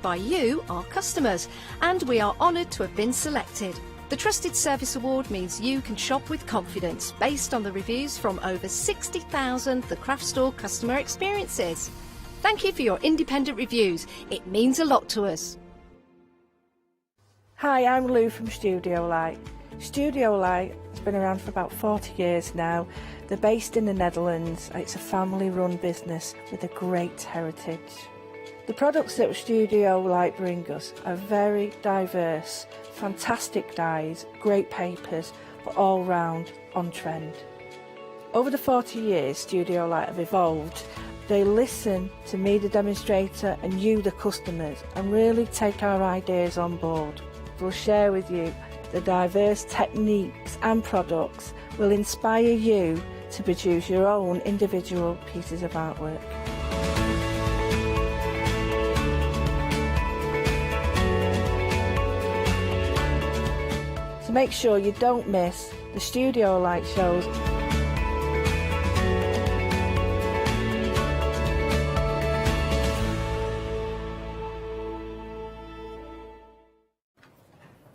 by you, our customers, and we are honoured to have been selected. The Trusted Service Award means you can shop with confidence based on the reviews from over 60,000 The Craft Store customer experiences. Thank you for your independent reviews. It means a lot to us. Hi, I'm Lou from Studio Light. Studio Light has been around for about 40 years now. They're based in the Netherlands. It's a family-run business with a great heritage. The products that Studio Light bring us are very diverse, fantastic dyes, great papers, but all round on trend. Over the 40 years Studio Light have evolved. They listen to me, the demonstrator, and you, the customers, and really take our ideas on board. We'll share with you the diverse techniques and products will inspire you to produce your own individual pieces of artwork. So make sure you don't miss the Studio Light shows.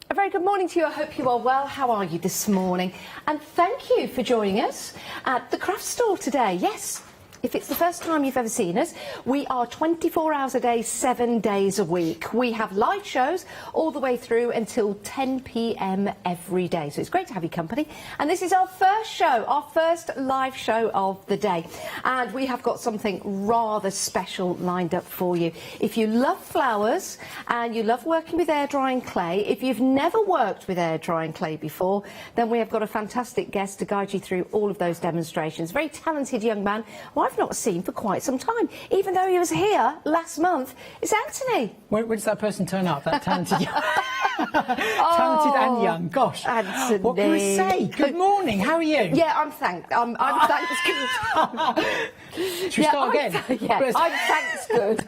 A very good morning to you. I hope you are well. How are you this morning? And thank you for joining us at the craft store today. Yes, if it's the first time you've ever seen us, we are 24 hours a day, 7 days a week. We have live shows all the way through until 10 p.m. every day. So it's great to have your company. And this is our first show, our first live show of the day. And we have got something rather special lined up for you. If you love flowers and you love working with air drying clay, if you've never worked with air drying clay before, then we have got a fantastic guest to guide you through all of those demonstrations. Very talented young man who I've not seen for quite some time, even though he was here last month. It's Anthony. When does that person turn up? That talented, talented and young. Gosh, Anthony. What can we say? Good morning. How are you? Yeah, I'm thanks good. Should we start again? I'm thanks good.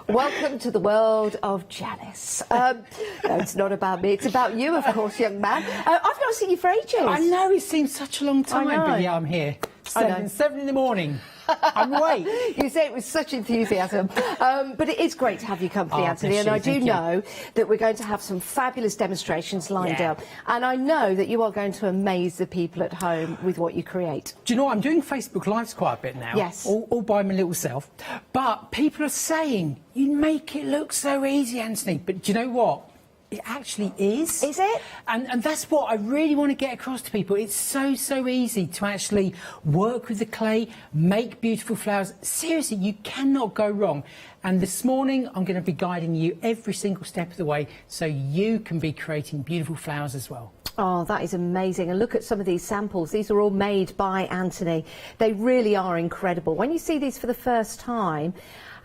Welcome to the world of Janice. No, it's not about me. It's about you, of course, young man. I've not seen you for ages. I know, it seems such a long time, but yeah, I'm here. 7 in the morning. I'm awake. You say it with such enthusiasm. But it is great to have your company, Anthony, and I do know that we're going to have some fabulous demonstrations lined up. And I know that you are going to amaze the people at home with what you create. Do you know what? I'm doing Facebook Lives quite a bit now. Yes. All by my little self. But people are saying, you make it look so easy, Anthony. But do you know what? It actually is. Is it? And that's what I really want to get across to people. It's so easy to actually work with the clay, make beautiful flowers. Seriously, you cannot go wrong. And this morning, I'm going to be guiding you every single step of the way so you can be creating beautiful flowers as well. Oh, that is amazing. And look at some of these samples. These are all made by Anthony. They really are incredible. When you see these for the first time,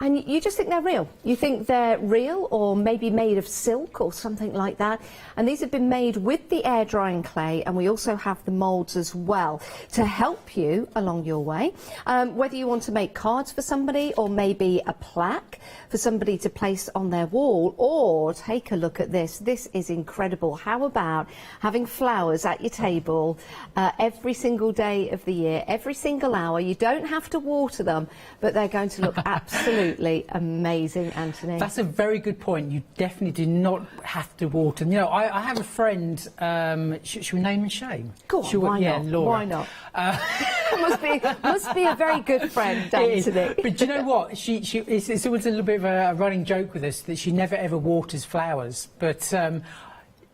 and you just think they're real. You think they're real or maybe made of silk or something like that. And these have been made with the air drying clay, and we also have the moulds as well to help you along your way. Whether you want to make cards for somebody or maybe a plaque for somebody to place on their wall, or take a look at this. This is incredible. How about having flowers at your table every single day of the year, every single hour? You don't have to water them, but they're going to look absolutely amazing, Anthony. That's a very good point. You definitely do not have to water. You know, I have a friend. Should we name and shame? Go on, why not? Laura. Why not? Must be a very good friend, Anthony. But do you know what? It's always a little bit of a running joke with us that she never ever waters flowers. But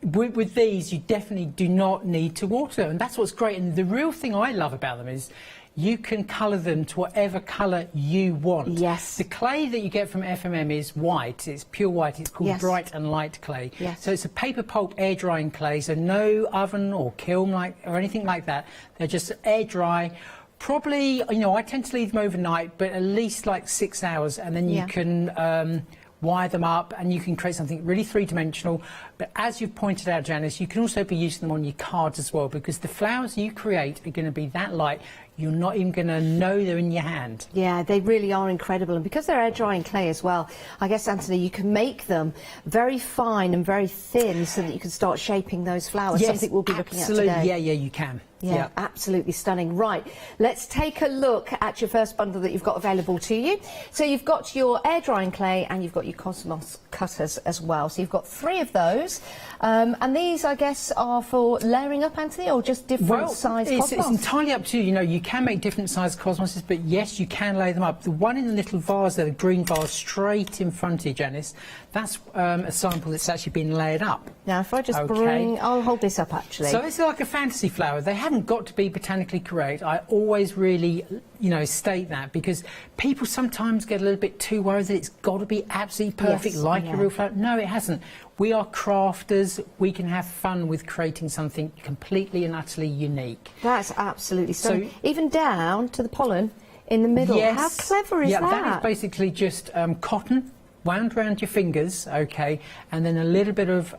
with these, you definitely do not need to water them, and that's what's great. And the real thing I love about them is you can colour them to whatever colour you want. Yes. The clay that you get from FMM is white. It's pure white. It's called bright and light clay. Yes. So it's a paper pulp air drying clay. So no oven or kiln or anything like that. They're just air dry. Probably, you know, I tend to leave them overnight, but at least like 6 hours, and then you can wire them up and you can create something really three-dimensional. But as you've pointed out, Janice, you can also be using them on your cards as well, because the flowers you create are going to be that light. you're not even going to know they're in your hand. Yeah, they really are incredible, and because they're air drying clay as well, I guess, Anthony, you can make them very fine and very thin so that you can start shaping those flowers. Yes, something we'll be looking at absolutely. today. Yeah, you can. Yeah, absolutely stunning. Right, let's take a look at your first bundle that you've got available to you. So you've got your air drying clay and you've got your Cosmos cutters as well. So you've got 3 of those. And these, I guess, are for layering up, Anthony, or just different size Cosmos? It's entirely up to you. You know, you can make different size Cosmoses, but yes, you can lay them up. The one in the little vase there, the green vase, straight in front of you, Janice, that's a sample that's actually been layered up. Now, if I just bring... I'll hold this up, actually. So it's like a fantasy flower. They haven't got to be botanically correct. I always really, you know, state that, because people sometimes get a little bit too worried that it's got to be absolutely perfect, like a real flower. No, it hasn't. We are crafters. We can have fun with creating something completely and utterly unique. That's absolutely stunning. So, even down to the pollen in the middle. Yes. How clever is that? Yeah, that is basically just cotton wound around your fingers, okay, and then a little bit of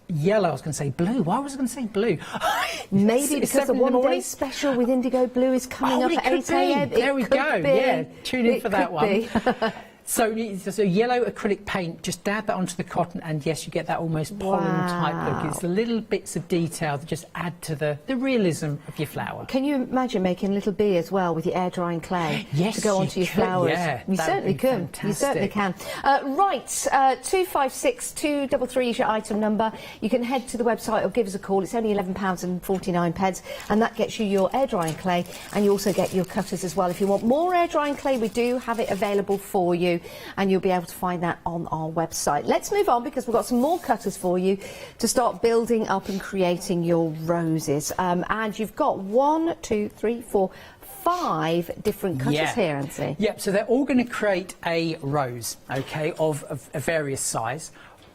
yellow. I was going to say blue. Why was I going to say blue? Maybe because the one-day special with Indigo Blue is coming up at 8 a.m. There we go. Yeah, tune in for that one. So yellow acrylic paint, just dab that onto the cotton, and yes, you get that almost pollen-type look. It's the little bits of detail that just add to the realism of your flower. Can you imagine making a little bee as well with your air drying clay to go onto your could, flowers? Yeah, you certainly can. Fantastic. You certainly can. Right, 256 233 is your item number. You can head to the website or give us a call. It's only £11.49, and that gets you your air drying clay, and you also get your cutters as well. If you want more air drying clay, we do have it available for you, and you'll be able to find that on our website. Let's move on, because we've got some more cutters for you to start building up and creating your roses. And you've got 1, 2, 3, 4, 5 different cutters here, Anthony. Yep, so they're all going to create a rose, okay, of a various size,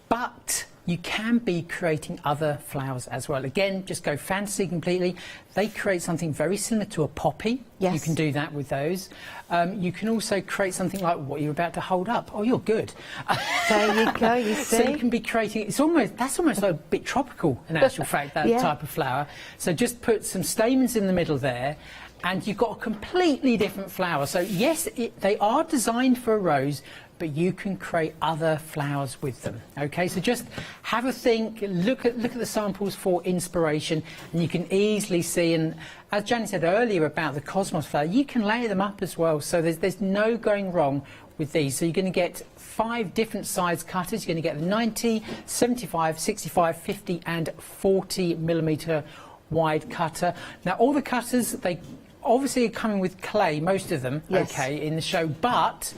but you can be creating other flowers as well. Again, just go fantasy completely. They create something very similar to a poppy. Yes. You can do that with those. You can also create something like what you're about to hold up. Oh, you're good. There you go, you see. So you can be creating, that's almost like a bit tropical in actual fact, that type of flower. So just put some stamens in the middle there, and you've got a completely different flower. So yes, they are designed for a rose, but you can create other flowers with them. Okay, so just have a think, look at the samples for inspiration, and you can easily see, and as Janet said earlier about the Cosmos flower, you can layer them up as well, so there's no going wrong with these. So you're going to get 5 different size cutters. You're going to get the 90, 75, 65, 50 and 40 millimetre wide cutter. Now all the cutters, they obviously are coming with clay, most of them, okay, in the show, but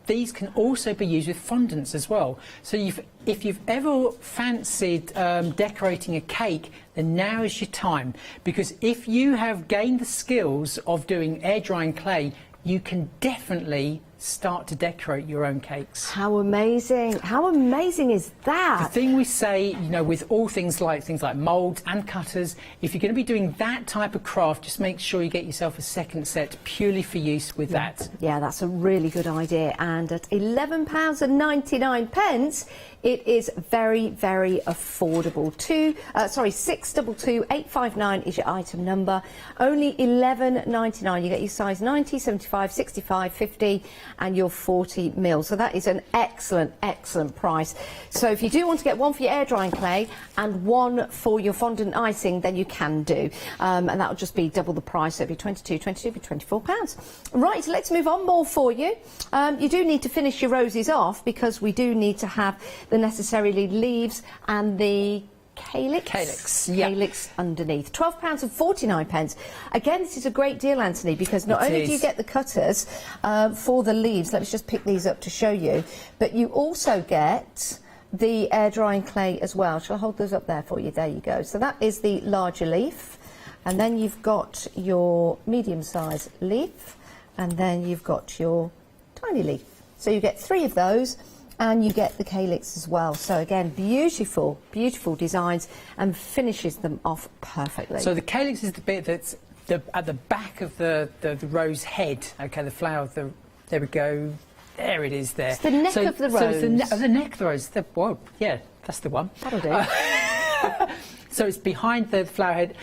these can also be used with fondants as well. So if you've ever fancied decorating a cake, then now is your time, because if you have gained the skills of doing air drying clay, you can definitely start to decorate your own cakes. How amazing! How amazing is that? The thing we say, you know, with all things like moulds and cutters, if you're going to be doing that type of craft, just make sure you get yourself a second set purely for use with that. Yeah, that's a really good idea. And at £11.99, it is very, very affordable. 622-859 is your item number. Only £11.99. You get your size 90, 75, 65, 50 and your 40 mil. So that is an excellent, excellent price. So if you do want to get one for your air drying clay and one for your fondant icing, then you can do. And that will just be double the price. So it'll be 22, it'll be £24. Right, let's move on more for you. You do need to finish your roses off, because we do need to have the necessary leaves and the calyx underneath. £12.49. Again, this is a great deal, Anthony, because not only do you get the cutters for the leaves, let me just pick these up to show you, but you also get the air drying clay as well. Shall I hold those up there for you? There you go. So that is the larger leaf, and then you've got your medium-sized leaf, and then you've got your tiny leaf. So you get 3 of those, and you get the calyx as well. So again, beautiful, beautiful designs, and finishes them off perfectly. So the calyx is the bit that's at the back of the rose head. Okay, the flower. There we go. There it is. There. It's the neck of the rose. So it's the neck of the rose. Well, yeah, that's the one. That'll do. So it's behind the flower head.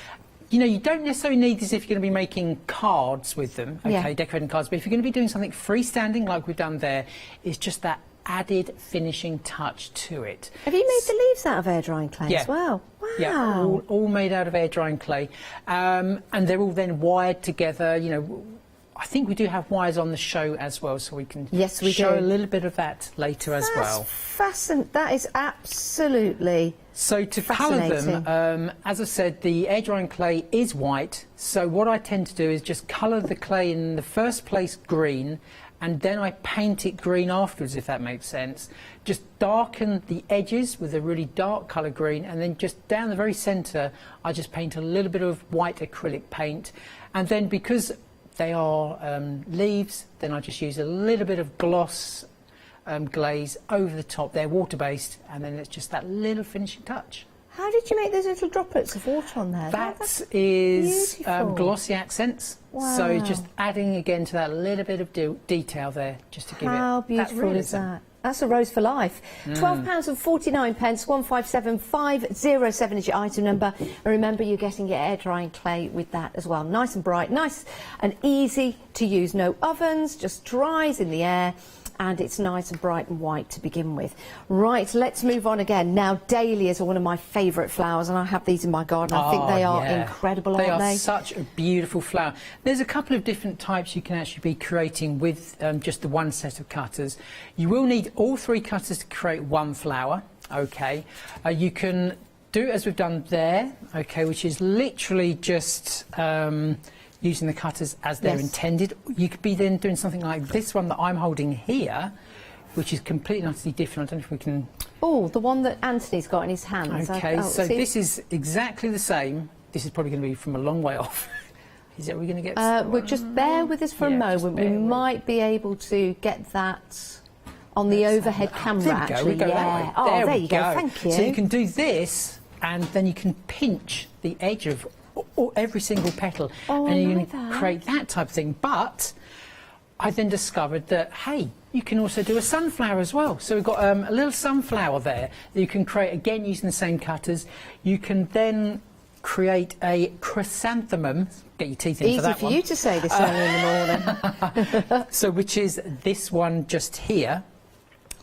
you know, you don't necessarily need this if you're going to be making cards with them, okay, decorating cards, but if you're going to be doing something freestanding like we've done there, it's just that added finishing touch to it. Have you made the leaves out of air drying clay as well? Wow. Yeah, all made out of air drying clay, and they're all then wired together. You know, I think we do have wires on the show as well, so we can show a little bit of that later as well. Fascinating. That is absolutely so to colour them, as I said, the air drying clay is white. So what I tend to do is just colour the clay in the first place green, and then I paint it green afterwards, if that makes sense. Just darken the edges with a really dark colour green, and then just down the very centre I just paint a little bit of white acrylic paint, and then because they are leaves, then I just use a little bit of gloss glaze over the top. They're water-based, and then it's just that little finishing touch. How did you make those little droplets of water on there? That is glossy accents. Wow. So just adding again to that little bit of detail there, just to give it. How beautiful is that? That's a rose for life. £12.49, 157507 is your item number. And remember, you're getting your air drying clay with that as well. Nice and bright, nice and easy to use. No ovens, just dries in the air. And it's nice and bright and white to begin with. Right, let's move on again. Now, dahlias are one of my favourite flowers, and I have these in my garden. I think they are incredible, aren't they? They are such a beautiful flower. There's a couple of different types you can actually be creating with just the one set of cutters. You will need all 3 cutters to create one flower, okay? You can do it as we've done there, okay, which is literally just using the cutters as they're intended. You could be then doing something like this one that I'm holding here, which is completely and utterly different. I don't know if we can... Oh, the one that Anthony's got in his hands. Okay, so this is exactly the same. This is probably going to be from a long way off. Is that we're going to get... We'll just bear with us for a moment. We might be able to get that on the overhead camera, actually. Go that way. Oh, there you go. Thank you. So you can do this, and then you can pinch the edge of every single petal, and you can create that type of thing. But I then discovered that, hey, you can also do a sunflower as well. So we've got a little sunflower there that you can create, again, using the same cutters. You can then create a chrysanthemum. Get your teeth in for that one. Easy for you to say this early in the morning. So which is this one just here.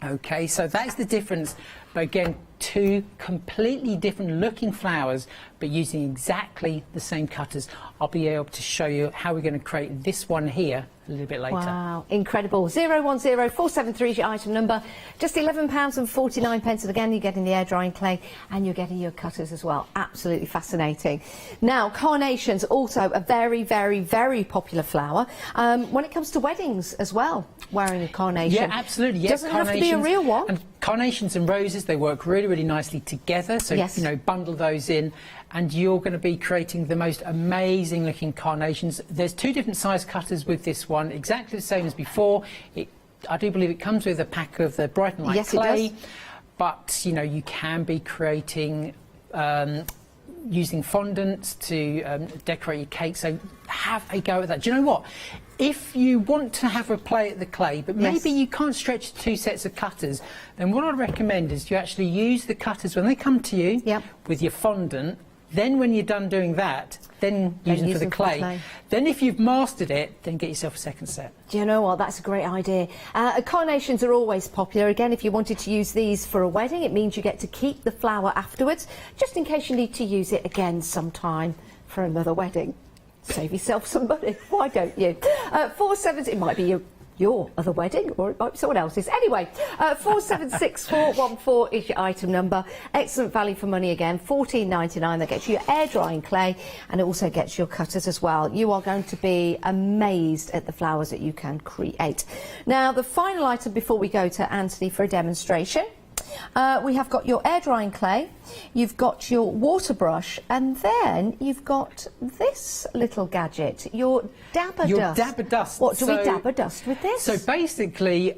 Okay, so that's the difference. But again, 2 completely different looking flowers, but using exactly the same cutters. I'll be able to show you how we're going to create this one here a little bit later. Wow, incredible. 010473 is your item number. Just £11.49, and again, you're getting the air drying clay and you're getting your cutters as well. Absolutely fascinating. Now, carnations, also a very, very, very popular flower. When it comes to weddings as well, wearing a carnation. Yeah, absolutely. Yes, doesn't have to be a real one. And carnations and roses, they work really, really nicely together. So, you know, bundle those in, and you're going to be creating the most amazing looking carnations. There's 2 different size cutters with this one, exactly the same as before. I do believe it comes with a pack of the Bright and Light clay. It does. But, you know, you can be creating using fondant to decorate your cake, so have a go at that. Do you know what? If you want to have a play at the clay, but maybe you can't stretch 2 sets of cutters, then what I'd recommend is you actually use the cutters when they come to you with your fondant. Then when you're done doing that, then use them for the clay. Then if you've mastered it, then get yourself a second set. Do you know what? That's a great idea. Carnations are always popular. Again, if you wanted to use these for a wedding, it means you get to keep the flower afterwards, just in case you need to use it again sometime for another wedding. Save yourself some money. Why don't you? 470, it might be your other wedding, or it might be someone else's. Anyway, 476414 is your item number. Excellent value for money again. £14.99. That gets you your air drying clay, and it also gets your cutters as well. You are going to be amazed at the flowers that you can create. Now, the final item before we go to Anthony for a demonstration. We have got your air drying clay, you've got your water brush, and then you've got this little gadget, your dabber dust. Your dabber dust. What do we dabber dust with this? So basically,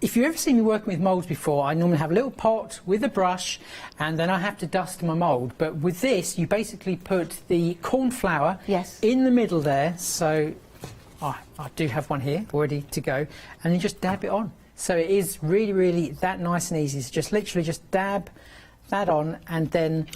if you've ever seen me working with moulds before, I normally have a little pot with a brush, and then I have to dust my mould. But with this, you basically put the corn flour in the middle there. So I do have one here ready to go, and you just dab it on. So it is really, really that nice and easy. So just literally just dab that on, and then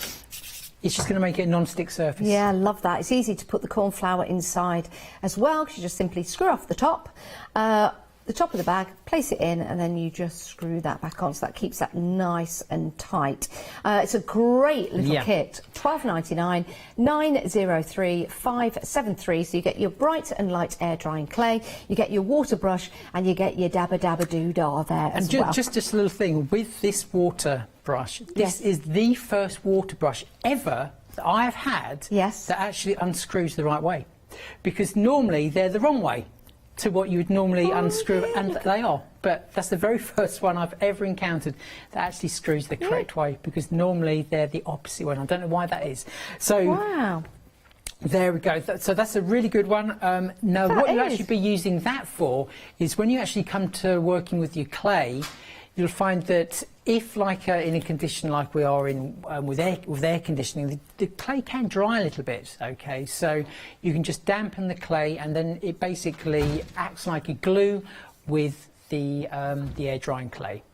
it's just going to make it a non-stick surface. Yeah, I love that. It's easy to put the corn flour inside as well, because you just simply screw off the top of the bag, place it in, and then you just screw that back on, so that keeps that nice and tight. It's a great little kit. $12.99, 903 573. So you get your bright and light air drying clay, you get your water brush, and you get your dabba dabba doodah there as well. Just a little thing with this water brush. This is the first water brush ever that I have had that actually unscrews the right way, because normally they're the wrong way to what you would normally unscrew, and they are. But that's the very first one I've ever encountered that actually screws the correct way, because normally they're the opposite one. I don't know why that is. So wow. There we go. So that's a really good one. Now, what you actually be using that for is when you actually come to working with your clay, you'll find that if, like in a condition like we are in with air conditioning, the clay can dry a little bit. Okay, so you can just dampen the clay, and then it basically acts like a glue with the air drying clay.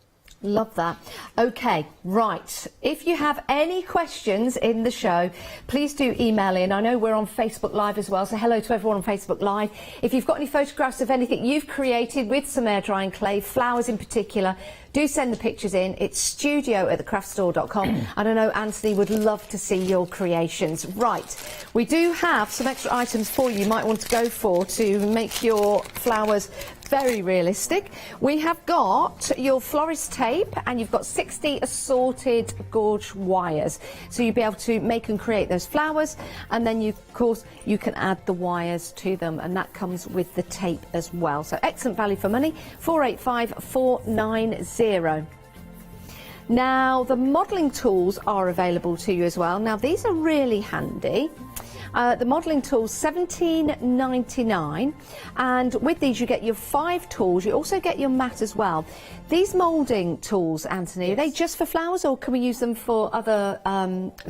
Love that. Okay, right. If you have any questions in the show, please do email in. I know we're on Facebook Live as well, so hello to everyone on Facebook Live. If you've got any photographs of anything you've created with some air drying clay, flowers in particular, do send the pictures in. It's studio@thecraftstore.com. And I know Anthony would love to see your creations. Right, we do have some extra items for you might want to go for to make your flowers very realistic. We have got your florist tape, and you've got 60 assorted gorge wires. So you'll be able to make and create those flowers, and then of course you can add the wires to them, and that comes with the tape as well. So excellent value for money, 485490. Now the modelling tools are available to you as well. Now these are really handy. The modelling tools, $17.99, and with these you get your 5 tools. You also get your mat as well. These moulding tools, Anthony, are they just for flowers, or can we use them for other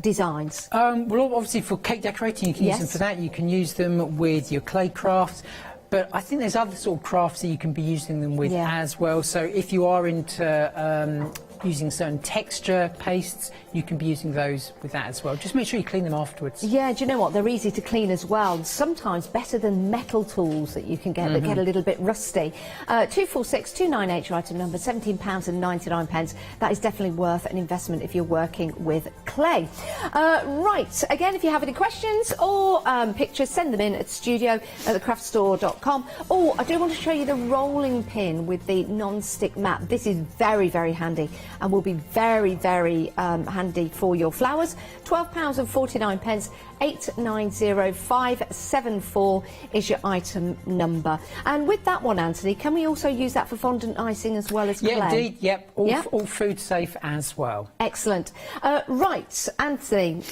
designs? Well, obviously for cake decorating you can use them for that. You can use them with your clay crafts, but I think there's other sort of crafts that you can be using them with as well. So if you are into using certain texture pastes, you can be using those with that as well. Just make sure you clean them afterwards. Yeah, do you know what? They're easy to clean as well. Sometimes better than metal tools that you can get that get a little bit rusty. 246298, your item number, £17.99. That is definitely worth an investment if you're working with clay. Right, again, if you have any questions or pictures, send them in at studio@thecraftstore.com. Oh, I do want to show you the rolling pin with the non-stick mat. This is very, very handy, and will be very, very handy for your flowers. £12.49, 890574 is your item number. And with that one, Anthony, can we also use that for fondant icing as well as clay? Yeah, indeed. Yep. All food safe as well. Excellent. Right, Anthony.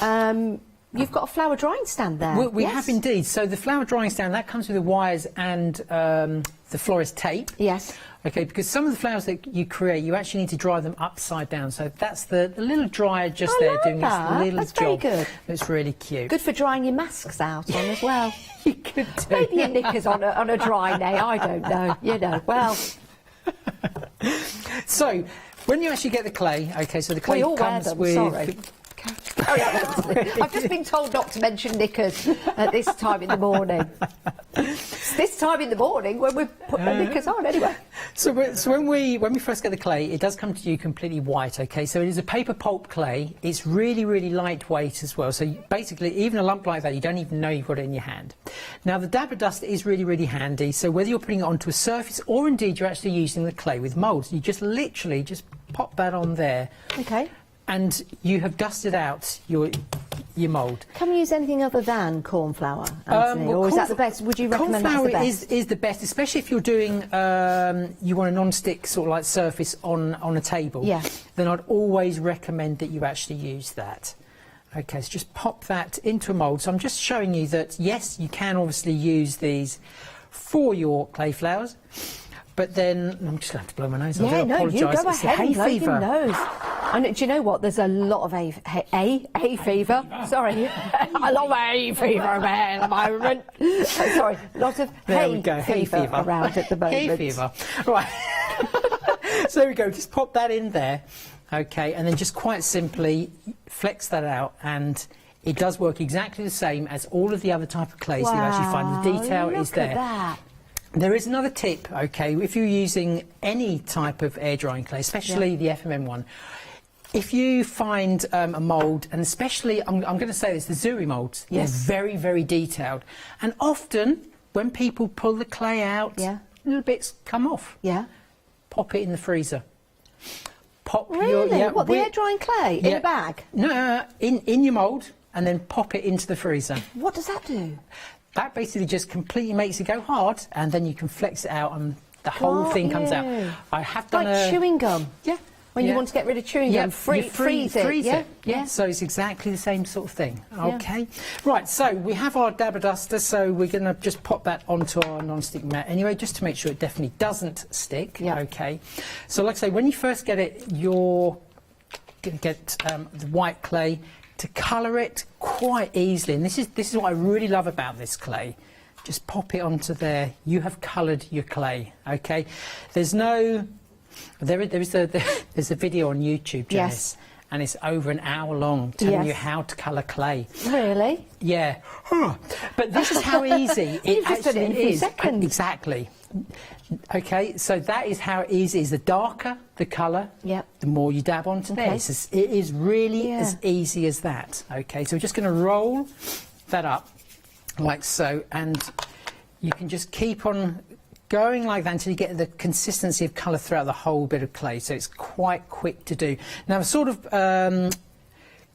You've got a flower drying stand there. We have indeed. So the flower drying stand, that comes with the wires and the florist tape. Yes. Okay, because some of the flowers that you create, you actually need to dry them upside down. So that's the little dryer just there doing its little That's job. Very good. It's really cute. Good for drying your masks out on as well. You could do. Maybe your knickers on a dry day. I don't know. You know. Well. So when you actually get the clay, okay, so the clay comes with. Sorry. I've just been told not to mention knickers at this time in the morning. It's this time in the morning when we put the knickers on, anyway. So when we first get the clay, it does come to you completely white. Okay, so it is a paper pulp clay. It's really, really lightweight as well. So basically, even a lump like that, you don't even know you've got it in your hand. Now the dabber dust is really, really handy. So whether you're putting it onto a surface or indeed you're actually using the clay with moulds, you just literally just pop that on there. Okay. And you have dusted out your mould. Can we use anything other than corn flour, Anthony? Or is that the best? Would you recommend that's the best? Corn flour is the best, especially if you're doing, you want a non-stick sort of like surface on a table. Yeah. Then I'd always recommend that you actually use that. Okay, so just pop that into a mould. So I'm just showing you that, yes, you can obviously use these for your clay flowers. But then, I'm just going to have to blow my nose. Yeah, no, you go ahead and blow your nose. And do you know what? There's a lot of hay fever. Sorry, a lot of hay fever at the moment. Sorry, lots of hay fever around at the moment. Hay fever. Right. So there we go. Just pop that in there. Okay, and then just quite simply flex that out, and it does work exactly the same as all of the other type of clays. You actually find the detail is there. Look at that. There is another tip, okay, if you're using any type of air drying clay, especially the FMM one, if you find a mould, and especially, I'm going to say this, the jewellery moulds, they're very, very detailed. And often, when people pull the clay out, little bits come off. Yeah. Pop it in the freezer. Pop your... Yeah, what, the air drying clay in a bag? No, in your mould, and then pop it into the freezer. What does that do? That basically just completely makes it go hard, and then you can flex it out and the whole thing comes out. I have done like chewing gum. Yeah. When you want to get rid of chewing gum, freeze it. Yeah. So it's exactly the same sort of thing. Okay. Right, so we have our dabber duster, so we're going to just pop that onto our non-stick mat anyway, just to make sure it definitely doesn't stick. Okay. So like I say, when you first get it, you're going to get the white clay to colour it quite easily, and this is what I really love about this clay. Just pop it onto there. You have coloured your clay. Okay, there's no. There's a video on YouTube, Janice, and it's over an hour long telling you how to colour clay. Really? Yeah. But this is how easy it actually is. Seconds. Exactly. Okay, so that is how easy it is. The darker the colour, the more you dab onto there. It is really as easy as that. Okay, so we're just going to roll that up like so, and you can just keep on going like that until you get the consistency of colour throughout the whole bit of clay. So it's quite quick to do. Now, the sort of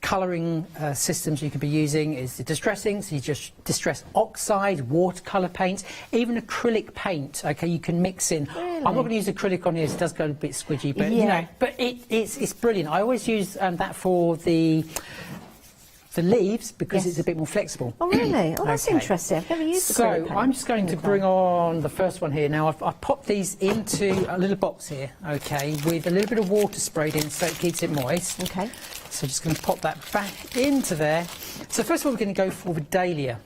colouring systems you could be using is the distressing, so you just distress oxide, watercolour paints, even acrylic paint. Okay, you can mix in. Really? I'm not going to use acrylic on here, it does go a bit squidgy, but you know, but it's brilliant. I always use that for the leaves because it's a bit more flexible. Oh really? Oh, that's interesting. I've never used acrylic paint. I'm just going to bring on the first one here. Now I've popped these into a little box here, okay, with a little bit of water sprayed in so it keeps it moist. Okay. So just going to pop that back into there. So first of all, we're going to go for the dahlia.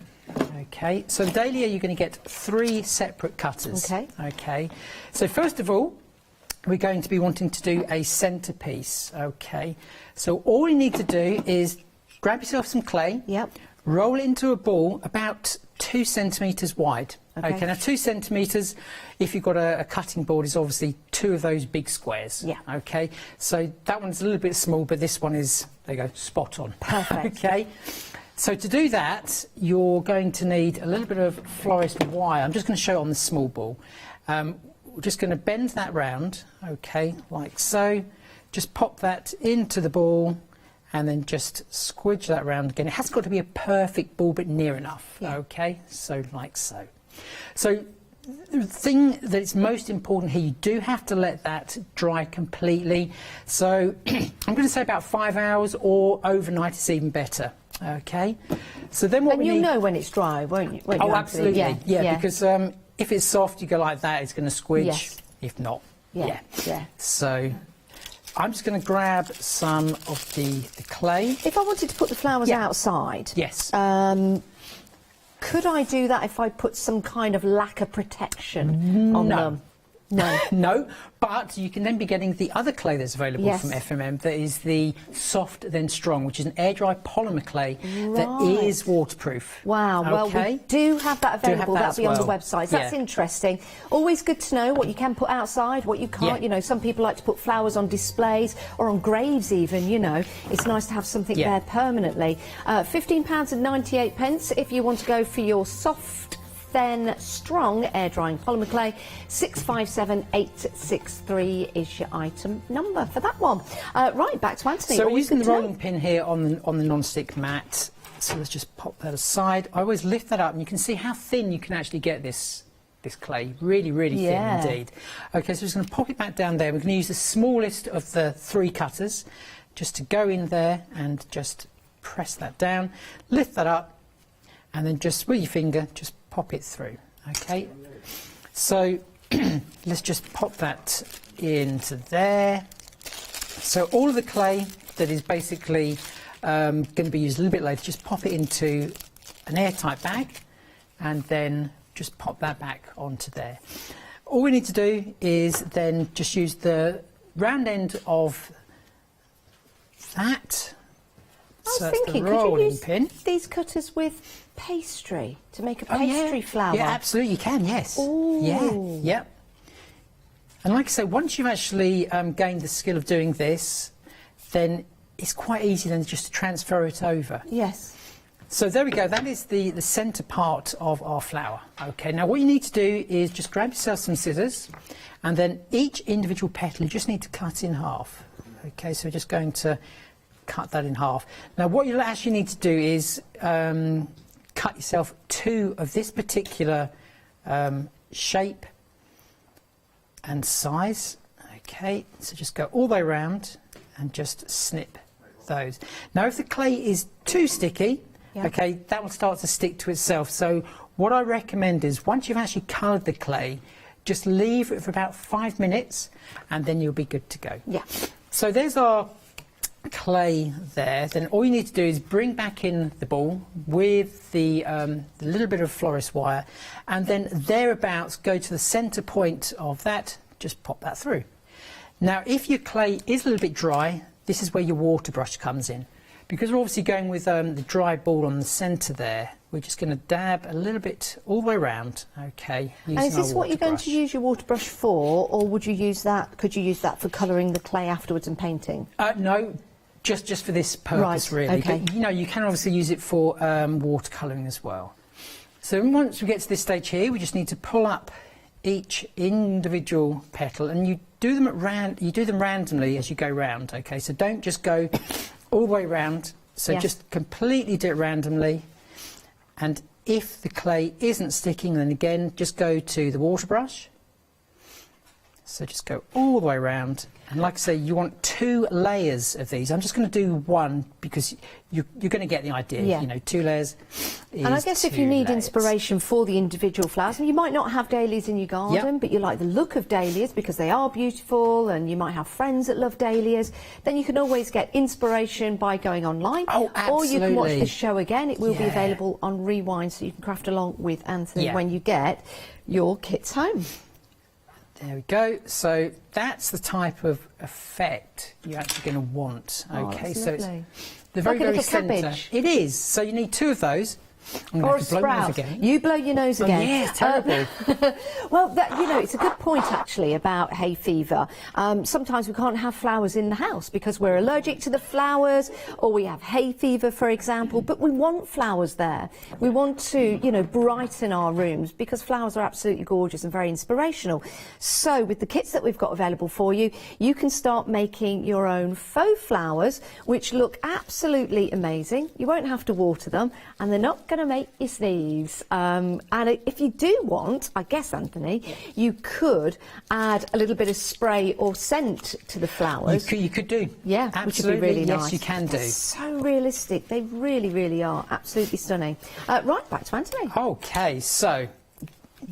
Okay, so the dahlia, you're going to get 3 separate cutters. Okay. Okay. So first of all, we're going to be wanting to do a centrepiece. Okay. So all you need to do is grab yourself some clay. Roll it into a ball about 2 centimetres wide. Okay, now 2 centimetres, if you've got a cutting board, is obviously 2 of those big squares. Okay, so that one's a little bit small, but this one is, there you go, spot on. Perfect. Okay, so to do that, you're going to need a little bit of fluorescent wire. I'm just going to show it on the small ball. We're just going to bend that round, okay, like so. Just pop that into the ball, and then just squidge that round again. It hasn't got to be a perfect ball, but near enough. Okay, so like so. So the thing that is most important here, you do have to let that dry completely. So I'm going to say about 5 hours, or overnight is even better. Okay, so then what we need... And you'll know when it's dry, won't you? Oh, absolutely. Yeah, because if it's soft, you go like that, it's going to squidge. If not, So I'm just going to grab some of the clay. If I wanted to put the flowers outside, could I do that if I put some kind of lacquer protection on them? No. No, but you can then be getting the other clay that's available from FMM, that is the soft then strong, which is an air dry polymer clay that is waterproof. Wow, well, we do have that available. That'll be on the website. So that's interesting. Always good to know what you can put outside, what you can't. You know, some people like to put flowers on displays or on graves even, you know. It's nice to have something there permanently. £15.98 if you want to go for your soft, then strong air drying polymer clay. 657863 is your item number for that one. Right, back to Anthony. So we're using the rolling pin here on the non-stick mat. So let's just pop that aside. I always lift that up, and you can see how thin you can actually get this clay. Really, really thin indeed. Okay, so we're just going to pop it back down there. We're going to use the smallest of the 3 cutters just to go in there and just press that down, lift that up, and then just with your finger, just pop it through. Okay, so let's just pop that into there. So all of the clay that is basically going to be used a little bit later, just pop it into an airtight bag, and then just pop that back onto there. All we need to do is then just use the round end of that was So that's thinking, the could you rolling use pin. these cutters with pastry to make a Oh, pastry yeah. flower? Yeah, absolutely, you can, yes. Ooh. Yeah, yep. And like I say, once you've actually gained the skill of doing this, then it's quite easy then just to transfer it over. Yes. So there we go, that is the centre part of our flower. Okay, now what you need to do is just grab yourself some scissors, and then each individual petal you just need to cut in half. Okay, so we're just going to cut that in half. Now what you'll actually need to do is cut yourself 2 of this particular shape and size. Okay, so just go all the way around and just snip those. Now if the clay is too sticky, okay, that will start to stick to itself. So what I recommend is once you've actually coloured the clay, just leave it for about 5 minutes and then you'll be good to go. Yeah. So there's our clay there. Then all you need to do is bring back in the ball with the little bit of florist wire, and then thereabouts go to the centre point of that, just pop that through. Now if your clay is a little bit dry, this is where your water brush comes in. Because we're obviously going with the dry ball on the centre there, we're just going to dab a little bit all the way around, okay. And is this what you're going to use your water brush for, or would you use that, could you use that for colouring the clay afterwards and painting? No, just for this purpose, right, really. okay. But, you know, you can obviously use it for watercolouring as well. So once we get to this stage here, we just need to pull up each individual petal, and you do them randomly as you go round, okay. So don't just go all the way round, so just completely do it randomly. And if the clay isn't sticking, then again just go to the water brush. So just go all the way around, and like I say, you want 2 layers of these. I'm just going to do 1 because you're going to get the idea. You know, 2 layers is And I guess if you need inspiration for the individual flowers, and you might not have dahlias in your garden, but you like the look of dahlias because they are beautiful, and you might have friends that love dahlias, then you can always get inspiration by going online. Oh, absolutely. Or you can watch the show again. It will be available on Rewind, so you can craft along with Anthony when you get your kits home. There we go. So that's the type of effect you're actually going to want. Okay, so it's the very, very centre. It is. So you need 2 of those. I'm Or going a to blow my nose sprout. again. You blow your nose again. Yeah, it's terrible. Well, you know, it's a good point actually about hay fever. Sometimes we can't have flowers in the house because we're allergic to the flowers, or we have hay fever, for example. But we want flowers there. We want to, you know, brighten our rooms because flowers are absolutely gorgeous and very inspirational. So with the kits that we've got available for you, you can start making your own faux flowers, which look absolutely amazing. You won't have to water them, and they're not going to make you sneeze. And if you do want, I guess, Anthony, you could add a little bit of spray or scent to the flowers. You could do. Yeah, absolutely. which would be really nice. Yes, you can do. They're so realistic. They really, really are. Absolutely stunning. Right, back to Anthony. Okay, so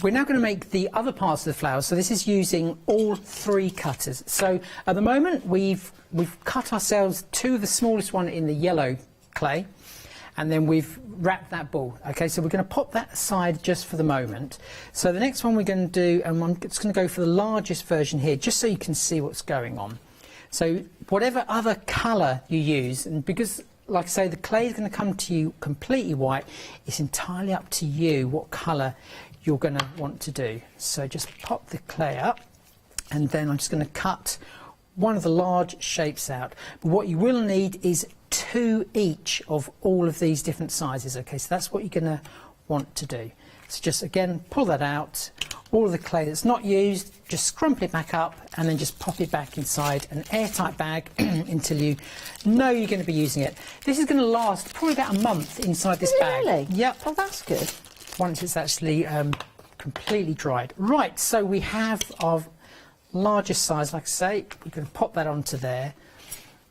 we're now going to make the other parts of the flowers. So this is using all 3 cutters. So at the moment we've cut ourselves 2 of the smallest one in the yellow clay, and then we've wrapped that ball. Okay, so we're going to pop that aside just for the moment. So the next one we're going to do, and I'm just going to go for the largest version here, just so you can see what's going on. So whatever other colour you use, and because, like I say, the clay is going to come to you completely white, it's entirely up to you what colour you're going to want to do. So just pop the clay up, and then I'm just going to cut one of the large shapes out. But what you will need is 2 each of all of these different sizes. Okay, so that's what you're going to want to do. So just again pull that out, all of the clay that's not used, just scrumple it back up and then just pop it back inside an airtight bag until you know you're going to be using it. This is going to last probably about a month inside this bag. Really? Yep. Oh, that's good. Once it's actually completely dried. Right, so we have our largest size, like I say, you can pop that onto there.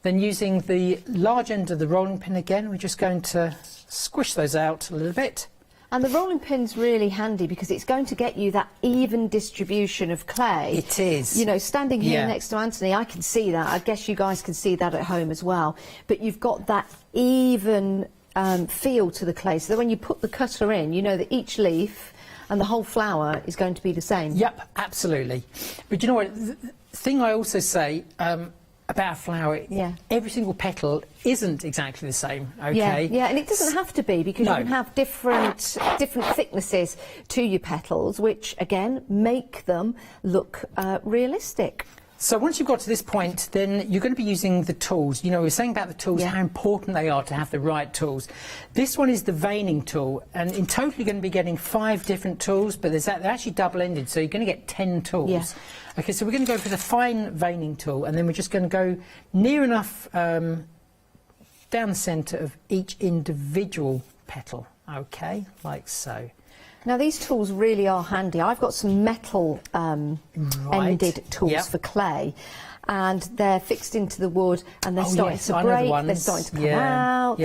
Then using the large end of the rolling pin again, we're just going to squish those out a little bit. And the rolling pin's really handy because it's going to get you that even distribution of clay. It is. You know, standing here next to Anthony, I can see that. I guess you guys can see that at home as well. But you've got that even feel to the clay. So that when you put the cutter in, you know that each leaf and the whole flower is going to be the same. Yep, absolutely. But you know what? The thing I also say, about a flower, every single petal isn't exactly the same, okay? Yeah, and it doesn't have to be, because you can have different thicknesses to your petals, which, again, make them look realistic. So once you've got to this point, then you're going to be using the tools. You know, we were saying about the tools, how important they are to have the right tools. This one is the veining tool, and in total you're going to be getting 5 different tools, but they're actually double-ended, so you're going to get 10 tools. Yeah. Okay, so we're going to go for the fine veining tool, and then we're just going to go near enough down the centre of each individual petal, okay, like so. Now, these tools really are handy. I've got some metal ended tools for clay, and they're fixed into the wood, and they're starting to break, they're starting to come out,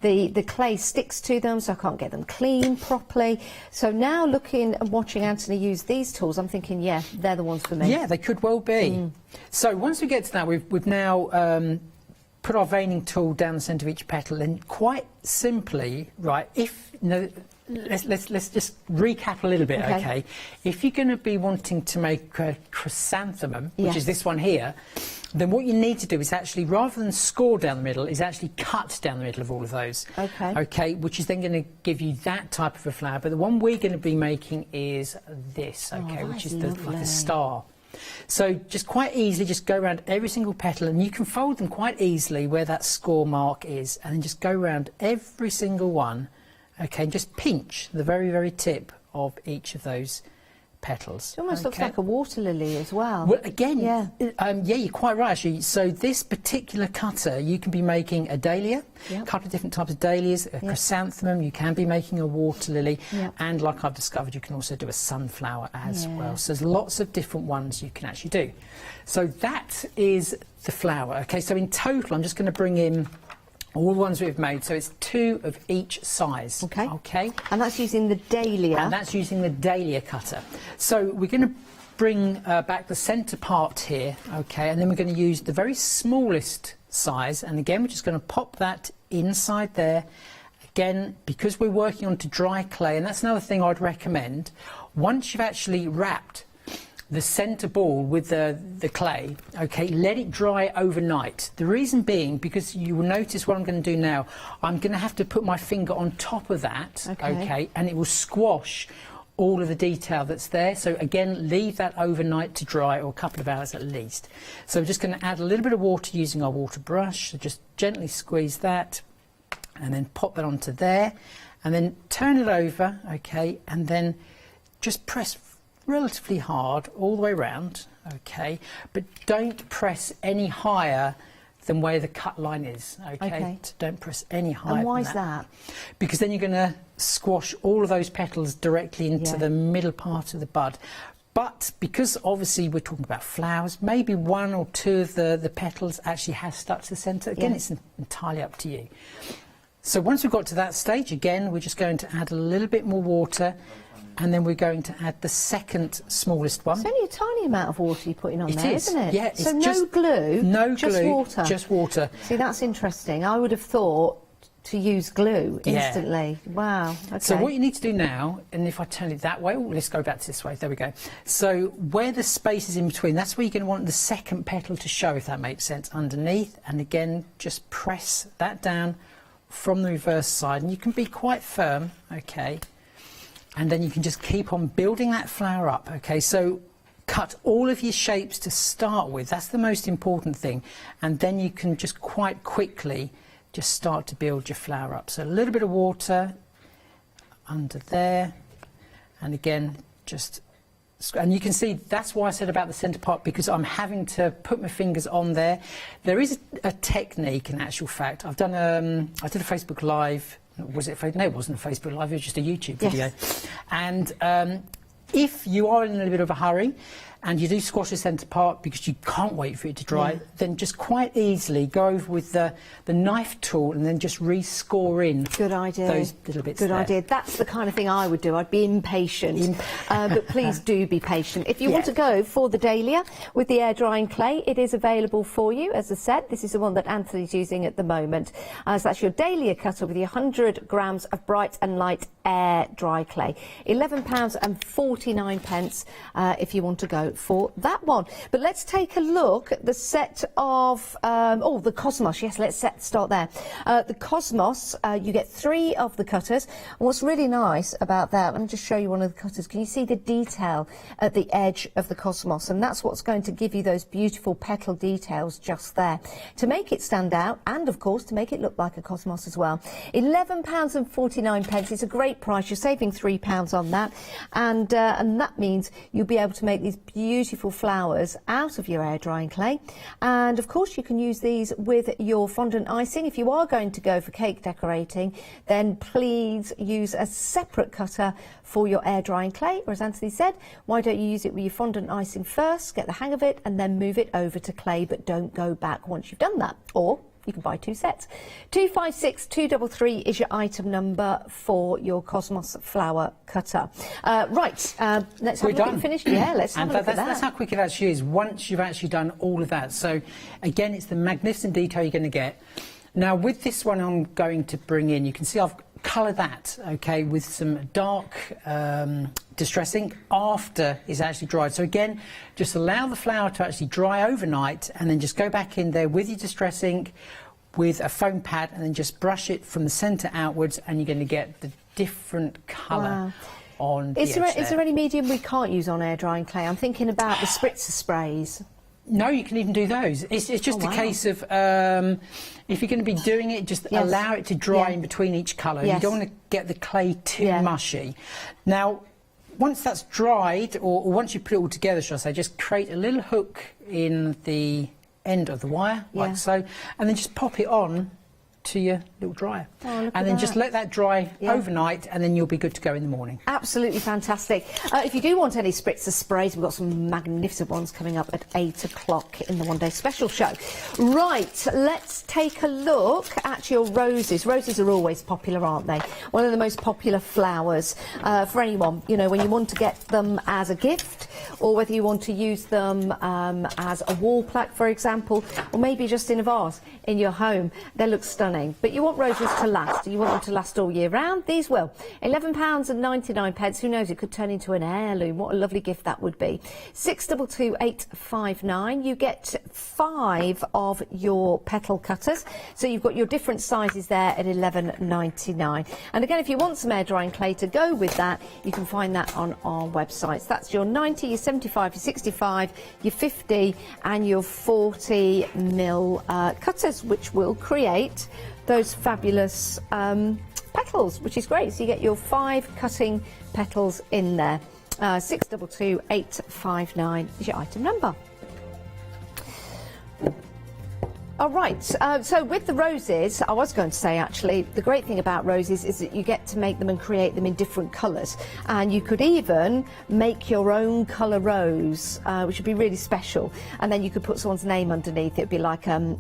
the clay sticks to them, so I can't get them clean properly. So now, looking and watching Anthony use these tools, I'm thinking, yeah, they're the ones for me. Yeah, they could well be. So once we get to that, we've now put our veining tool down the centre of each petal, and quite simply, right, if... Let's just recap a little bit, okay? If you're going to be wanting to make a chrysanthemum, which is this one here, then what you need to do is actually, rather than score down the middle, is actually cut down the middle of all of those. Okay, which is then going to give you that type of a flower. But the one we're going to be making is this, okay, which is like a star. So just quite easily, just go around every single petal, and you can fold them quite easily where that score mark is, and then just go around every single one. Okay, just pinch the very, very tip of each of those petals. It almost looks like a water lily as well. Well, again, yeah, you're quite right, actually. So this particular cutter, you can be making a dahlia, a couple of different types of dahlias, a chrysanthemum, you can be making a water lily, and like I've discovered, you can also do a sunflower as well. So there's lots of different ones you can actually do. So that is the flower. Okay, so in total, I'm just going to bring in all the ones we've made, so it's 2 of each size. Okay. And that's using the dahlia. And that's using the dahlia cutter. So we're going to bring back the centre part here, okay, and then we're going to use the very smallest size, and again we're just going to pop that inside there. Again, because we're working on to dry clay, and that's another thing I'd recommend, once you've actually wrapped the centre ball with the clay, okay, let it dry overnight. The reason being, because you will notice what I'm going to do now, I'm going to have to put my finger on top of that, okay, and it will squash all of the detail that's there. So again, leave that overnight to dry, or a couple of hours at least. So we're just going to add a little bit of water using our water brush, so just gently squeeze that, and then pop that onto there, and then turn it over, okay, and then just press relatively hard all the way around, okay, but don't press any higher than where the cut line is, okay? So don't press any higher. And why is that? Because then you're going to squash all of those petals directly into the middle part of the bud. But because obviously we're talking about flowers, maybe 1 or 2 of the petals actually has stuck to the centre. Again, it's entirely up to you. So once we've got to that stage, again, we're just going to add a little bit more water, and then we're going to add the second smallest one. It's only a tiny amount of water you're putting on there, isn't it? Yeah, it's so no glue? No just glue, water? Just water. See, that's interesting. I would have thought to use glue instantly. Wow, okay. So what you need to do now, and if I turn it that way, let's go back to this way, there we go. So where the space is in between, that's where you're going to want the second petal to show, if that makes sense, underneath. And again, just press that down from the reverse side, and you can be quite firm, okay, and then you can just keep on building that flower up, okay. So cut all of your shapes to start with, that's the most important thing, and then you can just quite quickly just start to build your flower up. So a little bit of water under there, and again just, and you can see that's why I said about the centre part, because I'm having to put my fingers on there. There is a technique, in actual fact. I've done I did a Facebook Live. Was it? No, it wasn't a Facebook Live. It was just a YouTube video. And if you are in a little bit of a hurry and you do squash the centre part because you can't wait for it to dry, then just quite easily go over with the knife tool and then just re-score in those little bits. Good idea. That's the kind of thing I would do. I'd be impatient. But please do be patient. If you want to go for the dahlia with the air drying clay, it is available for you. As I said, this is the one that Anthony's using at the moment. So that's your dahlia cutter with your 100 grams of bright and light air dry clay. £11.49 if you want to go go for that one. But let's take a look at the set of, the Cosmos. Yes, let's start there. The Cosmos, you get 3 of the cutters. And what's really nice about that, let me just show you one of the cutters. Can you see the detail at the edge of the Cosmos? And that's what's going to give you those beautiful petal details just there to make it stand out, and of course to make it look like a Cosmos as well. £11.49. It's a great price. You're saving £3 on that, and that means you'll be able to make these beautiful flowers out of your air drying clay. And of course you can use these with your fondant icing. If you are going to go for cake decorating, then please use a separate cutter for your air drying clay, or as Anthony said, why don't you use it with your fondant icing first, get the hang of it, and then move it over to clay, but don't go back once you've done that. Or you can buy 2 sets. 256233 is your item number for your Cosmos flower cutter. Let's have a look at finished. Yeah, let's have a look at that. That's how quick it actually is once you've actually done all of that. So again, it's the magnificent detail you're going to get. Now with this one I'm going to bring in, you can see I've coloured that, okay, with some dark distress ink after it's actually dried. So again, just allow the flower to actually dry overnight, and then just go back in there with your distress ink with a foam pad, and then just brush it from the centre outwards, and you're going to get the different colour. On the edge there. Is there any medium we can't use on air drying clay? I'm thinking about the spritzer sprays. No, you can even do those. It's just a case of if you're going to be doing it, just allow it to dry in between each colour. You don't want to get the clay too mushy. Now, once that's dried, or once you put it all together, should I say, just create a little hook in the end of the wire, like so, and then just pop it on to your little dryer, and then just let that dry overnight, and then you'll be good to go in the morning. Absolutely fantastic. If you do want any spritzer sprays, we've got some magnificent ones coming up at 8 o'clock in the One Day Special show. Right, let's take a look at your roses. Roses are always popular, aren't they? One of the most popular flowers for anyone, you know, when you want to get them as a gift, or whether you want to use them as a wall plaque, for example, or maybe just in a vase in your home. They look stunning. But you want roses to last. You want them to last all year round. These will. £11.99. Who knows? It could turn into an heirloom. What a lovely gift that would be. 622859. You get 5 of your petal cutters. So you've got your different sizes there at £11.99. And again, if you want some air drying clay to go with that, you can find that on our websites. That's your 90, your 75, your 65, your 50 and your 40 mil cutters, which will create those fabulous petals, which is great. So you get your 5 cutting petals in there. 622859 is your item number. All right, so with the roses, I was going to say actually, the great thing about roses is that you get to make them and create them in different colours. And you could even make your own colour rose, which would be really special. And then you could put someone's name underneath. It'd be like a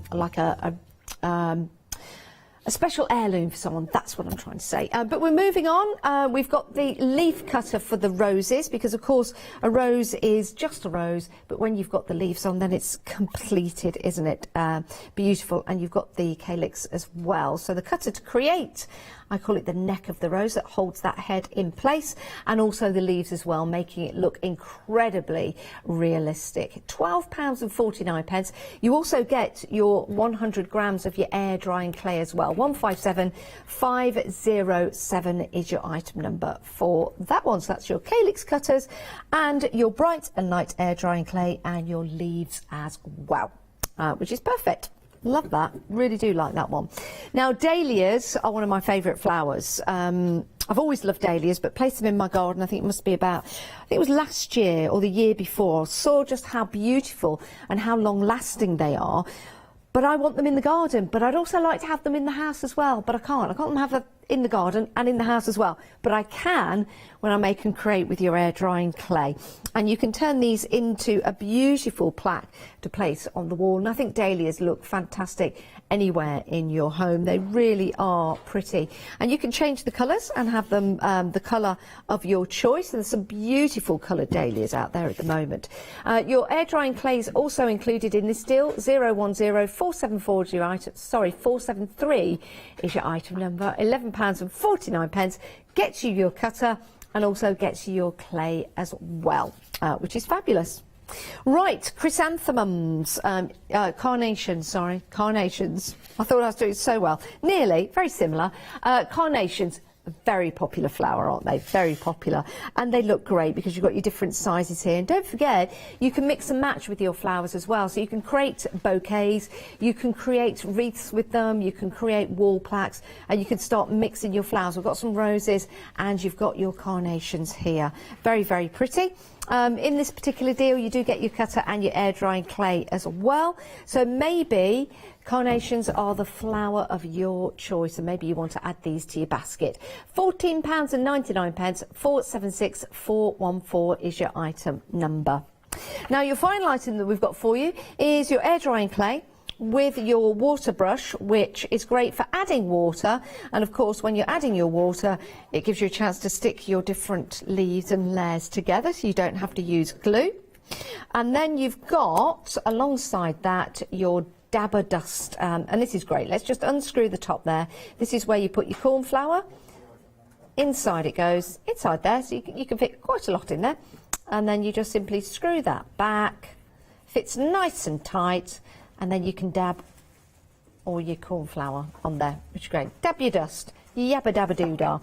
special heirloom for someone. That's what I'm trying to say. But we're moving on. We've got the leaf cutter for the roses, because of course a rose is just a rose, but when you've got the leaves on, then it's completed, isn't it? Beautiful. And you've got the calyx as well. So the cutter to create, I call it the neck of the rose, that holds that head in place, and also the leaves as well, making it look incredibly realistic. £12.49. You also get your 100 grams of your air drying clay as well. 157507 is your item number for that one. So that's your calyx cutters and your bright and light air drying clay and your leaves as well, which is perfect. Love that. Really do like that one. Now, dahlias are one of my favourite flowers. I've always loved dahlias, but placed them in my garden, I think it must be about, I think it was last year or the year before. Saw just how beautiful and how long-lasting they are. But I want them in the garden, but I'd also like to have them in the house as well, but I can't. I can't have them in the garden and in the house as well, but I can when I make and create with your air drying clay. And you can turn these into a beautiful plaque to place on the wall. And I think dahlias look fantastic anywhere in your home. They really are pretty. And you can change the colours and have them the colour of your choice. And there's some beautiful coloured dahlias out there at the moment. Your air drying clay is also included in this deal. 010474 is your item. Sorry, 473 is your item number. £11.49 gets you your cutter and also gets you your clay as well, which is fabulous. Right, chrysanthemums, carnations. I thought I was doing so well. Nearly, very similar. Carnations. A very popular flower, aren't they? Very popular. And they look great because you've got your different sizes here. And don't forget, you can mix and match with your flowers as well. So you can create bouquets, you can create wreaths with them, you can create wall plaques, and you can start mixing your flowers. We've got some roses and you've got your carnations here. Very, very pretty. In this particular deal, you do get your cutter and your air drying clay as well. So maybe carnations are the flower of your choice, and maybe you want to add these to your basket. £14.99, 476 414 is your item number. Now, your final item that we've got for you is your air drying clay with your water brush, which is great for adding water. And of course, when you're adding your water, it gives you a chance to stick your different leaves and layers together, so you don't have to use glue. And then you've got, alongside that, your dabber dust, and this is great. Let's just unscrew the top there. This is where you put your cornflower. Inside it goes, inside there, so you can fit quite a lot in there. And then you just simply screw that back, fits nice and tight, and then you can dab all your cornflower on there, which is great. Dab your dust. Yabba dabba doodah.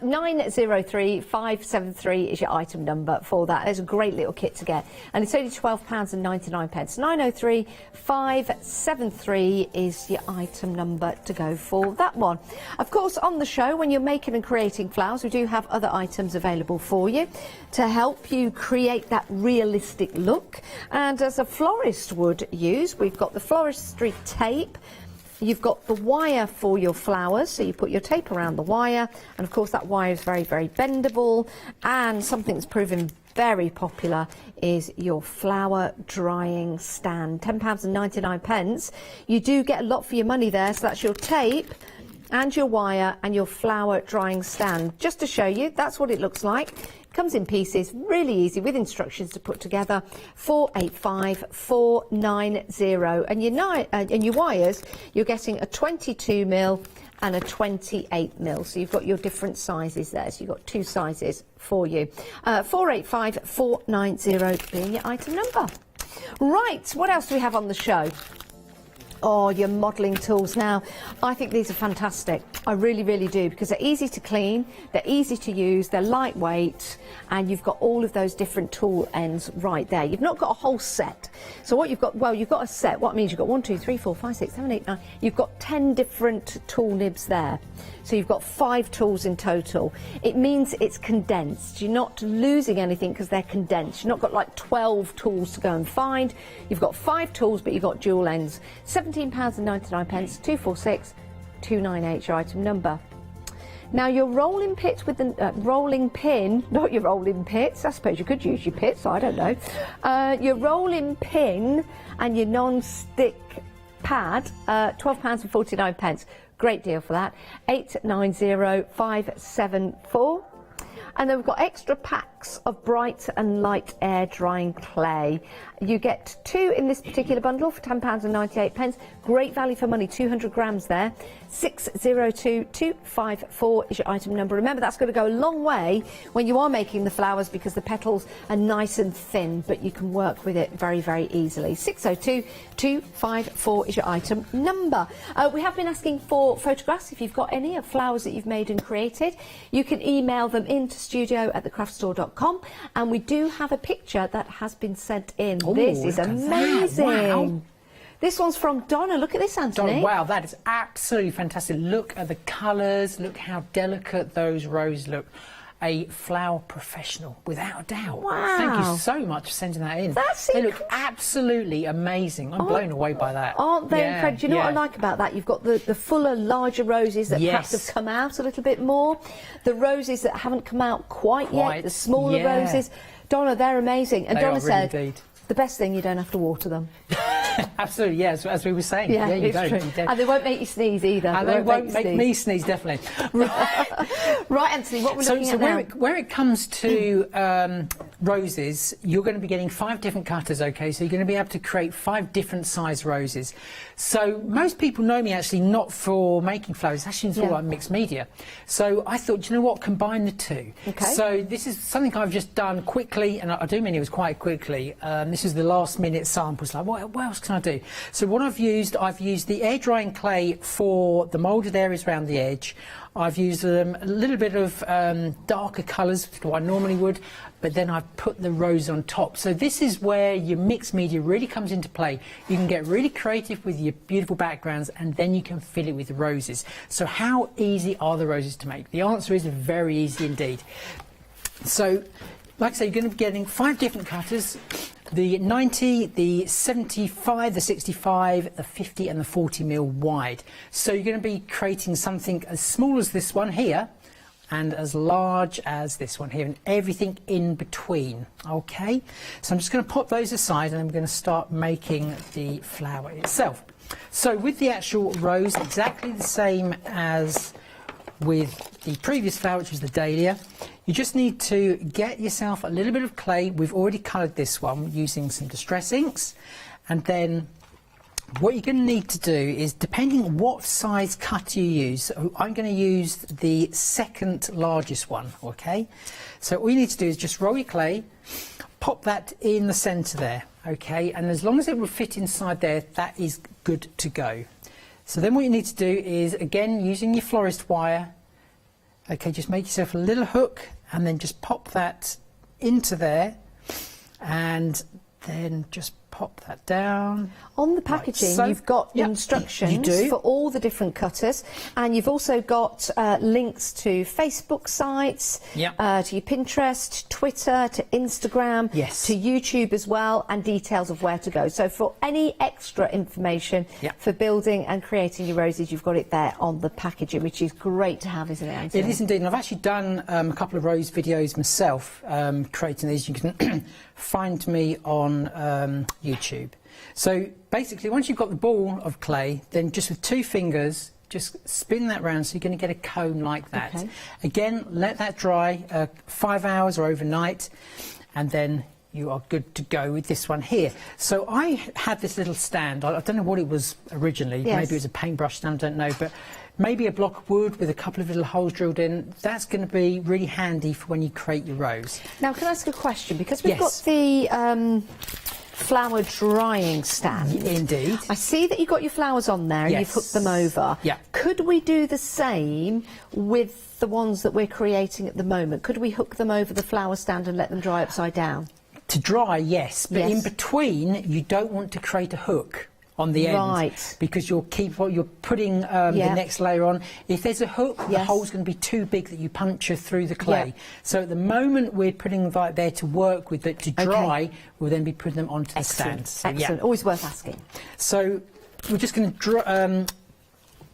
903573 is your item number for that. It's a great little kit to get, and it's only £12.99. 903573 is your item number to go for that one. Of course, on the show, when you're making and creating flowers, we do have other items available for you to help you create that realistic look. And as a florist would use, we've got the floristry tape. You've got the wire for your flowers, so you put your tape around the wire, and of course that wire is very, very bendable. And something that's proven very popular is your flower drying stand. £10.99. You do get a lot for your money there, so that's your tape and your wire and your flower drying stand. Just to show you, that's what it looks like. Comes in pieces, really easy, with instructions to put together. 485490, and your wires, you're getting a 22mm and a 28mm, so you've got your different sizes there, so you've got two sizes for you. 485490 being your item number. Right, what else do we have on the show? Oh, your modelling tools. Now, I think these are fantastic. I really, really do, because they're easy to clean, they're easy to use, they're lightweight, and you've got all of those different tool ends right there. You've not got a whole set. So what you've got, well, you've got a set. What it means, you've got 1, 2, 3, 4, 5, 6, 7, 8, 9. You've got 10 different tool nibs there. So you've got 5 tools in total. It means it's condensed. You're not losing anything because they're condensed. You've not got like 12 tools to go and find. You've got 5 tools, but you've got dual ends. £17.99, 246 298 your item number. Now your rolling pit with the rolling pin, not your rolling pits, I suppose you could use your pits, I don't know. Your rolling pin and your non-stick pad, £12.49. Great deal for that. 890574. And then we've got extra packs of bright and light air drying clay. You get 2 in this particular bundle for £10.98. Great value for money, 200 grams there. 602254 is your item number. Remember, that's going to go a long way when you are making the flowers, because the petals are nice and thin, but you can work with it very, very easily. 602254 is your item number. We have been asking for photographs. If you've got any of flowers that you've made and created, you can email them into studio@thecraftstore.com, and we do have a picture that has been sent in. Ooh, this is amazing. Wow. This one's from Donna. Look at this, Anthony. Donna, wow, that is absolutely fantastic. Look at the colours, look how delicate those roses look. A flower professional, without a doubt. Wow. Thank you so much for sending that in. They look absolutely amazing. I'm blown away by that. Aren't they incredible? Do you know what I like about that? You've got the fuller, larger roses that perhaps have come out a little bit more. The roses that haven't come out quite yet, the smaller roses. Donna, they're amazing. And Donna said, the best thing, you don't have to water them. Absolutely, yes, as we were saying. Yeah, you it's don't. true. And they won't make you sneeze either. And they won't make me sneeze, definitely. Right, Anthony, what we're looking at now. Where it comes to roses, you're going to be getting 5 different cutters, okay? So you're going to be able to create 5 different size roses. So most people know me actually not for making flowers, actually for like mixed media. So I thought, you know what, combine the two. Okay. So this is something I've just done quickly, and I do mean it was quite quickly. This is the last minute samples, like what else can I do? So what I've used the air drying clay for the moulded areas around the edge. I've used a little bit of darker colours to what I normally would, but then I've put the rose on top. So this is where your mixed media really comes into play. You can get really creative with your beautiful backgrounds, and then you can fill it with roses. So how easy are the roses to make? The answer is very easy indeed. So, like I say, you're going to be getting 5 different cutters. The 90, the 75, the 65, the 50 and the 40 mil wide. So you're going to be creating something as small as this one here and as large as this one here, and everything in between. Okay, so I'm just going to pop those aside, and I'm going to start making the flower itself. So with the actual rose, exactly the same as with the previous flower, which was the dahlia. You just need to get yourself a little bit of clay. We've already coloured this one using some distress inks, and then what you're going to need to do is, depending on what size cutter you use, so I'm going to use the second largest one, okay? So all you need to do is just roll your clay, pop that in the centre there, okay? And as long as it will fit inside there, that is good to go. So then what you need to do is, again, using your florist wire, okay, just make yourself a little hook and then just pop that into there, and then just pop that down. On the packaging, so. you've got instructions for all the different cutters, and you've also got links to Facebook sites, to your Pinterest, Twitter, to Instagram, to YouTube as well, and details of where to go. So for any extra information for building and creating your roses, you've got it there on the packaging, which is great to have, isn't it, Anthony? It is indeed, and I've actually done a couple of rose videos myself creating these. You can find me on YouTube. So basically, once you've got the ball of clay, then just with 2 fingers, just spin that round, so you're going to get a cone like that. Okay. Again, let that dry 5 hours or overnight, and then you are good to go with this one here. So I had this little stand. I don't know what it was originally. Maybe it was a paintbrush stand, I don't know, but maybe a block of wood with a couple of little holes drilled in. That's going to be really handy for when you create your rose. Now, can I ask a question? Because we've got the flower drying stand. Indeed. I see that you've got your flowers on there and you've hooked them over. Yeah. Could we do the same with the ones that we're creating at the moment? Could we hook them over the flower stand and let them dry upside down? To dry, yes, but in between, you don't want to create a hook on the end, because you're putting the next layer on. If there's a hook, the hole's going to be too big that you puncture through the clay. So at the moment we're putting them there to work with, it to dry, we'll then be putting them onto the stand. So, excellent, always worth asking. So we're just going to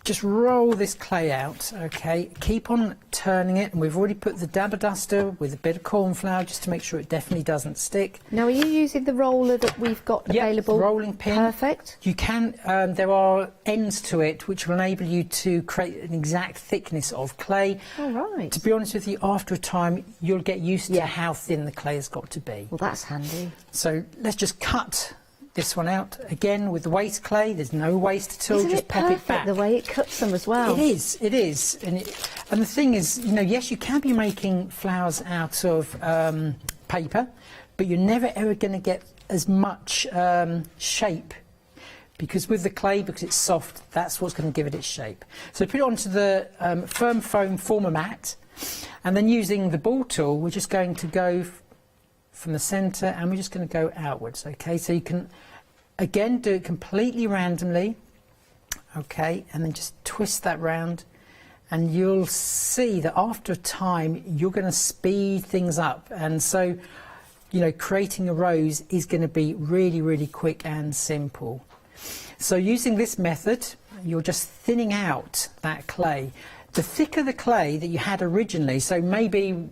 just roll this clay out, okay? Keep on turning it, and we've already put the dabber duster with a bit of corn flour just to make sure it definitely doesn't stick. Now, are you using the roller that we've got available? Rolling pin. Perfect. You can, there are ends to it which will enable you to create an exact thickness of clay. All right. To be honest with you, after a time, you'll get used to how thin the clay has got to be. Well, that's handy. So let's just cut this one out again with the waste clay. There's no waste at all. Just pop it back. The way it cuts them as well. It is. It is. And the thing is, you know, yes, you can be making flowers out of paper, but you're never ever going to get as much shape, because with the clay, because it's soft, that's what's going to give it its shape. So put it onto the firm foam former mat, and then using the ball tool, we're just going to go from the centre, and we're just going to go outwards. Okay, so you can again do it completely randomly, okay, and then just twist that round, and you'll see that after a time you're going to speed things up, and so, you know, creating a rose is going to be really, really quick and simple. So using this method, you're just thinning out that clay. The thicker the clay that you had originally, so maybe,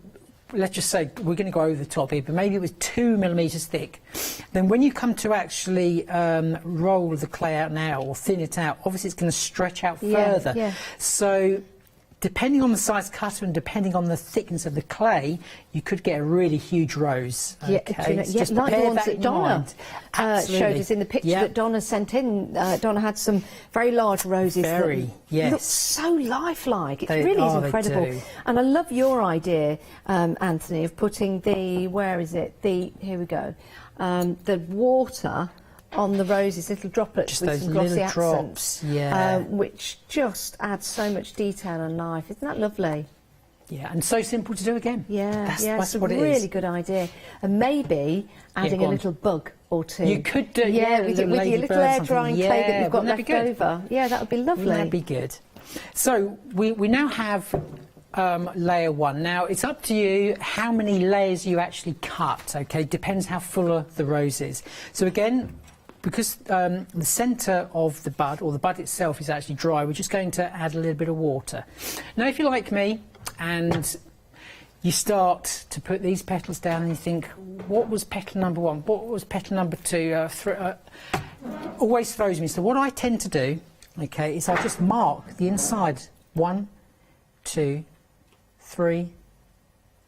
let's just say we're going to go over the top here, but maybe it was 2 millimetres thick. Then when you come to actually roll the clay out now, or thin it out, obviously it's going to stretch out further. So depending on the size cutter and depending on the thickness of the clay, you could get a really huge rose. Yeah, Okay? like the ones that Donna showed us in the picture that Donna sent in. Donna had some very large roses that look so lifelike. It really is incredible. And I love your idea, Anthony, of putting the, where is it? Here we go. The water on the roses, little droplets just with those some glossy little accents, drops, which just adds so much detail and life. Isn't that lovely? Yeah, and so simple to do again. Yeah, that's it's what a it is. really good idea. And maybe adding a little bug or two. You could do, with your little air drying clay that you've got left over. Yeah, that would be lovely. Wouldn't that be good? So we now have layer 1. Now it's up to you how many layers you actually cut. Okay, depends how full the rose is. So again, because the centre of the bud, or the bud itself, is actually dry, we're just going to add a little bit of water. Now if you're like me and you start to put these petals down and you think, what was petal number 1, what was petal number 2, always throws me. So what I tend to do, okay, is I just mark the inside. 1, 2, 3,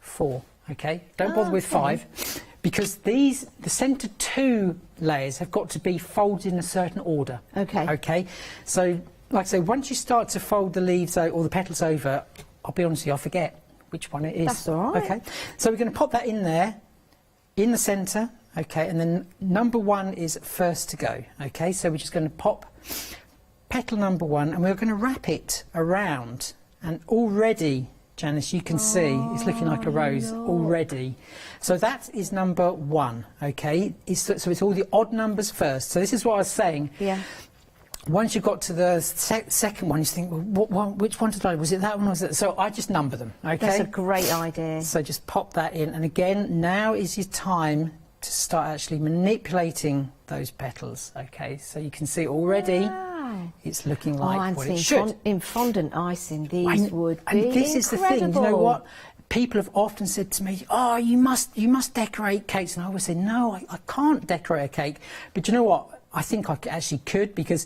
4. Okay, don't bother with 5. Because the centre 2 layers have got to be folded in a certain order. Okay. Okay. So, like I say, once you start to fold the leaves or the petals over, I'll be honest with you, I forget which one it is. That's all right. Okay. So we're going to pop that in there, in the centre. Okay. And then number 1 is first to go. Okay. So we're just going to pop petal number 1, and we're going to wrap it around. And already, Janice, you can see it's looking like a rose already. So that is number 1, okay? So it's all the odd numbers first. So this is what I was saying. Yeah. Once you got to the second one, you think, well, which one did I? Was it that one? Or was it? So I just number them, okay? That's a great idea. So just pop that in. And again, now is your time to start actually manipulating those petals, okay? So you can see already. It's looking like what it should. In fondant icing, these would be And this is the thing, you know what? People have often said to me, oh, you must decorate cakes. And I always say, no, I can't decorate a cake. But you know what? I think I actually could, because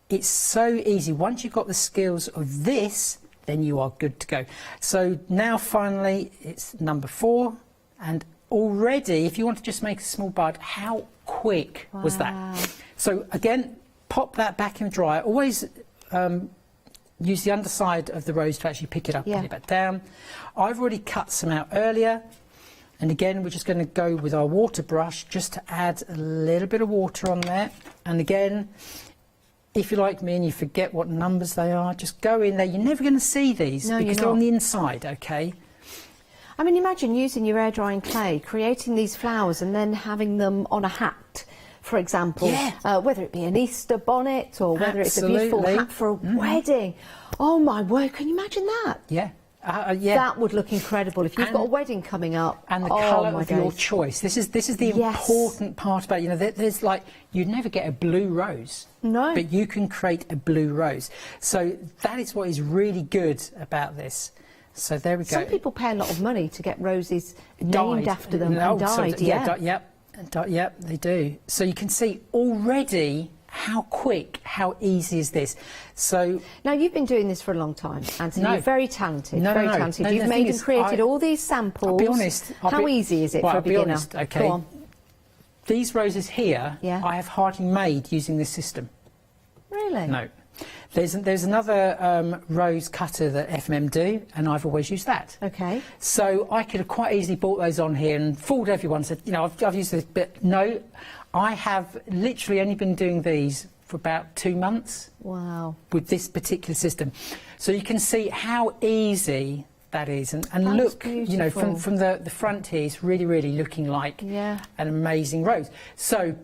it's so easy. Once you've got the skills of this, then you are good to go. So now finally, it's number 4. And already, if you want to just make a small bud, how quick was that? So again, pop that back in dry. Always use the underside of the rose to actually pick it up and put it back down. I've already cut some out earlier, and again we're just going to go with our water brush just to add a little bit of water on there. And again, if you're like me and you forget what numbers they are, just go in there. You're never going to see these because they're on the inside, okay? I mean, imagine using your air drying clay, creating these flowers and then having them on a hat, for example, whether it be an Easter bonnet or whether it's a beautiful hat for a wedding. Oh my word, can you imagine that? Yeah. That would look incredible if you've got a wedding coming up. And the colour of your choice. This is the important part about it. You know, there's like, you'd never get a blue rose. No. But you can create a blue rose. So that is what is really good about this. So there we go. Some people pay a lot of money to get roses named after them and dyed. Yep, they do. So you can see already how quick, how easy is this. So now you've been doing this for a long time, Anthony. You're very talented. Very talented. No, you've made and created all these samples. I'll be honest. How easy is it for a beginner? I'll be honest, okay. Go on. These roses here, I have hardly made using this system. Really? No. There's another rose cutter that FMM do, and I've always used that. Okay. So I could have quite easily bought those on here and fooled everyone. Said, you know, I've used this, but no, I have literally only been doing these for about 2 months. Wow. With this particular system, so you can see how easy that is, and look, beautiful. You know, from the front here, it's really looking like an amazing rose. So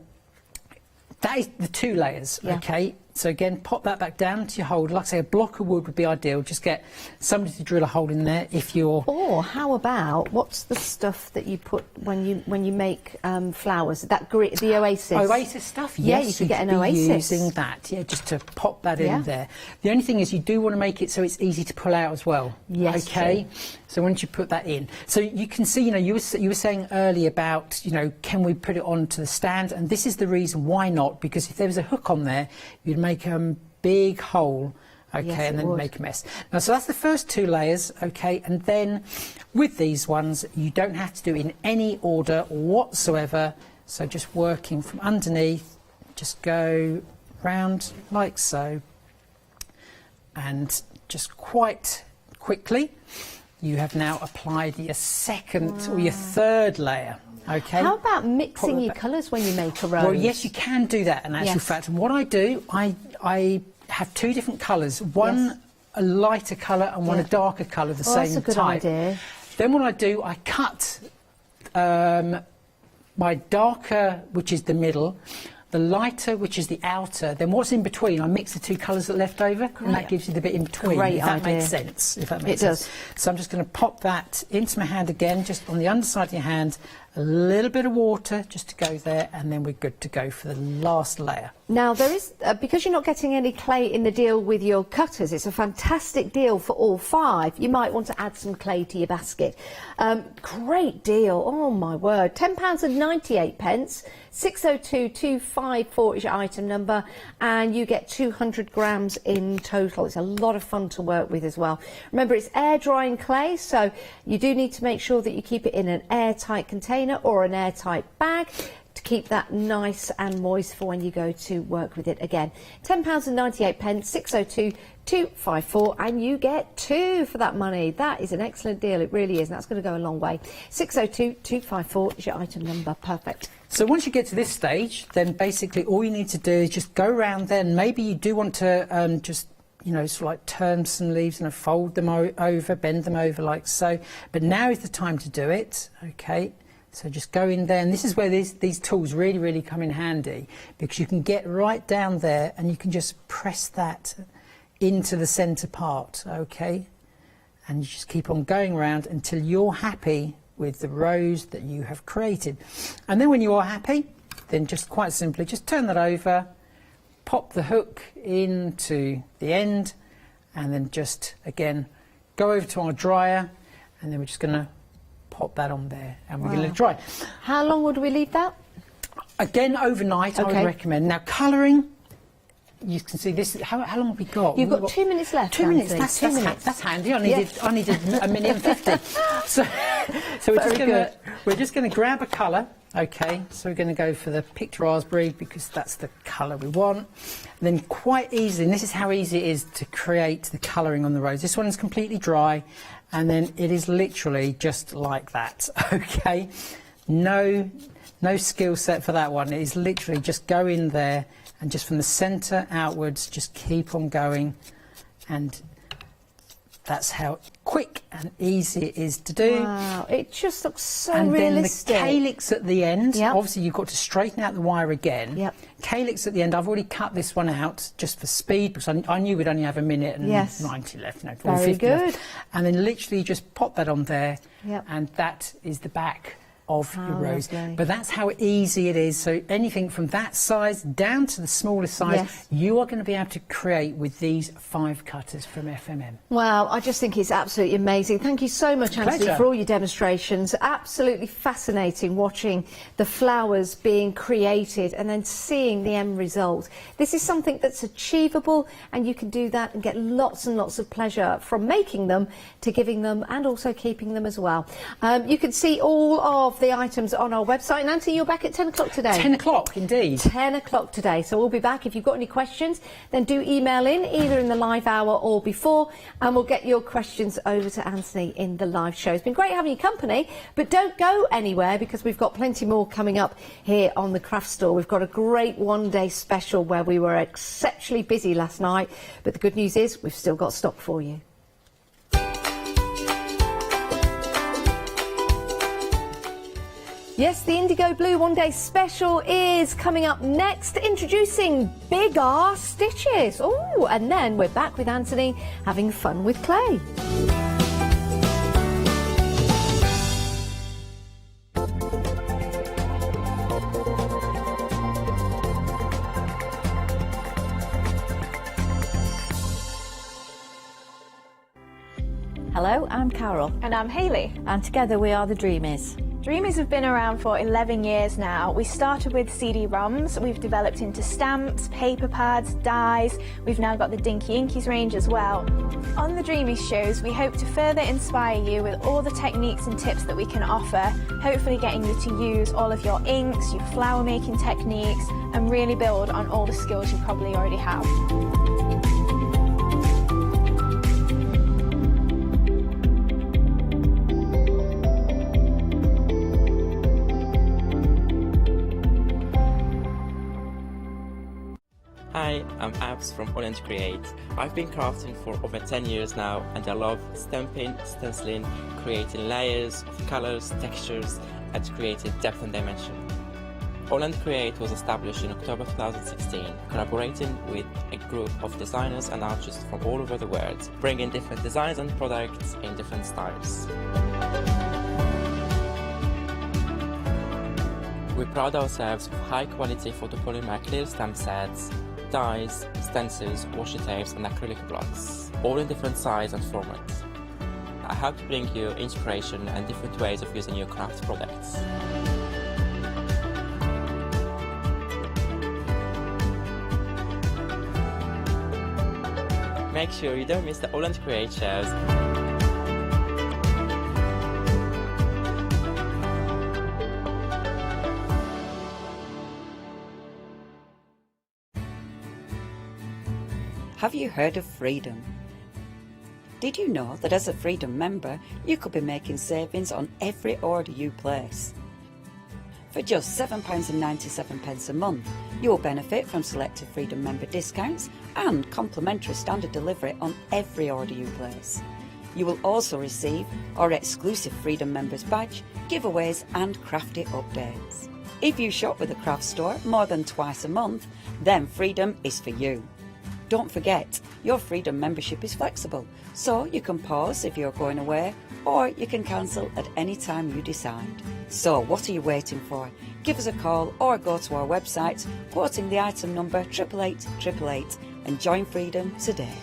that is the 2 layers, okay. So again, pop that back down to your holder. Like I say, a block of wood would be ideal. Just get somebody to drill a hole in there if you're... Or how about, what's the stuff that you put when you make flowers? The Oasis? Oasis stuff, yes. Yeah, you could get an Oasis. Using that, just to pop that in there. The only thing is you do want to make it so it's easy to pull out as well. Yes. Okay? True. So once you put that in. So you can see, you know, you were saying earlier about, you know, can we put it onto the stand? And this is the reason why not, because if there was a hook on there, you'd make a big hole, okay, Yes, and it then would. make a mess. Now, so that's the first 2 layers, okay, and then with these ones, you don't have to do it in any order whatsoever. So just working from underneath, just go round like so, and just quite quickly, you have now applied your second or your third layer. Okay. How about mixing your back. colours when you make a rose? Well, yes, you can do that. In actual Yes. fact, and what I do, I have 2 different colours. One Yes. a lighter colour and one a darker colour of the Oh, same that's a good type. idea. Then what I do, I cut my darker, which is the middle, the lighter, which is the outer, then what's in between, I mix the 2 colours that are left over, and that gives you the bit in between, Great if that idea. makes sense. If that makes It sense. does. So I'm just going to pop that into my hand again, just on the underside of your hand, a little bit of water just to go there, and then we're good to go for the last layer. Now, there is, because you're not getting any clay in the deal with your cutters, it's a fantastic deal for all 5. You might want to add some clay to your basket. Great deal, oh my word. £10.98, 602254 is your item number, and you get 200 grams in total. It's a lot of fun to work with as well. Remember, it's air drying clay, so you do need to make sure that you keep it in an airtight container or an airtight bag to keep that nice and moist for when you go to work with it again. £10.98, 602254, and you get 2 for that money. That is an excellent deal, it really is, and that's going to go a long way. 602254 is your item number. Perfect. So once you get to this stage, then basically all you need to do is just go around there, and maybe you do want to just, you know, sort of like turn some leaves and fold them over, bend them over like so. But now is the time to do it, okay? So just go in there, and this is where these tools really, really come in handy, because you can get right down there and you can just press that into the centre part, okay? And you just keep on going around until you're happy with the rose that you have created. And then when you are happy, then just quite simply, just turn that over, pop the hook into the end, and then just, again, go over to our dryer, and then we're just going to pop that on there, and we're going to let it dry. How long would we leave that? Again, overnight, I Okay. would recommend. Now, colouring, you can see this. How long have we got? You've got 2 minutes left. 2 minutes. Anthony. That's handy. I Yes. needed a minute and 50. So we're just going to grab a colour. Okay, so we're going to go for the picked raspberry because that's the colour we want. And then quite easy, and this is how easy it is to create the colouring on the rose. This one is completely dry, and then it is literally just like that. Okay, no skill set for that one. It is literally just go in there and just from the centre outwards, just keep on going, and that's how quick and easy it is to do. Wow, it just looks so and realistic. then the calyx at the end, Yep. obviously you've got to straighten out the wire again. Yep. Calyx at the end, I've already cut this one out just for speed because I knew we'd only have a minute and Yes. 90 left, no, or Very 50 left. good. And then literally just pop that on there, Yep. and that is the back of your How rose. lovely. But that's how easy it is. So anything from that size down to the smallest size, Yes. you are going to be able to create with these 5 cutters from FMM. Wow, I just think it's absolutely amazing. Thank you so much, Anthony, Pleasure. for all your demonstrations. Absolutely fascinating watching the flowers being created and then seeing the end result. This is something that's achievable, and you can do that and get lots and lots of pleasure from making them to giving them and also keeping them as well. You can see all of the items on our website. And Anthony, you're back at 10 o'clock today. 10 o'clock, indeed. 10 o'clock today, so we'll be back. If you've got any questions, then do email in either in the live hour or before, and we'll get your questions over to Anthony in the live show. It's been great having you company, but don't go anywhere because we've got plenty more coming up here on the craft store. We've got a great one-day special where we were exceptionally busy last night, but the good news is we've still got stock for you. Yes, the Indigo Blue One Day Special is coming up next, introducing bigger stitches. Oh, and then we're back with Anthony having fun with clay. Hello, I'm Carol, And I'm Hayley. and together we are the Dreamies. Dreamies have been around for 11 years now. We started with CD-ROMs, we've developed into stamps, paper pads, dies, we've now got the Dinky Inkies range as well. On the Dreamies shows, we hope to further inspire you with all the techniques and tips that we can offer, hopefully getting you to use all of your inks, your flower making techniques, and really build on all the skills you probably already have. Hi, I'm Abs from Holland Create. I've been crafting for over 10 years now and I love stamping, stenciling, creating layers of colours, textures and creating depth and dimension. Holland Create was established in October 2016, collaborating with a group of designers and artists from all over the world, bringing different designs and products in different styles. We pride ourselves with high quality photopolymer clear stamp sets, dies, stencils, washi tapes and acrylic blocks, all in different sizes and formats. I hope to bring you inspiration and different ways of using your craft products. Make sure you don't miss the Holland Create shows. Have you heard of Freedom? Did you know that as a Freedom member, you could be making savings on every order you place? For just £7.97 a month, you will benefit from selected Freedom member discounts and complimentary standard delivery on every order you place. You will also receive our exclusive Freedom members badge, giveaways and crafty updates. If you shop with a craft store more than twice a month, then Freedom is for you. Don't forget, your Freedom membership is flexible, so you can pause if you're going away, or you can cancel at any time you decide. So what are you waiting for? Give us a call or go to our website, quoting the item number 88888 and join Freedom today.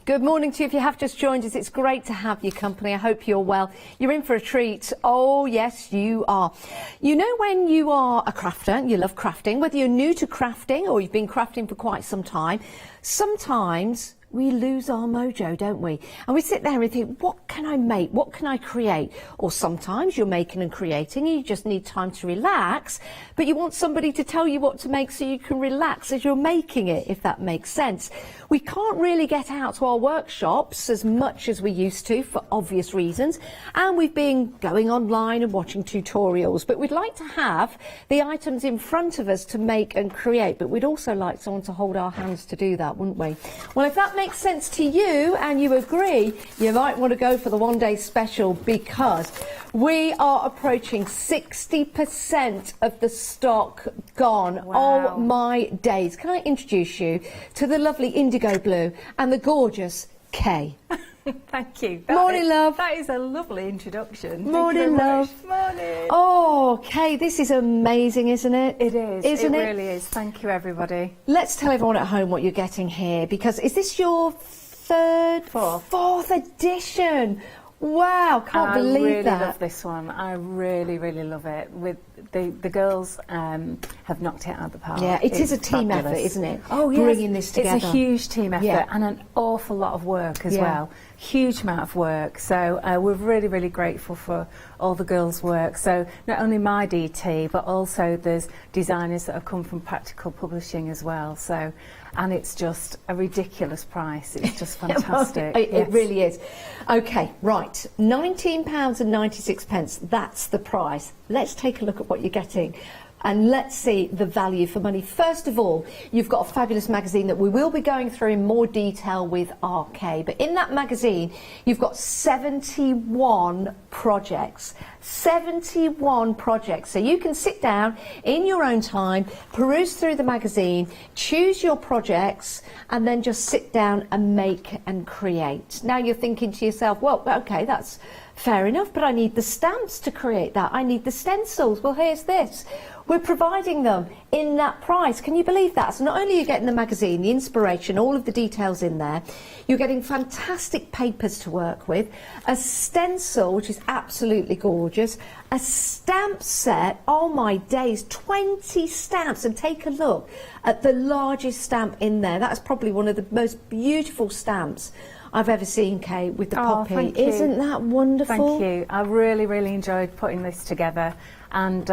Good morning to you. If you have just joined us, it's great to have your company. I hope you're well. You're in for a treat. Oh, yes, you are. You know, when you are a crafter, you love crafting, whether you're new to crafting or you've been crafting for quite some time, sometimes we lose our mojo, don't we? And we sit there and think, what can I make? What can I create? Or sometimes you're making and creating and you just need time to relax, but you want somebody to tell you what to make so you can relax as you're making it, if that makes sense. We can't really get out to our workshops as much as we used to for obvious reasons, and we've been going online and watching tutorials, but we'd like to have the items in front of us to make and create, but we'd also like someone to hold our hands to do that, wouldn't we? Well, if that makes sense to you and you agree, you might want to go for the one-day special, because we are approaching 60% of the stock gone. Wow. Oh my days. Can I introduce you to the lovely indigo blue and the gorgeous Kay? Thank you. Morning, love. That is a lovely introduction. Morning, love. Morning. Oh, Kay, this is amazing, isn't it? It is. Isn't it? It really is. Thank you, everybody. Let's tell everyone at home what you're getting here, because is this your fourth edition? Wow, can't believe I really that. love this one. I really, really love it. With the girls have knocked it out of the park. Yeah, it is a It's team fabulous. effort, isn't it? Oh, yes. Bringing this together. It's a huge team effort, Yeah. and an awful lot of work as Yeah. well. Huge amount of work. So we're really, really grateful for all the girls' work. So not only my DT, but also there's designers that have come from Practical Publishing as well. So, and it's just a ridiculous price. It's just fantastic. It Yes. really is. Okay, right. £19.96. That's the price. Let's take a look at what you're getting. And let's see the value for money. First of all, you've got a fabulous magazine that we will be going through in more detail with RK. But in that magazine, you've got 71 projects, 71 projects. So you can sit down in your own time, peruse through the magazine, choose your projects, and then just sit down and make and create. Now you're thinking to yourself, well, okay, that's fair enough, but I need the stamps to create that. I need the stencils. Well, here's this. We're providing them in that price. Can you believe that? So not only are you getting the magazine, the inspiration, all of the details in there, you're getting fantastic papers to work with, a stencil, which is absolutely gorgeous, a stamp set, oh my days, 20 stamps, and take a look at the largest stamp in there. That's probably one of the most beautiful stamps I've ever seen, Kate, with the poppy. Thank you. Isn't that wonderful? Thank you. I really, really enjoyed putting this together. And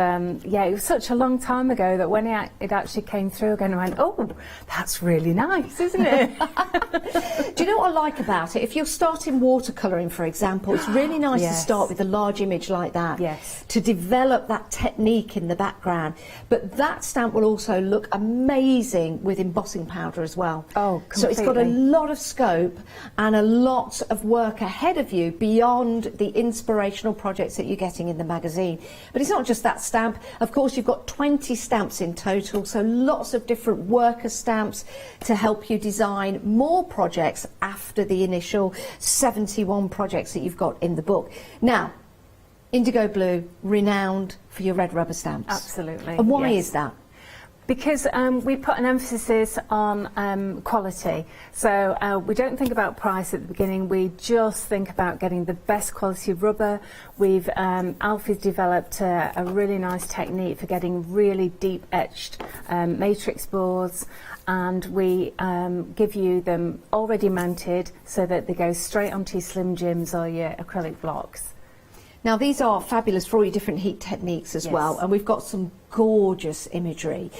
yeah, it was such a long time ago that when it actually came through again, I went, oh, that's really nice, isn't it? Do you know what I like about it? If you're starting watercolouring, for example, it's really nice to start with a large image like that. Yes. To develop that technique in the background. But that stamp will also look amazing with embossing powder as well. Oh, completely. So it's got a lot of scope and a lot of work ahead of you beyond the inspirational projects that you're getting in the magazine. But it's not just that stamp. Of course, you've got 20 stamps in total, so lots of different worker stamps to help you design more projects after the initial 71 projects that you've got in the book. Now, Indigo Blue, renowned for your red rubber stamps. Absolutely. And why is that? Because we put an emphasis on quality. So we don't think about price at the beginning, we just think about getting the best quality rubber. We've, Alfie's developed a really nice technique for getting really deep etched matrix boards, and we give you them already mounted so that they go straight onto your Slim Jims or your acrylic blocks. Now these are fabulous for all your different heat techniques as well, and we've got some gorgeous imagery.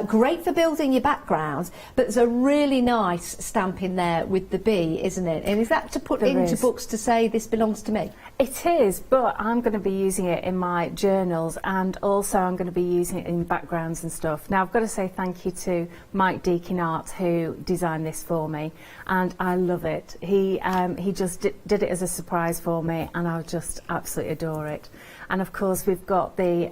Great for building your backgrounds, but there's a really nice stamp in there with the bee, isn't it? And is that to put into books to say this belongs to me? It is, but I'm going to be using it in my journals, and also I'm going to be using it in backgrounds and stuff. Now I've got to say thank you to Mike Deakin Art, who designed this for me, and I love it. He just did it as a surprise for me, and I just absolutely adore it. And of course we've got the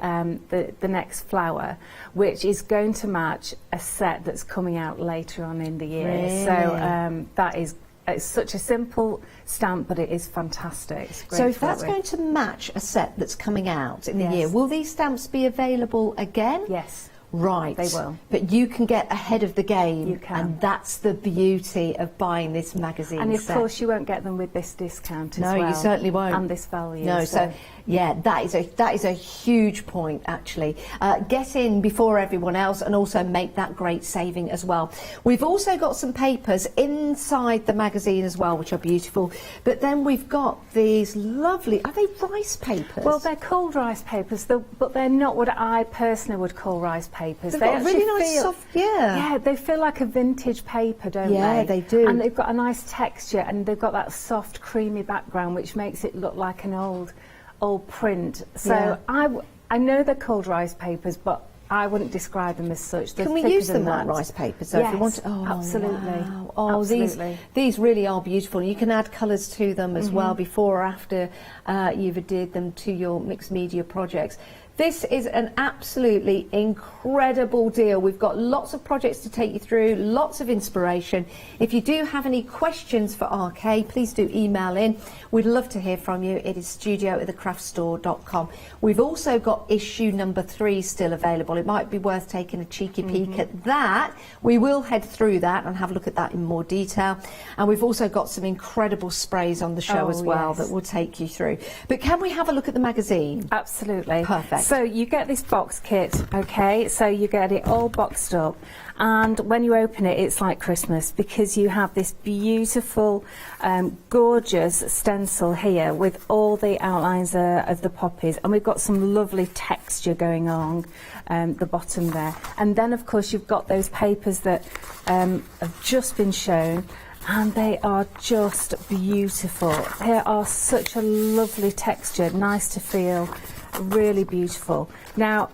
next flower, which is going to match a set that's coming out later on in the year. Really? So it's such a simple stamp, but it is fantastic. It's great. So if that's going to match a set that's coming out in the year, will these stamps be available again? Yes. Right. They will. But you can get ahead of the game. You can. And that's the beauty of buying this magazine And of set. course you won't get them with this discount as well. No, you certainly won't. And this value. No, so yeah, that is a huge point actually. Get in before everyone else and also make that great saving as well. We've also got some papers inside the magazine as well, which are beautiful. But then we've got these lovely, are they rice papers? Well, they're called rice papers, but they're not what I personally would call rice papers. They've got a really nice soft, yeah, they feel like a vintage paper, don't they? Yeah, they do. And they've got a nice texture, and they've got that soft, creamy background, which makes it look like an old print. So I know they're called rice papers, but I wouldn't describe them as such. They're Can we thicker use them than like rice papers? So yes, if you want to, absolutely. Wow. Oh, absolutely. These really are beautiful. You can add colours to them as well before or after you've adhered them to your mixed media projects. This is an absolutely incredible deal. We've got lots of projects to take you through, lots of inspiration. If you do have any questions for RK, please do email in. We'd love to hear from you. It is studio@thecraftstore.com. We've also got issue number 3 still available. It might be worth taking a cheeky peek at that. We will head through that and have a look at that in more detail. And we've also got some incredible sprays on the show as well that will take you through. But can we have a look at the magazine? Absolutely. Perfect. So you get this box kit, okay? So you get it all boxed up, and when you open it, it's like Christmas, because you have this beautiful, gorgeous stencil here with all the outlines of the poppies, and we've got some lovely texture going along the bottom there. And then, of course, you've got those papers that have just been shown, and they are just beautiful. They are such a lovely texture, nice to feel. Really beautiful. Now,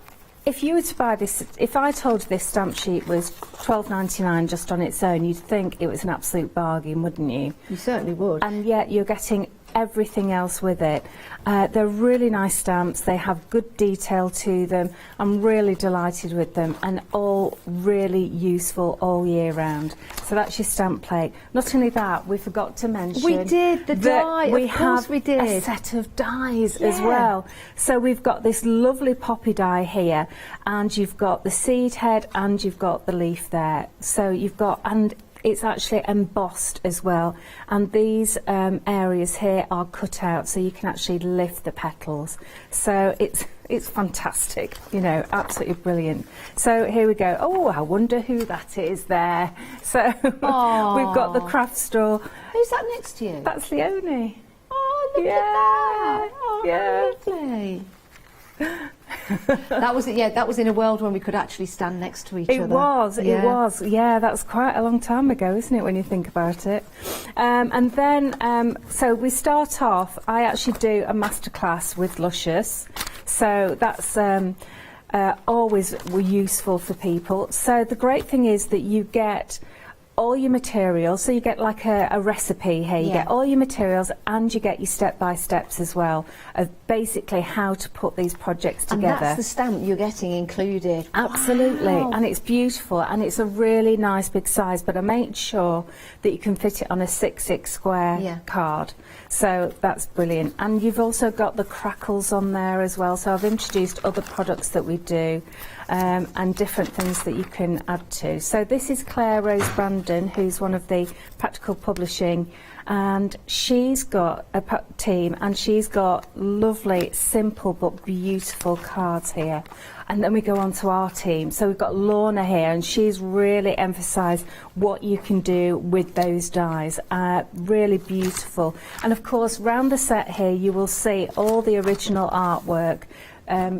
if you were to buy this, if I told you this stamp sheet was £12.99 just on its own, you'd think it was an absolute bargain, wouldn't you? You certainly would. And yet you're getting everything else with it. They're really nice stamps. They have good detail to them. I'm really delighted with them, and all really useful all year round. So that's your stamp plate. Not only that, we forgot to mention We did, the die, we of course have we did. a set of dies as Yeah. well. So we've got this lovely poppy die here, and you've got the seed head and you've got the leaf there. So you've got, and it's actually embossed as well, and these areas here are cut out so you can actually lift the petals. So it's fantastic, you know, absolutely brilliant. So here we go. Oh, I wonder who that is there. So we've got the craft store. Who's that next to you? That's Leonie. Oh, look Yeah, at that. Oh, yeah. lovely. That was it. Yeah, that was in a world when we could actually stand next to each other. It was. Yeah, that's quite a long time ago, isn't it, when you think about it? And then, so we start off, I actually do a masterclass with Luscious. So that's always useful for people. So the great thing is that you get all your materials, so you get like a recipe here, you get all your materials and you get your step-by-steps as well of basically how to put these projects together. And that's the stamp you're getting included. Absolutely. Wow. And it's beautiful, and it's a really nice big size, but I made sure that you can fit it on a 6x square card. So that's brilliant. And you've also got the crackles on there as well, so I've introduced other products that we do. And different things that you can add to. So this is Claire Rose Brandon, who's one of the Practical Publishing, and she's got a team, and she's got lovely, simple but beautiful cards here. And then we go on to our team. So we've got Lorna here, and she's really emphasised what you can do with those dies. Really beautiful. And of course, round the set here, you will see all the original artwork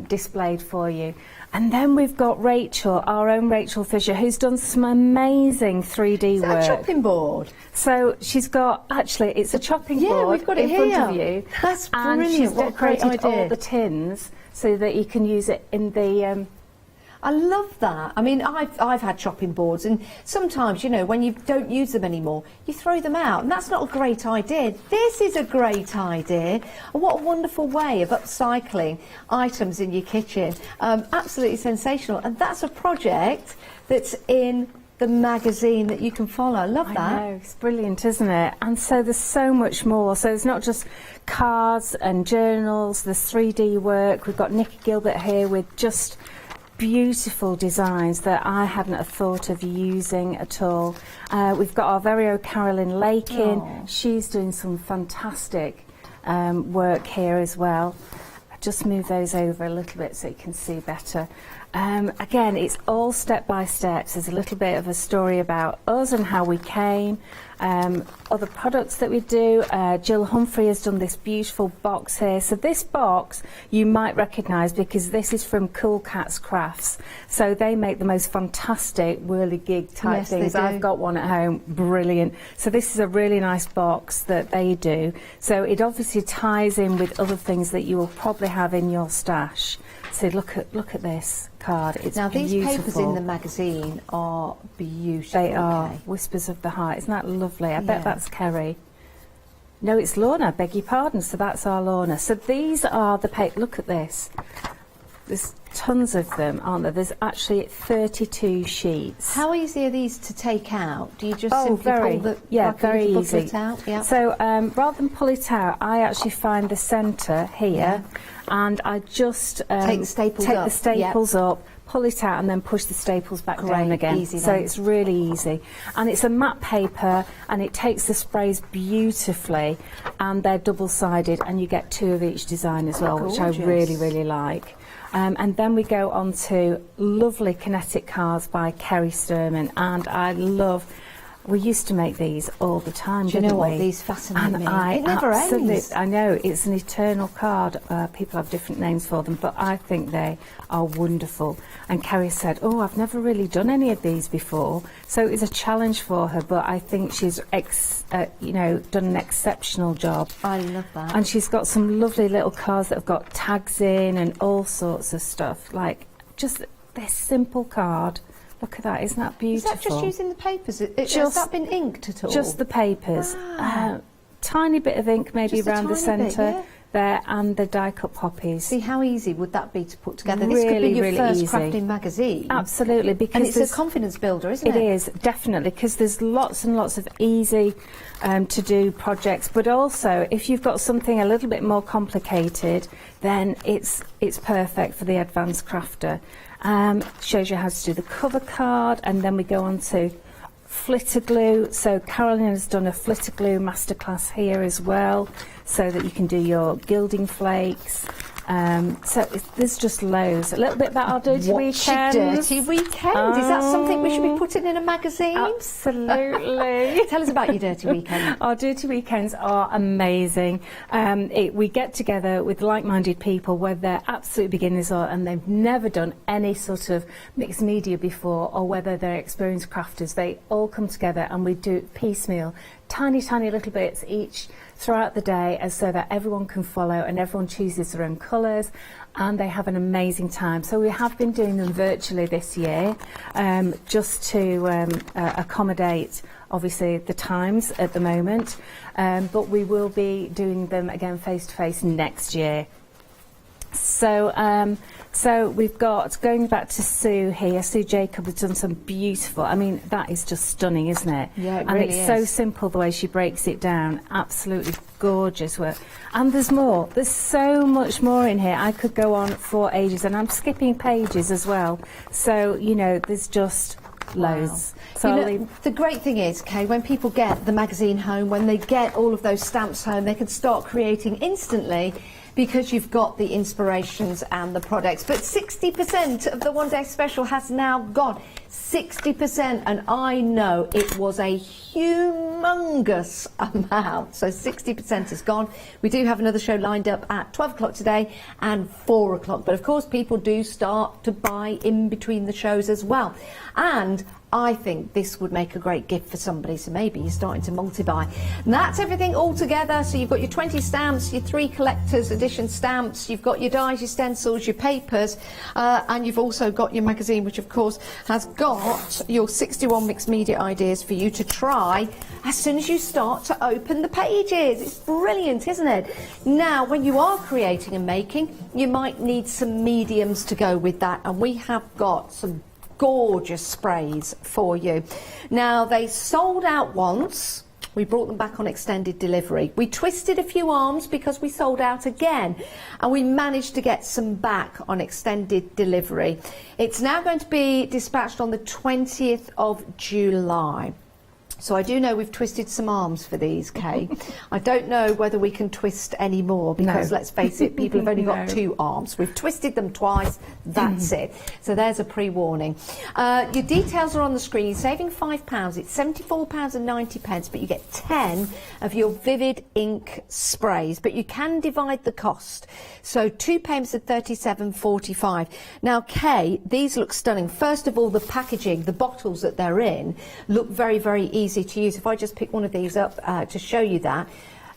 displayed for you. And then we've got Rachel, our own Rachel Fisher, who's done some amazing 3D work. Is that a chopping board? So she's got, actually, it's a chopping board we've got it in front here. of you. That's and brilliant. she's What a great decorated all idea. the tins so that you can use it in the... I love that. I mean, I've had chopping boards, and sometimes, you know, when you don't use them anymore, you throw them out, and that's not a great idea. This is a great idea. And what a wonderful way of upcycling items in your kitchen. Absolutely sensational. And that's a project that's in the magazine that you can follow. Love that. I know, it's brilliant, isn't it? And so there's so much more. So it's not just cards and journals, there's 3D work. We've got Nikki Gilbert here with just beautiful designs that I hadn't have thought of using at all. We've got our very own Carolyn Lake in. She's doing some fantastic work here as well. I just move those over a little bit so you can see better. Again, it's all step by steps. There's a little bit of a story about us and how we came. Other products that we do. Jill Humphrey has done this beautiful box here. So this box you might recognise because this is from Cool Cats Crafts. So they make the most fantastic whirly-gig type things. I've got one at home, brilliant. So this is a really nice box that they do. So it obviously ties in with other things that you will probably have in your stash. So look at this card. It's now beautiful. these papers in the magazine are beautiful. They are. Whispers of the Heart. Isn't that lovely? I bet that's Kerry. No, it's Lorna. Beg your pardon. So that's our Lorna. So these are the papers. Look at this. There's tons of them, aren't there? There's actually 32 sheets. How easy are these to take out? Do you just simply very, pull the very easy. booklet out? Yeah. So rather than pull it out, I actually find the centre here, and I just take the staples up, pull it out, and then push the staples back down again. Easy so then. it's really easy, and it's a matte paper, and it takes the sprays beautifully, and they're double-sided, and you get 2 of each design as well, which I really like. And then we go on to lovely kinetic cards by Kerry Sturman, and I love. We used to make these all the time, Do you know what? These fascinate me. It never ends. I know, it's an eternal card. People have different names for them, but I think they are wonderful. And Kerry said, oh, I've never really done any of these before. So it was a challenge for her, but I think she's done an exceptional job. I love that. And she's got some lovely little cards that have got tags in and all sorts of stuff. Like, just this simple card. Look at that, isn't that beautiful? Is that just using the papers? Has that been inked at all? Just the papers. Wow. tiny bit of ink maybe Just a around the tiny bit, centre yeah. there, and the die-cut poppies. See, how easy would that be to put together? Really, This could be your really first easy. crafting magazine. Absolutely, because And it's there's- a confidence builder, isn't it? It is, definitely, because there's lots and lots of easy to do projects, but also if you've got something a little bit more complicated, then it's perfect for the advanced crafter. Shows you how to do the cover card, and then we go on to flitter glue. So Carolyn has done a flitter glue masterclass here as well, so that you can do your gilding flakes. There's just loads. A little bit about our dirty What's your weekends. dirty weekend? Is that something we should be putting in a magazine? Absolutely. Tell us about your dirty weekend. Our dirty weekends are amazing. We get together with like-minded people, whether they're absolute beginners and they've never done any sort of mixed media before, or whether they're experienced crafters. They all come together and we do piecemeal, tiny little bits each throughout the day, as so that everyone can follow and everyone chooses their own colours, and they have an amazing time. So we have been doing them virtually this year, just to accommodate obviously the times at the moment, but we will be doing them again face to face next year. So we've got, going back to Sue here, Sue Jacob has done some beautiful, I mean, that is just stunning, isn't it? Yeah, it and really it's so is. simple the way she breaks it down. Absolutely gorgeous work. And there's more. There's so much more in here. I could go on for ages, and I'm skipping pages as well. So, you know, there's just loads. So You I'll know, leave- the great thing is, Kay, when people get the magazine home, when they get all of those stamps home, they can start creating instantly, because you've got the inspirations and the products. But 60% of the One Day Special has now gone. 60%, and I know it was a humongous amount. So 60% is gone. We do have another show lined up at 12 o'clock today and 4 o'clock. But of course, people do start to buy in between the shows as well. And I think this would make a great gift for somebody, so maybe you're starting to multi-buy. And that's everything all together. So you've got your 20 stamps, your 3 collector's edition stamps, you've got your dies, your stencils, your papers, and you've also got your magazine, which of course has got your 61 mixed media ideas for you to try as soon as you start to open the pages. It's brilliant, isn't it? Now, when you are creating and making, you might need some mediums to go with that, and we have got some gorgeous sprays for you. Now, they sold out once. We brought them back on extended delivery. We twisted a few arms because we sold out again, and we managed to get some back on extended delivery. It's now going to be dispatched on the 20th of July. So I do know we've twisted some arms for these, Kay. I don't know whether we can twist any more, because let's face it, people have only got 2 arms. We've twisted them twice, that's it. So there's a pre-warning. Your details are on the screen. You're saving £5. It's £74.90, but you get 10 of your Vivid ink sprays, but you can divide the cost. So 2 payments at £37.45. Now, Kay, these look stunning. First of all, the packaging, the bottles that they're in, look very, very easy to use. If I just pick one of these up to show you that,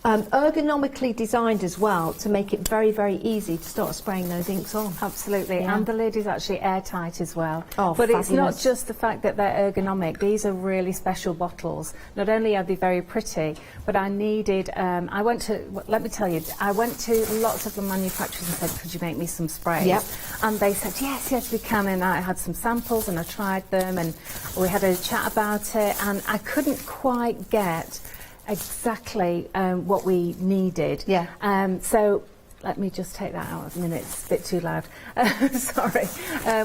ergonomically designed as well to make it very, very easy to start spraying those inks on. Absolutely, Yeah. and the lid is actually airtight as well. Oh, but it's not fabulous. just the fact that they're ergonomic. These are really special bottles. Not only are they very pretty, but I needed, let me tell you, I went to lots of the manufacturers and said, could you make me some sprays? Yep. And they said, yes, we can. And I had some samples and I tried them, and we had a chat about it, and I couldn't quite get exactly what we needed. Yeah. So let me just take that out a minute, it's a bit too loud. Sorry.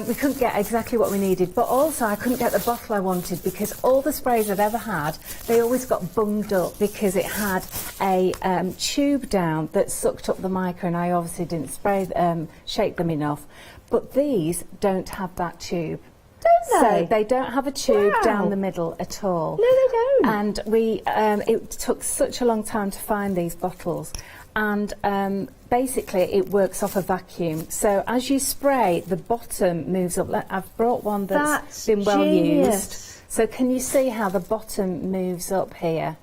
We couldn't get exactly what we needed, but also I couldn't get the bottle I wanted, because all the sprays I'd ever had, they always got bunged up because it had a tube down that sucked up the mica, and I obviously didn't shake them enough. But these don't have that tube. Don't they? So they don't have a tube Wow. down the middle at all. No, they don't. And we, it took such a long time to find these bottles, and basically it works off a vacuum. So as you spray, the bottom moves up. I've brought one that's been well genius. used. So can you see how the bottom moves up here?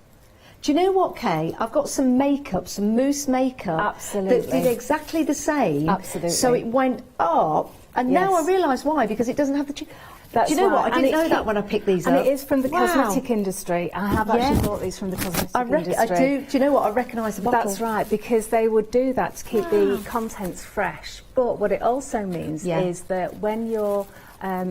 Do you know what, Kay? I've got some makeup, some mousse makeup, Absolutely. that did exactly the same. Absolutely. So it went up, and now I Yes. realise why, because it doesn't have the tube. That's Do you know right. what? I didn't know that when I picked these up. And it is from the Wow. cosmetic industry. I have actually bought these from the cosmetic industry. I do. Do you know what? I recognise the bottle. That's right, because they would do that to keep the contents fresh. But what it also means is that when you're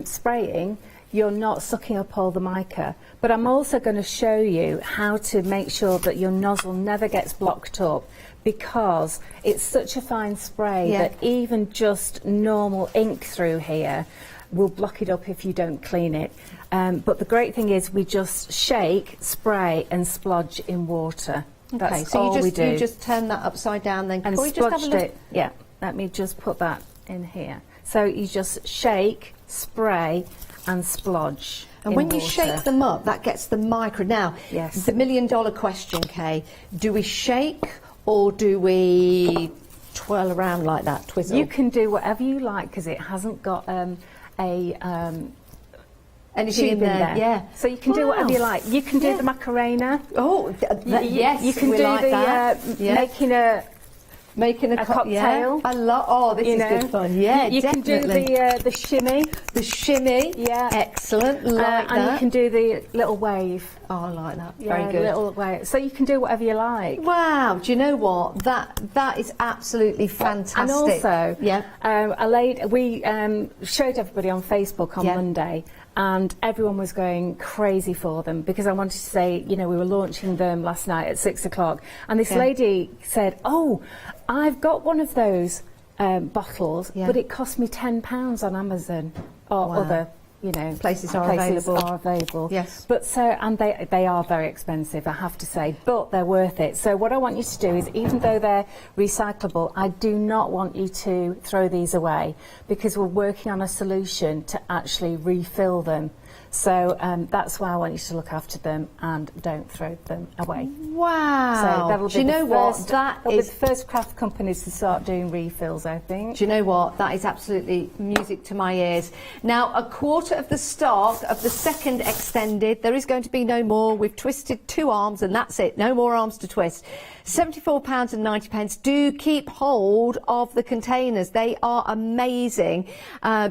spraying, you're not sucking up all the mica. But I'm also going to show you how to make sure that your nozzle never gets blocked up, because it's such a fine spray that even just normal ink through here will block it up if you don't clean it. But the great thing is we just shake, spray and splodge in water. That's so all we do. you just turn that upside down then. And Can we just have a splodged look? it. Yeah, let me just put that in here. So you just shake, spray and splodge. And when you shake them up, that gets the micro. Now, Yes. the million-dollar question, Kay, do we shake or do we twirl around like that, twizzle? You can do whatever you like, because it hasn't got anything tube in there. Yeah. So you can do whatever you like. You can do the Macarena. Oh, yes, You can we do like that. making a cocktail. Yeah. I love. Oh, this is good fun. Yeah, you definitely. can do the shimmy. The shimmy. Yeah. Excellent. Like that. And you can do the little wave. Oh, I like that. Yeah, Very good. Little wave. So you can do whatever you like. Wow. Do you know what? That is absolutely fantastic. And also, yeah. We showed everybody on Facebook on Monday, and everyone was going crazy for them, because I wanted to say, you know, we were launching them last night at 6 o'clock, and this lady said, "Oh, I've got one of those bottles, but it cost me £10 on Amazon or other." You know, places are available. Yes, but and they are very expensive, I have to say, but they're worth it. So what I want you to do is, even though they're recyclable, I do not want you to throw these away, because we're working on a solution to actually refill them. So that's why I want you to look after them and don't throw them away. Wow. So that'll be Do you know what? That'll be the first craft companies to start doing refills, I think. Do you know what? That is absolutely music to my ears. Now, a quarter of the stock of the second extended, there is going to be no more. We've twisted 2 arms and that's it. No more arms to twist. £74.90. Do keep hold of the containers. They are amazing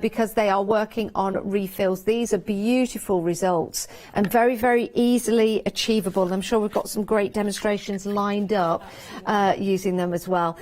because they are working on refills. These are beautiful results and very, very easily achievable. I'm sure we've got some great demonstrations lined up using them as well.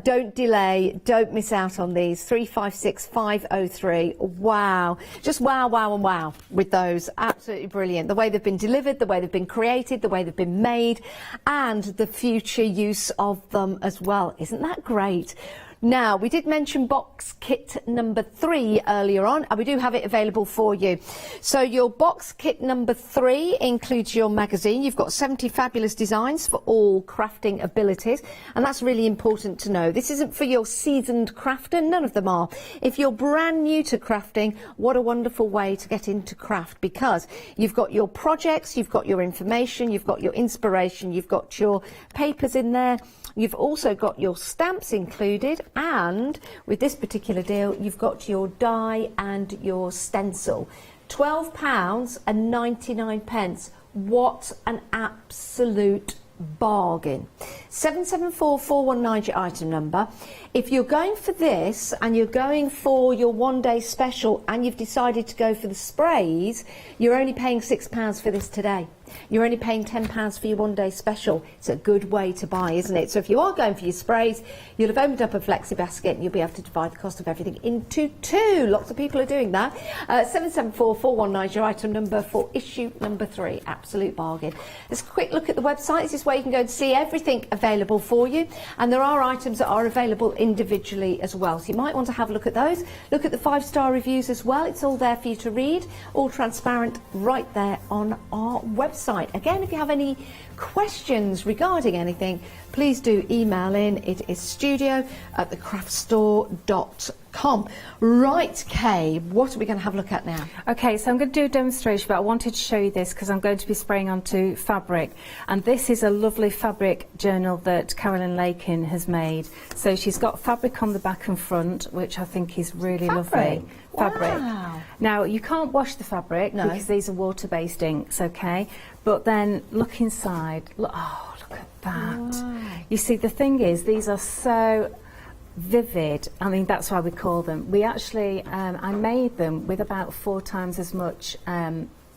Don't delay. Don't miss out on these. 356503. Wow. Just wow, wow and wow with those. Absolutely brilliant. The way they've been delivered, the way they've been created, the way they've been made, and the future use of them as well. Isn't that great? Now, we did mention box kit number 3 earlier on, and we do have it available for you. So your box kit number 3 includes your magazine. You've got 70 fabulous designs for all crafting abilities, and that's really important to know. This isn't for your seasoned crafter, none of them are. If you're brand new to crafting, what a wonderful way to get into craft, because you've got your projects, you've got your information, you've got your inspiration, you've got your papers in there. You've also got your stamps included, and with this particular deal, you've got your die and your stencil. £12.99. What an absolute bargain. 774419 your item number. If you're going for this and you're going for your one-day special and you've decided to go for the sprays, you're only paying £6 for this today. You're only paying £10 for your one-day special. It's a good way to buy, isn't it? So if you are going for your sprays, you'll have opened up a flexi basket and you'll be able to divide the cost of everything into 2. Lots of people are doing that. 774419 your item number for issue number 3. Absolute bargain. Let's a quick look at the website. This is where you can go and see everything available for you. And there are items that are available individually as well. So you might want to have a look at those. Look at the 5-star reviews as well. It's all there for you to read. All transparent right there on our website. Again, if you have any questions regarding anything, please do email in. It is studio@thecraftstore.com. Right, Kay, what are we going to have a look at now? Okay, so I'm going to do a demonstration, but I wanted to show you this because I'm going to be spraying onto fabric. And this is a lovely fabric journal that Carolyn Lakin has made. So she's got fabric on the back and front, which I think is really lovely. Fabric. Wow. Now, you can't wash the fabric because these are water-based inks, okay? But then look inside. Look, oh, look at that. Wow. You see, the thing is, these are so vivid. I mean, that's why we call them. We actually, I made them with about 4 times as much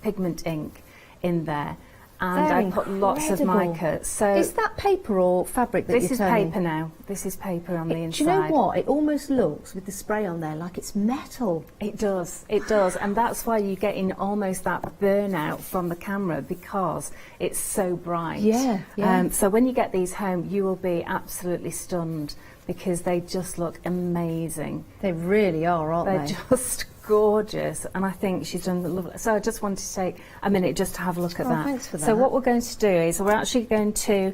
pigment ink in there. And They're I put lots of incredible. mica. So Is that paper or fabric that this you're is turning? paper now. This is paper on the inside. Do you know what? It almost looks, with the spray on there, like it's metal. It does, and that's why you're getting almost that burnout from the camera, because it's so bright. Yeah, yeah. So when you get these home, you will be absolutely stunned, because they just look amazing. They really are, aren't They're they? just gorgeous, and I think she's done the lovely. So I just wanted to take a minute just to have a look at that. Thanks for So that. what we're going to do is we're actually going to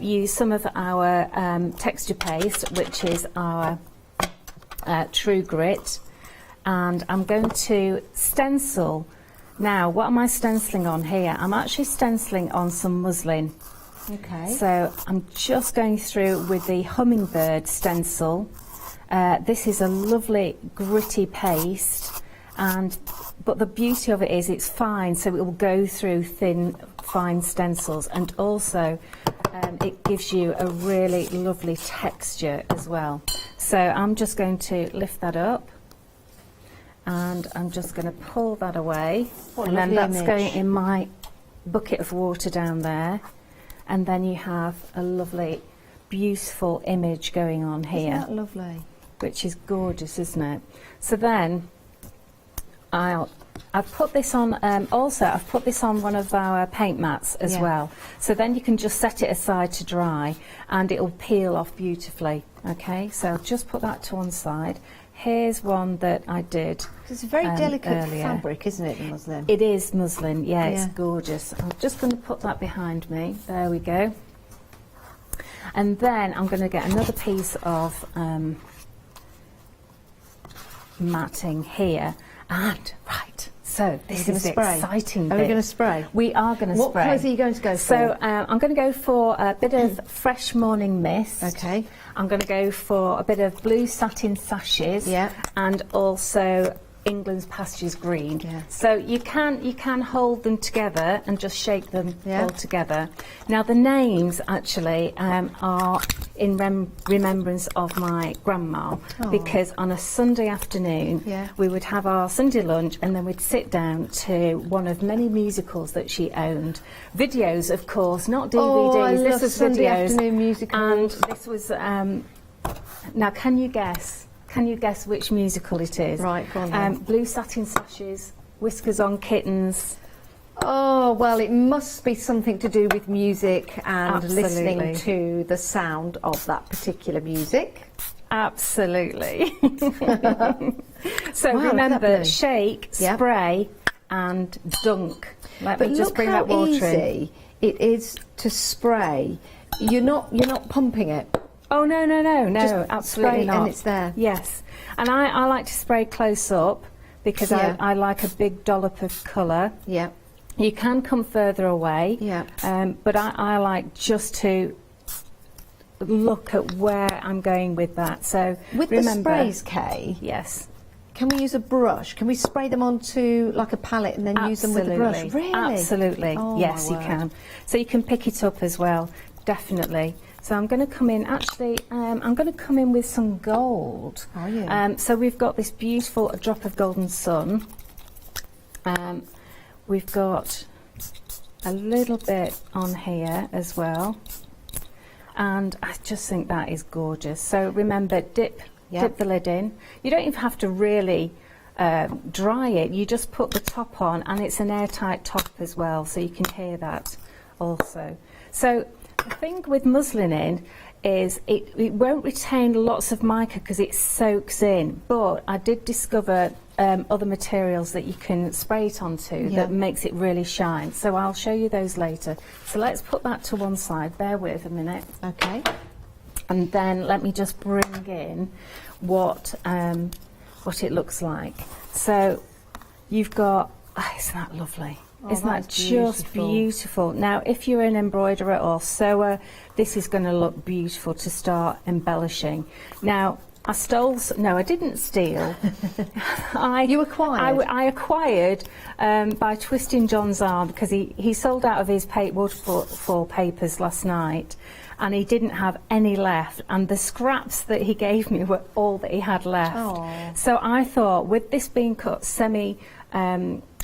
use some of our texture paste, which is our True Grit, and I'm going to stencil. Now, what am I stenciling on here? I'm actually stenciling on some muslin. Okay. So I'm just going through with the Hummingbird stencil. This is a lovely gritty paste, but the beauty of it is it's fine, so it will go through thin, fine stencils, and also it gives you a really lovely texture as well. So I'm just going to lift that up, and I'm just going to pull that away, What a and then lovely that's image. going in my bucket of water down there, and then you have a lovely, beautiful image going on here. Isn't that lovely? Which is gorgeous, isn't it? So then I've put this on, also I've put this on one of our paint mats as Yeah. well. So then you can just set it aside to dry, and it'll peel off beautifully. Okay, so I'll just put that to one side. Here's one that I did. It's a very delicate earlier. fabric, isn't it, the muslin? It is muslin, yeah, it's Yeah. gorgeous. I'm just going to put that behind me. There we go. And then I'm going to get another piece of matting here, and right, so this is the exciting bit. Are we going to spray? We are going to spray. What colours are you going to go for? So I'm going to go for a bit of fresh morning mist. Okay. I'm going to go for a bit of blue satin sashes. Yeah. And also England's pastures green. Yeah. So you can hold them together and just shake them Yeah. all together. Now the names actually are in remembrance of my grandma, because on a Sunday afternoon Yeah. we would have our Sunday lunch, and then we'd sit down to one of many musicals that she owned. Videos, of course, not DVDs. Oh, I this love was Sunday videos. afternoon musicals. And this was now can you guess? Can you guess which musical it is? Right, go on then. Blue satin sashes, whiskers on kittens. Oh, well, it must be something to do with music and Absolutely. listening to the sound of that particular music. Absolutely. So Wow, remember, lovely. shake, Yep. spray, and dunk. Let But me just look bring how that water in. easy it is to spray. You're not pumping it. Oh no, Just absolutely spray not. and it's there. Yes, and I like to spray close up, because Yeah. I like a big dollop of colour. Yeah. You can come further away, Yeah. but I like just to look at where I'm going with that. So With remember, the sprays, Kay, yes, can we use a brush? Can we spray them onto like a palette and then use them with a brush? Really? Absolutely, Oh, yes, my you word. can. So you can pick it up as well, definitely. So I'm going to come in, actually, I'm going to come in with some gold. Are you? So we've got this beautiful drop of golden sun. We've got a little bit on here as well. And I just think that is gorgeous. So remember, dip the lid in. You don't even have to really dry it. You just put the top on, and it's an airtight top as well, so you can hear that also. So the thing with muslin in is it won't retain lots of mica because it soaks in, but I did discover other materials that you can spray it onto that makes it really shine. So I'll show you those later. So let's put that to one side. Bear with a minute. Okay. And then let me just bring in what it looks like. So you've got, isn't that lovely? Oh, Isn't that that's just beautiful? Now, if you're an embroiderer or sewer, this is going to look beautiful to start embellishing. Now, I stole, no, I didn't steal. You acquired? I acquired by twisting John's arm, because he sold out of his waterfall papers last night. and he didn't have any left, and the scraps that he gave me were all that he had left. Aw. So I thought, with this being cut semi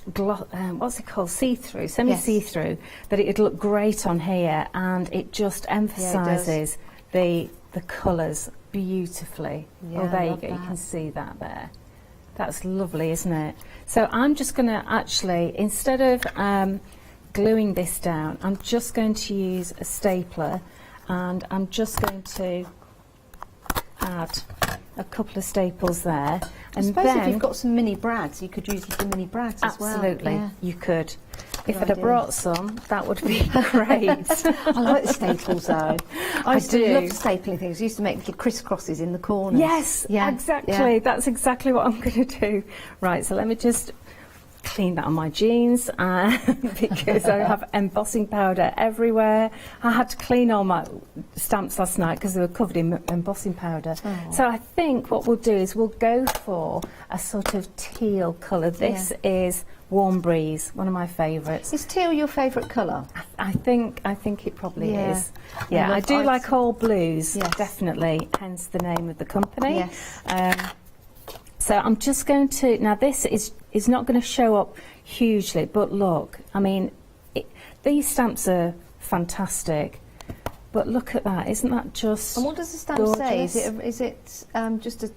what's it called, see-through, semi-see-through, that it'd look great on here, and it just emphasises the colours beautifully. Yeah, oh, there I you love go, you that. can see that there. That's lovely, isn't it? So I'm just going to actually, instead of gluing this down, I'm just going to use a stapler, and I'm just going to add a couple of staples there. I And suppose then, if you've got some mini brads, you could use the mini brads as well. absolutely, Yeah. you could. If Good I'd have idea. brought some, that would be great. I like the staples though. I used to do. love stapling things. I used to make little crisscrosses in the corners. Yes, Yeah, exactly. yeah. That's exactly what I'm going to do. Right, so let me just clean that on my jeans because I have embossing powder everywhere. I had to clean all my stamps last night because they were covered in embossing powder. Oh. So I think what we'll do is we'll go for a sort of teal colour. This is Warm Breeze, one of my favourites. Is teal your favourite colour? I think it probably Yeah. is. Yeah, I love- do I- like all blues, Yes. definitely, hence the name of the company. Yes. So I'm just going to, now this is not going to show up hugely, but look, I mean, these stamps are fantastic, but look at that, isn't that just And what does the stamp gorgeous? say? Is it just a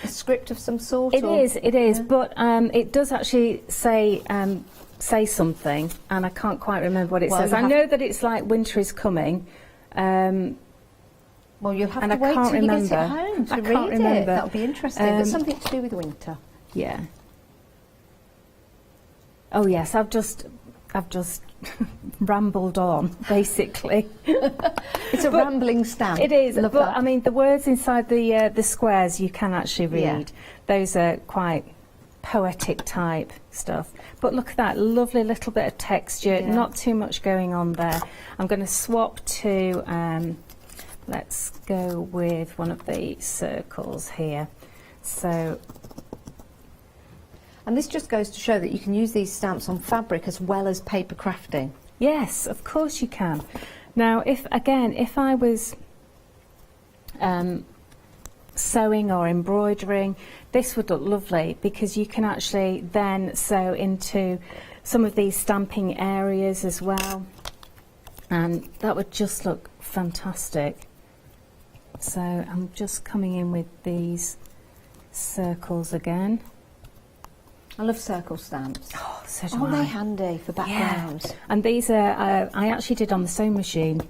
script of some sort? It or? is, but it does actually say something, and I can't quite remember what it Well, says. you I have- know that it's like winter is coming. Well, you'll have And to I wait can't till you get remember. it home to I read can't it. remember. That'll be interesting. But something to do with winter. Yeah. Oh yes, I've just rambled on, basically. It's a rambling stamp. It is, Love but that. I mean the words inside the squares you can actually read. Yeah. Those are quite poetic type stuff. But look at that lovely little bit of texture, Yeah. not too much going on there. I'm going to swap to, let's go with one of the circles here. So, And this just goes to show that you can use these stamps on fabric as well as paper crafting. yes, of course you can. Now, if I was sewing or embroidering, this would look lovely because you can actually then sew into some of these stamping areas as well, and that would just look fantastic. So I'm just coming in with these circles again. I love circle stamps. Oh, so do Aren't I. they handy for backgrounds? Yeah. And these are, I actually did on the sewing machine.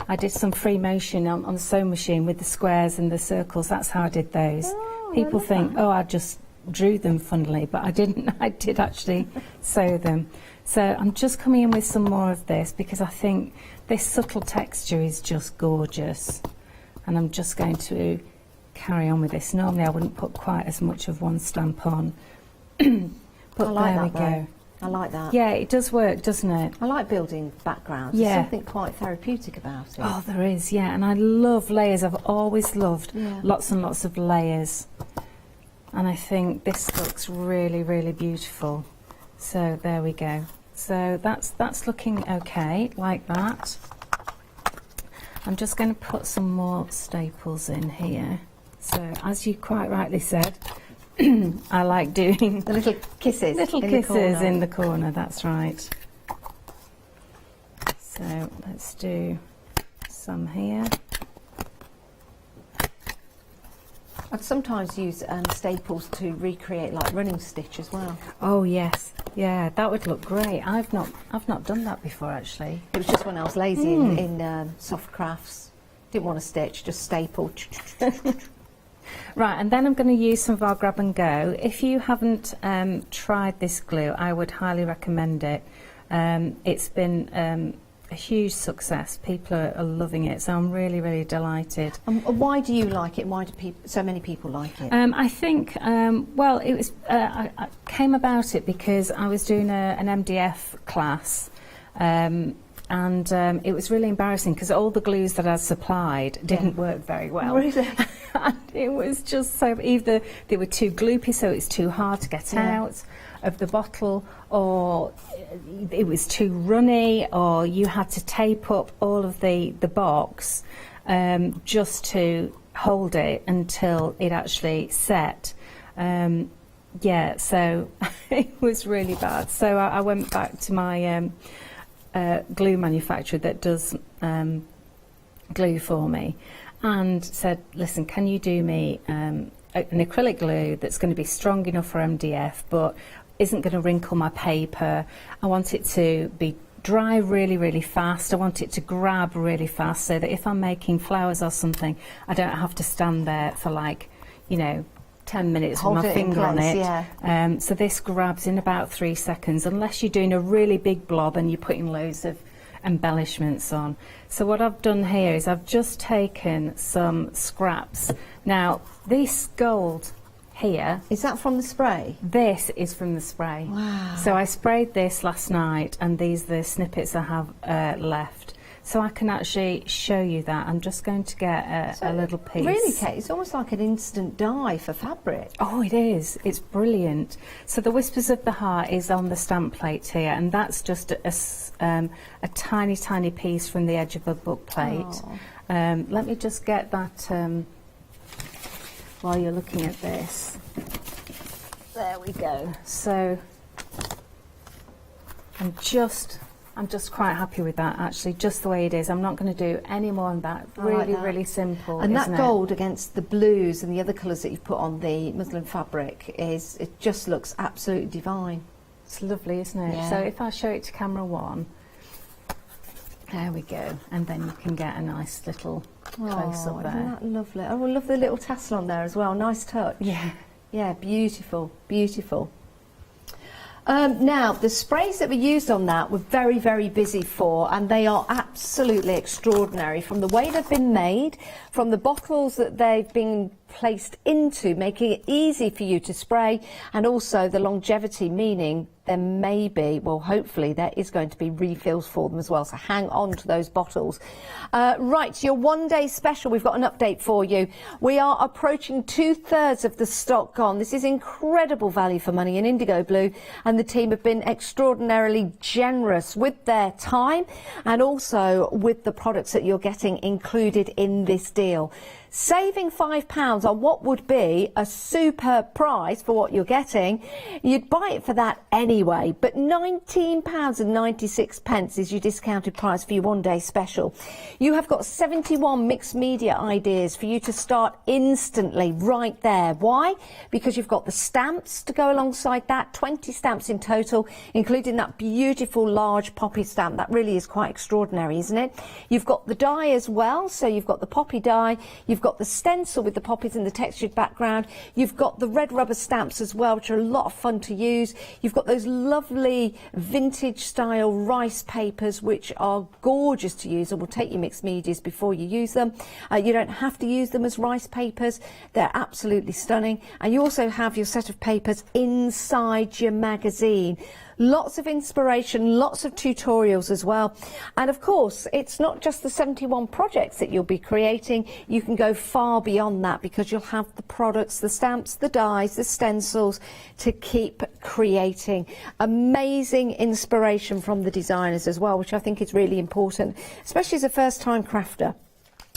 I did some free motion on the sewing machine with the squares and the circles. That's how I did those. Oh, I People love think, that. oh, I just drew them funnily, but I didn't. I did actually sew them. So I'm just coming in with some more of this because I think this subtle texture is just gorgeous. And I'm just going to carry on with this. Normally I wouldn't put quite as much of one stamp on. But I like there we that, go. though. I like that. Yeah, it does work, doesn't it? I like building backgrounds. Yeah. There's something quite therapeutic about it. Oh, there is, yeah. And I love layers. I've always loved Yeah. lots and lots of layers. And I think this looks really, really beautiful. So there we go. So that's looking okay, like that. I'm just going to put some more staples in here. So as you quite rightly said, I like doing The little kisses. little in kisses the corner. in the corner, that's right. So let's do some here. I'd sometimes use staples to recreate like running stitch as well. Oh yes, yeah, that would look great. I've not done that before actually. It was just when I was lazy in soft crafts. Didn't want to stitch, just staple. Right, and then I'm going to use some of our grab and go. If you haven't tried this glue, I would highly recommend it. It's been a huge success. People are loving it, so I'm really, really delighted. Why do you like it? Why do so many people like it? I think, well, it was. I came about it because I was doing an MDF class, and and it was really embarrassing because all the glues that I supplied didn't work very well. Really? And it was just so, either they were too gloopy, so it's too hard to get out of the bottle, or it was too runny, or you had to tape up all of the box just to hold it until it actually set. Yeah, so it was really bad. So I went back to my glue manufacturer that does glue for me and said, listen, can you do me an acrylic glue that's going to be strong enough for MDF but isn't going to wrinkle my paper. I want it to be dry really, really fast. I want it to grab really fast so that if I'm making flowers or something, I don't have to stand there for, like, you know, 10 minutes Hold with my it in finger on place, it. yeah. So this grabs in about 3 seconds, unless you're doing a really big blob and you're putting loads of embellishments on. So what I've done here is I've just taken some scraps. Now, this gold here, Is that from the spray? this is from the spray. Wow. So I sprayed this last night, and these are the snippets I have left. So I can actually show you that. I'm just going to get a little piece. Really, Kate, it's almost like an instant dye for fabric. Oh, it is. It's brilliant. So the Whispers of the Heart is on the stamp plate here, and that's just a tiny, tiny piece from the edge of a book plate. Let me just get that while you're looking at this. There we go. So I'm just quite happy with that, actually, just the way it is. I'm not going to do any more than that. I like Really, that. really simple. And that isn't it? gold against the blues and the other colours that you've put on the muslin fabric it just looks absolutely divine. It's lovely, isn't it? Yeah. So if I show it to camera one, there we go, and then you can get a nice little close up Isn't there. that lovely? Oh, I love the little tassel on there as well. Nice touch. Yeah. Yeah, beautiful, beautiful. Now, the sprays that were used on that were very, very busy for, and they are absolutely extraordinary from the way they've been made, from the bottles that they've been placed into, making it easy for you to spray, and also the longevity, meaning there may be, well, hopefully there is going to be refills for them as well, so hang on to those bottles. Right, your one-day special, we've got an update for you. We are approaching 2/3 of the stock gone. This is incredible value for money in indigo blue, and the team have been extraordinarily generous with their time and also with the products that you're getting included in this deal. Saving £5 on what would be a superb price for what you're getting, you'd buy it for that anyway, but £19.96 is your discounted price for your one-day special. You have got 71 mixed media ideas for you to start instantly right there. Why? Because you've got the stamps to go alongside that, 20 stamps in total, including that beautiful large poppy stamp. That really is quite extraordinary, isn't it? You've got the die as well, so you've got the poppy die, you've got the stencil with the poppies and the textured background, you've got the red rubber stamps as well, which are a lot of fun to use. You've got those lovely vintage style rice papers, which are gorgeous to use and will take your mixed medias before you use them. You don't have to use them as rice papers. They're absolutely stunning. And you also have your set of papers inside your magazine. Lots of inspiration, lots of tutorials as well. And of course, it's not just the 71 projects that you'll be creating. You can go far beyond that because you'll have the products, the stamps, the dies, the stencils to keep creating. Amazing inspiration from the designers as well, which I think is really important, especially as a first-time crafter.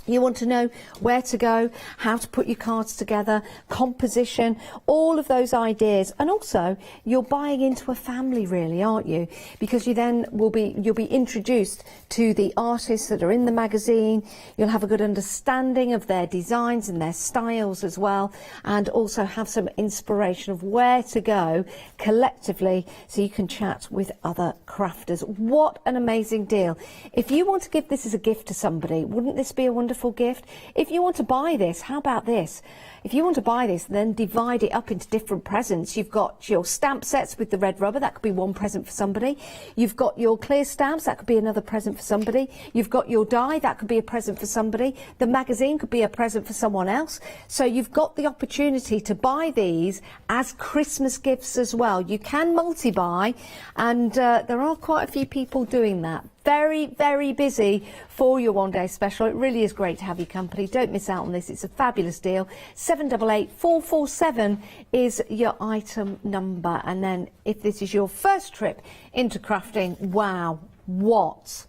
You want to know where to go, how to put your cards together, composition, all of those ideas. And also, you're buying into a family, really, aren't you? Because you'll be introduced to the artists that are in the magazine. You'll have a good understanding of their designs and their styles as well, and also have some inspiration of where to go collectively so you can chat with other crafters. What an amazing deal. If you want to give this as a gift to somebody, wouldn't this be a wonderful gift? If you want to buy this, how about this? If you want to buy this, then divide it up into different presents. You've got your stamp sets with the red rubber, that could be one present for somebody. You've got your clear stamps, that could be another present for somebody. You've got your die, that could be a present for somebody. The magazine could be a present for someone else. So you've got the opportunity to buy these as Christmas gifts as well. You can multi-buy, and there are quite a few people doing that. very, very busy for your one-day special. It really is great to have your company. Don't miss out on this. It's a fabulous deal. 788447 is your item number. And then if this is your first trip into crafting, wow, what?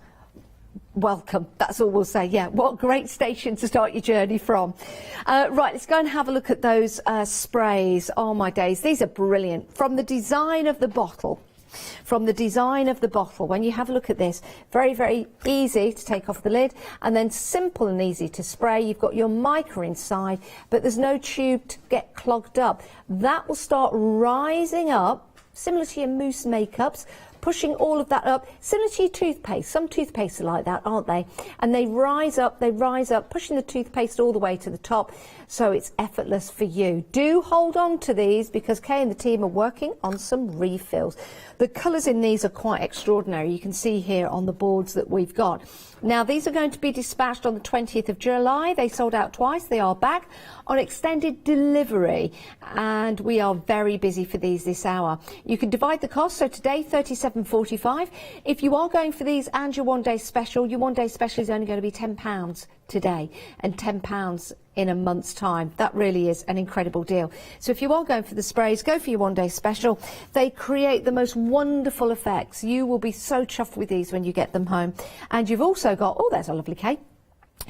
Welcome, that's all we'll say. Yeah, what great station to start your journey from. Right, let's go and have a look at those sprays. Oh my days, these are brilliant. From the design of the bottle, when you have a look at this, very, very easy to take off the lid, and then simple and easy to spray. You've got your mica inside, but there's no tube to get clogged up. That will start rising up, similar to your mousse makeups, pushing all of that up, similar to your toothpaste. Some toothpastes are like that, aren't they? And they rise up, pushing the toothpaste all the way to the top, so it's effortless for you. Do hold on to these, because Kay and the team are working on some refills. The colours in these are quite extraordinary. You can see here on the boards that we've got. Now, these are going to be dispatched on the 20th of July. They sold out twice. They are back on extended delivery, and we are very busy for these this hour. You can divide the cost. So today, £37.45. If you are going for these and your one-day special is only going to be £10 today and £10 in a month's time. That really is an incredible deal. So if you are going for the sprays, go for your one-day special. They create the most wonderful effects. You will be so chuffed with these when you get them home. And you've also got, oh, there's a lovely cake.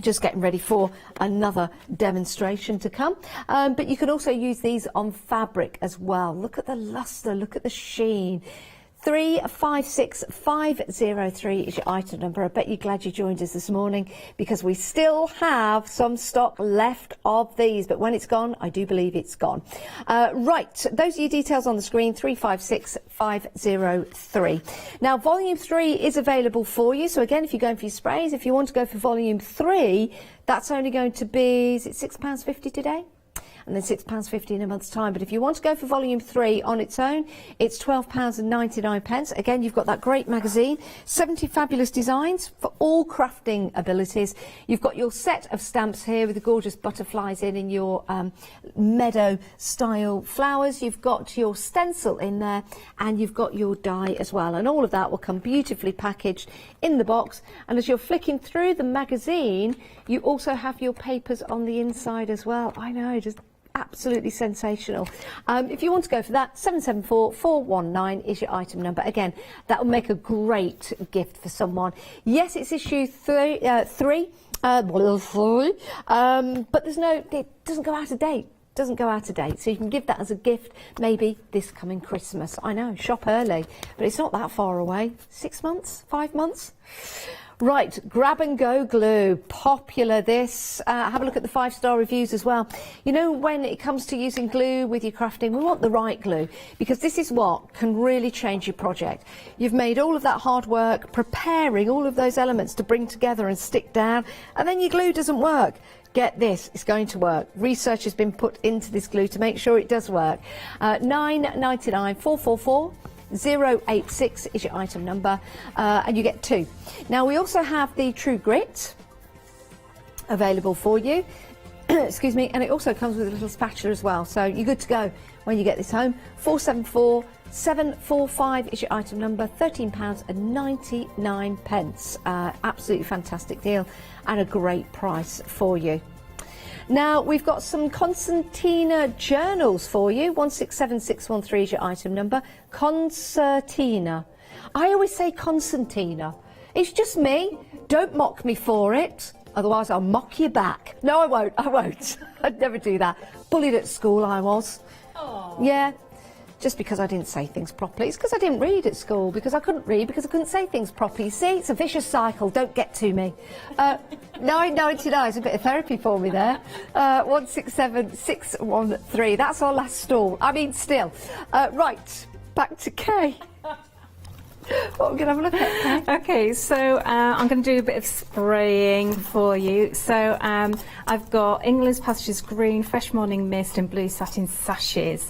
Just getting ready for another demonstration to come. But you can also use these on fabric as well. Look at the luster, look at the sheen. 356503 is your item number. I bet you're glad you joined us this morning, because we still have some stock left of these, but when it's gone, I do believe it's gone. Right, those are your details on the screen, 356503. Now, volume 3 is available for you. So again, if you're going for your sprays, if you want to go for volume 3, that's only going to be, is it £6.50 today? And then £6.50 in a month's time. But if you want to go for volume 3 on its own, it's £12.99. Again, you've got that great magazine, 70 fabulous designs for all crafting abilities. You've got your set of stamps here with the gorgeous butterflies in your meadow style flowers. You've got your stencil in there, and you've got your die as well. And all of that will come beautifully packaged in the box. And as you're flicking through the magazine, you also have your papers on the inside as well. I know, just absolutely sensational. If you want to go for that, 774419 is your item number. Again, that will make a great gift for someone. Yes, it's issue 3, but there's no, it doesn't go out of date. So you can give that as a gift maybe this coming Christmas. I know, shop early, but it's not that far away. 6 months, 5 months. Right, grab and go glue, popular this. Have a look at the 5-star reviews as well. You know, when it comes to using glue with your crafting, we want the right glue, because this is what can really change your project. You've made all of that hard work preparing all of those elements to bring together and stick down, and then your glue doesn't work. Get this, it's going to work. Research has been put into this glue to make sure it does work. £9.99 444 086 is your item number, and you get 2. Now, we also have the True Grit available for you. Excuse me, and it also comes with a little spatula as well, so you're good to go when you get this home. 474 745 is your item number, £13.99. Absolutely fantastic deal and a great price for you. Now, we've got some concertina journals for you. 167613 is your item number. Concertina. I always say concertina. It's just me. Don't mock me for it. Otherwise, I'll mock you back. No, I won't. I'd never do that. Bullied at school, I was. Aww. Yeah. Just because I didn't say things properly. It's because I didn't read at school, because I couldn't read, because I couldn't say things properly. See, it's a vicious cycle. Don't get to me. 9.99 is a bit of therapy for me there. 167613. That's our last stall. I mean, still. Right, back to Kay. What we're going to have a look at, Kay? Okay, so I'm going to do a bit of spraying for you. So I've got England's Passages Green, Fresh Morning Mist and Blue Satin Sashes.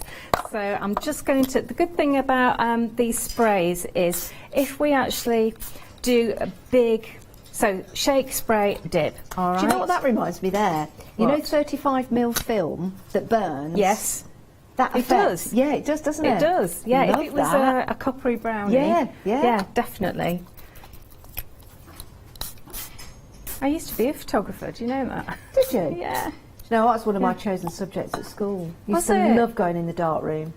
So I'm just going to, the good thing about these sprays is if we actually do a big, so shake, spray, dip, all right? Do you know what that reminds me there? You know 35mm film that burns? Yes. That it does. Yeah, it does, doesn't it? It does, yeah. Love if it was a coppery brownie. Yeah. Yeah, definitely. I used to be a photographer, do you know that? Did you? Yeah. No, that's one of my chosen subjects at school. Was Used to it? love going in the dark room.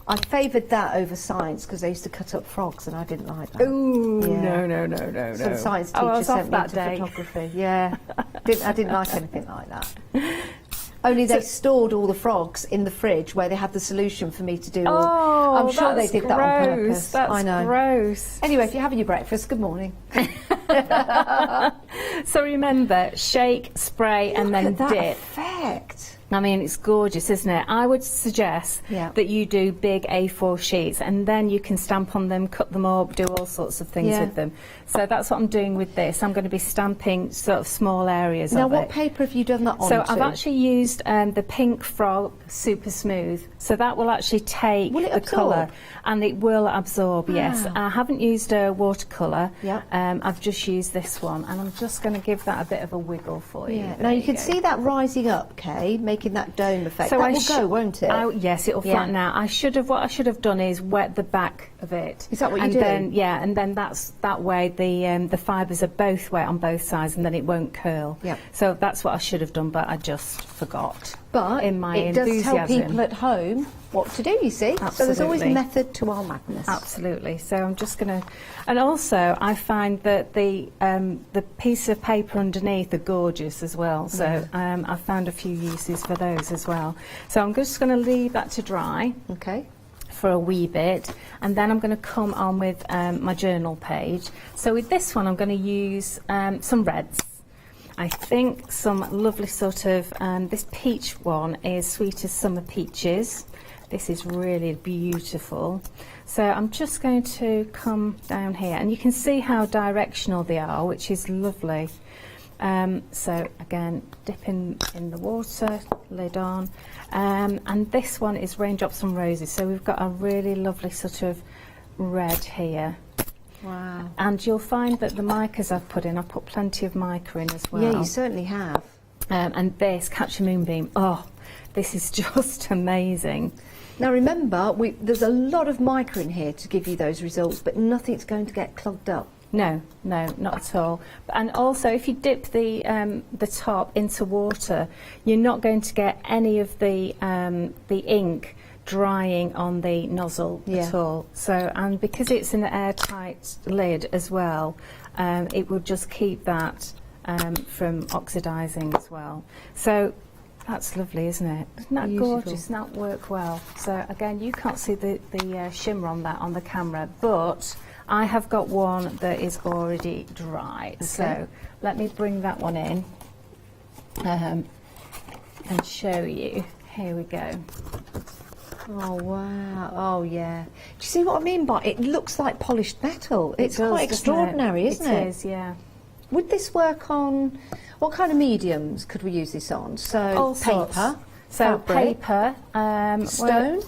I favoured that over science because they used to cut up frogs and I didn't like that. Ooh, Yeah. no. So the science teacher I was sent off me that to day. photography. Yeah, I didn't like anything like that. Only they stored all the frogs in the fridge where they had the solution for me to do all. Oh, I'm sure they that's did that on purpose. That's I know. gross. Anyway, if you're having your breakfast, good morning. So remember, shake, spray, and then Look at that dip. effect. I mean, it's gorgeous, isn't it? I would suggest Yeah. that you do big A4 sheets and then you can stamp on them, cut them up, do all sorts of things Yeah. with them. So that's what I'm doing with this. I'm going to be stamping sort of small areas Now, of what it. paper have you done that on? So I've actually used the Pink Frog Super Smooth. So that will actually take Will it the absorb? colour and it will absorb, yes. Wow. I haven't used a watercolour. Yeah. I've just used this one and I'm just going to give that a bit of a wiggle for you. Yeah. There Now you can go. see that rising up, Kay, making that dome effect. So that I will go, won't it? Yes, it'll Yeah. flatten out. What I should have done is wet the back of it. Is that what you and do? Then, yeah, and then that way the fibres are both wet on both sides, and then it won't curl. Yep. So that's what I should have done, but I just forgot. But in my it does tell enthusiasm. people at home what to do, you see. So there's always Absolutely. method to our madness. Absolutely. So I'm just going to, and also I find that the piece of paper underneath are gorgeous as well. So I've found a few uses for those as well. So I'm just going to leave that to dry Okay. for a wee bit, and then I'm going to come on with my journal page. So with this one I'm going to use some reds. I think some lovely sort of, this peach one is Sweet as Summer Peaches. This is really beautiful. So I'm just going to come down here and you can see how directional they are, which is lovely. So again, dip in the water, lid on. And this one is Raindrops on Roses. So we've got a really lovely sort of red here. Wow. And you'll find that the micas I've put in, I've put plenty of mica in as well. Yeah, you certainly have. And this, Catch a Moonbeam, oh, this is just amazing. Now remember, there's a lot of mica in here to give you those results, but nothing's going to get clogged up. No, not at all. And also, if you dip the top into water, you're not going to get any of the ink drying on the nozzle at all. So, and because it's an airtight lid as well, it will just keep that from oxidising as well. So that's lovely, isn't it? Isn't that Beautiful. gorgeous? Doesn't that work well? So again, you can't see the shimmer on that on the camera, but I have got one that is already dry. Okay. So let me bring that one in and show you. Here we go. Oh wow! Oh yeah. Do you see what I mean by it? Looks like polished metal. It's It does, quite doesn't extraordinary, isn't it? It is, yeah. Would this work on what kind of mediums could we use this on? So All sorts. paper, So fabric, paper, stone.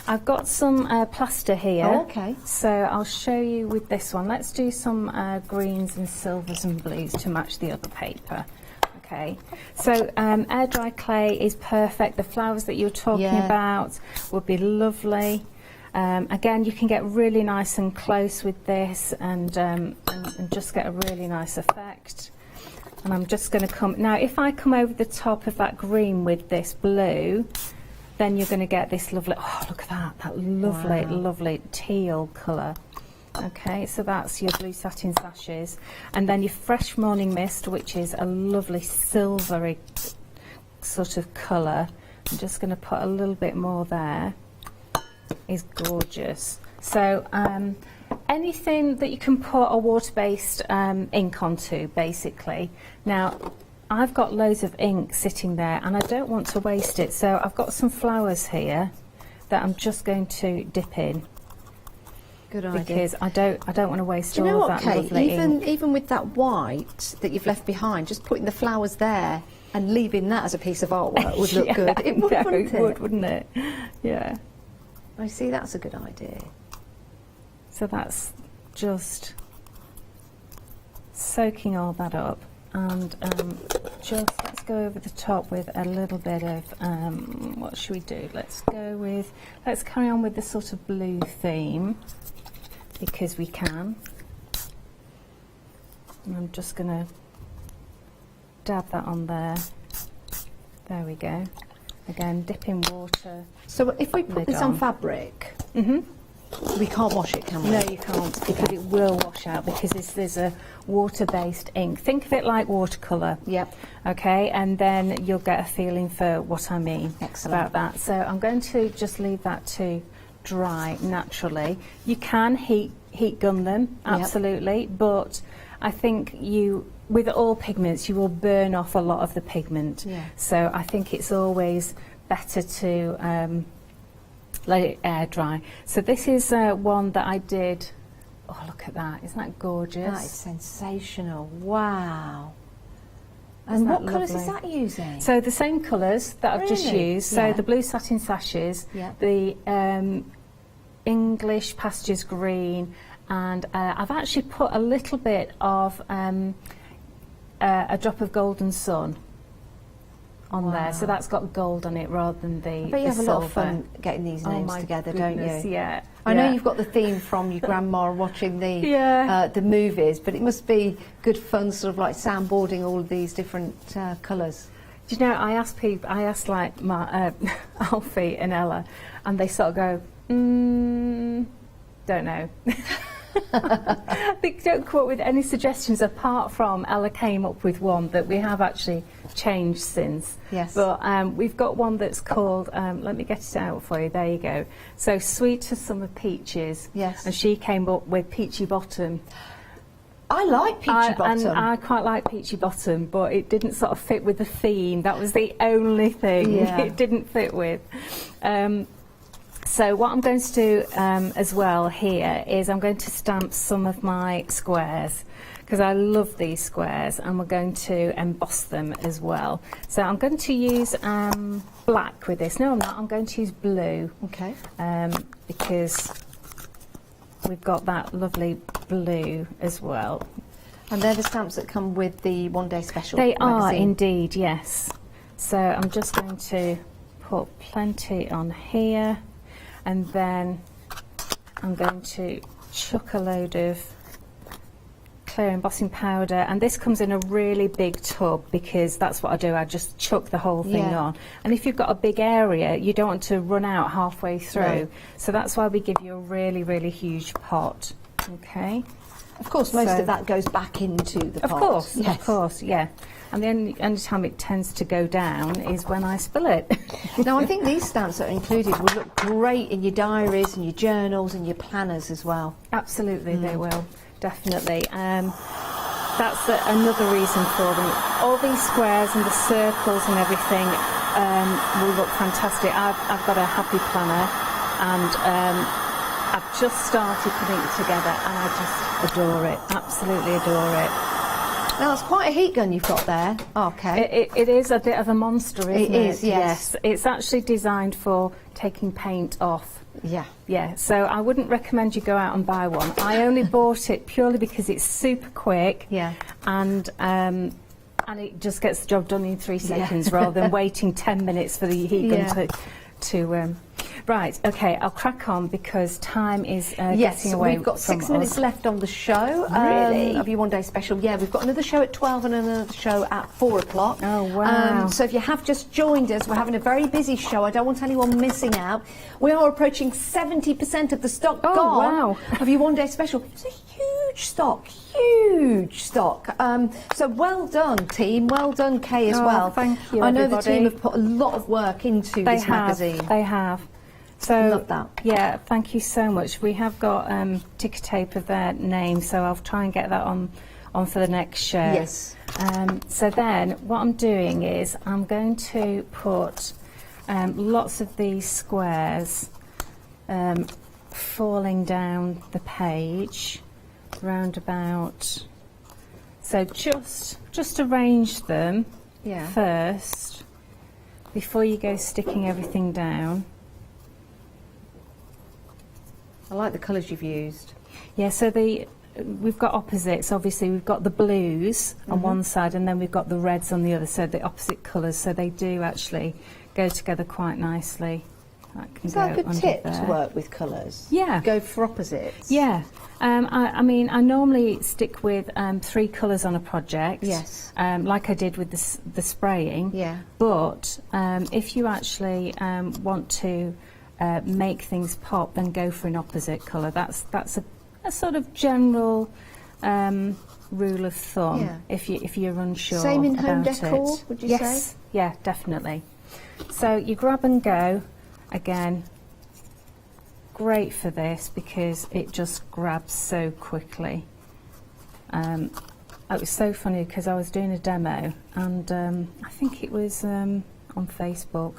I've got some plaster here. Oh, okay. So I'll show you with this one. Let's do some greens and silvers and blues to match the other paper. Okay. So air dry clay is perfect. The flowers that you're talking about would be lovely. Again, you can get really nice and close with this and just get a really nice effect. And I'm just going to come now. If I come over the top of that green with this blue, then you're going to get this lovely, oh look at that lovely, lovely teal colour. Okay, so that's your blue satin sashes. And then your Fresh Morning Mist, which is a lovely silvery sort of colour. I'm just going to put a little bit more there. Is gorgeous. So anything that you can put a water-based ink onto, basically. Now, I've got loads of ink sitting there and I don't want to waste it, so I've got some flowers here that I'm just going to dip in. Good idea. Because I don't want to waste Do you know all what, of that Kate? lovely ink. Even with that white that you've left behind, just putting the flowers there and leaving that as a piece of artwork would look good. It would, wouldn't it? would, wouldn't it? Yeah. I see. That's a good idea. So that's just soaking all that up, and just let's go over the top with a little bit of what should we do? Let's carry on with the sort of blue theme because we can. And I'm just going to dab that on there. There we go. Again, dip in water. So if we put Lid this on on. fabric, we can't wash it, can we? No, you can't, because it will wash out, because there's a water-based ink. Think of it like watercolour. Yep. Okay, and then you'll get a feeling for what I mean. Excellent. About that. So I'm going to just leave that to dry naturally. You can heat gun them, absolutely, but I think with all pigments, you will burn off a lot of the pigment. Yeah. So I think it's always better to let it air dry. So this is one that I did. Oh, look at that! Isn't that gorgeous? That is sensational. Wow. Isn't And that what colours is lovely? that using? So the same colours that I've just Really? used. So Yeah. the blue satin sashes, Yeah. the English pastures green, and I've actually put a little bit of a drop of golden sun on there. So that's got gold on it rather than the But you have a lot of silver. fun getting these Oh names my together, goodness, don't you? Yeah. I know yeah. you've got the theme from your grandma watching the Yeah. the movies, but it must be good fun, sort of like soundboarding all of these different colours. Do you know, I asked like my Alfie and Ella, and they sort of go, don't know. They don't come up with any suggestions, apart from Ella came up with one that we have actually changed since. Yes. But we've got one that's called, let me get it out for you, there you go. So Sweet as Summer Peaches. Yes. And she came up with Peachy Bottom. I like Peachy Bottom. And I quite like Peachy Bottom, but it didn't sort of fit with the theme. That was the only thing Yeah. it didn't fit with. So what I'm going to do as well here is I'm going to stamp some of my squares, because I love these squares, and we're going to emboss them as well. So I'm going to use black with this. No, I'm not. I'm going to use blue. Okay. Because we've got that lovely blue as well. And they're the stamps that come with the One Day Special They are magazine. indeed, yes. So I'm just going to put plenty on here, and then I'm going to chuck a load of clear embossing powder, and this comes in a really big tub, because that's what I do. I just chuck the whole thing Yeah. on, and if you've got a big area, you don't want to run out halfway through. No. So that's why we give you a really, really huge pot. Okay. Of course, most So- of that goes back into the pot. Of course, yeah. And the only time it tends to go down is when I spill it. Now, I think these stamps that are included will look great in your diaries and your journals and your planners as well. Absolutely, they will, definitely. That's another reason for them. All these squares and the circles and everything will look fantastic. I've got a happy planner, and I've just started putting it together, and I just adore it, absolutely adore it. Now, it's quite a heat gun you've got there. Okay. It is a bit of a monster, isn't it? It is, yes. It's actually designed for taking paint off. Yeah. Yeah, so I wouldn't recommend you go out and buy one. I only bought it purely because it's super quick. Yeah. And it just gets the job done in 3 seconds rather than waiting 10 minutes for the heat gun to right, okay, I'll crack on because time is getting away. We've got 6 minutes us. left on the show. Really? Of your One Day Special. Yeah, we've got another show at 12 and another show at 4 o'clock. Oh, wow. So if you have just joined us, we're having a very busy show. I don't want anyone missing out. We are approaching 70% of the stock Oh, gone wow. of your One Day Special. It's a huge stock. So well done, team. Well done, Kay, as Oh, well. thank you, I know everybody. the team have put a lot of work into They this have, magazine. they have. So, Love that. Yeah, thank you so much. We have got ticker tape of their name, so I'll try and get that on for the next show. Yes. So then, what I'm doing is I'm going to put lots of these squares falling down the page, round about. So just arrange them Yeah. first before you go sticking everything down. I like the colours you've used. Yeah, so we've got opposites. Obviously, we've got the blues on one side, and then we've got the reds on the other. So the opposite colours. So they do actually go together quite nicely. That can Is that a go good under tip there. to work with colours? Yeah. Go for opposites? Yeah. I mean, I normally stick with 3 colours on a project. Yes. Like I did with the spraying. Yeah. But if you actually want to make things pop, then go for an opposite colour. That's a sort of general rule of thumb. Yeah. If you're unsure. Same in home about decor, it. would you yes. say? Yeah, definitely. So you grab and go again. Great for this because it just grabs so quickly. It was so funny because I was doing a demo and I think it was on Facebook,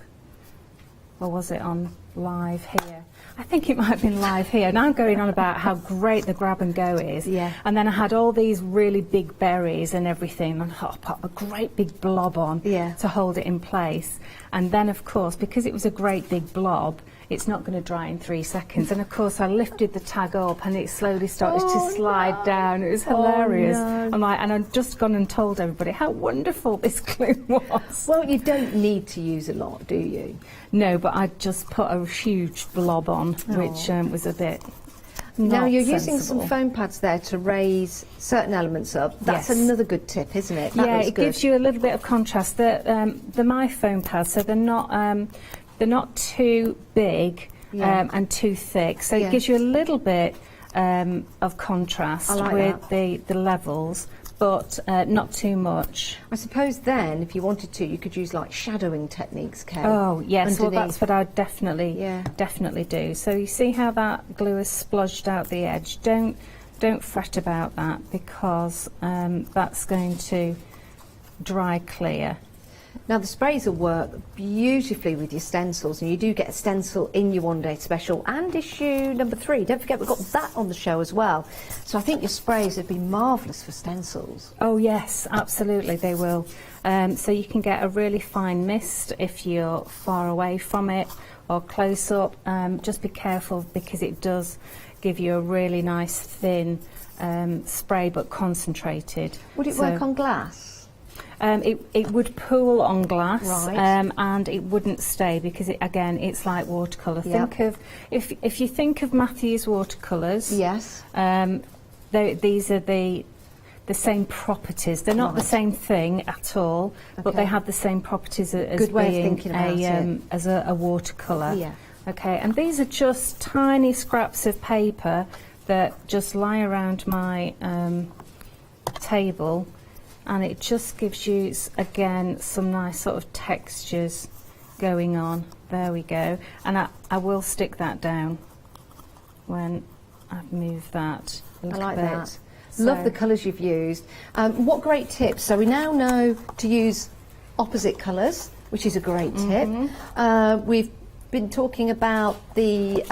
or was it on live here? I think it might have been live here, and I'm going on about how great the grab and go is. Yeah. And then I had all these really big berries and everything, and I put a great big blob on to hold it in place. And then, of course, because it was a great big blob, it's not going to dry in 3 seconds. And of course, I lifted the tag up, and it slowly started to slide down. It was hilarious. I'm like, and I'd just gone and told everybody how wonderful this glue was. Well, you don't need to use a lot, do you? No, but I just put a huge blob on, which was a bit Now not you're using sensible. some foam pads there to raise certain elements up. That's Yes. another good tip, isn't it? That Yeah, looks it good. gives you a little bit of contrast. The my foam pads, so they're not too big and too thick, so it gives you a little bit of contrast with the levels, but not too much. I suppose then, if you wanted to, you could use like shadowing techniques, Kay. Oh yes, well underneath. that's what I definitely do. So you see how that glue is splodged out the edge. Don't fret about that because that's going to dry clear. Now the sprays will work beautifully with your stencils, and you do get a stencil in your one day special and issue number 3. Don't forget we've got that on the show as well. So I think your sprays would be marvellous for stencils. Oh yes, absolutely they will. So you can get a really fine mist if you're far away from it or close up. Just be careful because it does give you a really nice thin spray but concentrated. Would it work on glass? It would pool on glass, Right. and it wouldn't stay because it's like watercolour. Yep. Think of if you think of Matthew's watercolours. Yes. These are the same properties. They're not the same thing at all, but Okay. they have the same properties as Good way of being thinking about it. as a watercolour. Yeah. Okay, and these are just tiny scraps of paper that just lie around my table. And it just gives you, again, some nice sort of textures going on. There we go. And I will stick that down when I've moved that a little I like bit. that. Love the colours you've used. What great tips. So we now know to use opposite colours, which is a great tip. We've been talking about the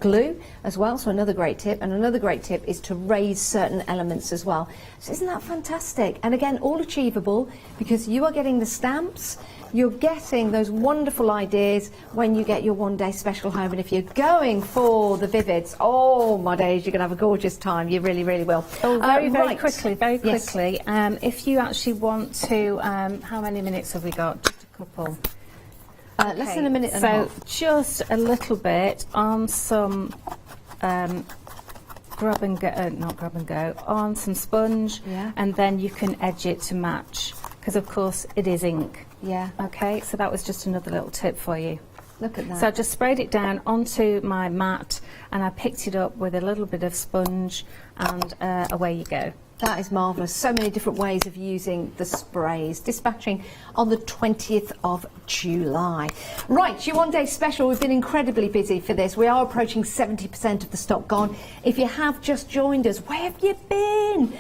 glue as well, so another great tip. And another great tip is to raise certain elements as well. So isn't that fantastic? And again, all achievable because you are getting the stamps, you're getting those wonderful ideas when you get your one day special home. And if you're going for the Vivids, oh my days, you're going to have a gorgeous time. You really, really will. Oh, very right. quickly. Yes. If you actually want to, how many minutes have we got? Just a couple. Less than a minute and a half. So just a little bit on some grab and go, on some sponge, and then you can edge it to match because of course it is ink. Yeah. Okay, so that was just another little tip for you. Look at that. So I just sprayed it down onto my mat and I picked it up with a little bit of sponge and away you go. That is marvellous. So many different ways of using the sprays. Dispatching on the 20th of July. Right, your one day special. We've been incredibly busy for this. We are approaching 70% of the stock gone. If you have just joined us, where have you been?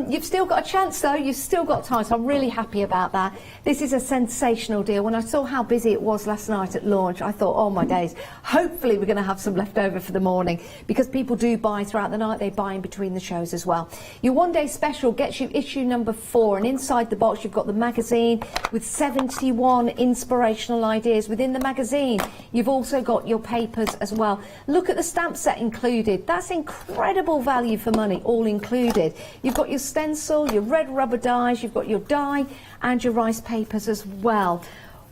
You've still got a chance though. You've still got time, so I'm really happy about that. This is a sensational deal. When I saw how busy it was last night at launch, I thought, oh my days, hopefully we're going to have some left over for the morning because people do buy throughout the night. They buy in between the shows as well. Your one day special gets you issue number 4, and inside the box you've got the magazine with 71 inspirational ideas. Within the magazine you've also got your papers as well. Look at the stamp set included. That's incredible value for money, all included. You've got your stencil, your red rubber dies, you've got your die and your rice papers as well.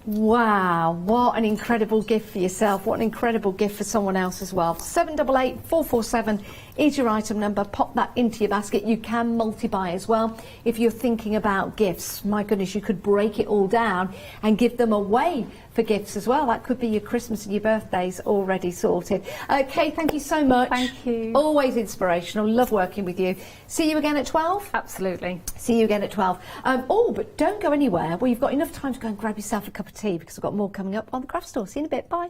Wow, what an incredible gift for yourself. What an incredible gift for someone else as well. 788 447 is your item number. Pop that into your basket. You can multi-buy as well if you're thinking about gifts. My goodness, you could break it all down and give them away for gifts as well. That could be your Christmas and your birthdays already sorted. Okay, thank you so much. Thank you. Always inspirational. Love working with you. See you again at 12? Absolutely. See you again at 12. But don't go anywhere. Well, you've got enough time to go and grab yourself a cup of tea because I've got more coming up on the craft store. See you in a bit. Bye.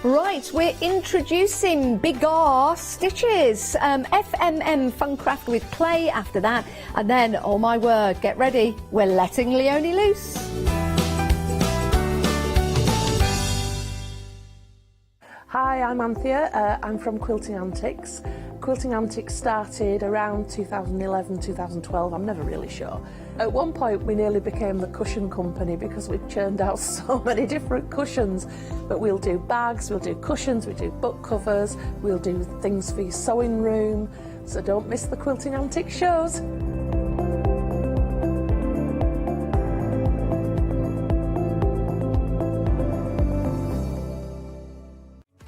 Right, we're introducing bigger stitches. FMM Funcraft with clay after that. And then, oh my word, get ready. We're letting Leonie loose. Hi, I'm Anthea. I'm from Quilting Antics. Quilting Antics started around 2011, 2012, I'm never really sure. At one point we nearly became the cushion company because we churned out so many different cushions. But we'll do bags, we'll do cushions, we do book covers, we'll do things for your sewing room. So don't miss the Quilting Antics shows.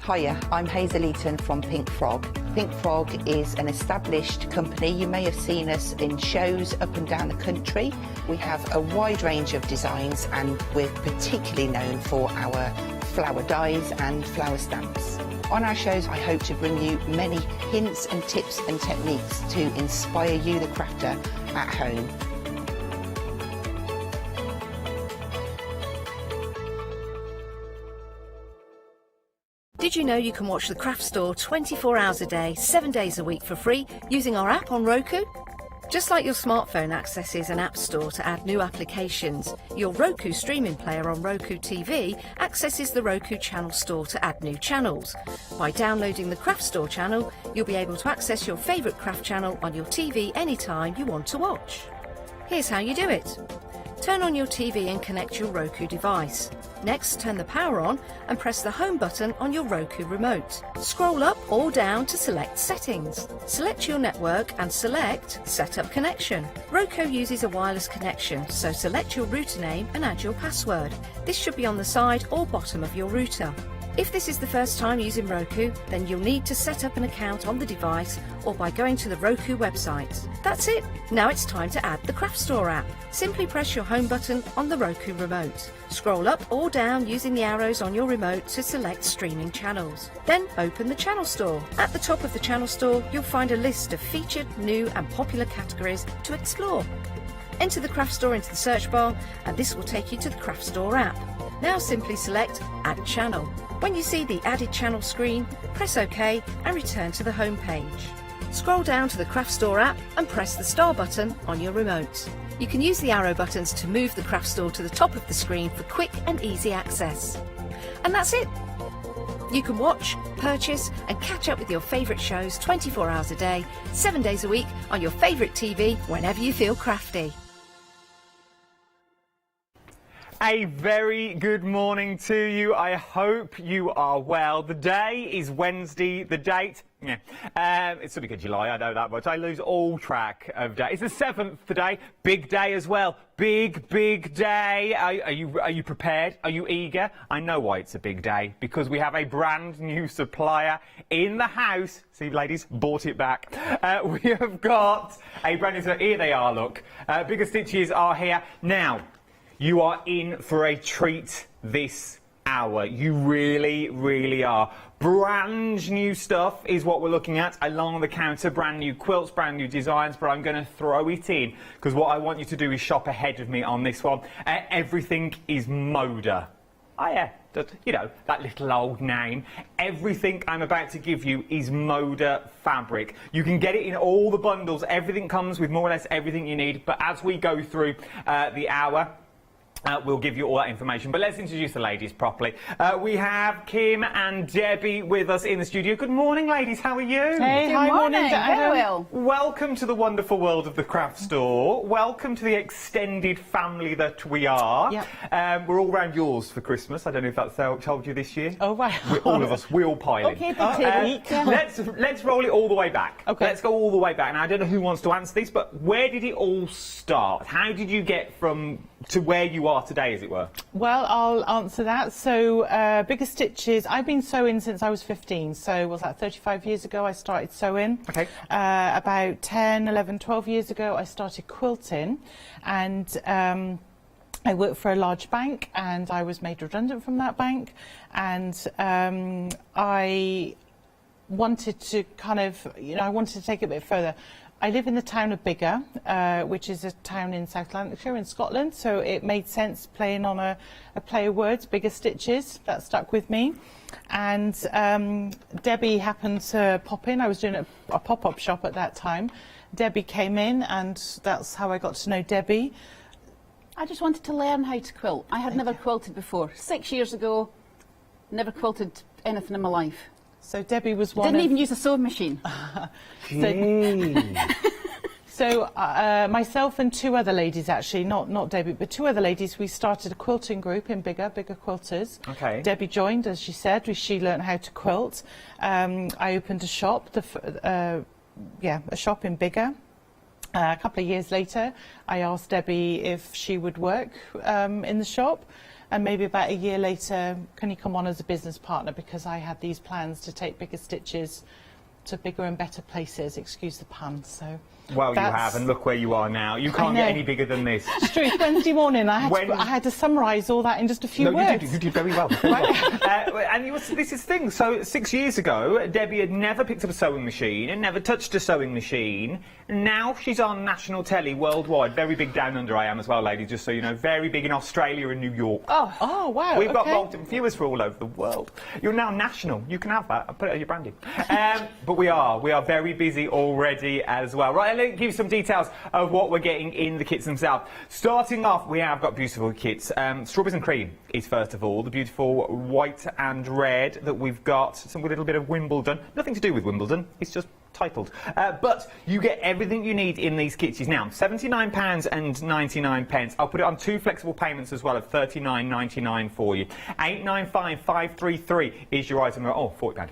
Hiya, I'm Hazel Eaton from Pink Frog. Pink Frog is an established company. You may have seen us in shows up and down the country. We have a wide range of designs and we're particularly known for our flower dies and flower stamps. On our shows, I hope to bring you many hints and tips and techniques to inspire you, the crafter, at home. Did you know you can watch the craft store 24 hours a day, 7 days a week for free using our app on Roku? Just like your smartphone accesses an app store to add new applications, your Roku streaming player on Roku TV accesses the Roku channel store to add new channels. By downloading the craft store channel, you'll be able to access your favourite craft channel on your TV anytime you want to watch. Here's how you do it. Turn on your TV and connect your Roku device. Next, turn the power on and press the home button on your Roku remote. Scroll up or down to select settings. Select your network and select Setup Connection. Roku uses a wireless connection, so select your router name and add your password. This should be on the side or bottom of your router. If this is the first time using Roku, then you'll need to set up an account on the device or by going to the Roku website. That's it. Now it's time to add the Craft Store app. Simply press your home button on the Roku remote. Scroll up or down using the arrows on your remote to select streaming channels. Then open the Channel Store. At the top of the Channel Store, you'll find a list of featured, new and popular categories to explore. Enter the Craft Store into the search bar and this will take you to the Craft Store app. Now simply select Add Channel. When you see the Added Channel screen, press OK and return to the home page. Scroll down to the Craft Store app and press the star button on your remote. You can use the arrow buttons to move the Craft Store to the top of the screen for quick and easy access. And that's it. You can watch, purchase and catch up with your favourite shows 24 hours a day, 7 days a week on your favourite TV whenever you feel crafty. A very good morning to you. I hope you are well. The day is Wednesday. The date, it's sort of July, I know that much. I lose all track of day. It's the 7th today. Big day as well. Big day. Are you prepared? Are you eager? I know why it's a big day. Because we have a brand new supplier in the house. See, ladies, bought it back. We have got a brand new supplier. Here they are, look. Bigger Stitches are here. Now, you are in for a treat this hour. You really are. Brand new stuff is what we're looking at along the counter. Brand new quilts, brand new designs, but I'm going to throw it in because what I want you to do is shop ahead of me on this one. Everything is Moda. Oh yeah, you know, that little old name. Everything I'm about to give you is Moda fabric. You can get it in all the bundles. Everything comes with more or less everything you need. But as we go through the hour, We'll give you all that information, but let's introduce the ladies properly. We have Kim and Debbie with us in the studio. Good morning, ladies. How are you? Hey, Good hi, morning. to Adam. Very well. Welcome to the wonderful world of the craft store. Welcome to the extended family that we are. Yep. We're all round yours for Christmas. I don't know if that's told you this year. Oh, right. All of us, we're all piling. Okay, big table. Let's roll it all the way back. Okay. Let's go all the way back. Now, I don't know who wants to answer this, but where did it all start? How did you get to where you are today, as it were? Well, I'll answer that. So, Bigger Stitches, I've been sewing since I was 15. So, was that 35 years ago I started sewing? Okay. About 10, 11, 12 years ago I started quilting. And I worked for a large bank and I was made redundant from that bank. And I wanted to I wanted to take it a bit further. I live in the town of Bigger, which is a town in South Lanarkshire in Scotland, so it made sense playing on a play of words, Bigger Stitches. That stuck with me. And Debbie happened to pop in. I was doing a pop-up shop at that time. Debbie came in, and that's how I got to know Debbie. I just wanted to learn how to quilt. I had never quilted before. 6 years ago, never quilted anything in my life. So Debbie was one Didn't even use a sewing machine. So myself and two other ladies, actually, not Debbie, but two other ladies, we started a quilting group in Bigger Quilters. Okay. Debbie joined, as she said. She learned how to quilt. I opened a shop, a shop in Bigger. A couple of years later, I asked Debbie if she would work in the shop. And maybe about a year later, can you come on as a business partner? Because I had these plans to take Bigger Stitches to bigger and better places, excuse the pun. So Well, you have, and look where you are now. You can't get any bigger than this. It's true. It's Wednesday morning. I had to summarise all that in just a few words. You did very well. And this is the thing. So 6 years ago, Debbie had never picked up a sewing machine and never touched a sewing machine. Now she's on national telly worldwide. Very big down under I am as well, ladies, just so you know. Very big in Australia and New York. Oh wow. We've got multiple viewers for all over the world. You're now national. You can have that. I'll put it on your branding. But we are very busy already as well. Right, let me give you some details of what we're getting in the kits themselves. Starting off, we have got beautiful kits. Strawberries and cream is first of all. The beautiful white and red that we've got. Some little bit of Wimbledon. Nothing to do with Wimbledon. It's just titled. But you get everything you need in these kits. Now, £79.99. I'll put it on 2 flexible payments as well of £39.99 for you. 895-533 is your item number. Oh, £40.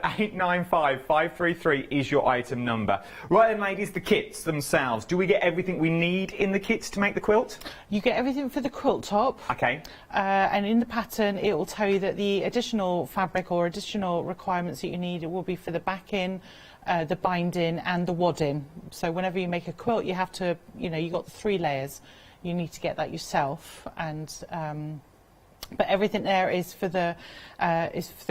895-533 is your item number. Right then, ladies, the kits themselves. Do we get everything we need in the kits to make the quilt? You get everything for the quilt top. Okay. And in the pattern, it will tell you that the additional fabric or additional requirements that you need, it will be for the backing, the binding and the wadding. So whenever you make a quilt, you have to, you've got the 3 layers. You need to get that yourself. And but everything there is for the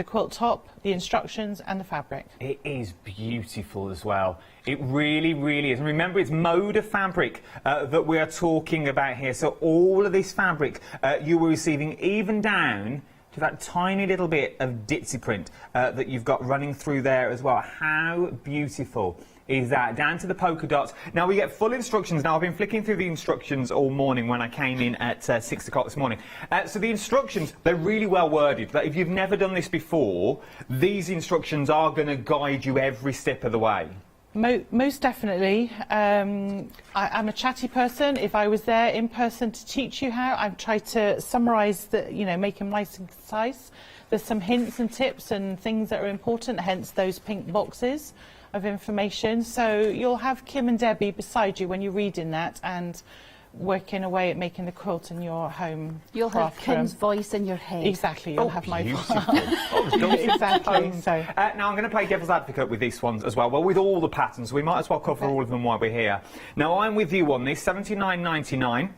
quilt top, the instructions and the fabric. It is beautiful as well. It really, really is. And remember, it's mode of fabric that we are talking about here. So all of this fabric you were receiving, even down to that tiny little bit of ditzy print that you've got running through there as well. How beautiful is that? Down to the polka dots. Now, we get full instructions. Now, I've been flicking through the instructions all morning when I came in at 6 o'clock this morning. So the instructions, they're really well worded. But if you've never done this before, these instructions are going to guide you every step of the way. Most definitely. I'm a chatty person. If I was there in person to teach you how, I've tried to summarise, make them nice and concise. There's some hints and tips and things that are important, hence those pink boxes of information. So you'll have Kim and Debbie beside you when you're reading that and working away at making the quilt in your home. You'll have Kim's voice in your head. Exactly, you'll have my voice. Exactly. So. Now I'm going to play devil's advocate with these ones as well. Well, with all the patterns, we might as well cover all of them while we're here. Now I'm with you on this, $79.99.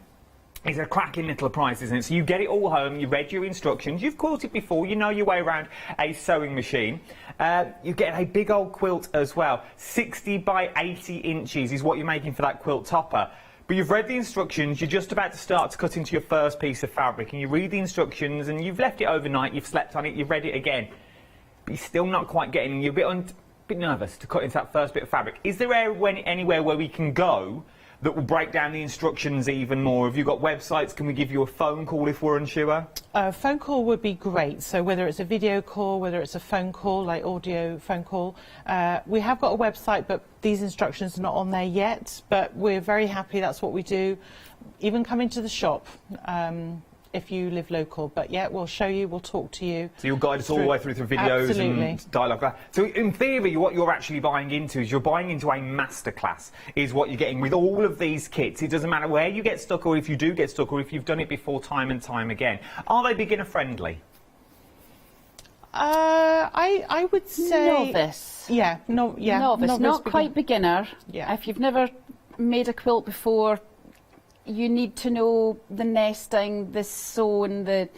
It's a cracking little price, isn't it? So you get it all home, you read your instructions, you've quilted before, you know your way around a sewing machine. You get a big old quilt as well. 60 by 80 inches is what you're making for that quilt topper. But you've read the instructions, you're just about to start to cut into your first piece of fabric, and you read the instructions, and you've left it overnight, you've slept on it, you've read it again. But you're still not quite getting, you're a bit nervous to cut into that first bit of fabric. Is there anywhere where we can go that will break down the instructions even more? Have you got websites? Can we give you a phone call if we're unsure? A phone call would be great. So whether it's a video call, whether it's a phone call, like audio phone call, we have got a website, but these instructions are not on there yet. But we're very happy. That's what we do. Even come into the shop. If you live local, but yeah, we'll show you, we'll talk to you. So you'll guide us all the way through videos and dialogue. So in theory, what you're actually buying into is you're buying into a masterclass, is what you're getting with all of these kits. It doesn't matter where you get stuck, or if you do get stuck, or if you've done it before time and time again. Are they beginner friendly? I would say novice. Yeah, novice, not quite beginner. Yeah. If you've never made a quilt before, you need to know the nesting, the sewing, the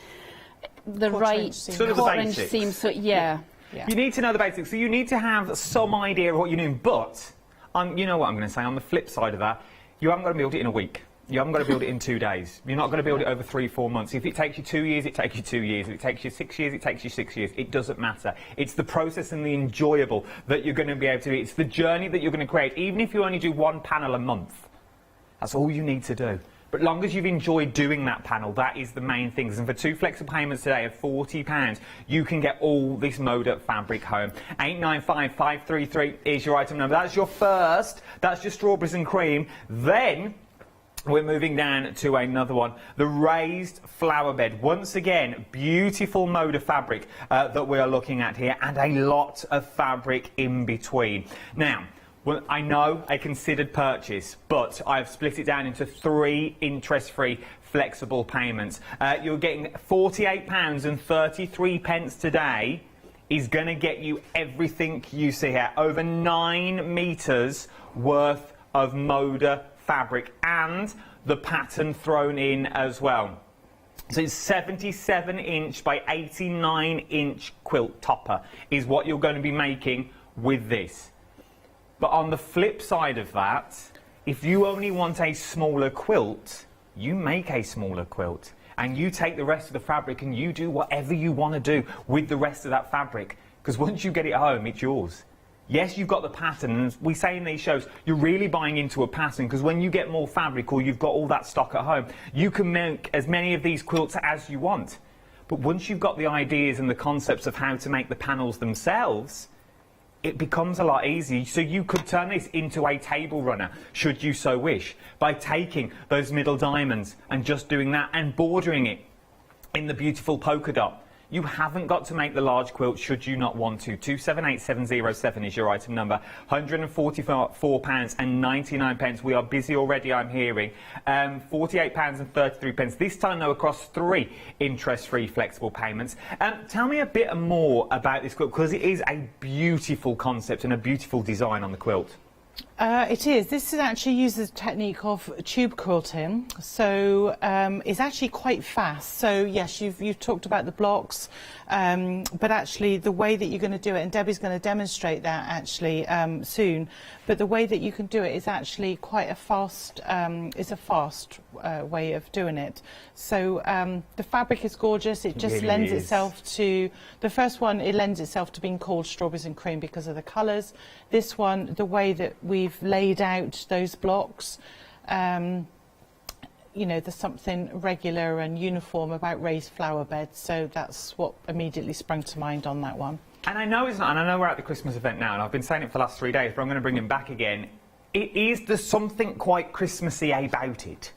right quarter-inch seam. So yeah. You need to know the basics. So you need to have some idea of what you're doing. But you know what I'm going to say. On the flip side of that, you haven't got to build it in a week. You haven't got to build it in 2 days. You're not going to build it over 3-4 months. If it takes you 2 years, it takes you 2 years. If it takes you 6 years, it takes you 6 years. It doesn't matter. It's the process and the enjoyable that you're going to be able to do. It's the journey that you're going to create. Even if you only do 1 panel a month, that's all you need to do. But long as you've enjoyed doing that panel, that is the main thing. And for 2 flexible payments today of £40, you can get all this Moda fabric home. 895533 is your item number. That's your first. That's your strawberries and cream. Then we're moving down to another one, the raised flower bed. Once again, beautiful Moda fabric that we are looking at here, and a lot of fabric in between. Now, well, I know a considered purchase, but I've split it down into 3 interest-free flexible payments. You're getting £48.33 today is going to get you everything you see here. Over 9 metres worth of Moda fabric and the pattern thrown in as well. So it's 77-inch by 89-inch quilt topper is what you're going to be making with this. But on the flip side of that, if you only want a smaller quilt, you make a smaller quilt and you take the rest of the fabric and you do whatever you want to do with the rest of that fabric, because once you get it home, it's yours. Yes, you've got the pattern, and we say in these shows, you're really buying into a pattern, because when you get more fabric or you've got all that stock at home, you can make as many of these quilts as you want. But once you've got the ideas and the concepts of how to make the panels themselves, it becomes a lot easier. So you could turn this into a table runner, should you so wish, by taking those middle diamonds and just doing that and bordering it in the beautiful polka dot. You haven't got to make the large quilt should you not want to. 278707 is your item number. £144.99. We are busy already, I'm hearing. £48.33. This time, though, across 3 interest-free flexible payments. Tell me a bit more about this quilt, because it is a beautiful concept and a beautiful design on the quilt. It is. This is actually uses a technique of tube quilting, so it's actually quite fast. So yes, you've talked about the blocks, but actually the way that you're going to do it, and Debbie's going to demonstrate that actually soon. But the way that you can do it is actually quite a fast. It's a fast way of doing it. So the fabric is gorgeous. It just lends itself to the first one. It lends itself to being called strawberries and cream because of the colours. This one, the way that we've laid out those blocks, you know, there's something regular and uniform about raised flower beds, so that's what immediately sprung to mind on that one. And I know it's not, and I know we're at the Christmas event now, and I've been saying it for the last 3 days, but I'm going to bring him back again. There's something quite Christmassy about it.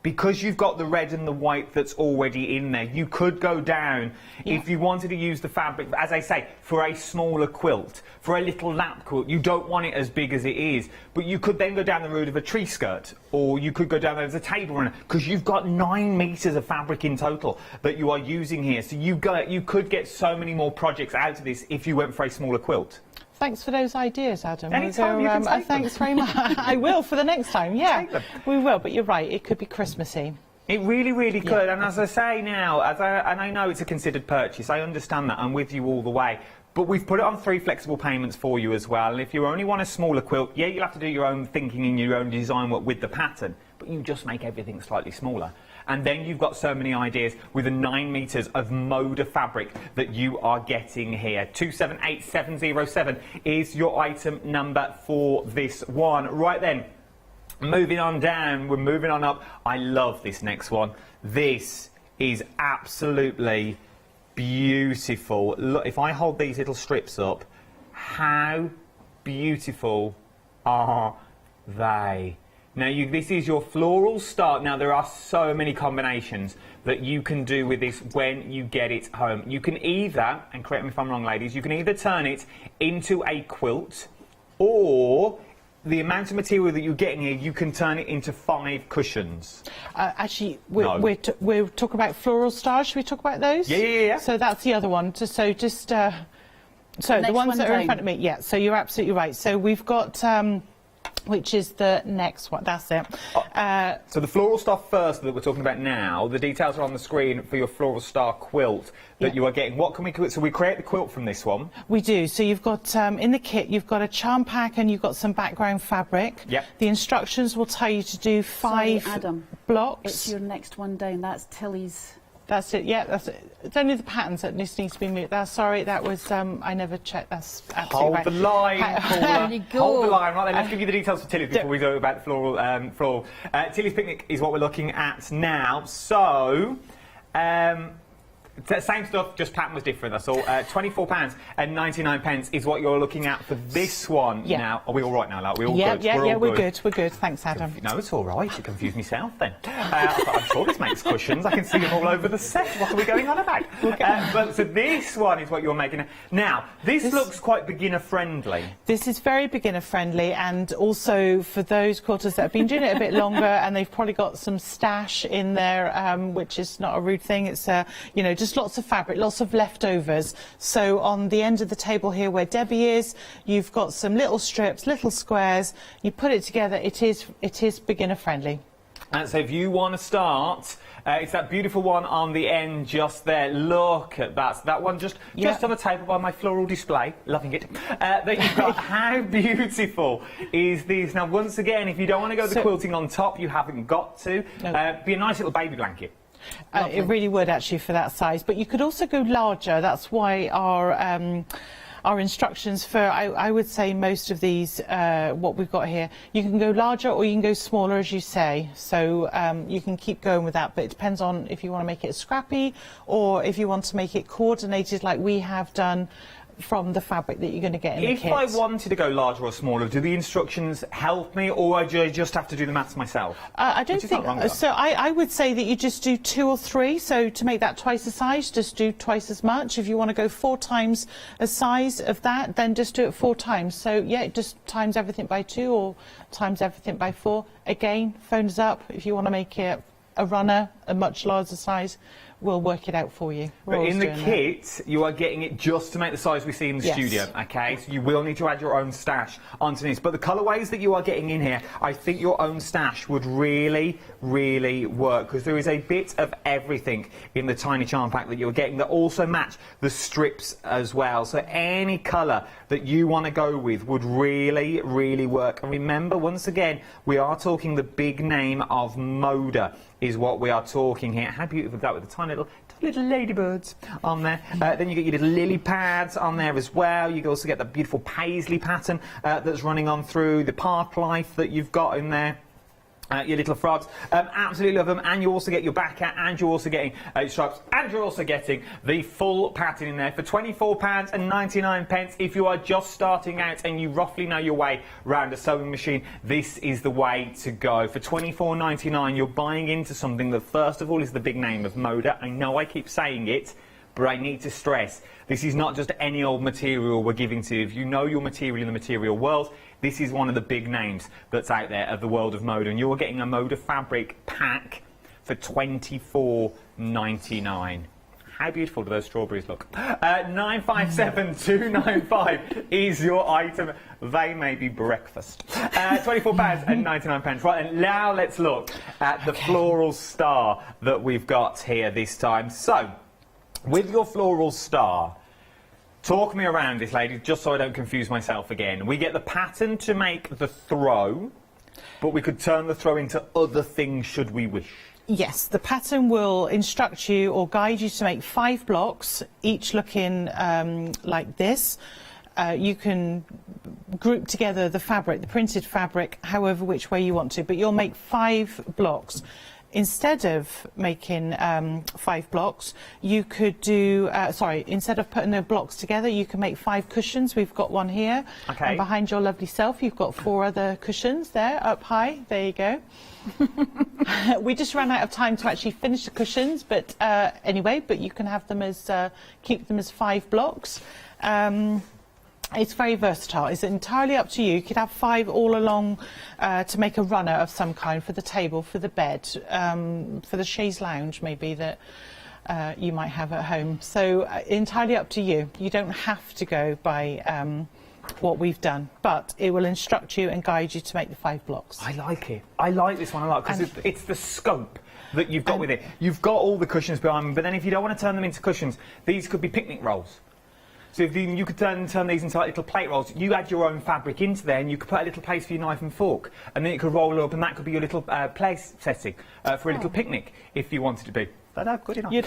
Because you've got the red and the white that's already in there, you could go down, if you wanted to use the fabric, as I say, for a smaller quilt, for a little lap quilt. You don't want it as big as it is, but you could then go down the route of a tree skirt, or you could go down there as a table runner, because you've got 9 metres of fabric in total that you are using here. So you could get so many more projects out of this if you went for a smaller quilt. Thanks for those ideas, Adam. Anytime you can take thanks very much. I will for the next time, yeah. We will, but you're right, it could be Christmassy. It really, really could. And as I say now, and I know it's a considered purchase, I understand that, I'm with you all the way. But we've put it on 3 flexible payments for you as well. And if you only want a smaller quilt, yeah, you'll have to do your own thinking and your own design work with the pattern, but you just make everything slightly smaller. And then you've got so many ideas with the 9 metres of Moda fabric that you are getting here. 278707 is your item number for this one. Right then, Moving on down, we're moving on up. I love this next one. This is absolutely beautiful. Look, if I hold these little strips up, how beautiful are they? Now, this is your floral start. Now, there are so many combinations that you can do with this when you get it home. You can either, and correct me if I'm wrong, ladies, you can either turn it into a quilt, or the amount of material that you're getting here, you can turn it into 5 cushions. Actually, we're talking about floral stars. Should we talk about those? Yeah. So that's the other one. So the ones that are in front of me, yeah, so you're absolutely right. So we've got, which is the next one, that's it. So the floral star first that we're talking about now, the details are on the screen for your floral star quilt that you are getting. What can we, so we create the quilt from this one? We do. So you've got, in the kit, you've got a charm pack and you've got some background fabric. Yep. The instructions will tell you to do 5 Adam, blocks. it's your next one down, that's Tilly's. That's it, yeah, that's it. It's only the patterns that needs to be moved. Sorry, that was, I never checked, that's absolutely right. Hold the line, There you go. Hold the line, right then, let's give you the details for Tilly's before we go about the floral. Tilly's Picnic is what we're looking at now. So, same stuff, just pattern was different, that's all. £24.99 is what you're looking at for this one now. Are we all right now, like, we all good? We're good, we're good. Thanks, Adam. No, it's all right. You confused myself then. I'm sure this makes cushions. I can see them all over the set. What are we going on about? But so this one is what you're making. Now, this looks quite beginner-friendly. This is very beginner-friendly, and also for those quilters that have been doing it a bit longer and they've probably got some stash in there, which is not a rude thing. It's, you know, just lots of fabric, lots of leftovers. So on the end of the table here where Debbie is, you've got some little strips, little squares. You put it together. It is beginner friendly. And so if you want to start, it's that beautiful one on the end just there. Look at that. That one just on the table by my floral display. Loving it. Then you've got how beautiful is this? Now, once again, if you don't want to go the quilting on top, you haven't got to. Be a nice little baby blanket. It really would, actually, for that size. But you could also go larger. That's why our instructions for, I would say, most of these, what we've got here, you can go larger or you can go smaller, as you say. So you can keep going with that, but it depends on if you want to make it scrappy or if you want to make it coordinated like we have done from the fabric that you're going to get in the kit. If I wanted to go larger or smaller, do the instructions help me, or do I just have to do the maths myself? I don't think so. I would say that you just do 2 or 3. So to make that twice the size, just do twice as much. If you want to go 4 times the size of that, then just do it 4 times. So yeah, just times everything by 2 or times everything by 4. Again, phone us up if you want to make it a runner, a much larger size. We'll work it out for you. But in the kit, you are getting it just to make the size we see in the studio, okay? So you will need to add your own stash onto this. But the colourways that you are getting in here, I think your own stash would really, really work, because there is a bit of everything in the tiny charm pack that you're getting that also match the strips as well. So any colour that you want to go with would really, really work. And remember, once again, we are talking the big name of Moda is what we are talking here. How beautiful is that with the tiny little ladybirds on there. Then you get your little lily pads on there as well. You can also get the beautiful paisley pattern that's running on through, the park life that you've got in there. Your little frogs, absolutely love them, and you also get your back hat, and you're also getting stripes, and you're also getting the full pattern in there for £24.99. If you are just starting out and you roughly know your way around a sewing machine, this is the way to go. For £24.99, you're buying into something that, first of all, is the big name of Moda. I know I keep saying it, but I need to stress, this is not just any old material we're giving to you. If you know your material in the material world, this is one of the big names that's out there of the world of Moda, and you're getting a Moda fabric pack for £24.99. How beautiful do those strawberries look? 957295 is your item. They may be breakfast. £24.99. Right, and now let's look at the floral star that we've got here this time. So, with your floral star, talk me around this, ladies, just so I don't confuse myself again. We get the pattern to make the throw, but we could turn the throw into other things should we wish. Yes, the pattern will instruct you or guide you to make 5 blocks, each looking like this. you can group together the fabric, the printed fabric, however which way you want to, but you'll make 5 blocks. Instead of making 5 blocks, you could do, instead of putting the blocks together, you can make 5 cushions. We've got one here. Okay. And behind your lovely self, you've got 4 other cushions there, up high. There you go. We just ran out of time to actually finish the cushions, but anyway, but you can have them as, keep them as 5 blocks. It's very versatile. It's entirely up to you. You could have 5 all along to make a runner of some kind for the table, for the bed, for the chaise lounge maybe that you might have at home. So entirely up to you. You don't have to go by what we've done, but it will instruct you and guide you to make the 5 blocks. I like it. I like this one a lot because it's the scope that you've got with it. You've got all the cushions behind them, but then if you don't want to turn them into cushions, these could be picnic rolls. So if you could turn these into like little plate rolls, you add your own fabric into there and you could put a little place for your knife and fork, and then it could roll up and that could be your little place setting for a little picnic if you wanted to be. Good enough. You're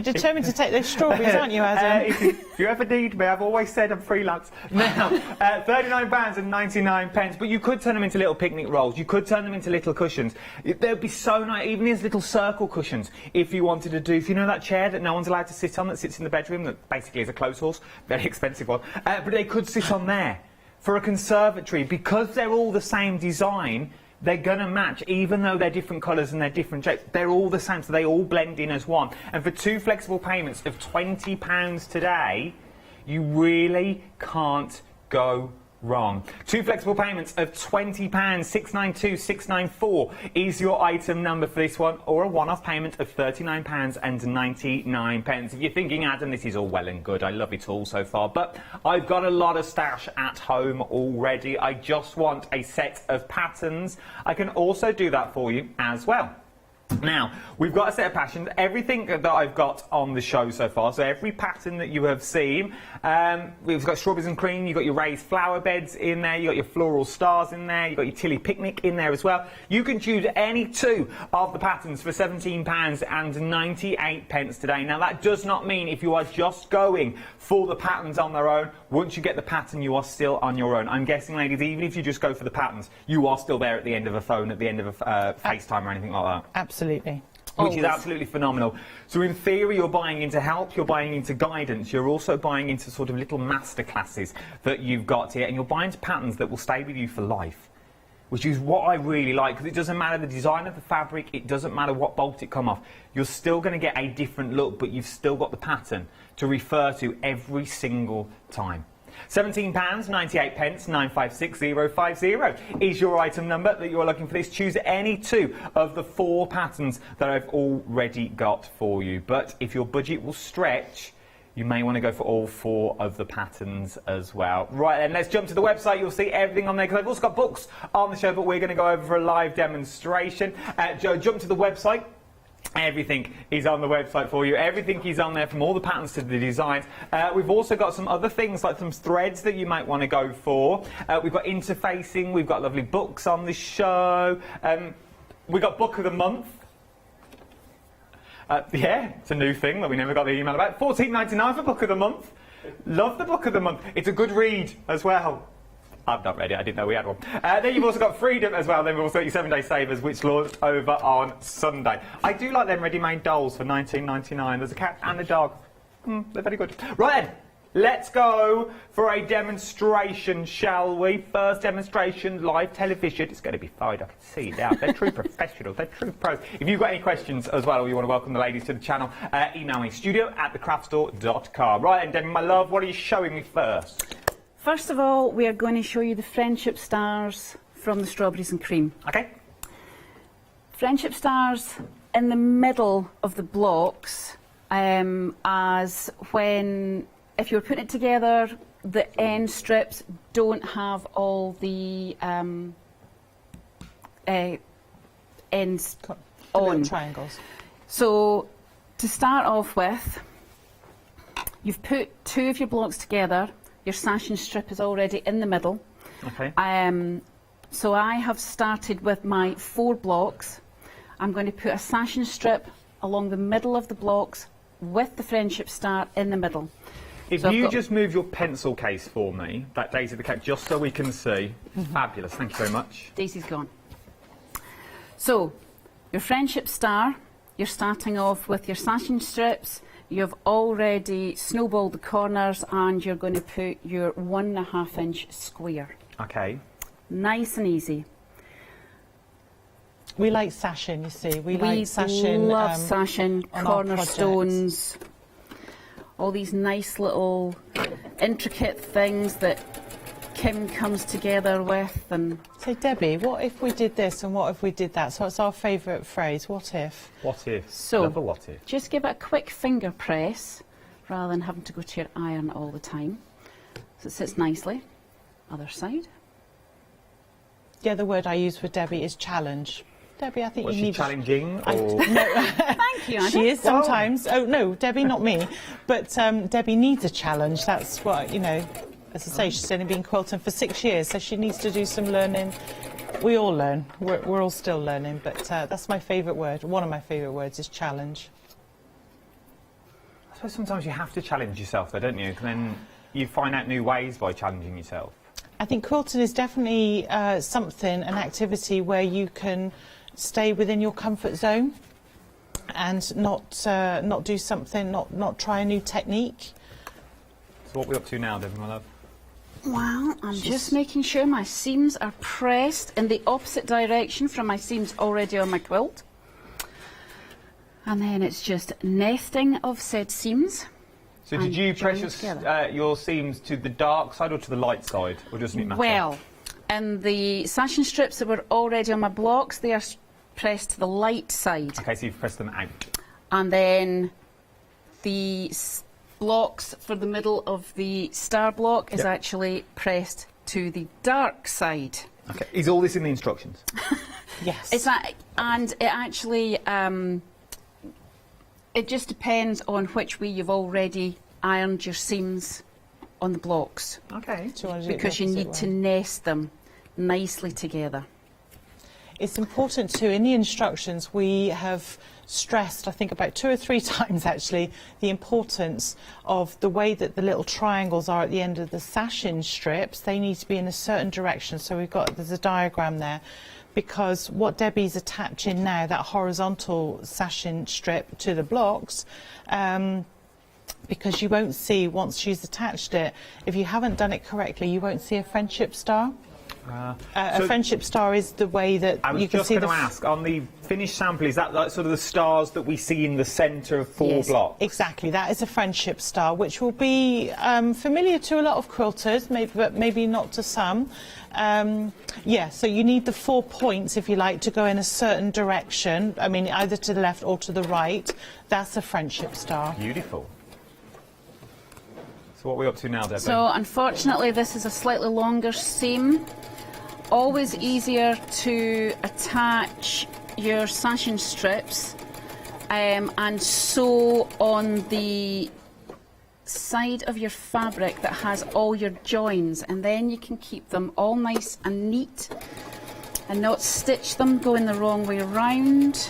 determined to take those strawberries, aren't you, Adam? If you ever need me, I've always said I'm freelance. Now, £39.99, but you could turn them into little picnic rolls. You could turn them into little cushions. They'd be so nice, even these little circle cushions, if you wanted to do. If you know that chair that no one's allowed to sit on that sits in the bedroom, that basically is a clothes horse, very expensive one, but they could sit on there for a conservatory because they're all the same design. They're going to match, even though they're different colours and they're different shapes. They're all the same, so they all blend in as one. And for 2 flexible payments of £20 today, you really can't go wrong. 2 flexible payments of £20, 692 694 is your item number for this one, or a one-off payment of £39.99. If you're thinking, Adam, this is all well and good, I love it all so far, but I've got a lot of stash at home already. I just want a set of patterns. I can also do that for you as well. Now, we've got a set of patterns, everything that I've got on the show so far, so every pattern that you have seen, we've got strawberries and cream, you've got your raised flower beds in there, you've got your floral stars in there, you've got your Tilly picnic in there as well. You can choose any 2 of the patterns for £17.98 today. Now, that does not mean if you are just going for the patterns on their own, once you get the pattern, you are still on your own. I'm guessing, ladies, even if you just go for the patterns, you are still there at the end of a phone, at the end of a FaceTime or anything like that. Absolutely. Which is absolutely phenomenal. So in theory, you're buying into help, you're buying into guidance, you're also buying into sort of little masterclasses that you've got here, and you're buying into patterns that will stay with you for life, which is what I really like, because it doesn't matter the design of the fabric, it doesn't matter what bolt it come off, you're still going to get a different look, but you've still got the pattern to refer to every single time. £17.98, 956050 is your item number that you're looking for this. Choose any 2 of the 4 patterns that I've already got for you. But if your budget will stretch, you may want to go for all 4 of the patterns as well. Right then, let's jump to the website. You'll see everything on there, because I've also got books on the show, but we're going to go over for a live demonstration. Jump to the website. Everything is on the website for you. Everything is on there, from all the patterns to the designs. We've also got some other things, like some threads that you might want to go for. We've got interfacing. We've got lovely books on the show. We've got Book of the Month. Yeah, it's a new thing that we never got the email about. £14.99 for Book of the Month. Love the Book of the Month. It's a good read as well. I've not read it, I didn't know we had one. Then you've also got Freedom as well, then we've also got your 7-day savers, which launched over on Sunday. I do like them ready-made dolls for £19.99. There's a cat and a dog. They're very good. Right then, let's go for a demonstration, shall we? First demonstration, live television. It's going to be fine, I can see it now. They're true professionals, they're true pros. If you've got any questions as well, or you want to welcome the ladies to the channel, email me, studio@thecraftstore.com. Right then, Debbie, my love, what are you showing me first? First of all, we are going to show you the friendship stars from the strawberries and cream. Okay. Friendship stars in the middle of the blocks, as when, if you're putting it together, the end strips don't have all the ends on. Triangles. So, to start off with, you've put 2 of your blocks together. Your sashing strip is already in the middle. Okay. So I have started with my 4 blocks. I'm going to put a sashing strip along the middle of the blocks with the friendship star in the middle. If you just move your pencil case for me, that Daisy the cat, just so we can see. Fabulous, thank you very much. Daisy's gone. So, your friendship star, you're starting off with your sashing strips. You've already snowballed the corners and you're going to put your 1.5 inch square. Okay. Nice and easy. We like sashing, you see. We like sashing. We love sashing, on our cornerstones, all these nice little intricate things that Kim comes together with. And so, Debbie, what if we did this and what if we did that? So it's our favourite phrase, what if? What if? So, Love a what if. just give it a quick finger press rather than having to go to your iron all the time. So it sits nicely. Other side. The other word I use for Debbie is challenge. Debbie, I think Was you she need... challenging? Or... Thank you, Anna. She is sometimes. Oh, no, Debbie, not me. But Debbie needs a challenge. That's what, you know, as I say, she's only been quilting for 6 years, so she needs to do some learning. We all learn. We're all still learning, but that's my favourite word. One of my favourite words is challenge. I suppose sometimes you have to challenge yourself, though, don't you? And then you find out new ways by challenging yourself. I think quilting is definitely something, an activity where you can stay within your comfort zone and not do something, not try a new technique. So what are we up to now, Debbie, my love? Well, I'm just making sure my seams are pressed in the opposite direction from my seams already on my quilt. And then it's just nesting of said seams. So did you press your seams to the dark side or to the light side, or doesn't it matter? Well, and the sashing strips that were already on my blocks, they are pressed to the light side. Okay, so you've pressed them out. And then the blocks for the middle of the star block is actually pressed to the dark side. Okay, is all this in the instructions? Yes. It's that, and it actually, it just depends on which way you've already ironed your seams on the blocks. Okay. Because you need to nest them nicely together. It's important too, in the instructions we have stressed, I think about 2 or 3 times actually, the importance of the way that the little triangles are at the end of the sashing strips. They need to be in a certain direction, so there's a diagram there, because what Debbie's attaching now, that horizontal sashing strip to the blocks, because you won't see, once she's attached it, if you haven't done it correctly, you won't see a friendship star. A friendship star is the way that you can see the... I was just going to ask, on the finished sample, is that like sort of the stars that we see in the centre of 4 blocks? Exactly, that is a friendship star, which will be familiar to a lot of quilters, but maybe not to some. Yeah, so you need the 4 points, if you like, to go in a certain direction. I mean, either to the left or to the right. That's a friendship star. Beautiful. So what are we up to now, Debbie? So unfortunately this is a slightly longer seam. Always easier to attach your sashing strips and sew on the side of your fabric that has all your joins, and then you can keep them all nice and neat and not stitch them going the wrong way around.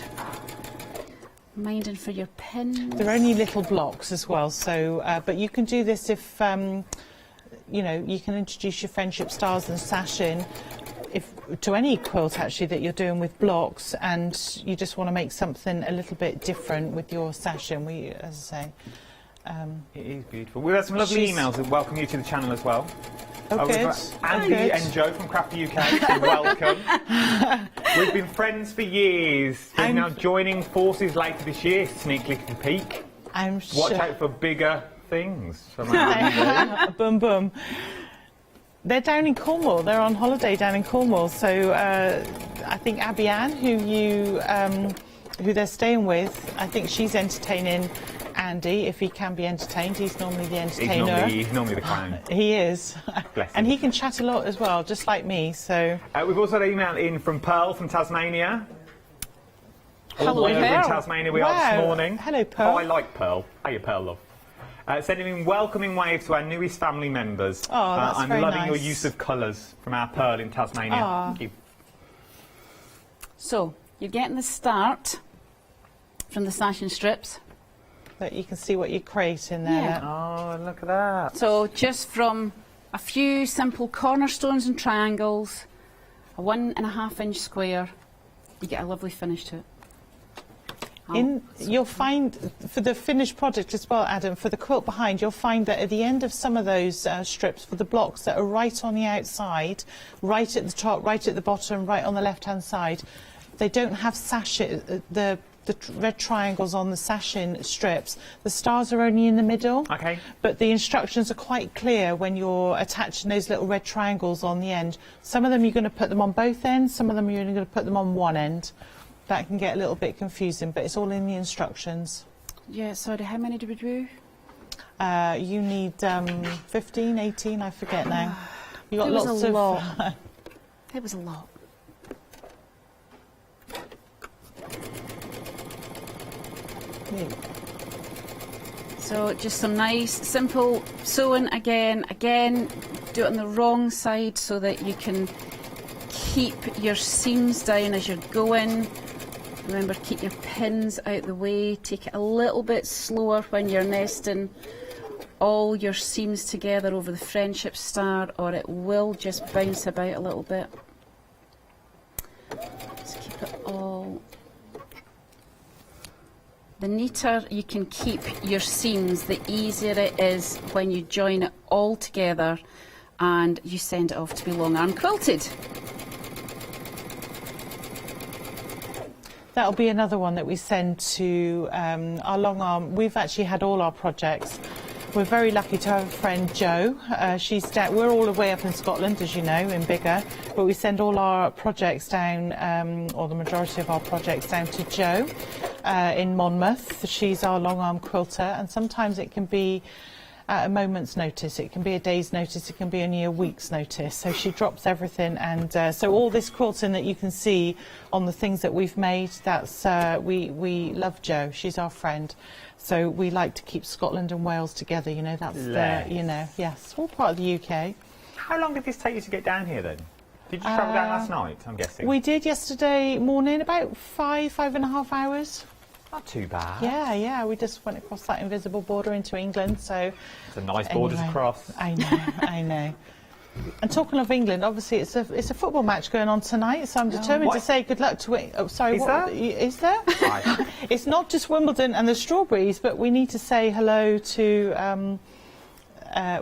Minding for your pins. They're only little blocks as well, so but you can do this if you know, you can introduce your friendship stars and sashing to any quilt actually that you're doing with blocks, and you just want to make something a little bit different with your sashing. As I say, it is beautiful. We've had some lovely emails that welcome you to the channel as well. Oh, we've good. got Andy and Joe from Crafty UK, welcome. We've been friends for years. We're now joining forces later this year. Sneak, little peek. I'm sure. Watch out for bigger things. Boom, boom. They're down in Cornwall. They're on holiday down in Cornwall. So I think Abby Ann, who they're staying with, I think she's entertaining Andy, if he can be entertained. He's normally the entertainer. He's normally the clown. He is. Bless and him. he can chat a lot as well, just like me. So we've also had an email in from Pearl from Tasmania. Hello, all the way over in Pearl. Tasmania we are this morning. Hello, Pearl. Oh, I like Pearl. Hiya, Pearl, love. Sending in welcoming waves to our newest family members. Oh, that's I'm very loving nice. your use of colours from our Pearl in Tasmania. Oh. Thank you. So you're getting the start from the sashing strips. But you can see what you're creating there. Yeah. Oh, look at that. So just from a few simple cornerstones and triangles, a 1.5 inch square, you get a lovely finish to it. You'll find, for the finished project as well, Adam, for the quilt behind, you'll find that at the end of some of those strips, for the blocks that are right on the outside, right at the top, right at the bottom, right on the left-hand side, they don't have the red triangles on the sashing strips. The stars are only in the middle. Okay. But the instructions are quite clear when you're attaching those little red triangles on the end. Some of them you're going to put them on both ends, some of them you're only going to put them on one end. That can get a little bit confusing, but it's all in the instructions. Yeah, sorry, how many do we do? You need 15, 18, I forget now. You got It was lots a of lot. It was a lot. So just some nice, simple sewing again. Again, do it on the wrong side so that you can keep your seams down as you're going. Remember, keep your pins out the way. Take it a little bit slower when you're nesting all your seams together over the friendship star, or it will just bounce about a little bit. Just keep it all. The neater you can keep your seams, the easier it is when you join it all together and you send it off to be long arm quilted. That'll be another one that we send to our long arm. We've actually had all our projects. We're very lucky to have a friend, Jo. She's down, we're all the way up in Scotland, as you know, in Biggar, but we send all our projects down, or the majority of our projects down to Jo in Monmouth. She's our long arm quilter, and sometimes it can be at a moment's notice. It can be a day's notice, it can be only a week's notice. So she drops everything, and so all this quilting that you can see on the things that we've made, that's we love Jo. She's our friend. So we like to keep Scotland and Wales together, you know, that's the, you know, yes, all part of the UK. How long did this take you to get down here then? Did you travel down last night, I'm guessing? We did yesterday morning, about 5.5 hours. Not too bad. Yeah, yeah, we just went across that invisible border into England, so... It's a nice border to cross. I know, I know. And talking of England, obviously it's a football match going on tonight, so I'm determined to say good luck to it. Oh, sorry, is there? Right. It's not just Wimbledon and the Strawberries, but we need to say hello to...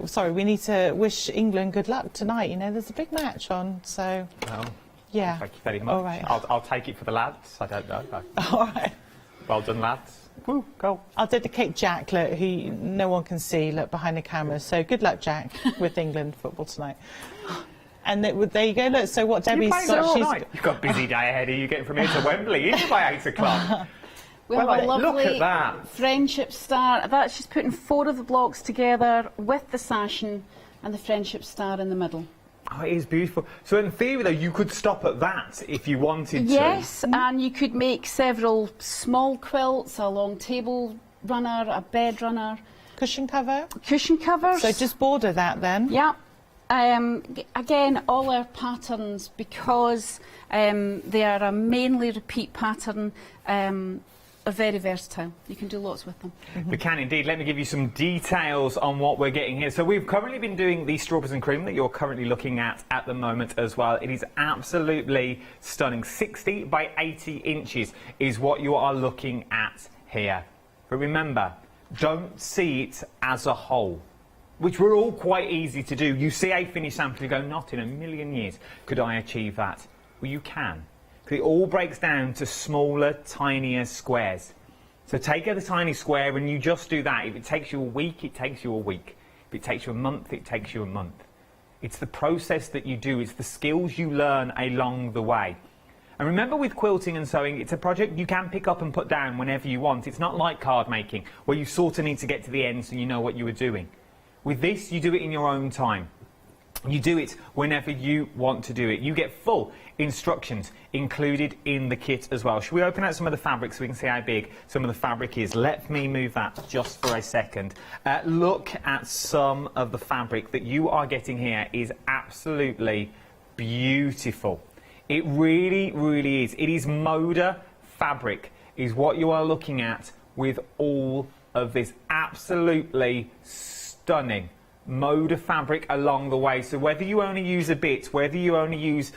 sorry, we need to wish England good luck tonight. You know, there's a big match on, so... Well, yeah. Thank you very much. All right. I'll take it for the lads. I don't know. All right. Well done, lads. Woo, go. I'll dedicate Jack, look, who no one can see, look, behind the camera. So good luck, Jack, with England football tonight. And there you go, look, so what Debbie's got... You've got a busy day ahead of you getting from here to Wembley, isn't it, by 8 o'clock? We have a look lovely at that. friendship star. That's just putting 4 of the blocks together with the sashing and the friendship star in the middle. Oh, it is beautiful. So in theory, though, you could stop at that if you wanted to. Yes, and you could make several small quilts, a long table runner, a bed runner. Cushion cover? Cushion covers. So just border that then? Yeah. Again, all our patterns, because they are a mainly repeat pattern, are very versatile. You can do lots with them. We can indeed. Let me give you some details on what we're getting here. So we've currently been doing the strawberries and cream that you're currently looking at the moment as well. It is absolutely stunning. 60 by 80 inches is what you are looking at here. But remember, don't see it as a whole, which we're all quite easy to do. You see a finished sample, you go, not in a million years could I achieve that. Well, you can. It all breaks down to smaller, tinier squares. So take a tiny square and you just do that. If it takes you a week, it takes you a week. If it takes you a month, it takes you a month. It's the process that you do. It's the skills you learn along the way. And remember, with quilting and sewing, it's a project you can pick up and put down whenever you want. It's not like card making, where you sort of need to get to the end so you know what you were doing. With this, you do it in your own time. You do it whenever you want to do it. You get full instructions included in the kit as well. Should we open out some of the fabric so we can see how big some of the fabric is? Let me move that just for a second. Look at some of the fabric that you are getting here. Is absolutely beautiful. It really, really is. It is Moda fabric is what you are looking at with all of this absolutely stunning mode of fabric along the way. So whether you only use a bit, whether you only use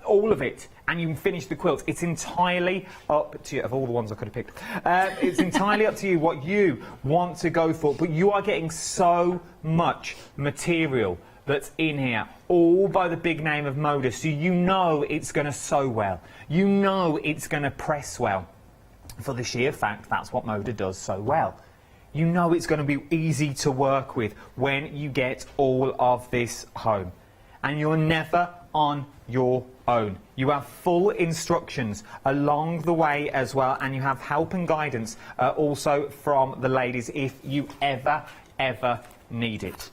all of it and you finish the quilt, it's entirely up to you. Of all the ones I could have picked, it's entirely up to you what you want to go for, but you are getting so much material that's in here, all by the big name of Moda, so you know it's going to sew well, you know it's going to press well, for the sheer fact that's what Moda does so well. You know it's going to be easy to work with when you get all of this home, and you're never on your own. You have full instructions along the way as well, and you have help and guidance also from the ladies if you ever need it.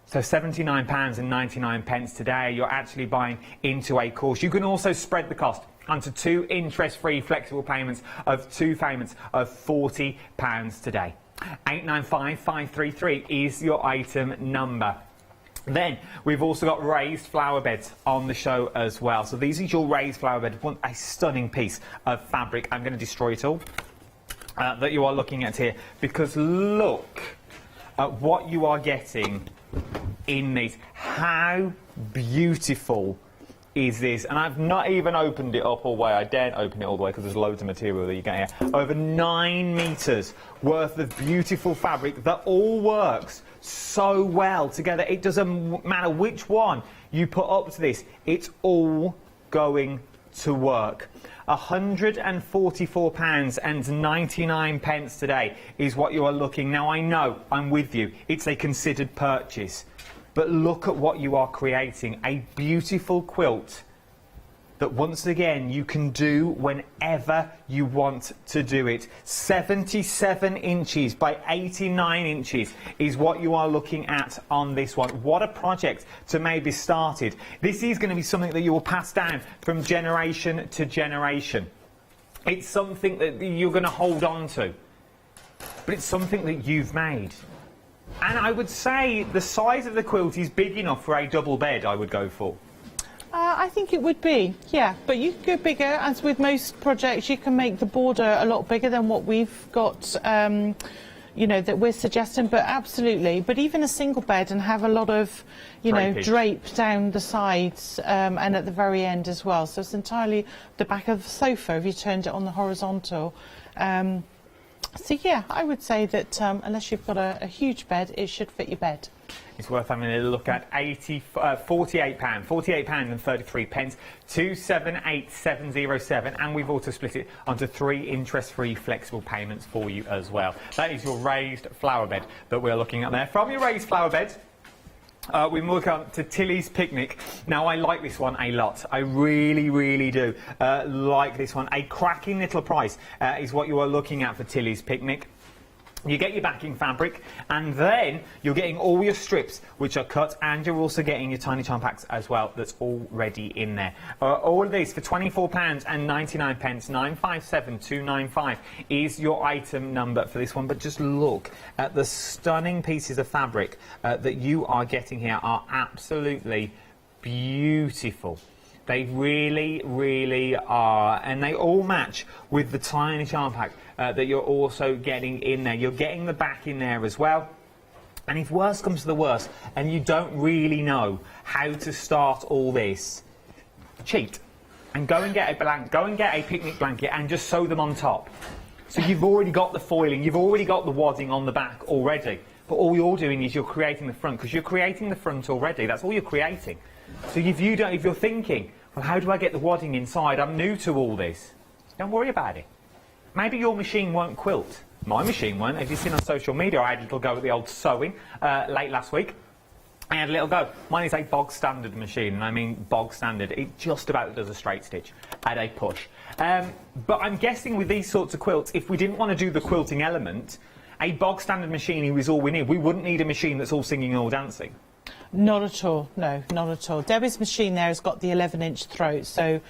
So £79.99 today, you're actually buying into a course. You can also spread the cost onto 2 interest-free flexible payments of 2 payments of £40 today. 895533 is your item number. Then we've also got raised flower beds on the show as well. So these are your raised flower bed, a stunning piece of fabric. I'm going to destroy it all that you are looking at here, because look at what you are getting in these. How beautiful is this? And I've not even opened it up all the way. I daren't open it all the way because there's loads of material that you get here. Over 9 metres worth of beautiful fabric that all works so well together. It doesn't matter which one you put up to this, it's all going to work. £144.99 today is what you are looking. Now I know, I'm with you, it's a considered purchase, but look at what you are creating. A beautiful quilt that once again you can do whenever you want to do it. 77 inches by 89 inches is what you are looking at on this one. What a project to maybe started. This is going to be something that you will pass down from generation to generation. It's something that you're going to hold on to, but it's something that you've made. And I would say the size of the quilt is big enough for a double bed, I would go for. I think it would be, yeah, but you could go bigger. As with most projects, you can make the border a lot bigger than what we've got, you know, that we're suggesting, but absolutely. But even a single bed and have a lot of, you know, drape down the sides and at the very end as well. So it's entirely the back of the sofa if you turned it on the horizontal. So yeah, I would say that unless you've got a huge bed, it should fit your bed. It's worth having a look at. £48.33, 278707, and we've also split it onto 3 interest-free flexible payments for you as well. That is your raised flower bed that we're looking at there. From your raised flower bed, we move on to Tilly's Picnic. Now, I like this one a lot. I really do like this one. A cracking little price is what you are looking at for Tilly's Picnic. You get your backing fabric, and then you're getting all your strips which are cut, and you're also getting your tiny charm packs as well that's already in there. All of these for £24.99, 957295 is your item number for this one. But just look at the stunning pieces of fabric that you are getting here. Are absolutely beautiful. They really are, and they all match with the tiny charm pack that you're also getting in there. You're getting the back in there as well. And if worse comes to the worst, and you don't really know how to start all this, cheat and go and get a picnic blanket and just sew them on top. So you've already got the foiling, you've already got the wadding on the back already. But all you're doing is you're creating the front, because you're creating the front already. That's all you're creating. So if you're thinking, well, how do I get the wadding inside? I'm new to all this. Don't worry about it. Maybe your machine won't quilt. My machine won't. As you've seen on social media, I had a little go at the old sewing late last week. I had a little go. Mine is a bog standard machine, and I mean bog standard. It just about does a straight stitch at a push. But I'm guessing with these sorts of quilts, if we didn't want to do the quilting element, a bog standard machine is all we need. We wouldn't need a machine that's all singing and all dancing. Not at all, no, not at all. Debbie's machine there has got the 11-inch throat, so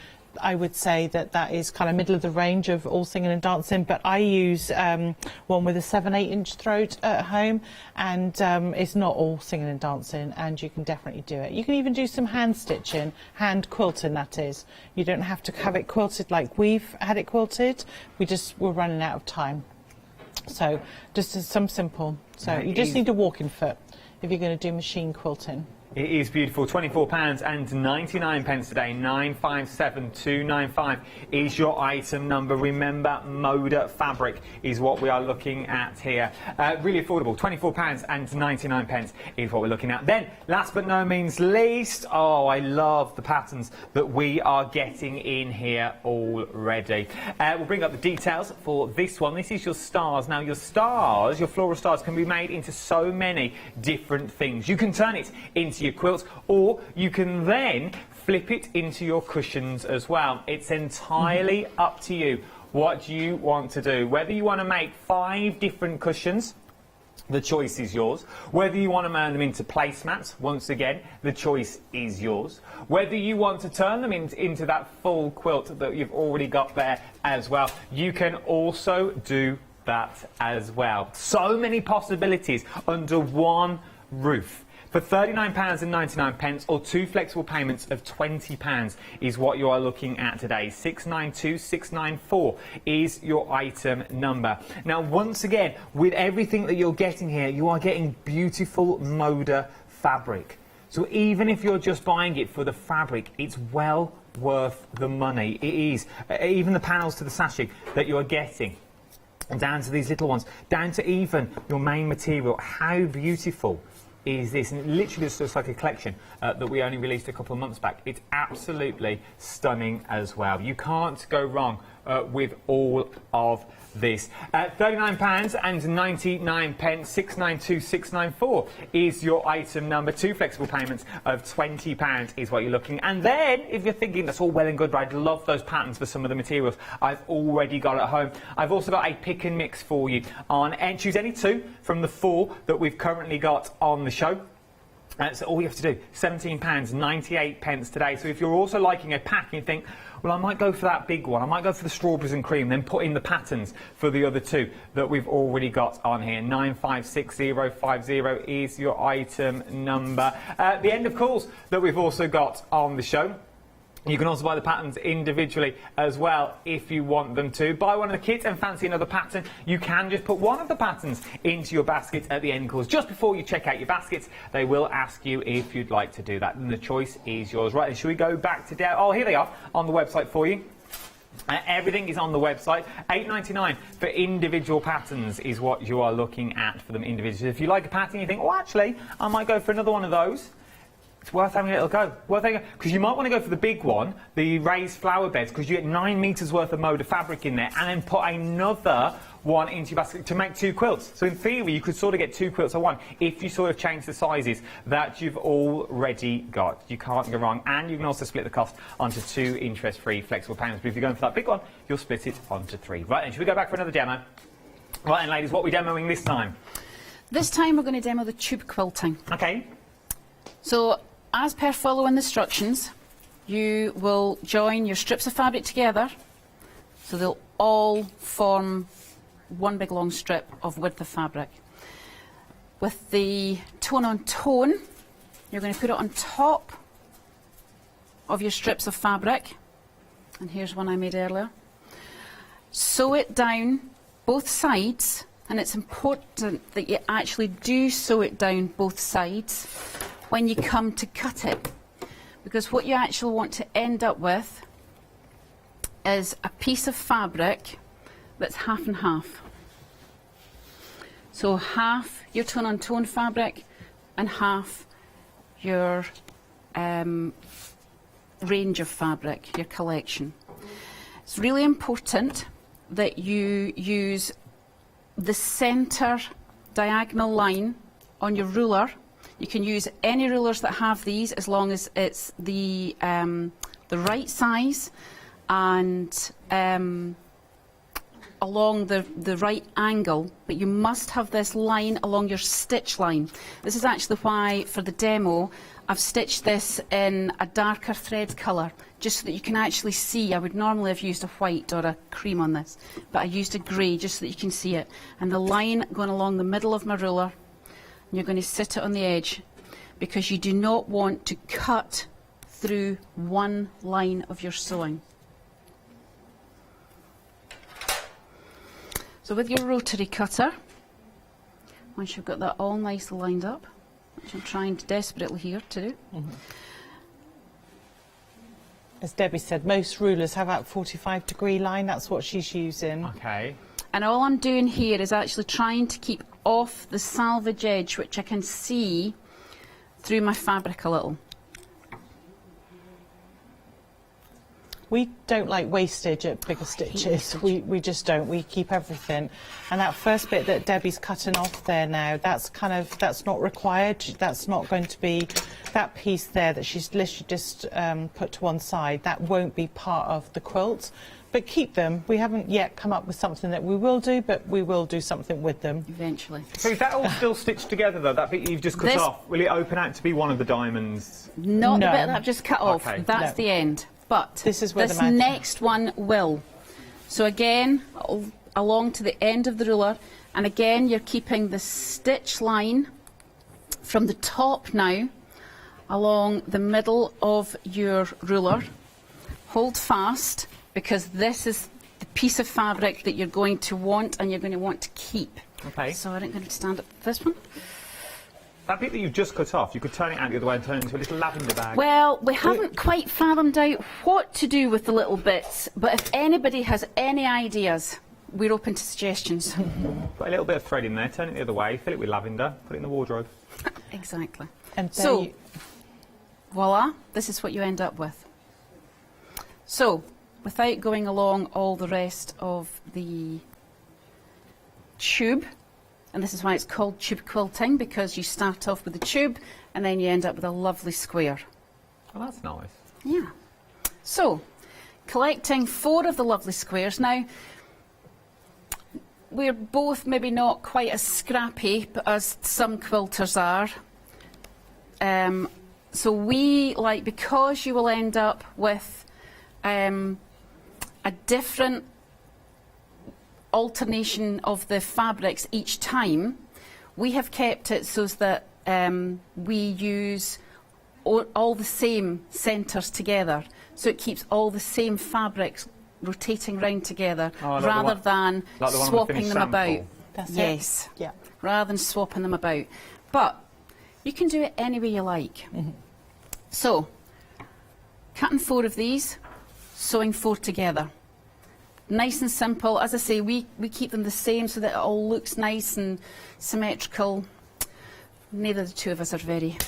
I would say that is kind of middle of the range of all singing and dancing, but I use one with a 7-8-inch throat at home, and it's not all singing and dancing, and you can definitely do it. You can even do some hand stitching, hand quilting that is. You don't have to have it quilted like we've had it quilted, we're running out of time. So just some simple. So you just need a walking foot if you're going to do machine quilting. It is beautiful. £24.99 today. 957295 is your item number. Remember, Moda fabric is what we are looking at here. Really affordable. £24.99 is what we're looking at. Then, last but no means least, oh, I love the patterns that we are getting in here already. We'll bring up the details for this one. This is your stars. Now, your stars, your floral stars, can be made into so many different things. You can turn it into your quilts, or you can then flip it into your cushions as well. It's entirely up to you what you want to do. Whether you want to make 5 different cushions, the choice is yours. Whether you want to turn them into placemats, once again, the choice is yours. Whether you want to turn them into that full quilt that you've already got there as well, you can also do that as well. So many possibilities under one roof. For £39.99 or 2 flexible payments of £20 is what you are looking at today. 692694 is your item number. Now, once again, with everything that you're getting here, you are getting beautiful Moda fabric. So even if you're just buying it for the fabric, it's well worth the money. It is. Even the panels to the sashing that you are getting, down to these little ones, down to even your main material. How beautiful is this? And it literally just looks like a collection that we only released a couple of months back. It's absolutely stunning as well. You can't go wrong with all of this. £39.99, 692694 is your item number. 2 flexible payments of £20 is what you're looking. And then, if you're thinking that's all well and good, but I'd love those patterns for some of the materials I've already got at home, I've also got a pick and mix for you on, and choose any 2 from the 4 that we've currently got on the show. So all you have to do, £17.98 today. So if you're also liking a pack and you think, well, I might go for that big one, I might go for the strawberries and cream, then put in the patterns for the other 2 that we've already got on here. 956050 is your item number. The end of calls that we've also got on the show. You can also buy the patterns individually as well if you want them to. Buy one of the kits and fancy another pattern, you can just put one of the patterns into your basket at the end calls. Just before you check out your baskets, they will ask you if you'd like to do that, and the choice is yours. Right, then should we go back to oh, here they are on the website for you. Everything is on the website. £8.99 for individual patterns is what you are looking at for them individually. If you like a pattern, you think, oh, actually, I might go for another one of those. It's worth having a little go. Because you might want to go for the big one, the raised flower beds, because you get 9 metres worth of Moda fabric in there, and then put another one into your basket to make 2 quilts. So in theory, you could sort of get 2 quilts at one if you sort of change the sizes that you've already got. You can't go wrong. And you can also split the cost onto 2 interest-free flexible payments. But if you're going for that big one, you'll split it onto 3. Right then, should we go back for another demo? Right then, ladies, what are we demoing this time? This time we're going to demo the tube quilting. Okay. So, as per following the instructions, you will join your strips of fabric together, so they'll all form one big long strip of width of fabric. With the tone on tone, you're going to put it on top of your strips of fabric, and here's one I made earlier. Sew it down both sides, and it's important that you actually do sew it down both sides when you come to cut it, because what you actually want to end up with is a piece of fabric that's half and half. So half your tone on tone fabric and half your range of fabric, your collection. It's really important that you use the centre diagonal line on your ruler. You can use any rulers that have these, as long as it's the right size and along the right angle, but you must have this line along your stitch line. This is actually why, for the demo, I've stitched this in a darker thread colour, just so that you can actually see. I would normally have used a white or a cream on this, but I used a grey just so that you can see it. And the line going along the middle of my ruler, you're going to sit it on the edge, because you do not want to cut through one line of your sewing. So with your rotary cutter, once you've got that all nicely lined up, which I'm trying desperately here to do. As Debbie said, most rulers have that 45-degree line. That's what she's using. Okay. And all I'm doing here is actually trying to keep off the salvage edge, which I can see through my fabric a little. We don't like wastage at bigger stitches. We just don't. We keep everything. And that first bit that Debbie's cutting off there now, that's not required. That's not going to be, that piece there that she's literally just put to one side, that won't be part of the quilt. But keep them. We haven't yet come up with something that we will do, but we will do something with them. Eventually. So is that all still stitched together, though? That bit you've just cut off, will it open out to be one of the diamonds? Not the bit that I've just cut off. Okay. That's the end. But this is where this next one will. So again, along to the end of the ruler, and again you're keeping the stitch line from the top now along the middle of your ruler. Hold fast, because this is the piece of fabric that you're going to want and you're going to want to keep. Okay. So I'm going to stand up for this one. That bit that you've just cut off, you could turn it out the other way and turn it into a little lavender bag. Well, we haven't quite fathomed out what to do with the little bits, but if anybody has any ideas, we're open to suggestions. Put a little bit of thread in there, turn it the other way, fill it with lavender, put it in the wardrobe. Exactly. And so, voila, this is what you end up with. So, without going along all the rest of the tube, and this is why it's called tube quilting, because you start off with the tube and then you end up with a lovely square. Oh, that's nice. Yeah. So, collecting 4 of the lovely squares. Now, we're both maybe not quite as scrappy as some quilters are. So we like, because you will end up with a different alternation of the fabrics each time, we have kept it so that we use all the same centres together, so it keeps all the same fabrics rotating round together, rather than swapping them about. That's yes, it. Yeah. rather than swapping them about. But you can do it any way you like. So, cutting 4 of these, sewing 4 together. Nice and simple. As I say, we keep them the same so that it all looks nice and symmetrical. Neither of the two of us are very,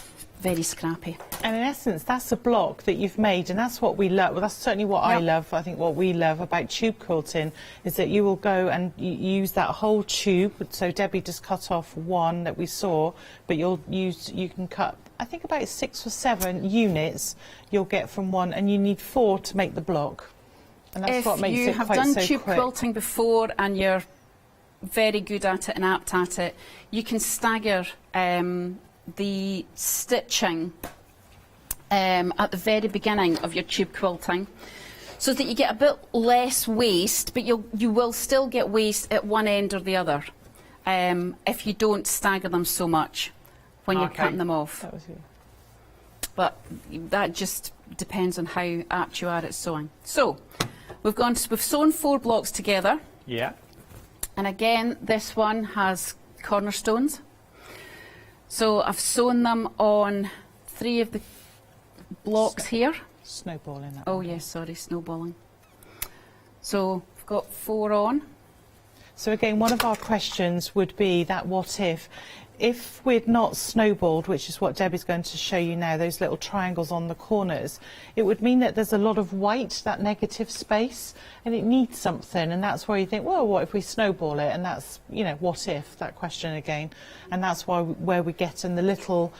very scrappy. And in essence, that's a block that you've made, and that's what we love. Well, that's certainly what I love. I think what we love about tube quilting is that you will go and use that whole tube. So Debbie just cut off 1 that we saw, but you can cut, I think, about 6 or 7 units you'll get from 1, and you need 4 to make the block. And that's what makes it quite so quick. If you have done tube quilting before and you're very good at it and apt at it, you can stagger the stitching at the very beginning of your tube quilting, so that you get a bit less waste, but you will still get waste at one end or the other if you don't stagger them so much when you're cutting them off. That was you. But that just depends on how apt you are at sewing. So we've sewn 4 blocks together. Yeah. And again, this one has cornerstones. So I've sewn them on 3 of the blocks here. Snowballing. That Oh one. yes, sorry, snowballing. So I've got 4 on. So again, one of our questions would be that what if we'd not snowballed, which is what Debbie's going to show you now, those little triangles on the corners, it would mean that there's a lot of white, that negative space, and it needs something, and that's where you think, well, what if we snowball it? And that's, you know, what if, that question again. And that's where we get in the little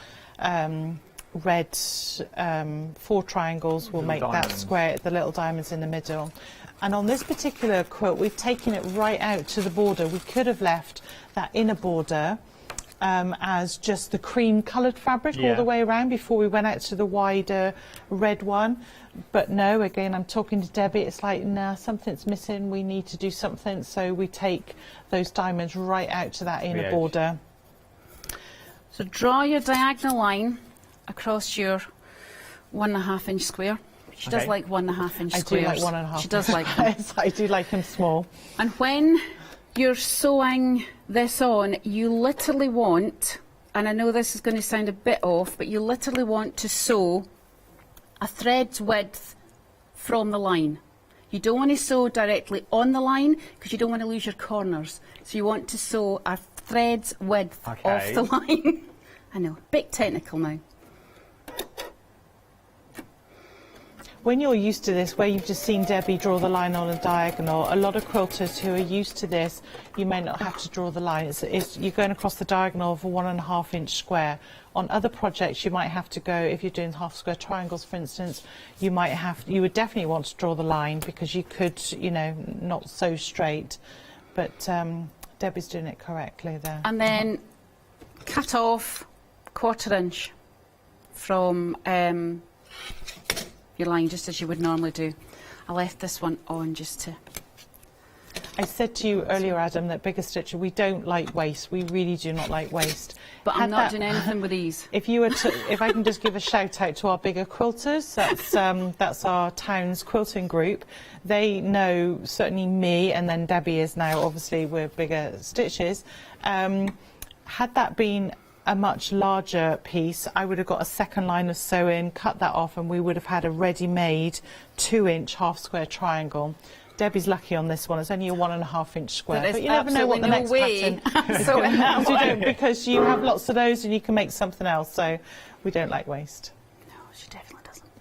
red 4 triangles will make that square, the little diamonds in the middle. And on this particular quilt, we've taken it right out to the border. We could have left that inner border as just the cream coloured fabric all the way around before we went out to the wider red one. But no, again, I'm talking to Debbie, it's like, nah, something's missing, we need to do something. So we take those diamonds right out to that inner border. So draw your diagonal line across your 1.5 inch square. She does like 1.5 inch squares. I do like 1.5. She does like them. I do like them small. And when you're sewing this on, you literally want, and I know this is going to sound a bit off, but you literally want to sew a thread's width from the line. You don't want to sew directly on the line because you don't want to lose your corners. So you want to sew a thread's width off the line. I know, a bit technical now. When you're used to this, where you've just seen Debbie draw the line on a diagonal, a lot of quilters who are used to this, you may not have to draw the line. You're going across the diagonal of a 1.5 inch square. On other projects, you might have to go, if you're doing half square triangles, for instance, you would definitely want to draw the line because you could, you know, not so straight. But Debbie's doing it correctly there. And then cut off 1/4 inch from your line, just as you would normally do. I left this one on just to... I said to you earlier, Adam, that Bigger Stitcher, we don't like waste. We really do not like waste. But I'm not doing anything with these. If you were to, if I can just give a shout out to our bigger quilters, that's our town's quilting group. They know, certainly me, and then Debbie is now, obviously, we're Bigger Stitches. Had that been a much larger piece, I would have got a second line of sewing, cut that off, and we would have had a ready-made 2 inch half square triangle. Debbie's lucky on this one. It's only a 1.5 inch square, but you never know what the next pattern. So you don't, because you have lots of those, and you can make something else. So we don't like waste. No, she definitely doesn't.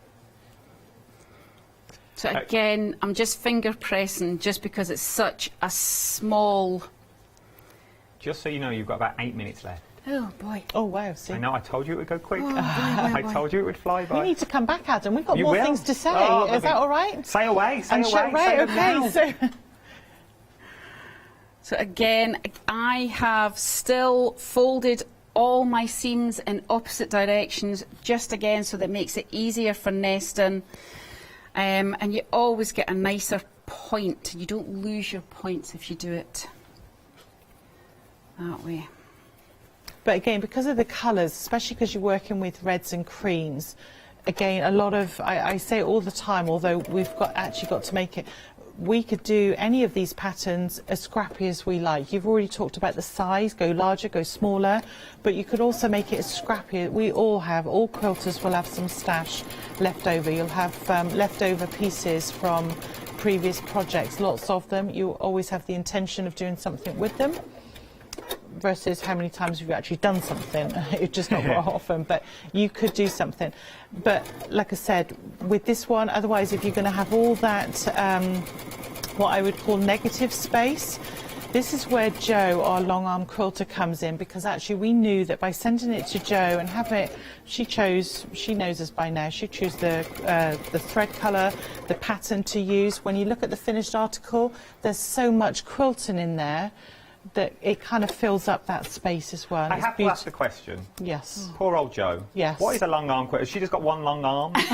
So again, I'm just finger pressing, just because it's such a small. Just so you know, you've got about 8 minutes left. Oh boy. Oh wow, see. I know, I told you it would go quick. Oh, boy, boy, boy. I told you it would fly by. We need to come back, Adam. We've got You more will. things to say. Oh, is that all right? Say away, say And away. right, say okay. So, So again, I have still folded all my seams in opposite directions, just again so that it makes it easier for nesting. And you always get a nicer point. You don't lose your points if you do it that way. but again, because of the colours, especially because you're working with reds and creams, again, a lot of, I say it all the time, although we've actually got to make it, we could do any of these patterns as scrappy as we like. You've already talked about the size, go larger, go smaller, but you could also make it as scrappy. All quilters will have some stash left over. You'll have leftover pieces from previous projects, lots of them. You always have the intention of doing something with them, versus how many times have you actually done something. It's just not very often, but you could do something. But like I said, with this one, otherwise if you're going to have all that what I would call negative space, this is where Jo, our long arm quilter, comes in, because actually we knew that by sending it to Jo and having it, she knows us by now, she chose the thread colour, the pattern to use. When you look at the finished article, there's so much quilting in there that it kind of fills up that space as well. I have to ask the question. Yes. Poor old Jo. Yes. What is a long arm quilter? Has she just got one long arm? Is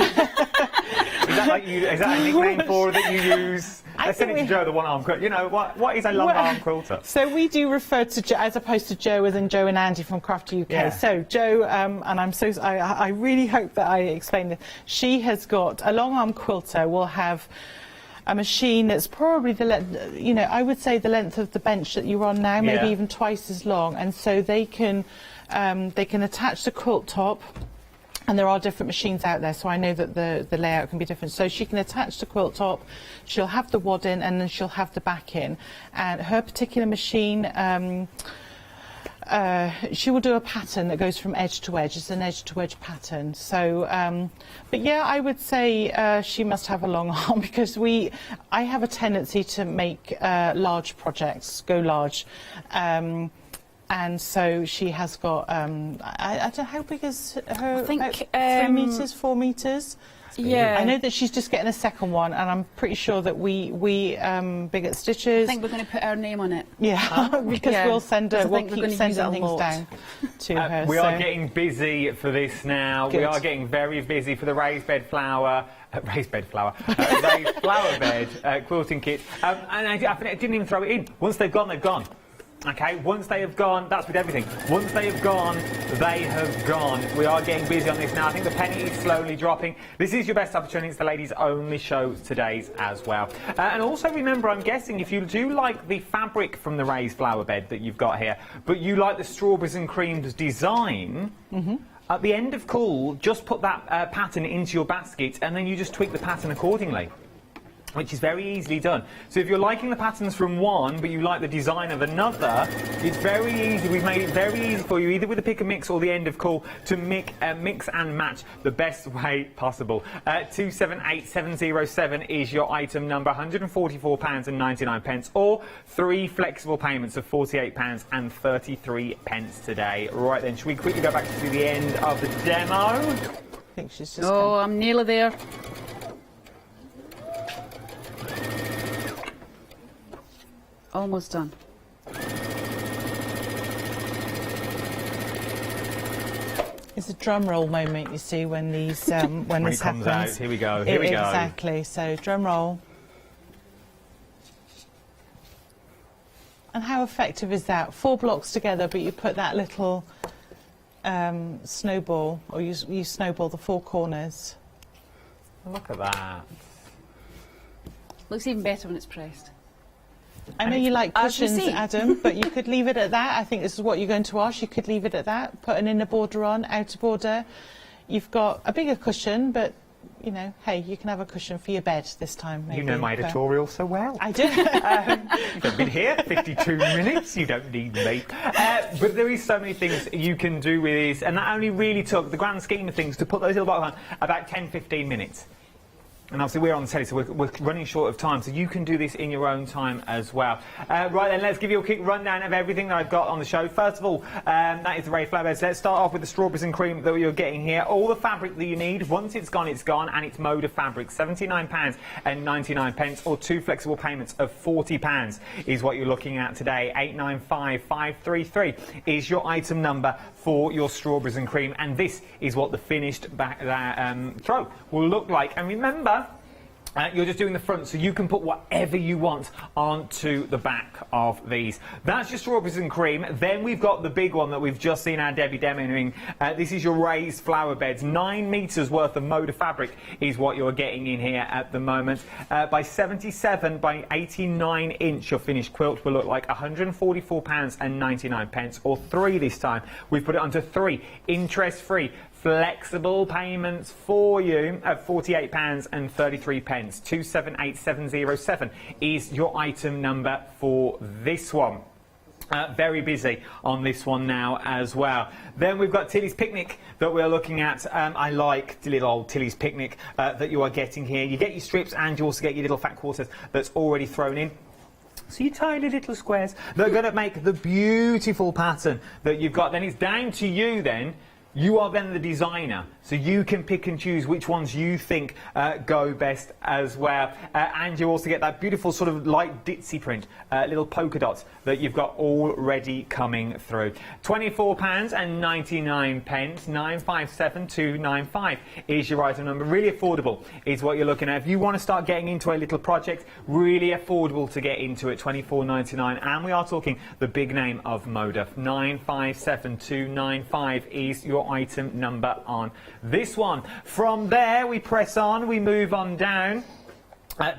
that a nickname for her that you use? I send it to Jo, the one arm quilter. You know, what is a long arm quilter? So we do refer to Jo, as opposed to Jo as in Jo and Andy from Craft UK. Yeah. So Jo, and I really hope that I explained this. She has got a long arm quilter, will have a machine that's probably the length, you know, I would say the length of the bench that you're on now, maybe even twice as long, and so they can attach the quilt top, and there are different machines out there, so I know that the layout can be different. So she can attach the quilt top, she'll have the wad in, and then she'll have the back in, and her particular machine, she will do a pattern that goes from edge to edge. It's an edge to edge pattern. So, but yeah, I would say she must have a long arm, because I have a tendency to make large projects go large. And so she has got, I don't know, how big is her? I think, about 3 metres, 4 metres? Yeah. I know that she's just getting a second one, and I'm pretty sure that we Big at Stitches. I think we're going to put our name on it. Yeah, because we'll send her, we'll keep sending things down to her. We are getting busy for this now. Good. We are getting very busy for the raised flower bed quilting kit. And I didn't even throw it in. Once they've gone, they've gone. Okay, once they have gone, that's with everything. Once they have gone, they have gone. We are getting busy on this now. I think the penny is slowly dropping. This is your best opportunity. It's the ladies' only show today's as well. And also remember, I'm guessing if you do like the fabric from the raised flower bed that you've got here, but you like the strawberries and creams design, at the end of call, just put that pattern into your basket and then you just tweak the pattern accordingly, which is very easily done. So if you're liking the patterns from one, but you like the design of another, it's very easy. We've made it very easy for you, either with the pick and mix or the end of call, to mix and match the best way possible. 278707 is your item number, £144.99, or 3 flexible payments of £48.33 today. Right then, should we quickly go back to the end of the demo? I think she's just I'm nearly there. Almost done. It's a drum roll moment, you see, when these when this it comes happens. out. Here we go. Here we go. Exactly. So drum roll. And how effective is that? 4 blocks together, but you put that little snowball, or you snowball the 4 corners. Look at that. Looks even better when it's pressed. I know you like As you cushions, see. Adam, but you could leave it at that. I think this is what you're going to ask. You could leave it at that. Put an inner border on, outer border. You've got a bigger cushion, but, you know, hey, you can have a cushion for your bed this time, maybe. You know my editorial so well. I do. You've been here 52 minutes. You don't need me. But there is so many things you can do with this, and that only really took, the grand scheme of things, to put those little boxes on, about 10-15 minutes. And obviously we're on the telly, so we're running short of time, so you can do this in your own time as well. Right then, let's give you a quick rundown of everything that I've got on the show. First of all, that is the raised flower beds. Let's start off with the strawberries and cream that you're getting here. All the fabric that you need, once it's gone, and it's mode of fabric. £79.99, or 2 flexible payments of £40 is what you're looking at today. 895533 is your item number for your strawberries and cream, and this is what the finished throw will look like. And remember, you're just doing the front, so you can put whatever you want onto the back of these. That's your strawberries and cream. Then we've got the big one that we've just seen our Debbie demoing. This is your raised flower beds. 9 metres worth of mode of fabric is what you're getting in here at the moment. By 77 by 89 inch, your finished quilt will look like £144.99, or 3 this time. We've put it onto 3 interest-free flexible payments for you at £48.33. 278707 is your item number for this one. Very busy on this one now as well. Then we've got Tilly's Picnic that we're looking at. I like little old Tilly's Picnic that you are getting here. You get your strips and you also get your little fat quarters that's already thrown in. So you tiny little squares that are going to make the beautiful pattern that you've got. Then it's down to you then. You are then the designer, so you can pick and choose which ones you think go best as well. And you also get that beautiful sort of light ditzy print, little polka dots that you've got already coming through. £24.99, 957295 is your item number. Really affordable is what you're looking at. If you want to start getting into a little project, really affordable to get into it, £24.99. And we are talking the big name of Moda. 957295 is your item number on this one. From there we press on, we move on down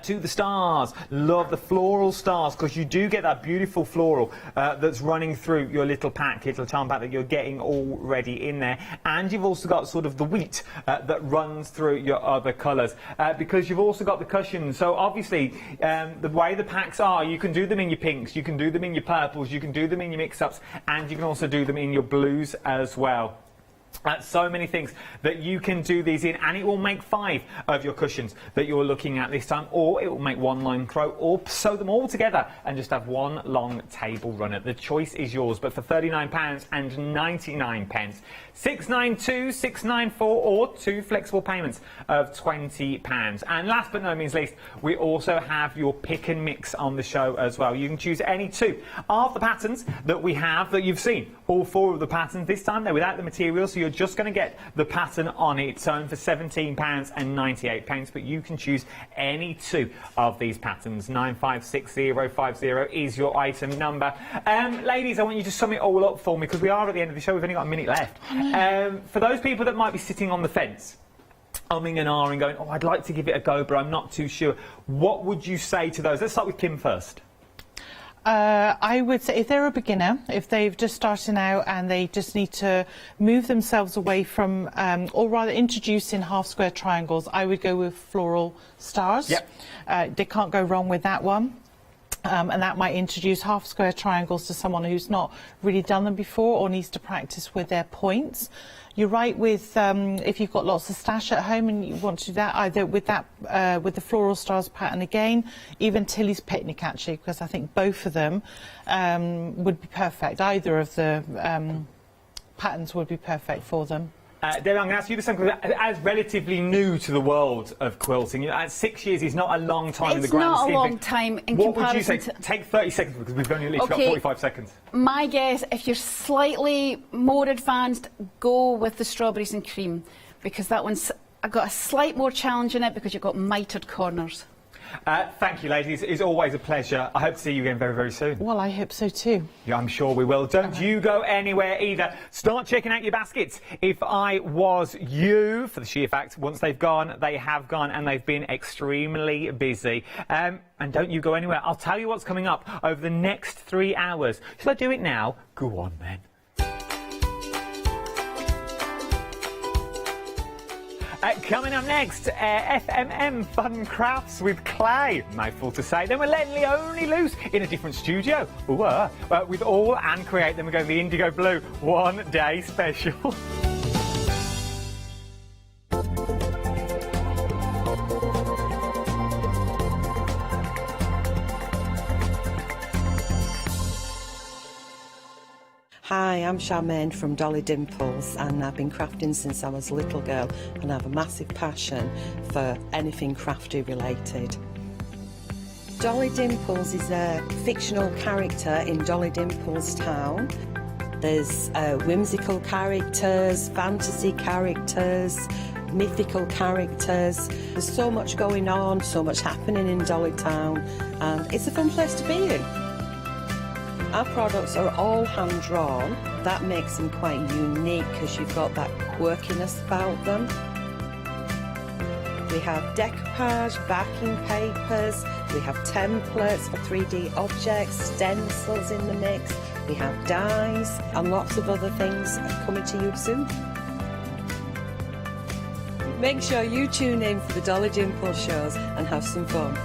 to the stars. Love the floral stars, because you do get that beautiful floral that's running through your little pack, little charm pack that you're getting already in there. And you've also got sort of the wheat that runs through your other colours, because you've also got the cushions. So obviously the way the packs are, you can do them in your pinks, you can do them in your purples, you can do them in your mix-ups, and you can also do them in your blues as well. So many things that you can do these in, and it will make 5 of your cushions that you're looking at this time, or it will make 1 line throw, or sew them all together and just have 1 long table runner. The choice is yours, but for £39.99, 692-694, or 2 flexible payments of £20. And last but no means least, we also have your pick and mix on the show as well. You can choose any 2 of the patterns that we have that you've seen. All 4 of the patterns. This time they're without the material, so so you're just going to get the pattern on its own for £17.98, but you can choose any two of these patterns. 956050 is your item number. Ladies, I want you to sum it all up for me, because we are at the end of the show. We've only got a minute left. For those people that might be sitting on the fence, umming and ahhing, going, oh, I'd like to give it a go, but I'm not too sure, what would you say to those? Let's start with Kim first. I would say if they're a beginner, if they've just starting out and they just need to move themselves away from, or rather introducing half square triangles, I would go with floral stars. Yep. They can't go wrong with that one. And that might introduce half square triangles to someone who's not really done them before or needs to practice with their points. You're right with if you've got lots of stash at home and you want to do that, either with that with the floral stars pattern again, even Tilly's picnic actually, because I think both of them would be perfect. Either of the patterns would be perfect for them. David, I'm going to ask you the same question. As relatively new to the world of quilting, 6 years is not a long time in the grand scheme. It's not a long time in what comparison. What would you say? Take 30 seconds, because we've only literally got 45 seconds. My guess, if you're slightly more advanced, go with the strawberries and cream, because that one's got a slight more challenge in it because you've got mitered corners. Thank you, ladies. It's always a pleasure. I hope to see you again very, very soon. Well, I hope so too. Yeah, I'm sure we will. Don't you go anywhere either. Start checking out your baskets. If I was you, for the sheer fact, once they've gone, they have gone, and they've been extremely busy. And don't you go anywhere. I'll tell you what's coming up over the next 3 hours. Shall I do it now? Go on, then. Coming up next, FMM Fun Crafts with clay. Mouthful to say. Then we're letting Leonie loose in a different studio. With all and create. Then we're going to the Indigo Blue 1 day special. Hi, I'm Charmaine from Dolly Dimples, and I've been crafting since I was a little girl, and I have a massive passion for anything crafty related. Dolly Dimples is a fictional character in Dolly Dimples town. There's whimsical characters, fantasy characters, mythical characters. There's so much going on, so much happening in Dolly town, and it's a fun place to be in. Our products are all hand-drawn. That makes them quite unique because you've got that quirkiness about them. We have decoupage, backing papers, we have templates for 3D objects, stencils in the mix, we have dies, and lots of other things coming to you soon. Make sure you tune in for the Dolly Dimples shows and have some fun.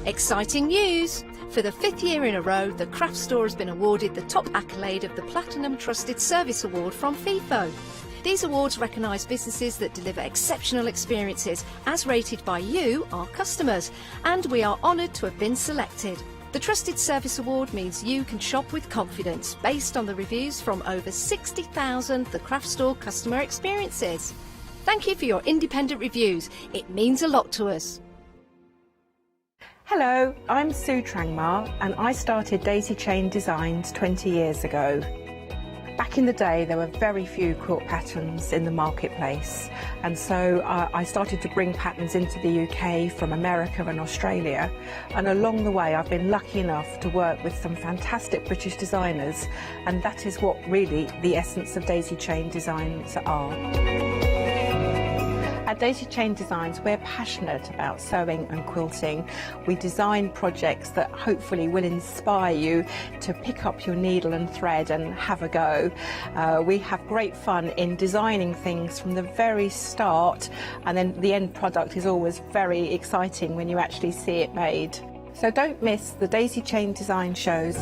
Exciting news! For the 5th year in a row, the craft store has been awarded the top accolade of the Platinum Trusted Service Award from Feefo. These awards recognise businesses that deliver exceptional experiences, as rated by you, our customers, and we are honoured to have been selected. The Trusted Service Award means you can shop with confidence, based on the reviews from over 60,000 The Craft Store customer experiences. Thank you for your independent reviews. It means a lot to us. Hello, I'm Sue Trangmar, and I started Daisy Chain Designs 20 years ago. Back in the day, there were very few quilt patterns in the marketplace, and so I started to bring patterns into the UK from America and Australia, and along the way I've been lucky enough to work with some fantastic British designers, and that is what really the essence of Daisy Chain Designs are. At Daisy Chain Designs, we're passionate about sewing and quilting. We design projects that hopefully will inspire you to pick up your needle and thread and have a go. We have great fun in designing things from the very start, and then the end product is always very exciting when you actually see it made. So don't miss the Daisy Chain Design shows.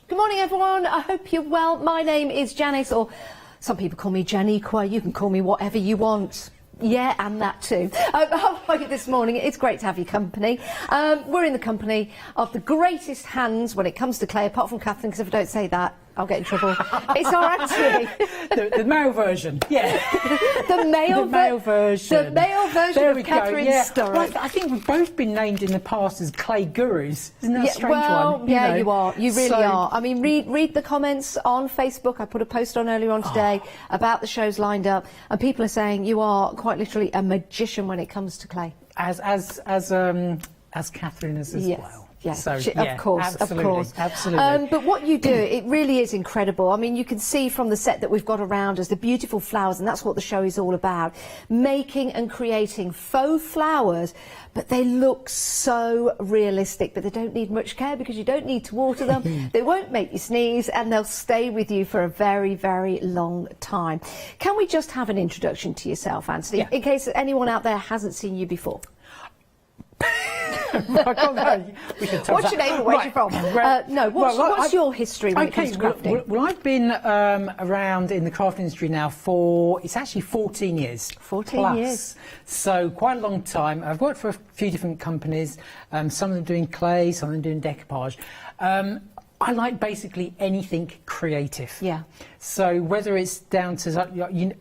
Good morning, everyone. I hope you're well. My name is Janice, or some people call me Janiqua. You can call me whatever you want. Yeah, and that too. How are you this morning? It's great to have your company. We're in the company of the greatest hands when it comes to clay, apart from Catherine, because if I don't say that, I'll get in trouble. It's our Anthony. The male version, yeah. The male version. The male version there of Catherine Sturrock. Well, I think we've both been named in the past as clay gurus. Isn't that a strange one? You know? You are. You really are. I mean, read the comments on Facebook. I put a post on earlier on today about the shows lined up, and people are saying you are quite literally a magician when it comes to clay. As Catherine is as well. Yeah, so, of course, absolutely. But what you do, it really is incredible. I mean, you can see from the set that we've got around us the beautiful flowers, and that's what the show is all about. Making and creating faux flowers, but they look so realistic, but they don't need much care because you don't need to water them. They won't make you sneeze, and they'll stay with you for a very, very long time. Can we just have an introduction to yourself, Anthony, in case anyone out there hasn't seen you before? What's your name and where you're from? What's your history when it comes to crafting? Well, I've been around in the craft industry now for, it's actually 14 years. 14 years. So quite a long time. I've worked for a few different companies, some of them doing clay, some of them doing decoupage. I like basically anything creative. Yeah. So whether it's down to,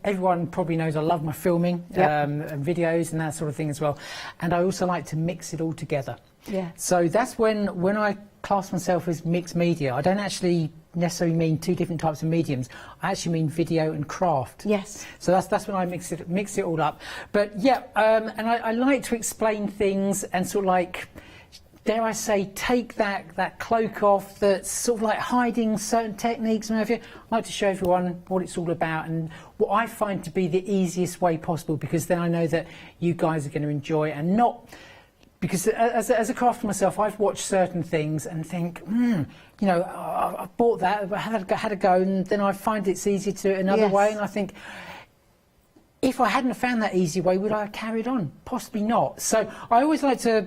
everyone probably knows I love my filming and videos and that sort of thing as well. And I also like to mix it all together. Yeah. So that's when I class myself as mixed media. I don't actually necessarily mean two different types of mediums. I actually mean video and craft. Yes. So that's when I mix it all up. But yeah, and I like to explain things and sort of like, dare I say, take that cloak off that's sort of like hiding certain techniques and everything. I like to show everyone what it's all about and what I find to be the easiest way possible, because then I know that you guys are going to enjoy it, and not because as a crafter myself, I've watched certain things and think, I bought that, had a go, and then I find it's easier to do it another way, and I think, if I hadn't found that easy way, would I have carried on? Possibly not. So I always like to,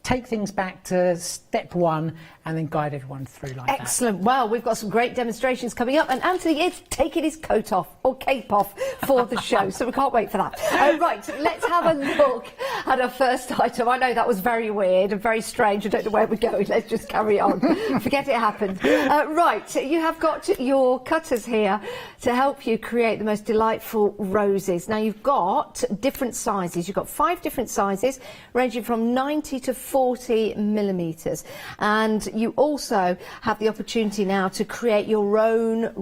take things back to step one and then guide everyone through like that. Excellent. Well, we've got some great demonstrations coming up, and Anthony is taking his coat off, or cape off, for the show, so we can't wait for that. Right, let's have a look at our first item. I know that was very weird and very strange. I don't know where we're going. Let's just carry on. Forget it happened. Right, you have got your cutters here to help you create the most delightful roses. Now, you've got different sizes. You've got 5 different sizes, ranging from 90 to 40 millimetres, and you also have the opportunity now to create your own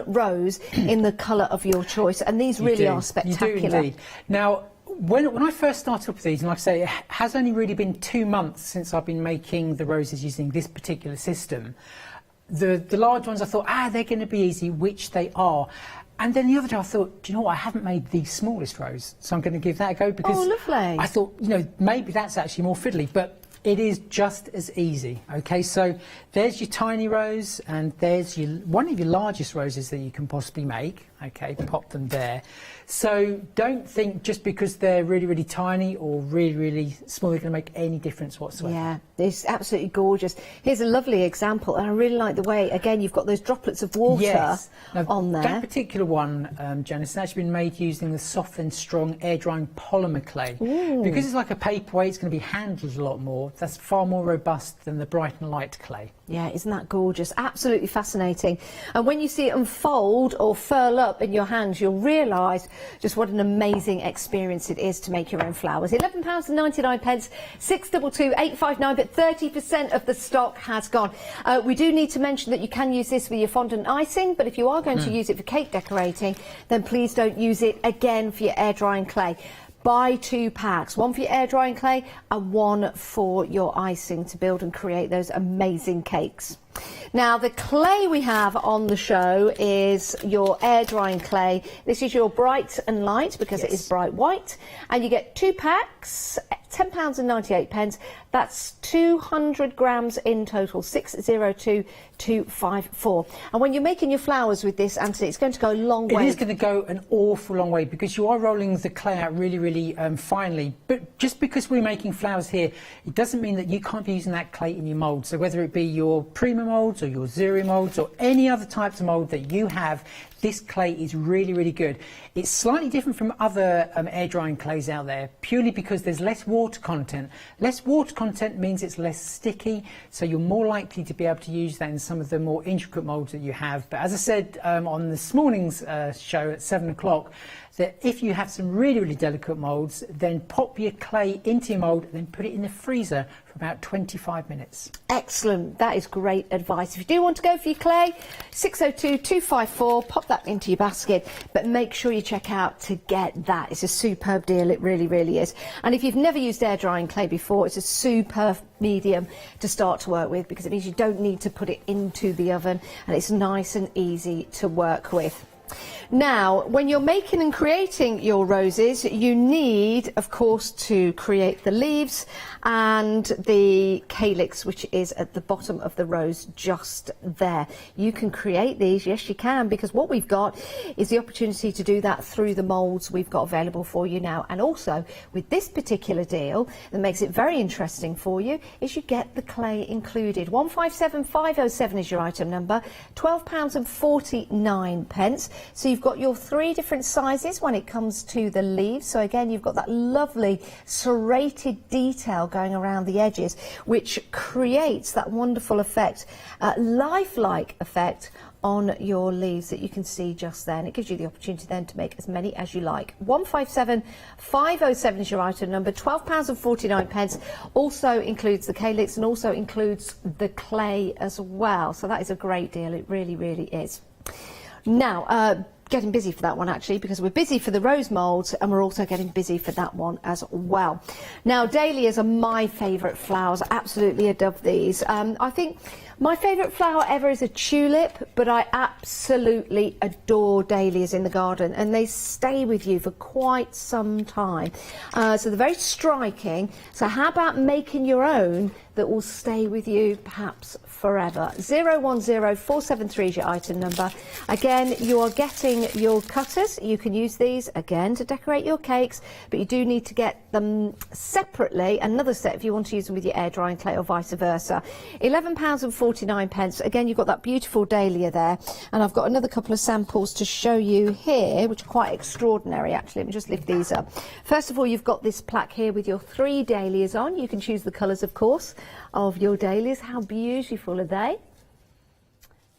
rose in the colour of your choice, and these really are spectacular. You do indeed. Now, when I first started up with these, and like I say, it has only really been 2 months since I've been making the roses using this particular system. The large ones, I thought, they're going to be easy, which they are. And then the other day I thought, do you know what, I haven't made the smallest rose, so I'm going to give that a go, because lovely. I thought, maybe that's actually more fiddly, but it is just as easy. Okay, so there's your tiny rose, and there's one of your largest roses that you can possibly make. Okay, pop them there. So don't think just because they're really, really tiny or really, really small, they're going to make any difference whatsoever. Yeah, it's absolutely gorgeous. Here's a lovely example, and I really like the way, again, you've got those droplets of water on there. That particular one, Janice, has actually been made using the soft and strong air-drying polymer clay. Ooh. Because it's like a paperweight, it's going to be handled a lot more. That's far more robust than the bright and light clay. Yeah, isn't that gorgeous? Absolutely fascinating. And when you see it unfold or furl up in your hands, you'll realise just what an amazing experience it is to make your own flowers. £11.99, 622 859, but 30% of the stock has gone. We do need to mention that you can use this with your fondant icing, but if you are going to use it for cake decorating, then please don't use it again for your air drying clay. Buy 2 packs, one for your air drying clay and one for your icing to build and create those amazing cakes. Now, the clay we have on the show is your air drying clay. This is your bright and light, because it is bright white, and you get 2 packs, £10.98. That's 200 grams in total, 602254. And when you're making your flowers with this, Anthony, it's going to go a long way. It is going to go an awful long way, because you are rolling the clay out really, really finely. But just because we're making flowers here, it doesn't mean that you can't be using that clay in your mould. So whether it be your prima diamond moulds or your zero moulds or any other types of mould that you have, this clay is really, really good. It's slightly different from other air drying clays out there, purely because there's less water content. Less water content means it's less sticky, so you're more likely to be able to use that in some of the more intricate moulds that you have. But as I said on this morning's show at 7 o'clock, that if you have some really, really delicate moulds, then pop your clay into your mould and then put it in the freezer for about 25 minutes. Excellent, that is great advice. If you do want to go for your clay, 602-254, pop that into your basket, but make sure you check out To Get That. It's a superb deal, it really, really is. And if you've never used air drying clay before, it's a superb medium to start to work with, because it means you don't need to put it into the oven and it's nice and easy to work with. Now, when you're making and creating your roses, you need, of course, to create the leaves and the calyx, which is at the bottom of the rose just there. You can create these, yes you can, because what we've got is the opportunity to do that through the moulds we've got available for you now. And also, with this particular deal, that makes it very interesting for you, is you get the clay included. 157507 is your item number, £12.49. So you've got your 3 different sizes when it comes to the leaves. So again, you've got that lovely serrated detail going around the edges, which creates that wonderful effect, lifelike effect on your leaves that you can see just there, and it gives you the opportunity then to make as many as you like. 157507 is your item number, £12.49. Also includes the calyx and also includes the clay as well. So that is a great deal, it really, really is. Now, getting busy for that one actually, because we're busy for the rose moulds and we're also getting busy for that one as well. Now, dahlias are my favourite flowers, absolutely adore these. I think my favourite flower ever is a tulip, but I absolutely adore dahlias in the garden, and they stay with you for quite some time. So they're very striking. So how about making your own that will stay with you perhaps forever? 010473 is your item number. Again, you are getting your cutters. You can use these again to decorate your cakes, but you do need to get them separately, another set if you want to use them with your air drying clay or vice versa. £11.49. Again, you've got that beautiful dahlia there, and I've got another couple of samples to show you here, which are quite extraordinary actually. Let me just lift these up. First of all, you've got this plaque here with your 3 dahlias on. You can choose the colours, of course, of your dahlias. How beautiful are they?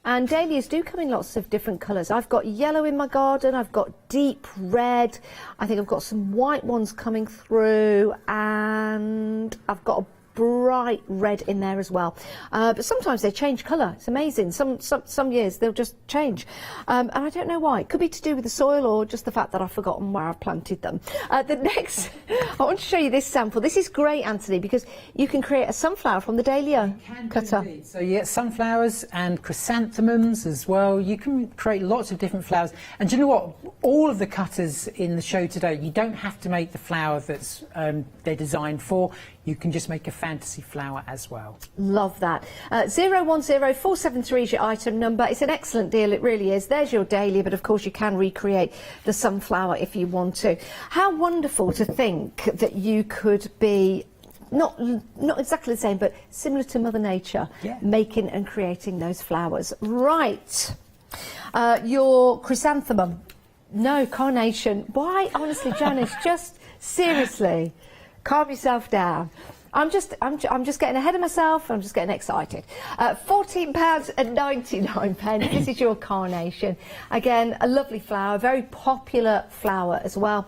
And dahlias do come in lots of different colours. I've got yellow in my garden, I've got deep red, I think I've got some white ones coming through, and I've got a bright red in there as well. But sometimes they change colour. It's amazing. Some years they'll just change. And I don't know why. It could be to do with the soil or just the fact that I've forgotten where I've planted them. The next, I want to show you this sample. This is great, Anthony, because you can create a sunflower from the dahlia cutter. So you get sunflowers and chrysanthemums as well. You can create lots of different flowers. And do you know what? All of the cutters in the show today, you don't have to make the flower that's they're designed for. You can just make a fantasy flower as well. Love that. 010473 is your item number. It's an excellent deal, it really is. There's your dahlia, but of course you can recreate the sunflower if you want to. How wonderful to think that you could be not exactly the same, but similar to Mother Nature, making and creating those flowers. Right. Your chrysanthemum. No, carnation. Why? Honestly, Janice, just seriously. Calm yourself down. I'm just getting ahead of myself. I'm just getting excited. £14.99. This is your carnation. Again, a lovely flower, very popular flower as well.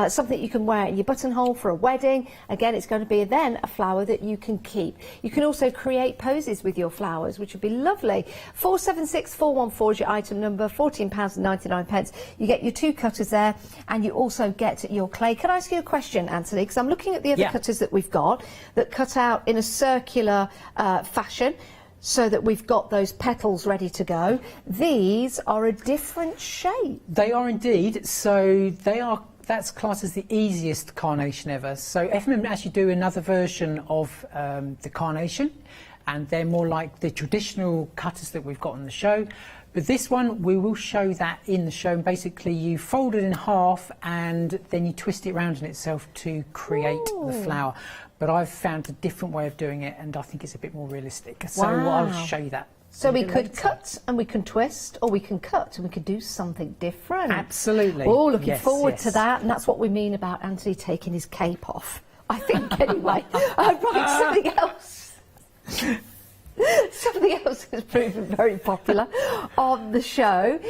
Something you can wear in your buttonhole for a wedding. Again, it's going to be then a flower that you can keep. You can also create poses with your flowers, which would be lovely. 476414 is your item number. £14.99. You get your 2 cutters there, and you also get your clay. Can I ask you a question, Anthony? Because I'm looking at the other cutters that we've got that cut out in a circular fashion, so that we've got those petals ready to go. These are a different shape. They are indeed. So that's classed as the easiest carnation ever. So FMM actually do another version of the carnation, and they're more like the traditional cutters that we've got on the show. But this one, we will show that in the show. And basically, you fold it in half and then you twist it around in itself to create the flower. But I've found a different way of doing it, and I think it's a bit more realistic. So I'll show you that. So we could cut and we can twist, or we can cut and we could do something different. Absolutely. Oh, looking forward to that. And that's what we mean about Anthony taking his cape off, I think, anyway. Right, something else. Something else that's proven very popular on the show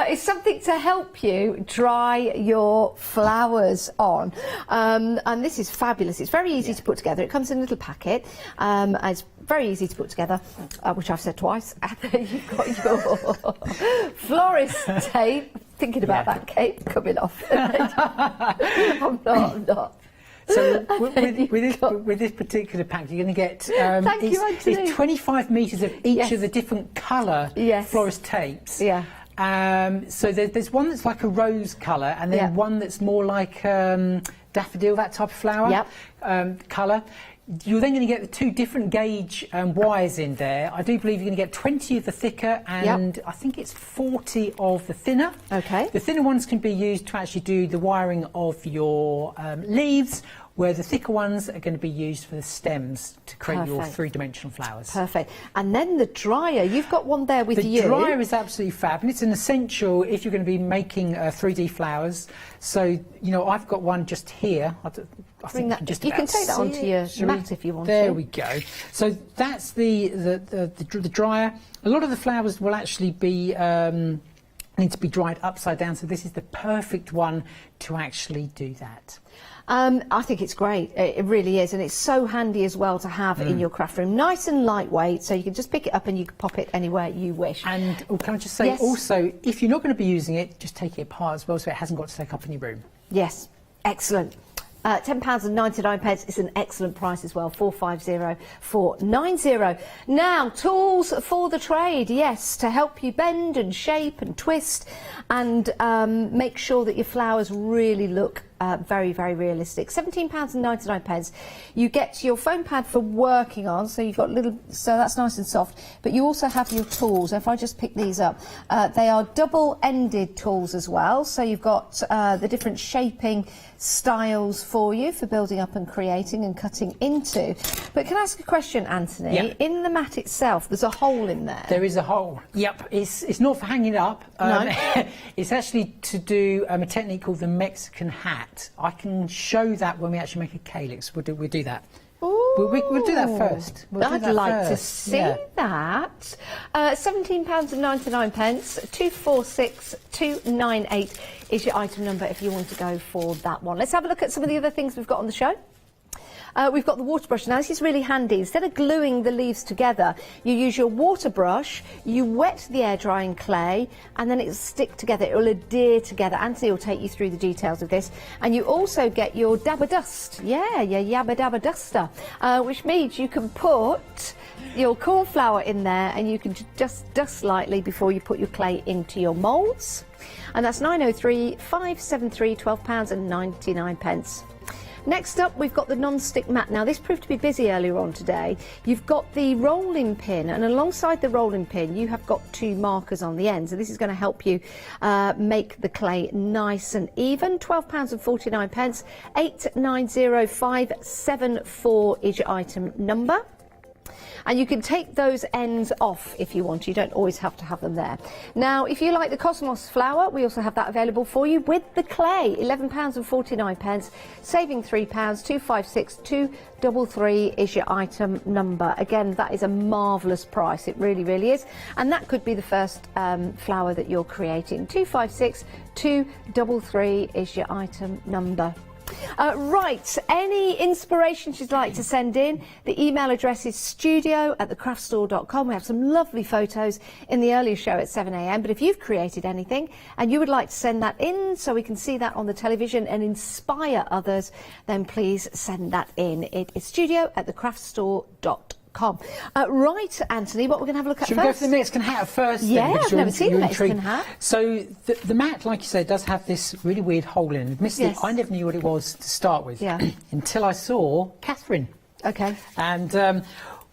is something to help you dry your flowers on. And this is fabulous. It's very easy to put together. It comes in a little packet. It's very easy to put together, which I've said twice. And then you've got your florist tape. Thinking about that cape coming off. I'm not. So with this particular pack, you're going to get it's 25 metres of each of the different colour florist tapes. Yeah. So there's one that's like a rose colour, and then one that's more like daffodil, that type of flower colour. You're then going to get the 2 different gauge wires in there. I do believe you're going to get 20 of the thicker and I think it's 40 of the thinner. Okay. The thinner ones can be used to actually do the wiring of your leaves, where the thicker ones are going to be used for the stems to create your 3-dimensional flowers. Perfect. And then the dryer, you've got one there with you. The dryer is absolutely fab, and it's an essential if you're going to be making 3D flowers. So, you know, I've got one just here. I think you can take that onto your mat if you want to. There we go. So that's the dryer. A lot of the flowers will actually be need to be dried upside down, so this is the perfect one to actually do that. I think it's great. It really is, and it's so handy as well to have in your craft room. Nice and lightweight, so you can just pick it up and you can pop it anywhere you wish. And can I just say also, if you're not going to be using it, just take it apart as well, so it hasn't got to take up in your room. Yes, excellent. £10.99 is an excellent price as well, 450490. Now, tools for the trade, yes, to help you bend and shape and twist and make sure that your flowers really look very, very realistic. £17.99. You get your foam pad for working on, so you've got so that's nice and soft, but you also have your tools. If I just pick these up, they are double-ended tools as well, so you've got the different shaping styles for you for building up and creating and cutting into. But can I ask a question, Anthony? Yep. In the mat itself, there's a hole in there. There is a hole. Yep. It's not for hanging it up. No. It's actually to do a technique called the Mexican hat. I can show that when we actually make a calyx. We'll do that. We'll do that first. I'd like to see that. £17.99, 246298 is your item number if you want to go for that one. Let's have a look at some of the other things we've got on the show. We've got the water brush. Now, this is really handy. Instead of gluing the leaves together, you use your water brush, you wet the air drying clay, and then it'll stick together. It will adhere together. Anthony will take you through the details of this. And you also get your dabba dust. Yeah, your yabba dabba duster, which means you can put your cornflower in there and you can just dust lightly before you put your clay into your moulds. And that's 903 573 £12.99. Next up, we've got the non-stick mat. Now, this proved to be busy earlier on today. You've got the rolling pin, and alongside the rolling pin, you have got 2 markers on the end. So this is going to help you make the clay nice and even. £12.49. 890574 is your item number. And you can take those ends off if you want. You don't always have to have them there. Now, if you like the Cosmos flower, we also have that available for you with the clay. £11.49, saving £3, 256233 is your item number. Again, that is a marvellous price. It really, really is. And that could be the first flower that you're creating. 256233 is your item number. Right, any inspirations you'd like to send in, the email address is studio@thecraftstore.com. We have some lovely photos in the earlier show at 7 a.m. But if you've created anything and you would like to send that in so we can see that on the television and inspire others, then please send that in. It is studio@thecraftstore.com. Right, Anthony, what we're going to have a look at Should first? we go for the Mexican hat first? Yeah, then, I've never seen the Mexican hat. So the mat, like you said, does have this really weird hole in it. Admittedly, I never knew what it was to start with until I saw Catherine. Okay. And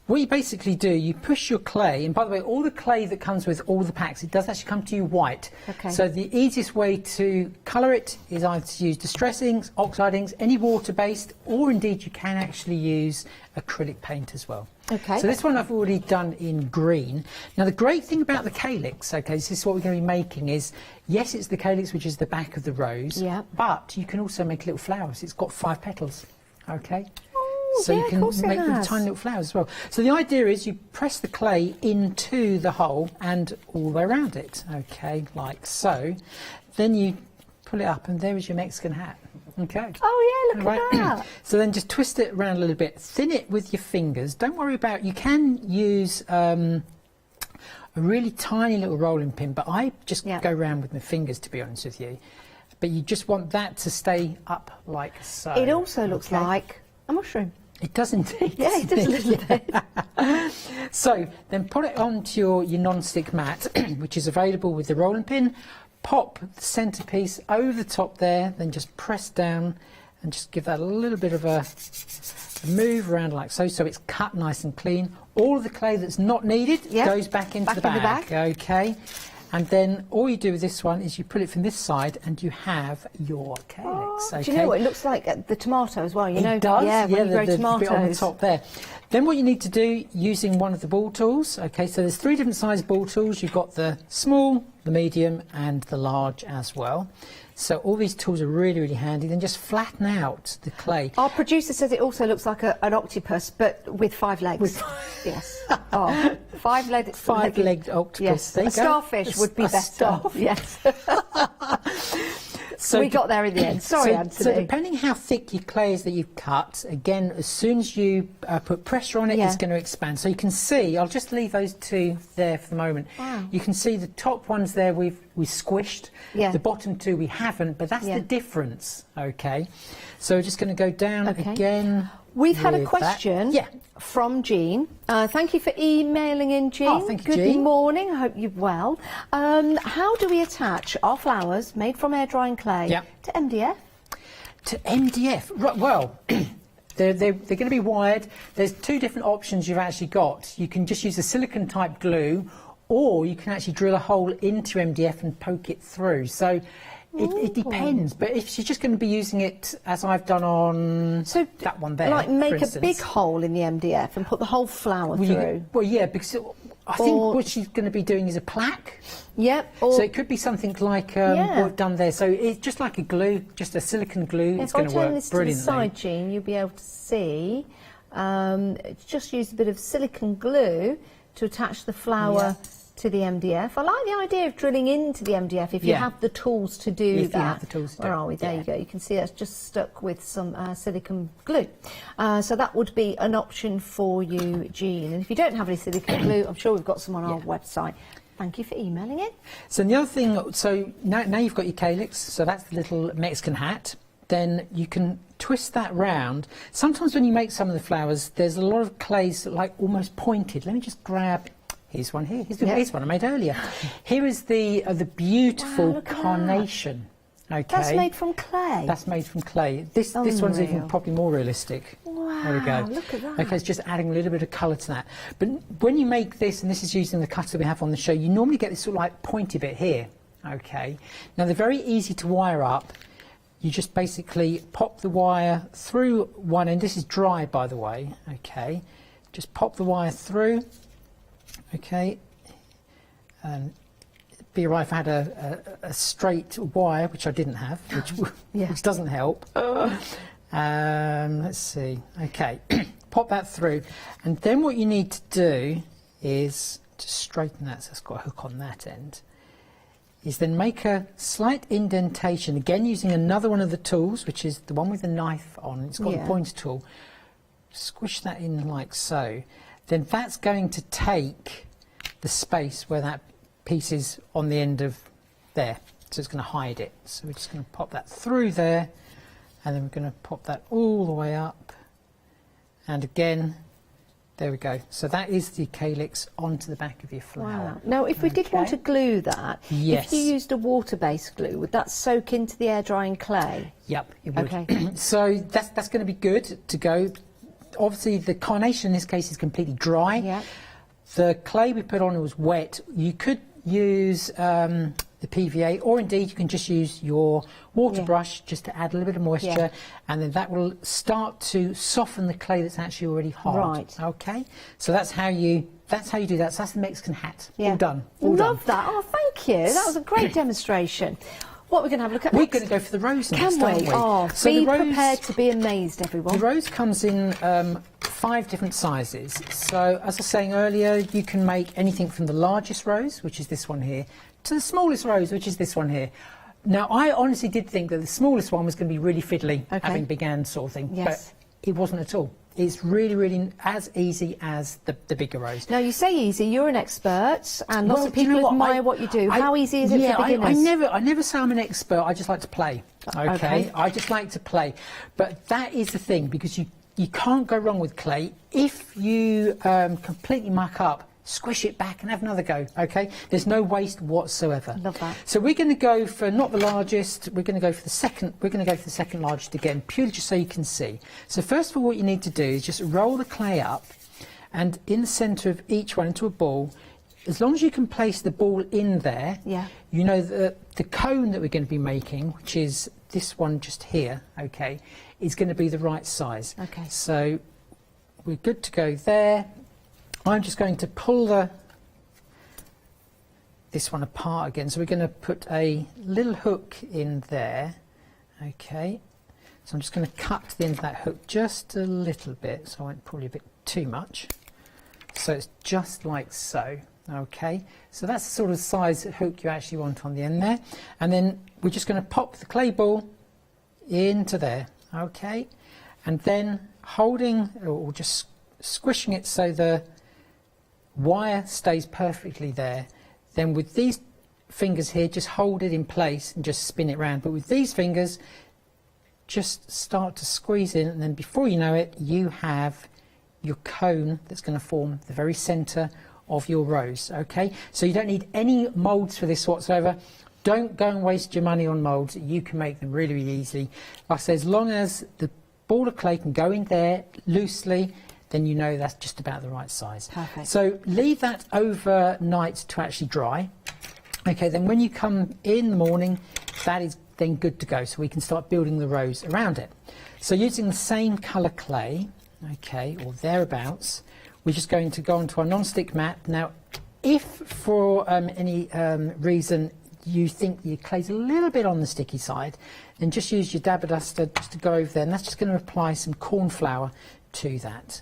what you basically do, you push your clay, and by the way, all the clay that comes with all the packs, it does actually come to you white. Okay. So the easiest way to colour it is either to use distress inks, oxide inks, any water-based, or indeed you can actually use acrylic paint as well. Okay. So this one I've already done in green. Now the great thing about the calyx, okay, this is what we're going to be making is, yes, it's the calyx, which is the back of the rose, yeah, but you can also make little flowers. It's got 5 petals, okay? Oh, So yeah, you of can course it make little has. tiny little flowers as well. So the idea is you press the clay into the hole and all the way around it, okay, like so. Then you pull it up and there is your Mexican hat, okay. Oh yeah, look at that. So then just twist it around a little bit, thin it with your fingers. Don't worry about, you can use a really tiny little rolling pin, but I just go around with my fingers, to be honest with you. But you just want that to stay up like so. It also looks like a mushroom. It does indeed. Yeah, it does a little bit. So then put it onto your non-stick mat, which is available with the rolling pin. Pop the centrepiece over the top there, then just press down and just give that a little bit of a move around like so, so it's cut nice and clean. All of the clay that's not needed goes back into the bag. Okay. And then all you do with this one is you pull it from this side and you have your calyx. Okay? Do you know what it looks like? The tomato as well, you know? It does, yeah, when you grow the tomatoes. bit on the top there. Then what you need to do, using one of the ball tools, okay, so there's 3 different size ball tools. You've got the small, the medium and the large as well. So all these tools are really, really handy. Then just flatten out the clay. Our producer says it also looks like an octopus, but with 5 legs. Yes. Oh, 5-legged. 5-legged octopus. Yes. There you A go. starfish would be A better. starfish. Yes. So we got there in the end. Sorry, Anthony. So depending how thick your clay is that you've cut, again, as soon as you put pressure on it, it's going to expand. So you can see, I'll just leave those 2 there for the moment. Wow. You can see the top ones there we squished. Yeah. The bottom 2 we haven't, but that's the difference. Okay. So we're just going to go down again. We've had a with question from Jean. Thank you for emailing in, Jean. Oh, thank you, Good Jean. morning. I hope you're well. How do we attach our flowers made from air drying clay to MDF? To MDF? Right, well, they're going to be wired. There's 2 different options you've actually got. You can just use a silicone type glue, or you can actually drill a hole into MDF and poke it through. So it depends, but if you're just going to be using it as I've done on that one there, like make for a big hole in the MDF and put the whole flower well, through. Well, yeah, because I think what she's going to be doing is a plaque. Yep. So it could be something like what we've done there. So it's just like a glue, just a silicone glue. It's going to work this brilliantly. To the side, Jean, you'll be able to see. Just use a bit of silicone glue to attach the flower to the MDF. I like the idea of drilling into the MDF if you have the tools to do that. If you have the tools to do it. Where are we? There you go. You can see that's just stuck with some silicone glue. So that would be an option for you, Jean. And if you don't have any silicone glue, I'm sure we've got some on our website. Thank you for emailing in. So the other thing, so now you've got your calyx, so that's the little Mexican hat. Then you can twist that round. Sometimes when you make some of the flowers, there's a lot of clays that like almost pointed. Let me just grab. Here's one here. Here's one I made earlier. Here is the beautiful carnation. Okay. That's made from clay. That's made from clay. This one's even probably more realistic. Wow. There we go. Look at that. Okay, it's just adding a little bit of colour to that. But when you make this, and this is using the cutter we have on the show, you normally get this sort of like pointy bit here. Okay. Now they're very easy to wire up. You just basically pop the wire through one end. This is dry, by the way. Okay. Just pop the wire through. Okay, and it'd be right if I had a straight wire, which I didn't have, which doesn't help. Let's see. Okay, pop that through, and then what you need to do is to straighten that. So it's got a hook on that end. Is then make a slight indentation again using another one of the tools, which is the one with the knife on. It's got a pointer tool. Squish that in like so. Then that's going to take the space where that piece is on the end of there. So it's going to hide it. So we're just going to pop that through there, and then we're going to pop that all the way up. And again, there we go. So that is the calyx onto the back of your flower. Wow. Now, if we did want to glue that, if you used a water-based glue, would that soak into the air-drying clay? Yep, it would. Okay. So that's going to be good to go. obviously the carnation in this case is completely dry. Yeah. The clay we put on was wet. You could use the PVA, or indeed you can just use your water brush just to add a little bit of moisture, and then that will start to soften the clay that's actually already hard. Right. Okay. So that's how you do that. So that's the Mexican hat. Yeah. All done. All Love done. that. Oh, thank you. That was a great demonstration. What we're going to have a look at We're next? going to go for the rose next, Can aren't we? we? Oh, So be the rose, prepared to be amazed, everyone. The rose comes in 5 different sizes. So, as I was saying earlier, you can make anything from the largest rose, which is this one here, to the smallest rose, which is this one here. Now, I honestly did think that the smallest one was going to be really fiddly, having big hands sort of thing, Yes. but it wasn't at all. It's really, really as easy as the bigger rose. Now, you say easy, you're an expert, and lots Well, of do you people know what? admire what you do. How easy is it for beginners? I never say I'm an expert, I just like to play. Okay? I just like to play. But that is the thing, because you can't go wrong with clay. If you completely muck up, squish it back and have another go, okay? There's no waste whatsoever. Love that. So we're going to go for not the largest, we're going to go for the second largest again, purely just so you can see. So first of all, what you need to do is just roll the clay up, and in the centre of each one into a ball. As long as you can place the ball in there, you know that the cone that we're going to be making, which is this one just here, okay, is going to be the right size. Okay. So we're good to go there. I'm just going to pull this one apart again. So we're going to put a little hook in there. Okay. So I'm just going to cut to the end of that hook just a little bit. So I went probably a bit too much. So it's just like so. Okay. So that's the sort of size hook you actually want on the end there. And then we're just going to pop the clay ball into there. Okay. And then holding or just squishing it so the wire stays perfectly there. Then with these fingers here, just hold it in place and just spin it round. But with these fingers, just start to squeeze in, and then before you know it, you have your cone that's going to form the very centre of your rose. Okay, so you don't need any moulds for this whatsoever. Don't go and waste your money on moulds. You can make them really, really easy. Like I say, as long as the ball of clay can go in there loosely, then you know that's just about the right size. Perfect. So leave that overnight to actually dry. Okay, then when you come in the morning, that is then good to go. So we can start building the rose around it. So using the same colour clay, okay, or thereabouts, we're just going to go onto our non-stick mat. Now, if for any reason you think your clay's a little bit on the sticky side, then just use your dabber duster just to go over there, and that's just going to apply some corn flour to that.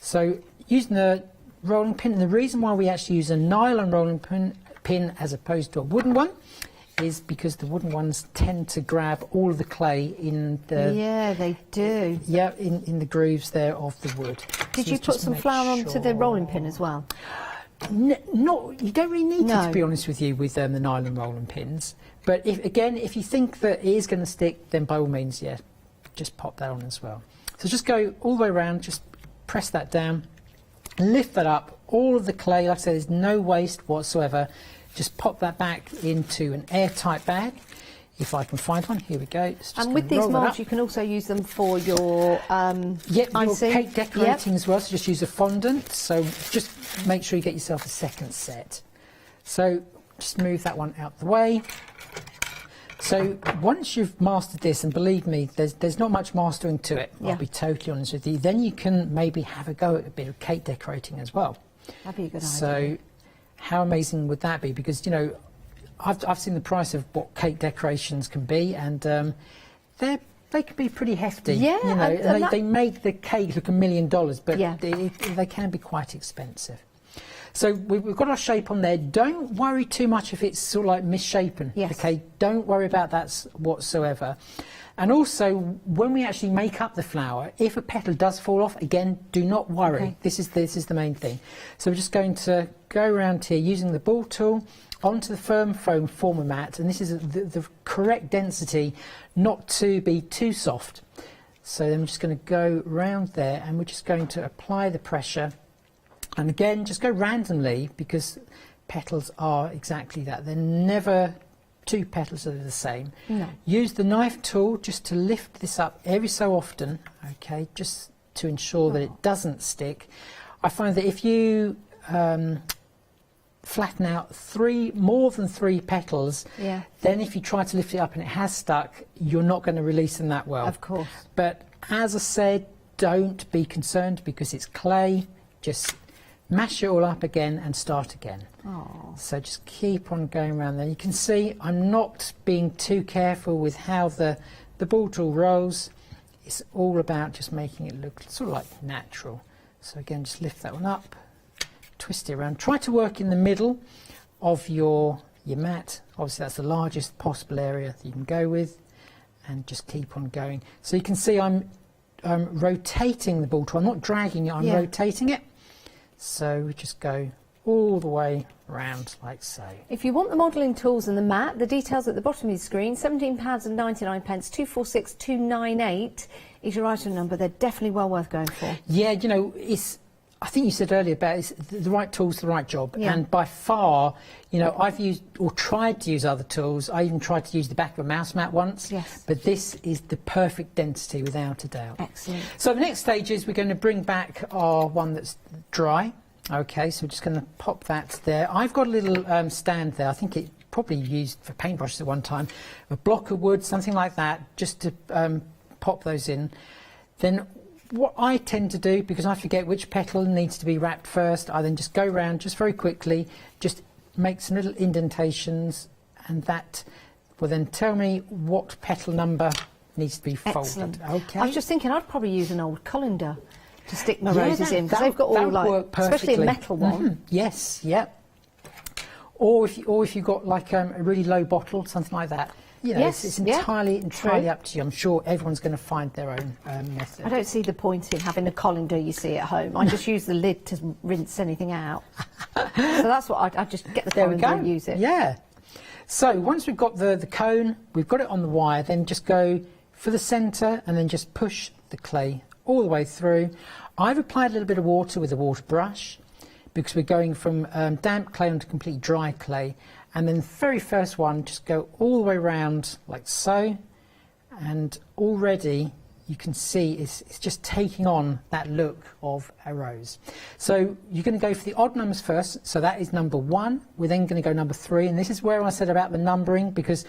So using the rolling pin, and the reason why we actually use a nylon rolling pin as opposed to a wooden one is because the wooden ones tend to grab all of the clay in the... Yeah, they do. Yeah, in the grooves there of the wood. Did So you let's put just some make flour onto the sure- rolling pin as well? No, you don't really need No. to be honest with you, with the nylon rolling pins. But if you think that it is going to stick, then by all means, yeah, just pop that on as well. So just go all the way around, just press that down, lift that up, all of the clay, like I said, there's no waste whatsoever. Just pop that back into an airtight bag. If I can find one, here we go. It's just And with gonna these roll that molds, up. you can also use them for your Yep, your icing. cake decorating Yep. as well, so just use a fondant. So just make sure you get yourself a second set. So just move that one out the way. So once you've mastered this, and believe me, there's not much mastering to it, Yeah. I'll be totally honest with you, then you can maybe have a go at a bit of cake decorating as well. That'd be a good So idea. how amazing would that be? Because, you know, I've seen the price of what cake decorations can be, and they can be pretty hefty. Yeah, you know, and that- they make the cake look $1 million, but Yeah. they can be quite expensive. So we've got our shape on there. Don't worry too much if it's sort of like misshapen. Yes. Okay, don't worry about that whatsoever. And also, when we actually make up the flower, if a petal does fall off, again, do not worry. Okay. This is the main thing. So we're just going to go around here using the ball tool onto the firm foam former mat, and this is the correct density, not to be too soft. So then we're just going to go round there, and we're just going to apply the pressure. And again, just go randomly, because petals are exactly that. They're never two petals that are the same. No. Use the knife tool just to lift this up every so often, okay, just to ensure that it doesn't stick. I find that if you flatten out more than three petals, then if you try to lift it up and it has stuck, you're not going to release them that well. Of course. But as I said, don't be concerned because it's clay. Just mash it all up again and start again. Oh. So just keep on going around there. You can see I'm not being too careful with how the ball tool rolls. It's all about just making it look sort of like natural. So again, just lift that one up, twist it around. Try to work in the middle of your mat. Obviously that's the largest possible area that you can go with, and just keep on going. So you can see I'm rotating the ball tool. I'm not dragging it, I'm rotating it. So we just go all the way round like so. If you want the modelling tools and the mat, the details at the bottom of your screen, £17.99, 246298 is your item number. They're definitely well worth going for. Yeah, you know, I think you said earlier about it's the right tools for the right job. And by far, you know, I've used or tried to use other tools. I even tried to use the back of a mouse mat once. Yes. But this is the perfect density without a doubt. Excellent. So the next stage is we're going to bring back our one that's dry. Okay, so we're just going to pop that there. I've got a little stand there. I think it probably used for paintbrushes at one time. A block of wood, something like that, just to pop those in. Then what I tend to do, because I forget which petal needs to be wrapped first, I then just go around just very quickly, just make some little indentations, and that will then tell me what petal number needs to be folded. Excellent. Okay. I was just thinking I'd probably use an old colander to stick my roses in, because they've got all like, especially a metal one. Yes, yep. Or if you've got like a really low bottle, something like that. You know, it's entirely up to you. I'm sure everyone's going to find their own method. I don't see the point in having a colander you see at home. I just use the lid to rinse anything out. So that's what I just get the colander and use it. Yeah. So once we've got the cone, we've got it on the wire, then just go for the centre and then just push the clay all the way through. I've applied a little bit of water with a water brush because we're going from damp clay onto complete dry clay. And then the very first one, just go all the way around like so, and already you can see it's just taking on that look of a rose. So you're going to go for the odd numbers first, so that is number 1. We're then going to go number 3, and this is where I said about the numbering, because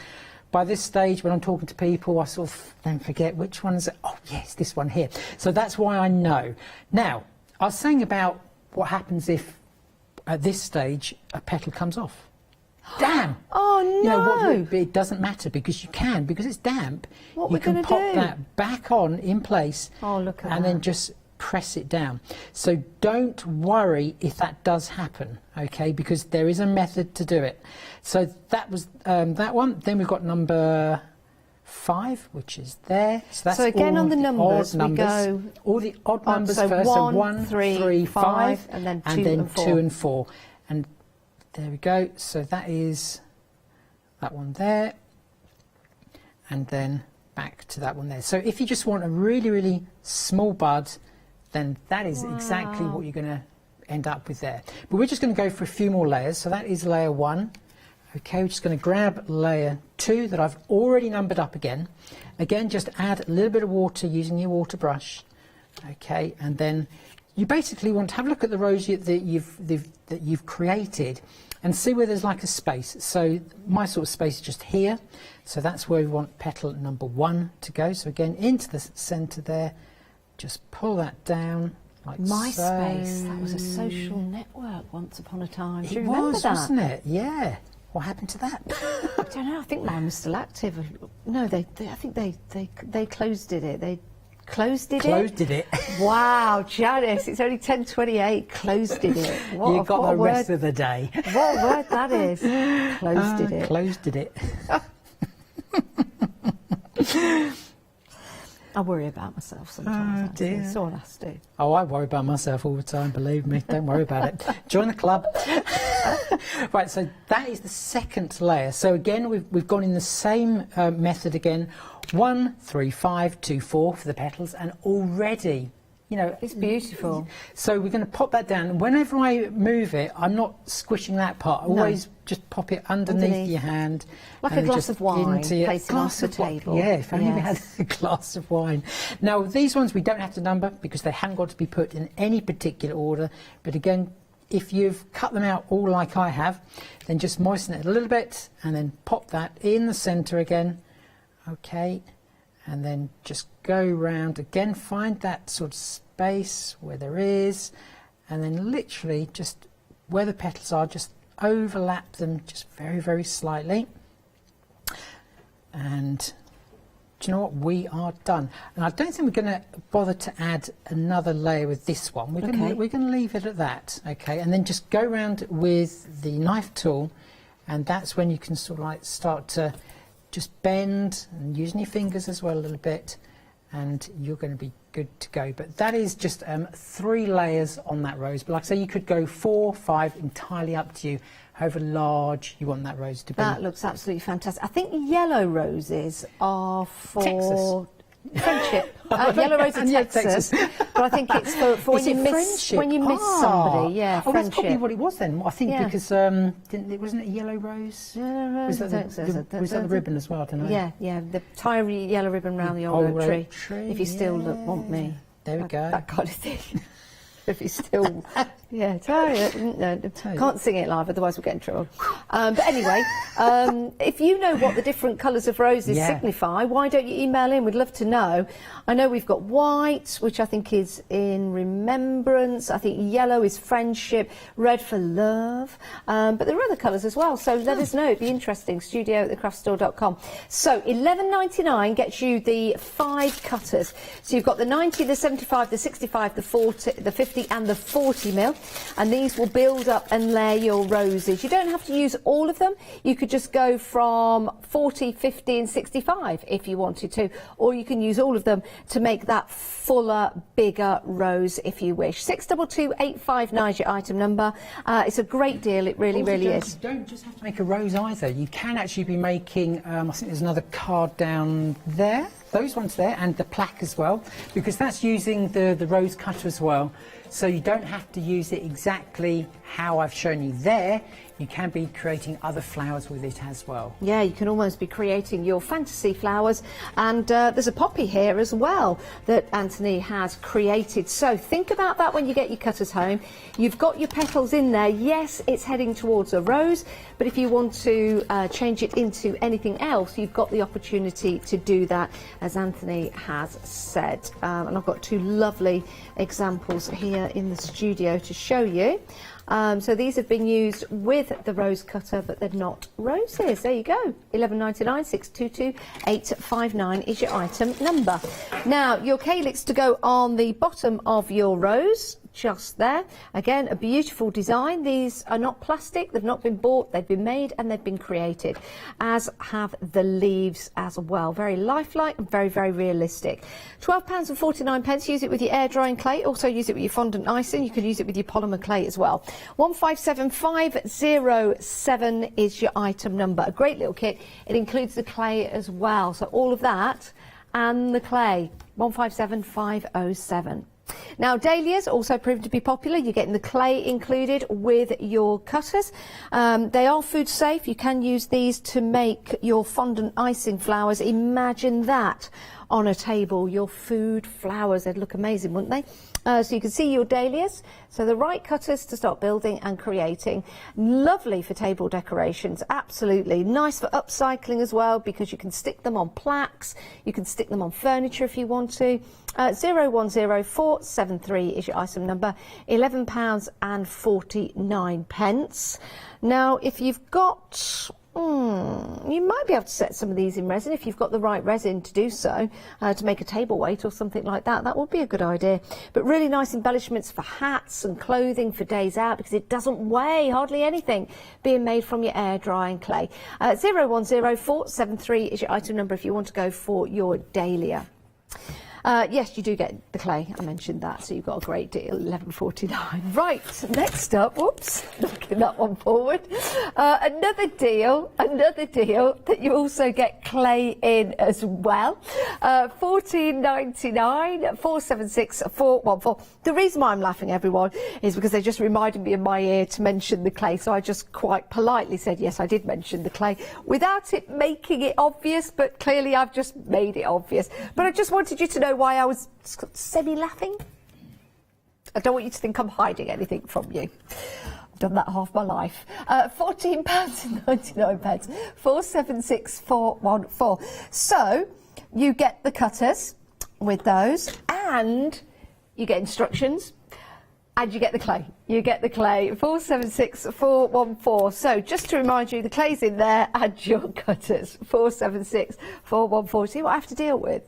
by this stage when I'm talking to people I sort of then forget which one is it. Oh yes, this one here. So that's why I know. Now, I was saying about what happens if at this stage a petal comes off. Damn! Oh no! You know, it doesn't matter because it's damp. What you can pop that back on in place. Oh, look at that. And then just press it down. So don't worry if that does happen, okay? Because there is a method to do it. So that was that one. Then we've got number 5, which is there. So that's again all on the numbers, we go all the odd numbers first. So 1, 3, 5, and then 2 then and 4. 2 and 4. And there we go. So that is that one there, and then back to that one there. So if you just want a really, really small bud, then that is exactly what you're going to end up with there. But we're just going to go for a few more layers. So that is layer 1. Okay, we're just going to grab layer 2 that I've already numbered up again. Again, just add a little bit of water using your water brush. Okay, and then you basically want to have a look at the rose that you've created and see where there's like a space. So my sort of space is just here. So that's where we want petal number 1 to go. So again, into the centre there, just pull that down like MySpace, so. that was a social network once upon a time. Do you It remember was, that? wasn't it? Yeah. What happened to that? I don't know. I think mine was still active. No, I think they closed it. They closed it. Wow, Janice, it's only 10:28. Closed it. You got the rest of the day. What a word that is. Closed it. Closed it. I worry about myself sometimes. Oh dear. That's all I have to do. Oh, I worry about myself all the time, believe me. Don't worry about it. Join the club. Right, so that is the second layer. So again, we've gone in the same method again. 1, 3, 5, 2, 4 for the petals, and already you know, it's beautiful. So we're going to pop that down. Whenever I move it, I'm not squishing that part. I always just pop it underneath your hand. Like a glass of wine, placing off the table. Yeah, if only we had a glass of wine. Now, these ones we don't have to number because they haven't got to be put in any particular order. But again, if you've cut them out all like I have, then just moisten it a little bit and then pop that in the centre again. Okay, and then just go round again, find that sort of space where there is, and then literally just where the petals are, just overlap them just very, very slightly. And do you know what? We are done. And I don't think we're going to bother to add another layer with this one. We're going to leave it at that, okay? And then just go around with the knife tool, and that's when you can sort of like start to just bend and using your fingers as well a little bit, and you're going to be good to go. But that is just 3 layers on that rose. But like I say, you could go 4, 5, entirely up to you, however large you want that rose to be. That looks absolutely fantastic. I think yellow roses are for Texas. Friendship. Yellow rose in Texas. But I think it's for when you miss somebody. Yeah, oh, friendship. that's probably what it was then. I think because wasn't it a yellow rose? Yellow rose was that the ribbon as well? I don't know. Yeah. The tie yellow ribbon around the old oak tree. If you still want me. There we go. That kind of thing. If you still, tie it. No, can't sing it live, otherwise we'll get in trouble. But anyway, if you know what the different colours of roses signify, why don't you email in? We'd love to know. I know we've got white, which I think is in remembrance. I think yellow is friendship, red for love. But there are other colours as well, so let us know. It'd be interesting. studio@thecraftstore.com. So £11.99 gets you the 5 cutters. So you've got the 90, the 75, the 65, the 40, the 50 and the 40 mil, and these will build up and layer your roses. You don't have to use all of them. You could just go from 40, 50 and 65 if you wanted to, or you can use all of them to make that fuller, bigger rose if you wish. 622859 is your item number. It's a great deal, it really, really is. You don't just have to make a rose either. You can actually be making, I think there's another card down there, those ones there, and the plaque as well, because that's using the rose cutter as well. So you don't have to use it exactly how I've shown you there. You can be creating other flowers with it as well. Yeah, you can almost be creating your fantasy flowers. And there's a poppy here as well that Anthony has created. So think about that when you get your cutters home. You've got your petals in there. Yes, it's heading towards a rose, but if you want to change it into anything else, you've got the opportunity to do that, as Anthony has said. And I've got 2 lovely examples here in the studio to show you. So these have been used with the rose cutter, but they're not roses. There you go. £11.99, 622859 is your item number. Now, your calyx to go on the bottom of your rose, just there. Again, a beautiful design. These are not plastic, they've not been bought, they've been made and they've been created, as have the leaves as well. Very lifelike and very, very realistic. £12.49. Use it with your air drying clay, also use it with your fondant icing. You can use it with your polymer clay as well. 157507 is your item number. A great little kit. It includes the clay as well, so all of that and the clay. 157507. Now, dahlias also proved to be popular. You're getting the clay included with your cutters. They are food safe. You can use these to make your fondant icing flowers. Imagine that on a table, your food flowers. They'd look amazing, wouldn't they? So you can see your dahlias. So the right cutters to start building and creating. Lovely for table decorations, absolutely. Nice for upcycling as well, because you can stick them on plaques. You can stick them on furniture if you want to. 010473 is your item number. £11.49. Now, if you've got... you might be able to set some of these in resin if you've got the right resin to do so, to make a table weight or something like that. That would be a good idea. But really nice embellishments for hats and clothing for days out, because it doesn't weigh hardly anything, being made from your air drying clay. 010473 is your item number if you want to go for your dahlia. Yes, you do get the clay. I mentioned that, so you've got a great deal. £11.49. Right, next up, whoops, bring that one forward. Another deal that you also get clay in as well. $14.99, 476 414. The reason why I'm laughing, everyone, is because they just reminded me in my ear to mention the clay, so I just quite politely said, yes, I did mention the clay, without it making it obvious, but clearly I've just made it obvious. But I just wanted you to know why I was semi-laughing. I don't want you to think I'm hiding anything from you. I've done that half my life. £14.99, 476 414. So you get the cutters with those, and you get instructions, and you get the clay. You get the clay, 476 414. So just to remind you, the clay's in there and your cutters, 476 414. See what I have to deal with?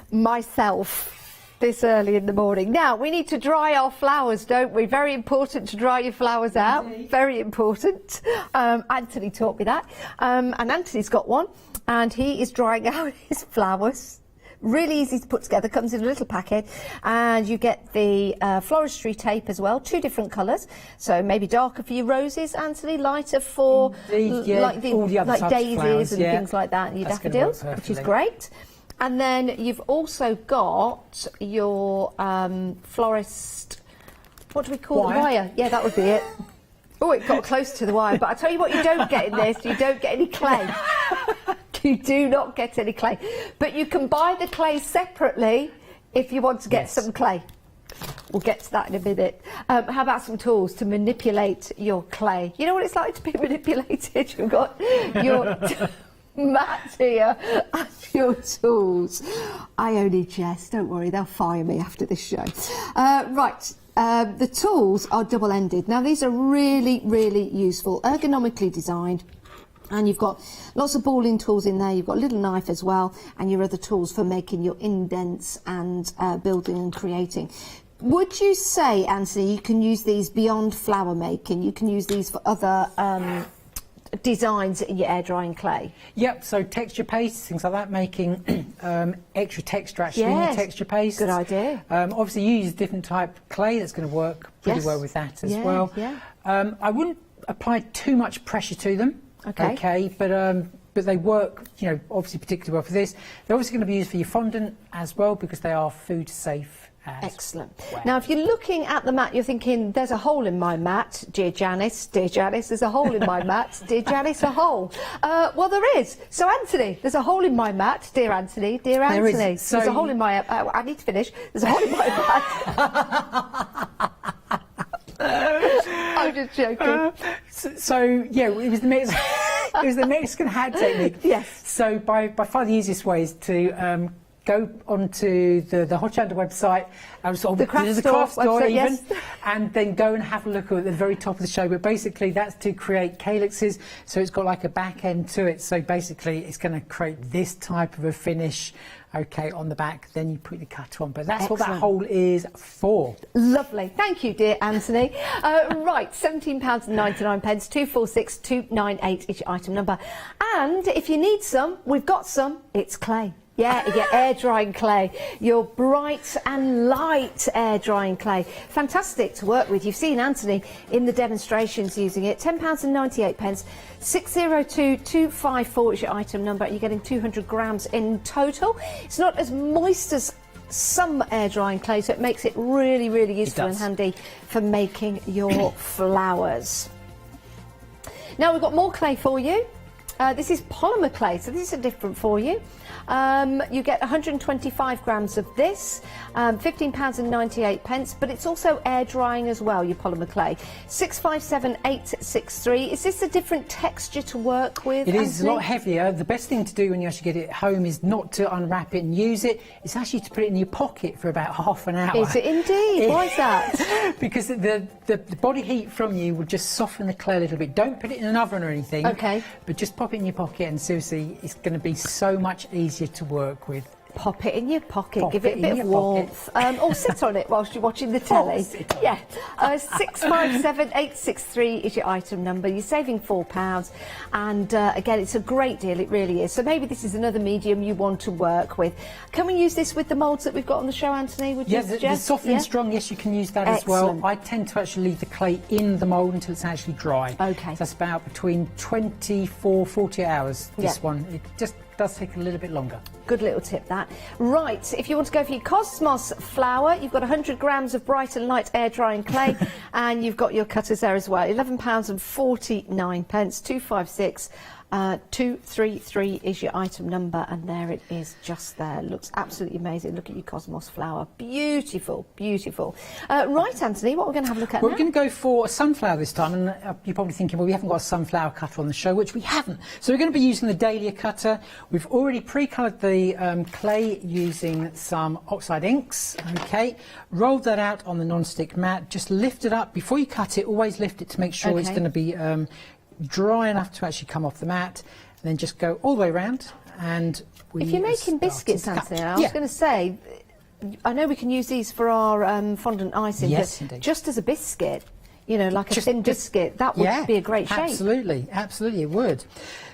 Myself. This early in the morning. Now, we need to dry our flowers, don't we? Very important to dry your flowers out. Indeed. Very important. Anthony taught me that. And Anthony's got one, and he is drying out his flowers. Really easy to put together, comes in a little packet, and you get the floristry tape as well, 2 different colours. So maybe darker for your roses, Anthony, lighter for like daisies and things like that, and your daffodils, which is great. And then you've also got your florist, what do we call it? Wire. Yeah, that would be it. Oh, it got close to the wire. But I tell you what you don't get in this, you don't get any clay. You do not get any clay. But you can buy the clay separately if you want to get some clay. We'll get to that in a minute. How about some tools to manipulate your clay? You know what it's like to be manipulated? You've got your mat here and your tools. I only jest, don't worry, they'll fire me after this show. The tools are double-ended. Now these are really, really useful, ergonomically designed. And you've got lots of balling tools in there, you've got a little knife as well, and your other tools for making your indents and building and creating. Would you say, Anthony, you can use these beyond flower making? You can use these for other designs in your air drying clay? Yep, so texture paste, things like that, making extra texture actually in your texture paste. Good idea. Obviously you use a different type of clay that's going to work pretty well with that as well. Yeah. I wouldn't apply too much pressure to them. Okay, but they work, you know, obviously particularly well for this. They're obviously going to be used for your fondant as well because they are food safe. Excellent. Well. Now, if you're looking at the mat, you're thinking, there's a hole in my mat, dear Janice. Dear Janice, there's a hole in my mat. Dear Janice, a hole. Well, there is. So, Anthony, there's a hole in my mat. Dear Anthony, dear Anthony. There is. So there's a hole in my... I need to finish. There's a hole in my mat. I'm just joking. Yeah, it was the Mexican hat technique. Yes. So by far the easiest way is to go onto the Hochanda website, the craft store even, yes. And then go and have a look at the very top of the show. But basically, that's to create calyxes, so it's got like a back end to it. So basically, it's going to create this type of a finish. Okay, on the back, then you put the cut on. But that's what that hole is for. Lovely. Thank you, dear Anthony. Right, £17.99, 246 298 is your item number. And if you need some, we've got some. It's clay. Yeah, your air drying clay, your bright and light air drying clay. Fantastic to work with. You've seen Anthony in the demonstrations using it. £10.98, 602 254 is your item number. You're getting 200 grams in total. It's not as moist as some air drying clay, so it makes it really, really useful and handy for making your flowers. Now we've got more clay for you. This is polymer clay, so this is different for you. You get 125 grams of this, £15.98, but it's also air drying as well, your polymer clay. 657863. Is this a different texture to work with? It is a lot heavier. The best thing to do when you actually get it home is not to unwrap it and use it. It's actually to put it in your pocket for about half an hour. Is it indeed? Why is that? Because the body heat from you will just soften the clay a little bit. Don't put it in an oven or anything. Okay. But just pop it in your pocket, and seriously, it's going to be so much easier to work with. pop it in your pocket, Pop give it a it bit in of your pocket. warmth, or sit on it whilst you're watching the telly. Yeah, 657863 is your item number. You're saving £4, and again, it's a great deal. It really is. So maybe this is another medium you want to work with. Can we use this with the moulds that we've got on the show, Anthony? Would you the suggest? soft and strong, yes, you can use that as well. Excellent. I tend to actually leave the clay in the mould until it's actually dry. Okay. So that's about between 24, 40 hours, this one. It just does take a little bit longer. Good little tip, that. Right, if you want to go for your Cosmos flour, you've got 100 grams of bright and light air drying clay, and you've got your cutters there as well. £11.49, 256. 233 is your item number, and there it is, just there. Looks absolutely amazing. Look at your Cosmos flower. Beautiful, beautiful. Right, Anthony, what we're going to have a look at now? We're going to go for a sunflower this time, and you're probably thinking, well, we haven't got a sunflower cutter on the show, which we haven't. So we're going to be using the Dahlia cutter. We've already pre-coloured the clay using some oxide inks, okay. Rolled that out on the non-stick mat. Just lift it up. Before you cut it, always lift it to make sure it's going to be dry enough to actually come off the mat, and then just go all the way around. And if you're making biscuits, Anthony, I was going to say, I know we can use these for our fondant icing, yes, but indeed. Just as a biscuit, you know, like a thin biscuit, that would be a great shape. Absolutely, absolutely, it would.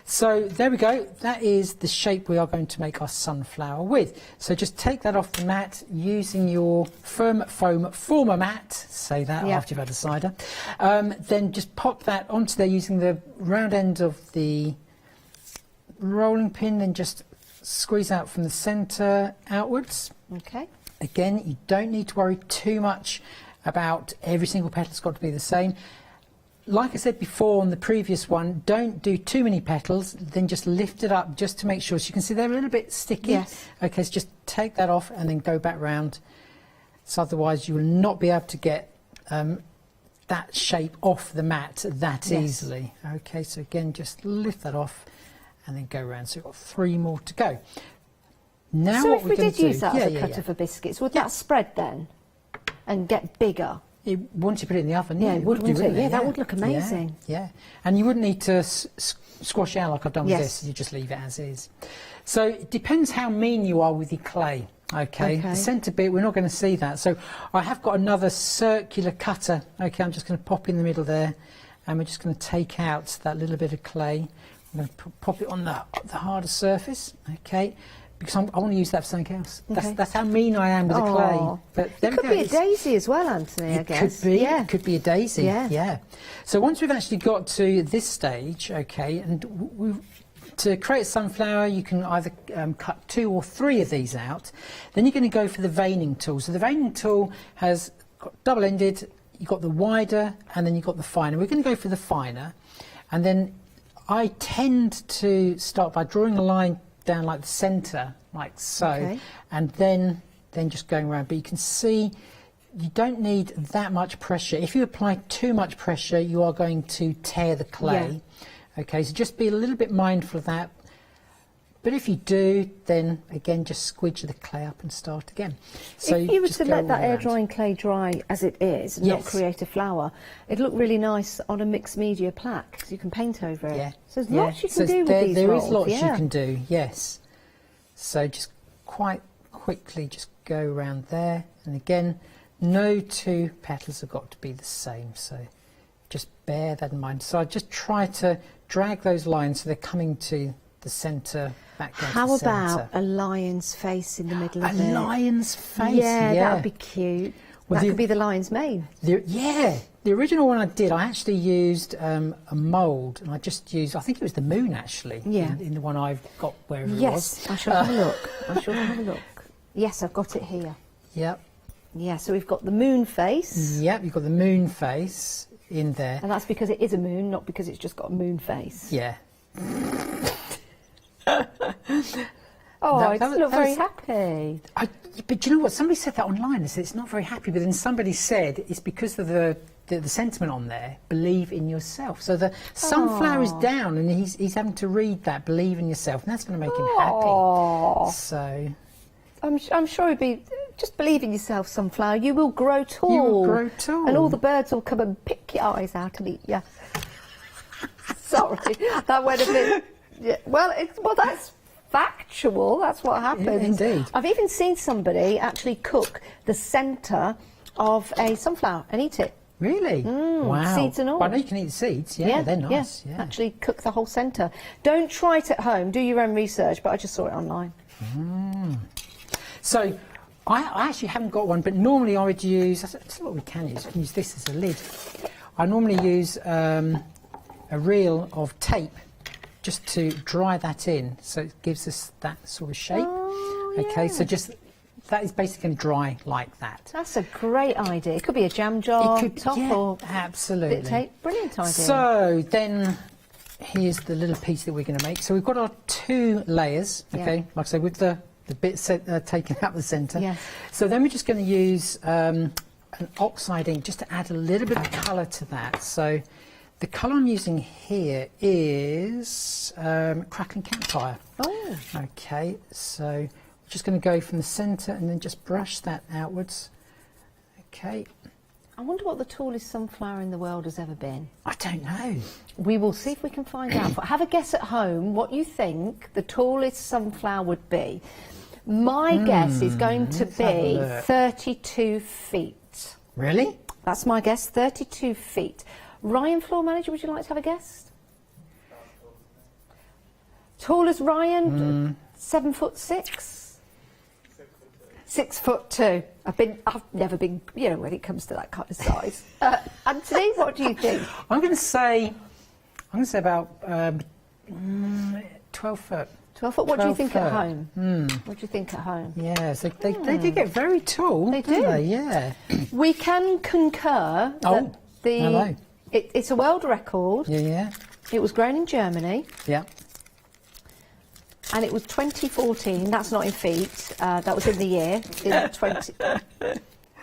So there we go. That is the shape we are going to make our sunflower with. So just take that off the mat using your firm foam former mat. Say that after you've had a cider. Then just pop that onto there using the round end of the rolling pin, and just squeeze out from the centre outwards. Okay. Again, you don't need to worry too much about every single petal's got to be the same. Like I said before on the previous one, don't do too many petals, then just lift it up just to make sure. So you can see they're a little bit sticky. Yes. Okay, so just take that off and then go back round. So otherwise you will not be able to get that shape off the mat that easily. Okay, so again, just lift that off and then go around. So we've got 3 more to go. Now So what if we're we going did to do, use that as a cutter for biscuits, would that spread then and get bigger? Once you put it in the oven, it would, wouldn't wouldn't it? it? Yeah, that would look amazing. Yeah, and you wouldn't need to squash it out like I've done with Yes. this. You just leave it as is. So it depends how mean you are with your clay. Okay, the centre bit, we're not going to see that. So I have got another circular cutter. Okay, I'm just going to pop in the middle there, and we're just going to take out that little bit of clay. I'm going to pop it on the harder surface. Okay. Because I want to use that for something else. That's how mean I am with the clay. But there it could be a daisy as well, Anthony, I guess. Could be. It could be a daisy. Yeah. So once we've actually got to this stage, okay, and to create a sunflower, you can either cut 2 or 3 of these out. Then you're going to go for the veining tool. So the veining tool has got double-ended. You've got the wider, and then you've got the finer. We're going to go for the finer, and then I tend to start by drawing a line down like the centre, like so, and then just going around. But you can see you don't need that much pressure. If you apply too much pressure, you are going to tear the clay. Okay, so just be a little bit mindful of that. But if you do, then again, just squidge the clay up and start again. So if you were to let that air drying clay dry as it is and not create a flower, it'd look really nice on a mixed media plaque, because you can paint over it. So there's lots you can do with these There rolls. is lots you can do, yes. So just quite quickly just go around there, and again, no 2 petals have got to be the same, so just bear that in mind. So I just try to drag those lines so they're coming to the centre, back down How to the centre. about a lion's face in the middle of it? A lion's face? Yeah, that would be cute. Well, that could be the lion's mane. The original one I did, I actually used a mould, and I just used, I think it was the moon actually, in the one I've got wherever it was. Yes, I shall have a look. I shall have a look. Yes, I've got it here. Yep. Yeah, so we've got the moon face. Yep, you've got the moon face in there. And that's because it is a moon, not because it's just got a moon face. Yeah. It doesn't look very happy. But you know what? Somebody said that online. They said it's not very happy, but then somebody said it's because of the sentiment on there. Believe in yourself. So the sunflower is down, and he's having to read that. Believe in yourself, and that's going to make him happy. So I'm sure he'd be. Just believe in yourself, sunflower. You will grow tall. You will grow tall, and all the birds will come and pick your eyes out and eat you. Sorry, that went a bit. Yeah, well, that's factual. That's what happens. Yeah, indeed. I've even seen somebody actually cook the centre of a sunflower and eat it. Really? Wow. Seeds and all. Well, I know you can eat the seeds. Yeah, they're nice. Yeah. Actually cook the whole centre. Don't try it at home. Do your own research, but I just saw it online. So, I actually haven't got one, but normally I would use, that's what we can use. We can use this as a lid. I normally use a reel of tape just to dry that in, so it gives us that sort of shape. Okay, so just that is basically going to dry like that. That's a great idea. It could be a jam jar, top or absolutely. bit of tape. Brilliant idea. So then here's the little piece that we're going to make. So we've got our 2 layers, okay, like I say, with the bit taken out the centre. Yes. So then we're just going to use an oxide ink just to add a little bit of colour to that. So the colour I'm using here is Crackling Campfire. Oh. Okay, so we're just going to go from the centre and then just brush that outwards. Okay. I wonder what the tallest sunflower in the world has ever been. I don't know. We will see if we can find out. Have a guess at home what you think the tallest sunflower would be. My guess is going to be 32 feet. Really? That's my guess, 32 feet. Ryan, floor manager, would you like to have a guess? Tall as Ryan? 7'6"? 6'2". I've never been, you know, when it comes to that kind of size. Anthony, what do you think? I'm going to say about 12 foot. 12 foot. What do you think at home? What do you think at home? Yeah, so they do get very tall. They don't do. They? Yeah. We can concur that it's a world record. Yeah. It was grown in Germany. Yeah. And it was 2014. That's not in feet. That was in the year. In 20.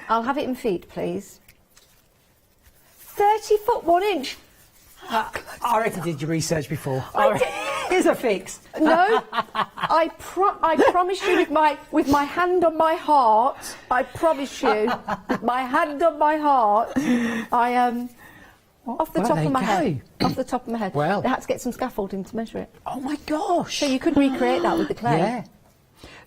I'll have it in feet, please. 30 foot 1 inch. I already did your research before. Here's a fix. No, I promise you with my hand on my heart. I promise you, with my hand on my heart. I am. Off the top of my head. Off the top of my head. Well. They had to get some scaffolding to measure it. Oh my gosh. So you could recreate that with the clay. Yeah.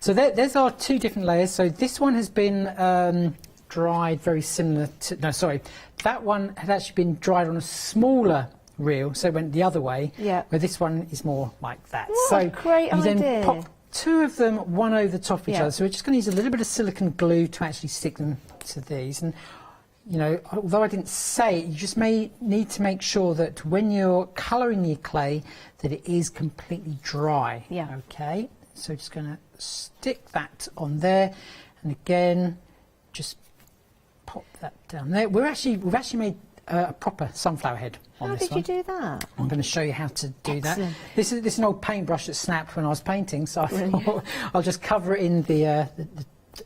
So there's our 2 different layers. So this one has been dried very similar to, no, sorry. That one had actually been dried on a smaller reel, so it went the other way. Yeah. Where this one is more like that. What a great you idea. then pop 2 of them one over the top of each Yeah. other. So we're just going to use a little bit of silicone glue to actually stick them to these. And you know, although I didn't say it, you just may need to make sure that when you're colouring your clay that it is completely dry. Yeah. Okay, so just going to stick that on there, and again, just pop that down there. We've actually made a proper sunflower head on How this did one. you do that? I'm going to show you how to do Excellent. that. This is an old paintbrush that snapped when I was painting, so I thought I'll just cover it in the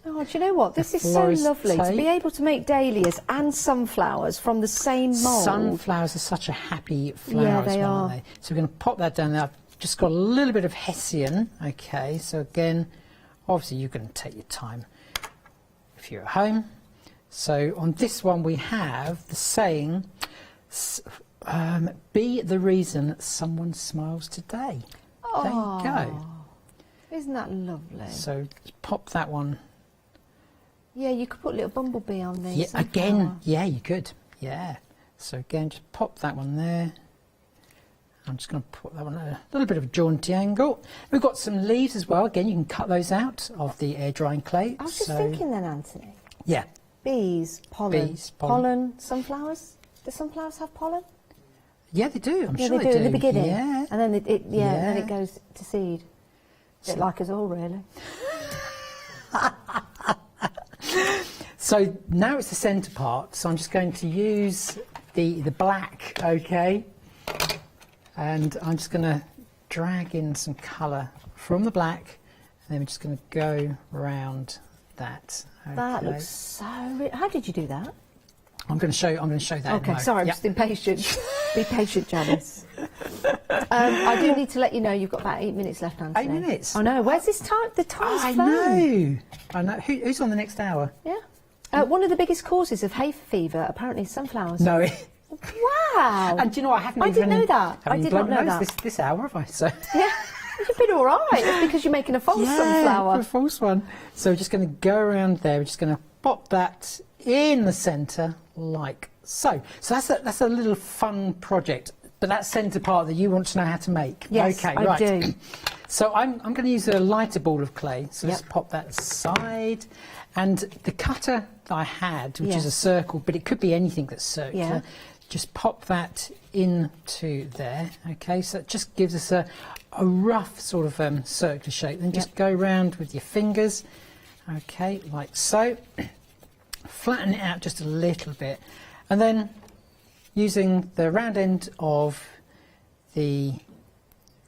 Oh, do you know what? This is so florist lovely to tape. be able to make dahlias and sunflowers from the same mould. Sunflowers are such a happy flower Yeah, as they well, are. aren't they? So we're going to pop that down there. I've just got a little bit of Hessian. Okay, so again, obviously you're going to take your time if you're at home. So on this one we have the saying, be the reason someone smiles today. There you go. Isn't that lovely? So just pop that one. Yeah, you could put a little bumblebee on there. Yeah, again, yeah, you could. Yeah. So again, just pop that one there. I'm just going to put that one at a little bit of a jaunty angle. We've got some leaves as well. Again, you can cut those out of the air drying clay. I was just thinking then, Anthony. Yeah. Bees, pollen. Bees, pollen. Sunflowers. Do sunflowers have pollen? Yeah, they do. I'm Yeah, sure they do in the beginning. Yeah. And then and then Yeah. it goes to seed. A bit like us all, really. So now it's the centre part. So I'm just going to use the black, okay? And I'm just going to drag in some colour from the black, and then we're just going to go around that. Okay. That looks so. How did you do that? I'm going to show that. Okay, now. sorry, I'm Yeah. just impatient. Be patient, Janice. I do need to let you know you've got about 8 minutes left, Anthony. 8 minutes? Oh no, where's this time? The time's I flown. know. Who's on the next hour? Yeah. One of the biggest causes of hay fever apparently is sunflowers. No. Wow. And do you know what? I didn't know that. I did not know that. This hour, have I? So. Yeah. You've been all right. It's because you're making a false sunflower. A false one. So we're just going to go around there. We're just going to pop that in the centre like so. So that's a little fun project. But that centre part that you want to know how to make. Yes, okay, I right. do. So I'm going to use a lighter ball of clay. So let's pop that aside. And the cutter that I had, which is a circle, but it could be anything that's circular, just pop that into there. Okay, so it just gives us a rough sort of circular shape. Then just go round with your fingers. Okay, like so. Flatten it out just a little bit. And then using the round end of the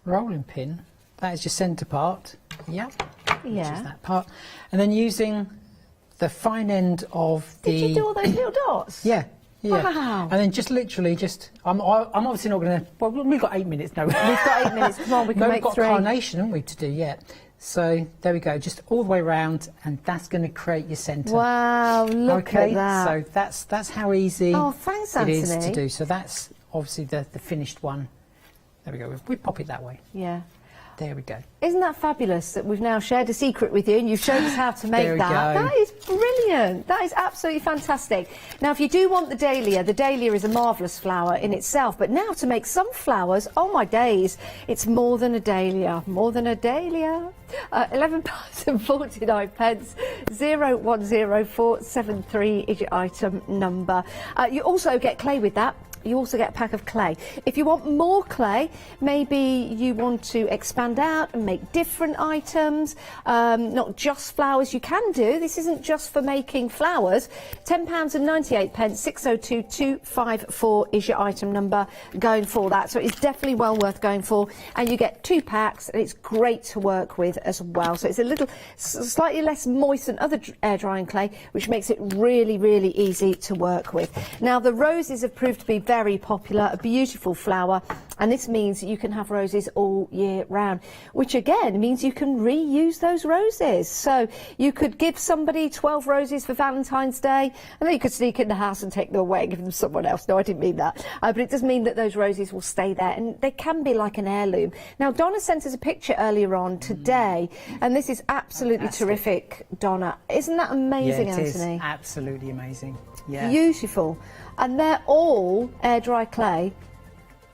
rolling pin, that is your centre part, which is that part, and then using the fine end of the... Did you do all those little dots? Yeah. Wow. And then just literally I'm obviously not going to... Well, we've got 8 minutes, no. We've got 8 minutes, come on, we can make 3. We've got carnation, haven't we, to do yet. So there we go, just all the way around, and that's going to create your centre. Wow, look at that. So that's how easy thanks, it is Anthony. to do. So that's obviously the finished one. There we go. We pop it that way. Yeah. There we go. Isn't that fabulous that we've now shared a secret with you and you've shown us how to make There we that? go. That is brilliant. That is absolutely fantastic. Now, if you do want the dahlia is a marvellous flower in itself, but now to make sunflowers, oh my days, it's more than a dahlia, more than a dahlia. £11.49, 010473 is your item number. You also get clay with that. You also get a pack of clay. If you want more clay, maybe you want to expand out and make different items, not just flowers, you can do. This isn't just for making flowers. £10.98, 602254 is your item number going for that. So it's definitely well worth going for. And you get 2 packs, and it's great to work with as well. So it's a little, slightly less moist than other air drying clay, which makes it really, really easy to work with. Now, the roses have proved to be very popular, a beautiful flower, and this means you can have roses all year round, which again means you can reuse those roses. So you could give somebody 12 roses for Valentine's Day, and then you could sneak in the house and take them away and give them to someone else. No, I didn't mean that. But it does mean that those roses will stay there, and they can be like an heirloom. Now, Donna sent us a picture earlier on today, and this is absolutely terrific, Donna. Isn't that amazing, yeah, it Anthony? is absolutely amazing. Yeah. Beautiful. And they're all air dry clay.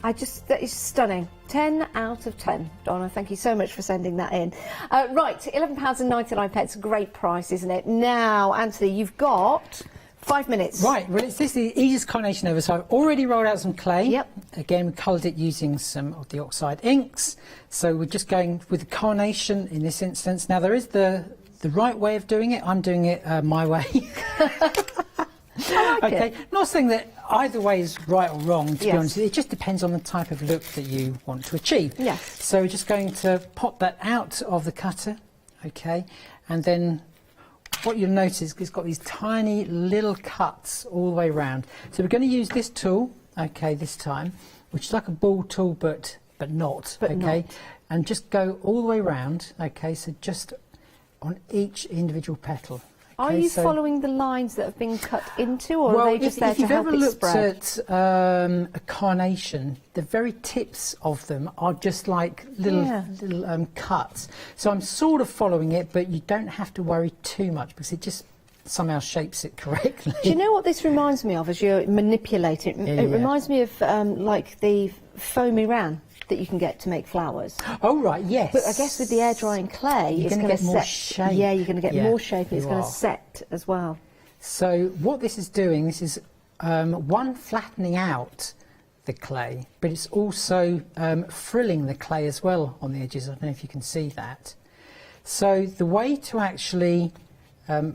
That is stunning. 10 out of 10. Donna, thank you so much for sending that in. Right, £11.99, great price, isn't it? Now, Anthony, you've got 5 minutes. Right, well, this is the easiest carnation ever. So I've already rolled out some clay. Yep. Again, we coloured it using some of the oxide inks. So we're just going with the carnation in this instance. Now, there is the right way of doing it. I'm doing it my way. Okay. Not saying that either way is right or wrong, to be honest. It just depends on the type of look that you want to achieve. Yes. So we're just going to pop that out of the cutter, okay, and then what you'll notice is it's got these tiny little cuts all the way around. So we're going to use this tool, okay, this time, which is like a ball tool, but not, okay, and just go all the way around, okay, so just on each individual petal. Are you following the lines that have been cut into, or are they just there to help it spread? If you've ever looked at a carnation, the very tips of them are just like little cuts. So I'm sort of following it, but you don't have to worry too much because it just somehow shapes it correctly. Do you know what this reminds me of as you manipulate it? It reminds me of like the foamy ran that you can get to make flowers. Oh, right, yes. But I guess with the air drying clay, you're going to get more shape. Yeah, you're going to get more shape, and it's going to set as well. So what this is doing, this is one, flattening out the clay, but it's also frilling the clay as well on the edges. I don't know if you can see that. So the way to actually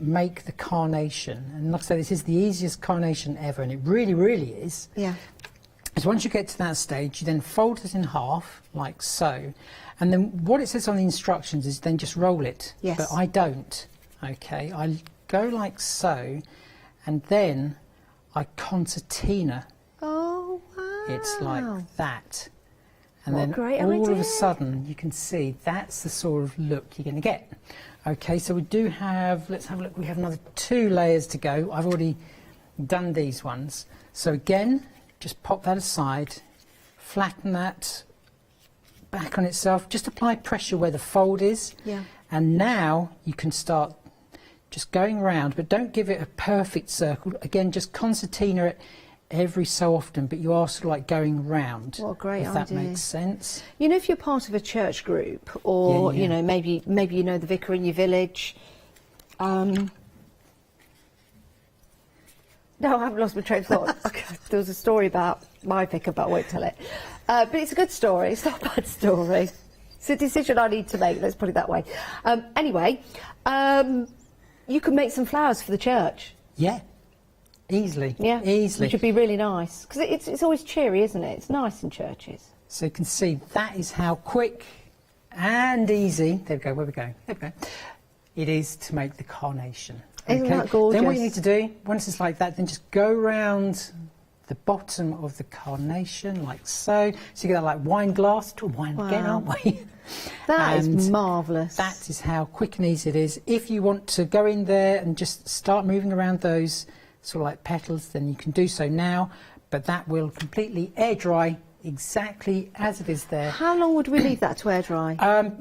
make the carnation, and like I said, this is the easiest carnation ever, and it really, really is. Yeah. So once you get to that stage, you then fold it in half, like so, and then what it says on the instructions is then just roll it. Yes. But I don't, okay? I go like so, and then I concertina. Oh, wow. It's like that. And What a then great all of idea. a sudden, you can see that's the sort of look you're going to get. Okay, so we do have, let's have a look, we have another 2 layers to go. I've already done these ones. So again, just pop that aside, flatten that back on itself. Just apply pressure where the fold is. Yeah. And now you can start just going around, but don't give it a perfect circle. Again, just concertina it every so often, but you are sort of like going round. What a great if that idea. makes sense. You know, if you're part of a church group, or Yeah. you know, maybe you know the vicar in your village. No, I haven't lost my train of thought. Okay, there was a story about my vicar, but I won't tell it. But it's a good story. It's not a bad story. It's a decision I need to make. Let's put it that way. Anyway, you can make some flowers for the church. Yeah. Easily. Yeah. Easily. Which would be really nice, because it's always cheery, isn't it? It's nice in churches. So you can see that is how quick and easy, there we go, where we going? There we go. It is to make the carnation. Isn't that gorgeous? Then what you need to do, once it's like that, then just go around the bottom of the carnation like so. So you get that like wine glass to a wine again, aren't we? That is marvellous. That is how quick and easy it is. If you want to go in there and just start moving around those sort of like petals, then you can do so now, but that will completely air dry exactly as it is there. How long would we leave that to air dry?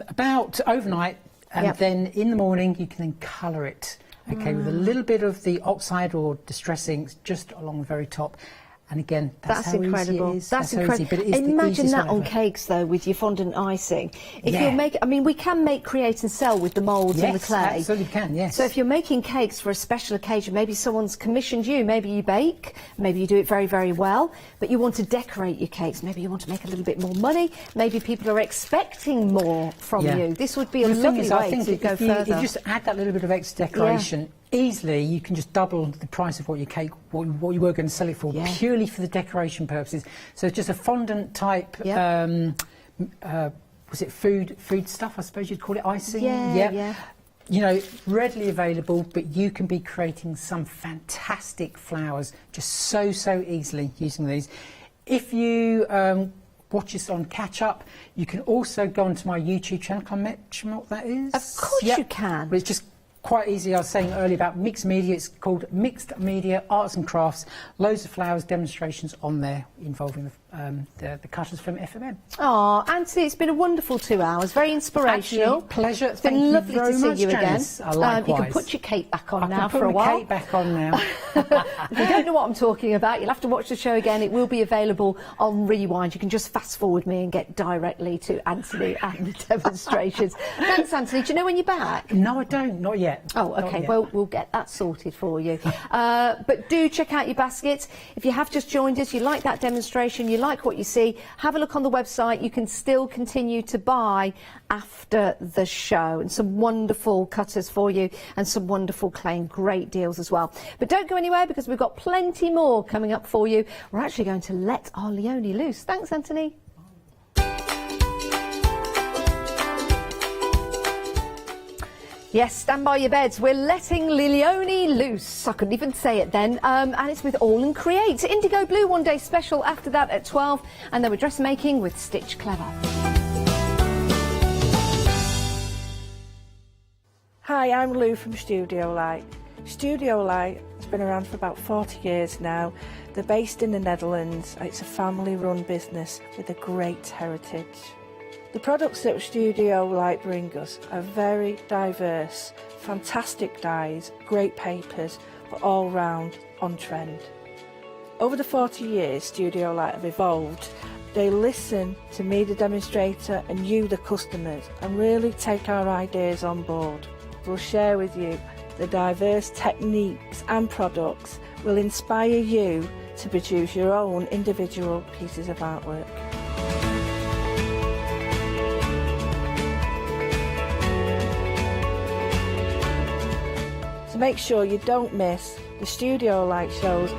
About overnight, and then in the morning you can then colour it, okay, with a little bit of the oxide or distress inks just along the very top. And again, that's how incredible. easy it is. That's how incredible. easy, but it is the Imagine easiest that one on ever. cakes, though, with your fondant icing. If you're making, I mean, we can make, create and sell with the moulds and the Yes, clay. absolutely can, yes. So if you're making cakes for a special occasion, maybe someone's commissioned you, maybe you bake, maybe you do it very, very well, but you want to decorate your cakes, maybe you want to make a little bit more money, maybe people are expecting more from you. This would be a The thing lovely is, I way think to go if you just add that little bit of extra decoration, easily you can just double the price of what your cake, what you were going to sell it for, purely for the decoration purposes. So it's just a fondant type, was it food stuff, I suppose you'd call it, icing? Yeah. You know, readily available, but you can be creating some fantastic flowers just so easily using these. If you watch us on Catch Up, you can also go onto my YouTube channel. Can I mention what that is? Of course you can. But it's just quite easy. I was saying earlier about mixed media. It's called Mixed Media Arts and Crafts. Loads of flowers demonstrations on there involving the cutters from FMM. Oh, Anthony, it's been a wonderful 2 hours. Very inspirational. Absolute pleasure. It's been Thank you lovely very to see much, you Janice. again. Likewise. You can put your cake back on I now can put for a my while. cake back on now. If you don't know what I'm talking about, you'll have to watch the show again. It will be available on Rewind. You can just fast forward me and get directly to Anthony and the demonstrations. Thanks, Anthony. Do you know when you're back? No, I don't. Not yet. Oh, Not okay. yet. Well, we'll get that sorted for you. But do check out your baskets. If you have just joined us, you like that demonstration, you like what you see, have a look on the website. You can still continue to buy after the show, and some wonderful cutters for you and some wonderful clay and great deals as well. But don't go anywhere, because we've got plenty more coming up for you. We're actually going to let our Leone loose. Thanks, Anthony. Yes, stand by your beds. We're letting Leone loose. I couldn't even say it then. And it's with All and Create. Indigo Blue One Day Special after that at 12. And then we're dressmaking with Stitch Clever. Hi, I'm Lou from Studio Light. Studio Light has been around for about 40 years now. They're based in the Netherlands. It's a family-run business with a great heritage. The products that Studio Light bring us are very diverse, fantastic dyes, great papers, but all round on trend. Over the 40 years Studio Light have evolved. They listen to me, the demonstrator, and you, the customers, and really take our ideas on board. We'll share with you the diverse techniques and products will inspire you to produce your own individual pieces of artwork. So make sure you don't miss the Studio Light shows.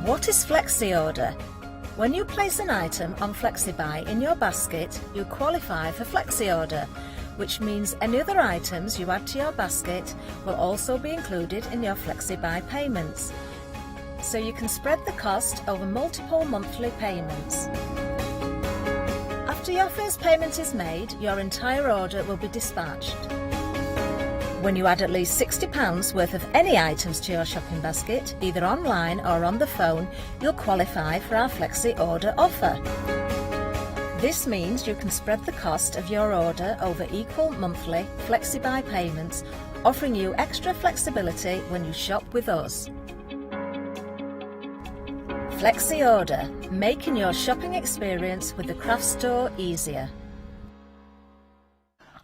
What is Flexi Order? When you place an item on FlexiBuy in your basket, you qualify for Flexi Order, which means any other items you add to your basket will also be included in your FlexiBuy payments. So you can spread the cost over multiple monthly payments. After your first payment is made, your entire order will be dispatched. When you add at least £60 worth of any items to your shopping basket, either online or on the phone, you'll qualify for our Flexi Order offer. This means you can spread the cost of your order over equal monthly Flexi-buy payments, offering you extra flexibility when you shop with us. Flexi Order, making your shopping experience with the craft store easier.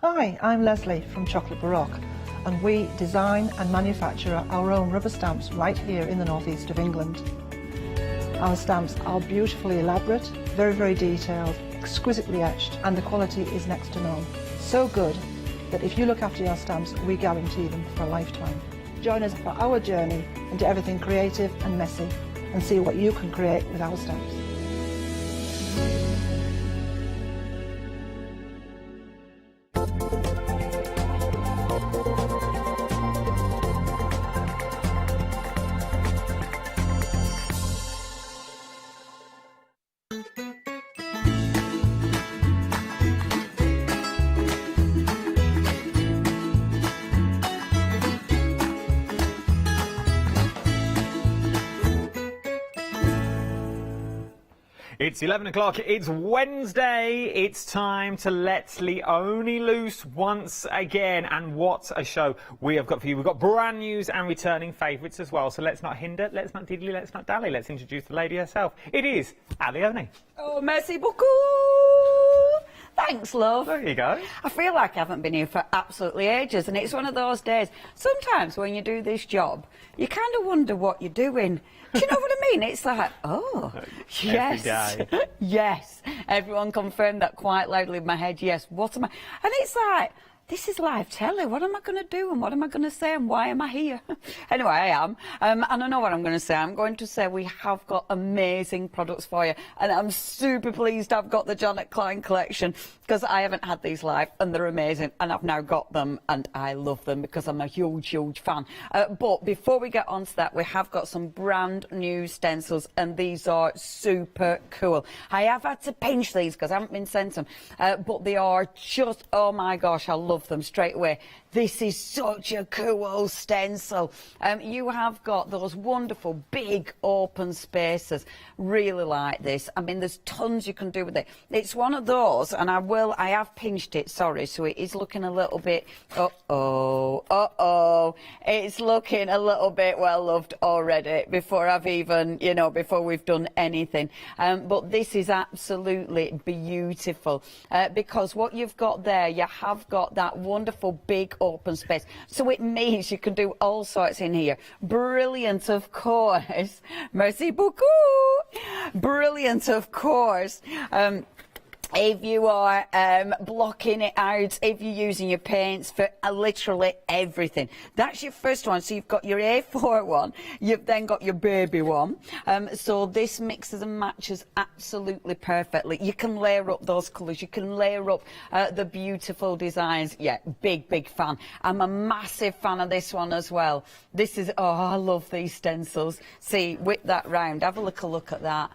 Hi, I'm Leslie from Chocolate Baroque, and we design and manufacture our own rubber stamps right here in the northeast of England. Our stamps are beautifully elaborate, very, very detailed, exquisitely etched, and the quality is next to none. So good that if you look after your stamps, we guarantee them for a lifetime. Join us for our journey into everything creative and messy, and see what you can create with our stamps. It's 11 o'clock, it's Wednesday, it's time to let Leonie loose once again. And what a show we have got for you. We've got brand news and returning favourites as well. So let's not hinder, let's not diddly, let's not dally. Let's introduce the lady herself. It is Leonie. Oh, merci beaucoup. Thanks, love. There you go. I feel like I haven't been here for absolutely ages, and it's one of those days. Sometimes when you do this job, you kind of wonder what you're doing. Do you know what I mean? It's like, oh, yes. Every day. Yes. Everyone confirmed that quite loudly in my head. Yes, what am I? And it's like, this is live telly. What am I going to do, and what am I going to say, and why am I here? Anyway, I am. And I know what I'm going to say. I'm going to say we have got amazing products for you. And I'm super pleased I've got the Janet Klein collection, because I haven't had these live, and they're amazing. And I've now got them, and I love them because I'm a huge, huge fan. But before we get on to that, we have got some brand new stencils, and these are super cool. I have had to pinch these because I haven't been sent them. But they are just, oh my gosh, I love them straight away. This is such a cool stencil. You have got those wonderful big open spaces. Really like this. I mean, there's tons you can do with it. It's one of those, and I have pinched it, sorry, so it is looking a little bit, it's looking a little bit well loved already before I've even, before we've done anything. But this is absolutely beautiful, because what you've got there, you have got that wonderful big open space, so it means you can do all sorts in here. Brilliant, of course. Merci beaucoup. Brilliant, of course. If you are blocking it out, if you're using your paints for literally everything. That's your first one. So you've got your A4 one, you've then got your baby one. So this mixes and matches absolutely perfectly. You can layer up those colours, you can layer up the beautiful designs. Yeah, big, big fan. I'm a massive fan of this one as well. This is, oh, I love these stencils. See, whip that round, have a look at that.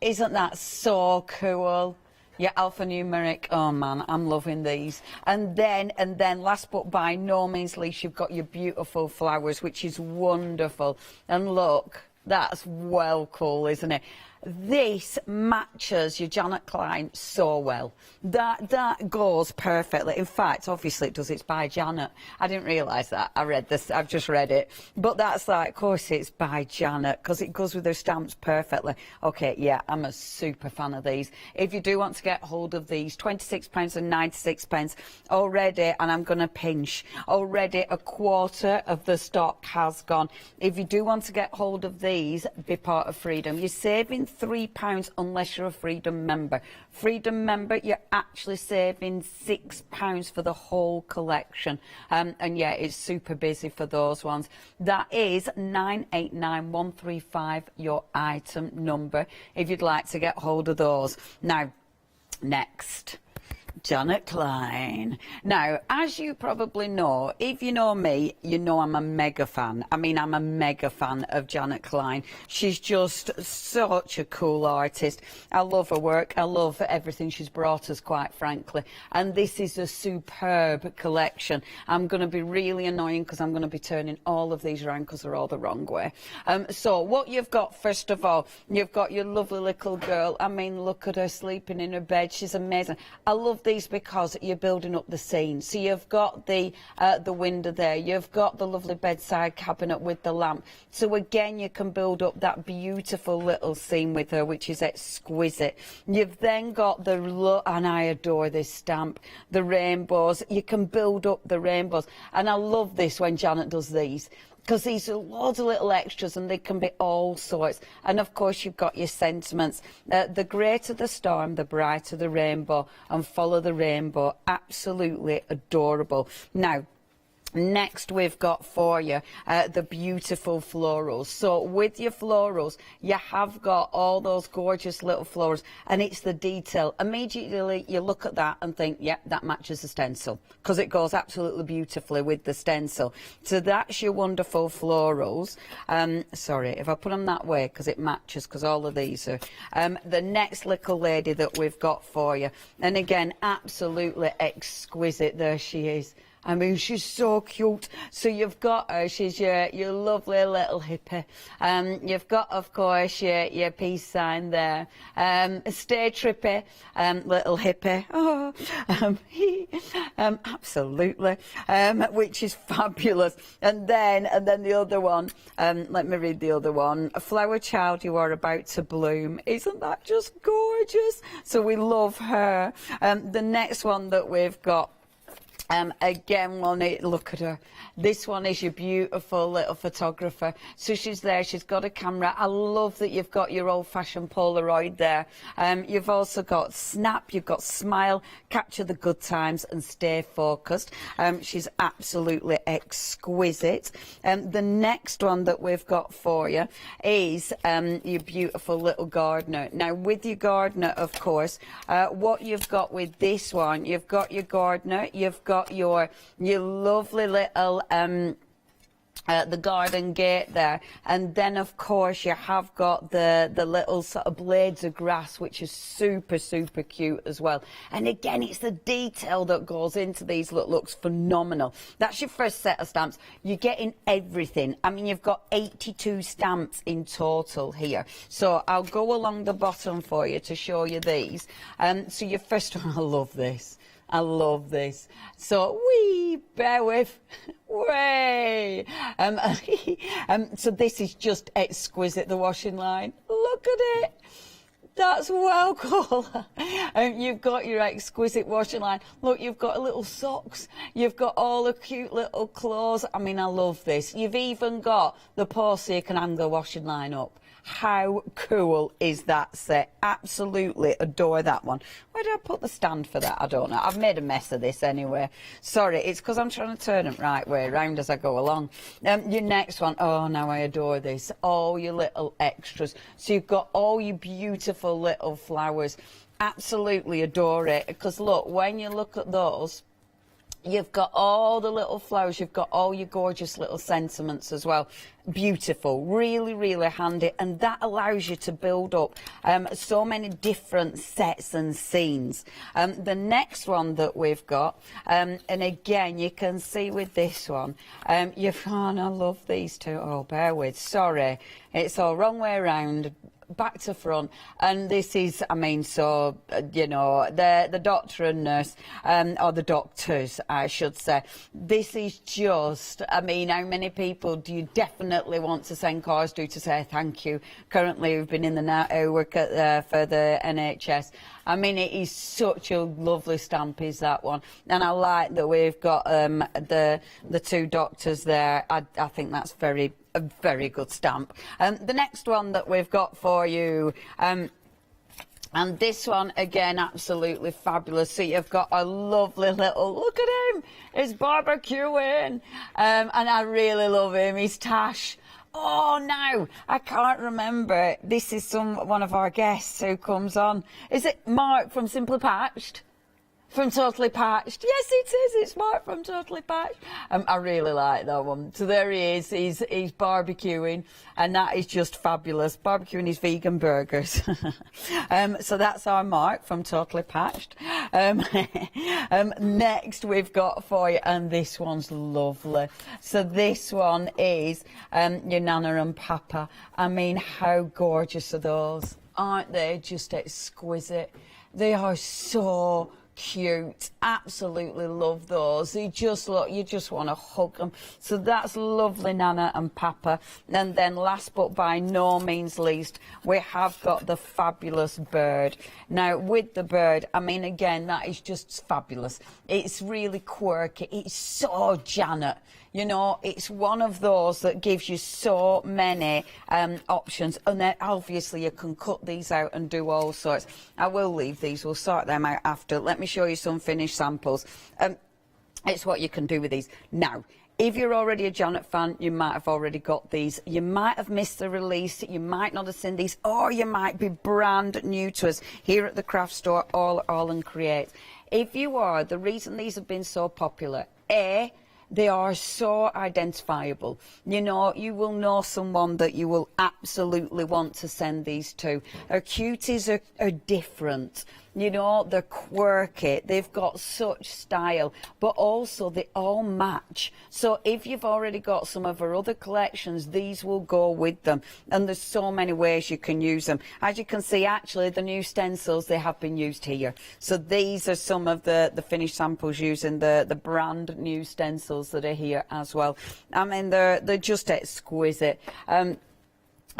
Isn't that so cool? Yeah, alphanumeric. Oh man, I'm loving these. And then last but by no means least, you've got your beautiful flowers, which is wonderful. And look, that's well cool, isn't it? This matches your Janet Klein so well. That goes perfectly. In fact, obviously it does. It's by Janet. I didn't realise that. I read this. I've just read it. But that's like, of course it's by Janet, because it goes with her stamps perfectly. Okay, yeah, I'm a super fan of these. If you do want to get hold of these, £26.96 already, and I'm going to pinch. Already a quarter of the stock has gone. If you do want to get hold of these, be part of Freedom. You're saving £3 unless you're a Freedom member. Freedom member, you're actually saving £6 for the whole collection. And yeah, it's super busy for those ones. That is 989135, your item number, if you'd like to get hold of those. Now, next. Janet Klein. Now, as you probably know, if you know me, you know I'm a mega fan. I mean, I'm a mega fan of Janet Klein. She's just such a cool artist. I love her work. I love everything she's brought us, quite frankly. And this is a superb collection. I'm going to be really annoying because I'm going to be turning all of these around because they're all the wrong way. So what you've got, first of all, you've got your lovely little girl. I mean, look at her sleeping in her bed. She's amazing. I love these because you're building up the scene. So you've got the window there, you've got the lovely bedside cabinet with the lamp. So again, you can build up that beautiful little scene with her, which is exquisite. You've then got the, and I adore this stamp, the rainbows. You can build up the rainbows. And I love this when Janet does these, because these are loads of little extras and they can be all sorts. And of course you've got your sentiments. The greater the storm, the brighter the rainbow, and follow the rainbow. Absolutely adorable. Now, next we've got for you the beautiful florals. So with your florals, you have got all those gorgeous little flowers, and it's the detail. Immediately you look at that and think, yeah, that matches the stencil, because it goes absolutely beautifully with the stencil. So that's your wonderful florals. Sorry if I put them that way because it matches, because all of these are. The next little lady that we've got for you, and again, absolutely exquisite. There she is. I mean, she's so cute. So you've got her, she's your lovely little hippie. You've got, of course, your peace sign there. Stay trippy, little hippie. Oh, absolutely. Which is fabulous. And then the other one, let me read the other one. A flower child, you are about to bloom. Isn't that just gorgeous? So we love her. The next one that we've got, again, look at her. This one is your beautiful little photographer. So she's there, she's got a camera. I love that you've got your old-fashioned Polaroid there. You've also got snap, you've got smile, capture the good times and stay focused. She's absolutely exquisite. The next one that we've got for you is your beautiful little gardener. Now, with your gardener, of course, what you've got with this one, you've got your gardener, you've got your lovely little the garden gate there, and then of course you have got the little sort of blades of grass, which is super cute as well. And again, it's the detail that goes into these that looks phenomenal. That's your first set of stamps. You're getting everything. I mean, you've got 82 stamps in total here, so I'll go along the bottom for you to show you these. So your first one, I love this. I love this. So bear with, way. So this is just exquisite, the washing line. Look at it. That's well cool. You've got your exquisite washing line. Look, you've got little socks. You've got all the cute little clothes. I mean, I love this. You've even got the post so you can hang the washing line up. How cool is that set? Absolutely adore that one. Where did I put the stand for that? I don't know. I've made a mess of this anyway. Sorry, it's because I'm trying to turn it right way around as I go along. Your next one, oh, now I adore this. All your little extras. So you've got all your beautiful little flowers. Absolutely adore it. Because look, when you look at those, you've got all the little flowers, you've got all your gorgeous little sentiments as well. Beautiful, really handy, and that allows you to build up so many different sets and scenes. The next one that we've got, and again you can see with this one, and I love these two. Oh, bear with, sorry, it's all wrong way around. Back to front, and this is, I mean, so you know, the doctor and nurse, or the doctors, I should say. This is just, I mean, how many people do you definitely want to send cards to say thank you? Currently, we've been in the work at, for the NHS. I mean, it is such a lovely stamp, is that one, and I like that we've got the two doctors there. I think that's a very good stamp. The next one that we've got for you, and this one again, absolutely fabulous. So you've got a lovely little, look at him, he's barbecuing, and I really love him. He's Tash. Oh, no, I can't remember. This is one of our guests who comes on. Is it Mark from Simply Patched? from Totally Patched. Yes, it is. It's Mark from Totally Patched. I really like that one. So there he is. He's barbecuing, and that is just fabulous. Barbecuing his vegan burgers. So that's our Mark from Totally Patched. Next we've got for you, and this one's lovely. So this one is your Nana and Papa. I mean, how gorgeous are those? Aren't they just exquisite? They are so cute. Absolutely love those. They just look, you just want to hug them. So that's lovely, Nana and Papa. And then last but by no means least, we have got the fabulous bird. Now with the bird, I mean, again, that is just fabulous. It's really quirky. It's so Janet. You know, it's one of those that gives you so many options. And then obviously you can cut these out and do all sorts. I will leave these. We'll sort them out after. Let me show you some finished samples. It's what you can do with these. Now, if you're already a Janet fan, you might have already got these. You might have missed the release. You might not have seen these. Or you might be brand new to us here at the craft store, All and Create. If you are, the reason these have been so popular, A, they are so identifiable. You know, you will know someone that you will absolutely want to send these to. Our cuties are different. You know, they're quirky. They've got such style, but also they all match. So if you've already got some of our other collections, these will go with them. And there's so many ways you can use them. As you can see, actually, the new stencils, they have been used here. So these are some of the finished samples using the brand new stencils that are here as well. I mean, they're just exquisite.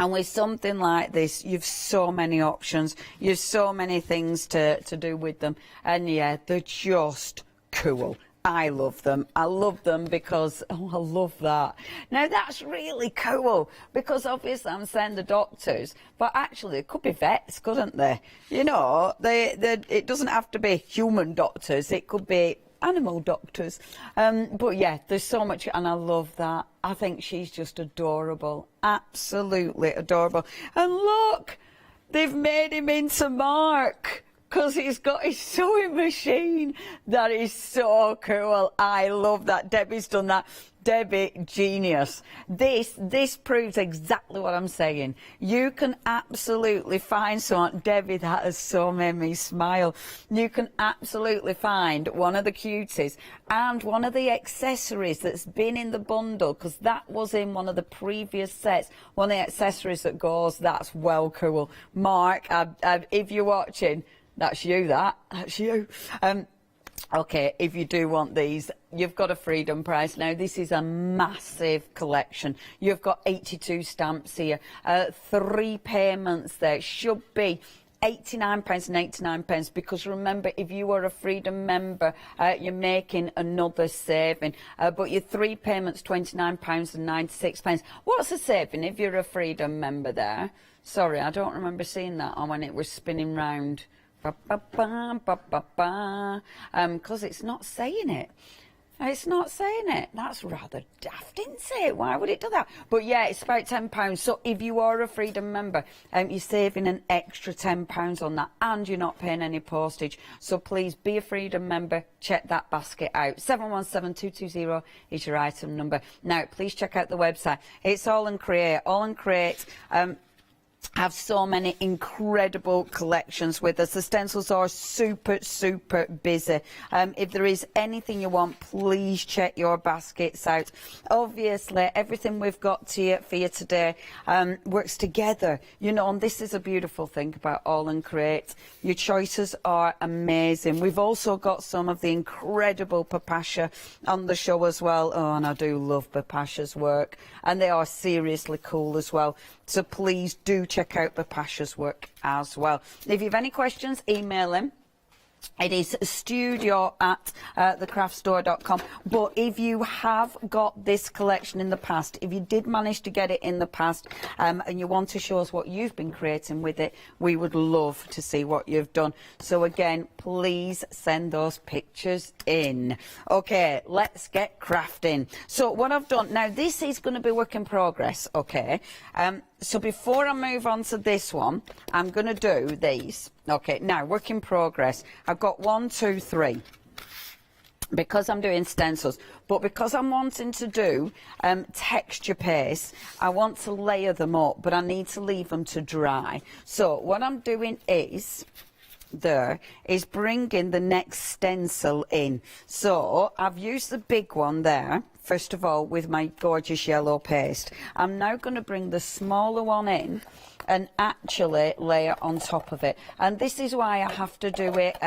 And with something like this, you've so many options. You've so many things to do with them. And yeah, they're just cool. I love them. I love them because, oh, I love that. Now, that's really cool because obviously I'm saying the doctors, but actually it could be vets, couldn't they? You know, it doesn't have to be human doctors. It could be animal doctors. But yeah, there's so much, and I love that. I think she's just adorable. Absolutely adorable. And look, they've made him into Mark, because he's got his sewing machine. That is so cool. I love that. Debbie's done that. Debbie, genius. This proves exactly what I'm saying. You can absolutely find someone. Debbie, that has so made me smile. You can absolutely find one of the cuties and one of the accessories that's been in the bundle, because that was in one of the previous sets. One of the accessories that goes, that's well cool. Mark, if you're watching, that's you, that's you. Okay, if you do want these, you've got a freedom price. Now, this is a massive collection. You've got 82 stamps here, 3 payments there. Should be £89 and 89, because remember, if you are a Freedom member, you're making another saving. But your 3 payments, £29 and 96. What's a saving if you're a Freedom member there? Sorry, I don't remember seeing that on when it was spinning round. Because it's not saying it. It's not saying it. That's rather daft, isn't it? Why would it do that? But yeah, it's about £10. So if you are a Freedom member, you're saving an extra £10 on that, and you're not paying any postage. So please be a Freedom member. Check that basket out. 717220 is your item number. Now, please check out the website. It's All and Create. All and Create. Have so many incredible collections with us. The stencils are super, super busy. If there is anything you want, please check your baskets out. Obviously, everything we've got for you today works together. You know, and this is a beautiful thing about All and Create. Your choices are amazing. We've also got some of the incredible Papasha on the show as well. Oh, and I do love Papasha's work. And they are seriously cool as well. So please do check out Papasha's work as well. If you have any questions, email him. It is studio@thecraftstore.com. But if you have got this collection in the past, if you did manage to get it in the past, and you want to show us what you've been creating with it, we would love to see what you've done. So again, please send those pictures in. Okay, let's get crafting. So what I've done, now this is going to be work in progress, okay? So before I move on to this one, I'm going to do these. Okay, now, work in progress. I've got 1, 2, 3. Because I'm doing stencils, but because I'm wanting to do texture paste, I want to layer them up, but I need to leave them to dry. So what I'm doing is bringing the next stencil in. So I've used the big one there, first of all, with my gorgeous yellow paste. I'm now going to bring the smaller one in and actually layer on top of it. And this is why I have to do it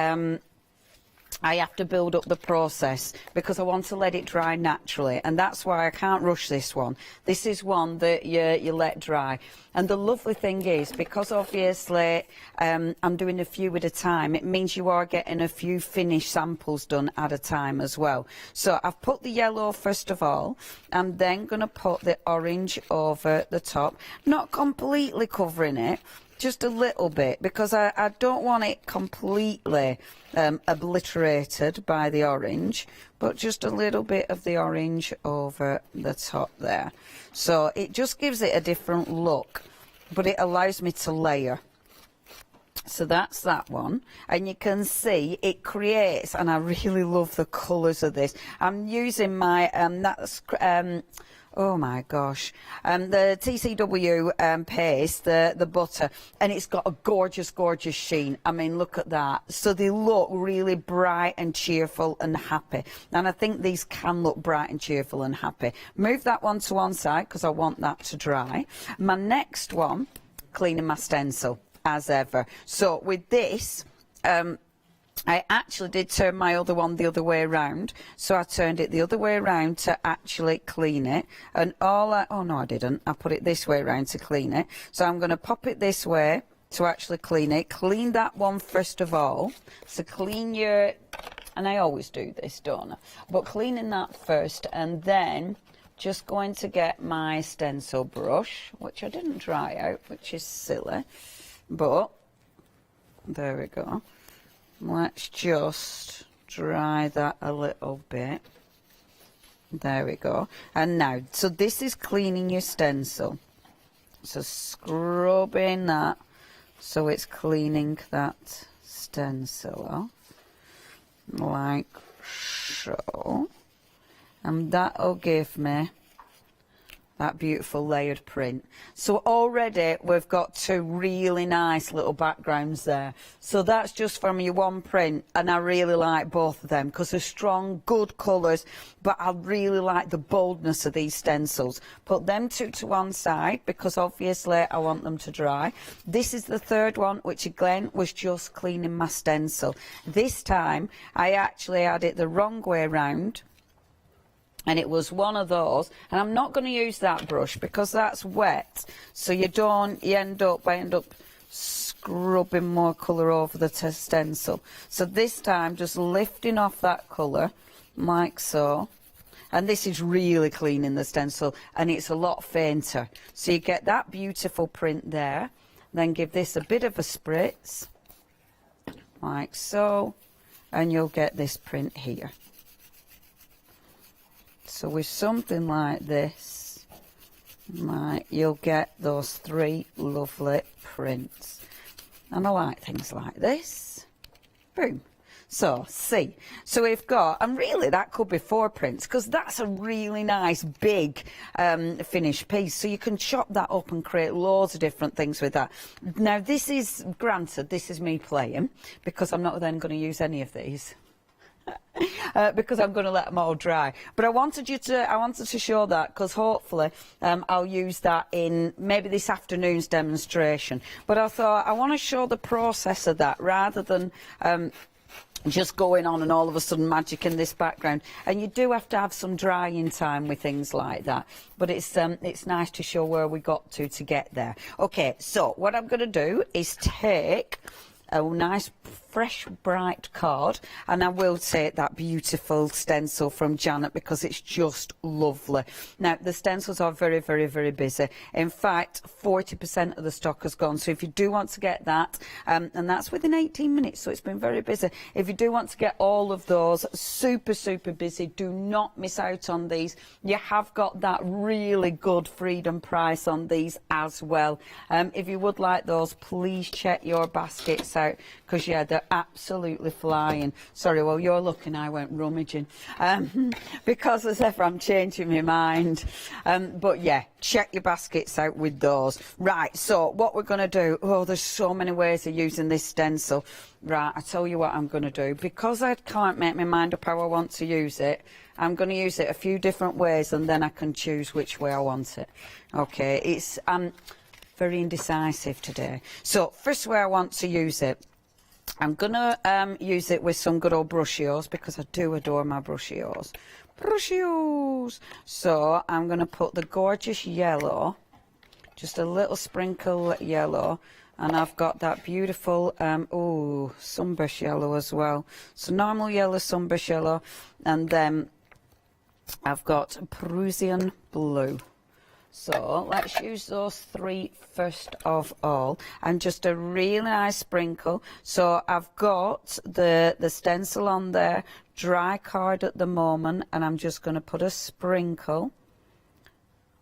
I have to build up the process, because I want to let it dry naturally, and that's why I can't rush this one. This is one that you let dry. And the lovely thing is, because obviously I'm doing a few at a time, it means you are getting a few finished samples done at a time as well. So I've put the yellow first of all. I'm then going to put the orange over the top, not completely covering it, just a little bit, because I don't want it completely obliterated by the orange, but just a little bit of the orange over the top there. So it just gives it a different look, but it allows me to layer. So that's that one, and you can see it creates, and I really love the colours of this. I'm using my oh my gosh, the TCW paste, the butter, and it's got a gorgeous, gorgeous sheen. I mean, look at that. So they look really bright and cheerful and happy. And I think these can look bright and cheerful and happy. Move that one to one side because I want that to dry. My next one, cleaning my stencil, as ever. So with this, I actually did turn my other one the other way around, so I turned it the other way around to actually clean it, and oh no I didn't, I put it this way around to clean it. So I'm going to pop it this way to actually clean it. Clean that one first of all, so clean your, and I always do this, don't I, but cleaning that first, and then just going to get my stencil brush, which I didn't dry out, which is silly, but there we go. Let's just dry that a little bit. There we go. And now, so this is cleaning your stencil. So scrubbing that so it's cleaning that stencil off, like so. And that'll give me that beautiful layered print. So already we've got two really nice little backgrounds there. So that's just from your one print, and I really like both of them because they're strong, good colours, but I really like the boldness of these stencils. Put them two to one side because obviously I want them to dry. This is the third one, which again was just cleaning my stencil. This time I actually had it the wrong way around, and it was one of those, and I'm not going to use that brush because that's wet, so you end up scrubbing more colour over the stencil. So this time just lifting off that colour like so, and this is really cleaning the stencil, and it's a lot fainter, so you get that beautiful print there. Then give this a bit of a spritz like so, and you'll get this print here. So with something like this, you'll get those three lovely prints. And I like things like this. Boom. So, see. So we've got, and really that could be 4 prints, because that's a really nice big finished piece. So you can chop that up and create loads of different things with that. Now this is, granted, this is me playing, because I'm not then going to use any of these. Because I'm going to let them all dry, but I wanted to show that because hopefully I'll use that in maybe this afternoon's demonstration. But I thought I want to show the process of that rather than just going on and all of a sudden magic in this background. And you do have to have some drying time with things like that, but it's nice to show where we got to get there. Okay, so what I'm going to do is take a nice fresh bright card, and I will take that beautiful stencil from Janet because it's just lovely. Now the stencils are very, very, very busy. In fact, 40% of the stock has gone, so if you do want to get that, and that's within 18 minutes, so it's been very busy. If you do want to get all of those, super, super busy, do not miss out on these. You have got that really good freedom price on these as well. If you would like those, please check your baskets out, because yeah, they're absolutely flying. Sorry, while you're looking, I went rummaging because as ever I'm changing my mind. But yeah, check your baskets out with those. Right, so what we're going to do, oh, there's so many ways of using this stencil. Right, I tell you what I'm going to do. Because I can't make my mind up how I want to use it, I'm going to use it a few different ways, and then I can choose which way I want it. Okay, it's very indecisive today. So first way I want to use it, I'm going to use it with some good old brushios, because I do adore my brushios. Brushios! So I'm going to put the gorgeous yellow, just a little sprinkle yellow, and I've got that beautiful, oh, sunbush yellow as well. So normal yellow, sunbush yellow, and then I've got Prussian blue. So let's use those three first of all, and just a really nice sprinkle. So I've got the stencil on there, dry card at the moment, and I'm just going to put a sprinkle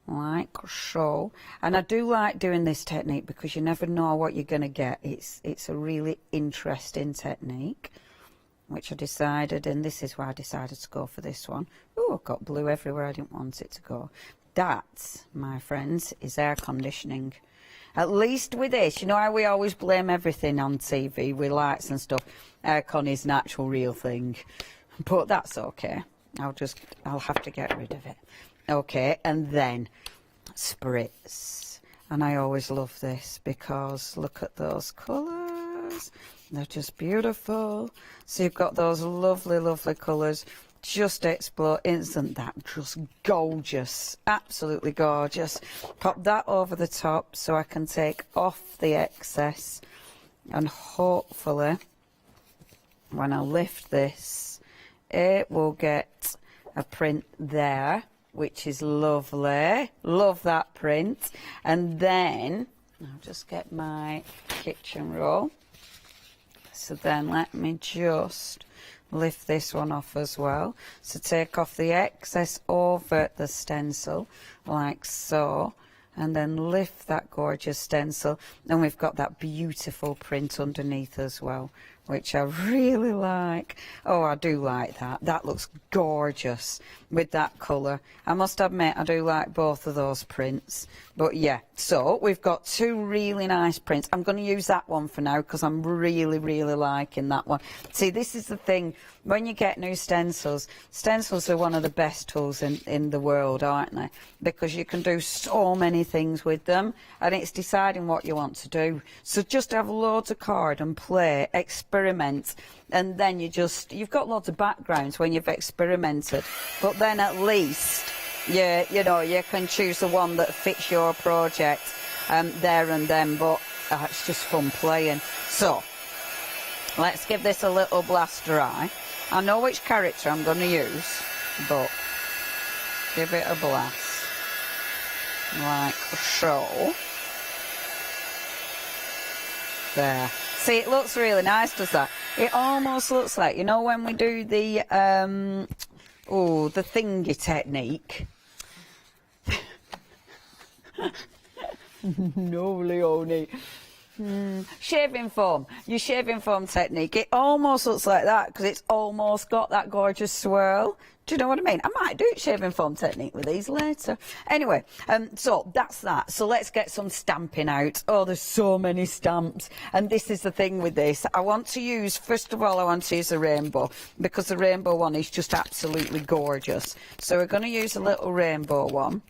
like so. And I do like doing this technique because you never know what you're going to get. It's a really interesting technique, which I decided, and this is why I decided to go for this one. Oh, I've got blue everywhere I didn't want it to go. That, my friends, is air conditioning. At least with this, you know how we always blame everything on TV with lights and stuff. Aircon is an actual real thing, but that's okay. I'll have to get rid of it. Okay, and then spritz. And I always love this because look at those colours. They're just beautiful. So you've got those lovely, lovely colours. Just explode. Isn't that just gorgeous? Absolutely gorgeous. Pop that over the top so I can take off the excess, and hopefully when I lift this it will get a print there, which is lovely. Love that print. And then I'll just get my kitchen roll. So then let me just lift this one off as well. So take off the excess over the stencil like so, and then lift that gorgeous stencil, and we've got that beautiful print underneath as well, which I really like. Oh, I do like that. That looks gorgeous with that colour. I must admit, I do like both of those prints. But yeah, so we've got two really nice prints. I'm going to use that one for now because I'm really, really liking that one. See, this is the thing. When you get new stencils, stencils are one of the best tools in the world, aren't they? Because you can do so many things with them, and it's deciding what you want to do. So just have loads of card and play, experiment, and then you've got lots of backgrounds when you've experimented, but then at least you know you can choose the one that fits your project there and then. But it's just fun playing. So let's give this a little blast dry. I know which character I'm going to use, but give it a blast like so. There. See, it looks really nice, does that? It almost looks like, you know, when we do the thingy technique. No, Leonie. Shaving foam. Your shaving foam technique. It almost looks like that because it's almost got that gorgeous swirl. Do you know what I mean? I might do shaving foam technique with these later. Anyway, so that's that. So let's get some stamping out. Oh, there's so many stamps. And this is the thing with this. I want to use, first of all, I want to use a rainbow because the rainbow one is just absolutely gorgeous. So we're going to use a little rainbow one.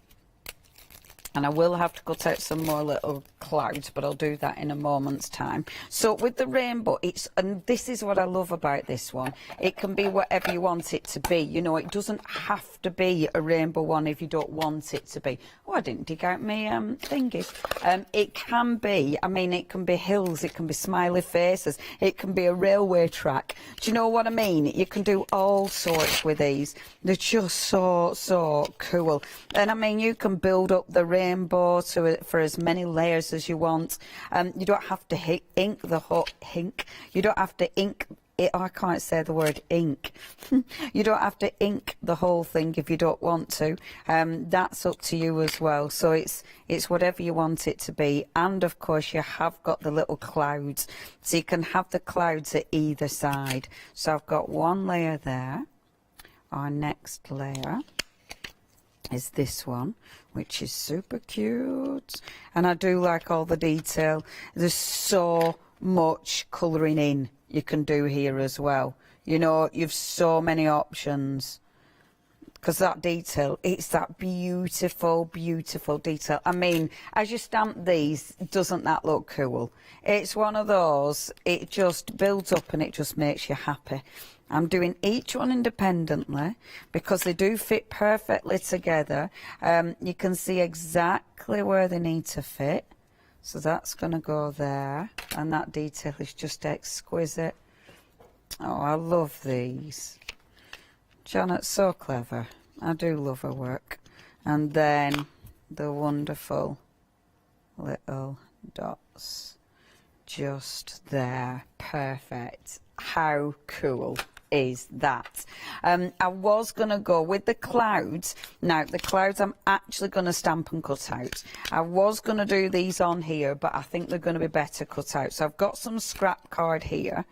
And I will have to cut out some more little clouds, but I'll do that in a moment's time. So with the rainbow, and this is what I love about this one, it can be whatever you want it to be. You know, it doesn't have to be a rainbow one if you don't want it to be. Oh, I didn't dig out my thingies. It can be, I mean, it can be hills, it can be smiley faces, it can be a railway track. Do you know what I mean? You can do all sorts with these. They're just so cool. And I mean, you can build up the rainbow for as many layers as you want. You don't have to ink the hot ink. You don't have to ink it. I can't say the word ink. You don't have to ink the whole thing if you don't want to. That's up to you as well. So it's whatever you want it to be. And of course you have got the little clouds. So you can have the clouds at either side. So I've got one layer there. Our next layer is this one, which is super cute, and I do like all the detail. There's so much colouring in you can do here as well. You know, you've so many options, because that detail, it's that beautiful detail. I mean, as you stamp these, doesn't that look cool? It's one of those, it just builds up and it just makes you happy. I'm doing each one independently because they do fit perfectly together. You can see exactly where they need to fit. So that's going to go there, and that detail is just exquisite. Oh, I love these. Janet's so clever. I do love her work. And then the wonderful little dots just there. Perfect. How cool is that? I was going to go with the clouds. Now the clouds I'm actually going to stamp and cut out. I was going to do these on here, but I think they're going to be better cut out. So I've got some scrap card here,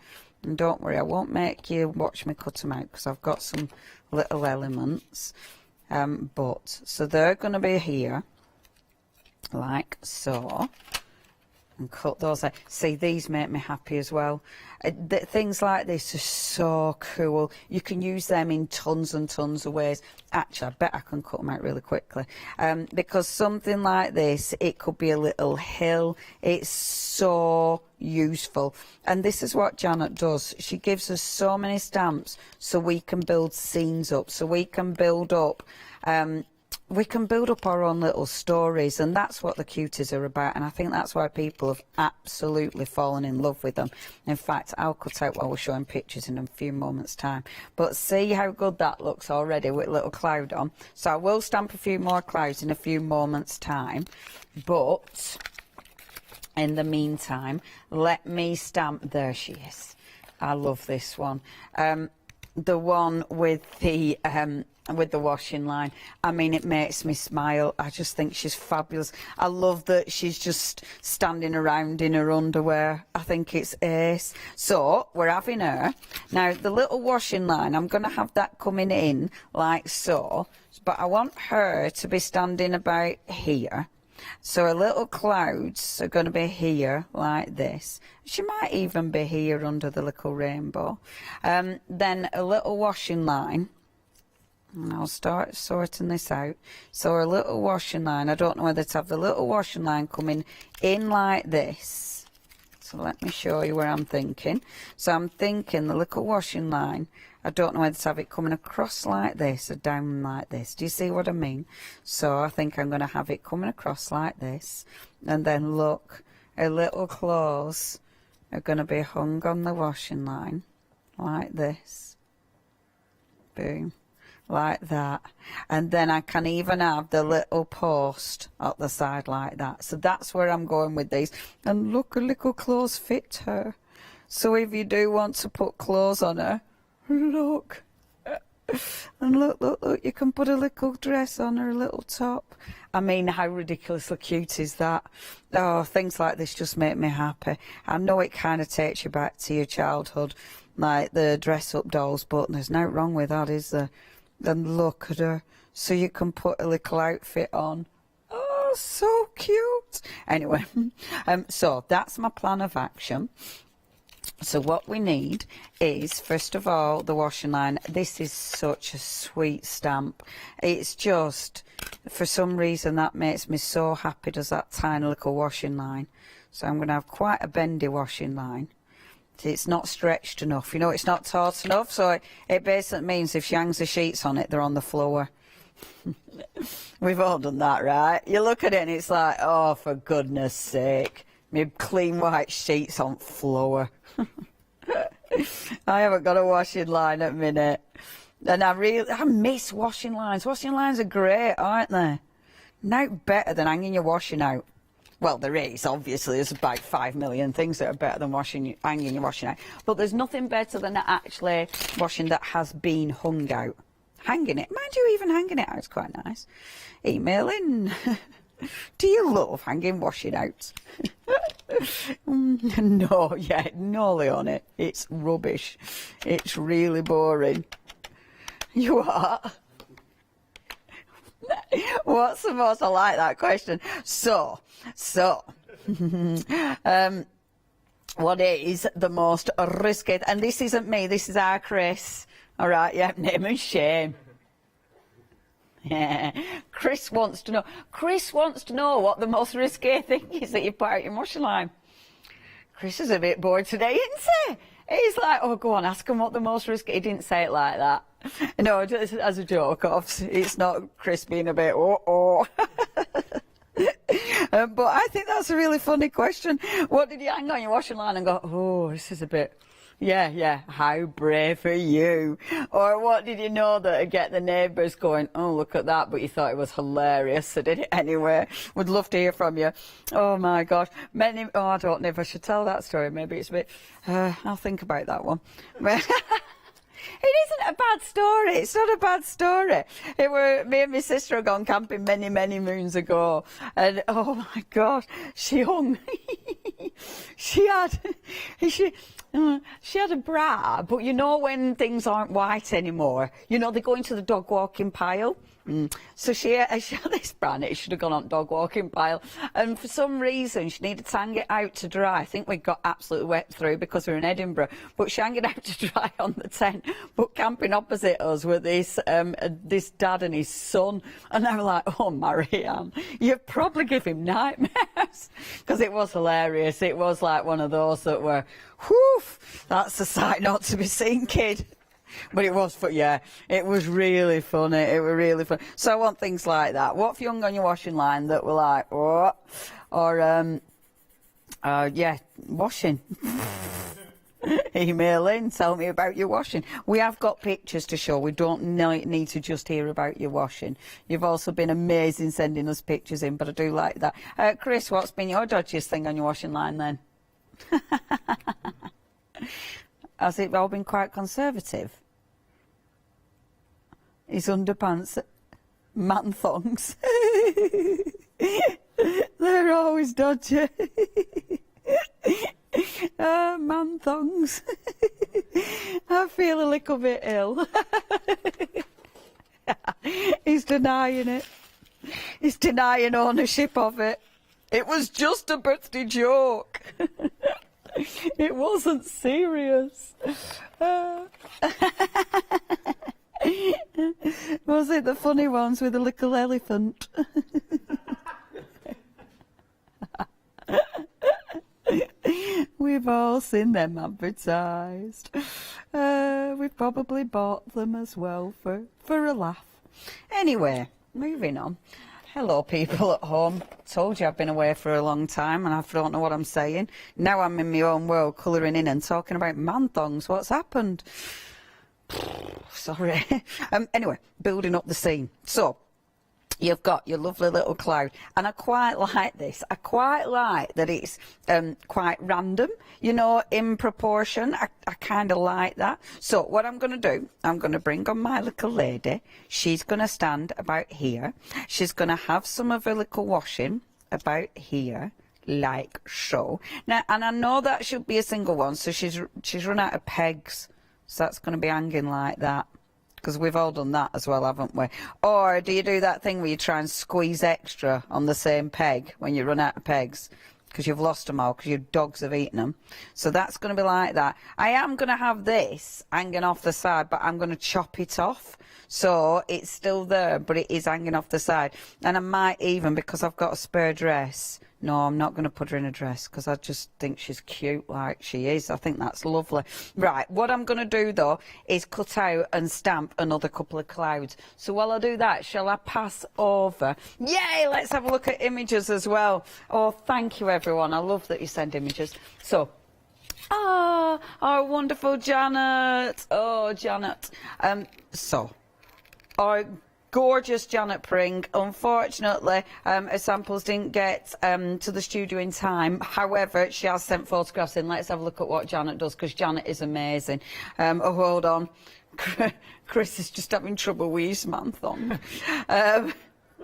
and don't worry, I won't make you watch me cut them out because I've got some little elements. So they're going to be here like so, and cut those out. See, these make me happy as well. Things like this are so cool. You can use them in tons and tons of ways. Actually, I bet I can cut them out really quickly, because something like this, it could be a little hill. It's so useful, and this is what Janet does. She gives us so many stamps so we can build scenes up, so we can build up our own little stories, and that's what the cuties are about, and I think that's why people have absolutely fallen in love with them. In fact, I'll cut out while we're showing pictures in a few moments time, but see how good that looks already with a little cloud on. So I will stamp a few more clouds in a few moments time, but in the meantime, let me stamp. There she is. I love this one. The one with the washing line. I mean, it makes me smile. I just think she's fabulous. I love that she's just standing around in her underwear. I think it's ace. So we're having her. Now the little washing line, I'm going to have that coming in like so, but I want her to be standing about here. So her little clouds are going to be here like this. She might even be here under the little rainbow. Then a little washing line. And I'll start sorting this out. So our little washing line, I don't know whether to have the little washing line coming in like this. So let me show you where I'm thinking. So I'm thinking the little washing line, I don't know whether to have it coming across like this or down like this. Do you see what I mean? So I think I'm going to have it coming across like this. And then look, her little claws are going to be hung on the washing line like this. Boom. Like that, and then I can even have the little post at the side like that. So that's where I'm going with these. And look, her little clothes fit her. So if you do want to put clothes on her, look, and look, you can put a little dress on her, a little top. I mean, how ridiculously cute is that? Oh, things like this just make me happy. I know it kind of takes you back to your childhood, like the dress-up dolls, but there's no wrong with that, is there? Then look at her, so you can put a little outfit on. Oh, so cute. Anyway, so that's my plan of action. So what we need is, first of all, the washing line. This is such a sweet stamp. It's just, For some reason that makes me so happy, does that tiny little washing line. So I'm going to have quite a bendy washing line. It's not stretched enough, you know, it's not taut enough, so it basically means if she hangs the sheets on it, they're on the floor. We've all done that, right? You look at it and it's like, oh, for goodness sake, my clean white sheets on floor. I haven't got a washing line at the minute. And I miss washing lines. Washing lines are great, aren't they? No better than hanging your washing out. Well, there is, obviously. There's about 5 million things that are better than hanging your washing out. But there's nothing better than actually washing that has been hung out. Hanging it. Mind you, even hanging it out is quite nice. Email in. Do you love hanging washing out? No, yeah, no, Leonie. It's rubbish. It's really boring. You are? What's the most? I like that question. So, what is the most risky? And this isn't me, this is our Chris. All right, yeah, name and shame. Yeah, Chris wants to know. Chris wants to know what the most risky thing is that you put out your washing line. Chris is a bit bored today, isn't he? He's like, oh, go on, ask him what the most risky. He didn't say it like that. No, just as a joke, it's not Chris being a bit, but I think that's a really funny question. What did you hang on your washing line and go, oh, this is a bit, yeah, how brave are you? Or what did you know that would get the neighbours going, oh, look at that, but you thought it was hilarious, so did it anyway? Would love to hear from you. Oh, my gosh. I don't know if I should tell that story. Maybe it's a bit, I'll think about that one. It isn't a bad story. It's not a bad story. It were me and my sister had gone camping many, many moons ago, and oh my God, she hung. she had a bra, but you know when things aren't white anymore, you know they go into the dog walking pile. So she had this bra and it should have gone on dog walking pile, and for some reason she needed to hang it out to dry. I think we got absolutely wet through because we were in Edinburgh, but she hung it out to dry on the tent. But camping opposite us were this dad and his son, and I was like, oh, Marianne, you'd probably give him nightmares, because it was hilarious. It was like one of those that were, whew, that's a sight not to be seen, kid. But it was it was really funny. It was really fun. So I want things like that. What have you hung on your washing line that were like, what? Or, washing. Email in, tell me about your washing. We have got pictures to show. We don't need to just hear about your washing. You've also been amazing sending us pictures in, but I do like that. Chris, what's been your dodgiest thing on your washing line then? Has it all been quite conservative? His underpants, man thongs. They're always dodgy. Man thongs. I feel a little bit ill. He's denying it. He's denying ownership of it. It was just a birthday joke. It wasn't serious. Was it the funny ones with the little elephant? We've all seen them advertised. We've probably bought them as well for a laugh. Anyway, moving on. Hello, people at home. Told you I've been away for a long time and I don't know what I'm saying. Now I'm in my own world, colouring in and talking about man thongs. What's happened? Sorry. Anyway, building up the scene. So, you've got your lovely little cloud, and I quite like this. I quite like that it's quite random, you know, in proportion. I kind of like that. So what I'm going to do, I'm going to bring on my little lady. She's going to stand about here. She's going to have some of her little washing about here, like so. Now, and I know that should be a single one, so she's run out of pegs, so that's going to be hanging like that. Because we've all done that as well, haven't we? Or do you do that thing where you try and squeeze extra on the same peg when you run out of pegs? because you've lost them all because your dogs have eaten them. So that's going to be like that. I am going to have this hanging off the side, but I'm going to chop it off. So it's still there, but it is hanging off the side. And I might even, because I've got a spare dress, no, I'm not going to put her in a dress because I just think she's cute like she is. I think that's lovely. Right, what I'm going to do, though, is cut out and stamp another couple of clouds. So while I do that, shall I pass over? Yay, let's have a look at images as well. Oh, thank you, everyone. I love that you send images. So, our wonderful Janet. Oh, Janet. Our gorgeous Janet Pring. Unfortunately, her samples didn't get to the studio in time. However, she has sent photographs in. Let's have a look at what Janet does, because Janet is amazing. Oh, hold on. Chris is just having trouble with his marathon.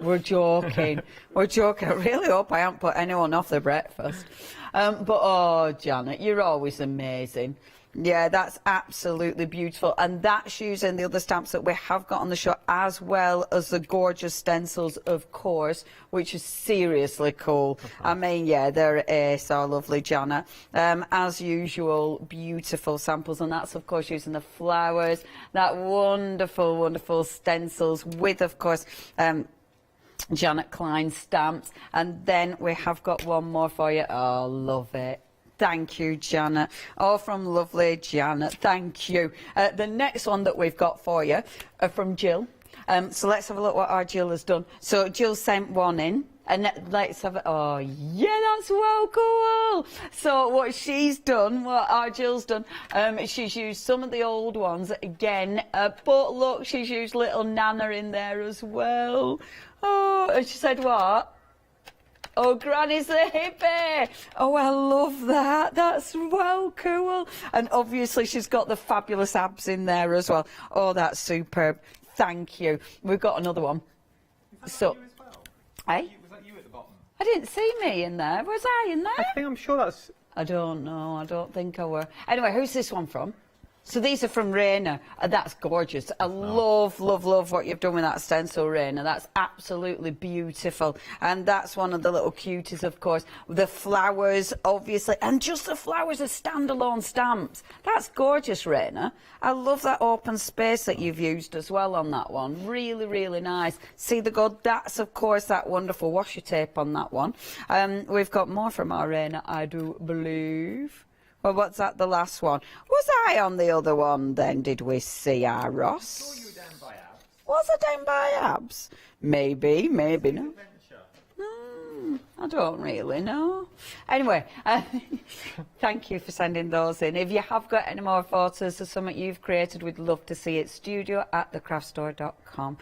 We're joking. We're joking. I really hope I haven't put anyone off their breakfast. But, oh, Janet, you're always amazing. Yeah, that's absolutely beautiful. And that's using the other stamps that we have got on the show, as well as the gorgeous stencils, of course, which is seriously cool. I mean, yeah, they're ace, our lovely Janet. As usual, beautiful samples. And that's, of course, using the flowers, that wonderful, wonderful stencils with, of course, Janet Klein stamps. And then we have got one more for you. Oh, love it. Thank you, Janet. Oh, from lovely Janet. Thank you. The next one that we've got for you from Jill. So let's have a look what our Jill has done. So Jill sent one in. And let's have it. Oh, yeah, that's well cool. So what she's done, what our Jill's done, she's used some of the old ones again. But look, she's used little Nana in there as well. Oh, and she said what? Oh, Granny's the hippie. Oh, I love that. That's well cool. And obviously she's got the fabulous abs in there as well. Oh, that's superb. Thank you. We've got another one. So, hey? Was that you at the bottom? I didn't see me in there. Was I in there? I'm sure that's... I don't know. I don't think I were. Anyway, who's this one from? So these are from Raina. That's gorgeous. I love, love, love what you've done with that stencil, Raina. That's absolutely beautiful. And that's one of the little cuties, of course. The flowers, obviously. And just the flowers are standalone stamps. That's gorgeous, Raina. I love that open space that you've used as well on that one. Really, really nice. See the gold? That's, of course, that wonderful washi tape on that one. We've got more from our Raina, I do believe. Well, what's that, the last one? Was I on the other one then, did we see our Ross? I saw you were down by Abs. Was I down by Abs? Maybe, maybe not. I don't really know. Anyway, thank you for sending those in. If you have got any more photos of something you've created, we'd love to see it. studio@thecraftstore.com.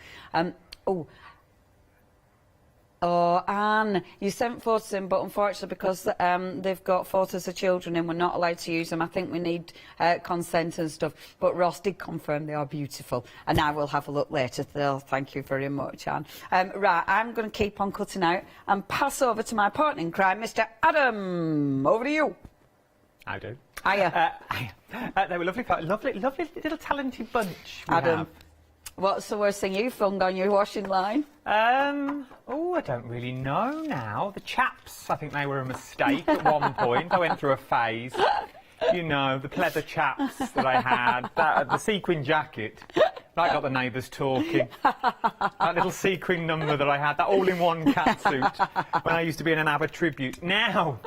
Oh, Anne, you sent photos in, but unfortunately because they've got photos of children in, we're not allowed to use them. I think we need consent and stuff. But Ross did confirm they are beautiful. And I will have a look later. So thank you very much, Anne. Right, I'm going to keep on cutting out and pass over to my partner in crime, Mr. Adam. Over to you. I do. Hiya. They were lovely little talented bunch. Adam. What's the worst thing you found on your washing line? Oh, I don't really know now. The chaps, I think they were a mistake at one point. I went through a phase. You know, the pleather chaps that I had, the sequin jacket. That got the neighbours talking. That little sequin number that I had, that all-in-one catsuit when I used to be in an ABBA tribute. Now...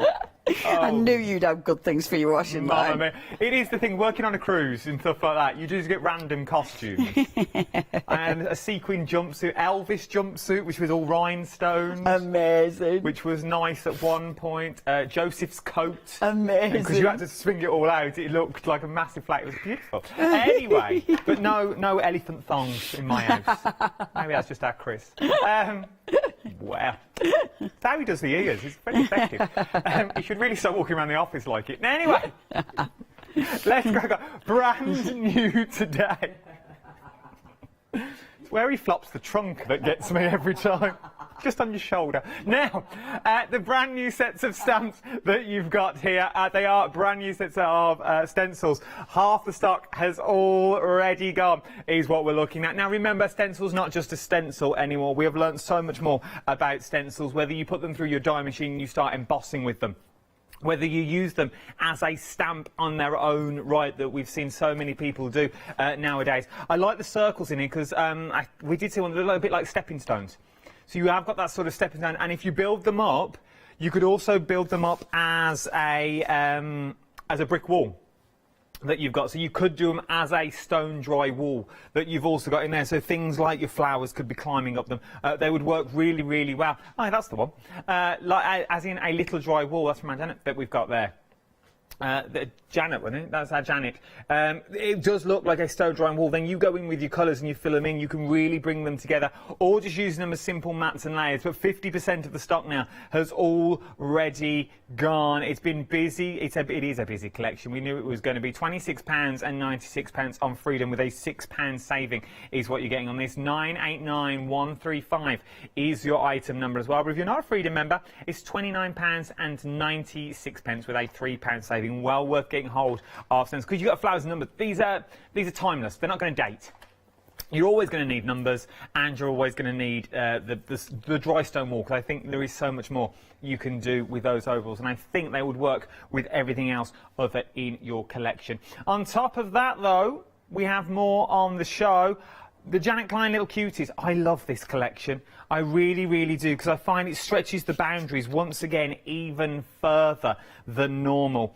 I knew you'd have good things for your washing line. It is the thing, working on a cruise and stuff like that, you just get random costumes. And a sequin jumpsuit, Elvis jumpsuit, which was all rhinestones. Amazing. Which was nice at one point. Joseph's coat. Amazing. Because you had to swing it all out, it looked like a massive flag. It was beautiful. Anyway, but no elephant thongs in my house. Maybe that's just our Chris. Well, that's how he does the ears. It's very effective. He should really start walking around the office like it. Anyway, let's crack on. Brand new today. It's where he flops the trunk that gets me every time. Just on your shoulder. Now, the brand new sets of stamps that you've got here, they are brand new sets of stencils. Half the stock has already gone, is what we're looking at. Now, remember, stencil's not just a stencil anymore. We have learned so much more about stencils, whether you put them through your die machine and you start embossing with them. whether you use them as a stamp on their own right, that we've seen so many people do nowadays. I like the circles in here because we did see one that looked a bit like stepping stones. So you have got that sort of stepping stone, and if you build them up, you could also build them up as a brick wall that you've got. So you could do them as a stone dry wall that you've also got in there. So things like your flowers could be climbing up them. They would work really, really well. Oh, that's the one. As in a little dry wall. That's from our Janet that we've got there. Janet, wasn't it? That's our Janet. It does look like a stone drying wall. Then you go in with your colours and you fill them in. You can really bring them together, or just using them as simple mats and layers. But 50% of the stock now has already gone. It's been busy. It is a busy collection. We knew it was going to be £26.96 on Freedom, with a £6 saving is what you're getting on this. 989135 is your item number as well. But if you're not a Freedom member, it's £29.96 with a £3 saving. Well worth getting hold of them, because you've got flowers and numbers. These are timeless. They're not going to date. You're always going to need numbers, and you're always going to need the dry stone wall, because I think there is so much more you can do with those ovals, and I think they would work with everything else other in your collection. On top of that, though, we have more on the show. The Janet Klein Little Cuties. I love this collection. I really, really do, because I find it stretches the boundaries once again even further than normal.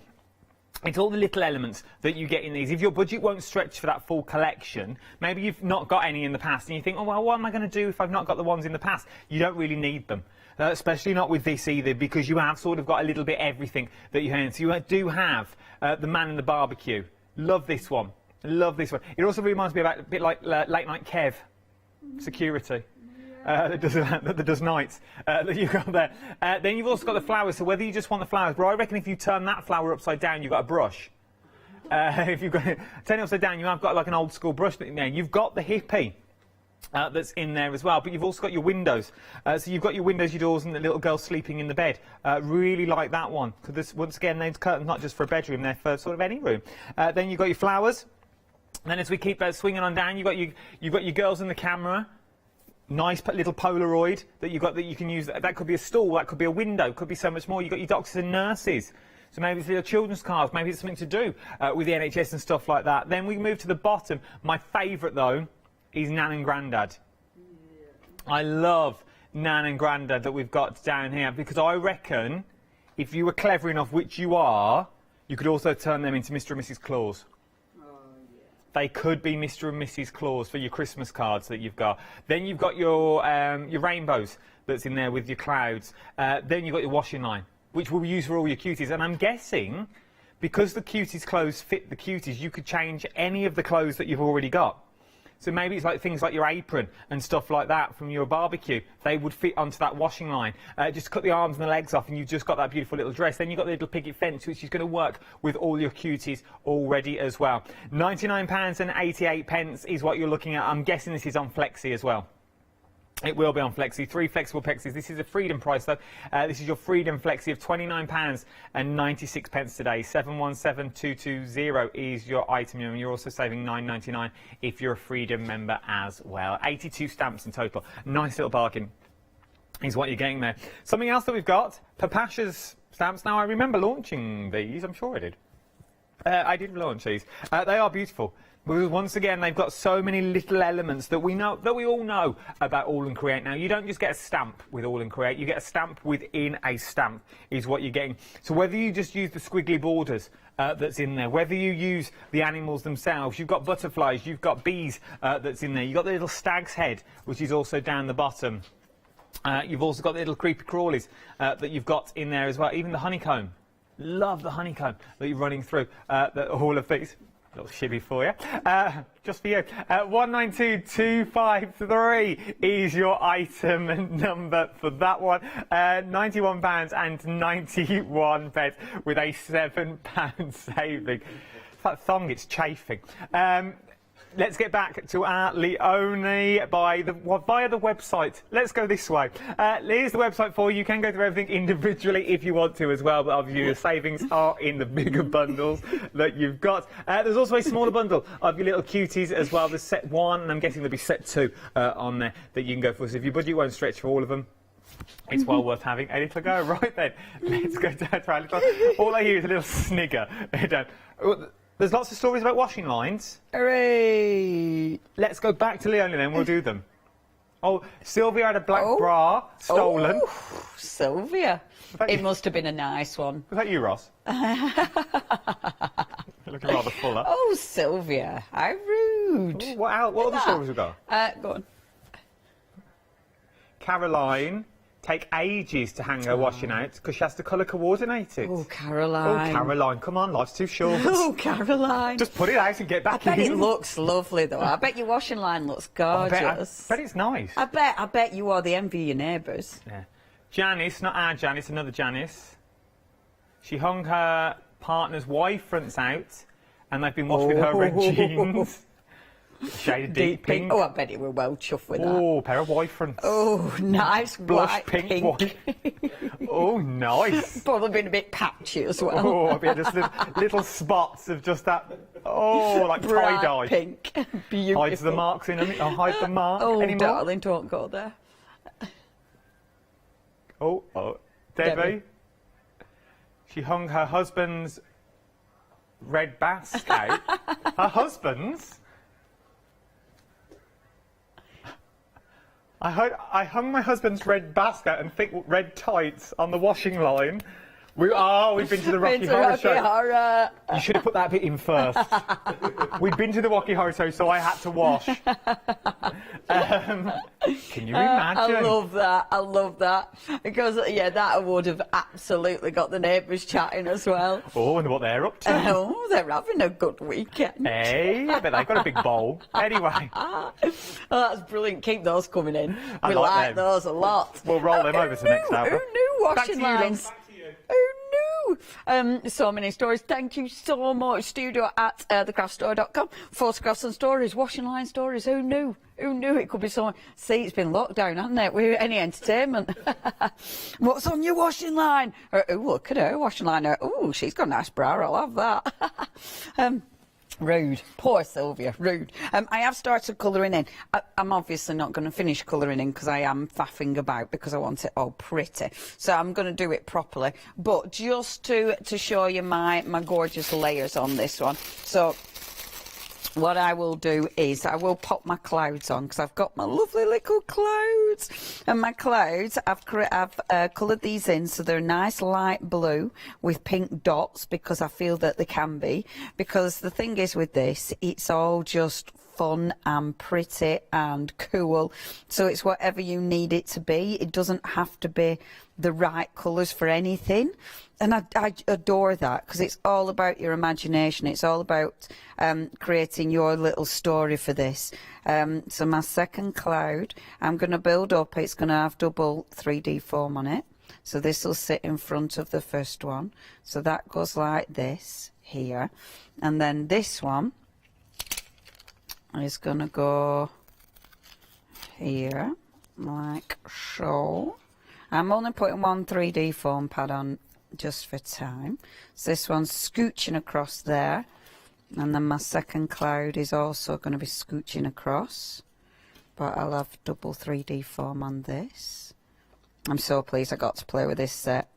It's all the little elements that you get in these. If your budget won't stretch for that full collection, maybe you've not got any in the past and you think, oh, well, what am I going to do if I've not got the ones in the past? You don't really need them, especially not with this either, because you have sort of got a little bit everything that you have. So you do have the man in the barbecue. Love this one. Love this one. It also reminds me about a bit like Late Night Kev, security. That does nights that you've got there. Then you've also got the flowers, so whether you just want the flowers, but I reckon if you turn that flower upside down, you've got a brush. If you've got turn it upside down, you have got like an old school brush in there. You've got the hippie that's in there as well, but you've also got your windows. So you've got your windows, your doors, and the little girl sleeping in the bed. Really like that one, because once again, those curtains not just for a bedroom, they're for sort of any room. Then you've got your flowers. And then as we keep swinging on down, you've got your girls in the camera. Nice little Polaroid that you've got that you can use. That could be a stall, that could be a window, could be so much more. You've got your doctors and nurses. So maybe it's little children's cars, maybe it's something to do with the NHS and stuff like that. Then we move to the bottom. My favourite, though, is Nan and Grandad. I love Nan and Grandad that we've got down here, because I reckon if you were clever enough, which you are, you could also turn them into Mr. and Mrs. Claus. They could be Mr. and Mrs. Claus for your Christmas cards that you've got. Then you've got your rainbows that's in there with your clouds. Then you've got your washing line, which we'll use for all your cuties. And I'm guessing, because the cuties clothes fit the cuties, you could change any of the clothes that you've already got. So maybe it's like things like your apron and stuff like that from your barbecue. They would fit onto that washing line. Just cut the arms and the legs off and you've just got that beautiful little dress. Then you've got the little picket fence, which is going to work with all your cuties already as well. £99.88 is what you're looking at. I'm guessing this is on Flexi as well. It will be on Flexi. 3 flexible Plexis. This is a Freedom price, though. This is your Freedom Flexi of £29.96 today. 717220 is your item number. You're also saving £9.99 if you're a Freedom member as well. 82 stamps in total. Nice little bargain is what you're getting there. Something else that we've got, Papasha's stamps. Now, I remember launching these. I'm sure I did. I did launch these. They are beautiful. Because once again, they've got so many little elements that we all know about All and Create. Now, you don't just get a stamp with All and Create, you get a stamp within a stamp is what you're getting. So whether you just use the squiggly borders that's in there, whether you use the animals themselves, you've got butterflies, you've got bees that's in there, you've got the little stag's head, which is also down the bottom. You've also got the little creepy crawlies that you've got in there as well, even the honeycomb. Love the honeycomb that you're running through all of these. Little shibby for you, just for you. 192253 is your item number for that one. £91.91 with a £7 saving. It's like thong, it's chafing. Let's get back to our Leonie via the website. Let's go this way. Here's the website for you. You can go through everything individually if you want to as well, but obviously your savings are in the bigger bundles that you've got. There's also a smaller bundle of your little cuties as well. There's set 1, and I'm guessing there'll be set 2 on there that you can go for. So if your budget won't stretch for all of them, It's well worth having a little go. Right then, let's go down to our little... All I hear is a little snigger. There's lots of stories about washing lines. Hooray! Let's go back to Leonie then, we'll do them. Oh, Sylvia had a black bra stolen. Oh, Sylvia. It must have been a nice one. Was that you, Ross? You're looking rather fuller. Oh, Sylvia, how rude. Ooh, what other stories we got? Go on. Caroline take ages to hang her washing out because she has to colour coordinate it. Oh, Caroline. Oh, Caroline, come on, life's too short. Oh, Caroline. Just put it out and get back I bet in. it looks lovely, though. I bet your washing line looks gorgeous. I bet it's nice. I bet you are the envy of your neighbours. Yeah. Janice, not our Janice, another Janice. She hung her partner's Y fronts out and they've been washed with her red jeans. Shade of deep pink. Oh, I bet it were well chuffed with that. Oh, pair of white fronts. Oh, nice Blush white pink. White. Oh, nice. Probably been a bit patchy as well. Oh, I've just little spots of just that. Oh, like tie-dye. Pink. Beautiful. Hides the marks in them. I'll hide the mark. Oh, anymore. darling, don't go there. Oh, Debbie. She hung her husband's red basque out. Her husband's? I hung my husband's red basket and thick red tights on the washing line. We've been to the Rocky Horror Show. You should have put that bit in first. We'd been to the Rocky Horror Show, so I had to wash. Can you imagine? I love that. Because, yeah, that would have absolutely got the neighbours chatting as well. Oh, I wonder what they're up to. Oh, they're having a good weekend. Hey, I bet they've got a big bowl. Anyway. Oh, that's brilliant. Keep those coming in. I We like like them. those a lot. We'll roll them over to the next hour. Who knew washing lines? Love. Who knew? So many stories. Thank you so much. Studio at thecraftstore.com. Photographs and stories, washing line stories. Who knew? Who knew it could be so? See, it's been locked down, hasn't it? With any entertainment. What's on your washing line? Oh, look at her washing line. Oh, she's got a nice bra. I'll have that. Rude. Poor Sylvia. Rude. I have started colouring in. I'm obviously not going to finish colouring in because I am faffing about because I want it all pretty. So I'm going to do it properly. But just to show you my gorgeous layers on this one. So what I will do is I will pop my clouds on because I've got my lovely little clouds. And my clouds, I've coloured these in so they're nice light blue with pink dots because I feel that they can be. Because the thing is with this, it's all just fun and pretty and cool. So it's whatever you need it to be. It doesn't have to be the right colours for anything. And I adore that because it's all about your imagination. It's all about creating your little story for this. So my second cloud, I'm going to build up. It's going to have double 3D foam on it. So this will sit in front of the first one. So that goes like this here. And then this one is going to go here like so. I'm only putting one 3D foam pad on just for time. So this one's scooching across there, and then my second cloud is also going to be scooching across, but I'll have double 3D foam on this. I'm so pleased I got to play with this set.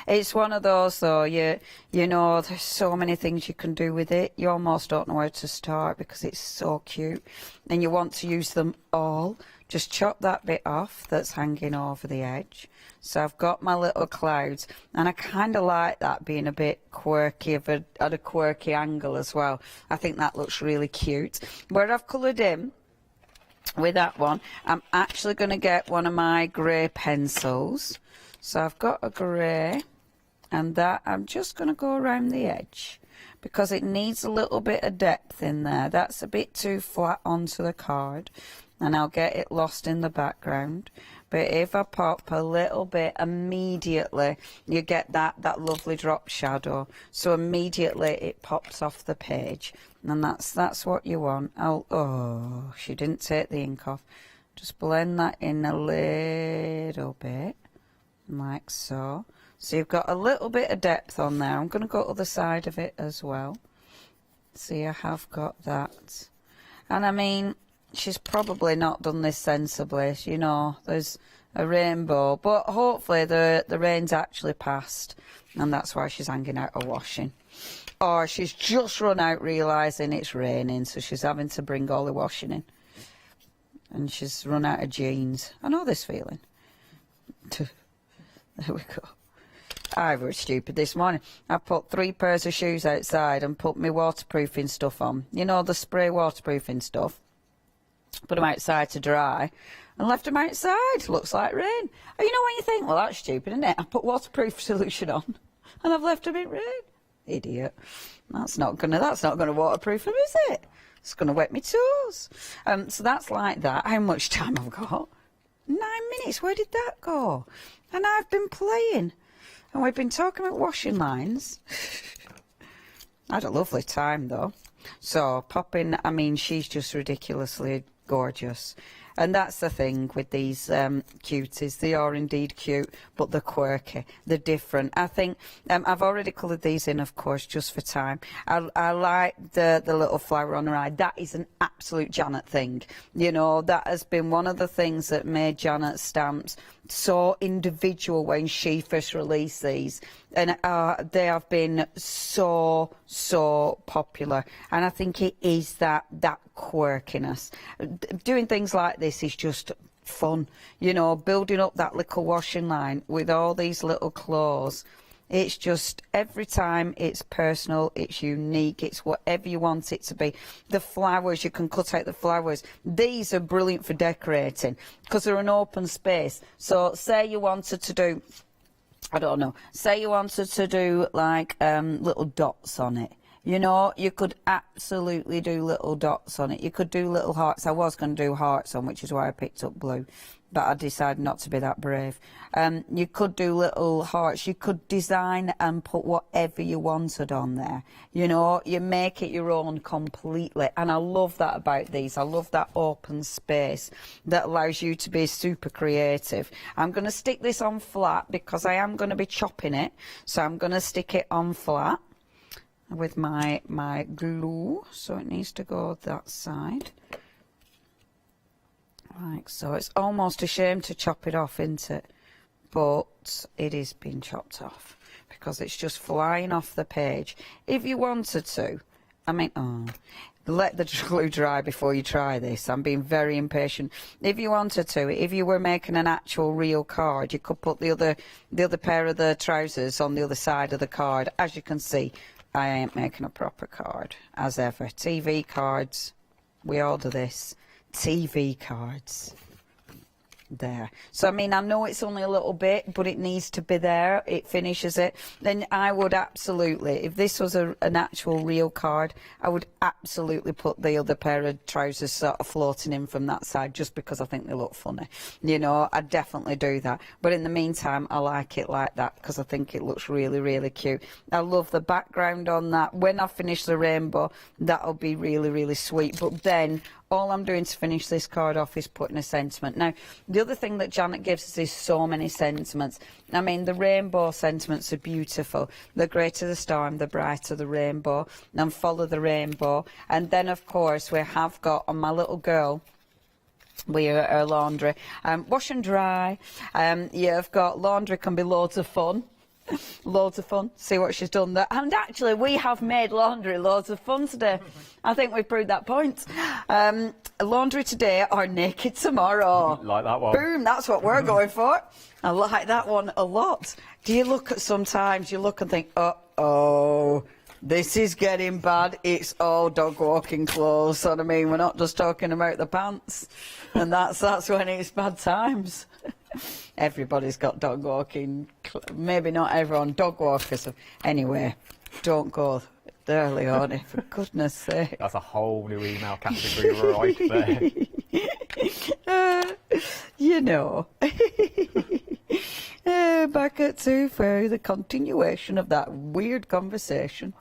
It's one of those though, you know, there's so many things you can do with it. You almost don't know where to start because it's so cute and you want to use them all. Just chop that bit off that's hanging over the edge. So I've got my little clouds and I kind of like that being a bit quirky, at a quirky angle as well. I think that looks really cute. Where I've coloured in with that one, I'm actually going to get one of my grey pencils. So I've got a grey and that I'm just going to go around the edge because it needs a little bit of depth in there. That's a bit too flat onto the card and I'll get it lost in the background. But if I pop a little bit, immediately you get that lovely drop shadow. So immediately it pops off the page and that's what you want. Oh, she didn't take the ink off. Just blend that in a little bit. Like so. So you've got a little bit of depth on there. I'm going to go to the side of it as well. See, I have got that. And I mean, she's probably not done this sensibly. You know, there's a rainbow, but hopefully the rain's actually passed, and that's why she's hanging out her washing. Or she's just run out realising it's raining, so she's having to bring all the washing in. And she's run out of jeans. I know this feeling. There we go. I was stupid this morning. I put 3 pairs of shoes outside and put my waterproofing stuff on. You know, the spray waterproofing stuff. Put them outside to dry and left them outside. Looks like rain. And you know when you think, well, that's stupid, isn't it? I put waterproof solution on and I've left them in rain. Idiot. That's not gonna waterproof them, is it? It's gonna wet my toes. So that's like that. How much time I've got? 9 minutes. Where did that go? And I've been playing. And we've been talking about washing lines. I had a lovely time though. So popping, I mean, she's just ridiculously gorgeous. And that's the thing with these cuties. They are indeed cute, but they're quirky. They're different. I think I've already coloured these in, of course, just for time. I like the little flower on her eye. That is an absolute Janet thing. You know, that has been one of the things that made Janet's stamps so individual when she first released these. And they have been so popular. And I think it is that quirkiness. Doing things like this is just fun. You know, building up that little washing line with all these little claws. It's just, every time it's personal, it's unique, it's whatever you want it to be. The flowers, you can cut out the flowers. These are brilliant for decorating because they're an open space. So say you wanted to do, I don't know, say you wanted to do like little dots on it. You know, you could absolutely do little dots on it. You could do little hearts. I was going to do hearts on, which is why I picked up blue. But I decided not to be that brave. You could do little hearts. You could design and put whatever you wanted on there. You know, you make it your own completely. And I love that about these. I love that open space that allows you to be super creative. I'm going to stick this on flat because I am going to be chopping it. So I'm going to stick it on flat with my glue, so it needs to go that side. Like so. It's almost a shame to chop it off, isn't it? But it is being chopped off because it's just flying off the page. If you wanted to, I mean, let the glue dry before you try this. I'm being very impatient. If you wanted to, if you were making an actual real card, you could put the other pair of the trousers on the other side of the card. As you can see, I ain't making a proper card, as ever. TV cards, we order this. TV cards. There. So, I mean, I know it's only a little bit, but it needs to be there. It finishes it. Then I would absolutely, if this was an actual real card, I would absolutely put the other pair of trousers sort of floating in from that side just because I think they look funny. You know, I'd definitely do that. But in the meantime, I like it like that because I think it looks really, really cute. I love the background on that. When I finish the rainbow, that'll be really, really sweet. But then all I'm doing to finish this card off is putting a sentiment. Now, the other thing that Janet gives us is so many sentiments. I mean, the rainbow sentiments are beautiful. The greater the storm, the brighter the rainbow. And follow the rainbow. And then, of course, we have got on my little girl, we are her laundry. Wash and dry. You've got laundry can be loads of fun. Loads of fun. See what she's done there. And actually, we have made laundry loads of fun today. I think we've proved that point. Laundry today or naked tomorrow. Like that one. Boom, that's what we're going for. I like that one a lot. Do you look at sometimes, you look and think, uh-oh, this is getting bad. It's all dog walking clothes. So, I mean, we're not just talking about the pants. And that's when it's bad times. Everybody's got dog walking, maybe not everyone, dog walkers. Anyway, don't go there, Leonie, for goodness sake. That's a whole new email category right there. You know. Back at Feefo, the continuation of that weird conversation.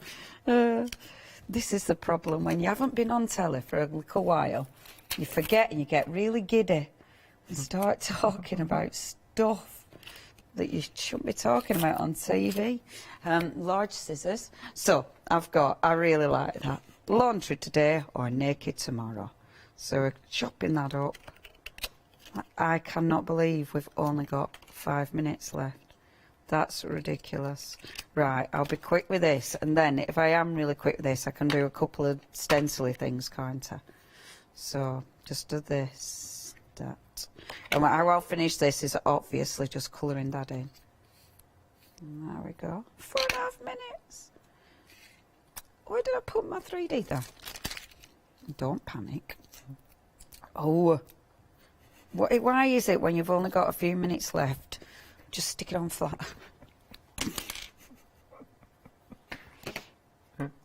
This is the problem when you haven't been on telly for a little while. You forget and you get really giddy. And start talking about stuff that you shouldn't be talking about on TV. Large scissors. So I really like that. Laundry today or naked tomorrow. So we're chopping that up I cannot believe we've only got 5 minutes left. That's ridiculous. Right, I'll be quick with this, and then if I am really quick with this, I can do a couple of stencil-y things, can't I? So, just do this, that. And how I'll finish this is obviously just colouring that in. And there we go. 4.5 minutes. Where did I put my 3D there? Don't panic. Oh. Why is it when you've only got a few minutes left, just stick it on flat?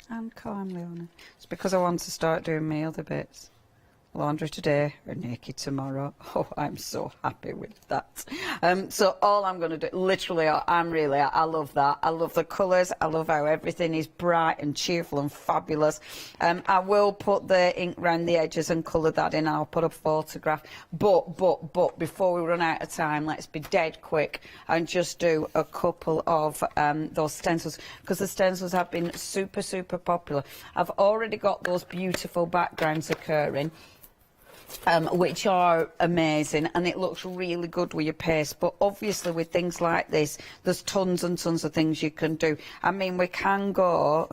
And calmly on it. It's because I want to start doing my other bits. Laundry today or naked tomorrow. Oh, I'm so happy with that. So all I'm going to do, literally, I love that. I love the colours. I love how everything is bright and cheerful and fabulous. I will put the ink around the edges and colour that in. I'll put a photograph. But before we run out of time, let's be dead quick and just do a couple of those stencils, because the stencils have been super, super popular. I've already got those beautiful backgrounds occurring, which are amazing, and it looks really good with your paste. But obviously with things like this, there's tons and tons of things you can do. I mean, we can go,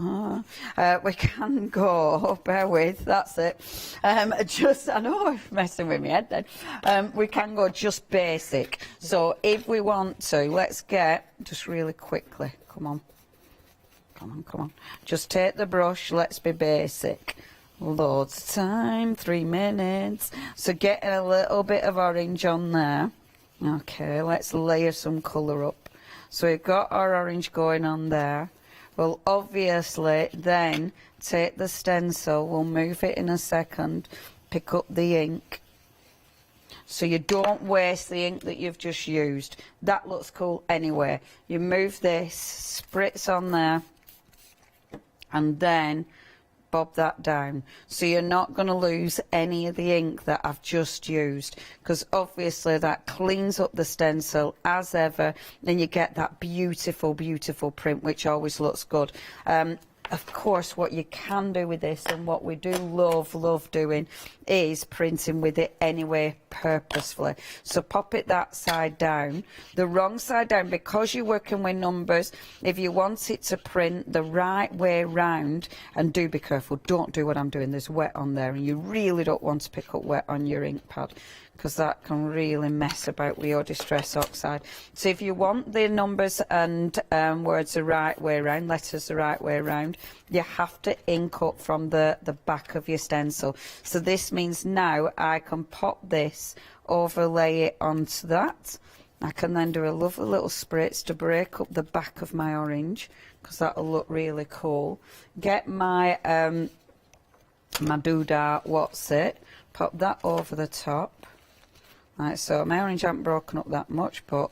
bear with, that's it. I know I'm messing with my head then. We can go just basic. So if we want to, let's get, just really quickly, come on. Just take the brush, let's be basic. Loads of time, 3 minutes. So getting a little bit of orange on there. Okay, let's layer some colour up. So we've got our orange going on there. Well, obviously, then take the stencil, we'll move it in a second, pick up the ink. So you don't waste the ink that you've just used. That looks cool anyway. You move this, spritz on there, and then bob that down, so you're not going to lose any of the ink that I've just used, because obviously that cleans up the stencil as ever, and you get that beautiful, beautiful print, which always looks good. Of course, what you can do with this, and what we do love doing, is printing with it anyway, purposefully. So pop it that side down, the wrong side down, because you're working with numbers. If you want it to print the right way round, and do be careful, don't do what I'm doing, there's wet on there, and you really don't want to pick up wet on your ink pad, because that can really mess about with your Distress Oxide. So if you want the numbers and words the right way around, letters the right way around, you have to ink up from the back of your stencil. So this means now I can pop this, overlay it onto that. I can then do a lovely little spritz to break up the back of my orange, because that'll look really cool. Get my my doodah, what's it, pop that over the top. Right, so my orange hasn't broken up that much, but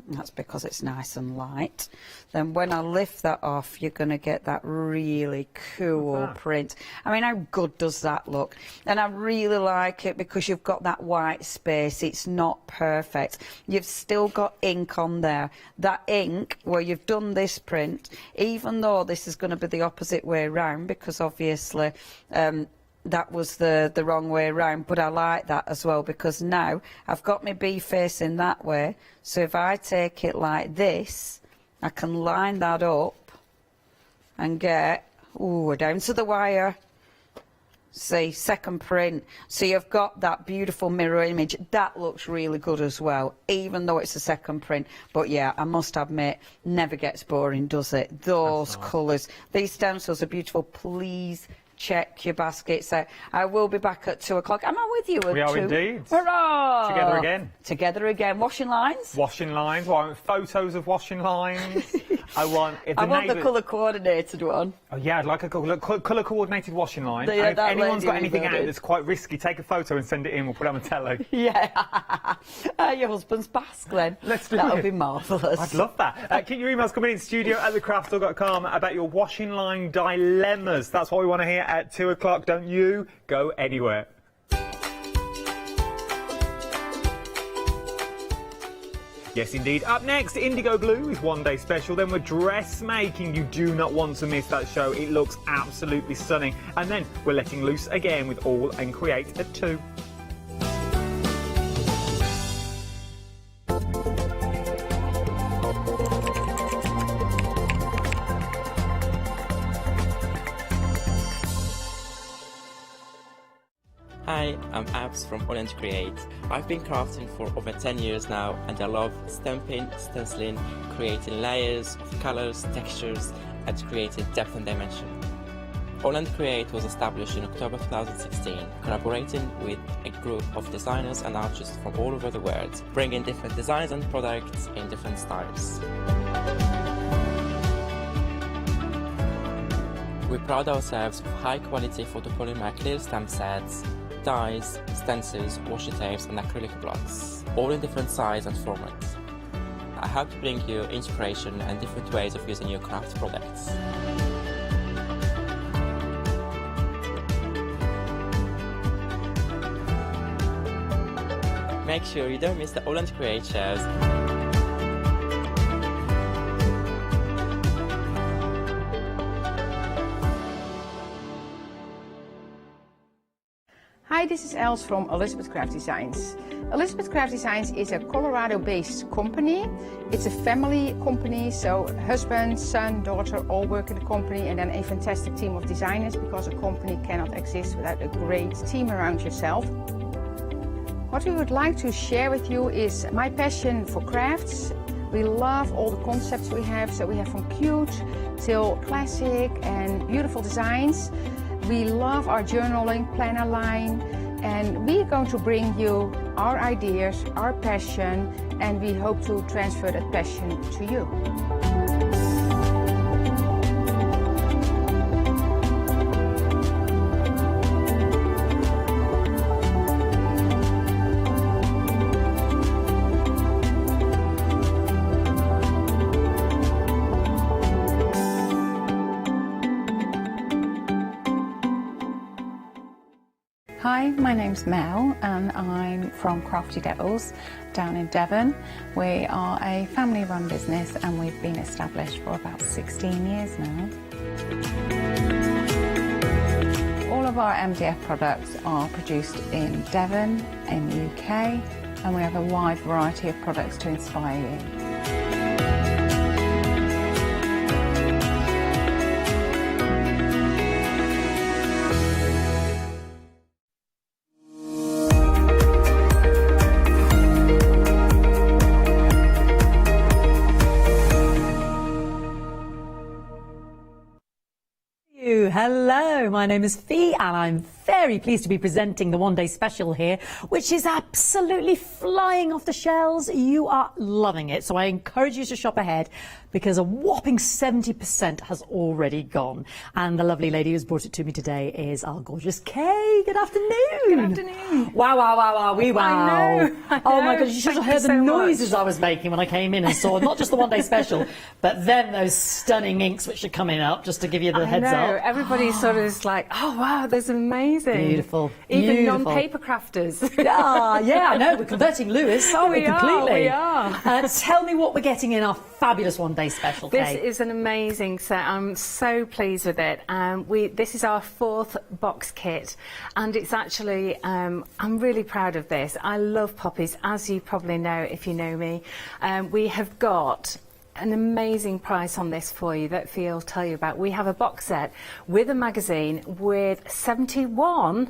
that's because it's nice and light. Then when I lift that off, you're going to get that really cool print. I mean, how good does that look? And I really like it because you've got that white space. It's not perfect. You've still got ink on there. That ink, where you've done this print, even though this is going to be the opposite way around, because obviously that was the wrong way around, but I like that as well, because now I've got my bee facing that way, so if I take it like this, I can line that up and get, down to the wire. See, second print. So you've got that beautiful mirror image. That looks really good as well, even though it's a second print. But yeah, I must admit, never gets boring, does it? Those colours. These stencils are beautiful. Please check your baskets out. I will be back at 2 o'clock. Am I with you at 2? We are indeed. Hurrah! Together again. Together again. Washing lines? Washing lines. Well, I want photos of washing lines. I want the colour coordinated one. Oh yeah, I'd like a colour coordinated washing line. Yeah, if anyone's got anything out that's quite risky, take a photo and send it in. We'll put it on the telly. Yeah. Your husband's bask then. Let's do That'll it. be marvellous. I'd love that. Keep your emails coming in, studio@thecraftstore.com, about your washing line dilemmas. That's what we want to hear at 2 o'clock. Don't you go anywhere. Yes, indeed. Up next, Indigo Blue is One Day Special. Then we're dressmaking. You do not want to miss that show. It looks absolutely stunning. And then we're letting loose again with All and Create at 2. Hi, I'm Abs from Orange Create. I've been crafting for over 10 years now and I love stamping, stenciling, creating layers of colours, textures and creating depth and dimension. Holland Create was established in October 2016, collaborating with a group of designers and artists from all over the world, bringing different designs and products in different styles. We pride ourselves with high quality photopolymer clear stamp sets, dies, stencils, washi tapes and acrylic blocks, all in different sizes and formats. I hope to bring you inspiration and different ways of using your craft products. Make sure you don't miss the Orange Create shows. Hi, this is Els from Elizabeth Craft Designs. Elizabeth Craft Designs is a Colorado-based company. It's a family company, so husband, son, daughter all work in the company, and then a fantastic team of designers, because a company cannot exist without a great team around yourself. What we would like to share with you is my passion for crafts. We love all the concepts we have, so we have from cute till classic and beautiful designs. We love our journaling planner line, and we're going to bring you our ideas, our passion, and we hope to transfer that passion to you. Hi, my name's Mel and I'm from Crafty Devils down in Devon. We are a family-run business and we've been established for about 16 years now. All of our MDF products are produced in Devon, in the UK, and we have a wide variety of products to inspire you. Hello, my name is Fee and I'm very pleased to be presenting the one-day special here, which is absolutely flying off the shelves. You are loving it, so I encourage you to shop ahead because a whopping 70% has already gone. And the lovely lady who's brought it to me today is our gorgeous Kay. Good afternoon. Good afternoon. Wow, wow, wow, wow, wee wow. I know. Oh my God, you should have heard the so noises I was making when I came in and saw not just the one-day special, but then those stunning inks which are coming up, just to give you the heads up. Everybody sort of is like, oh wow, there's amazing. Beautiful. Even Beautiful. non-paper crafters. Yeah, I know. We're converting Lewis, aren't we? Completely. We are. Tell me what we're getting in our fabulous one-day special, This Kate. is an amazing set. I'm so pleased with it. This is our 4th box kit, and it's actually, I'm really proud of this. I love poppies, as you probably know if you know me. We have got an amazing price on this for you that Fee will tell you about. We have a box set with a magazine with 71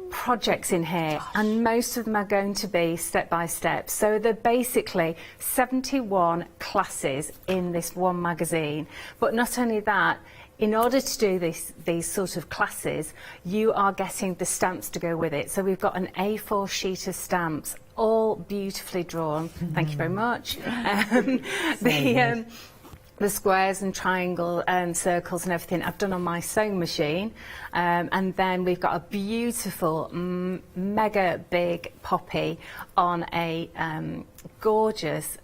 projects in here, and most of them are going to be step by step. So they're basically 71 classes in this one magazine. But not only that, in order to do these sort of classes, you are getting the stamps to go with it. So we've got an A4 sheet of stamps, all beautifully drawn. Thank you very much. The squares and triangle and circles and everything I've done on my sewing machine, and then we've got a beautiful mega big poppy on a gorgeous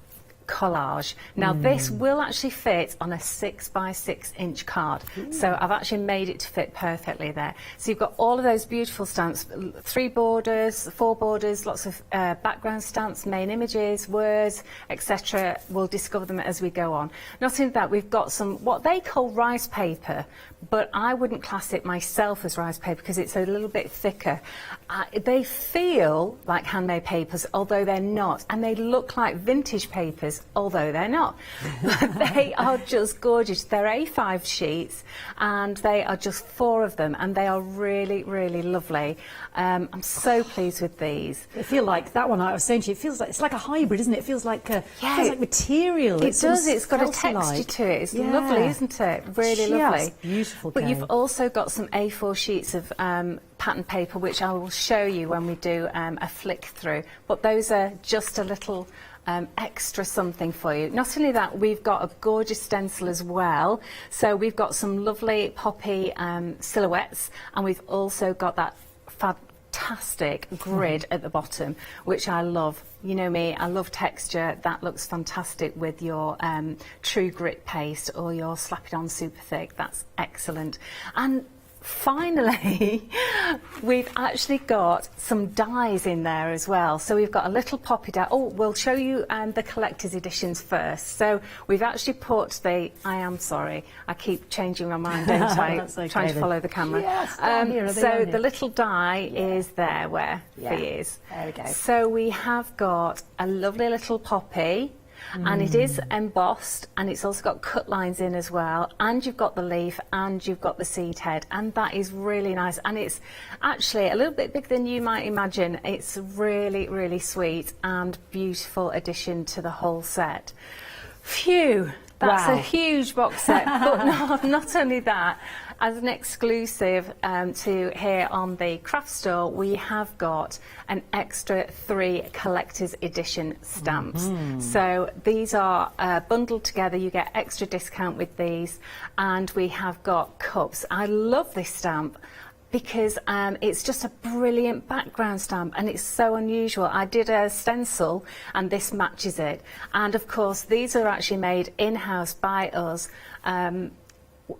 collage. Now this will actually fit on a 6 by 6 inch card. So I've actually made it to fit perfectly there. So you've got all of those beautiful stamps, 3 borders, 4 borders, lots of background stamps, main images, words, etc. We'll discover them as we go on. Not only that, we've got some what they call rice paper, but I wouldn't class it myself as rice paper because it's a little bit thicker. They feel like handmade papers, although they're not, and they look like vintage papers. gorgeous, although they're not. They are just gorgeous. They're A5 sheets, and they are just 4 of them, and they are really, really lovely. I'm so pleased with these. I feel like that one I was saying to you, it feels like it's like a hybrid, isn't it? It feels like feels like material. It does. It's got a texture to it. It's lovely, isn't it? Really lovely. Beautiful. But you've also got some A4 sheets of pattern paper, which I will show you when we do a flick through. But those are just a little extra something for you. Not only that, we've got a gorgeous stencil as well. So we've got some lovely poppy silhouettes, and we've also got that fantastic grid at the bottom, which I love. You know me, I love texture. That looks fantastic with your true grit paste or your slap it on super thick. That's excellent. And finally, we've actually got some dies in there as well. So we've got a little poppy die. Oh, we'll show you the collector's editions first. So we've actually put the, I am sorry, I keep changing my mind, don't I? Okay, trying to follow the camera. Yes, so the little die is there where Fee is. There we go. So we have got a lovely little poppy. And it is embossed, and it's also got cut lines in as well, and you've got the leaf and you've got the seed head, and that is really nice. And it's actually a little bit bigger than you might imagine. It's really, really sweet and beautiful addition to the whole set. Phew, that's a huge box set. But not only that, as an exclusive to here on the craft store, we have got an extra 3 collector's edition stamps. So these are bundled together. You get extra discount with these, and we have got cups. I love this stamp because it's just a brilliant background stamp, and it's so unusual. I did a stencil and this matches it, and of course these are actually made in-house by us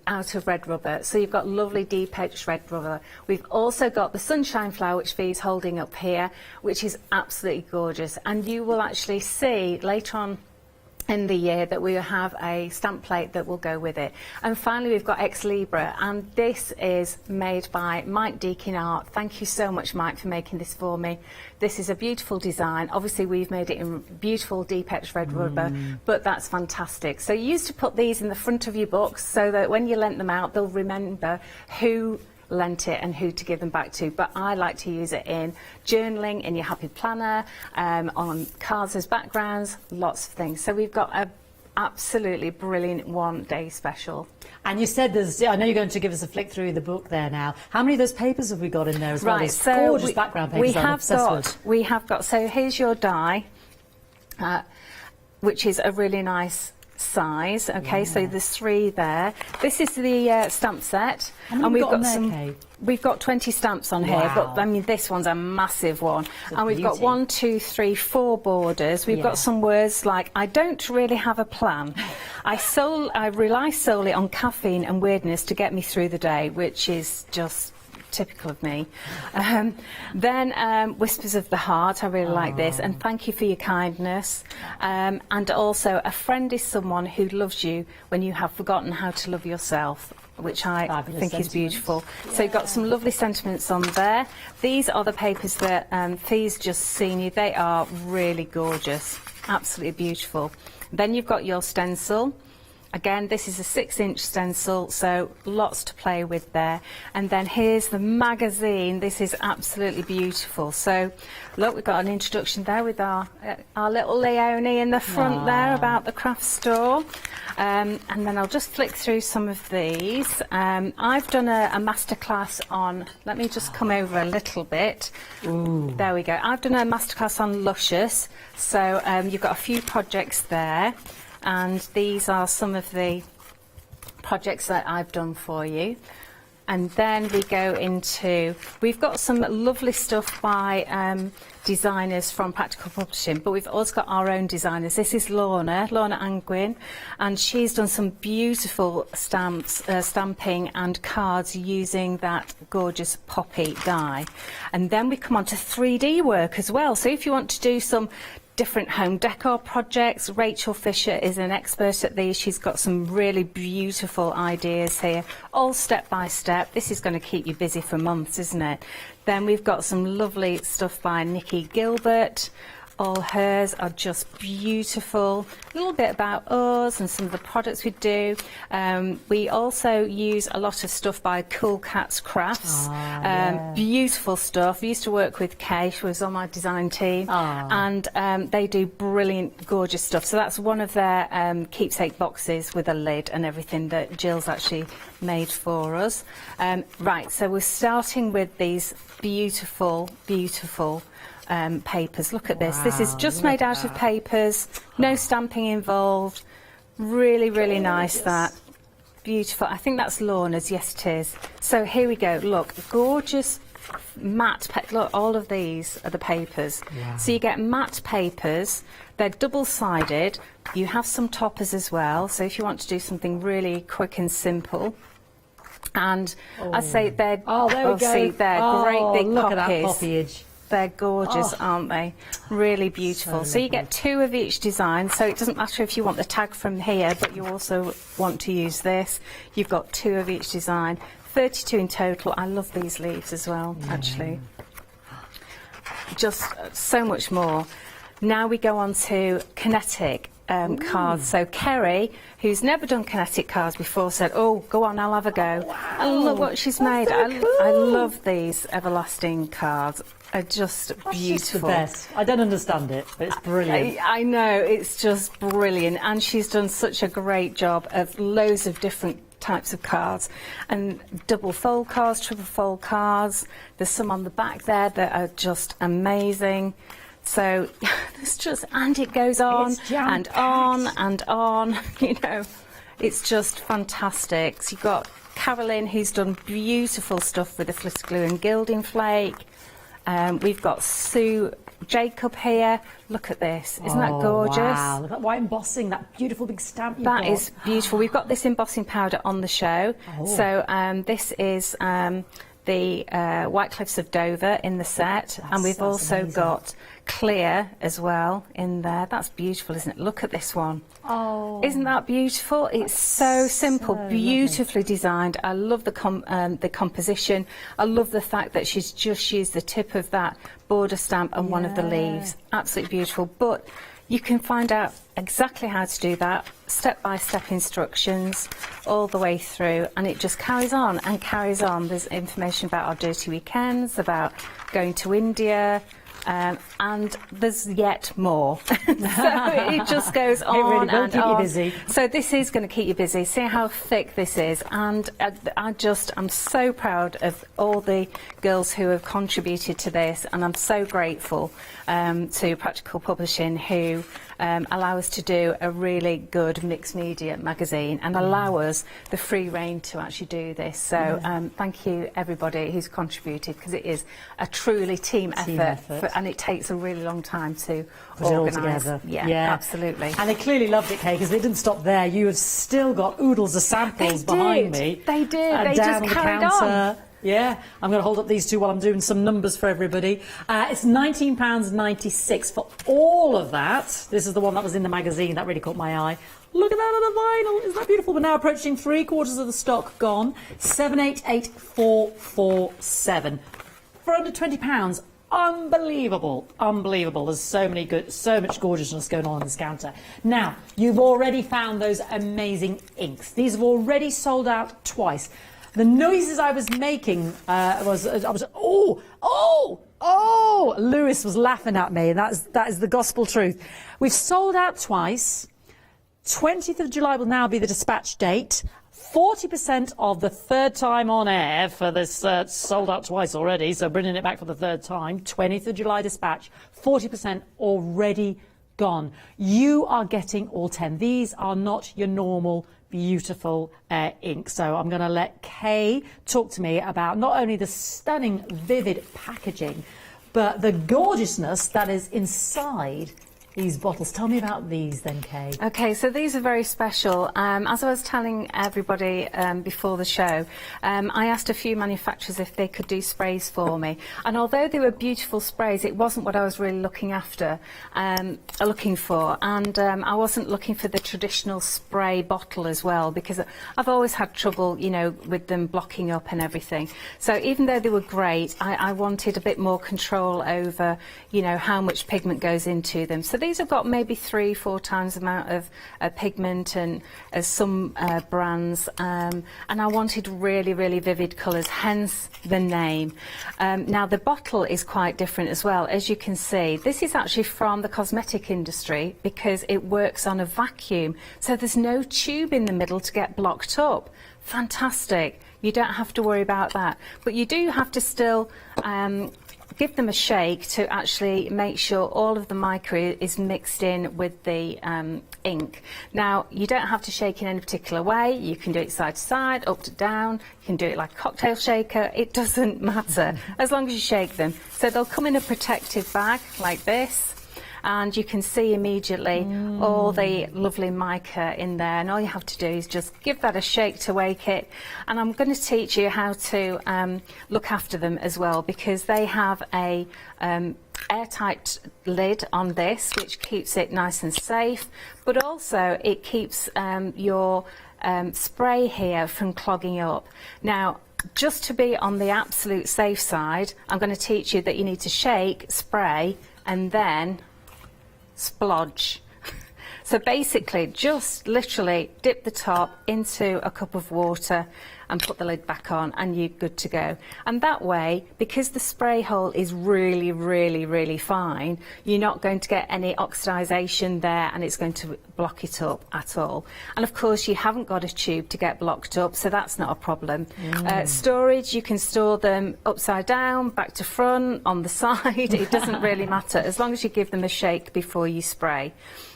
out of red rubber. So you've got lovely deep edged red rubber. We've also got the sunshine flower, which Fee's holding up here, which is absolutely gorgeous, and you will actually see later on in the year that we will have a stamp plate that will go with it. And finally, we've got Ex Libra, and this is made by Mike Deakin Art. Thank you so much, Mike, for making this for me. This is a beautiful design. Obviously, we've made it in beautiful deep edged red rubber, but that's fantastic. So you used to put these in the front of your books so that when you lent them out, they'll remember who lent it and who to give them back to. But I like to use it in journaling, in your happy planner, on cards as backgrounds, lots of things. So we've got a absolutely brilliant one-day special. And you said there's, I know you're going to give us a flick through the book there now. How many of those papers have we got in there as well? Right, These so gorgeous background papers. We have got, so here's your die, which is a really nice size. Okay, so there's 3 there. This is the stamp set, and we've got some. We've got 20 stamps on here, but I mean this one's a massive one. And we've got 1, 2, 3, 4 borders. We've got some words like, I don't really have a plan. I rely solely on caffeine and weirdness to get me through the day, which is just typical of me. Then Whispers of the Heart, I really like this, and thank you for your kindness. And also, a friend is someone who loves you when you have forgotten how to love yourself, which I think is beautiful. So you've got some lovely sentiments on there. These are the papers that Fee's just seen you. They are really gorgeous, absolutely beautiful. Then you've got your stencil. Again, this is a 6-inch stencil, so lots to play with there. And then here's the magazine. This is absolutely beautiful. So, look, we've got an introduction there with our little Leonie in the front there about the craft store. And then I'll just flick through some of these. I've done a masterclass on, let me just come over a little bit. There we go. I've done a masterclass on Luscious. So you've got a few projects there. And these are some of the projects that I've done for you. And then we go into, we've got some lovely stuff by designers from Practical Publishing, but we've also got our own designers. This is Lorna Angwin, and she's done some beautiful stamps, stamping and cards using that gorgeous poppy die. And then we come on to 3D work as well. So if you want to do some different home decor projects, Rachel Fisher is an expert at these. She's got some really beautiful ideas here, all step by step. This is going to keep you busy for months, isn't it? Then we've got some lovely stuff by Nikki Gilbert. all hers, are just beautiful. A little bit about us and some of the products we do. We also use a lot of stuff by Cool Cats Crafts. Beautiful stuff. We used to work with Kay, she was on my design team, and they do brilliant, gorgeous stuff. So that's one of their keepsake boxes with a lid and everything that Jill's actually made for us. Right, so we're starting with these beautiful, beautiful papers. Look at this. This is just made out of papers, no stamping involved. Really, really nice, that. Beautiful. I think that's Lorna's. Yes, it is. So here we go. Look, gorgeous matte. Look, all of these are the papers. Wow. So you get matte papers. They're double-sided. You have some toppers as well. So if you want to do something really quick and simple. And I say they're, there we go. See, they're great big look poppies. at that poppyage. They're gorgeous, aren't they? Really beautiful. So you get 2 of each design, so it doesn't matter if you want the tag from here, but you also want to use this. You've got 2 of each design, 32 in total. I love these leaves as well, actually. Just so much more. Now we go on to kinetic cards. So Kerry, who's never done kinetic cards before, said, oh, go on, I'll have a go. And look what she's made. I love these everlasting cards. Are just beautiful. Just the best. I don't understand it, but it's brilliant. I know, it's just brilliant. And she's done such a great job of loads of different types of cards, and double fold cards, triple fold cards. There's some on the back there that are just amazing. So it's just, and it goes on and on and on, you know, it's just fantastic. So you've got Carolyn, who's done beautiful stuff with the flitter glue and gilding flake. We've got Sue Jacob here. Look at this. Isn't that gorgeous? Wow, look at that white embossing, that beautiful big stamp you've got. That is beautiful. We've got this embossing powder on the show. So this is the White Cliffs of Dover in the set. And we've also got clear as well in there. That's beautiful, isn't it? Look at this one. Oh, isn't that beautiful? It's so simple, beautifully designed. I love the composition. I love the fact that she's just used the tip of that border stamp and one of the leaves. Absolutely beautiful. But you can find out exactly how to do that, step-by-step instructions all the way through, and it just carries on and carries on. There's information about our dirty weekends, about going to India, and there's yet more. So it just goes on it really will and keep on. you busy. So this is going to keep you busy. See how thick this is, and I'm so proud of all the girls who have contributed to this, and I'm so grateful to Practical Publishing, who allow us to do a really good mixed media magazine and allow us the free rein to actually do this. So thank you everybody who's contributed, because it is a truly team effort. And it takes a really long time to put it all organise. together. Yeah, absolutely. And they clearly loved it, Kay, because they didn't stop there. You have still got oodles of samples behind me. They did. They down just on the carried counter. on. Yeah, I'm going to hold up these two while I'm doing some numbers for everybody. It's £19.96 for all of that. This is the one that was in the magazine. That really caught my eye. Look at that on the vinyl. Isn't that beautiful? We're now approaching 3/4 of the stock gone. 788447. For under £20. Unbelievable, unbelievable. There's so much gorgeousness going on this counter. Now, you've already found those amazing inks. These have already sold out twice. The noises I was making Lewis was laughing at me, and that is the gospel truth. We've sold out twice. 20th of July will now be the dispatch date. 40% of the third time on air for this sold out twice already, so bringing it back for the third time. 20th of July dispatch, 40% already gone. You are getting all 10. These are not your normal beautiful ink. So I'm going to let Kay talk to me about not only the stunning, vivid packaging, but the gorgeousness that is inside these bottles. Tell me about these then, Kay. Okay, so these are very special. As I was telling everybody before the show, I asked a few manufacturers if they could do sprays for me. And although they were beautiful sprays, it wasn't what I was really looking for. And I wasn't looking for the traditional spray bottle as well, because I've always had trouble, you know, with them blocking up and everything. So even though they were great, I wanted a bit more control over, you know, how much pigment goes into them. So these have got maybe 3-4 times the amount of pigment and as some brands, and I wanted really, really vivid colours, hence the name. Now the bottle is quite different as well. As you can see, this is actually from the cosmetic industry because it works on a vacuum, so there's no tube in the middle to get blocked up. Fantastic. You don't have to worry about that, but you do have to still give them a shake to actually make sure all of the mica is mixed in with the ink. Now, you don't have to shake in any particular way. You can do it side to side, up to down. You can do it like a cocktail shaker. It doesn't matter as long as you shake them. So they'll come in a protective bag like this. And you can see immediately all the lovely mica in there, and all you have to do is just give that a shake to wake it. And I'm going to teach you how to look after them as well, because they have a airtight lid on this, which keeps it nice and safe, but also it keeps your spray here from clogging up. Now, just to be on the absolute safe side, I'm going to teach you that you need to shake, spray, and then splodge. So basically just literally dip the top into a cup of water and put the lid back on and you're good to go. And that way, because the spray hole is really, really, really fine, you're not going to get any oxidisation there and it's going to block it up at all. And of course you haven't got a tube to get blocked up, so that's not a problem. Storage, you can store them upside down, back to front, on the side, it doesn't really matter as long as you give them a shake before you spray.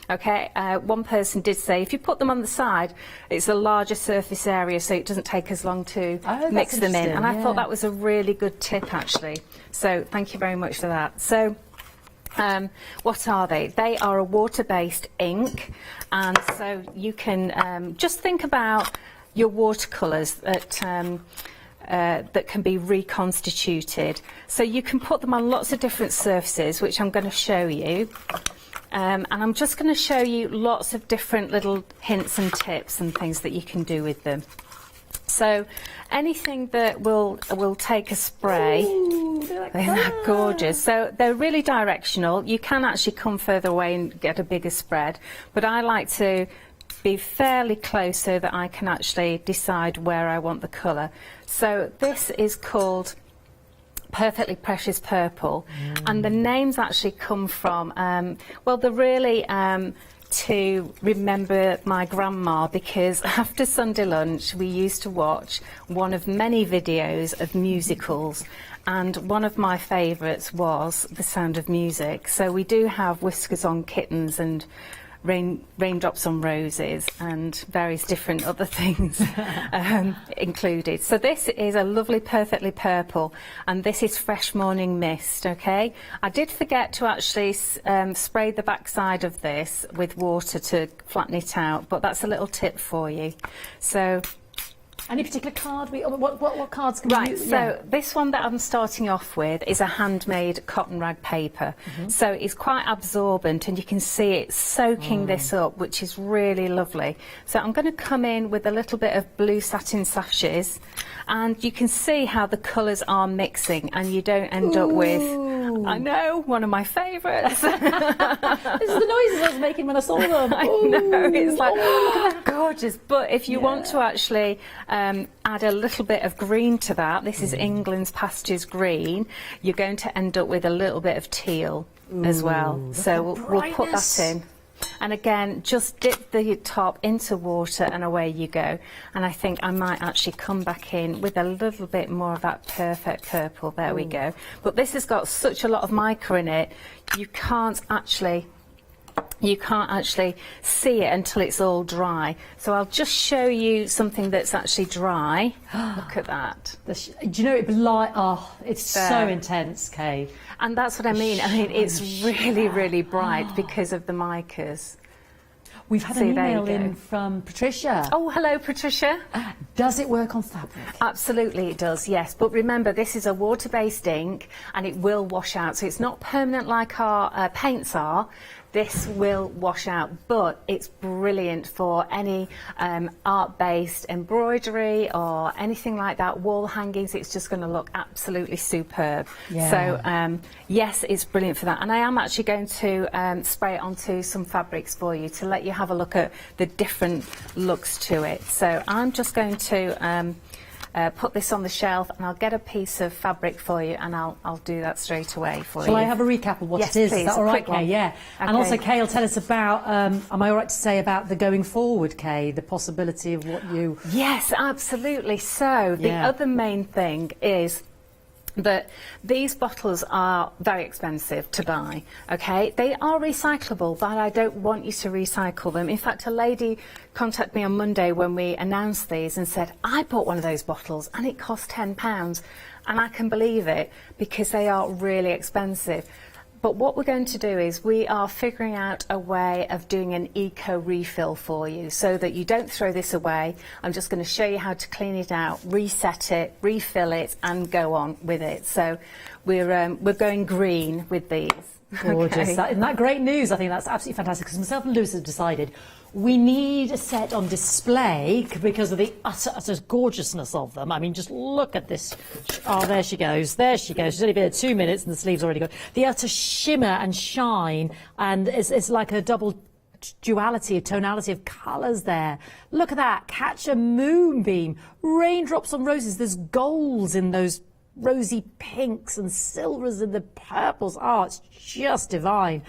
Okay, one person did say if you put them on the side, it's a larger surface area, so it doesn't take as long to mix them in. And I thought that was a really good tip, actually. So thank you very much for that. So what are they? They are a water-based ink, and so you can just think about your watercolours that can be reconstituted. So you can put them on lots of different surfaces, which I'm going to show you. And I'm just going to show you lots of different little hints and tips and things that you can do with them. So anything that will take a spray. Isn't that gorgeous? So they're really directional. You can actually come further away and get a bigger spread, but I like to be fairly close so that I can actually decide where I want the colour. So this is called Perfectly Precious Purple, and the names actually come from, well, they're really to remember my grandma, because after Sunday lunch we used to watch one of many videos of musicals, and one of my favourites was The Sound of Music. So we do have Whiskers on Kittens and Raindrops on Roses and various different other things included. So this is a lovely Perfectly Purple, and this is Fresh Morning Mist. Okay, I did forget to actually spray the backside of this with water to flatten it out, but that's a little tip for you. So any particular card? What cards can you use? So this one that I'm starting off with is a handmade cotton rag paper. So it's quite absorbent, and you can see it soaking this up, which is really lovely. So I'm going to come in with a little bit of blue satin sashes, and you can see how the colours are mixing, and you don't end up with, I know, one of my favourites. This is the noises I was making when I saw them. I know, it's like, gorgeous. But if you want to actually add a little bit of green to that, this is England's Pastures Green, you're going to end up with a little bit of teal as well. So we'll put that in. And again, just dip the top into water and away you go. And I think I might actually come back in with a little bit more of that perfect purple. There we go. But this has got such a lot of mica in it, you can't actually you can't actually see it until it's all dry. So I'll just show you something that's actually dry. Look at that. Do you know, it'd be like, oh, it's so intense, Kay. And that's what I mean. I mean, it's really, really bright because of the micas. We've had an email in from Patricia. Oh, hello, Patricia. Does it work on fabric? Absolutely it does, yes. But remember, this is a water-based ink and it will wash out. So it's not permanent like our paints are. This will wash out, but it's brilliant for any art-based embroidery or anything like that, wall hangings. It's just going to look absolutely superb. Yeah. So, yes, it's brilliant for that. And I am actually going to spray it onto some fabrics for you to let you have a look at the different looks to it. So I'm just going to put this on the shelf and I'll get a piece of fabric for you and I'll do that straight away for you. Shall I have a recap of what yes, it is? Please, Is that all right, quick Kay? Yeah. Okay. And also, Kay will tell us about, am I all right to say about the going forward, Kay, the possibility of what you... Yes, absolutely. So the other main thing is that these bottles are very expensive to buy, okay? They are recyclable, but I don't want you to recycle them. In fact, a lady contacted me on Monday when we announced these and said, I bought one of those bottles and it cost £10. And I can believe it because they are really expensive. But what we're going to do is we are figuring out a way of doing an eco refill for you so that you don't throw this away. I'm just going to show you how to clean it out, reset it, refill it and go on with it. So we're going green with these. Gorgeous. Okay. Isn't that great news? I think that's absolutely fantastic because myself and Lewis have decided we need a set on display because of the utter gorgeousness of them. I mean, just look at this. Oh, there she goes. There she goes. She's only been here 2 minutes and the sleeve's already gone. The utter shimmer and shine, and it's like a double duality, a tonality of colours there. Look at that. Catch a moonbeam. Raindrops on roses. There's golds in those rosy pinks and silvers and the purples. Oh, it's just divine.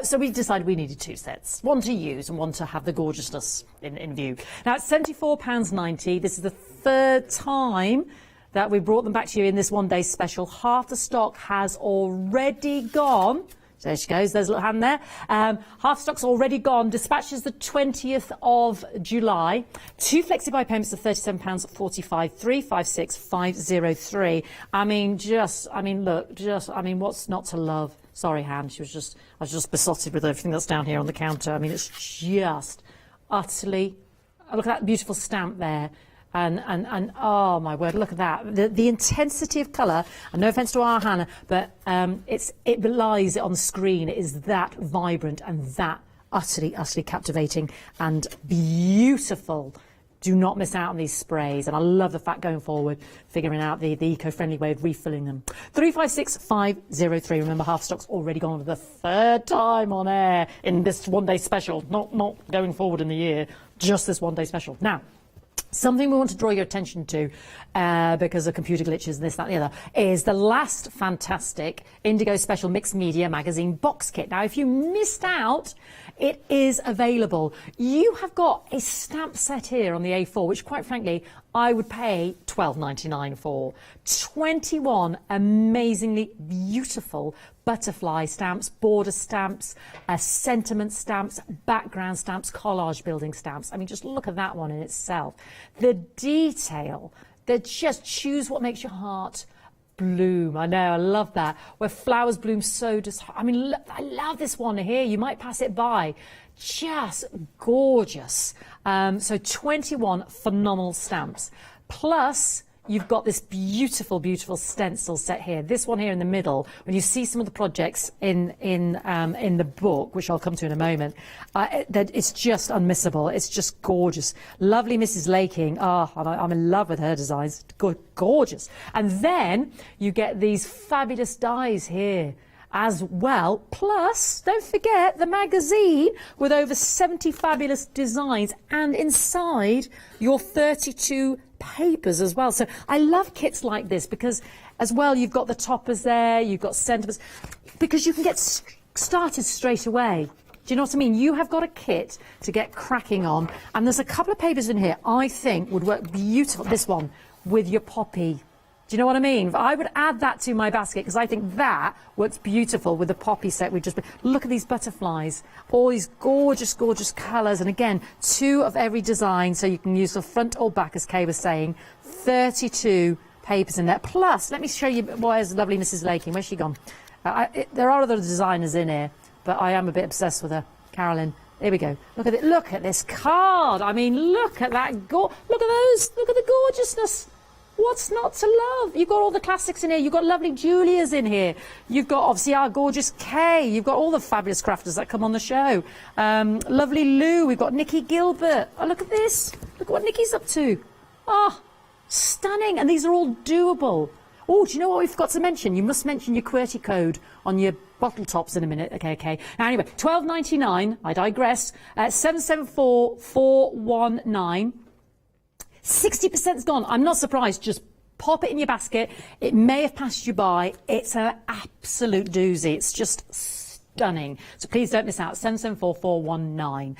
So we decided we needed 2 sets, one to use and one to have the gorgeousness in view. Now it's £74.90. This is the 3rd time that we brought them back to you in this one-day special. Half the stock has already gone. There she goes, there's a little hand there. Half stock's already gone. Dispatches the 20th of July. 2 FlexiBuy payments of £37.45, 356 503. I mean, what's not to love? Sorry, Han, I was just besotted with everything that's down here on the counter. I mean, it's just utterly, look at that beautiful stamp there. And oh my word, look at that. The intensity of colour, and no offence to our Hannah, but it belies it on the screen. It is that vibrant and that utterly captivating and beautiful. Do not miss out on these sprays, and I love the fact going forward, figuring out the eco-friendly way of refilling them. 356 503. Remember, half stock's already gone for the 3rd time on air in this one-day special. Not going forward in the year, just this one-day special. Now, something we want to draw your attention to, because of computer glitches and this, that and the other, is the last fantastic Indigo Special Mixed Media Magazine box kit. Now, if you missed out, it is available. You have got a stamp set here on the A4, which, quite frankly, I would pay £12.99 for. 21 amazingly beautiful butterfly stamps, border stamps, sentiment stamps, background stamps, collage building stamps. I mean, just look at that one in itself. The detail, just choose what makes your heart bloom. I know, I love that. Where flowers bloom, so does... I mean, look, I love this one here. You might pass it by. Just gorgeous. So 21 phenomenal stamps. Plus, you've got this beautiful, beautiful stencil set here. This one here in the middle, when you see some of the projects in the book, which I'll come to in a moment, that it's just unmissable. It's just gorgeous. Lovely Mrs. Laking. Oh, I'm in love with her designs. Gorgeous. And then you get these fabulous dies here as well. Plus, don't forget the magazine with over 70 fabulous designs, and inside your 32 papers as well. So I love kits like this because as well you've got the toppers there, you've got sentiments, because you can get started straight away. Do you know what I mean? You have got a kit to get cracking on, and there's a couple of papers in here I think would work beautiful. This one with your poppy Do you know what I mean? I would add that to my basket because I think that works beautiful with the poppy set we've just been. Look at these butterflies, all these gorgeous, gorgeous colours. And again, 2 of every design, so you can use the front or back, as Kay was saying. 32 papers in there. Plus, let me show you where's lovely Mrs. Laking. Where's she gone? There are other designers in here, but I am a bit obsessed with her. Carolyn, here we go. Look at it. Look at this card. I mean, look at that. Look at those. Look at the gorgeousness. What's not to love? You've got all the classics in here. You've got lovely Julia's in here. You've got, obviously, our gorgeous Kay. You've got all the fabulous crafters that come on the show. Lovely Lou. We've got Nikki Gilbert. Oh, look at this. Look what Nikki's up to. Oh, stunning. And these are all doable. Oh, do you know what we forgot to mention? You must mention your QWERTY code on your bottle tops in a minute. Okay. Now, anyway, £12.99. I digress. 774419. 60%'s gone. I'm not surprised. Just pop it in your basket. It may have passed you by. It's an absolute doozy. It's just stunning. So please don't miss out. 774419.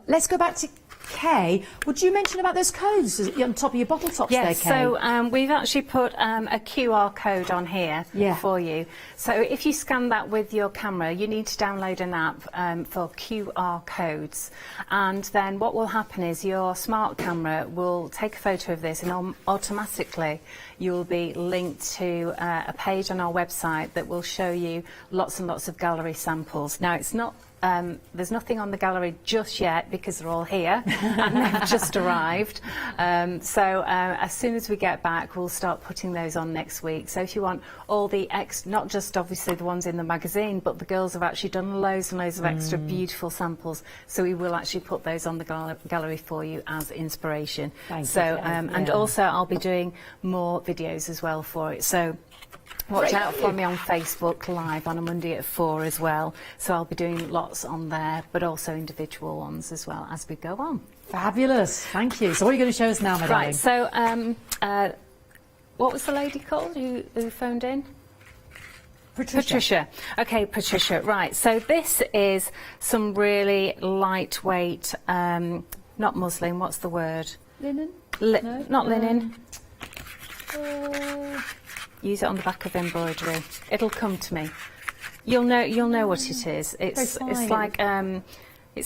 Let's go back to Kay. Would you mention about those codes on top of your bottle tops there, Kay? So we've actually put a QR code on here for you. So if you scan that with your camera, you need to download an app for QR codes. And then what will happen is your smart camera will take a photo of this and automatically you'll be linked to a page on our website that will show you lots and lots of gallery samples. Now, it's not there's nothing on the gallery just yet because they're all here and they've just arrived. So as soon as we get back, we'll start putting those on next week. So if you want all the not just obviously the ones in the magazine, but the girls have actually done loads and loads of extra beautiful samples. So we will actually put those on the gallery for you as inspiration. Thank you. And also I'll be doing more videos as well for it. So watch out for me on Facebook Live on a Monday at 4 as well. So I'll be doing lots on there, but also individual ones as well as we go on. Fabulous. Thank you. So what are you going to show us now, my darling? Right, so what was the lady called who phoned in? Patricia. Okay, Patricia. Right, so this is some really lightweight, not muslin, what's the word? Linen? No, not linen. Use it on the back of embroidery. It'll come to me. You'll know what it is. It's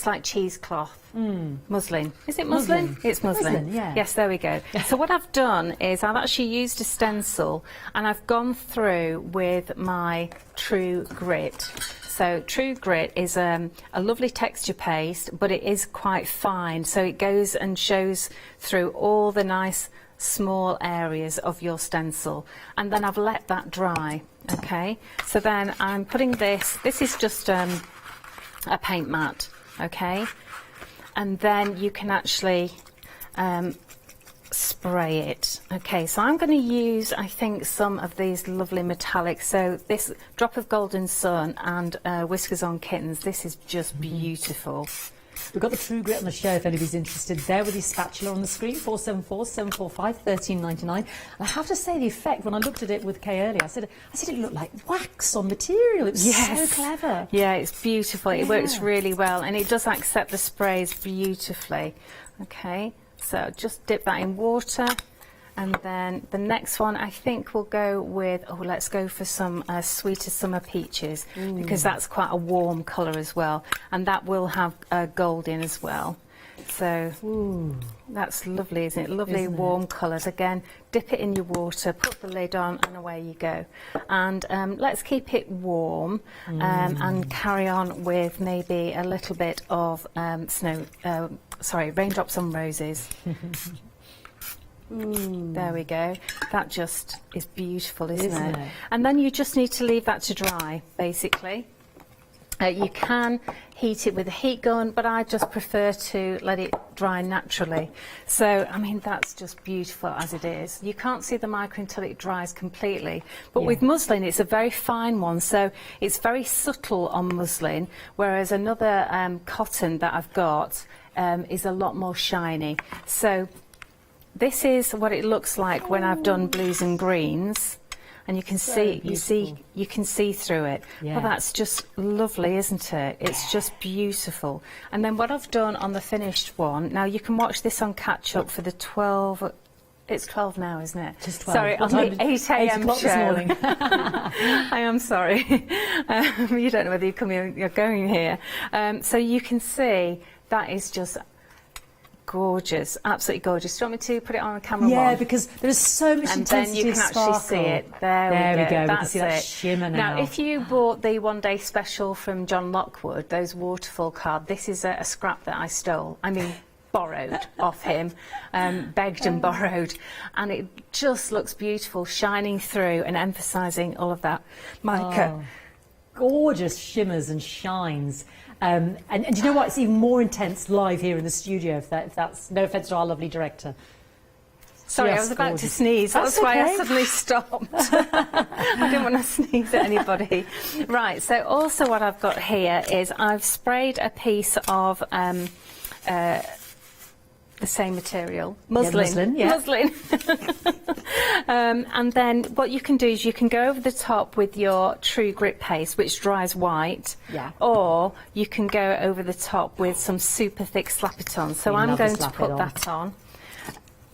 like cheesecloth. Muslin. Is it muslin? It's muslin. Yeah. Yes, there we go. So what I've done is I've actually used a stencil and I've gone through with my True Grit. So True Grit is a lovely texture paste, but it is quite fine. So it goes and shows through all the nice small areas of your stencil, and then I've let that dry. Okay, so then I'm putting this is just a paint mat, okay, and then you can actually spray it. Okay, so I'm going to use, I think, some of these lovely metallics. So this Drop of Golden Sun and Whiskers on Kittens, this is just beautiful. We've got the True Grit on the show if anybody's interested. There with your spatula on the screen, 474-745, £13.99. I have to say the effect, when I looked at it with Kay earlier, I said it looked like wax on material. It was so clever. Yeah, it's beautiful. It works really well, and it does accept the sprays beautifully. Okay, so just dip that in water. And then the next one, I think we'll go with, let's go for some Sweeter Summer Peaches, because that's quite a warm colour as well. And that will have gold in as well. So that's lovely, isn't it? Lovely warm colours. Again, dip it in your water, put the lid on, and away you go. And let's keep it warm and carry on with maybe a little bit of Raindrops on Roses. There we go. That just is beautiful, isn't it? And then you just need to leave that to dry, basically. You can heat it with a heat gun, but I just prefer to let it dry naturally. So, I mean, that's just beautiful as it is. You can't see the micro until it dries completely. But with muslin, it's a very fine one, so it's very subtle on muslin, whereas another cotton that I've got is a lot more shiny. So this is what it looks like when I've done blues and greens, and you can see through it. Well, that's just lovely, isn't it? It's just beautiful. And then what I've done on the finished one, now you can watch this on catch up for the 12 It's 12 now, isn't it? Just 12. Sorry, What on time the 8 a.m. o'clock show. this morning. I am sorry. You don't know whether you're going here. So you can see that is just gorgeous, absolutely gorgeous. Do you want me to put it on camera? Yeah, one? because there's so much and then intensity you can actually sparkle. see it. There we go. We That's can see that it. shimmer now. Now, if you bought the one-day special from John Lockwood, those waterfall card, this is a scrap that I stole. I mean, borrowed off him, begged and borrowed, and it just looks beautiful, shining through and emphasising all of that mica. Oh, gorgeous shimmers and shines. And do you know what? It's even more intense live here in the studio, if that's no offence to our lovely director. Sorry, Just I was about gorgeous. to sneeze. That's why I okay. suddenly stopped. I didn't want to sneeze at anybody. Right, so also what I've got here is I've sprayed a piece of the same material, muslin. Muslin. And then what you can do is you can go over the top with your True Grip paste, which dries white, or you can go over the top with some super thick Slap It On. So I'm going to put that on,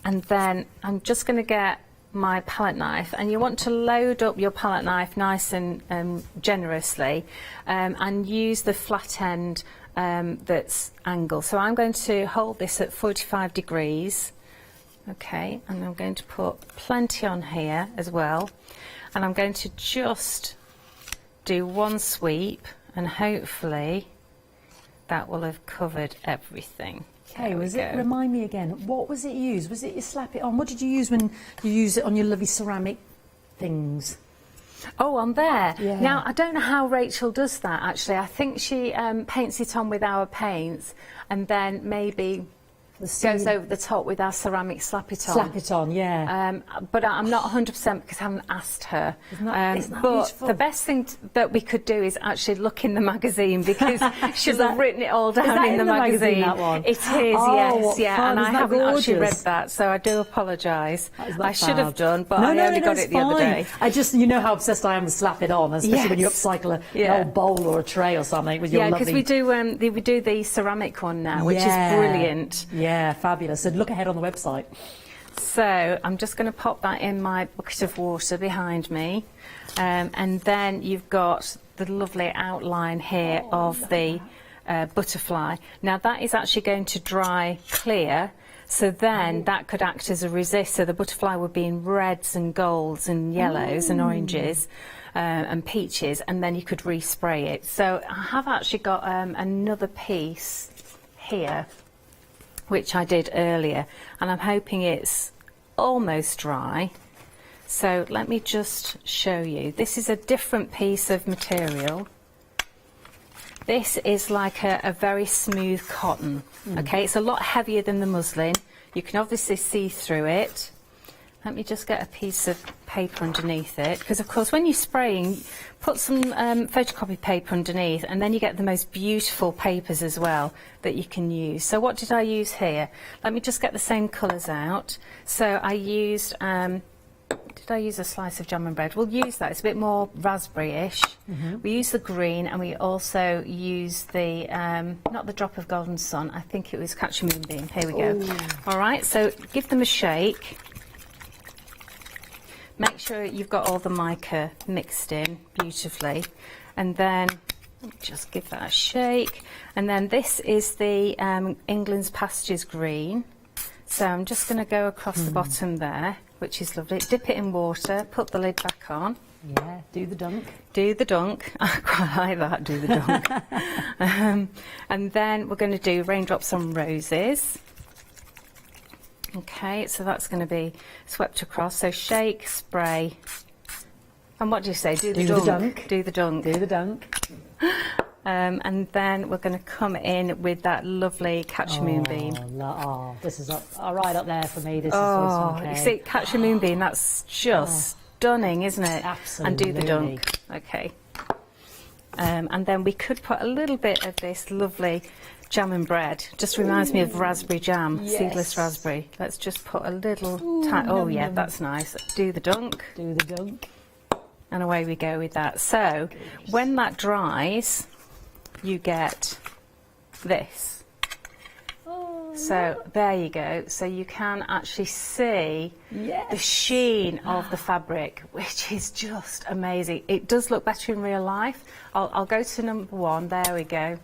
and then I'm just going to get my palette knife, and you want to load up your palette knife nice and generously, and use the flat end that's angled. So I'm going to hold this at 45 degrees, okay, and I'm going to put plenty on here as well, and I'm going to just do one sweep, and hopefully that will have covered everything. Okay, remind me again, what was it used? Was it you Slap It On? What did you use when you use it on your lovely ceramic things? Oh, on there. Yeah. Now, I don't know how Rachel does that, actually. I think she paints it on with our paints and then maybe goes over the top with our ceramic Slap It On. Slap It On, yeah. But I'm not 100% because I haven't asked her. Isn't that but beautiful? the best thing that we could do is actually look in the magazine, because she'll have written it all down that in the magazine. that one? It is, Oh, yes, what yeah. fun. And I Isn't that haven't actually read gorgeous? that, so I do apologise. I should fab? have done, but No, I no, only no, got it's it the other fine. day. I just, you know how obsessed I am with Slap It On, especially when you Yes. upcycle Yeah. an old bowl or a tray or something with your Yeah, lovely... because we do the ceramic one now, which is brilliant. Yeah, fabulous. And look ahead on the website. So I'm just going to pop that in my bucket of water behind me, and then you've got the lovely outline here of the butterfly. Now that is actually going to dry clear, so then that could act as a resist, so the butterfly would be in reds and golds and yellows and oranges and peaches, and then you could respray it. So I have actually got another piece here which I did earlier, and I'm hoping it's almost dry. So let me just show you. This is a different piece of material. This is like a very smooth cotton. Okay, it's a lot heavier than the muslin. You can obviously see through it. Let me just get a piece of paper underneath it, because of course when you're spraying, put some photocopy paper underneath, and then you get the most beautiful papers as well that you can use. So what did I use here? Let me just get the same colours out. So I used, did I use a slice of jam and bread? We'll use that, it's a bit more raspberry-ish. We use the green, and we also use the, not the Drop of Golden Sun, I think it was Catch a Moonbeam. Here we go. All right, so give them a shake. Make sure you've got all the mica mixed in beautifully, and then just give that a shake. And then this is the England's Pastures Green. So I'm just going to go across the bottom there, which is lovely. Dip it in water, put the lid back on. Yeah, do the dunk. Do the dunk. I quite like that, do the dunk. And then we're going to do Raindrops on Roses. Okay, so that's going to be swept across. So shake, spray, and what do you say? Do the dunk. Do the dunk. Do the dunk. And then we're going to come in with that lovely Catch a Moonbeam. Oh, this is right up there for me. This is You see, Catch a Moonbeam, that's just stunning, isn't it? Absolutely. And do the dunk. Okay. And then we could put a little bit of this lovely jam and bread. Just reminds me of raspberry jam, seedless raspberry. Let's just put a little oh yeah, that's nice. Do the dunk. Do the dunk. And away we go with that. So when that dries, you get this. So there you go. So you can actually see the sheen of the fabric, which is just amazing. It does look better in real life. I'll go to number 1. There we go.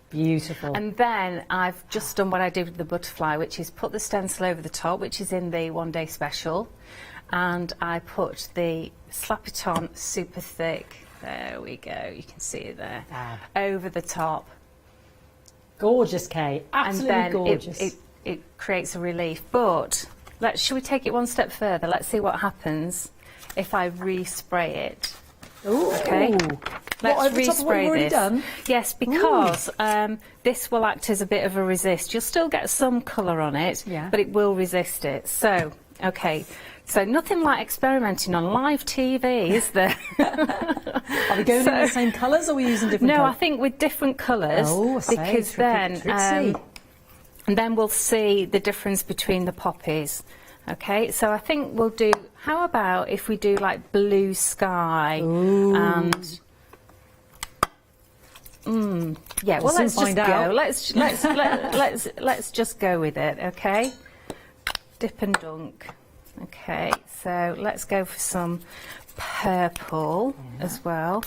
Beautiful. And then I've just done what I did with the butterfly, which is put the stencil over the top, which is in the one-day special, and I put the Slap It On super thick. There we go. You can see it there. Over the top. Gorgeous, Kay. Absolutely and then gorgeous. It creates a relief. But should we take it one step further? Let's see what happens if I respray it. Ooh. Okay. Let's respray this. Done? Yes, because this will act as a bit of a resist. You'll still get some colour on it, but it will resist it. So, okay. So nothing like experimenting on live TV, is there? Are we going in the same colours, or are we using different colours? No, I think with different colours, because then we'll see the difference between the poppies. Okay, so I think we'll do. How about if we do like blue sky and? Yeah, well, let's just go. Let's just go with it. Okay, dip and dunk. Okay, so let's go for some purple as well.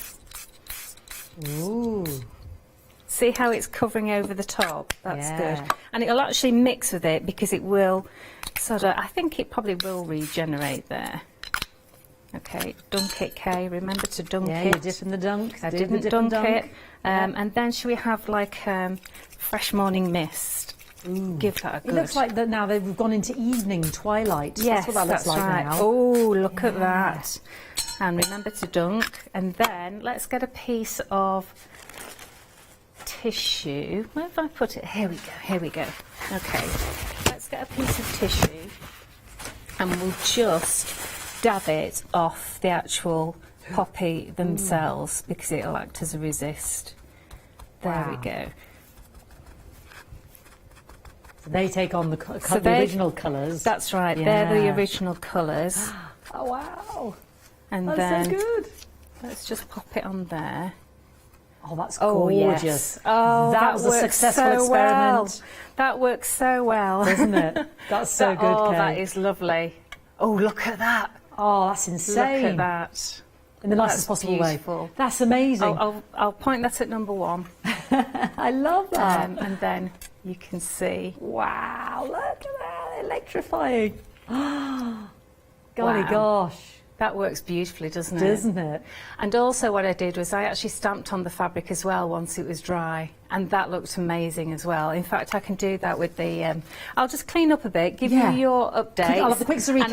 Ooh. See how it's covering over the top? That's good. And it'll actually mix with it because it will I think it probably will regenerate there. Okay, dunk it, Kay. Remember to dunk it. Yeah, you're dipping the dunk. I didn't dunk it. And then should we have like fresh morning mist? Give that a good... It looks like that now they've gone into evening twilight. Yes, that's what that looks like right. now. Oh, look at that. And remember to dunk. And then let's get a piece of tissue. Where have I put it? Here we go. Here we go. Okay. Let's get a piece of tissue and we'll just dab it off the actual poppy themselves because it'll act as a resist. There we go. They take on the original colours. That's right. They're the original colours. Oh wow! And that's then so good. Let's just pop it on there. Oh, that's gorgeous. Yes. Oh, that was a successful experiment. Well. That works so well, doesn't it? That's so good. Oh, Kay. that is lovely. Oh, look at that. Oh, that's insane. Look at that. In the nicest possible way. That's amazing. I'll point that at number 1. I love that. And then you can see. Wow, look at that. Electrifying. Golly gosh. That works beautifully, doesn't it? Doesn't it? And also what I did was I actually stamped on the fabric as well once it was dry. And that looked amazing as well. In fact, I can do that with the... I'll just clean up a bit, give you your update. I'll have the quick recaps. And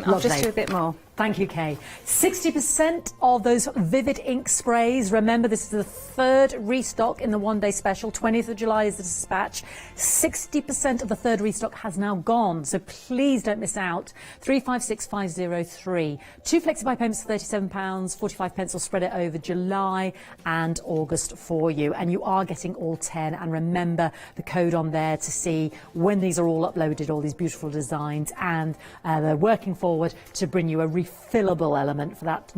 I'll just do a bit more. Thank you, Kay. 60% of those Vivid ink sprays. Remember, this is the 3rd restock in the one-day special. 20th of July is the dispatch. 60% of the 3rd restock has now gone, so please don't miss out. 356503. 2 flexi-buy payments for £37, 45 pence will spread it over July and August for you. And you are getting all 10. And remember the code on there to see when these are all uploaded, all these beautiful designs. And they're working forward to bring you a refillable element for that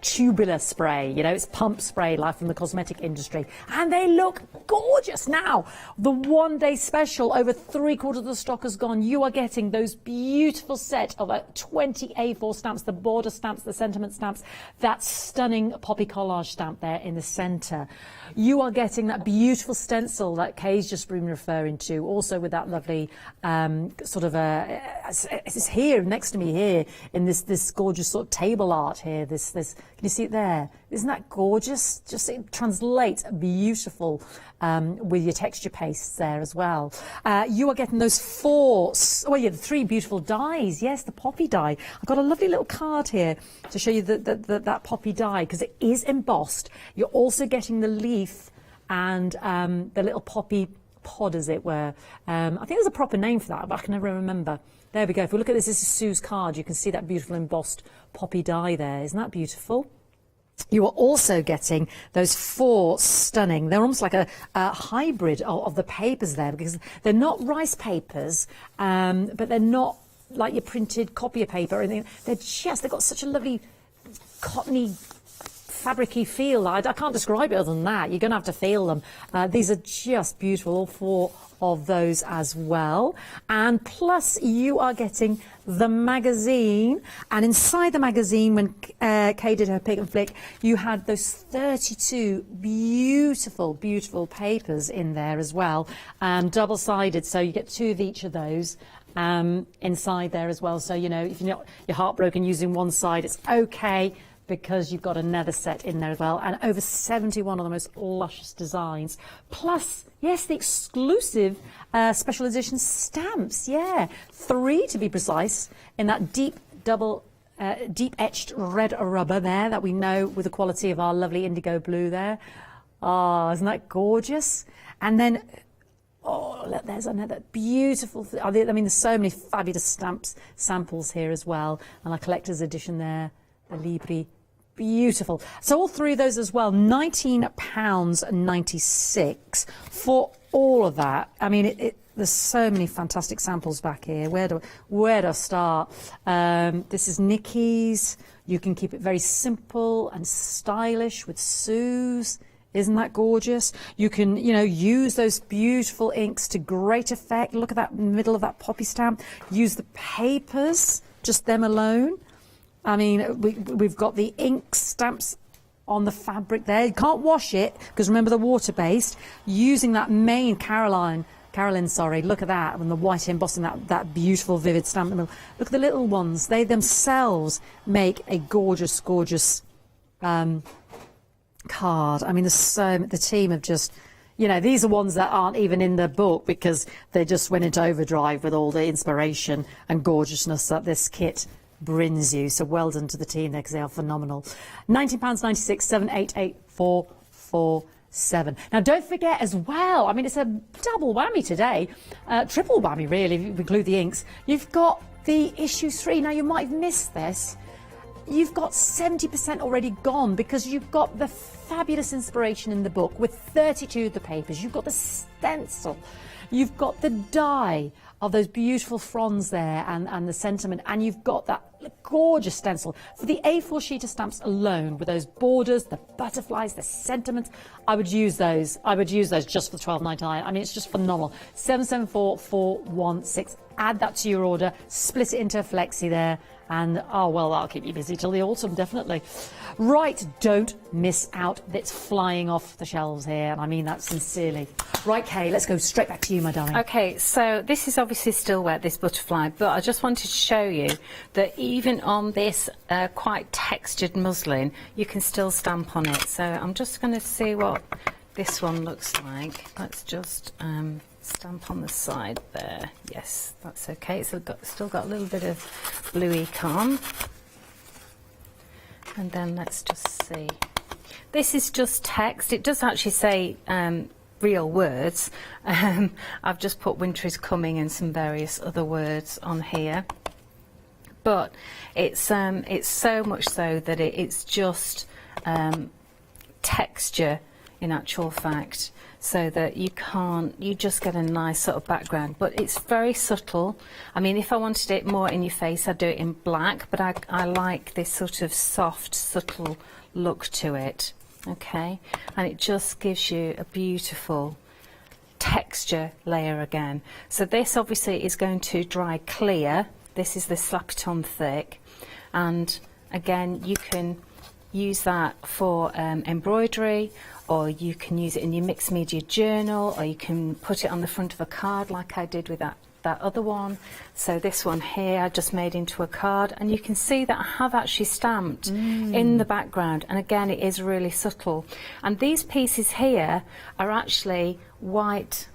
tubular spray. You know, it's pump spray like from the cosmetic industry, and they look gorgeous. Now the one-day special, over 3/4 of the stock has gone. You are getting those beautiful set of 20 A4 stamps, the border stamps, the sentiment stamps, that stunning poppy collage stamp there in the center. You are getting that beautiful stencil that Kay's just been referring to, also with that lovely it's here next to me here in this gorgeous sort of table art here. This can you see it there? Isn't that gorgeous? Just it translates beautiful with your texture pastes there as well. You are getting those the 3 beautiful dies. Yes, the poppy die. I've got a lovely little card here to show you that poppy die because it is embossed. You're also getting the leaf and the little poppy pod, as it were. I think there's a proper name for that, but I can never remember. There we go. If we look at this is Sue's card. You can see that beautiful embossed poppy die there. Isn't that beautiful? You are also getting those 4 stunning, they're almost like a hybrid of the papers there, because they're not rice papers, but they're not like your printed copier paper or anything. They've got such a lovely cottony fabricy feel. I can't describe it other than that. You're going to have to feel them. These are just beautiful, all 4 of those as well. And plus you are getting the magazine, and inside the magazine, when Kay did her pick and flick, you had those 32 beautiful papers in there as well, double-sided, so you get 2 of each of those inside there as well. So, you know, if you're heartbroken using one side, it's okay, because you've got another set in there as well, and over 71 of the most luscious designs. Plus, yes, the exclusive special edition stamps, 3 to be precise, in that deep etched red rubber there that we know with the quality of our lovely indigo blue there. Oh, isn't that gorgeous? And then, oh, look, there's another beautiful, I mean, there's so many fabulous samples here as well, and our collector's edition there, the Libri. Beautiful. So all 3 of those as well, £19.96 for all of that. I mean, there's so many fantastic samples back here. Where do I start? This is Nikki's. You can keep it very simple and stylish with Sue's. Isn't that gorgeous? You can, you know, use those beautiful inks to great effect. Look at that middle of that poppy stamp. Use the papers, just them alone. I mean, we've got the ink stamps on the fabric there. You can't wash it, because remember, the water-based. Using that main Carolyn, look at that, and the white embossing, that beautiful vivid stamp in the middle. Look at the little ones. They themselves make a gorgeous, gorgeous card. I mean, the team have just, you know, these are ones that aren't even in the book, because they just went into overdrive with all the inspiration and gorgeousness that this kit brings you. So well done to the team there, because they are phenomenal. £19.96, 788447. Now don't forget as well, I mean, it's a double whammy today, triple whammy really, if you include the inks. You've got the issue 3. Now you might have missed this. You've got 70% already gone, because you've got the fabulous inspiration in the book with 32 of the papers. You've got the stencil. You've got the die of those beautiful fronds there, and the sentiment, and you've got that gorgeous stencil. For the A4 sheet of stamps alone, with those borders, the butterflies, the sentiments, I would use those. I would use those just for £12.99. I mean, it's just phenomenal. 774416. Add that to your order, split it into a flexi there, and oh well, that'll keep you busy till the autumn, definitely. Right, don't miss out. It's flying off the shelves here, and I mean that sincerely. Right, Kay, let's go straight back to you, my darling. Okay, so this is obviously still wet, this butterfly, but I just wanted to show you that even on this quite textured muslin, you can still stamp on it. So I'm just going to see what this one looks like. Let's just stamp on the side there. Yes, that's okay. It's still got a little bit of blue ink on. And then let's just see. This is just text. It does actually say real words. I've just put winter is coming and some various other words on here. But it's so much so that it's just texture in actual fact, so that you just get a nice sort of background, but it's very subtle. I mean, if I wanted it more in your face, I'd do it in black, but I like this sort of soft, subtle look to it, okay? And it just gives you a beautiful texture layer again. So this obviously is going to dry clear. This is the Slap It On Thick, and again, you can use that for embroidery, or you can use it in your mixed media journal, or you can put it on the front of a card like I did with that other one. So this one here I just made into a card, and you can see that I have actually stamped in the background, and again it is really subtle. And these pieces here are actually white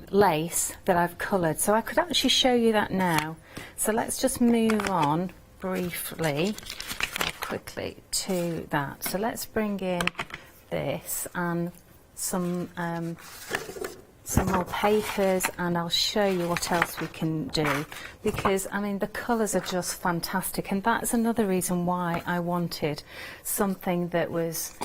lace that I've coloured, so I could actually show you that now. So let's just move on briefly quickly to that. So let's bring in this and some more papers, and I'll show you what else we can do, because I mean the colours are just fantastic, and that's another reason why I wanted something that was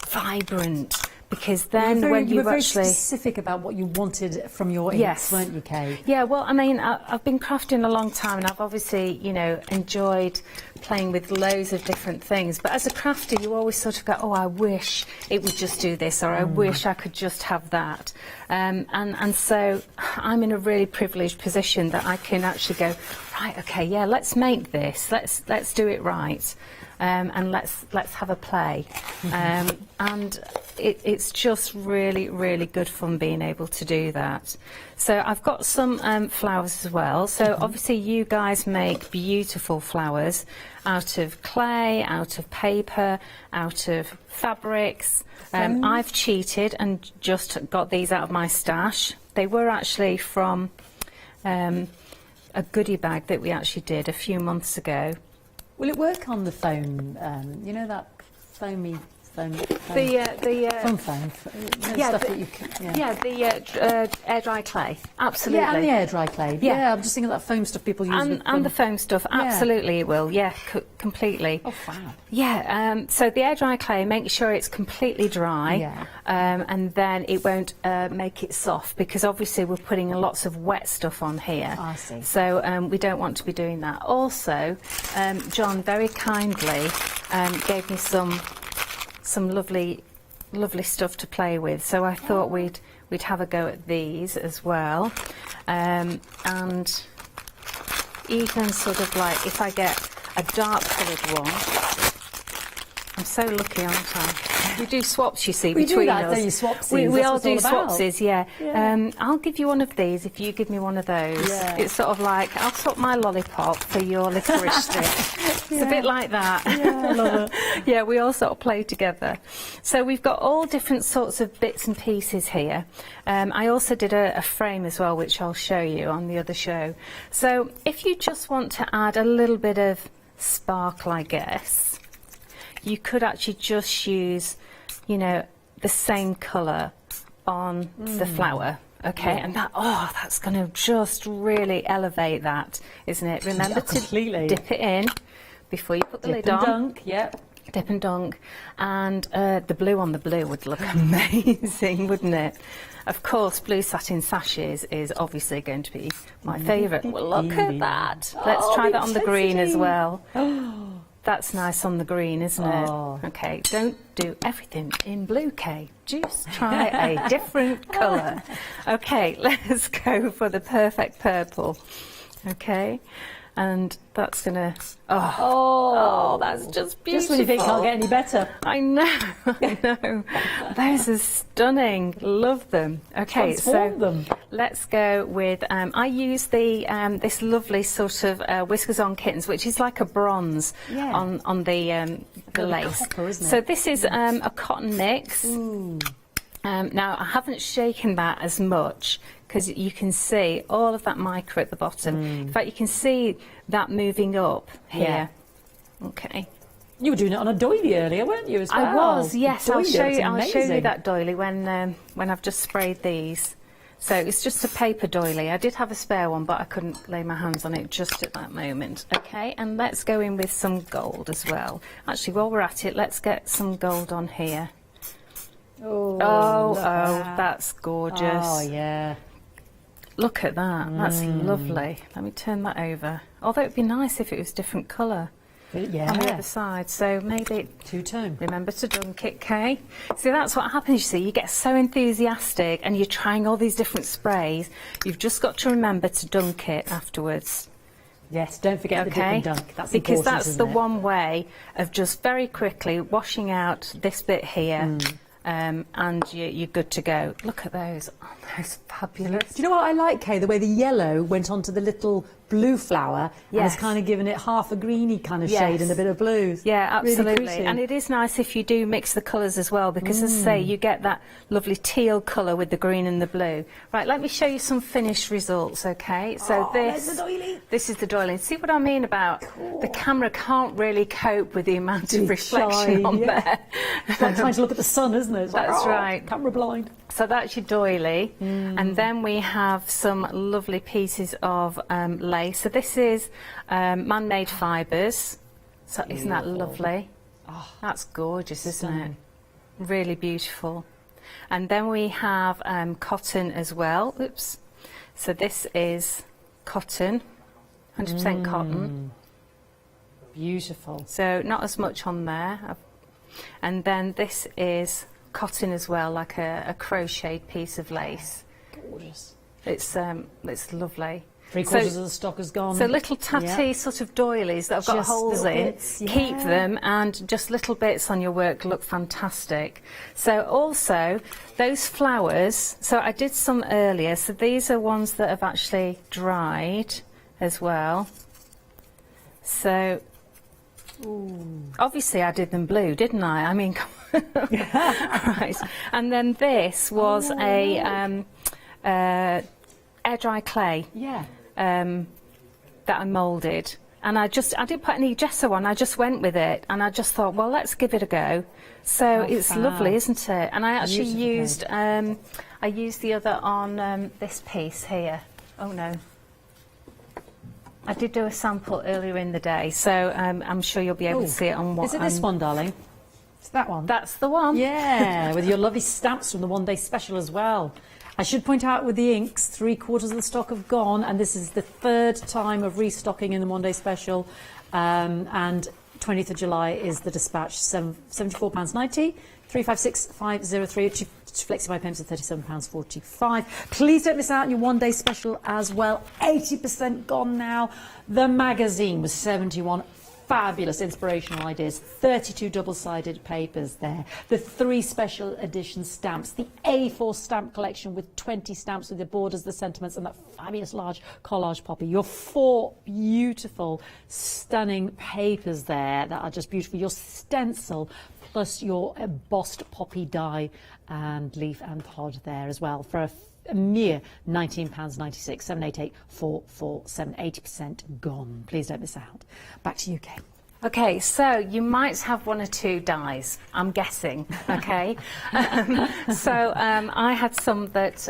vibrant, because then when you were very actually specific about what you wanted from your inks, weren't you, Kay? Yeah, well, I mean, I've been crafting a long time, and I've obviously, you know, enjoyed playing with loads of different things. But as a crafter, you always sort of go, oh, I wish it would just do this, or I wish I could just have that. And so I'm in a really privileged position that I can actually go, right, okay, yeah, let's make this. Let's do it right. And let's have a play. And it's just really, really good fun being able to do that. So I've got some flowers as well. So obviously you guys make beautiful flowers out of clay, out of paper, out of fabrics. I've cheated and just got these out of my stash. They were actually from a goodie bag that we actually did a few months ago. Will it work on the foam? You know that foamy foam? Foam foam. Yeah, stuff the, that you can, the air dry clay. Absolutely. Yeah, and the air dry clay. Yeah, I'm just thinking of that foam stuff people use. And the foam stuff, absolutely it will. Yeah, completely. Oh wow. Yeah. So the air dry clay, make sure it's completely dry. Yeah. And then it won't make it soft, because obviously we're putting lots of wet stuff on here. I see. So we don't want to be doing that. Also, John very kindly gave me some lovely stuff to play with. So I thought we'd have a go at these as well. And even sort of like if I get a dark coloured one, I'm so lucky, aren't I? We do swaps, you see, between us. Don't you, swapsies? We all do swapsies, yeah. I'll give you one of these if you give me one of those. Yeah. It's sort of like, I'll swap my lollipop for your licorice stick. It's a bit like that. Yeah, I love it. Yeah, we all sort of play together. So we've got all different sorts of bits and pieces here. I also did a frame as well, which I'll show you on the other show. So if you just want to add a little bit of sparkle, I guess, you could actually just use, you know, the same colour on the flower. Okay, and that's going to just really elevate that, isn't it? Remember to dip it in before you put the lid on. Dip and dunk, yep. Dip and dunk. And the blue on the blue would look amazing, wouldn't it? Of course, blue satin sashes is obviously going to be my favourite. Well, look at that. Let's try that on the green as well. That's nice on the green, isn't it? Okay, don't do everything in blue, Kay. Just try a different colour. Okay, let's go for the perfect purple. Okay, and that's gonna. Oh, that's just beautiful. Just when you think it can't get any better. I know, I know. Those are stunning. Love them. Okay, Transform them. Let's go with. I use the this lovely sort of Whiskers on Kittens, which is like a bronze on the lace. Copper, isn't it? So this is a cotton mix. Now I haven't shaken that as much, because you can see all of that mica at the bottom. In fact, you can see that moving up here. Okay. You were doing it on a doily earlier, weren't you, as well? I was, yes. I'll show you amazing. that doily when I've just sprayed these. So it's just a paper doily. I did have a spare one, but I couldn't lay my hands on it just at that moment. Okay, and let's go in with some gold as well. Actually, while we're at it, let's get some gold on here. Oh, that's gorgeous. Oh, yeah. Look at that. That's lovely. Let me turn that over. Although it'd be nice if it was different colour. Yeah. On the other side, so maybe two-tone. Remember to dunk it, Kay. See, that's what happens. You see, you get so enthusiastic and you're trying all these different sprays. You've just got to remember to dunk it afterwards. Yes, don't forget the dip and dunk. That's because important, that's the isn't it? one way of just very quickly washing out this bit here. And you're good to go. Look at those. Oh, those fabulous. Do you know what I like, Kay? The way the yellow went onto the little blue flower and has kind of given it half a greeny kind of shade and a bit of blue. Yeah, absolutely. Really and it is nice if you do mix the colours as well, because as I say, you get that lovely teal colour with the green and the blue. Right, let me show you some finished results, okay? So this is the doily. See what I mean about the camera can't really cope with the amount of reflection on there. It's like trying to look at the sun, isn't it? It's like, That's right. Camera blind. So that's your doily. And then we have some lovely pieces of lace. So this is man-made fibres. So isn't that lovely? Oh, that's gorgeous, isn't it? Really beautiful. And then we have cotton as well. Oops. So this is cotton, 100% cotton. Beautiful. So not as much on there. And then this is cotton as well, like a crocheted piece of lace. Gorgeous. It's lovely. 3/4 of the stock has gone. So little tatty sort of doilies that have got Just holes little in. bits, Keep yeah. them, and just little bits on your work look fantastic. So also those flowers. So I did some earlier. So these are ones that have actually dried as well. So obviously I did them blue, didn't I? I mean, right. And then this was a air dry clay. Yeah. That I moulded, and I didn't put any gesso on. I just went with it, and I just thought, well, let's give it a go. So it's fab. lovely, isn't it? And I actually Beautiful. used the other on this piece here. Oh no. I did do a sample earlier in the day, so I'm sure you'll be able to see it on what. Is it this one, darling? It's that one. That's the one. Yeah, with your lovely stamps from the one day special as well. I should point out with the inks, 3/4 of the stock have gone, and this is the 3rd time of restocking in the one day special. And 20th of July is the dispatch, £74.90, 356503. Flexi-buy payments are £37.45. Please don't miss out on your one day special as well. 80% gone now. The magazine was 71. Fabulous inspirational ideas, 32 double-sided papers there, the 3 special edition stamps, the A4 stamp collection with 20 stamps with the borders, the sentiments, and that fabulous large collage poppy, your 4 beautiful, stunning papers there that are just beautiful, your stencil, plus your embossed poppy die and leaf and pod there as well for a mere £19.96, 788 447, 80% gone. Please don't miss out. Back to you, Kate. Okay, so you might have 1 or 2 dies, I'm guessing, okay? I had some that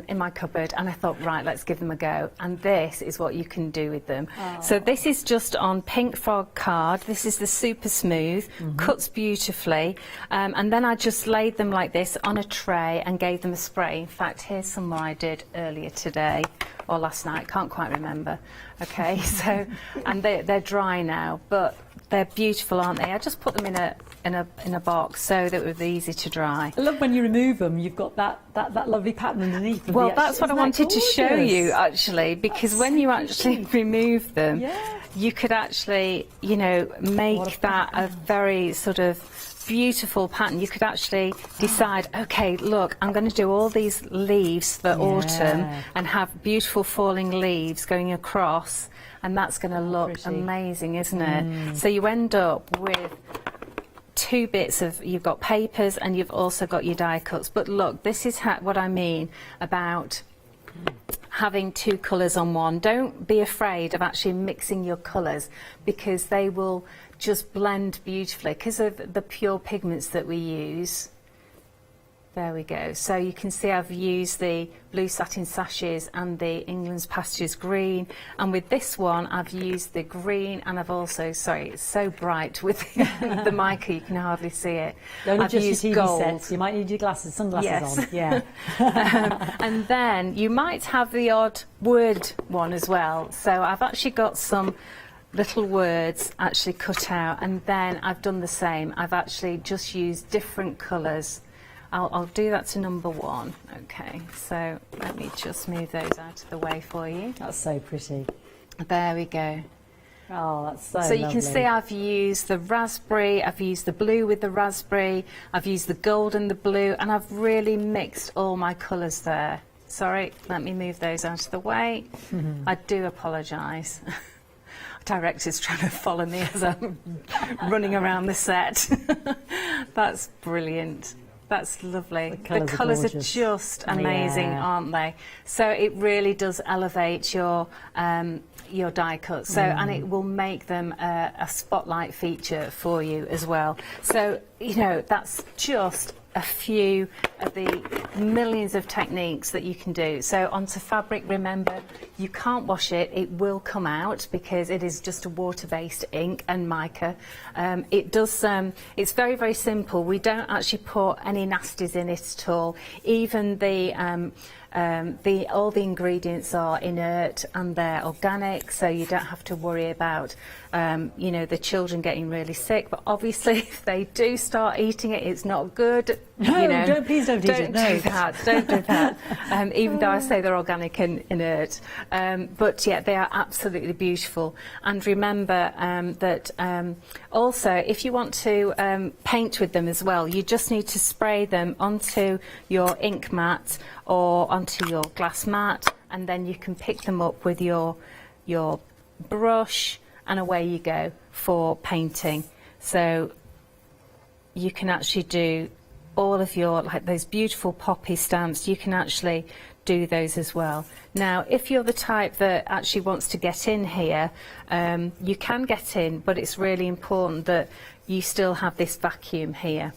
in my cupboard, and I thought, right, let's give them a go. And this is what you can do with them. Oh. So this is just on Pink Frog card. This is the super smooth, cuts beautifully. And then I just laid them like this on a tray and gave them a spray. In fact, here's some more I did earlier today, or last night, can't quite remember. Okay, so, and they're dry now, but they're beautiful, aren't they? I just put them in a box so that it was easy to dry. I love when you remove them, you've got that lovely pattern underneath. Well, that's what I wanted to show you, actually, because when you actually remove them, you could actually, you know, make that a very sort of beautiful pattern. You could actually decide, okay, look, I'm going to do all these leaves for autumn and have beautiful falling leaves going across, and that's going to look amazing, isn't it? So you end up with 2 bits of, you've got papers and you've also got your die cuts. But look, this is what I mean about having 2 colours on one. Don't be afraid of actually mixing your colours, because they will just blend beautifully because of the pure pigments that we use. There we go. So you can see I've used the blue satin sashes and the England's Pastures green, and with this one I've used the green, and I've also, sorry, it's so bright with the mica you can hardly see it. Don't I've adjust used your TV gold. sets. You might need your sunglasses on. Yeah. And then you might have the odd word one as well. So I've actually got some little words actually cut out, and then I've done the same. I've actually just used different colours. I'll do that to number 1. Okay, so let me just move those out of the way for you. That's so pretty. There we go. Oh, that's so So you can see I've used the raspberry, I've used the blue with the raspberry, I've used the gold and the blue, and I've really mixed all my colours there. Sorry, let me move those out of the way. I do apologise. Director's trying to follow me as I'm running around the set. That's brilliant. That's lovely. The colours are just amazing, aren't they? So it really does elevate your die cut. So and it will make them a spotlight feature for you as well. So you know, that's just a few of the millions of techniques that you can do. So onto fabric, remember, you can't wash it, it will come out because it is just a water-based ink and mica. It's very, very simple. We don't actually put any nasties in it at all. Even all the ingredients are inert and they're organic, so you don't have to worry about the children getting really sick. But obviously, if they do start eating it, it's not good. No, please don't eat it. No. Do that. Don't do that. Even though I say they're organic and inert, but yeah, they are absolutely beautiful. And remember that also, if you want to paint with them as well, you just need to spray them onto your ink mat or onto your glass mat, and then you can pick them up with your brush, and away you go for painting. So you can actually do all of your, like those beautiful poppy stamps, you can actually do those as well. Now, if you're the type that actually wants to get in here, you can get in, but it's really important that you still have this vacuum here.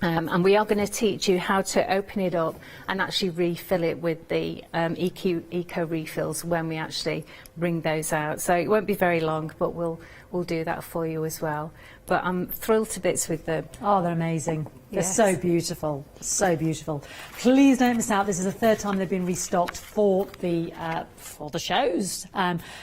And we are going to teach you how to open it up and actually refill it with the eco refills when we actually bring those out. So it won't be very long, but we'll do that for you as well. But I'm thrilled to bits with them. Oh, they're amazing. They're Yes. so beautiful, so beautiful. Please don't miss out. This is the third time they've been restocked for the shows.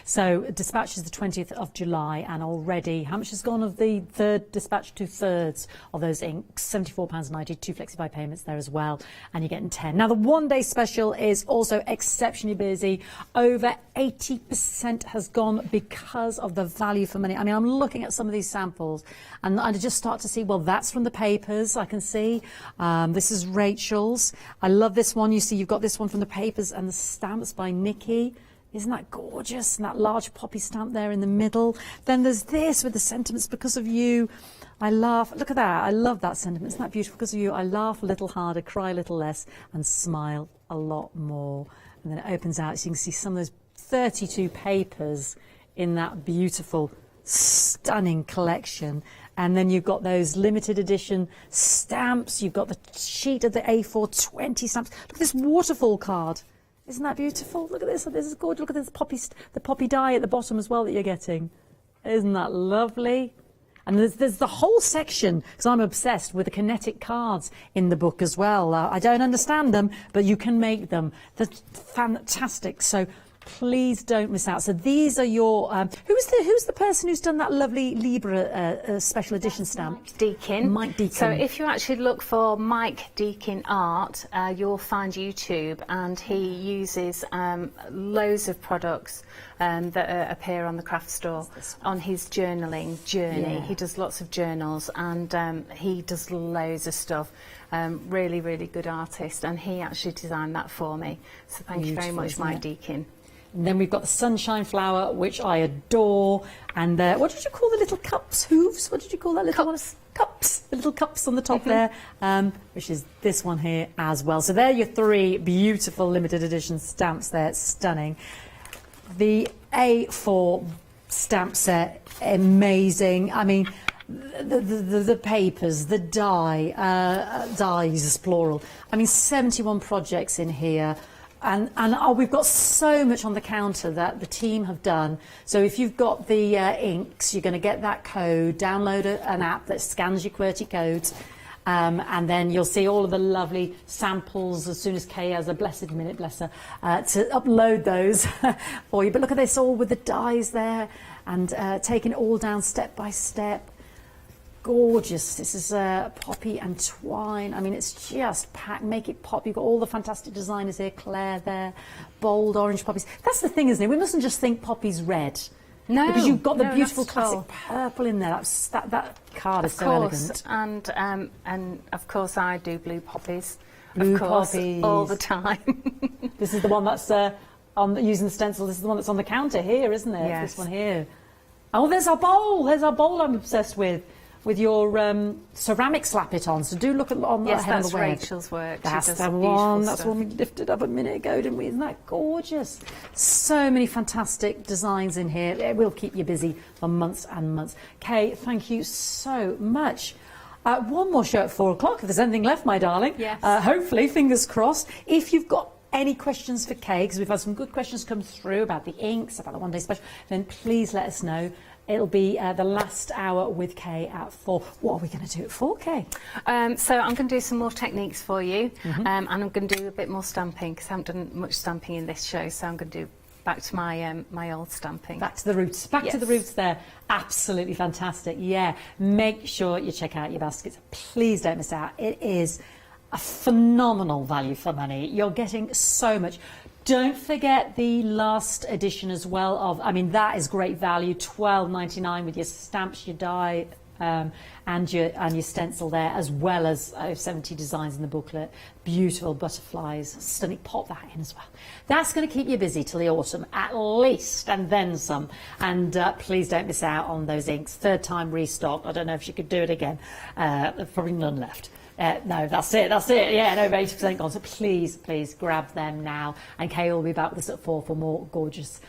So dispatch is the 20th of July, and already how much has gone of the third dispatch? 2/3 of those inks, £74.90, 2 flexi-buy payments there as well, and you're getting 10. Now the one-day special is also exceptionally busy. Over 80% has gone because of the value for money. I mean, I'm looking at some of these samples, and I just start to see, well, that's from the papers, I can see. This is Rachel's. I love this one. You see, you've got this one from the papers and the stamps by Nikki. Isn't that gorgeous? And that large poppy stamp there in the middle. Then there's this with the sentiments, because of you. I laugh. Look at that. I love that sentiment. Isn't that beautiful? Because of you, I laugh a little harder, cry a little less, and smile a lot more. And then it opens out, so you can see some of those 32 papers in that beautiful, stunning collection. And then you've got those limited edition stamps. You've got the sheet of the A420 stamps. Look at this waterfall card. Isn't that beautiful? Look at this. This is gorgeous. Look at this the poppy dye at the bottom as well that you're getting. Isn't that lovely? And there's the whole section, because I'm obsessed with the kinetic cards in the book as well. I don't understand them, but you can make them. They're fantastic. So please don't miss out. So these are your who's the person who's done that lovely Libra special edition stamp? Mike Deakin. Mike Deakin. So if you actually look for Mike Deakin art, you'll find YouTube, and he uses loads of products that appear on the craft store on his journaling journey. Yeah. He does lots of journals, and he does loads of stuff. Really, really good artist, and he actually designed that for me. So thank you very much, Mike Deakin. And then we've got the sunshine flower, which I adore. And what did you call the little cups? Hooves? What did you call that little one? Cups. The little cups on the top there, which is this one here as well. So there are your 3 beautiful limited edition stamps there. Stunning. The A4 stamp set, amazing. I mean, the papers, the dyes, plural. I mean, 71 projects in here. And we've got so much on the counter that the team have done. So if you've got the inks, you're going to get that code, download an app that scans your QWERTY codes, and then you'll see all of the lovely samples as soon as Kay has a blessed minute, bless her, to upload those for you. But look at this, all with the dyes there, and taking it all down step by step. Gorgeous. This is poppy and twine. I mean, it's just packed. Make it pop. You've got all the fantastic designers here. Claire there, bold orange poppies. That's the thing, isn't it? We mustn't just think poppy's red. No, because you've got the beautiful not at all. classic purple in there. That card is so elegant. And of course I do blue poppies. Blue of course, poppies all the time. This is the one that's using the stencil. This is the one that's on the counter here, isn't it? Yes. This one here. Oh, there's our bowl. There's our bowl I'm obsessed with your ceramic slap it on. So do look on that Yes, head on that's the web. Rachel's work. That's She does the beautiful one. That's stuff. the one we lifted up a minute ago, didn't we? Isn't that gorgeous? So many fantastic designs in here. It will keep you busy for months and months. Kay, thank you so much. One more show at 4 o'clock, if there's anything left, my darling. Yes. Hopefully, fingers crossed. If you've got any questions for Kay, because we've had some good questions come through about the inks, about the one day special, then please let us know. It'll be the last hour with Kay at 4. What are we going to do at 4, Kay? So I'm going to do some more techniques for you, and I'm going to do a bit more stamping because I haven't done much stamping in this show, so I'm going to do back to my my old stamping. Back to the roots. Back to the roots there. Absolutely fantastic. Yeah. Make sure you check out your baskets. Please don't miss out. It is a phenomenal value for money. You're getting so much. Don't forget the last edition as well of, I mean, that is great value, $12.99 with your stamps, your die, and your stencil there, as well as 70 designs in the booklet. Beautiful butterflies, stunning. Pop that in as well. That's going to keep you busy till the autumn, at least, and then some. And please don't miss out on those inks. 3rd time restock. I don't know if you could do it again. There's probably none left. No, that's it. Yeah, no, 80% gone. So please grab them now. And Kay will be back with us at 4 for more gorgeous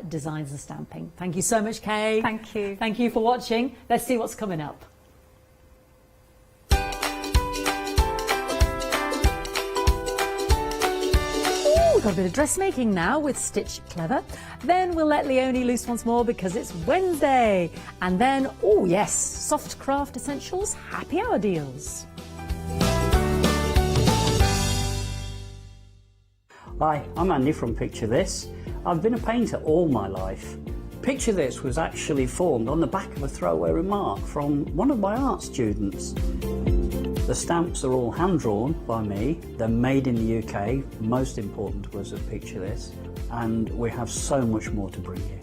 designs and stamping. Thank you so much, Kay. Thank you. Thank you for watching. Let's see what's coming up. We've got a bit of dressmaking now with Stitch Clever. Then we'll let Leonie loose once more because it's Wednesday. And then, oh yes, soft craft essentials, happy hour deals. Hi, I'm Andy from Picture This. I've been a painter all my life. Picture This was actually formed on the back of a throwaway remark from one of my art students. The stamps are all hand-drawn by me. They're made in the UK. Most important was a Picture This. And we have so much more to bring you.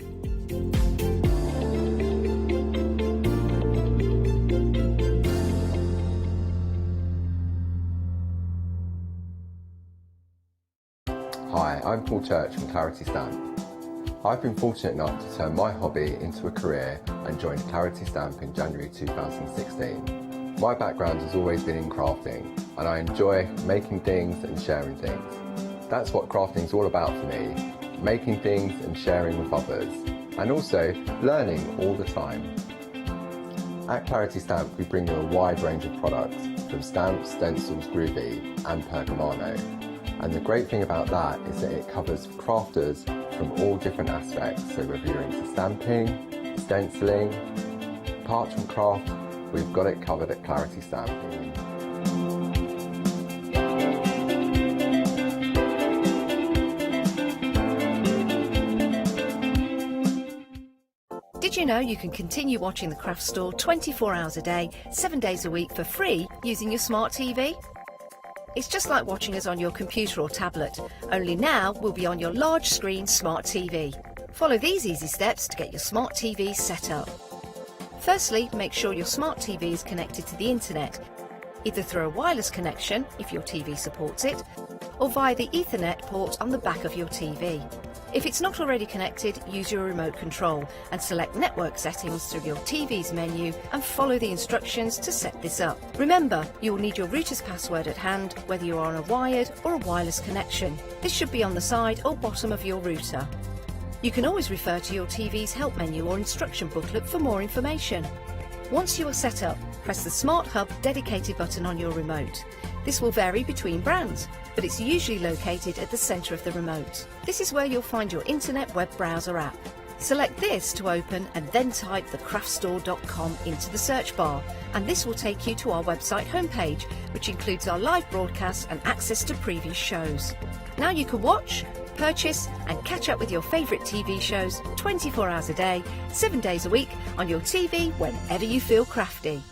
Hi, I'm Paul Church from Clarity Stamp. I've been fortunate enough to turn my hobby into a career and joined Clarity Stamp in January 2016. My background has always been in crafting and I enjoy making things and sharing things. That's what crafting's all about for me, making things and sharing with others, and also learning all the time. At Clarity Stamp we bring you a wide range of products, from stamps, stencils, groovy and pergamano. And the great thing about that is that it covers crafters from all different aspects. So whether you're into stamping, stenciling, parchment craft, we've got it covered at Clarity Stamp. Did you know you can continue watching the Craft Store 24 hours a day, 7 days a week for free using your smart TV? It's just like watching us on your computer or tablet, only now we'll be on your large screen smart TV. Follow these easy steps to get your smart TV set up. Firstly, make sure your smart TV is connected to the internet, either through a wireless connection if your TV supports it, or via the Ethernet port on the back of your TV. If it's not already connected, use your remote control and select network settings through your TV's menu and follow the instructions to set this up. Remember, you will need your router's password at hand whether you are on a wired or a wireless connection. This should be on the side or bottom of your router. You can always refer to your TV's help menu or instruction booklet for more information. Once you are set up, press the Smart Hub dedicated button on your remote. This will vary between brands, but it's usually located at the centre of the remote. This is where you'll find your internet web browser app. Select this to open and then type thecraftstore.com into the search bar, and this will take you to our website homepage, which includes our live broadcasts and access to previous shows. Now you can watch, purchase and catch up with your favourite TV shows 24 hours a day, 7 days a week on your TV whenever you feel crafty.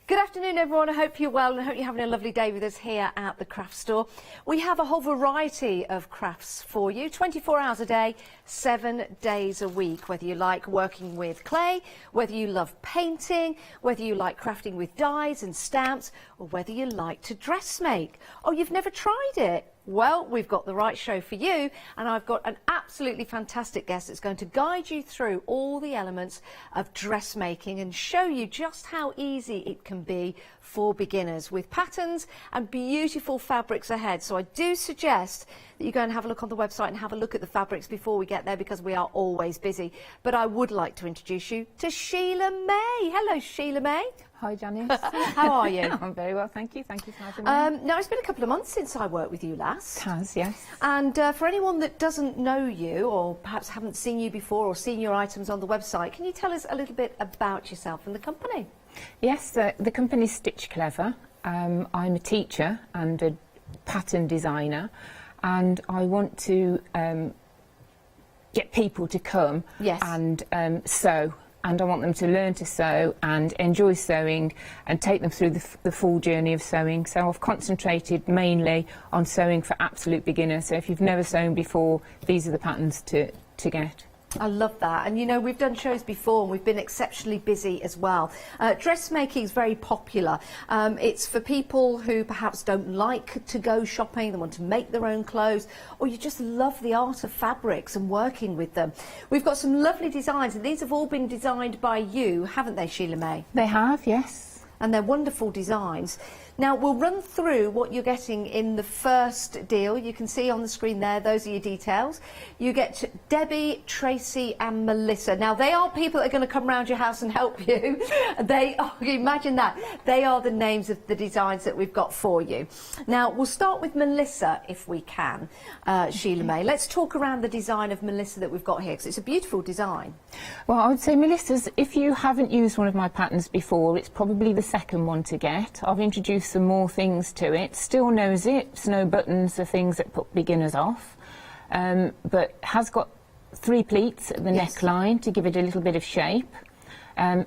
Good afternoon everyone, I hope you're well and I hope you're having a lovely day with us here at the Craft Store. We have a whole variety of crafts for you, 24 hours a day, 7 days a week, whether you like working with clay, whether you love painting, whether you like crafting with dies and stamps, or whether you like to dressmake. Oh, you've never tried it? Well, we've got the right show for you, and I've got an absolutely fantastic guest that's going to guide you through all the elements of dressmaking and show you just how easy it can be for beginners, with patterns and beautiful fabrics ahead. So I do suggest that you go and have a look on the website and have a look at the fabrics before we get there, because we are always busy. But I would like to introduce you to Sheila May. Hello, Sheila May. Hi, Janice. How are you? I'm very well, thank you. Thank you for having me. Now, it's been a couple of months since I worked with you last. It has, yes. And for anyone that doesn't know you, or perhaps haven't seen you before or seen your items on the website, can you tell us a little bit about yourself and the company? Yes, the company's Stitch Clever. I'm a teacher and a pattern designer, and I want to get people to come and sew. And I want them to learn to sew and enjoy sewing and take them through the full journey of sewing. So I've concentrated mainly on sewing for absolute beginners. So if you've never sewn before, these are the patterns to get. I love that. And you know, we've done shows before and we've been exceptionally busy as well. Dressmaking is very popular. It's for people who perhaps don't like to go shopping, they want to make their own clothes, or you just love the art of fabrics and working with them. We've got some lovely designs, and these have all been designed by you, haven't they, Sheila May? They have, yes. And they're wonderful designs. Now, we'll run through what you're getting in the first deal. You can see on the screen there, those are your details. You get Debbie, Tracy and Melissa. Now, they are people that are going to come around your house and help you. They are, imagine that. They are the names of the designs that we've got for you. Now, we'll start with Melissa, if we can, Sheila May. Let's talk around the design of Melissa that we've got here, because it's a beautiful design. Well, I would say Melissa's, if you haven't used one of my patterns before, it's probably the second one to get. I've introduced some more things to it. Still no zips, no buttons, the things that put beginners off, but has got 3 pleats at the neckline to give it a little bit of shape.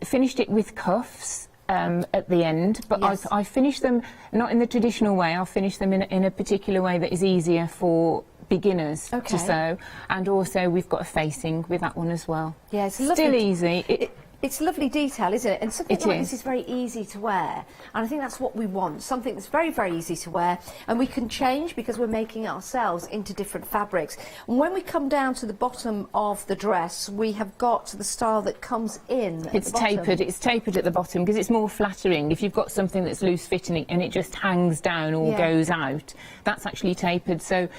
Finished it with cuffs at the end, but I finished them not in the traditional way. I'll finish them in a particular way that is easier for beginners to sew, and also we've got a facing with that one as well. Yeah, it's still lovely. Easy. It's lovely detail, isn't it? And something like this is very easy to wear. And I think that's what we want, something that's very, very easy to wear. And we can change, because we're making it ourselves, into different fabrics. And when we come down to the bottom of the dress, we have got the style that comes in at It's the bottom. tapered. It's tapered at the bottom because it's more flattering. If you've got something that's loose fitting and it just hangs down or goes out, that's actually tapered. So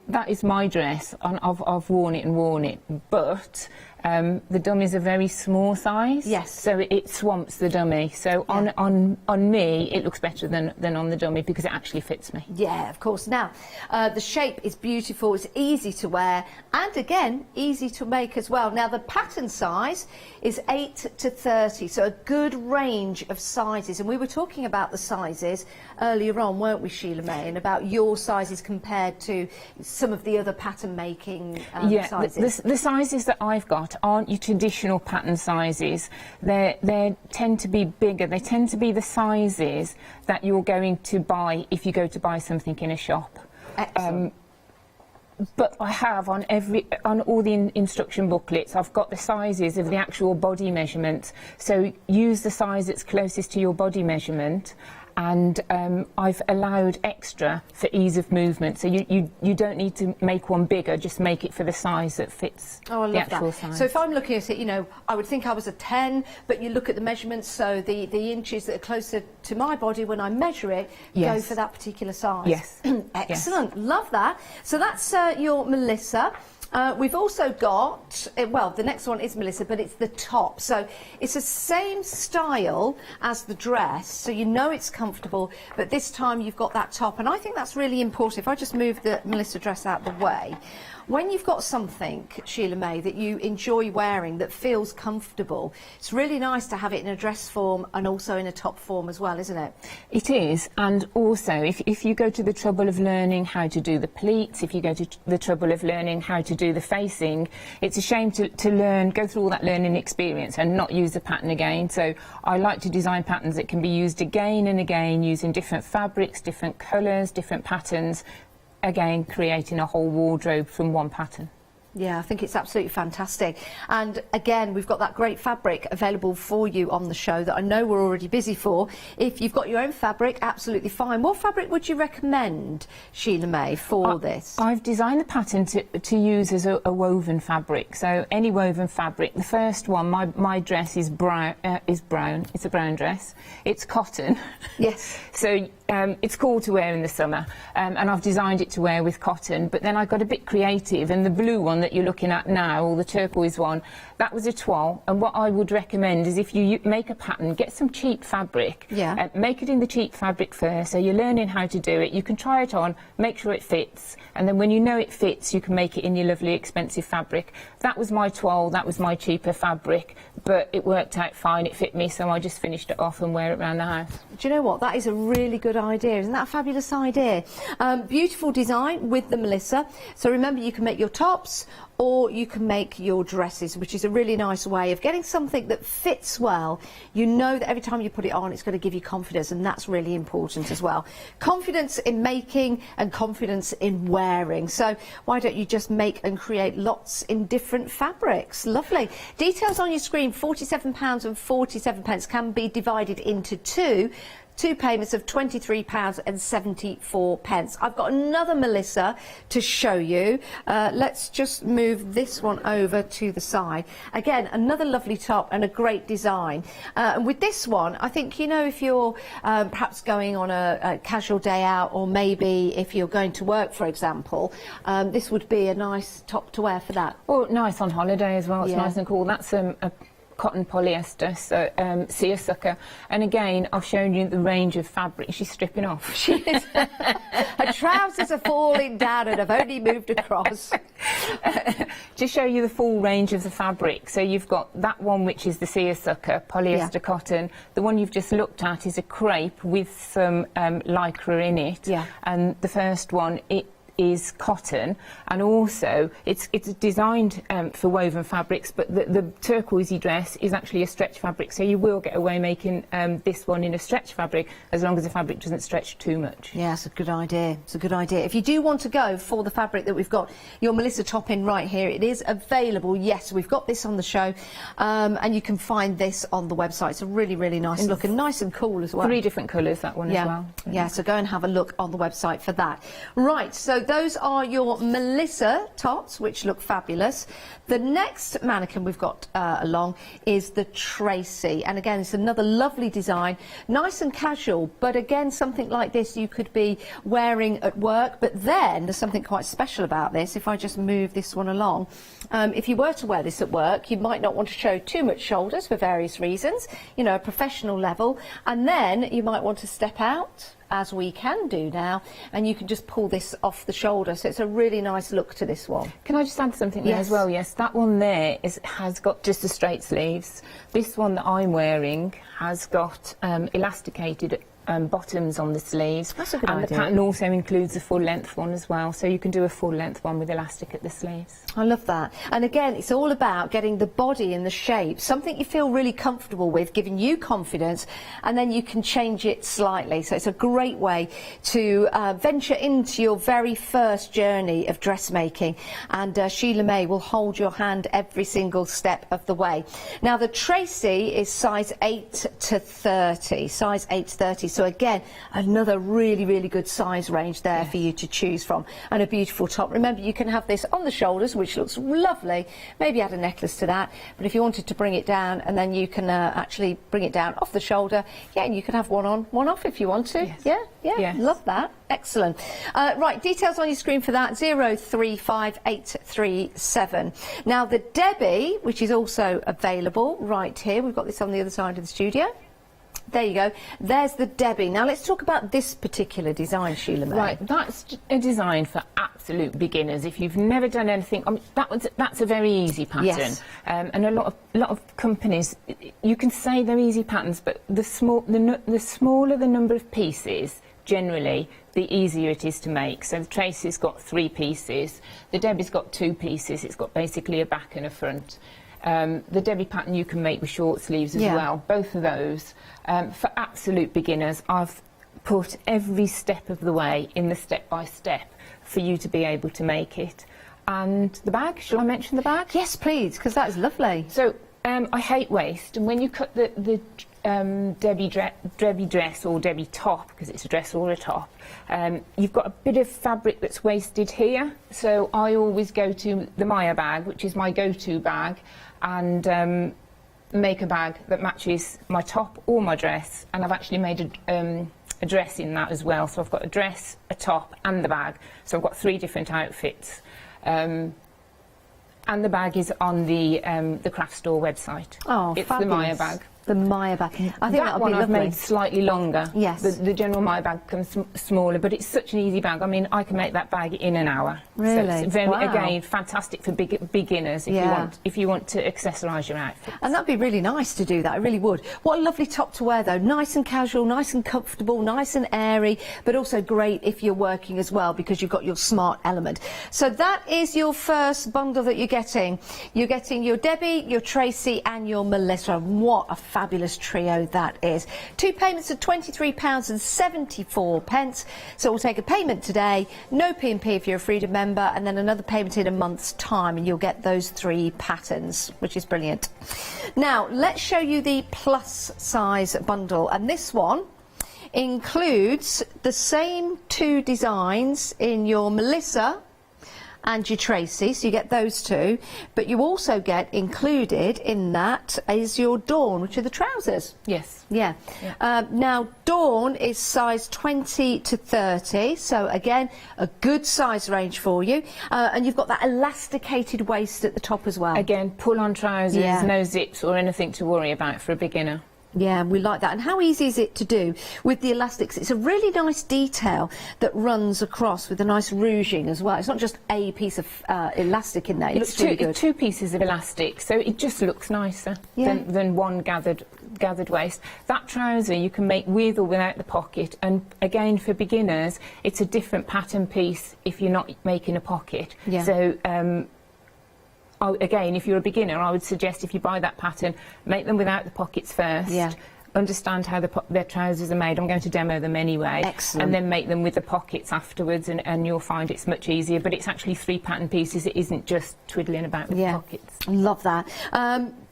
that is my dress, and I've worn it, but the dummy's a very small size, so it swamps the dummy. So on me, it looks better than on the dummy, because it actually fits me. Yeah, of course. Now, the shape is beautiful, it's easy to wear, and again, easy to make as well. Now, the pattern size is 8 to 30, so a good range of sizes. And we were talking about the sizes earlier on, weren't we, Sheila May, and about your sizes compared to some of the other pattern making sizes. The sizes that I've got aren't your traditional pattern sizes. They tend to be bigger. They tend to be the sizes that you're going to buy if you go to buy something in a shop. Excellent. But I have on all the instruction booklets, I've got the sizes of the actual body measurements. So use the size that's closest to your body measurement. And I've allowed extra for ease of movement. So you don't need to make one bigger, just make it for the size that fits the actual size. So if I'm looking at it, you know, I would think I was a 10, but you look at the measurements, so the inches that are closer to my body when I measure it go for that particular size. Yes. Excellent. Love that. So that's your Melissa. We've also got, well, the next one is Melissa, but it's the top. So it's the same style as the dress, so you know it's comfortable, but this time you've got that top. And I think that's really important. If I just move the Melissa dress out of the way, when you've got something, Sheila May, that you enjoy wearing, that feels comfortable, it's really nice to have it in a dress form and also in a top form as well, isn't it? It is. And also, if you go to the trouble of learning how to do the pleats, if you go to the trouble of learning how to do the facing, it's a shame to go through all that learning experience and not use the pattern again. So I like to design patterns that can be used again and again, using different fabrics, different colours, different patterns, again creating a whole wardrobe from one pattern. Yeah, I think it's absolutely fantastic. And again, we've got that great fabric available for you on the show that I know we're already busy for. If you've got your own fabric, absolutely fine. What fabric would you recommend, Sheila May, for this? I've designed the pattern to use as a woven fabric. So any woven fabric. The first one, my dress is brown. It's a brown dress. It's cotton. Yes. So it's cool to wear in the summer, and I've designed it to wear with cotton. But then I got a bit creative, and the blue one that you're looking at now, or the turquoise one, that was a toile. And what I would recommend is if you make a pattern, get some cheap fabric. Yeah. Make it in the cheap fabric first, so you're learning how to do it. You can try it on, make sure it fits, and then when you know it fits, you can make it in your lovely expensive fabric. That was my toile, that was my cheaper fabric, but it worked out fine, it fit me, so I just finished it off and wear it around the house. Do you know what? That is a really good idea. Isn't that a fabulous idea? Beautiful design with the Melissa. So remember, you can make your tops or you can make your dresses, which is a really nice way of getting something that fits well. You know that every time you put it on, it's going to give you confidence, and that's really important as well. Confidence in making and confidence in wearing. So why don't you just make and create lots in different fabrics? Lovely. Details on your screen, £47.47 can be divided into two payments of £23.74. I've got another Melissa to show you. Let's just move this one over to the side. Again, another lovely top and a great design. And with this one, I think, you know, if you're perhaps going on a casual day out, or maybe if you're going to work, for example, this would be a nice top to wear for that. Or nice on holiday as well. It's Yeah. nice and cool. That's a cotton polyester, so seersucker. And again, I've shown you the range of fabric. She's stripping off. She is. Her trousers are falling down and I've only moved across. To show you the full range of the fabric. So you've got that one, which is the seersucker, polyester cotton. The one you've just looked at is a crepe with some lycra in it. Yeah. And the first one, it is cotton, and also it's designed for woven fabrics, but the turquoisey dress is actually a stretch fabric, so you will get away making this one in a stretch fabric as long as the fabric doesn't stretch too much. Yeah, it's a good idea. It's a good idea. If you do want to go for the fabric that we've got your Melissa top in right here, it is available. Yes, we've got this on the show, and you can find this on the website. It's a really, really nice look, and nice and cool as well. 3 different colours, that one as well. Yeah, so go and have a look on the website for that. Right, so those are your Melissa tops, which look fabulous. The next mannequin we've got along is the Tracy, and again, it's another lovely design, nice and casual, but again, something like this you could be wearing at work. But then there's something quite special about this. If I just move this one along, if you were to wear this at work, you might not want to show too much shoulders for various reasons, you know, a professional level, and then you might want to step out, as we can do now, and you can just pull this off the shoulder, so it's a really nice look to this one. Can I just add something there as well? Yes, that one there has got just the straight sleeves. This one that I'm wearing has got elasticated bottoms on the sleeves. That's a good idea. idea. The pattern also includes a full length one as well, so you can do a full length one with elastic at the sleeves. I love that. And again, it's all about getting the body in the shape, something you feel really comfortable with, giving you confidence, and then you can change it slightly. So it's a great way to venture into your very first journey of dressmaking, and Sheila May will hold your hand every single step of the way. Now, the Tracy is size 8 to 30, size 8 to 30. So again, another really, really good size range there for you to choose from, and a beautiful top. Remember, you can have this on the shoulders, which looks lovely. Maybe add a necklace to that, but if you wanted to bring it down, and then you can actually bring it down off the shoulder, and you can have one on, one off if you want to. Yeah, love that. Excellent. Right, details on your screen for that, 035837. Now, the Debbie, which is also available right here, we've got this on the other side of the studio. There you go. There's the Debbie. Now let's talk about this particular design, Sheila May. Right, that's a design for absolute beginners. If you've never done anything, I mean, that's a very easy pattern. Yes. And a lot of companies, you can say they're easy patterns, but the smaller the number of pieces, generally, the easier it is to make. So the Tracy's got 3 pieces. The Debbie's got 2 pieces. It's got basically a back and a front. The Debbie pattern you can make with short sleeves as well, both of those. For absolute beginners, I've put every step of the way in the step-by-step for you to be able to make it. and the bag. Shall I mention the bag? Yes, please, because that is lovely. So I hate waste, and when you cut the Debbie dress or Debbie top, because it's a dress or a top, you've got a bit of fabric that's wasted here. So I always go to the Maya bag, which is my go-to bag, and make a bag that matches my top or my dress. And I've actually made a dress in that as well. So I've got a dress, a top, and the bag. So I've got 3 different outfits. And the bag is on the craft store website. Oh, it's fabulous. the Maya bag. The Maya bag. I think that one I've made slightly longer. Yes. The general Maya bag comes smaller, but it's such an easy bag. I mean, I can make that bag in an hour. Really? So it's very, Wow. again, fantastic for beginners if you want to accessorise your outfit. And that'd be really nice to do that, it really would. What a lovely top to wear though, nice and casual, nice and comfortable, nice and airy, but also great if you're working as well because you've got your smart element. So that is your first bundle that you're getting. You're getting your Debbie, your Tracy and your Melissa. What a fabulous trio that is. 2 payments of £23.74. So we'll take a payment today, no P&P if you're a Freedom member, and then another payment in a month's time, and you'll get those 3 patterns, which is brilliant. Now, let's show you the plus size bundle, and this one includes the same 2 designs in your Melissa and your Tracy, so you get those 2, but you also get included in that is your Dawn, which are the trousers. Yes. Yeah. Now, Dawn is size 20 to 30, so again, a good size range for you. And you've got that elasticated waist at the top as well. Again, pull-on trousers, no zips or anything to worry about for a beginner. Yeah, we like that. And how easy is it to do with the elastics? It's a really nice detail that runs across with a nice rouging as well. It's not just a piece of elastic in there. It looks really good. It's 2 pieces of elastic, so it just looks nicer than one gathered waist. That trouser you can make with or without the pocket, and again for beginners it's a different pattern piece if you're not making a pocket. Yeah. So again, if you're a beginner, I would suggest if you buy that pattern, make them without the pockets first. Yeah. Understand how their trousers are made. I'm going to demo them anyway. Excellent. And then make them with the pockets afterwards, and you'll find it's much easier. But it's actually 3 pattern pieces. It isn't just twiddling about with the pockets. Love that.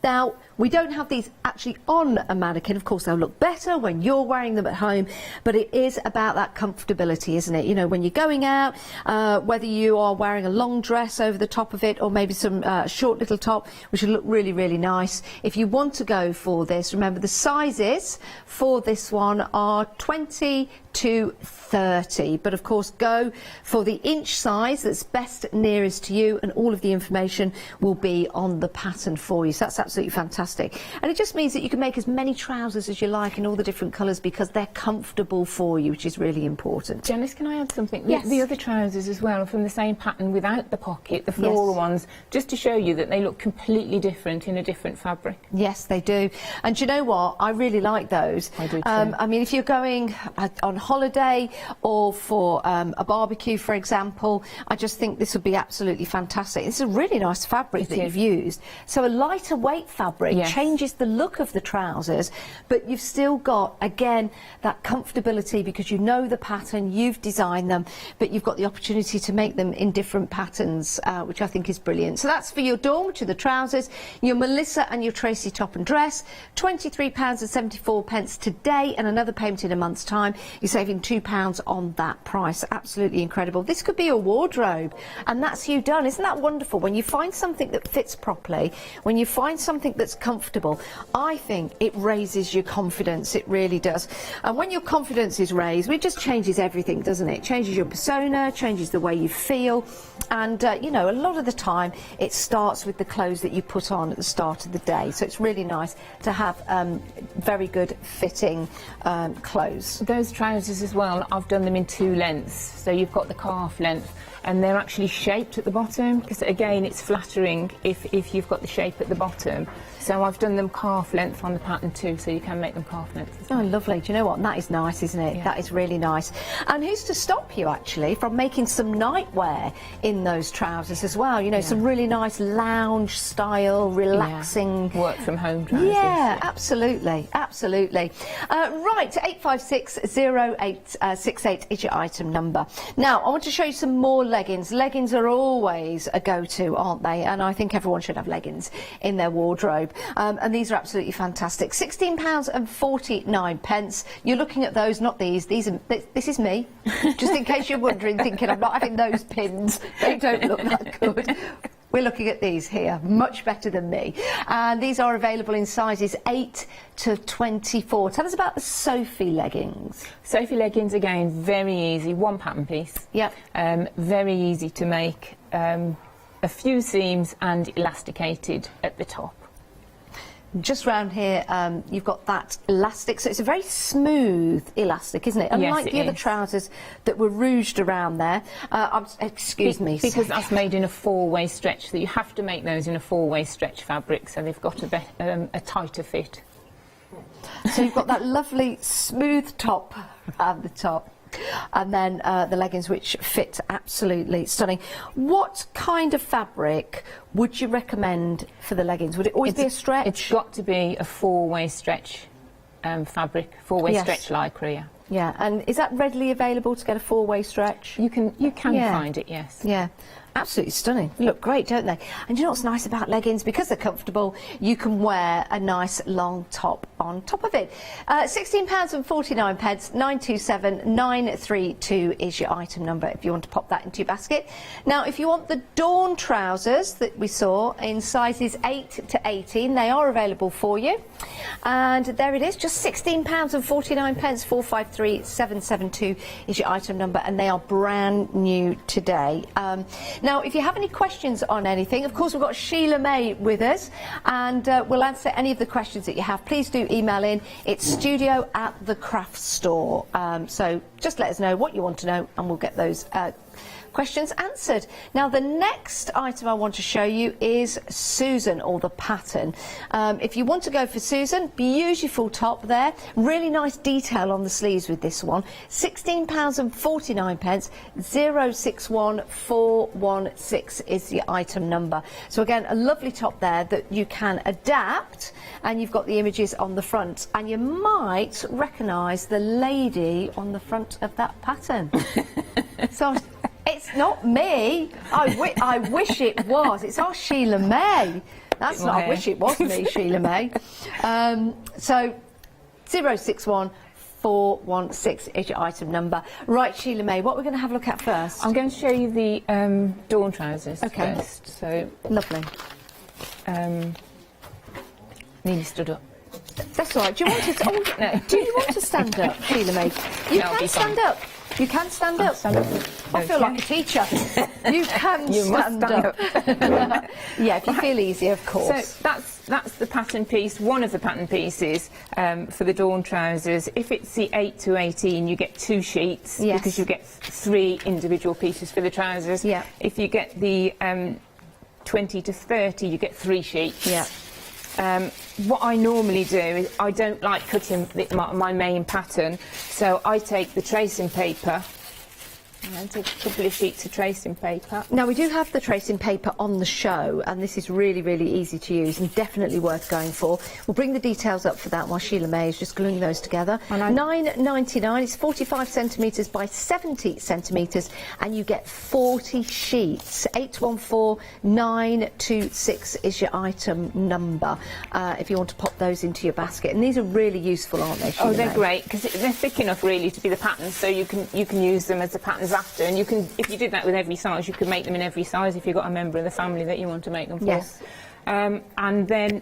Now, we don't have these actually on a mannequin. Of course, they'll look better when you're wearing them at home, but it is about that comfortability, isn't it? You know, when you're going out, whether you are wearing a long dress over the top of it or maybe some short little top, which will look really, really nice. If you want to go for this, remember the sizes for this one are 20 to 30, but of course go for the inch size that's best nearest to you, and all of the information will be on the pattern for you. So that's absolutely fantastic, and it just means that you can make as many trousers as you like in all the different colours because they're comfortable for you, which is really important. Janice, can I add something? Yes. The other trousers as well, from the same pattern without the pocket, the floral ones, just to show you that they look completely different in a different fabric. Yes, they do. And do you know what? I really like those. I do too. I mean, if you're going on holiday or for a barbecue, for example, I just think this would be absolutely fantastic. It's a really nice fabric that you've used. So a lighter weight fabric changes the look of the trousers, but you've still got, again, that comfortability because you know the pattern, you've designed them, but you've got the opportunity to make them in different patterns, which I think is brilliant. So that's for your Dawn, which are the trousers, your Melissa and your Tracy top and dress, £23.74 today, and another payment in a month's time. You're saving £2 on that price. Absolutely incredible. This could be a wardrobe, and that's you done. Isn't that wonderful? When you find something that fits properly, when you find something that's comfortable, I think it raises your confidence. It really does. And when your confidence is raised, it just changes everything, doesn't it? It changes your persona, changes the way you feel, and you know, a lot of the time it starts with the clothes that you put on at the start of the day. So it's really nice to have very good fitting clothes. Those trousers as well, I've done them in 2 lengths. So you've got the calf length, and they're actually shaped at the bottom, because again it's flattering if you've got the shape at the bottom. them. So I've done them calf length on the pattern too, so you can make them calf length as well. Oh, lovely. Do you know what? That is nice, isn't it? Yeah. That is really nice. And who's to stop you, actually, from making some nightwear in those trousers as well? You know, some really nice lounge style, relaxing... Yeah. Work from home trousers. Yeah, absolutely, absolutely. Right, 8560868 is your item number. Now, I want to show you some more leggings. Leggings are always a go-to, aren't they? And I think everyone should have leggings in their wardrobe. And these are absolutely fantastic. £16.49. You're looking at those, not these. This is me, just in case you're wondering, thinking I'm not having those pins. They don't look that good. We're looking at these here, much better than me. And these are available in sizes 8 to 24. Tell us about the Sophie leggings. Sophie leggings, again, very easy, one pattern piece. Yep. Very easy to make. A few seams and elasticated at the top. Just round here, you've got that elastic, so it's a very smooth elastic, isn't it? Unlike Yes, the other trousers that were rouged around there. Excuse me. Because that's made in a four-way stretch, so you have to make those in a four-way stretch fabric, so they've got a tighter fit. So you've got that lovely smooth top at the top. And then the leggings, which fit absolutely stunning. What kind of fabric would you recommend for the leggings? Would it always be a stretch? It's got to be a four-way stretch fabric, four-way stretch lycra, yeah. Yeah, and is that readily available to get a four-way stretch? You can find it, yes. Yeah. Absolutely stunning. They look great, don't they? And you know what's nice about leggings? Because they're comfortable, you can wear a nice long top on top of it. £16.49, 927932 is your item number if you want to pop that into your basket. Now, if you want the Dawn trousers that we saw in sizes 8 to 18, they are available for you. And there it is, just £16.49, 453772 is your item number, and they are brand new today. Now, if you have any questions on anything, of course, we've got Sheila May with us, and we'll answer any of the questions that you have. Please do email in. It's studio@thecraftstore. So just let us know what you want to know, and we'll get those questions answered. Now, the next item I want to show you is Susan, or the pattern. If you want to go for Susan, beautiful top there, really nice detail on the sleeves with this one. £16.49, 061416 is the item number. So again, a lovely top there that you can adapt, and you've got the images on the front, and you might recognise the lady on the front of that pattern. So it's not me. I wish it was. It's our Sheila May. That's not. I wish it was me, Sheila May. So 061416 is your item number. Right, Sheila May, what we're going to have a look at first? I'm going to show you the Dawn trousers first. So lovely. Nearly stood up. That's all right. Do you want to? No. Do you want to stand up, Sheila May? You can stand up. You can stand up. I feel like a teacher. You can stand up. Yeah, if you feel easy, of course. So that's the pattern piece, one of the pattern pieces for the Dawn trousers. If it's the 8 to 18, you get 2 sheets because you get 3 individual pieces for the trousers. Yeah. If you get the 20 to 30, you get 3 sheets. Yeah. What I normally do is I don't like cutting my main pattern, so I take the tracing paper and take a couple of sheets of tracing paper. Now, we do have the tracing paper on the show, and this is really, really easy to use and definitely worth going for. We'll bring the details up for that while Sheila May is just gluing those together. $9.99, it's 45 centimetres by 70 centimetres, and you get 40 sheets. 814926 is your item number if you want to pop those into your basket. And these are really useful, aren't they, Sheila Oh, they're May? great, because they're thick enough, really, to be the patterns, so you can use them as the patterns after, and you can, if you did that with every size, you could make them in every size if you've got a member of the family that you want to make them for. Yes. And then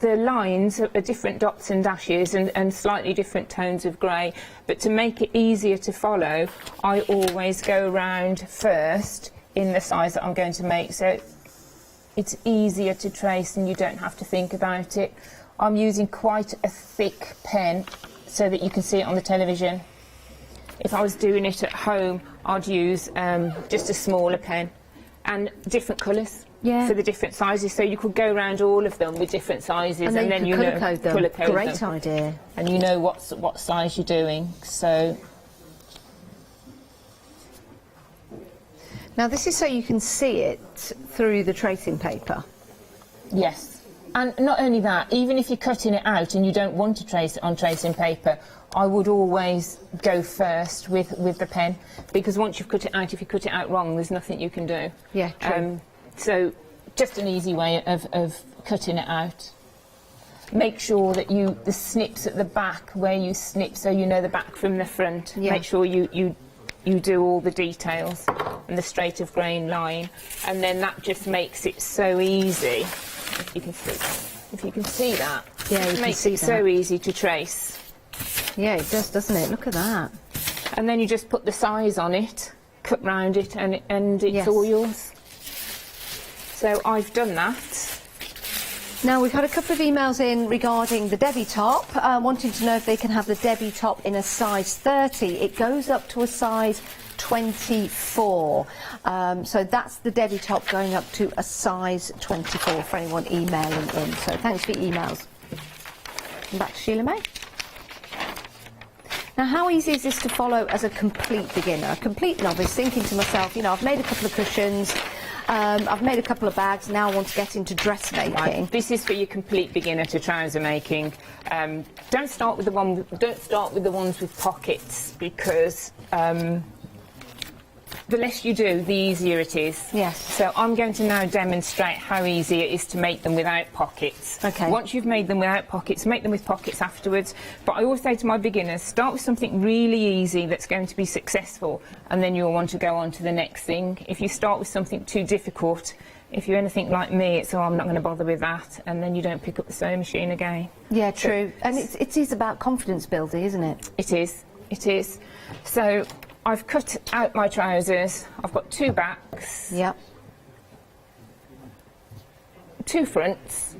the lines are different dots and dashes and slightly different tones of grey, but to make it easier to follow, I always go round first in the size that I'm going to make, so it's easier to trace and you don't have to think about it. I'm using quite a thick pen so that you can see it on the television. If I was doing it at home, I'd use just a smaller pen, and different colours. for the different sizes, so you could go around all of them with different sizes, and then you know colour code Great them. idea. And you know what size you're doing. So now this is so you can see it through the tracing paper. yes, and not only that, even if you're cutting it out and you don't want to trace it on tracing paper, I would always go first with the pen, because once you've cut it out, if you cut it out wrong, there's nothing you can do. Yeah, true. So just an easy way of cutting it out. Make sure that the snips at the back, where you snip so you know the back from the front, make sure you do all the details and the straight of grain line, and then that just makes it so easy. If you can see that, it makes it so easy to trace. Yeah, it does, doesn't it? Look at that. And then you just put the size on it, cut round it, and it's all yours. So I've done that. Now, we've had a couple of emails in regarding the Debbie top, wanting to know if they can have the Debbie top in a size 30. It goes up to a size 24. So that's the Debbie top going up to a size 24 for anyone emailing in. So thanks for your emails. And back to Sheila May. Now, how easy is this to follow as a complete beginner, a complete novice, thinking to myself, you know, I've made a couple of cushions, I've made a couple of bags, now I want to get into dressmaking. Right. This is for your complete beginner to trouser making. Don't start with the ones with pockets, because the less you do, the easier it is. Yes. So I'm going to now demonstrate how easy it is to make them without pockets. Okay. Once you've made them without pockets, make them with pockets afterwards. But I always say to my beginners, start with something really easy that's going to be successful, and then you'll want to go on to the next thing. If you start with something too difficult, if you're anything like me, it's, oh, I'm not going to bother with that, and then you don't pick up the sewing machine again. Yeah, true. And it is about confidence building, isn't it? It is. It is. So I've cut out my trousers. I've got 2 backs. Yep. 2 fronts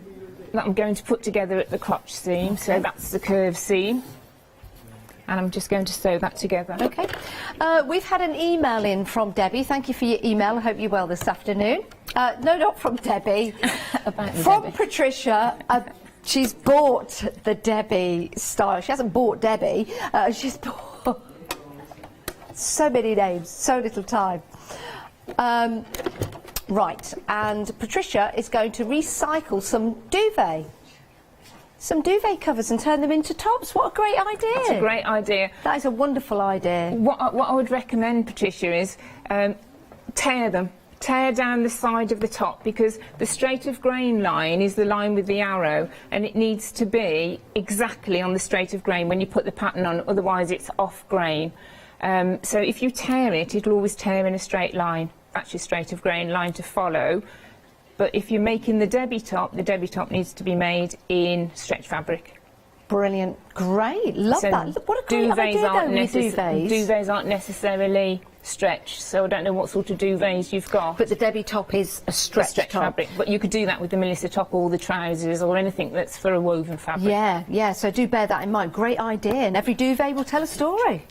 that I'm going to put together at the crotch seam. So that's the curve seam. And I'm just going to sew that together. Okay. We've had an email in from Debbie. Thank you for your email. I hope you're well this afternoon. No, not from Debbie. From Debbie. Patricia. She's bought the Debbie style. She hasn't bought Debbie. She's bought so many names, so little time. Right, and Patricia is going to recycle some duvet covers and turn them into tops. What a great idea. That's a great idea. That is a wonderful idea. What I would recommend, Patricia, is tear them. Tear down the side of the top, because the straight of grain line is the line with the arrow, and it needs to be exactly on the straight of grain when you put the pattern on, otherwise it's off grain. So if you tear it, it'll always tear in a straight line. That's your straight of grain line to follow. But if you're making the Debbie top needs to be made in stretch fabric. Brilliant. Great. Love that. What a great idea, though, with duvets. Duvets aren't necessarily stretched, so I don't know what sort of duvets you've got. But the Debbie top is a stretch top. Fabric. But you could do that with the Melissa top or the trousers or anything that's for a woven fabric. Yeah, yeah, so do bear that in mind. Great idea. And every duvet will tell a story.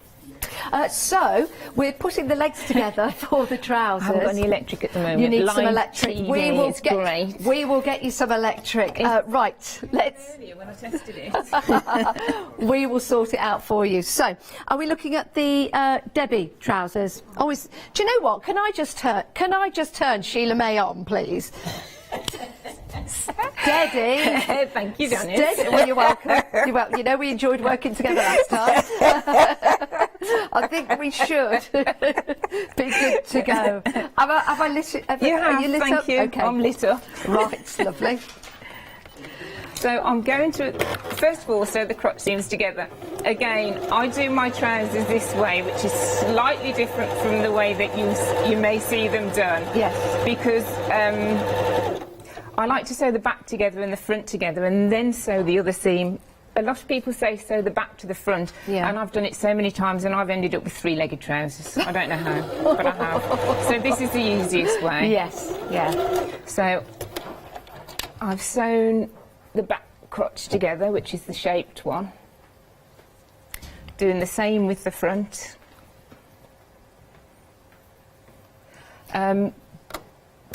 So we're putting the legs together for the trousers. I haven't got any electric at the moment. You need Live some electric. TV We will get you some electric. Right, let's. Earlier when I tested it. We will sort it out for you. So, are we looking at the Debbie trousers? Do you know what? Can I just turn Sheila May on, please? Steady. Thank you, Janice. Well, you're welcome. You know, we enjoyed working together last time. I think we should be good to go. Have I lit? Are you lit thank up? you. Okay. I'm lit up. Right, lovely. So I'm going to, first of all, sew the crotch seams together. Again, I do my trousers this way, which is slightly different from the way that you may see them done. Yes. Because I like to sew the back together and the front together and then sew the other seam. A lot of people say sew the back to the front, and I've done it so many times and I've ended up with 3-legged trousers. I don't know how, but I have. So this is the easiest way. Yes, yeah. So I've sewn the back crotch together, which is the shaped one. Doing the same with the front.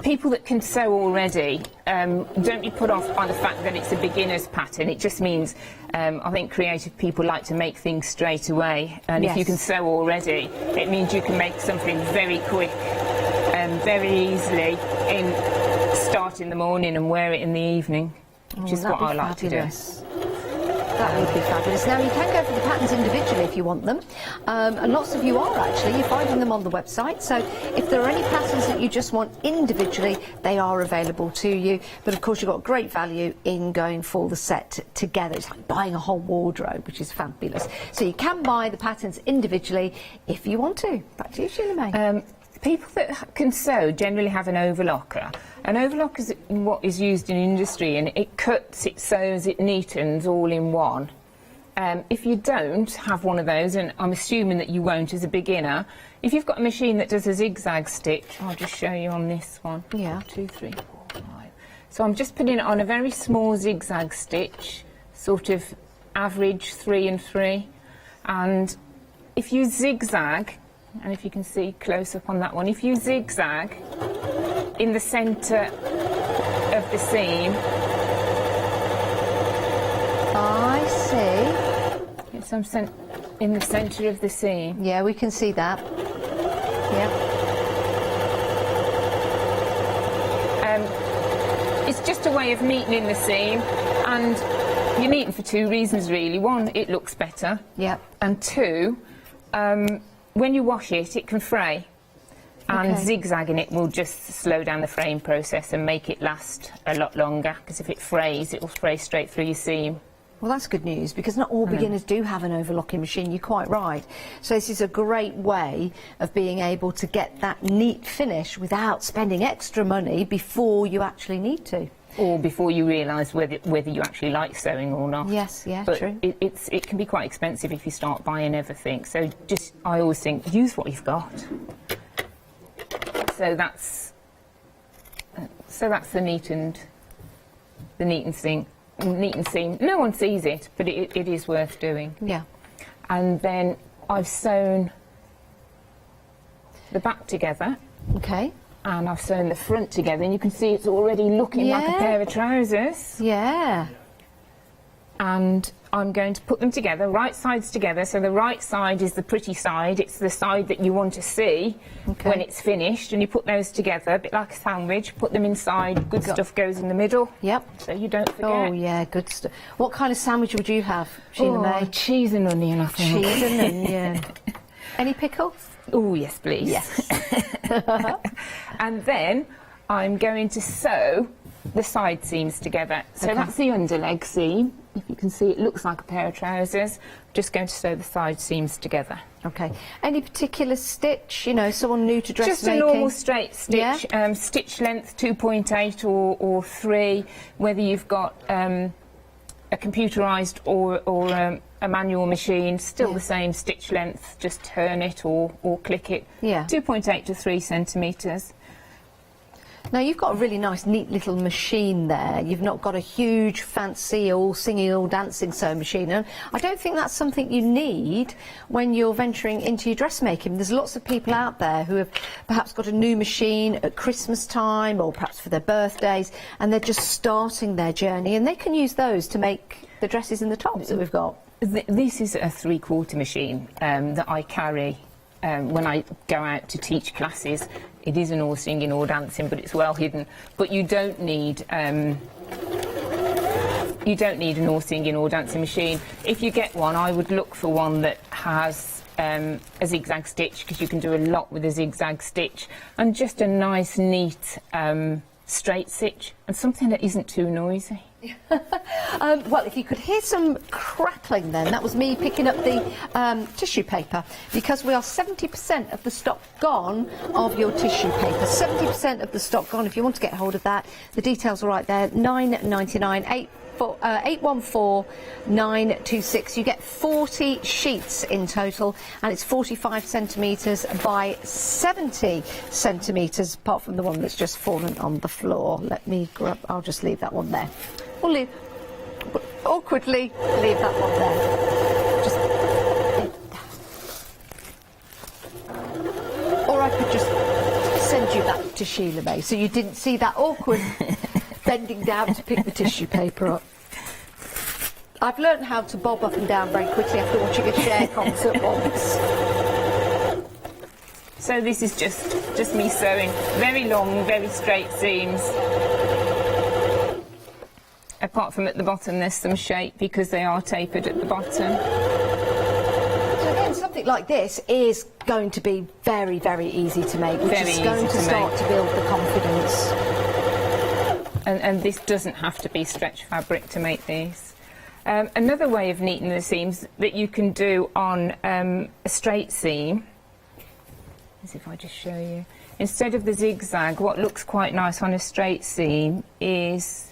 people that can sew already, don't be put off by the fact that it's a beginner's pattern. It just means, I think creative people like to make things straight away, and if you can sew already, it means you can make something very quick and very easily start in the morning and wear it in the evening, which is what I like to do. That would be fabulous. Now, you can go for the patterns individually if you want them, and lots of you are actually. You're finding them on the website, so if there are any patterns that you just want individually, they are available to you. But of course, you've got great value in going for the set together. It's like buying a whole wardrobe, which is fabulous. So you can buy the patterns individually if you want to. Back to you, Sheila May. People that can sew generally have an overlocker. An overlocker is what is used in industry, and it cuts, it sews, it neatens all in one. If you don't have one of those, and I'm assuming that you won't as a beginner, if you've got a machine that does a zigzag stitch, I'll just show you on this one. Yeah. 2, 3, 4, 5. So I'm just putting it on a very small zigzag stitch, sort of average 3 and 3. And if you zigzag, and if you can see close up on that one, if you zigzag in the centre of the seam, I see. It's in the centre of the seam. Yeah, we can see that. Yeah. It's just a way of neatening the seam, and you're neating for 2 reasons really. 1, it looks better. Yeah. And 2, when you wash it, it can fray, and zigzagging it will just slow down the fraying process and make it last a lot longer, because if it frays, it will fray straight through your seam. Well, that's good news, because not all beginners do have an overlocking machine. You're quite right. So this is a great way of being able to get that neat finish without spending extra money before you actually need to. Or before you realise whether you actually like sewing or not. Yes, yeah, but true. It can be quite expensive if you start buying everything. So I always think, use what you've got. So that's the neat and seam. No one sees it, but it is worth doing. Yeah. And then I've sewn the back together. Okay. And I've sewn the front together, and you can see it's already looking like a pair of trousers. Yeah. And I'm going to put them together, right sides together. So the right side is the pretty side. It's the side that you want to see when it's finished. And you put those together, a bit like a sandwich, put them inside. Good stuff goes in the middle. Yep. So you don't forget. Oh, yeah, good stuff. What kind of sandwich would you have, Sheila May? Cheese and onion, I think. Cheese and onion. Any pickles? Oh, yes, please. Yes. And then I'm going to sew the side seams together. So that's the underleg seam. If you can see, it looks like a pair of trousers. I'm just going to sew the side seams together. Okay. Any particular stitch? You know, someone new to dressmaking? Just a normal straight stitch. Yeah? Stitch length 2.8 or 3. Whether you've got a computerised or a manual machine, still the same stitch length. Just turn it or click it. Yeah. 2.8 to 3 centimetres. Now, you've got a really nice, neat little machine there. You've not got a huge, fancy, all singing, all dancing sewing machine. And I don't think that's something you need when you're venturing into your dressmaking. There's lots of people out there who have perhaps got a new machine at Christmas time or perhaps for their birthdays, and they're just starting their journey, and they can use those to make the dresses and the tops that we've got. This is a 3/4 machine that I carry when I go out to teach classes. It isn't all singing or dancing, but it's well hidden. But you don't need an all singing or dancing machine. If you get one, I would look for one that has a zigzag stitch, because you can do a lot with a zigzag stitch, and just a nice, neat straight stitch, and something that isn't too noisy. Well, if you could hear some crackling then, that was me picking up the tissue paper, because we are 70% of the stock gone of your tissue paper. 70% of the stock gone. If you want to get hold of that, the details are right there. £9.99, 814 926. You get 40 sheets in total, and it's 45 centimetres by 70 centimetres, apart from the one that's just fallen on the floor. Let me grab, I'll just leave that one there. We'll awkwardly leave that one there. Or I could just send you that to Sheila May, so you didn't see that awkward bending down to pick the tissue paper up. I've learned how to bob up and down very quickly after watching a Cher concert once. So this is just me sewing very long, very straight seams. Apart from at the bottom, there's some shape because they are tapered at the bottom. So again, something like this is going to be very, very easy to make, which is going to start to build the confidence. And this doesn't have to be stretch fabric to make these. Another way of neatening the seams that you can do on a straight seam, as if I just show you, instead of the zigzag, what looks quite nice on a straight seam is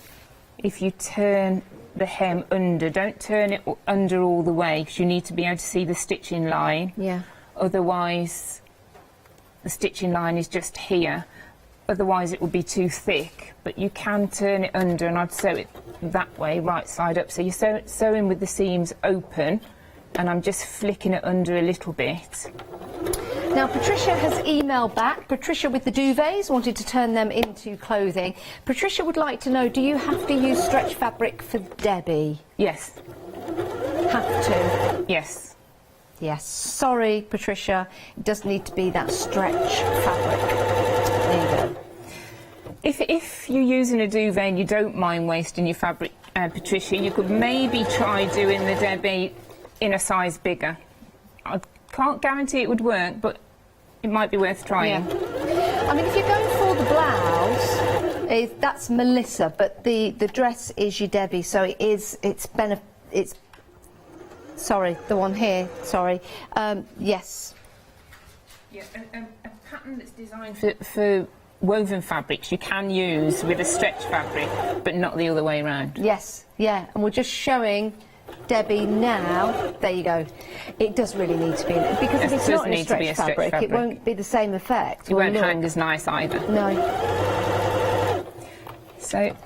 if you turn the hem under. Don't turn it under all the way, because you need to be able to see the stitching line. Yeah. Otherwise, the stitching line is just here. Otherwise, it will be too thick. But you can turn it under, and I'd sew it that way, right side up. So you're sewing with the seams open, and I'm just flicking it under a little bit. Now, Patricia has emailed back. Patricia with the duvets wanted to turn them into clothing. Patricia would like to know, do you have to use stretch fabric for Debbie? Yes. Have to? Yes. Yes. Sorry, Patricia. It does need to be that stretch fabric. There you go. If you're using a duvet and you don't mind wasting your fabric, Patricia, you could maybe try doing the Debbie in a size bigger. I can't guarantee it would work, but it might be worth trying. Yeah. I mean, if you're going for the blouse, that's Melissa, but the dress is your Debbie, so it's sorry, the one here, sorry. Yes. Yeah, a pattern that's designed for woven fabrics you can use with a stretch fabric, but not the other way around. Yes, yeah, and we're just showing Debbie now. There you go. It does really need to be, because if it's not in a stretch fabric, it won't be the same effect. It won't hang as nice either. No. So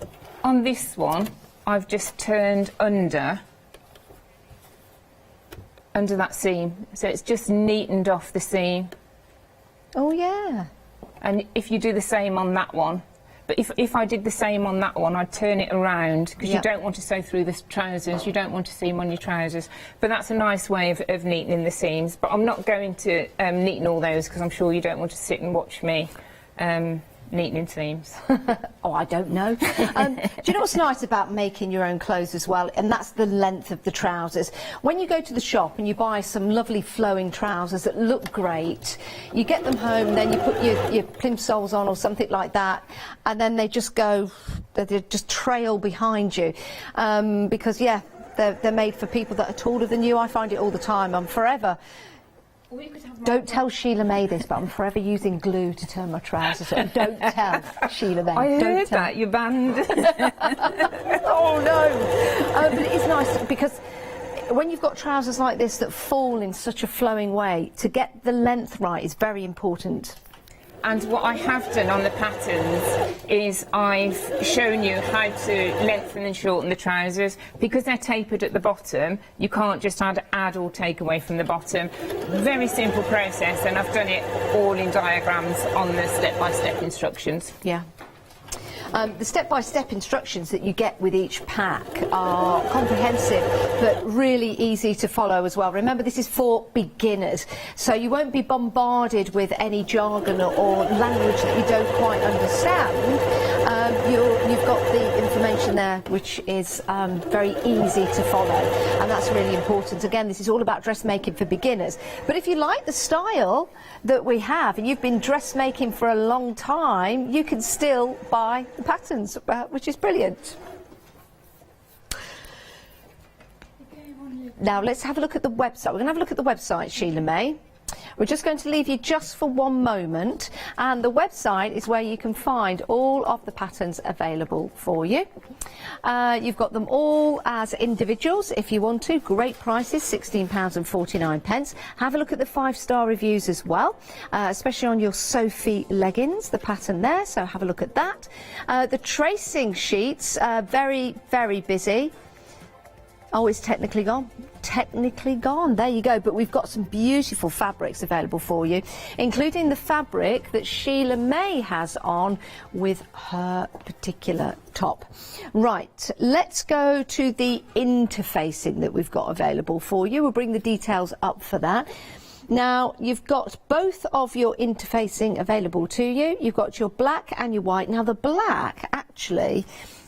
on this one, I've just turned under that seam, so it's just neatened off the seam. Oh yeah. And if you do the same on that one, but if I did the same on that one, I'd turn it around, because you don't want to sew through the trousers, you don't want to seam on your trousers. But that's a nice way of neatening the seams. But I'm not going to neaten all those, because I'm sure you don't want to sit and watch me neatening seams. Oh, I don't know. Do you know what's nice about making your own clothes as well? And that's the length of the trousers. When you go to the shop and you buy some lovely flowing trousers that look great, you get them home, then you put your plimsolls on or something like that, and then they just go, they just trail behind you. Because, yeah, they're made for people that are taller than you. I find it all the time. I'm forever... Don't tell Sheila May this, but I'm forever using glue to turn my trousers up. Don't tell Sheila May. I heard that, you're banned. Oh no! But it is nice, because when you've got trousers like this that fall in such a flowing way, to get the length right is very important. And what I have done on the patterns is I've shown you how to lengthen and shorten the trousers. Because they're tapered at the bottom, you can't just add or take away from the bottom. Very simple process, and I've done it all in diagrams on the step-by-step instructions. Yeah. The step-by-step instructions that you get with each pack are comprehensive but really easy to follow as well. Remember, this is for beginners, so you won't be bombarded with any jargon or language that you don't quite understand. You've got the information there, which is very easy to follow, and that's really important. Again, this is all about dressmaking for beginners. But if you like the style that we have, and you've been dressmaking for a long time, you can still buy the patterns, which is brilliant. Now let's have a look at the website. We're going to have a look at the website, Sheila May. We're just going to leave you just for one moment, and the website is where you can find all of the patterns available for you. You've got them all as individuals if you want to. Great prices, £16.49. Have a look at the 5-star reviews as well, especially on your Sophie leggings, the pattern there, so have a look at that. The tracing sheets, very, very busy. Oh, it's technically gone. technically gone. There you go. But we've got some beautiful fabrics available for you, including the fabric that Sheila May has on with her particular top. Right, let's go to the interfacing that we've got available for you. We'll bring the details up for that. Now, you've got both of your interfacing available to you. You've got your black and your white. Now, the black, actually,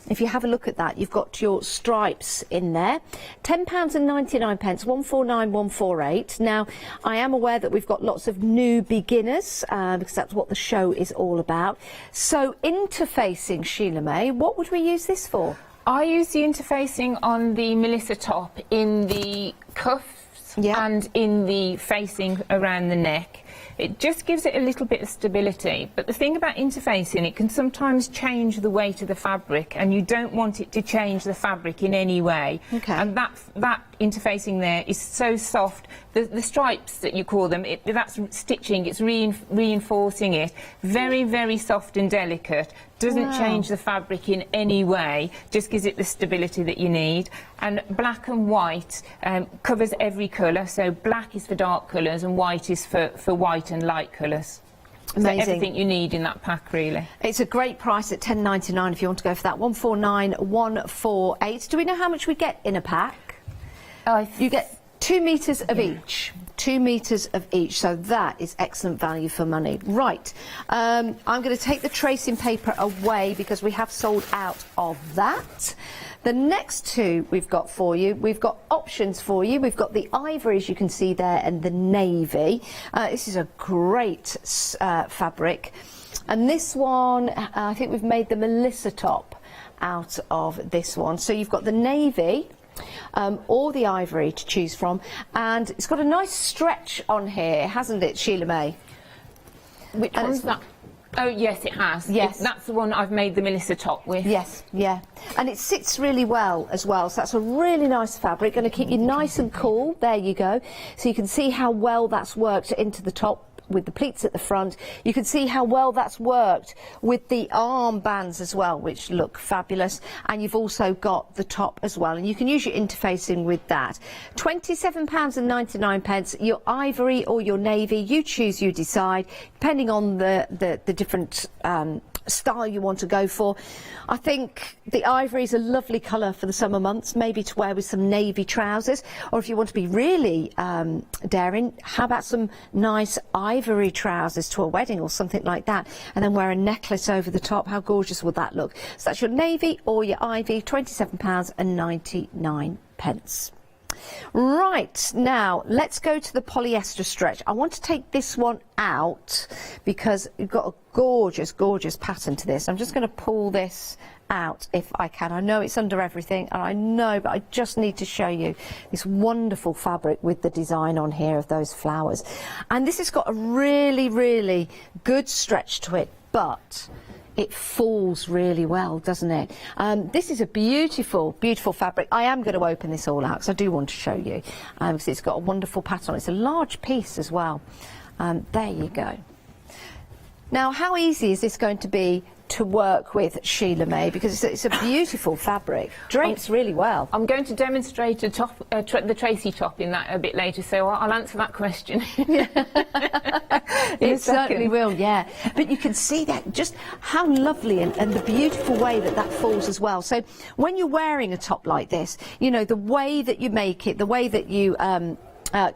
if you have a look at that, you've got your stripes in there. £10.99, 149148. Now, I am aware that we've got lots of new beginners, because that's what the show is all about. So, interfacing, Sheila May, what would we use this for? I use the interfacing on the Melissa top in the cuff and in the facing around the neck. It just gives it a little bit of stability. But the thing about interfacing, it can sometimes change the weight of the fabric, and you don't want it to change the fabric in any way. Okay. And that interfacing there is so soft. The stripes that you call them, that's stitching, it's reinforcing it. Very, very soft and delicate. Doesn't change the fabric in any way, just gives it the stability that you need. And black and white covers every colour, so black is for dark colours and white is for white and light colours. Amazing. So everything you need in that pack, really. It's a great price at $10.99 if you want to go for that. 149148. Do we know how much we get in a pack? You get 2 metres of each. 2 metres of each, so that is excellent value for money. Right, I'm going to take the tracing paper away because we have sold out of that. The next two we've got for you, we've got options for you. We've got the ivory, as you can see there, and the navy. This is a great fabric. And this one, I think we've made the Melissa top out of this one. So you've got the navy, or the ivory to choose from, and it's got a nice stretch on here, hasn't it, Sheila May? Which one's that? Oh yes, it has. Yes, that's the one I've made the Melissa top with. Yes, yeah, and it sits really well as well, so that's a really nice fabric, going to keep you nice and cool. There you go. So you can see how well that's worked into the top with the pleats at the front. You can see how well that's worked with the armbands as well, which look fabulous. And you've also got the top as well, and you can use your interfacing with that. £27.99, your ivory or your navy, you choose, you decide, depending on the different style you want to go for. I think the ivory is a lovely colour for the summer months, maybe to wear with some navy trousers, or if you want to be really daring, how about some nice ivory trousers to a wedding or something like that, and then wear a necklace over the top. How gorgeous would that look? So that's your navy or your ivy, £27.99. Right, now let's go to the polyester stretch. I want to take this one out because you've got a gorgeous, gorgeous pattern to this. I'm just going to pull this out if I can. I know it's under everything, and I know, but I just need to show you this wonderful fabric with the design on here of those flowers. And this has got a really, really good stretch to it, but it falls really well, doesn't it? This is a beautiful, beautiful fabric. I am going to open this all out because I do want to show you, because it's got a wonderful pattern. It's a large piece as well. There you go. Now, how easy is this going to be to work with, Sheila May? Because it's a beautiful fabric. Drapes really well. I'm going to demonstrate a top, the Tracy top in that a bit later, so I'll answer that question. It certainly will, yeah. But you can see that, just how lovely and the beautiful way that that falls as well. So when you're wearing a top like this, you know, the way that you make it, the way that you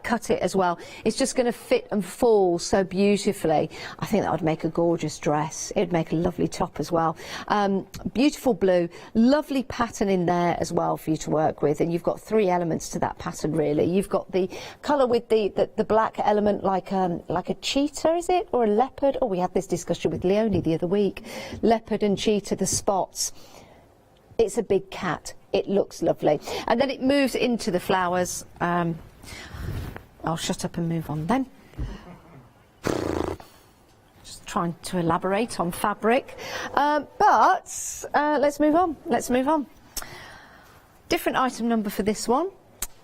cut it as well, it's just going to fit and fall so beautifully. I think that would make a gorgeous dress. It would make a lovely top as well. Beautiful blue, lovely pattern in there as well for you to work with, and you've got three elements to that pattern really. You've got the colour with the black element, like a cheetah, is it, or a leopard? Oh, we had this discussion with Leonie the other week. Leopard and cheetah, the spots. It's a big cat. It looks lovely, and then it moves into the flowers. I'll shut up and move on then. Just trying to elaborate on fabric. But let's move on. Let's move on. Different item number for this one.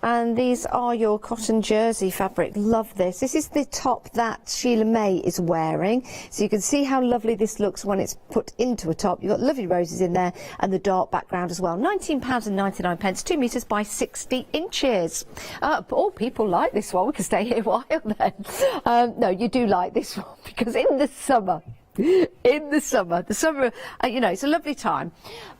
And these are your cotton jersey fabric. Love this. This is the top that Sheila May is wearing. So you can see how lovely this looks when it's put into a top. You've got lovely roses in there and the dark background as well. £19.99, 2 metres by 60 inches. Oh, people like this one. We could stay here a while then. No, you do like this one because in the summer, the summer, you know, it's a lovely time.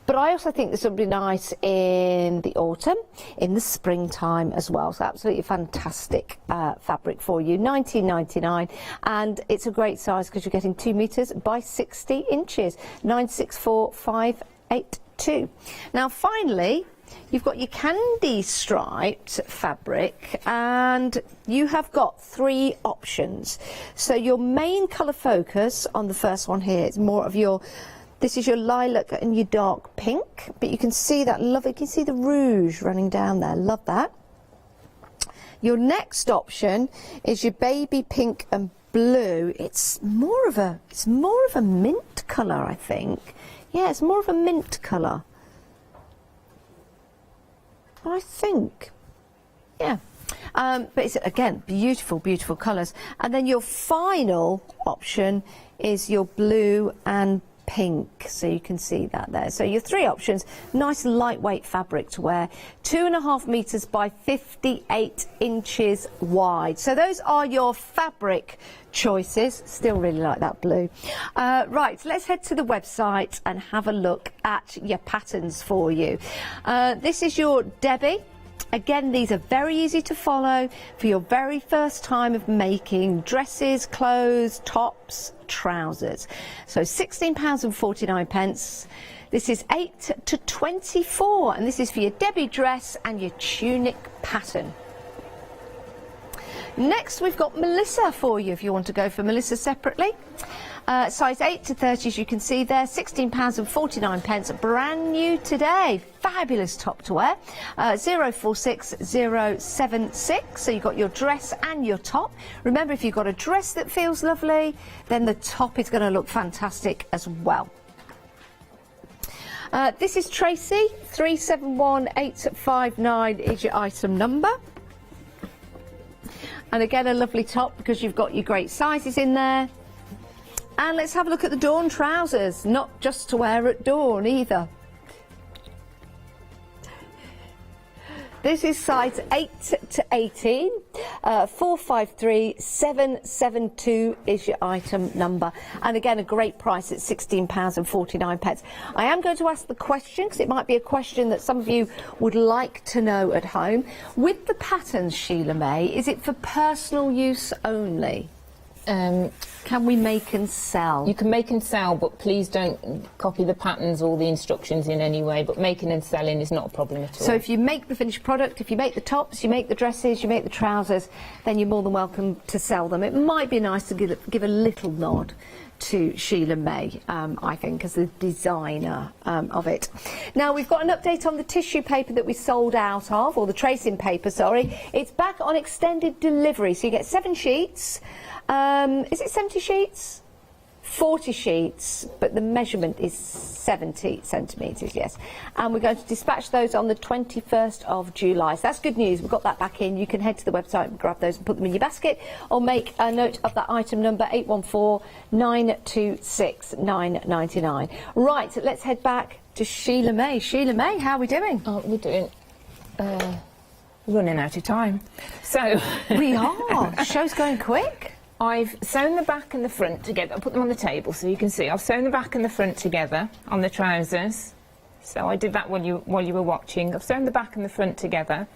But I also think this would be nice in the autumn, in the springtime as well. So absolutely fantastic fabric for you. £19.99, and it's a great size because you're getting 2 metres by 60 inches. 964582. Now finally, you've got your candy striped fabric, and you have got 3 options. So your main colour focus on the first one here is more of your, this is your lilac and your dark pink, but you can see that lovely, you can see the rouge running down there, love that. Your next option is your baby pink and blue. It's more of a mint colour, I think. Yeah, it's more of a mint colour, I think. Yeah. But it's, again, beautiful, beautiful colours. And then your final option is your blue and pink, so you can see that there. So your 3 options, nice lightweight fabric to wear, 2.5 metres by 58 inches wide. So those are your fabric choices. Still really like that blue. Right, let's head to the website and have a look at your patterns for you. This is your Debbie. Again, these are very easy to follow for your very first time of making dresses, clothes, tops, trousers. So £16.49. This is 8 to 24, and this is for your Debbie dress and your tunic pattern. Next, we've got Melissa for you if you want to go for Melissa separately. Size 8 to 30, as you can see there, £16.49, brand new today. Fabulous top to wear. 046076. So you've got your dress and your top. Remember, if you've got a dress that feels lovely, then the top is going to look fantastic as well. This is Tracy. 371859 is your item number. And again, a lovely top because you've got your great sizes in there. And let's have a look at the dawn trousers, not just to wear at dawn either. This is size 8 to 18, 453772 is your item number. And again, a great price at £16.49. I am going to ask the question, because it might be a question that some of you would like to know at home. With the patterns, Sheila May, is it for personal use only? Can we make and sell? You can make and sell, but please don't copy the patterns or the instructions in any way. But making and selling is not a problem at all. So if you make the finished product, if you make the tops, you make the dresses, you make the trousers, then you're more than welcome to sell them. It might be nice to give a little nod to Sheila May, I think, as the designer of it. Now, we've got an update on the tissue paper that we sold out of, or the tracing paper, sorry. It's back on extended delivery, so you get 7 sheets. Is it 70 sheets? 40 sheets, but the measurement is 70 centimetres, yes. And we're going to dispatch those on the 21st of July. So that's good news. We've got that back in. You can head to the website and grab those and put them in your basket, or make a note of that item number, 814926 Right, let's head back to Sheila May. Sheila May, how are we doing? Oh, we're doing... running out of time. So... We are. The show's going quick. I've sewn the back and the front together. I'll put them on the table so you can see. I've sewn the back and the front together on the trousers. So I did that while you were watching. I've sewn the back and the front together.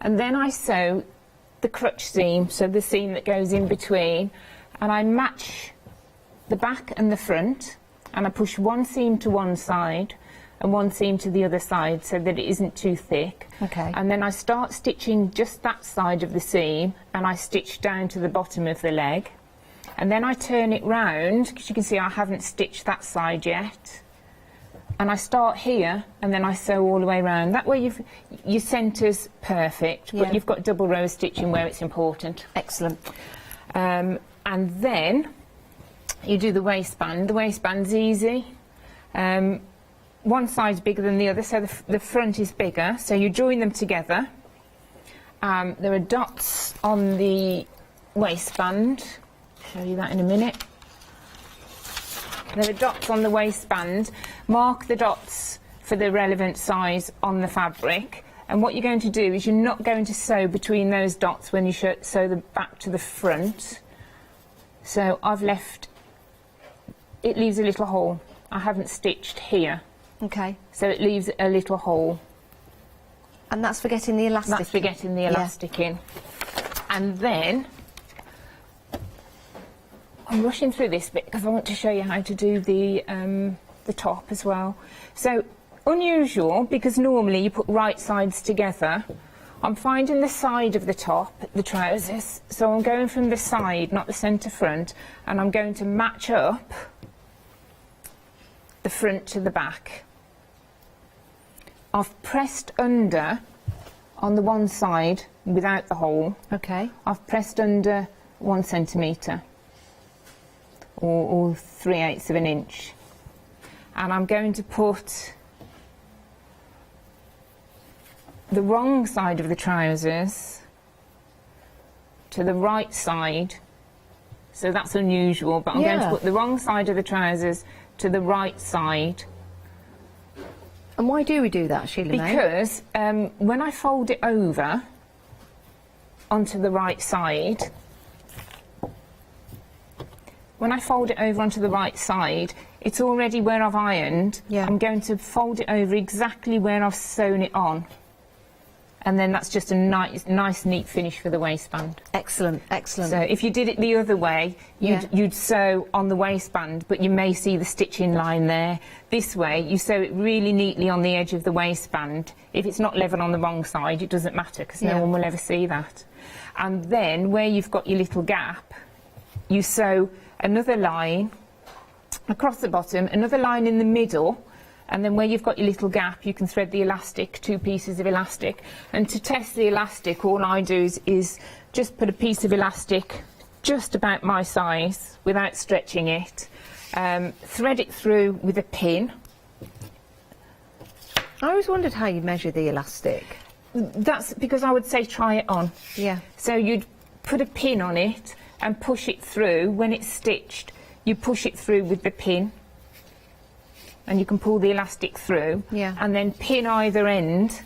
And then I sew the crutch seam, so the seam that goes in between. And I match the back and the front. And I push one seam to one side and one seam to the other side so that it isn't too thick. Okay. And then I start stitching just that side of the seam, and I stitch down to the bottom of the leg. And then I turn it round, because you can see I haven't stitched that side yet. And I start here, and then I sew all the way around. That way your centre's perfect, but you've got double row stitching where it's important. Excellent. And then you do the waistband. The waistband's easy. One side's bigger than the other, so the front is bigger, so you join them together, There are dots on the waistband. Show you that in a minute. There are dots on the waistband. Mark the dots for the relevant size on the fabric. And what you're going to do is you're not going to sew between those dots when you sew the back to the front. So I've left, it leaves a little hole. I haven't stitched here. Okay. So it leaves a little hole. And that's for getting the elastic That's for getting the elastic in. And then, I'm rushing through this bit because I want to show you how to do the top as well. So, unusual, because normally you put right sides together. I'm finding the side of the top, the trousers, so I'm going from the side, not the centre front, and I'm going to match up the front to the back. I've pressed under on the one side without the hole. Okay. I've pressed under 1 centimetre or 3/8 of an inch. And I'm going to put the wrong side of the trousers to the right side. So that's unusual, but I'm going to put the wrong side of the trousers to the right side. And why do we do that, Sheila May? Because when I fold it over onto the right side, it's already where I've ironed. I'm going to fold it over exactly where I've sewn it on. And then that's just a nice, neat finish for the waistband. Excellent, excellent. So if you did it the other way, you'd sew on the waistband, but you may see the stitching line there. This way, you sew it really neatly on the edge of the waistband. If it's not level on the wrong side, it doesn't matter, because no one will ever see that. And then, where you've got your little gap, you sew another line across the bottom, another line in the middle, and then where you've got your little gap, you can thread the elastic, 2 pieces of elastic. And to test the elastic, all I do is just put a piece of elastic just about my size without stretching it, thread it through with a pin. I always wondered how you measure the elastic. That's because I would say try it on. Yeah. So you'd put a pin on it and push it through. When it's stitched, you push it through with the pin. And you can pull the elastic through, and then pin either end,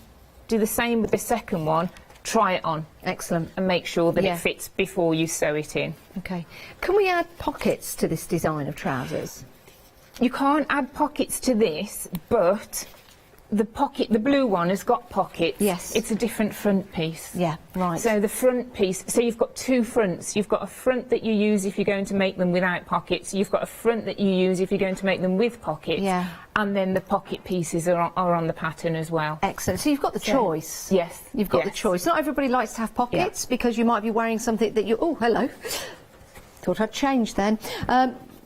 do the same with the second one, try it on. Excellent. And make sure that it fits before you sew it in. Okay. Can we add pockets to this design of trousers? You can't add pockets to this, but the blue one has got pockets. Yes. It's a different front piece. Yeah, right. So the front piece, so you've got 2 fronts. You've got a front that you use if you're going to make them without pockets. You've got a front that you use if you're going to make them with pockets. Yeah. And then the pocket pieces are on the pattern as well. Excellent. So you've got the choice. Yes. You've got the choice. Not everybody likes to have pockets because you might be wearing something that you... Oh, hello. Thought I'd change then.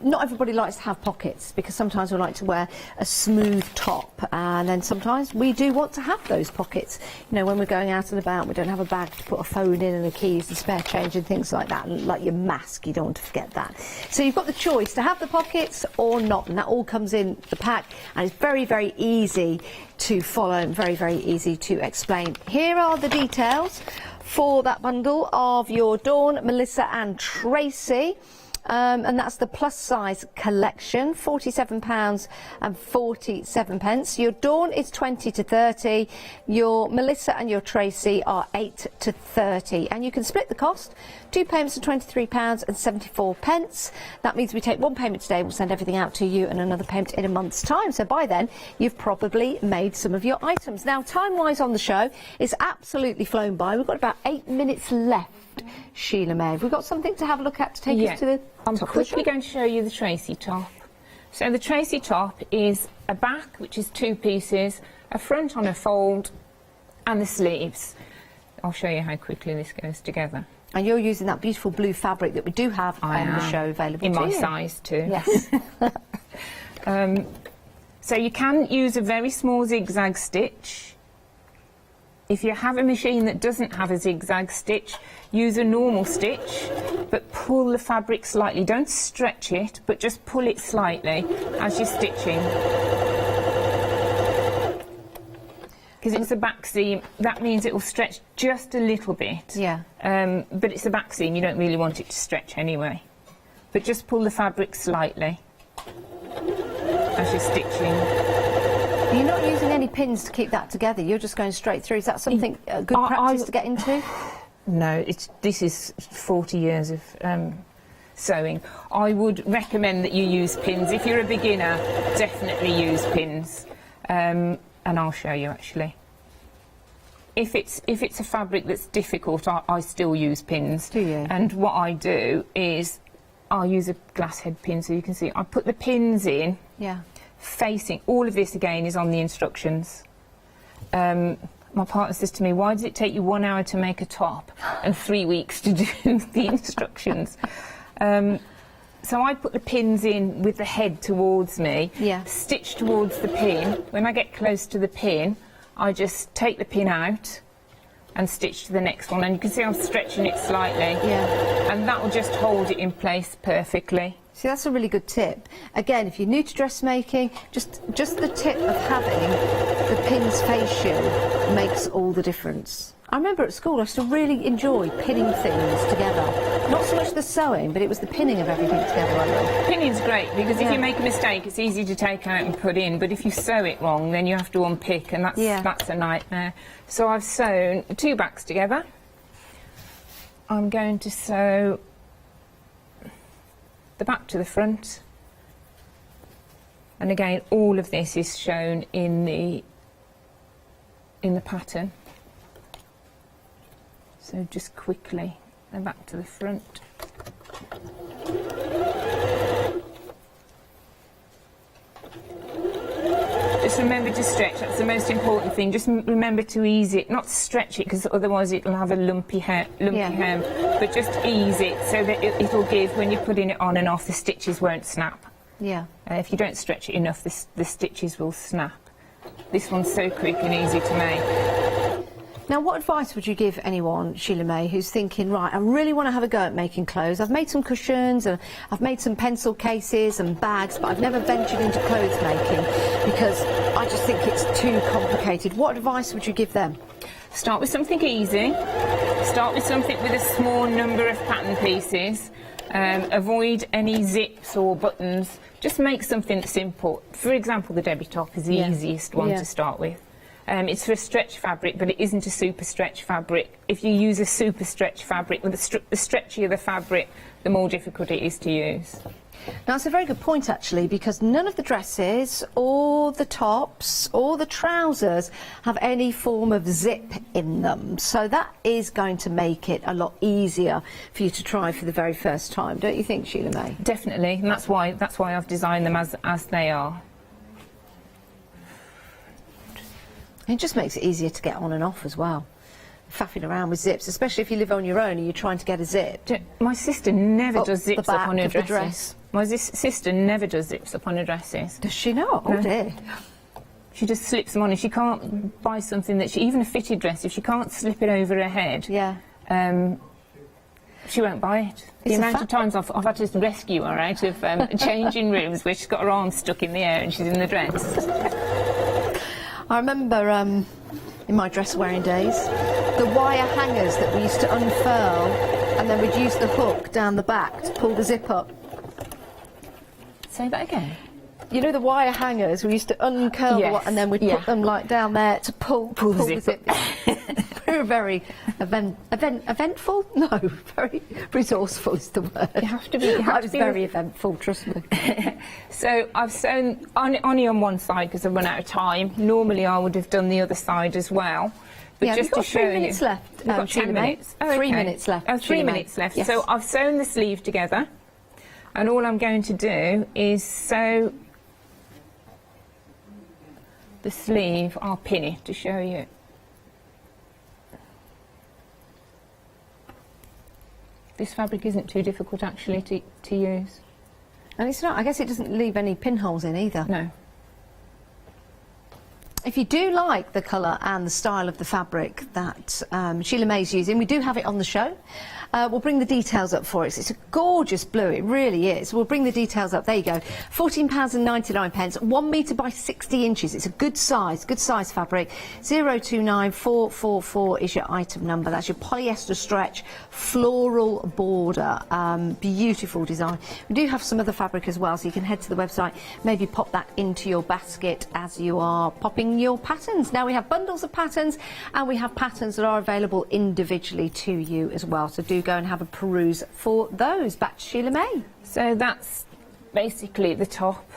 Not everybody likes to have pockets because sometimes we like to wear a smooth top, and then sometimes we do want to have those pockets. You know, when we're going out and about, we don't have a bag to put a phone in and the keys and spare change and things like that, and like your mask, you don't want to forget that. So you've got the choice to have the pockets or not, and that all comes in the pack, and it's very, very easy to follow and very, very easy to explain. Here are the details for that bundle of your Dawn, Melissa and Tracy. And that's the plus size collection, £47.47. Your Dawn is 20 to 30. Your Melissa and your Tracy are 8 to 30. And you can split the cost. 2 payments of £23.74. That means we take 1 payment today, we'll send everything out to you, and another payment in a month's time. So by then, you've probably made some of your items. Now, time-wise on the show, it's absolutely flown by. We've got about 8 minutes left. Sheila May, have we got something to have a look at to take us to the I'm top quickly going to show you the Tracy top. So the Tracy top is a back, which is 2 pieces, a front on a fold, and the sleeves. I'll show you how quickly this goes together. And you're using that beautiful blue fabric that we do have on the show available in to my you. size too. Yes. So you can use a very small zigzag stitch. If you have a machine that doesn't have a zigzag stitch, use a normal stitch, but pull the fabric slightly. Don't stretch it, but just pull it slightly as you're stitching. Because it's a back seam, that means it will stretch just a little bit. Yeah. But it's a back seam, you don't really want it to stretch anyway. But just pull the fabric slightly as you're stitching. You're not using any pins to keep that together, you're just going straight through. Is that something good practice to get into? No, this is 40 years of sewing. I would recommend that you use pins. If you're a beginner, definitely use pins. And I'll show you actually. If it's a fabric that's difficult, I still use pins. Do you? And what I do is I'll use a glass head pin so you can see. I put the pins in, facing. All of this again is on the instructions. My partner says to me, "Why does it take you 1 hour to make a top and 3 weeks to do the instructions?" So I put the pins in with the head towards me, stitch towards the pin. When I get close to the pin, I just take the pin out and stitch to the next one. And you can see I'm stretching it slightly. And that will just hold it in place perfectly. See, that's a really good tip. Again, if you're new to dressmaking, just the tip of having the pins face you makes all the difference. I remember at school I used to really enjoy pinning things together. Not so much the sewing, but it was the pinning of everything together I loved. Pinning's great because if you make a mistake, it's easy to take out and put in. But if you sew it wrong, then you have to unpick, and that's a nightmare. So I've sewn 2 backs together. I'm going to sew the back to the front, and again, all of this is shown in the pattern. So just quickly, the back to the front. Just remember to stretch, that's the most important thing. Just remember to ease it, not stretch it, because otherwise it'll have a lumpy hem, but just ease it so that it'll give, when you're putting it on and off, the stitches won't snap. If you don't stretch it enough, the stitches will snap. This one's so quick and easy to make. Now, what advice would you give anyone, Sheila May, who's thinking, right, I really want to have a go at making clothes. I've made some cushions and I've made some pencil cases and bags, but I've never ventured into clothes making because I just think it's too complicated. What advice would you give them? Start with something easy. Start with something with a small number of pattern pieces. Avoid any zips or buttons. Just make something simple. For example, the Debbie top is the easiest one to start with. It's for a stretch fabric, but it isn't a super stretch fabric. If you use a super stretch fabric, the stretchier the fabric, the more difficult it is to use. Now, it's a very good point, actually, because none of the dresses or the tops or the trousers have any form of zip in them. So that is going to make it a lot easier for you to try for the very first time, don't you think, Sheila May? Definitely, and that's why I've designed them as they are. It just makes it easier to get on and off as well. Faffing around with zips, especially if you live on your own and you're trying to get a zip. My sister never does zips up on her dresses. Dress. My sister never does zips up on her dresses. Does she not? No. Oh dear. She just slips them on. If she can't buy something that even a fitted dress, if she can't slip it over her head, she won't buy it. The amount of times I've had to rescue her out of changing rooms where she's got her arms stuck in the air and she's in the dress. I remember in my dress wearing days, the wire hangers that we used to unfurl and then we'd use the hook down the back to pull the zip up. Say that again. You know the wire hangers, we used to uncurl and then we'd put them like down there to pull the zip. We were very eventful? No, very resourceful is the word. You have to be. I was very eventful, trust me. So I've sewn only on one side because I've run out of time. Normally I would have done the other side as well. But just to show you, 3 minutes left. We've got 10 minutes. Oh, 3 minutes left. Oh, 3 minutes left. Yes. So I've sewn the sleeve together, and all I'm going to do is sew the sleeve. I'll pin it to show you. This fabric isn't too difficult actually to use. And it's not, I guess it doesn't leave any pinholes in either. No. If you do like the colour and the style of the fabric that Sheila May's using, we do have it on the show. We'll bring the details up for it. It's a gorgeous blue, it really is. We'll bring the details up. There you go. £14.99, 1 metre by 60 inches. It's a good size fabric. 029444 is your item number. That's your polyester stretch floral border. Beautiful design. We do have some other fabric as well, so you can head to the website, maybe pop that into your basket as you are popping your patterns. Now we have bundles of patterns, and we have patterns that are available individually to you as well. So do go and have a peruse for those. Back to Sheila May. So that's basically the top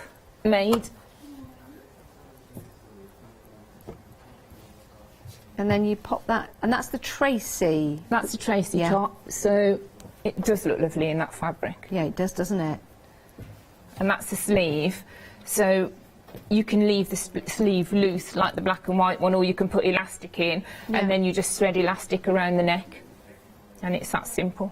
made. And then you pop that, and that's the Tracy. That's the Tracy top. So it does look lovely in that fabric. Yeah, it does, doesn't it? And that's the sleeve. So you can leave the sleeve loose like the black and white one, or you can put elastic in, and then you just thread elastic around the neck. And it's that simple.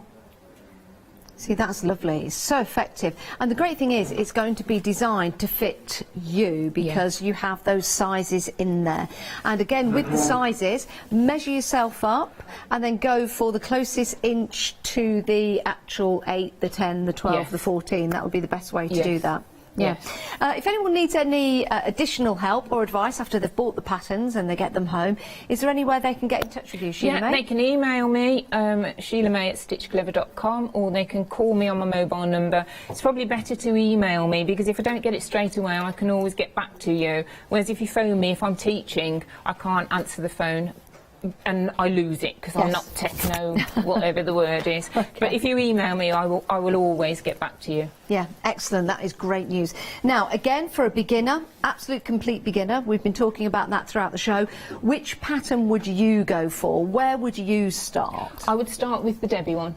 See, that's lovely. It's so effective. And the great thing is, it's going to be designed to fit you, because you have those sizes in there. And again, with the sizes, measure yourself up and then go for the closest inch to the actual 8, the 10, the 12, the 14. That would be the best way to do that. Yeah. If anyone needs any additional help or advice after they've bought the patterns and they get them home, is there anywhere they can get in touch with you, Sheila May? They can email me, sheilamay@stitchclever.com, or they can call me on my mobile number. It's probably better to email me, because if I don't get it straight away, I can always get back to you. Whereas if you phone me, if I'm teaching, I can't answer the phone and I lose it because I'm not techno, whatever the word is. But if you email me, I will always get back to you. Yeah, excellent. That is great news. Now, again, for a beginner, absolute complete beginner, we've been talking about that throughout the show. Which pattern would you go for? Where would you start? I would start with the Debbie one.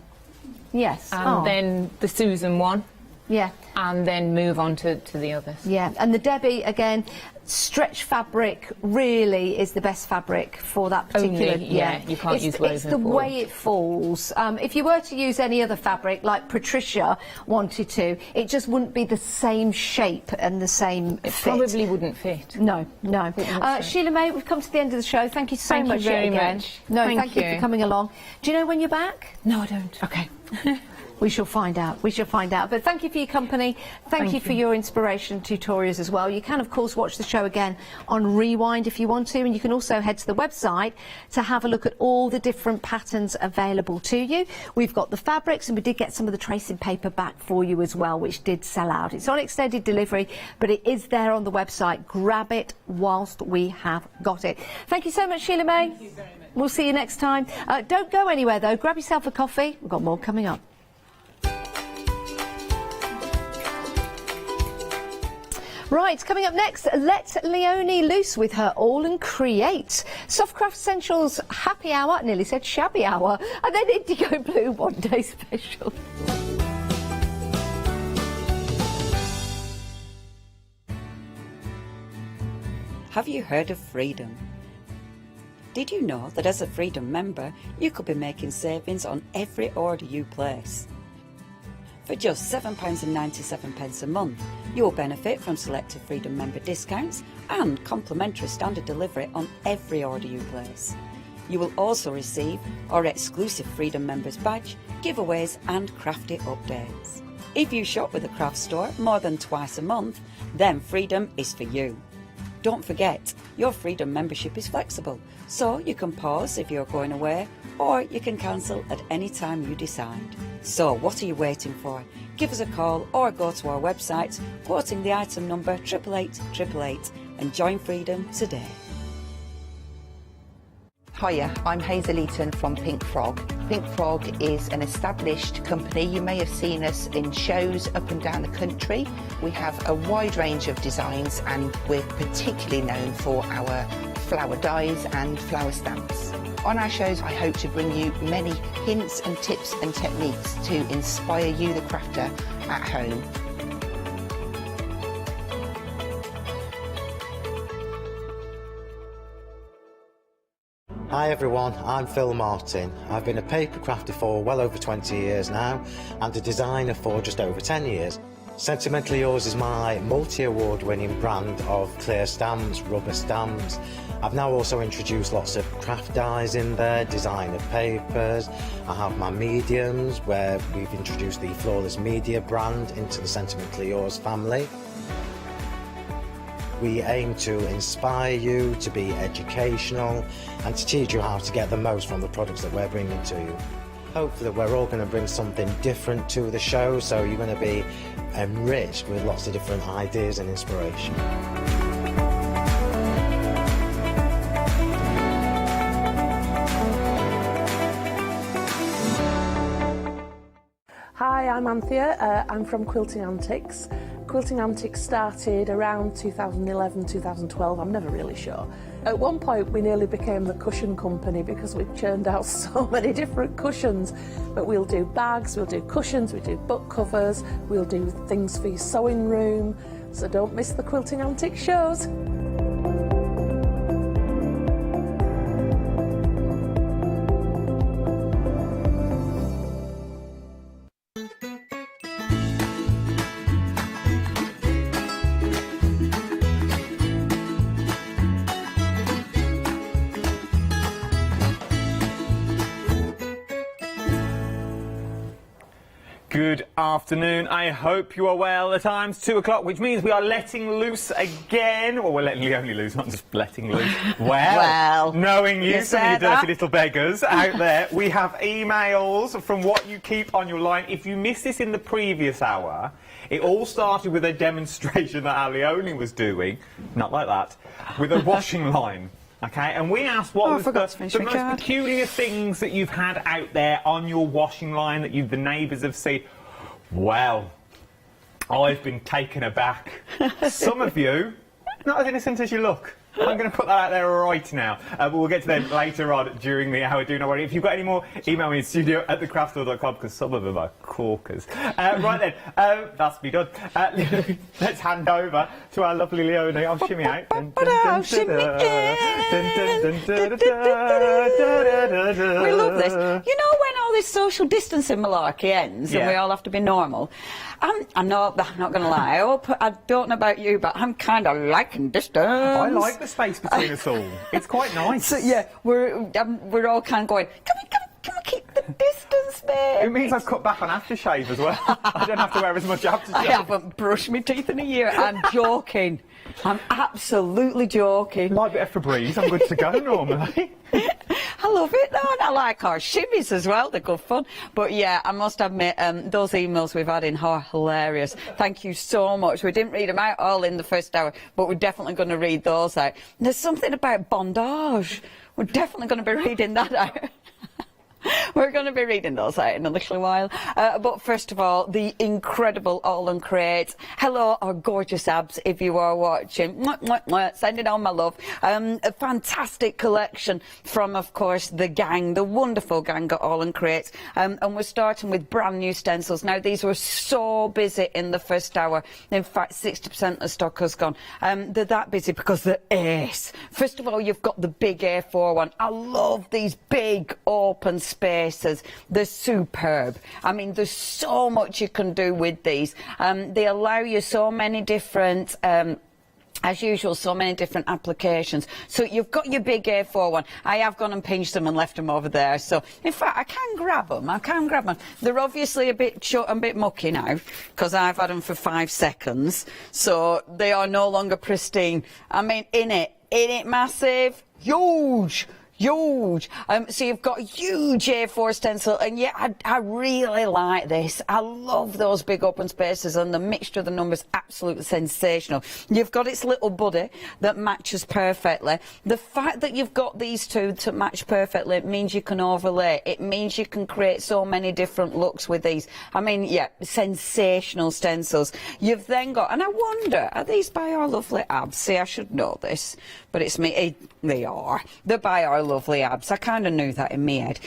Yes. And then the Susan one. Yeah. And then move on to the others. Yeah, and the Debbie, again, stretch fabric really is the best fabric for that particular... you can't use woven. It's the way it falls. If you were to use any other fabric, like Patricia wanted to, it just wouldn't be the same shape and the same fit. Probably wouldn't fit. No. Sheila May, we've come to the end of the show. Thank you so much very again. much. No, thank you for coming along. Do you know when you're back? No, I don't. Okay. We shall find out. But thank you for your company. Thank you for your inspiration tutorials as well. You can, of course, watch the show again on Rewind if you want to, and you can also head to the website to have a look at all the different patterns available to you. We've got the fabrics, and we did get some of the tracing paper back for you as well, which did sell out. It's on extended delivery, but it is there on the website. Grab it whilst we have got it. Thank you so much, Sheila May. Thank you very much. We'll see you next time. Don't go anywhere, though. Grab yourself a coffee. We've got more coming up. Right, coming up next, let Leonie loose with her All and Create. Softcraft Essentials happy hour, nearly said shabby hour, and then Indigo Blue one-day special. Have you heard of Freedom? Did you know that as a Freedom member, you could be making savings on every order you place? For just £7.97 a month, you will benefit from selected Freedom member discounts and complimentary standard delivery on every order you place. You will also receive our exclusive Freedom members badge, giveaways and crafty updates. If you shop with a craft store more than twice a month, then Freedom is for you. Don't forget, your Freedom membership is flexible, so you can pause if you're going away, or you can cancel at any time you decide. So what are you waiting for? Give us a call or go to our website, quoting the item number 88888, and join Freedom today. Hiya, I'm Hazel Eaton from Pink Frog. Pink Frog is an established company. You may have seen us in shows up and down the country. We have a wide range of designs, and we're particularly known for our flower dies and flower stamps. On our shows, I hope to bring you many hints and tips and techniques to inspire you, the crafter, at home. Hi everyone, I'm Phil Martin. I've been a paper crafter for well over 20 years now and a designer for just over 10 years. Sentimentally Yours is my multi-award winning brand of clear stamps, rubber stamps. I've now also introduced lots of craft dyes in there, designer papers. I have my mediums where we've introduced the Flawless Media brand into the Sentimentally Yours family. We aim to inspire you, to be educational and to teach you how to get the most from the products that we're bringing to you. Hopefully we're all going to bring something different to the show, so you're going to be enriched with lots of different ideas and inspiration. Hi, I'm Anthea. I'm from Quilting Antics. Quilting Antics started around 2011, 2012, I'm never really sure. At one point we nearly became the cushion company because we've churned out so many different cushions. But we'll do bags, we'll do cushions, we do book covers, we'll do things for your sewing room. So don't miss the Quilting Antics shows. Good afternoon. I hope you are well. The time's 2 o'clock, which means we are letting loose again. Well, we're letting you only loose, not just letting loose. Well, knowing you, some of you dirty little beggars out there, we have emails from what you keep on your line. If you missed this in the previous hour, it all started with a demonstration that Ali Leone was doing, not like that, with a washing line. Okay, and we asked what was the most peculiar things that you've had out there on your washing line that the neighbours have seen. Well, I've been taken aback. Some of you, not as innocent as you look. I'm going to put that out there right now. But we'll get to them later on during the hour. Do not worry. If you've got any more, email me at studio@thecraftstore.com because some of them are corkers. Right then, that's me done. Let's hand over to our lovely Leone. I'll shimmy out. We love this. You know when all this social distancing malarkey ends and we all have to be normal? I'm not going to lie. I don't know about you, but I'm kind of liking distance. I like the space between us all. It's quite nice. So, yeah, we're all kind of going, can we keep the distance, babe? It means I've cut back on aftershave as well. I don't have to wear as much aftershave. I haven't brushed my teeth in a year. I'm joking. I'm absolutely joking. Like a bit of Febreze, I'm good to go normally. I love it though, and I like our shimmies as well, they're good fun. But yeah, I must admit, those emails we've had in are hilarious. Thank you so much. We didn't read them out all in the first hour, but we're definitely going to read those out. There's something about bondage. We're definitely going to be reading that out. We're going to be reading those out in a little while. But first of all, the incredible All Create. Hello, our gorgeous abs, if you are watching. Mwah, mwah, mwah. Sending on my love. A fantastic collection from, of course, the gang, the wonderful gang at All Create. And we're starting with brand new stencils. Now, these were so busy in the first hour. In fact, 60% of the stock has gone. They're that busy because they're ace. First of all, you've got the big A4 one. I love these big open spaces. They're superb. I mean, there's so much you can do with these. They allow you so many different as usual, so many different applications. So you've got your big A4 one. I have gone and pinched them and left them over there. So, in fact, I can grab them. They're obviously a bit short and a bit mucky now because I've had them for 5 seconds. So they are no longer pristine. I mean, in it massive, huge. So you've got a huge A4 stencil, and yeah, I really like this. I love those big open spaces, and the mixture of the numbers absolutely sensational. You've got its little buddy that matches perfectly. The fact that you've got these two to match perfectly means you can overlay. It means you can create so many different looks with these. I mean, yeah, sensational stencils. You've then got, and I wonder, are these by our lovely abs? See, I should know this, but it's me. They are. They're by our lovely abs. I kind of knew that in my head.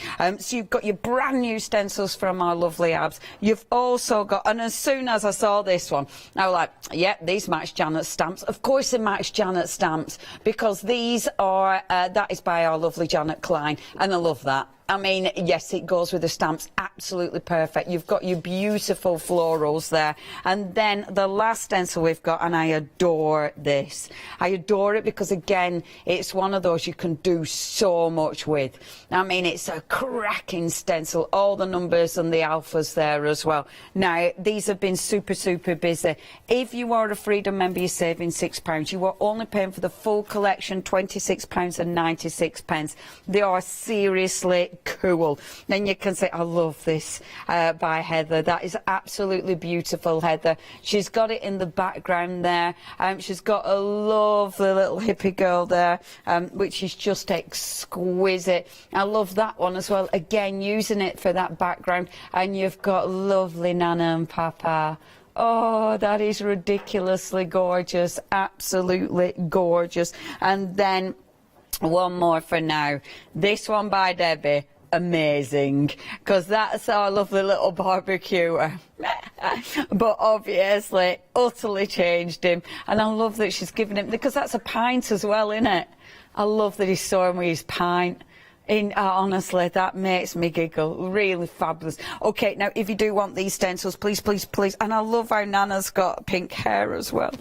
So you've got your brand new stencils from our lovely abs. You've also got, and as soon as I saw this one, I was like, yeah, these match Janet's stamps. Of course they match Janet's stamps because these are, that is by our lovely Janet Klein, and I love that. I mean, yes, it goes with the stamps, absolutely perfect. You've got your beautiful florals there. And then the last stencil we've got, and I adore this. I adore it because, again, it's one of those you can do so much with. I mean, it's a cracking stencil, all the numbers and the alphas there as well. Now, these have been super, super busy. If you are a Freedom member, you're saving £6. You are only paying for the full collection, £26.96. They are seriously cool. Then you can say, I love this by Heather. That is absolutely beautiful, Heather. She's got it in the background there. She's got a lovely little hippie girl there, which is just exquisite. I love that one as well. Again, using it for that background. And you've got lovely Nana and Papa. Oh, that is ridiculously gorgeous. Absolutely gorgeous. And then one more for now. This one by Debbie. Amazing, because that's our lovely little barbecuer. But obviously utterly changed him, and I love that she's given him, because that's a pint as well, isn't it? I love that he's sewing with his pint. Honestly, that makes me giggle. Really fabulous. Okay, now if you do want these stencils, please, please, please, and I love how Nana's got pink hair as well.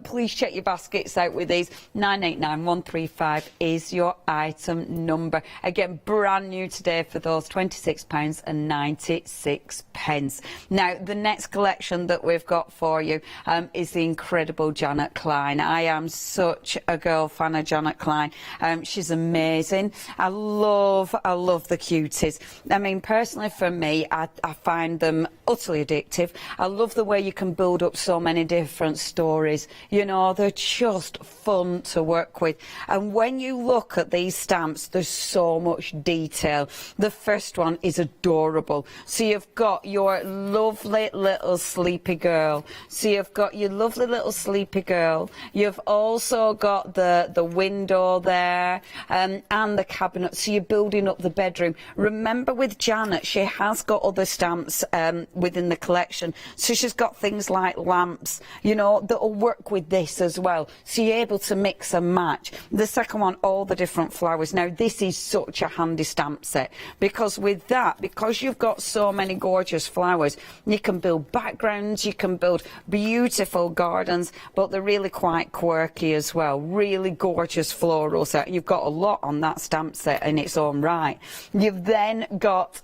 Please check your baskets out with these. 989135 is your item number. Again, brand new today for those, £26.96. Now, the next collection that we've got for you is the incredible Janet Klein. I am such a girl fan of Janet Klein. She's amazing. I love the cuties. I mean, personally for me, I find them utterly addictive. I love the way you can build up so many different stories. You know, they're just fun to work with. And when you look at these stamps, there's so much detail. The first one is adorable. So you've got your lovely little sleepy girl. So you've got your lovely little sleepy girl. You've also got the window there, and the cabinet. So you're building up the bedroom. Remember, with Janet, she has got other stamps within the collection. So she's got things like lamps, you know, that'll work with this as well. So you're able to mix and match. The second one, all the different flowers. Now, this is such a handy stamp set, because with that, because you've got so many gorgeous flowers, you can build backgrounds, you can build beautiful gardens, but they're really quite quirky as well. Really gorgeous floral set. You've got a lot on that stamp set in its own right. You've then got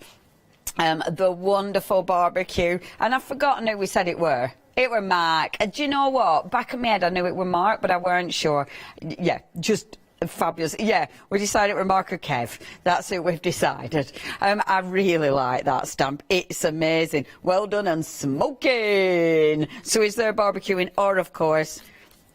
the wonderful barbecue, and I've forgotten who we said it were. It were Mark. Do you know what? Back of my head, I knew it were Mark, but I weren't sure. Yeah, just fabulous. Yeah, we decided it were Mark or Kev. That's who we've decided. I really like that stamp. It's amazing. Well done and smoking. So is there barbecuing, or of course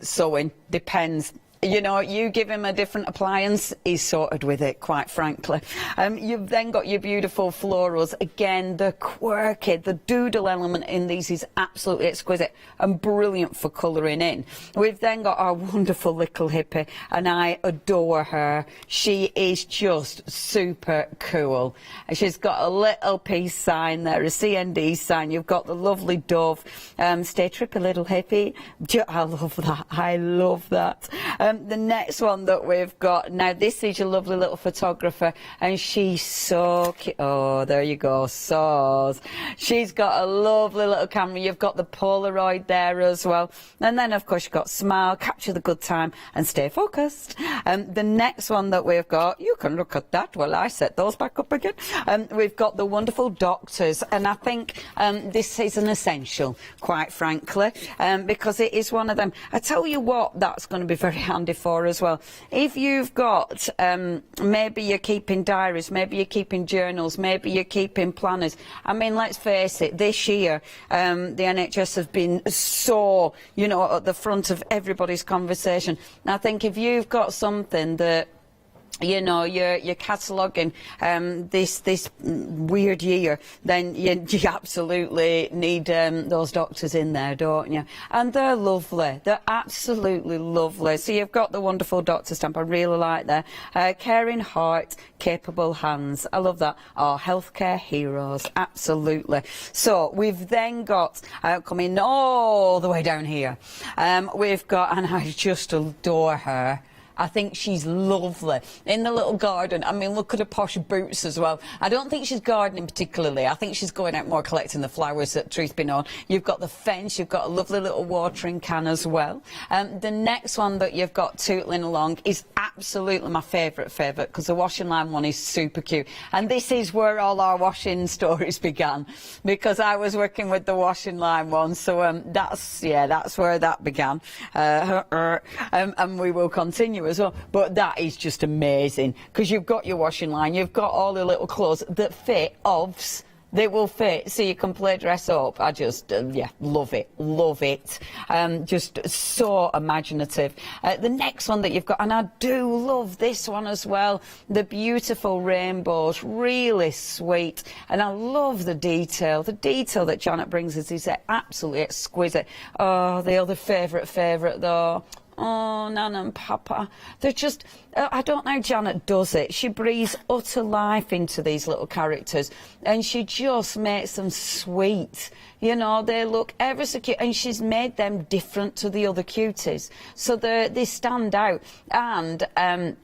sewing? Depends. You know, you give him a different appliance, he's sorted with it, quite frankly. You've then got your beautiful florals. Again, the quirky, the doodle element in these is absolutely exquisite and brilliant for colouring in. We've then got our wonderful little hippie, and I adore her. She is just super cool. She's got a little peace sign there, a CND sign. You've got the lovely dove. Stay trippy, little hippie. I love that. I love that. The next one that we've got, now this is your lovely little photographer, and she's so cute. Oh, there you go, Saws. She's got a lovely little camera. You've got the Polaroid there as well. And then, of course, you've got Smile, Capture the Good Time, and Stay Focused. The next one that we've got, you can look at that while I set those back up again. We've got the wonderful Doctors, and I think this is an essential, quite frankly, because it is one of them. I tell you what, that's going to be very handy for as well. If you've got maybe you're keeping diaries, maybe you're keeping journals, maybe you're keeping planners. I mean, let's face it, this year the NHS has been so, you know, at the front of everybody's conversation. And I think if you've got something that, you know, you're cataloguing this weird year, then you absolutely need those doctors in there, don't you? And they're lovely. They're absolutely lovely. So you've got the wonderful doctor stamp. I really like that. Caring heart, capable hands. I love that. Oh, healthcare heroes. Absolutely. So we've then got, coming all the way down here, we've got, and I just adore her, I think she's lovely. In the little garden, I mean, look at her posh boots as well. I don't think she's gardening particularly. I think she's going out more collecting the flowers, that truth be known. You've got the fence, you've got a lovely little watering can as well. The next one that you've got tootling along is absolutely my favourite, because the washing line one is super cute. And this is where all our washing stories began, because I was working with the washing line one, so that's where that began. And we will continue as well. But that is just amazing, because you've got your washing line, you've got all the little clothes that fit, OVs. They will fit, so you can play dress up. I just, love it, love it. Just so imaginative. The next one that you've got, and I do love this one as well, the beautiful rainbows, really sweet. And I love the detail. The detail that Janet brings us is absolutely exquisite. Oh, the other favourite though. Oh, Nana and Papa. They're just, I don't know how Janet does it. She breathes utter life into these little characters, and she just makes them sweet. You know, they look ever so cute, and she's made them different to the other cuties. So they stand out. And,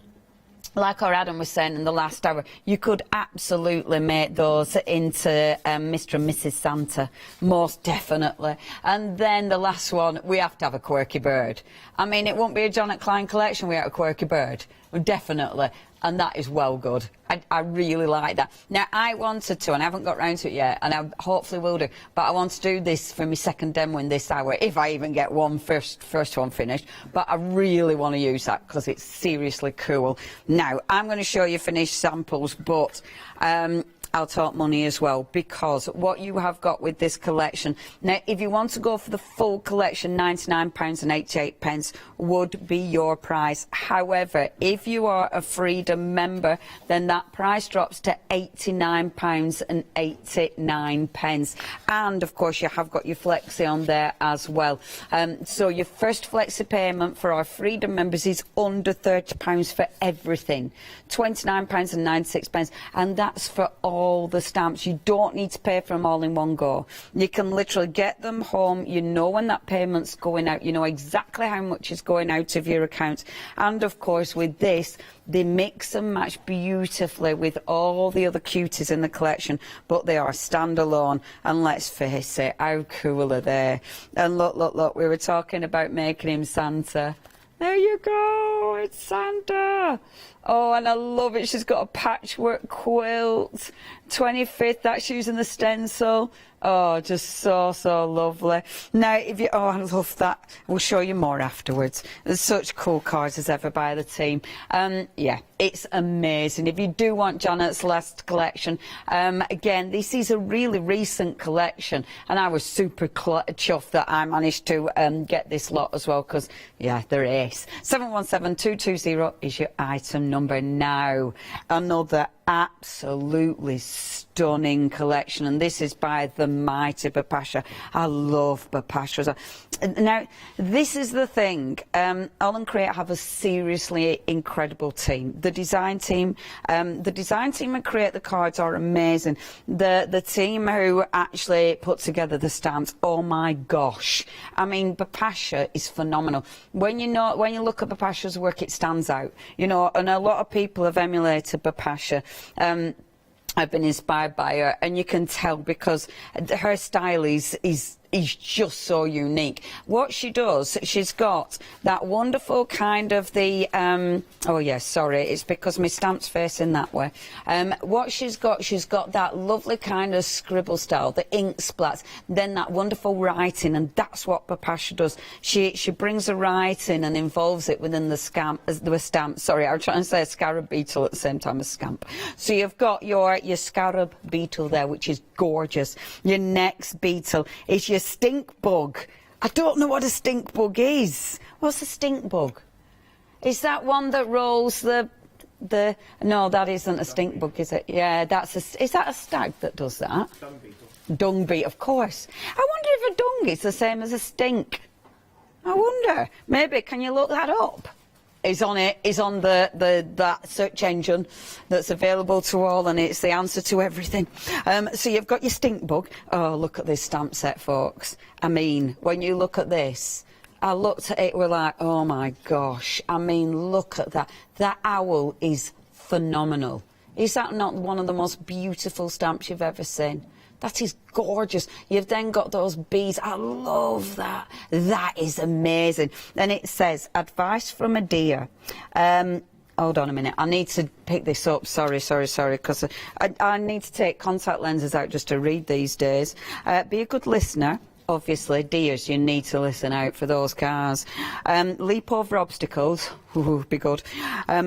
like our Adam was saying in the last hour, you could absolutely make those into Mr. and Mrs. Santa, most definitely. And then the last one, we have to have a quirky bird. I mean, it won't be a Janet Klein collection without a quirky bird, definitely. And that is well good. I really like that. Now, I wanted to, and I haven't got round to it yet, and I hopefully will do, but I want to do this for my second demo in this hour, if I even get one first one finished. But I really want to use that, because it's seriously cool. Now, I'm going to show you finished samples, but I'll talk money as well, because what you have got with this collection, now if you want to go for the full collection, £99.88 would be your price. However, if you are a Freedom member, then that price drops to £89.89. And of course you have got your flexi on there as well. So your first flexi payment for our Freedom members is under £30 for everything, £29.96, and that's for all the stamps. You don't need to pay for them all in one go. You can literally get them home, you know when that payment's going out, you know exactly how much is going out of your account. And of course with this, they mix and match beautifully with all the other cuties in the collection, but they are standalone. And let's face it, how cool are they? And look, we were talking about making him Santa. There you go, it's Santa. Oh, and I love it. She's got a patchwork quilt. 25th, that's using the stencil. Oh, just so lovely. Now, I love that. We'll show you more afterwards. There's such cool cards as ever by the team. Yeah, it's amazing. If you do want Janet's last collection, again, this is a really recent collection, and I was super chuffed that I managed to get this lot as well, because, yeah, they're ace. 717220 is your item number now. Another absolutely stunning collection, and this is by the mighty Bapasha. I love Bapasha. Now, this is the thing. All & Create have a seriously incredible team. The design team who create the cards are amazing. The team who actually put together the stamps, oh my gosh. I mean, Bapasha is phenomenal. When you look at Bapasha's work, it stands out. You know, and a lot of people have emulated Bapasha. I've been inspired by her, and you can tell, because her style is just so unique. What she does, she's got that wonderful kind of the oh yes, sorry, it's because my stamp's facing that way. What she's got that lovely kind of scribble style, the ink splats, then that wonderful writing, and that's what Bapasha does. She brings the writing and involves it within the stamp. Sorry, I was trying to say a scarab beetle at the same time as scamp. So you've got your scarab beetle there, which is gorgeous. Your next beetle is your stink bug. I don't know what a stink bug is. What's a stink bug? Is that one that rolls the no, that isn't a stink bug, is it? Yeah, is that a stag that does that? Dung beetle. Dung beetle, of course. I wonder if a dung is the same as a stink. I wonder. Maybe, can you look that up? Is on that search engine that's available to all, and it's the answer to everything. So you've got your stink bug. Oh, look at this stamp set, folks. I mean, when you look at this, I looked at it, we're like, oh my gosh. I mean, look at that. That owl is phenomenal. Is that not one of the most beautiful stamps you've ever seen? That is gorgeous. You've then got those bees. I love that. That is amazing. And it says, advice from a deer. Hold on a minute. I need to pick this up. Sorry, because I need to take contact lenses out just to read these days. Be a good listener. Obviously, deers, you need to listen out for those cars. Leap over obstacles. Ooh, be good.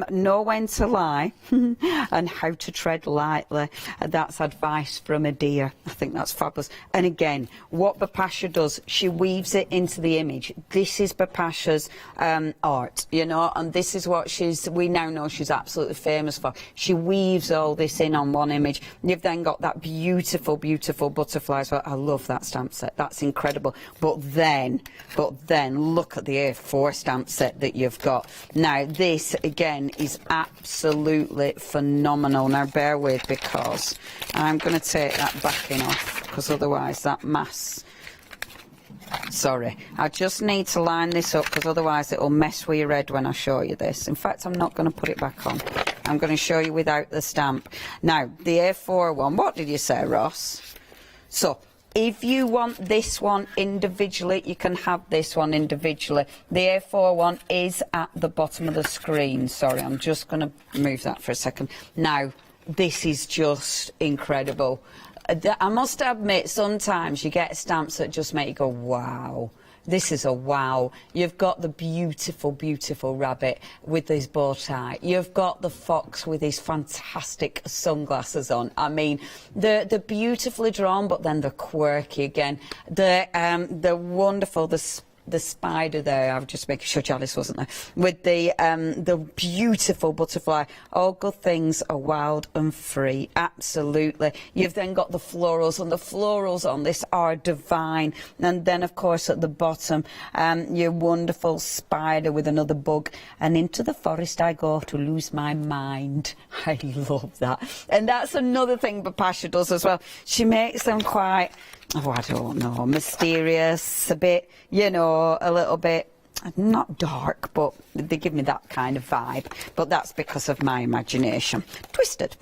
Know when to lie and how to tread lightly. That's advice from a deer. I think that's fabulous. And again, what Bapasha does, she weaves it into the image. This is Bapasha's art, you know, and this is what we now know she's absolutely famous for. She weaves all this in on one image. You've then got that beautiful, beautiful butterfly as well. I love that stamp set. That's incredible. But then look at the A4 stamp set that you've got. Now, this, again, is absolutely phenomenal. Now, bear with, because I'm going to take that backing off, because otherwise that mass... Sorry, I just need to line this up, because otherwise it'll mess with your head when I show you this. In fact, I'm not going to put it back on. I'm going to show you without the stamp. Now, the A4 one, what did you say, Ross? So... if you want this one individually, you can have this one individually. The A4 one is at the bottom of the screen. Sorry, I'm just going to move that for a second. Now, this is just incredible. I must admit, sometimes you get stamps that just make you go, wow. This is a wow. You've got the beautiful, beautiful rabbit with his bow tie. You've got the fox with his fantastic sunglasses on. I mean, they're beautifully drawn, but then they're quirky again. They're wonderful. The spider there, I was just making sure Janice wasn't there, with the beautiful butterfly. All good things are wild and free, absolutely. You've then got the florals, and the florals on this are divine. And then, of course, at the bottom, your wonderful spider with another bug. And into the forest I go to lose my mind. I love that. And that's another thing Bapasha does as well. She makes them quite... oh, I don't know, mysterious, a bit, you know, a little bit, not dark, but they give me that kind of vibe. But that's because of my imagination. Twisted.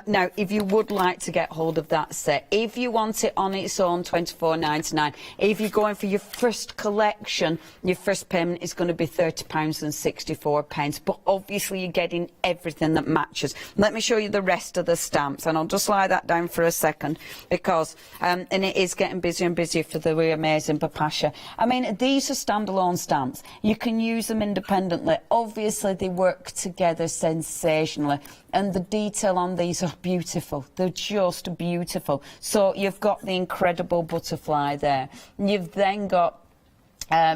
Now, if you would like to get hold of that set, if you want it on its own, £24.99. If you're going for your first collection, your first payment is going to be £30.64. But obviously, you're getting everything that matches. Let me show you the rest of the stamps, and I'll just lie that down for a second, because and it is getting busier and busier for the amazing Bapasha. I mean, these are standalone stamps. You can use them independently. Obviously, they work together sensationally, and the detail on these are beautiful. They're just beautiful. So you've got the incredible butterfly there. You've then got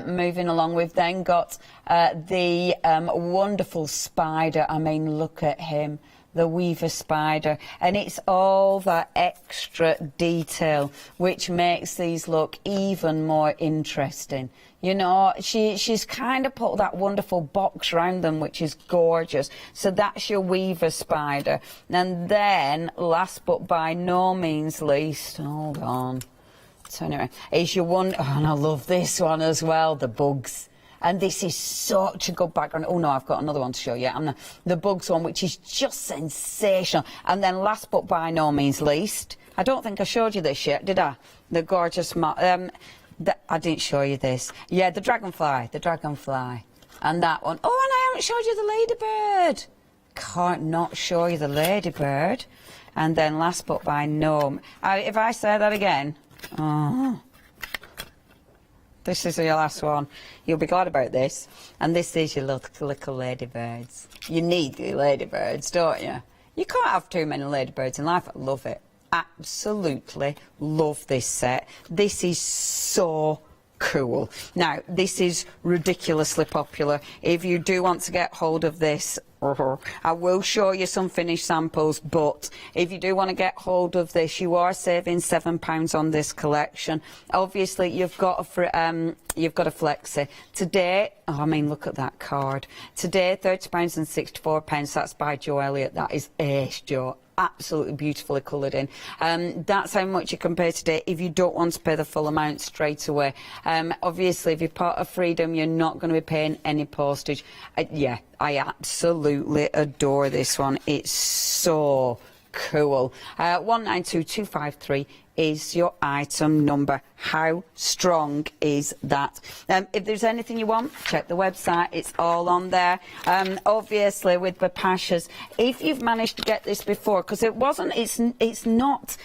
moving along, we've then got the wonderful spider. I mean, look at him, the weaver spider, and it's all that extra detail which makes these look even more interesting. You know, she's kind of put that wonderful box around them, which is gorgeous. So that's your weaver spider. And then, last but by no means least, hold on, turn it around, is your one, oh, and I love this one as well, the bugs. And this is such a good background. Oh no, I've got another one to show you. The bugs one, which is just sensational. And then last but by no means least, I don't think I showed you this yet, did I? The gorgeous, I didn't show you this. Yeah, the dragonfly. And that one. Oh, and I haven't showed you the ladybird. Can't not show you the ladybird. And then last but by no, if I say that again, oh, this is your last one. You'll be glad about this. And this is your little ladybirds. You need the ladybirds, don't you? You can't have too many ladybirds in life. I love it. Absolutely love this set. This is so cool. Now, this is ridiculously popular. If you do want to get hold of this, I will show you some finished samples, but if you do want to get hold of this, you are saving £7 on this collection. Obviously, you've got a flexi. Today, oh, I mean, look at that card. Today, £30.64. That's by Joe Elliott. That is ace, Joe. absolutely beautifully coloured in. That's how much you can pay today if you don't want to pay the full amount straight away. Obviously, if you're part of Freedom, you're not going to be paying any postage. Yeah, I absolutely adore this one. It's so cool. 192253 is your item number. How strong is that? If there's anything you want, check the website. It's all on there. Obviously, with the Pashas, if you've managed to get this before, because it's not.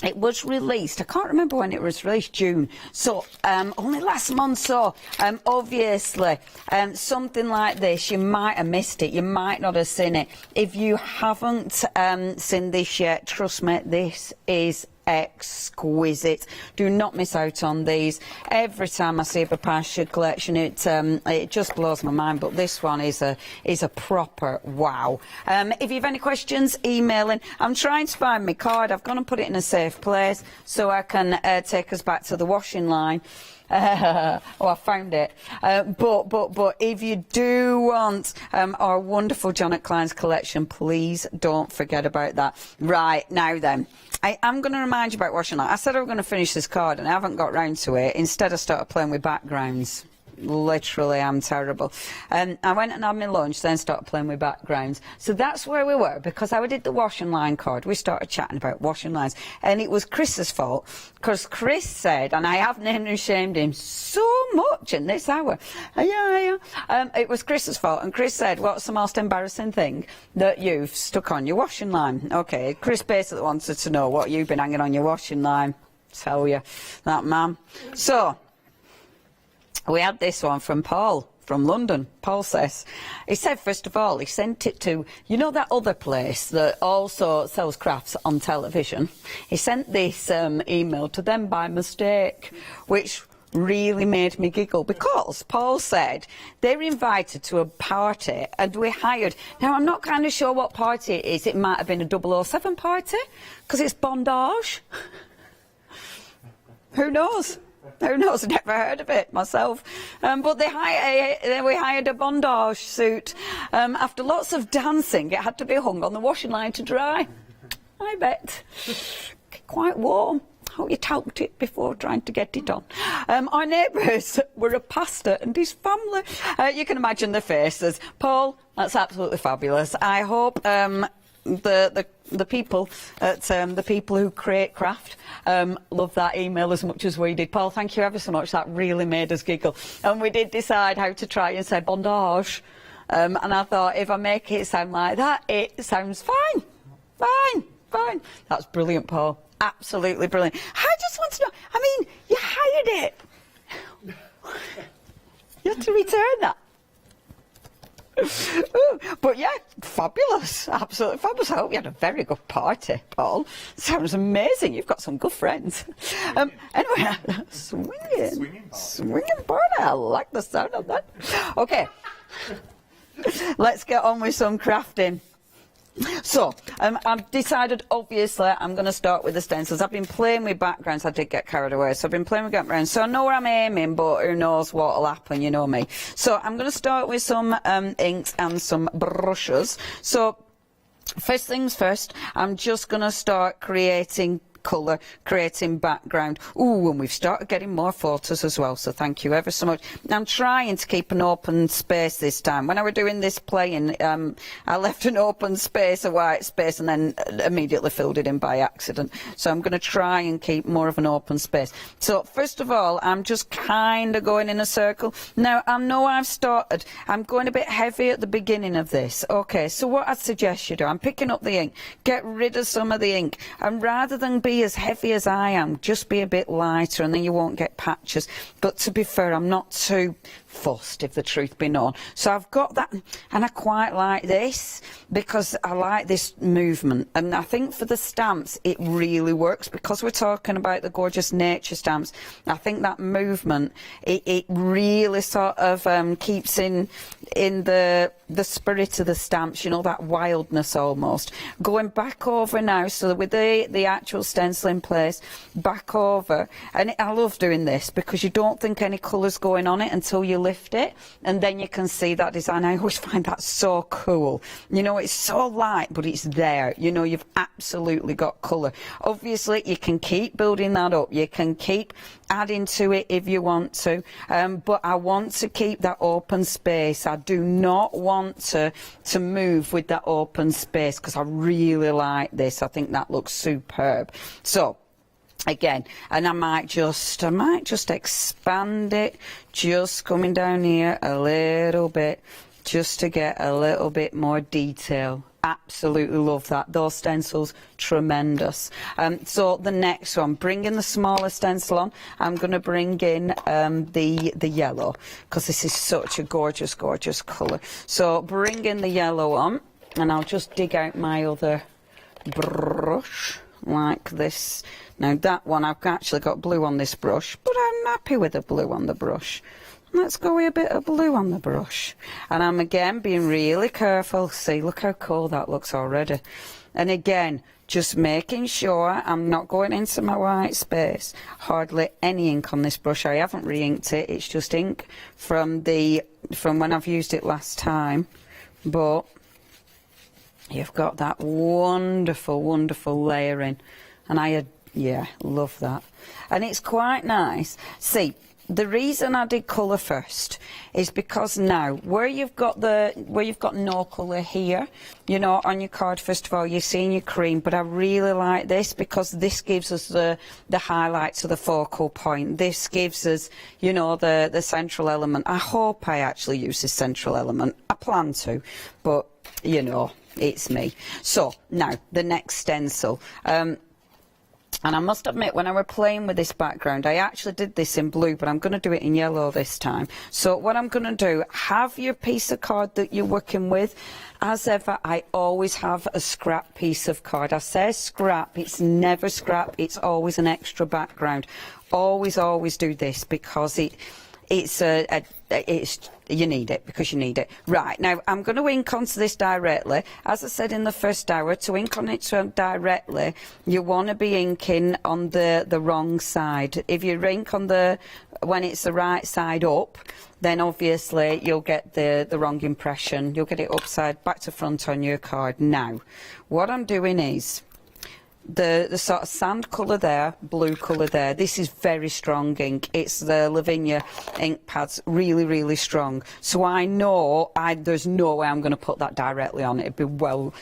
It was released, I can't remember when it was released, June, so only last month. So obviously something like this, you might have missed it, you might not have seen it. If you haven't seen this yet, trust me, this is exquisite. Do not miss out on these. Every time I see a Pasha collection, it just blows my mind. But this one is a proper wow. If you have any questions, email in. I'm trying to find my card. I've gone and put it in a safe place so I can take us back to the washing line. Oh, I found it. But if you do want our wonderful Janet Klein's collection, please don't forget about that. Right, now then, I am going to remind you about washing line. I said I was going to finish this card and I haven't got round to it. Instead, I started playing with backgrounds. Literally, I'm terrible. I went and had my lunch, then started playing with backgrounds. So that's where we were, because I did the washing line card. We started chatting about washing lines, and it was Chris's fault, because Chris said, and I have named and shamed him so much in this hour. It was Chris's fault, and Chris said, what's the most embarrassing thing that you've stuck on your washing line? Okay, Chris basically wanted to know what you've been hanging on your washing line. Tell you that, man. So we had this one from Paul from London. Paul says, he said, first of all, he sent it to, you know, that other place that also sells crafts on television. He sent this email to them by mistake, which really made me giggle, because Paul said they were invited to a party and we hired. Now, I'm not kind of sure what party it is. It might have been a 007 party, because it's bondage. Who knows? Who knows? I've never heard of it myself. But we hired a bondage suit. After lots of dancing, it had to be hung on the washing line to dry. I bet. Quite warm. Hope you talked it before trying to get it on. Our neighbours were a pastor and his family. You can imagine the faces. Paul, that's absolutely fabulous. I hope the people at the people who create craft love that email as much as we did. Paul, thank you ever so much. That really made us giggle. And we did decide how to try and say bondage. And I thought, if I make it sound like that, it sounds fine. Fine. That's brilliant, Paul. Absolutely brilliant. I just want to know, I mean, you hired it. You have to return that. But yeah, fabulous, absolutely fabulous. I hope you had a very good party, Paul. Sounds amazing. You've got some good friends. Anyway, swinging party. I like the sound of that. Okay, let's get on with some crafting. So, I've decided, obviously, I'm going to start with the stencils. I've been playing with backgrounds. I did get carried away, so I've been playing with backgrounds. So I know where I'm aiming, but who knows what will happen, you know me. So I'm going to start with some inks and some brushes. So, first things first, I'm just going to start creating colour, creating background. Ooh, and we've started getting more photos as well, so thank you ever so much. I'm trying to keep an open space this time. When I was doing this playing, I left an open space, a white space, and then immediately filled it in by accident. So I'm going to try and keep more of an open space. So first of all, I'm just kind of going in a circle. Now, I know I've started. I'm going a bit heavy at the beginning of this. Okay, so what I'd suggest you do, I'm picking up the ink. Get rid of some of the ink. And rather than be as heavy as I am, just be a bit lighter, and then you won't get patches. But to be fair, I'm not too fussed, if the truth be known. So I've got that, and I quite like this because I like this movement, and I think for the stamps it really works, because we're talking about the gorgeous nature stamps. I think that movement, it really sort of keeps in the spirit of the stamps, you know, that wildness almost. Going back over now, so that with the actual stencil in place, back over, and I love doing this because you don't think any colour's going on it until you lift it, and then you can see that design. I always find that so cool. You know, it's so light, but it's there. You know, you've absolutely got colour. Obviously, you can keep building that up. You can keep adding to it if you want to, but I want to keep that open space. I do not want to move with that open space, because I really like this. I think that looks superb. So again, and I might just expand it, just coming down here a little bit, just to get a little bit more detail. Absolutely love that. Those stencils, tremendous. So the next one, bringing the smaller stencil on, I'm going to bring in the yellow, because this is such a gorgeous, gorgeous colour. So bring in the yellow on, and I'll just dig out my other brush like this. Now that one, I've actually got blue on this brush, but I'm happy with the blue on the brush. Let's go with a bit of blue on the brush. And I'm again being really careful. See, look how cool that looks already. And again, just making sure I'm not going into my white space. Hardly any ink on this brush. I haven't re-inked it. It's just ink from when I've used it last time. But you've got that wonderful, wonderful layering. And yeah, love that. And it's quite nice. See, the reason I did colour first is because now, where you've got no colour here, you know, on your card, first of all, you're seeing your cream, but I really like this because this gives us the highlights of the focal point. This gives us, you know, the central element. I hope I actually use this central element. I plan to, but, you know, it's me. So, now, the next stencil. And I must admit, when I was playing with this background, I actually did this in blue, but I'm going to do it in yellow this time. So what I'm going to do, have your piece of card that you're working with. As ever, I always have a scrap piece of card. I say scrap, it's never scrap, it's always an extra background. Always, always do this, because you need it, because you need it. Right, now I'm going to ink onto this directly. As I said in the first hour, to ink on it directly, you want to be inking on the wrong side. If you ink on when it's the right side up, then obviously you'll get the wrong impression. You'll get it upside, back to front on your card. Now, what I'm doing is, the sort of sand colour there, blue colour there, this is very strong ink. It's the Lavinia ink pads, really, really strong. So I know there's no way I'm going to put that directly on. It'd be well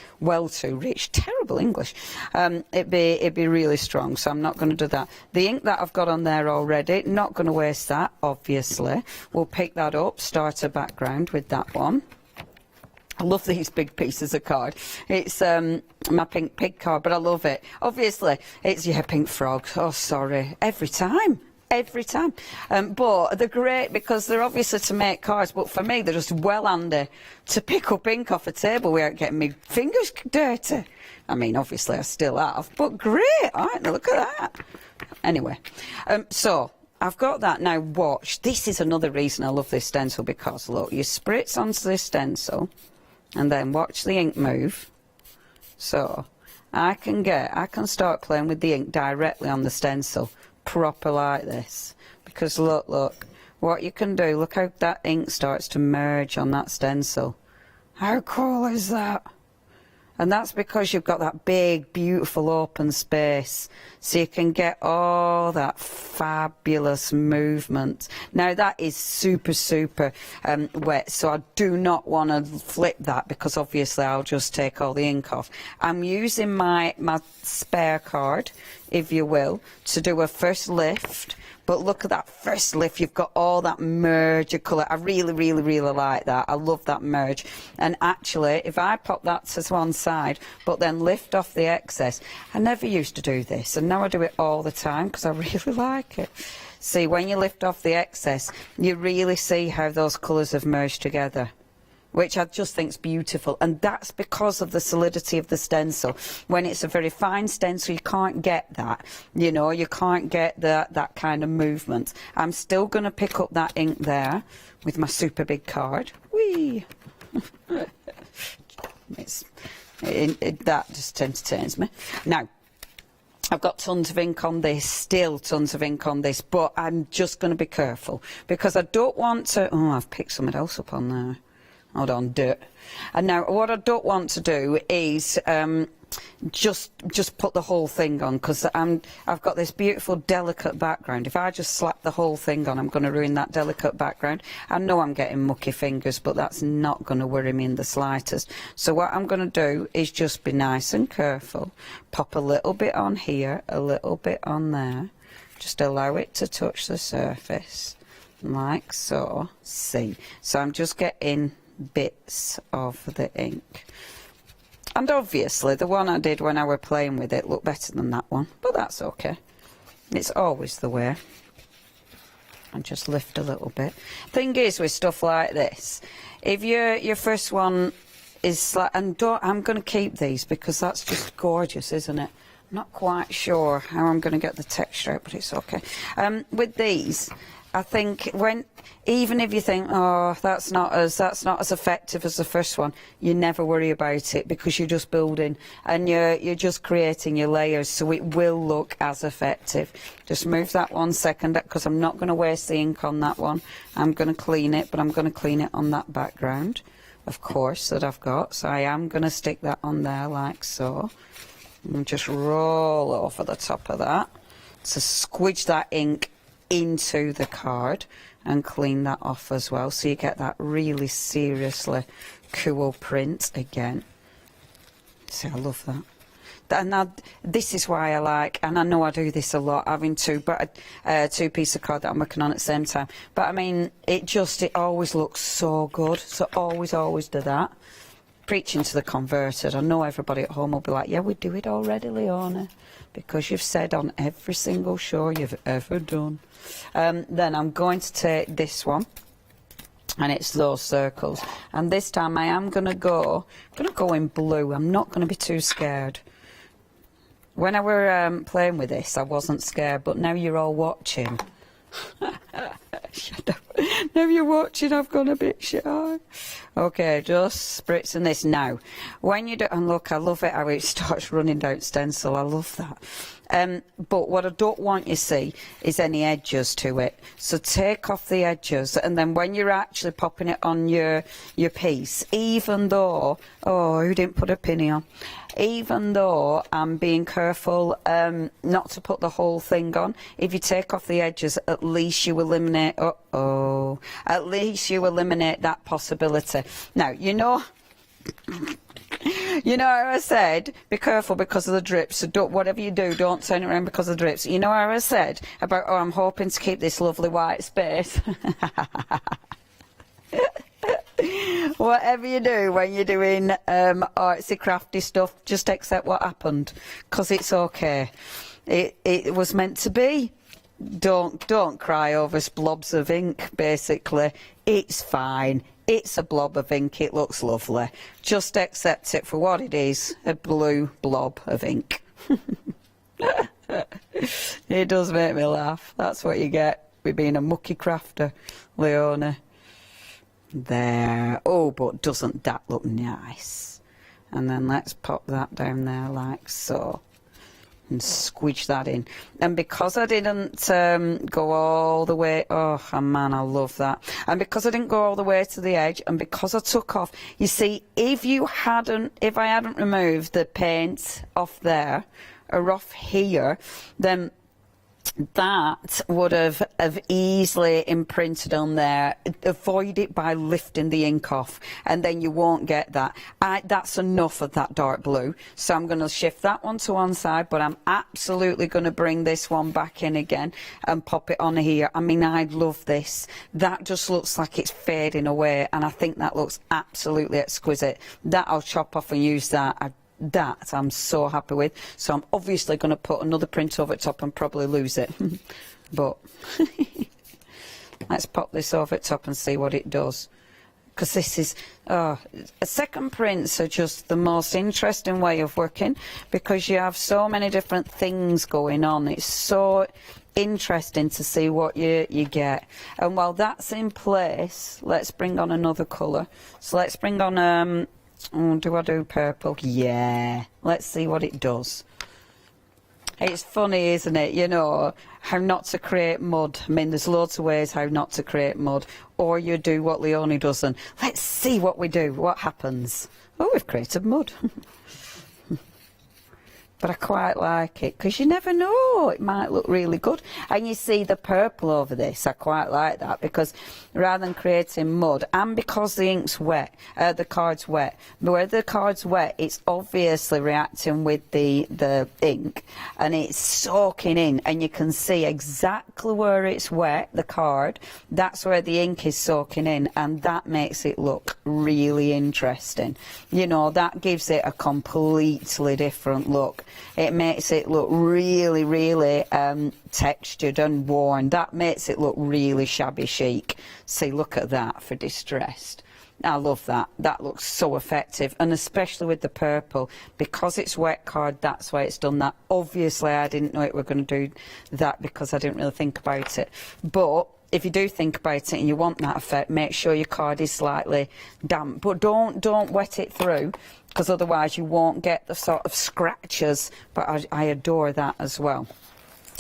too rich. Terrible English. It'd be really strong, so I'm not going to do that. The ink that I've got on there already, not going to waste that, obviously. We'll pick that up, start a background with that one. I love these big pieces of card. It's my pink pig card, but I love it. Obviously, it's pink frog. Oh, sorry. Every time. But they're great because they're obviously to make cards, but for me, they're just well handy to pick up ink off a table without getting my fingers dirty. I mean, obviously, I still have, but great, aren't they? Look at that. Anyway, so I've got that. Now, watch. This is another reason I love this stencil, because, look, you spritz onto this stencil, and then watch the ink move. So I can start playing with the ink directly on the stencil, proper like this. Because look, what you can do, look how that ink starts to merge on that stencil. How cool is that? And that's because you've got that big, beautiful open space, so you can get all that fabulous movement. Now that is super, super wet, so I do not want to flip that, because obviously I'll just take all the ink off. I'm using my spare card, if you will, to do a first lift. But look at that first lift, you've got all that merge of colour. I really, really, really like that. I love that merge. And actually, if I pop that to one side, but then lift off the excess, I never used to do this, and now I do it all the time because I really like it. See, when you lift off the excess, you really see how those colours have merged together, which I just think is beautiful. And that's because of the solidity of the stencil. When it's a very fine stencil, you can't get that. You know, you can't get that kind of movement. I'm still going to pick up that ink there with my super big card. Whee! That just entertains me. Now, I've got tons of ink on this, still tons of ink on this, but I'm just going to be careful because I don't want to... Oh, I've picked something else up on there. Hold on, dirt. And now what I don't want to do is just put the whole thing on, because I've got this beautiful delicate background. If I just slap the whole thing on, I'm going to ruin that delicate background. I know I'm getting mucky fingers, but that's not going to worry me in the slightest. So what I'm going to do is just be nice and careful. Pop a little bit on here, a little bit on there. Just allow it to touch the surface, like so. See? So I'm just getting bits of the ink. And obviously the one I did when I were playing with it looked better than that one, but that's okay. It's always the way. And just lift a little bit. Thing is with stuff like this, if your first one is like, and I'm going to keep these because that's just gorgeous, isn't it? I'm not quite sure how I'm going to get the texture out, but it's okay. With these, I think even if you think, oh, that's not as effective as the first one, you never worry about it because you're just building and you're just creating your layers, so it will look as effective. Just move that 1 second because I'm not going to waste the ink on that one. I'm going to clean it, but I'm going to clean it on that background, of course, that I've got. So I am going to stick that on there like so. And just roll over the top of that to squidge that ink into the card and clean that off as well, so you get that really seriously cool print again. See, I love that. And this is why I like, and I know I do this a lot, having two pieces of card that I'm working on at the same time, but I mean it always looks so good, so always do that. Preaching to the converted. I know everybody at home will be like, yeah, we do it already, Leona, because you've said on every single show you've ever done. Then I'm going to take this one, and it's those circles, and this time I am going to go in blue. I'm not going to be too scared. When I were playing with this, I wasn't scared, but now you're all watching. Shut up. Now you're watching, I've gone a bit shy. Okay, just spritzing this now. When you do, and look, I love it how it starts running down stencil. I love that. But what I don't want you to see is any edges to it. So take off the edges, and then when you're actually popping it on your piece, even though, oh, who didn't put a pinny on? Even though I'm being careful not to put the whole thing on, if you take off the edges, at least you eliminate, at least you eliminate that possibility. Now, you know how I said, be careful because of the drips, so don't, whatever you do, don't turn it around because of the drips. You know how I said about, oh, I'm hoping to keep this lovely white space. Whatever you do when you're doing artsy crafty stuff, just accept what happened, because it's okay. It was meant to be. Don't cry over blobs of ink, basically. It's fine. It's a blob of ink. It looks lovely. Just accept it for what it is, a blue blob of ink. It does make me laugh. That's what you get with being a mucky crafter, Leona. There. Oh, but doesn't that look nice? And then let's pop that down there like so. And squidge that in. And because I didn't go all the way, oh man, I love that. And because I didn't go all the way to the edge, and because I took off, you see, if I hadn't removed the paint off there or off here, then that would have easily imprinted on there. Avoid it by lifting the ink off, and then you won't get that. That's enough of that dark blue, so I'm going to shift that one to one side, but I'm absolutely going to bring this one back in again and pop it on here. I mean, I love this. That just looks like it's fading away, and I think that looks absolutely exquisite. That I'll chop off and use that. That I'm so happy with. So I'm obviously going to put another print over the top and probably lose it. But let's pop this over the top and see what it does. Because this is, second prints are just the most interesting way of working, because you have so many different things going on. It's so interesting to see what you get. And while that's in place, let's bring on another colour. So let's bring on do I do purple? Yeah. Let's see what it does. It's funny, isn't it, you know, how not to create mud. I mean, there's loads of ways how not to create mud. Or you do what Leonie does, and let's see what we do, what happens. Oh, we've created mud. But I quite like it, because you never know, it might look really good. And you see the purple over this, I quite like that, because rather than creating mud, and because the ink's wet, the card's wet, where the card's wet, it's obviously reacting with the ink, and it's soaking in, and you can see exactly where it's wet, the card, that's where the ink is soaking in, and that makes it look really interesting. You know, that gives it a completely different look. It makes it look really, really textured and worn. That makes it look really shabby chic. See, look at that for distressed. I love that. That looks so effective, and especially with the purple, because it's wet card, that's why it's done that. Obviously, I didn't know it were going to do that because I didn't really think about it. But if you do think about it and you want that effect, make sure your card is slightly damp. But don't wet it through, because otherwise you won't get the sort of scratches. But I adore that as well.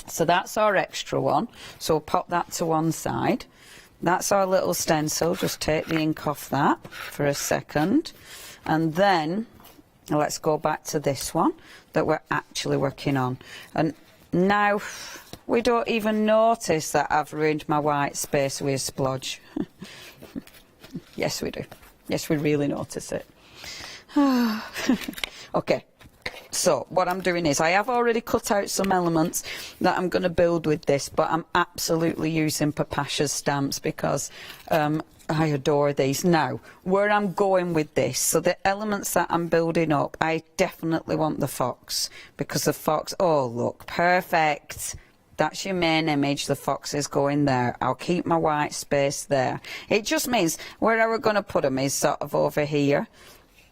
So that's our extra one. So we'll pop that to one side. That's our little stencil. Just take the ink off that for a second. And then let's go back to this one that we're actually working on. And now we don't even notice that I've ruined my white space with a splodge. Yes, we do. Yes, we really notice it. Okay, so what I'm doing is I have already cut out some elements that I'm going to build with this, but I'm absolutely using Papasha's stamps because I adore these. Now, where I'm going with this, so the elements that I'm building up, I definitely want the fox, because the fox, oh look, perfect. That's your main image, the fox is going there. I'll keep my white space there. It just means where I were going to put them is sort of over here.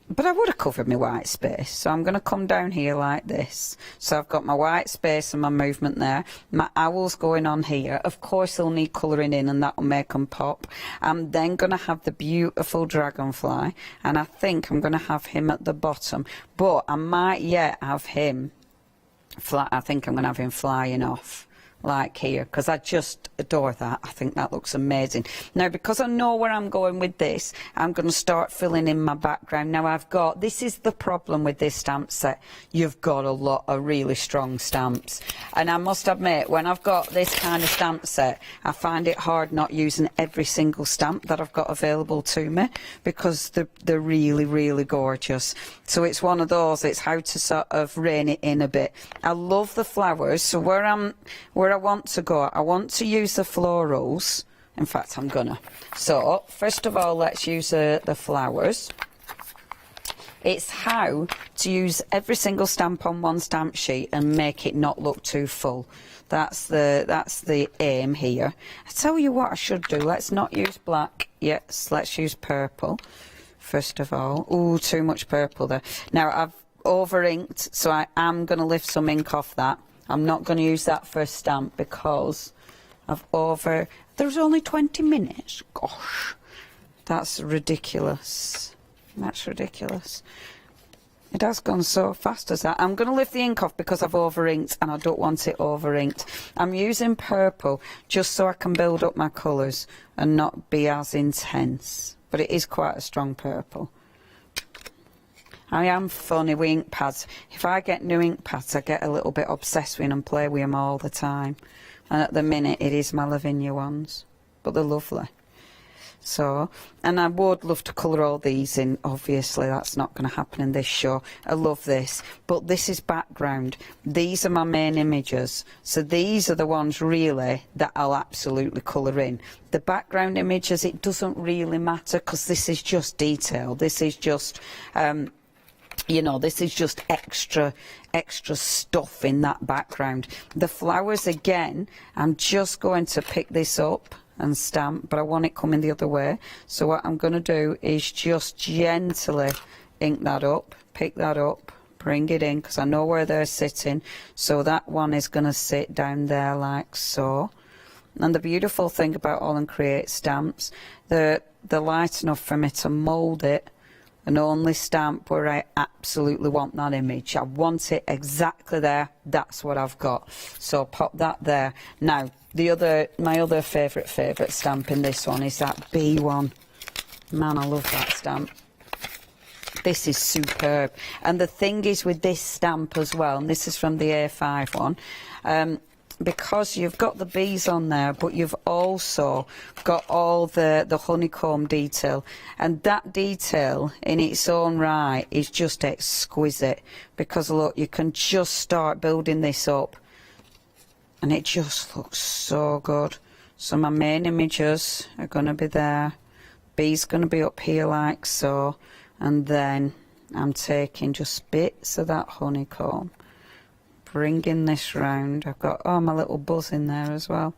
But I would have covered my white space, so I'm going to come down here like this. So I've got my white space and my movement there. My owl's going on here. Of course, they'll need colouring in, and that will make them pop. I'm then going to have the beautiful dragonfly, and I think I'm going to have him at the bottom. But I might yet have him, I think I'm going to have him flying off. Like here, because I just adore that. I think that looks amazing. Now, because I know where I'm going with this, I'm going to start filling in my background. Now, this is the problem with this stamp set. You've got a lot of really strong stamps. And I must admit, when I've got this kind of stamp set, I find it hard not using every single stamp that I've got available to me, because they're really, really gorgeous. So it's one of those, it's how to sort of rein it in a bit. I love the flowers, so where I want to go, I want to use the florals. In fact, I'm gonna. So, first of all, let's use the flowers. It's how to use every single stamp on one stamp sheet and make it not look too full. That's the aim here. I tell you what I should do. Let's not use black. Yes, let's use purple. First of all. Ooh, too much purple there. Now, I've over-inked, so I am going to lift some ink off that. I'm not going to use that for a stamp because there's only 20 minutes. Gosh, that's ridiculous. That's ridiculous. It has gone so fast as that. I'm going to lift the ink off because I've over-inked, and I don't want it over-inked. I'm using purple just so I can build up my colours and not be as intense. But it is quite a strong purple. I am funny with ink pads. If I get new ink pads, I get a little bit obsessed with them and play with them all the time. And at the minute, it is my Lavinia ones. But they're lovely. So, and I would love to colour all these in. Obviously, that's not going to happen in this show. I love this. But this is background. These are my main images. So these are the ones, really, that I'll absolutely colour in. The background images, it doesn't really matter because this is just detail. This is just... you know, this is just extra stuff in that background. The flowers, again, I'm just going to pick this up and stamp, but I want it coming the other way. So what I'm going to do is just gently ink that up, pick that up, bring it in, because I know where they're sitting. So that one is going to sit down there like so. And the beautiful thing about All and Create stamps, they're light enough for me to mould it and only stamp where I absolutely want that image. I want it exactly there. That's what I've got. So pop that there. Now, my other favourite stamp in this one is that B one. Man, I love that stamp. This is superb. And the thing is with this stamp as well, and this is from the A5 one, because you've got the bees on there, but you've also got all the honeycomb detail, and that detail in its own right is just exquisite, because look, you can just start building this up and it just looks so good. So my main images are going to be there, bees going to be up here like so, and then I'm taking just bits of that honeycomb, bringing this round. I've got my little buzz in there as well.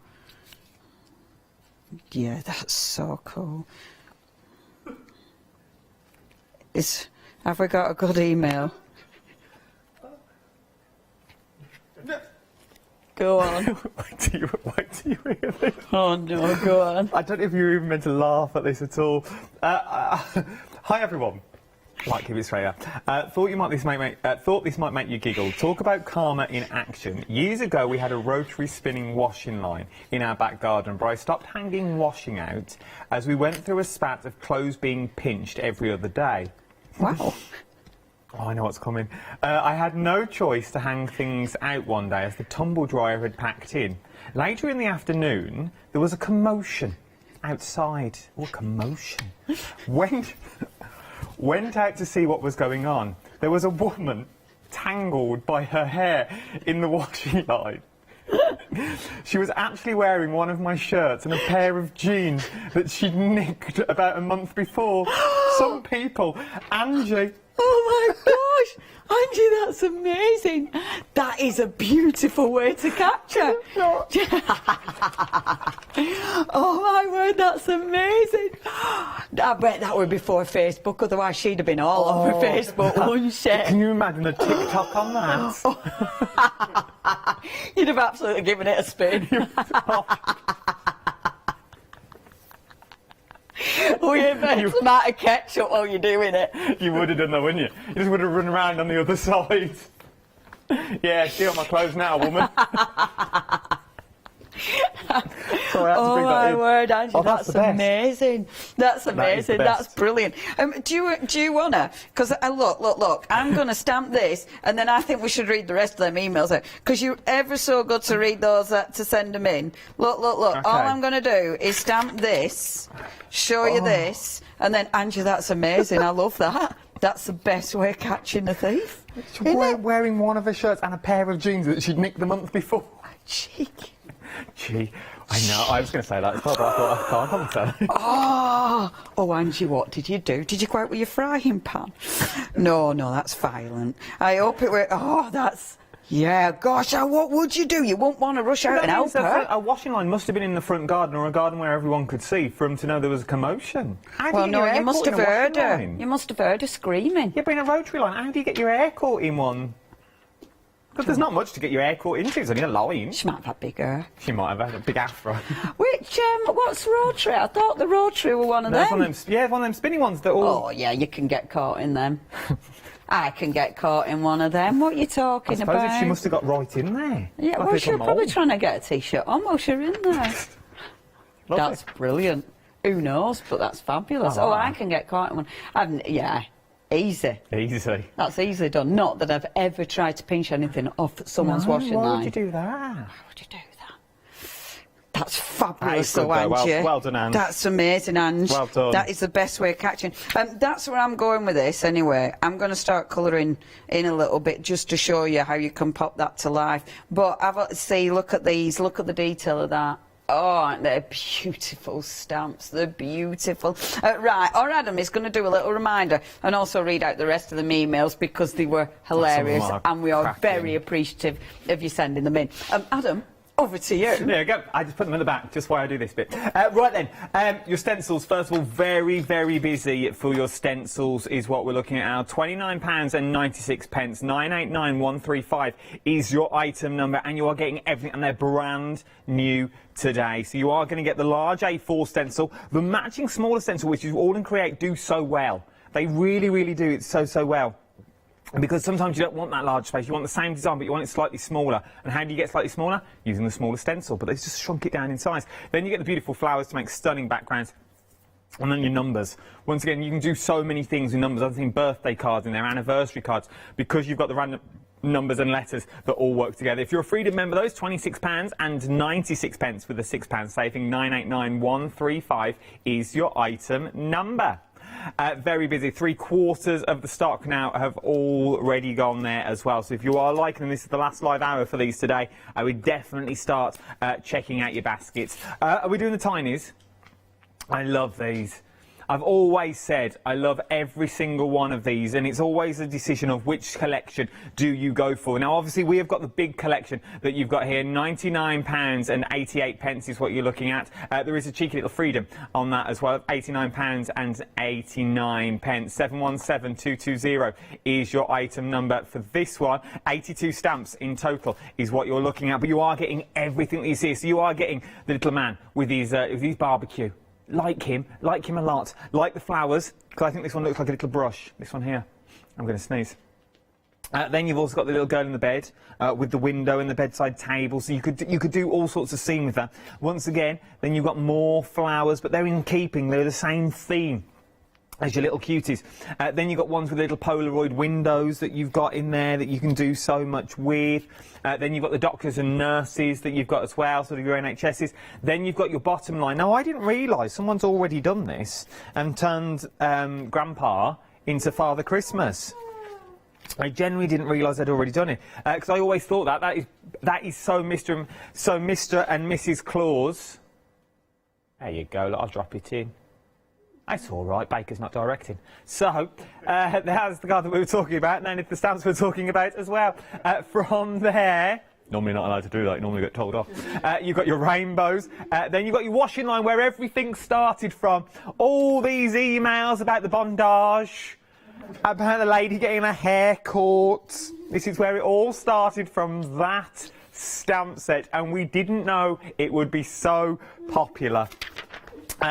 Yeah, that's so cool. Have we got a good email? Go on. Wait till you hear this. Oh no, go on. I don't know if you're even meant to laugh at this at all. Hi everyone. Like keep it straight up. Thought this might make you giggle. Talk about karma in action. Years ago we had a rotary spinning washing line in our back garden, but I stopped hanging washing out as we went through a spat of clothes being pinched every other day. Wow. Oh, I know what's coming. I had no choice to hang things out one day as the tumble dryer had packed in. Later in the afternoon, there was a commotion outside. Oh, commotion. Went out to see what was going on. There was a woman tangled by her hair in the washing line. She was actually wearing one of my shirts and a pair of jeans that she'd nicked about a month before. Some people, Angie... Oh my gosh! Angie, that's amazing. That is a beautiful way to catch her. Oh my word, that's amazing. I bet that would be before Facebook, otherwise she'd have been all over Facebook, wouldn't she? Can you imagine a TikTok on that? You'd have absolutely given it a spin. Oh, you bet some out of ketchup while you're doing it. You would have done that, wouldn't you? You just would have run around on the other side. Yeah, steal my clothes now, woman. Sorry, oh my word, Angie, oh, that's amazing. That's amazing. That's brilliant. Do you wanna? Because look. I'm gonna stamp this, and then I think we should read the rest of them emails out. Because you're ever so good to read those to send them in. Look. Okay. All I'm gonna do is stamp this, show you this, and then Angie, that's amazing. I love that. That's the best way of catching a thief. Wearing one of her shirts and a pair of jeans that she'd nicked the month before. Cheeky. Gee, I know, I was going to say that as well, but I thought I can't say that. Oh, Angie, what did you do? Did you go out with your frying pan? No, that's violent. I hope it were... Oh, that's... Yeah, gosh, what would you do? You wouldn't want to rush out and help her. A washing line must have been in the front garden, or a garden where everyone could see, for him to know there was a commotion. Well, no, you must have heard her. You must have heard her screaming. Yeah, but in a rotary line, how do you get your hair caught in one? Because there's not much to get your hair caught into, it's only a line. She might have had bigger. She might have had a big afro. What's rotary? I thought the rotary were one of them. One of them spinning ones that all... Oh, yeah, you can get caught in them. I can get caught in one of them. What are you talking about? I suppose she must have got right in there. Yeah, well, she was probably trying to get a T-shirt on while she was in there. That's brilliant. Who knows, but that's fabulous. Oh, I can get caught in one. Yeah. Easy. Easy. That's easily done. Not that I've ever tried to pinch anything off someone's washing line. Why would you do that? Why would you do that? That's fabulous, though, Angie. Well done, Ange. That's amazing, Ange. Well done. That is the best way of catching. That's where I'm going with this, anyway. I'm going to start colouring in a little bit just to show you how you can pop that to life. But look at these. Look at the detail of that. Oh, they're beautiful stamps. They're beautiful. Right, our Adam is going to do a little reminder and also read out the rest of them emails because they were hilarious and we are very appreciative of you sending them in. Adam, over to you. There you go. I just put them in the back, just why I do this bit. Right then, your stencils, first of all, very, very busy for your stencils is what we're looking at now. £29.96, 989135 is your item number, and you are getting everything, and they're brand new today. So you are going to get the large A4 stencil, the matching smaller stencil, which you all in Create do so well. They really, really do it so well. Because sometimes you don't want that large space, you want the same design, but you want it slightly smaller. And how do you get slightly smaller? Using the smaller stencil, but they've just shrunk it down in size. Then you get the beautiful flowers to make stunning backgrounds. And then your numbers. Once again, you can do so many things with numbers. I've seen birthday cards in there, anniversary cards, because you've got the random numbers and letters that all work together. If you're a Freedom member, those £26 and 96 pence with a £6 saving, 989135 is your item number. Very busy. 3/4 of the stock now have already gone there as well. So if you are liking them, this is the last live hour for these today, I would definitely start checking out your baskets. Are we doing the tinies? I love these. I've always said I love every single one of these, and it's always a decision of which collection do you go for. Now, obviously, we have got the big collection that you've got here. £99 and 88 pence is what you're looking at. There is a cheeky little Freedom on that as well. £89 and 89 pence. 717220 is your item number for this one. 82 stamps in total is what you're looking at, but you are getting everything that you see. So you are getting the little man with his barbecue. Like him a lot. Like the flowers, because I think this one looks like a little brush. This one here. I'm going to sneeze. Then you've also got the little girl in the bed with the window and the bedside table. So you could do all sorts of scene with that. Once again, then you've got more flowers, but they're in keeping. They're the same theme as your little cuties. Then you've got ones with little Polaroid windows that you've got in there that you can do so much with. Then you've got the doctors and nurses that you've got as well, sort of your NHSs. Then you've got your bottom line. Now, I didn't realise someone's already done this and turned Grandpa into Father Christmas. I genuinely didn't realise I'd already done it, because I always thought that is so Mr. and Mrs. Claus. There you go, look, I'll drop it in. That's all right, Baker's not directing. So, that's the card that we were talking about, and then the stamps we're talking about as well. From there, normally not allowed to do that, you normally get told off. You've got your rainbows, then you've got your washing line where everything started from. All these emails about the bondage, about the lady getting a haircut. This is where it all started, from that stamp set, and we didn't know it would be so popular.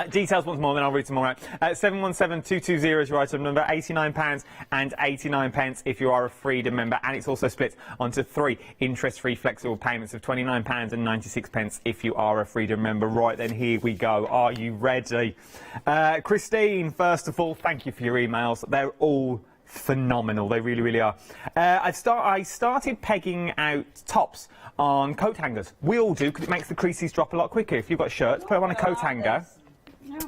Details once more, then I'll read some more out. 717220 is your item number, £89 and 89 pence if you are a Freedom member, and it's also split onto 3 interest-free flexible payments of £29 and 96 pence if you are a Freedom member. Right then, here we go. Are you ready? Christine, first of all, thank you for your emails. They're all phenomenal. They really, really are. I started pegging out tops on coat hangers. We all do, because it makes the creases drop a lot quicker. If you've got shirts, put them on a coat hanger.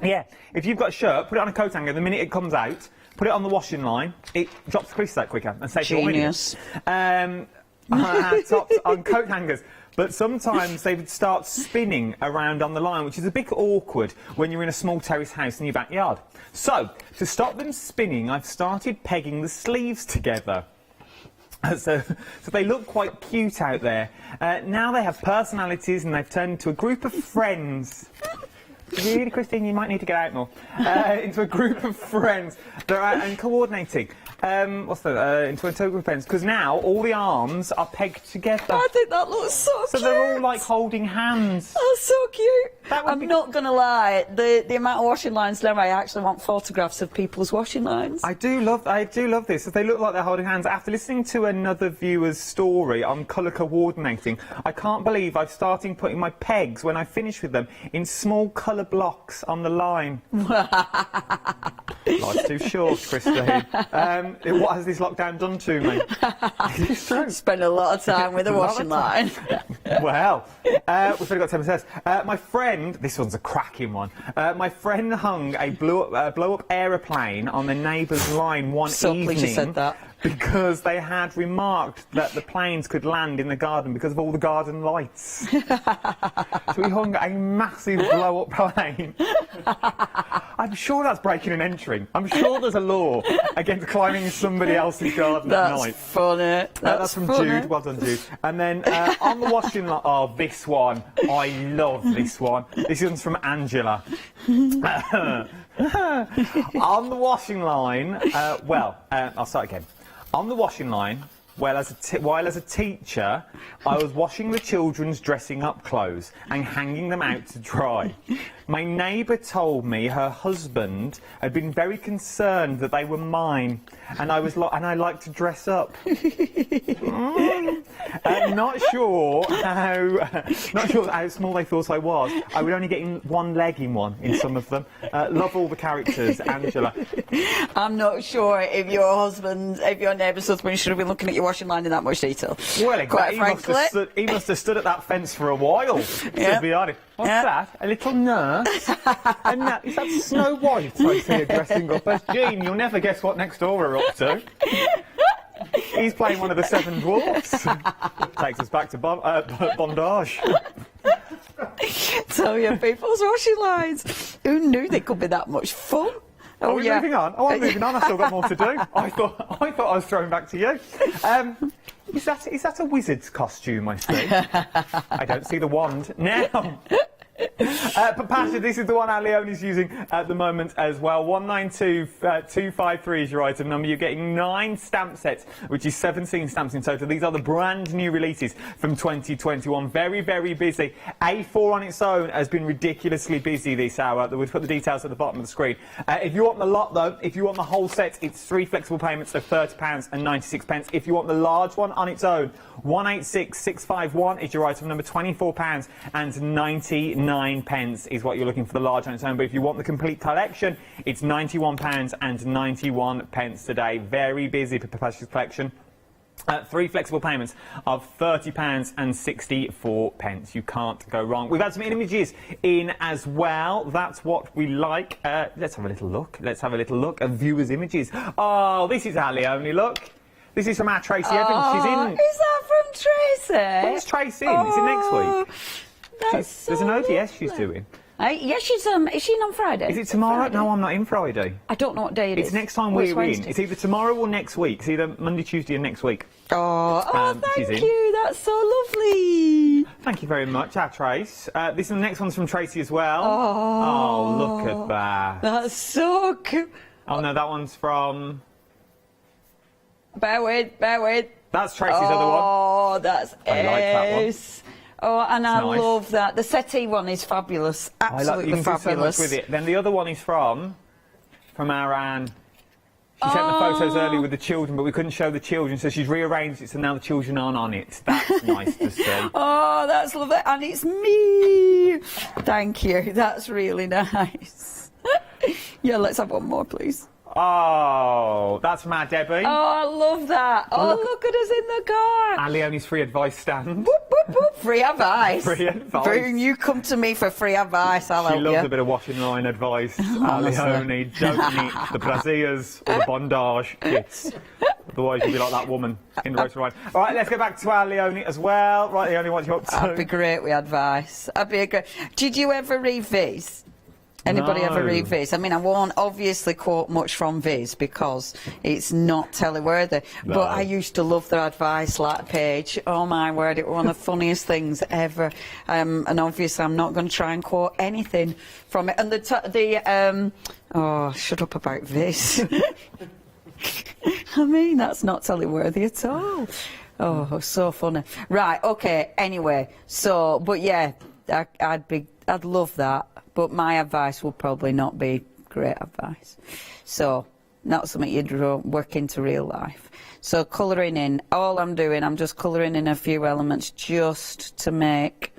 Yeah, if you've got a shirt, put it on a coat hanger. The minute it comes out, put it on the washing line. It drops the creases out quicker and saves your Genius. Tops on coat hangers. But sometimes they would start spinning around on the line, which is a bit awkward when you're in a small terrace house in your backyard. So, to stop them spinning, I've started pegging the sleeves together. So they look quite cute out there. Now they have personalities and they've turned into a group of friends. Really, Christine, you might need to get out more. Into a group of friends that are out and coordinating. Into a group of friends, because now all the arms are pegged together. I think that looks so cute. So they're all like holding hands. That's so cute. I'm not going to lie, the amount of washing lines now, I actually want photographs of people's washing lines. I do love this. They look like they're holding hands. After listening to another viewer's story on colour coordinating, I can't believe I've started putting my pegs, when I finish with them, in small colour blocks on the line. Life's too short, Christine. What has this lockdown done to me? It's true. Spend a lot of time with a washing line. Well, we've only got 10 minutes. My friend, this one's a cracking one. My friend hung a blow-up aeroplane on the neighbour's line one evening. So pleased you said that. Because they had remarked that the planes could land in the garden because of all the garden lights. So he hung a massive blow-up plane. I'm sure that's breaking and entering. I'm sure there's a law against climbing somebody else's garden at night. That's funny. That's from Jude. Well done, Jude. And then on the washing line, oh, this one. I love this one. This one's from Angela. On the washing line, I'll start again. On the washing line, Well, while as a teacher, I was washing the children's dressing up clothes and hanging them out to dry. My neighbour told me her husband had been very concerned that they were mine, and I like to dress up. Not sure how small they thought I was. I would only get in one leg in some of them. Love all the characters, Angela. I'm not sure if your neighbour's husband should have been looking at your washing line in that much detail. Well, quite frankly. He must have stood at that fence for a while, to be honest. What's that? A little nurse? And is that Snow White I see her dressing up as? Jean, you'll never guess what next door are up to. He's playing one of the Seven Dwarfs. Takes us back to bondage. So, yeah, people's washing lines. Who knew they could be that much fun? Are we moving on? Oh, I'm moving on. I've still got more to do. I thought I was throwing back to you. Is that a wizard's costume, I see? I don't see the wand. Now... Pasha, this is the one Leonie's using at the moment as well. 192253 is your item number. You're getting 9 stamp sets, which is 17 stamps in total. These are the brand new releases from 2021. Very, very busy. A4 on its own has been ridiculously busy this hour. We've put the details at the bottom of the screen. If you want the lot, though, if you want the whole set, it's 3 flexible payments of £30.96. If you want the large one on its own, 186651 is your item number. £24.99 is what you're looking for the large on its own. But if you want the complete collection, it's £91.91 today. Very busy for Pasha's collection. 3 flexible payments of £30.64. You can't go wrong. We've had some images in as well. That's what we like. Let's have a little look. Let's have a little look at viewers' images. Oh, this is our Leonie. Look. This is from our Tracy Evans. She's in. Is that from Tracy? When's Tracy in? Is it next week? There's an ODS she's doing. Yes, she's is she in on Friday? Is it tomorrow? Friday? No, I'm not in Friday. I don't know what day it is. It's next time we're in. It's either tomorrow or next week. It's either Monday, Tuesday, and next week. Thank you. That's so lovely. Thank you very much, our Trace. The next one's from Tracy as well. Oh, look at that. That's so cool. Oh no, that one's from. Bear with. That's Tracy's other one. Oh, that's I like that one. Oh, and I nice. love that. The settee one is fabulous. Absolutely fabulous. Do so much with it. Then the other one is from our Anne. She sent the photos earlier with the children, but we couldn't show the children, so she's rearranged it so now the children aren't on it. That's nice to see. Oh, that's lovely. And it's me. Thank you. That's really nice. Yeah, let's have one more, please. Oh, that's from our Debbie. Oh, I love that. Look at us in the car. And Leonie's free advice stand. Boop, boop, boop. Free advice. Free advice. Boom, you come to me for free advice, I'll help you. She loves a bit of washing line advice. Leonie, don't knit the brassieres or the bondage kits. Otherwise you'll be like that woman in the road to ride. All right, let's go back to our Leonie as well. Right, Leonie, what you up to? That'd be great with advice. Did you ever read Viz? Anybody ever read Viz? I mean, I won't obviously quote much from Viz because it's not teleworthy, but I used to love their advice page. Oh my word, it was one of the funniest things ever. And obviously I'm not going to try and quote anything from it. And shut up about Viz. I mean, that's not teleworthy at all. Oh, so funny. Right, okay, anyway, but yeah, I'd love that. But my advice would probably not be great advice. So, not something you'd work into real life. So, colouring in. All I'm doing, I'm just colouring in a few elements just to make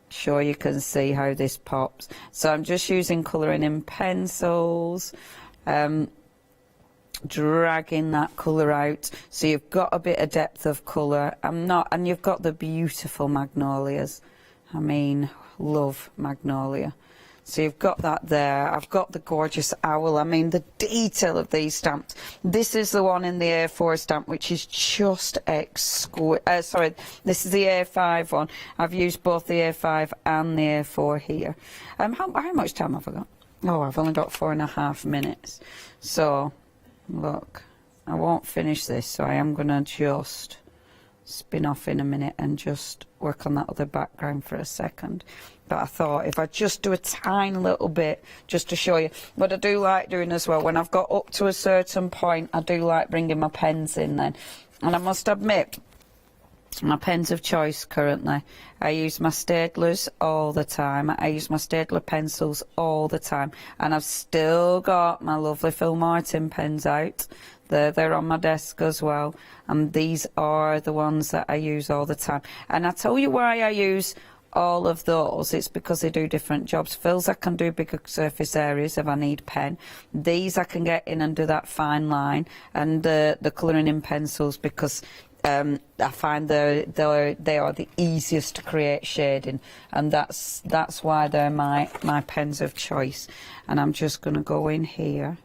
sure you can see how this pops. So, I'm just using colouring in pencils. Dragging that colour out. So, you've got a bit of depth of colour. And you've got the beautiful magnolias. I mean... love magnolia. So you've got that there. I've got the gorgeous owl. I mean, the detail of these stamps. This is the one in the A4 stamp, which is just exquisite. Sorry, this is the A5 one. I've used both the A5 and the A4 here. How much time have I got? Oh, I've only got 4.5 minutes. So, look, I won't finish this, so I am going to just spin off in a minute and just work on that other background for a second. But I thought if I just do a tiny little bit just to show you what I do like doing as well, when I've got up to a certain point, I do like bringing my pens in then And I must admit, my pens of choice currently. I use my Staedtlers all the time. I use my Staedtler pencils all the time. And I've still got my lovely Phil Martin pens out. They're on my desk as well. And these are the ones that I use all the time. And I tell you why I use all of those. It's because they do different jobs. Phil's I can do bigger surface areas if I need pen. These I can get in and do that fine line. And the colouring in pencils, because I find they are the easiest to create shading, and that's why they're my pens of choice. And I'm just going to go in here,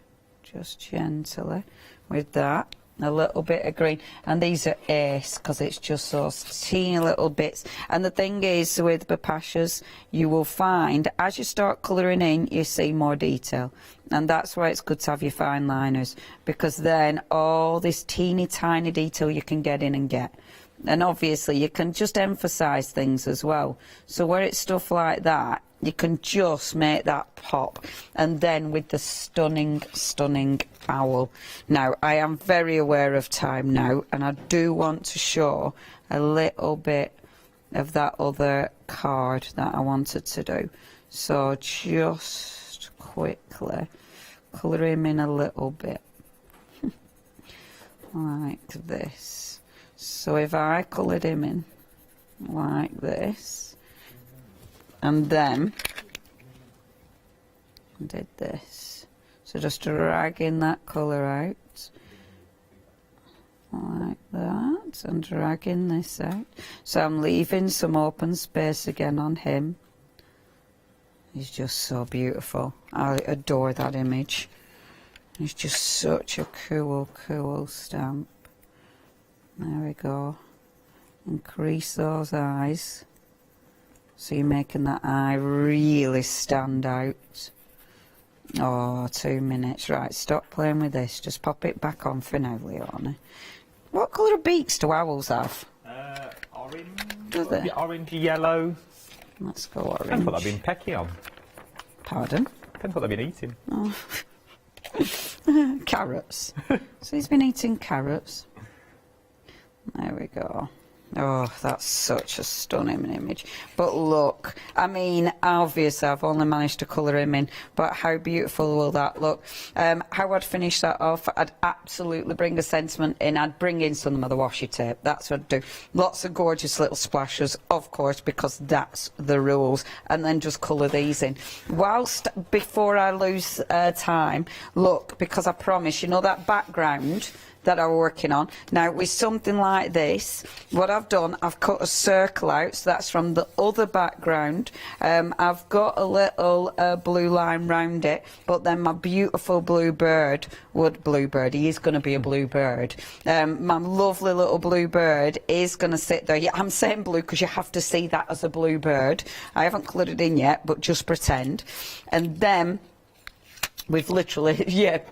just gently, with that. A little bit of green, and these are ace because it's just those teeny little bits. And the thing is with Bapashas, you will find as you start colouring in, you see more detail, and that's why it's good to have your fine liners, because then all this teeny tiny detail you can get in and get. And obviously you can just emphasise things as well. So where it's stuff like that, you can just make that pop. And then with the stunning, stunning owl. Now, I am very aware of time now, and I do want to show a little bit of that other card that I wanted to do. So just quickly colour him in a little bit. Like this. So if I coloured him in like this, and then did this, so just dragging that colour out like that, and dragging this out, so I'm leaving some open space again on him. He's just so beautiful. I adore that image. He's just such a cool stamp. There we go. Increase those eyes, so you're making that eye really stand out. Oh, 2 minutes. Right, stop playing with this. Just pop it back on for now, Leona. What colour of beaks do owls have? Orange. Do they? Orange, yellow. Let's go orange. Depends what they've been pecking on. Pardon? Depends what they've been eating. Oh. Carrots. So he's been eating carrots. There we go. Oh, that's such a stunning image. But look, I mean, obviously I've only managed to colour him in, but how beautiful will that look? How I'd finish that off, I'd absolutely bring a sentiment in. I'd bring in some of the washi tape. That's what I'd do. Lots of gorgeous little splashes, of course, because that's the rules. And then just colour these in. Whilst, before I lose time, look, because I promise, you know that background that I'm working on. Now, with something like this, what I've done, I've cut a circle out, so that's from the other background. I've got a little blue line round it, but then my beautiful bluebird, he is going to be a bluebird. My lovely little bluebird is going to sit there. Yeah, I'm saying blue because you have to see that as a bluebird. I haven't coloured it in yet, but just pretend. And then, we've literally,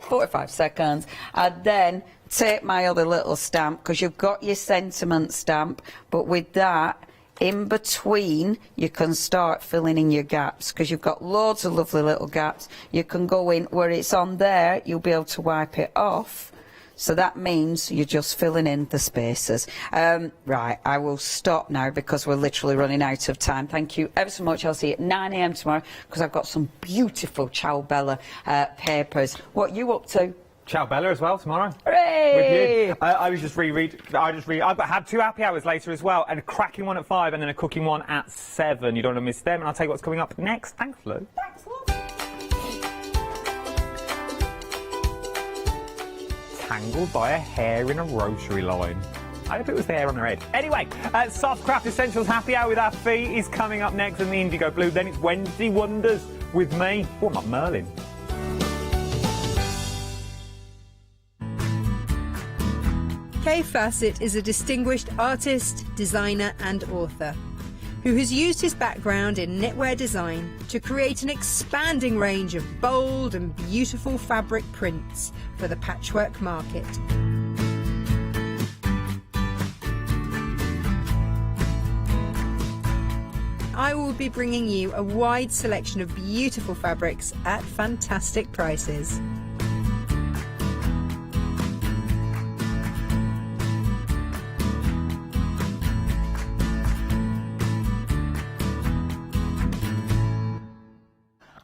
45 seconds, and then take my other little stamp, because you've got your sentiment stamp, but with that, in between, you can start filling in your gaps, because you've got loads of lovely little gaps. You can go in where it's on there, you'll be able to wipe it off. So that means you're just filling in the spaces. Right, I will stop now because we're literally running out of time. Thank you ever so much. I'll see you at 9 AM tomorrow, because I've got some beautiful Ciao Bella papers. What are you up to? Ciao Bella as well tomorrow. Hooray! With you. I had 2 happy hours later as well, and a cracking one at 5 and then a cooking one at 7. You don't want to miss them, and I'll tell you what's coming up next. Thanks, Lou. Thanks, love. Tangled by a hair in a rosary line. I hope it was the hair on their head. Anyway, Soft Craft Essentials Happy Hour with our Fee is coming up next in the Indigo Blue. Then it's Wednesday Wonders with me. Oh, not Merlin. Kay Fassett is a distinguished artist, designer and author who has used his background in knitwear design to create an expanding range of bold and beautiful fabric prints for the patchwork market. I will be bringing you a wide selection of beautiful fabrics at fantastic prices.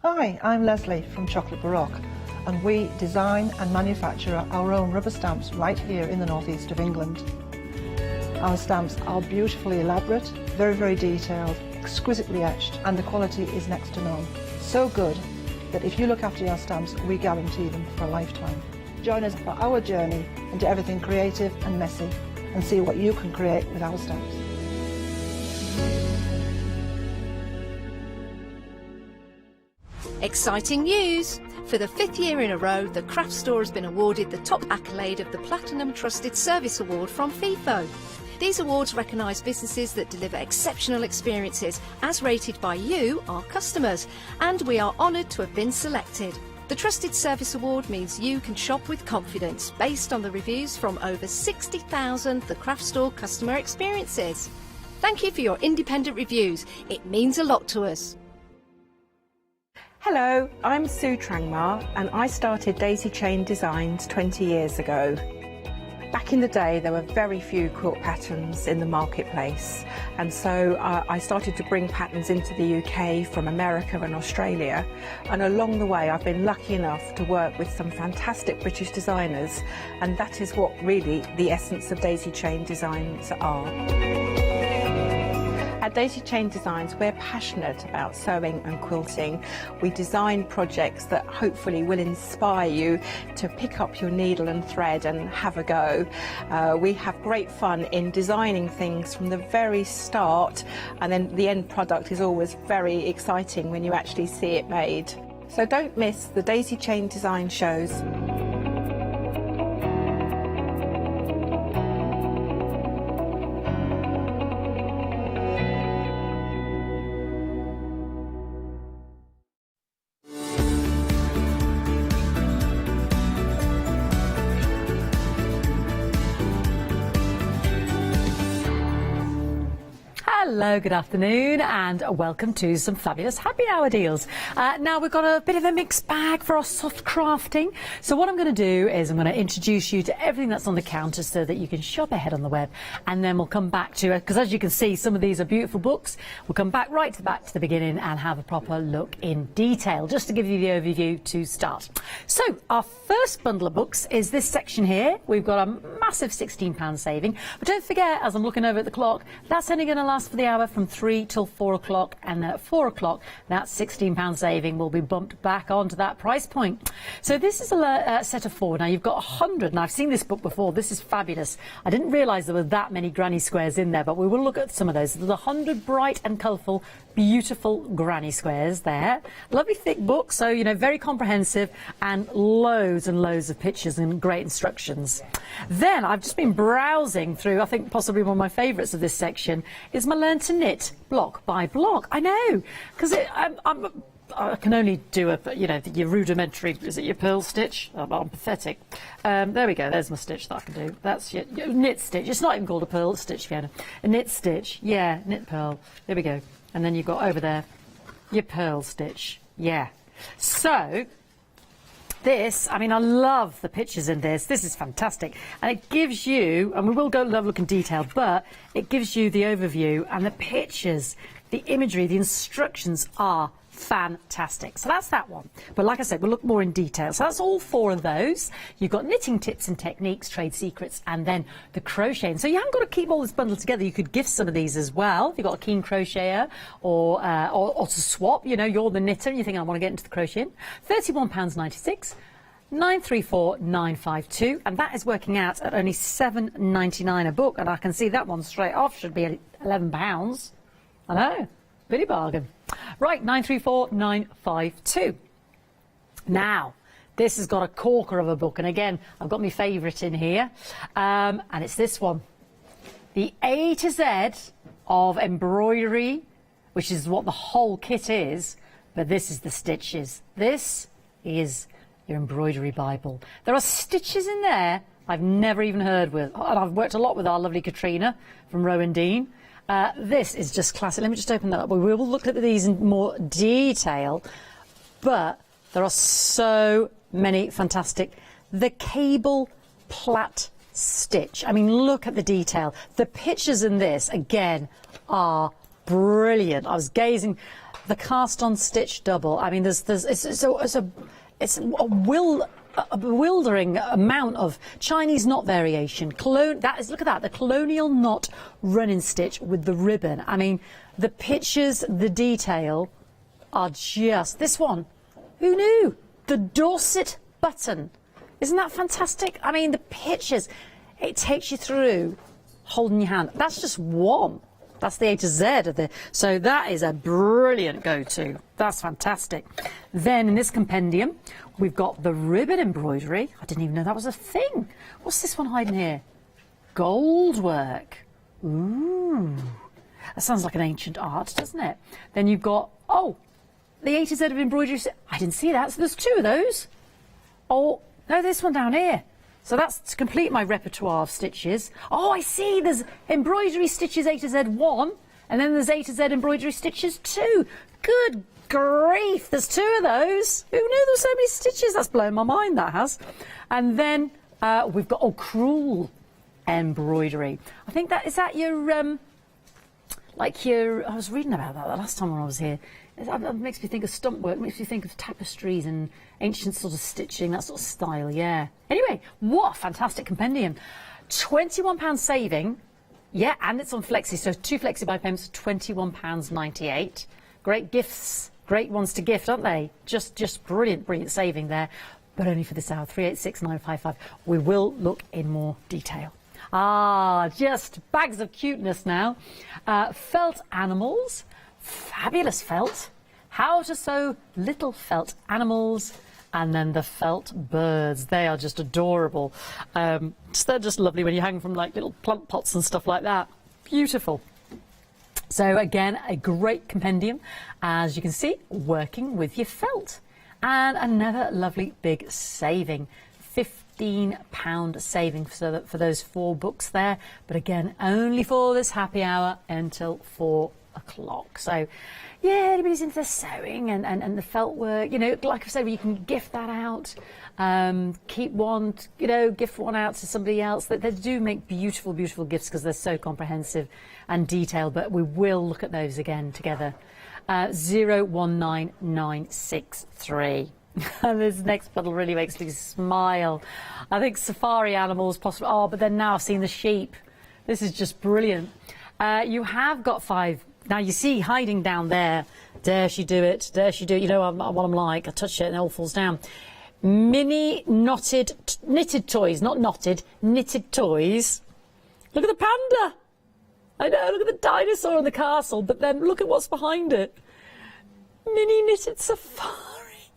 Hi, I'm Leslie from Chocolate Baroque, and we design and manufacture our own rubber stamps right here in the northeast of England. Our stamps are beautifully elaborate, very, very detailed, exquisitely etched, and the quality is next to none. So good that if you look after your stamps, we guarantee them for a lifetime. Join us for our journey into everything creative and messy, and see what you can create with our stamps. Exciting news! For the 5th year in a row, the craft store has been awarded the top accolade of the Platinum Trusted Service Award from Feefo. These awards recognise businesses that deliver exceptional experiences as rated by you, our customers, and we are honoured to have been selected. The Trusted Service Award means you can shop with confidence based on the reviews from over 60,000 The Craft Store customer experiences. Thank you for your independent reviews. It means a lot to us. Hello, I'm Sue Trangmar and I started Daisy Chain Designs 20 years ago. Back in the day there were very few quilt patterns in the marketplace, and so I started to bring patterns into the UK from America and Australia, and along the way I've been lucky enough to work with some fantastic British designers, and that is what really the essence of Daisy Chain Designs are. At Daisy Chain Designs, we're passionate about sewing and quilting. We design projects that hopefully will inspire you to pick up your needle and thread and have a go. We have great fun in designing things from the very start, and then the end product is always very exciting when you actually see it made. So don't miss the Daisy Chain Design shows. Hello, good afternoon, and welcome to some fabulous happy hour deals. Now we've got a bit of a mixed bag for our soft crafting. So what I'm going to do is I'm going to introduce you to everything that's on the counter so that you can shop ahead on the web, and then we'll come back to it, because as you can see, some of these are beautiful books. We'll come back to the beginning and have a proper look in detail, just to give you the overview to start. So our first bundle of books is this section here. We've got a massive £16 saving, but don't forget, as I'm looking over at the clock, that's only going to last for the hour from 3 till 4 o'clock, and then at 4 o'clock that £16 saving will be bumped back onto that price point. So this is a set of 4. Now you've got 100, and I've seen this book before. This is fabulous. I didn't realise there were that many granny squares in there, but we will look at some of those. There's 100 bright and colourful, beautiful granny squares there. Lovely thick book, so you know, very comprehensive, and loads of pictures and great instructions. Then I've just been browsing through, I think possibly one of my favourites of this section is my Learn to Knit block by block. I know, because I can only do your rudimentary, is it your purl stitch? I'm pathetic. There we go, there's my stitch that I can do. That's your knit stitch. It's not even called a purl stitch, Fiona. A knit stitch, yeah, knit purl. There we go. And then you've got over there your purl stitch, yeah. So this, I mean, I love the pictures in this. This is fantastic. And it gives you, and we will go have a look in detail, but it gives you the overview, and the pictures, the imagery, the instructions are fantastic. So that's that one. But like I said, we'll look more in detail. So that's all 4 of those. You've got knitting tips and techniques, trade secrets, and then the crocheting. So you haven't got to keep all this bundle together. You could gift some of these as well. If you've got a keen crocheter or to swap, you know, you're the knitter and you think, I want to get into the crocheting. £31.96. 934-952, and that is working out at only £7.99 a book, and I can see that one straight off should be £11. I know, pretty bargain. Right, 934-952. Now, this has got a corker of a book, and again, I've got my favourite in here, and it's this one. The A to Z of embroidery, which is what the whole kit is, but this is the stitches. This is your embroidery Bible. There are stitches in there I've never even heard with, and I've worked a lot with our lovely Katrina from Rowan Dean. This is just classic. Let me just open that up. We will look at these in more detail, but there are so many fantastic. The cable plait stitch. I mean, look at the detail. The pictures in this, again, are brilliant. I was gazing. the cast-on stitch double. I mean, it's a bewildering amount of Chinese knot variation. Look at that, the colonial knot running stitch with the ribbon. I mean, the pictures, the detail are just... This one, who knew? The Dorset button. Isn't that fantastic? I mean, the pictures, it takes you through holding your hand. That's just one. That's the A to Z of the... So that is a brilliant go-to. That's fantastic. Then in this compendium, we've got the ribbon embroidery. I didn't even know that was a thing. What's this one hiding here? Gold work. Ooh. That sounds like an ancient art, doesn't it? Then you've got, oh, the A to Z of embroidery. I didn't see that. So there's two of those. Oh, no, this one down here. So that's to complete my repertoire of stitches. Oh, I see. There's embroidery stitches A to Z 1, and then there's A to Z embroidery stitches 2. Good grief, there's 2 of those. Who knew there were so many stitches? That's blown my mind, that has. And then we've got, crewel embroidery. I think is that your, I was reading about that the last time when I was here. It makes me think of stump work, makes me think of tapestries and ancient sort of stitching, that sort of style, yeah. Anyway, what a fantastic compendium. £21 saving, yeah, and it's on Flexi, so 2 Flexi buy payments, £21.98. Great gifts, great ones to gift, aren't they? Just brilliant saving there, but only for this hour, 386955. We will look in more detail. Just bags of cuteness now. Felt animals. Fabulous felt. How to sew little felt animals, and then the felt birds. They are just adorable. They're just lovely when you hang from like little plant pots and stuff like that. Beautiful. So again, a great compendium, as you can see, working with your felt. And another lovely big saving. £15 saving for those 4 books there. But again, only for this happy hour until 4 o'clock. So yeah, anybody's into the sewing and the felt work, you know, like I said, you can gift that out, keep one, you know, gift one out to somebody else. They do make beautiful gifts because they're so comprehensive and detailed, but we will look at those again together. 019963. This next puddle really makes me smile. I think safari animals possibly, but then now I've seen the sheep. This is just brilliant. You have got 5. Now you see hiding down there. Dare she do it? Dare she do it? You know what I'm like. I touch it and it all falls down. Mini knitted toys, not knotted, knitted toys. Look at the panda. I know, look at the dinosaur in the castle, but then look at what's behind it. Mini knitted safari.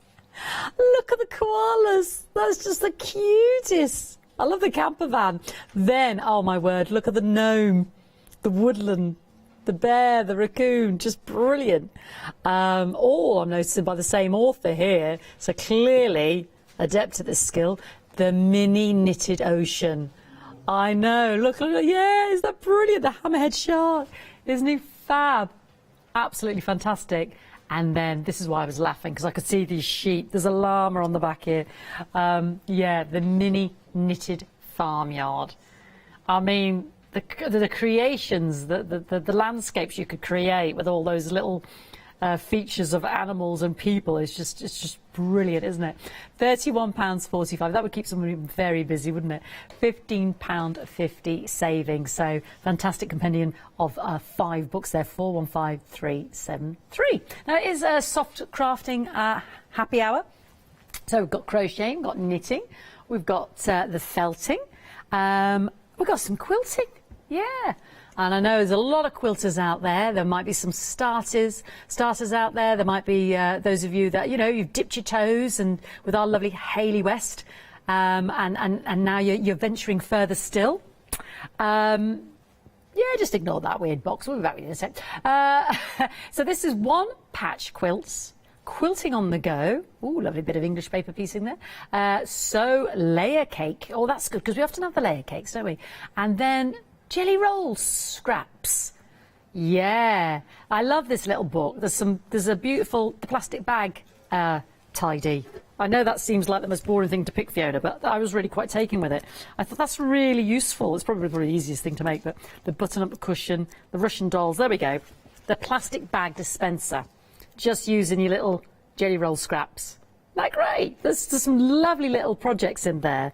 Look at the koalas. That's just the cutest. I love the camper van. Then, oh my word, look at the gnome, the woodland, the bear, the raccoon, just brilliant. All I'm noticing by the same author here, so clearly adept at this skill, the mini knitted ocean. I know, look, yeah, is that brilliant? The hammerhead shark, isn't he fab? Absolutely fantastic. And then this is why I was laughing, because I could see these sheep. There's a llama on the back here. Yeah, the mini knitted farmyard. I mean, the creations, the landscapes you could create with all those little features of animals and people is just brilliant, isn't it? £31.45. That would keep somebody very busy, wouldn't it? £15.50 savings. So fantastic compendium of 5 books there. 415373. Now it is a soft crafting happy hour. So we've got crocheting, we've got knitting, we've got the felting, we've got some quilting. Yeah. And I know there's a lot of quilters out there. There might be some starters out there. There might be those of you that, you know, you've dipped your toes and with our lovely Hayley West, and now you're venturing further still. Yeah, just ignore that weird box. We'll be back with you in a sec. So this is One Patch Quilts. Quilting on the go. Ooh, lovely bit of English paper piecing there. So layer cake. Oh, that's good because we often have the layer cakes, don't we? And then jelly roll scraps. Yeah, I love this little book. There's a beautiful plastic bag tidy. I know that seems like the most boring thing to pick, Fiona, but I was really quite taken with it. I thought that's really useful. It's probably the easiest thing to make, but the button-up cushion, the Russian dolls, there we go. The plastic bag dispenser. just using your little jelly roll scraps. Isn't that great? There's some lovely little projects in there.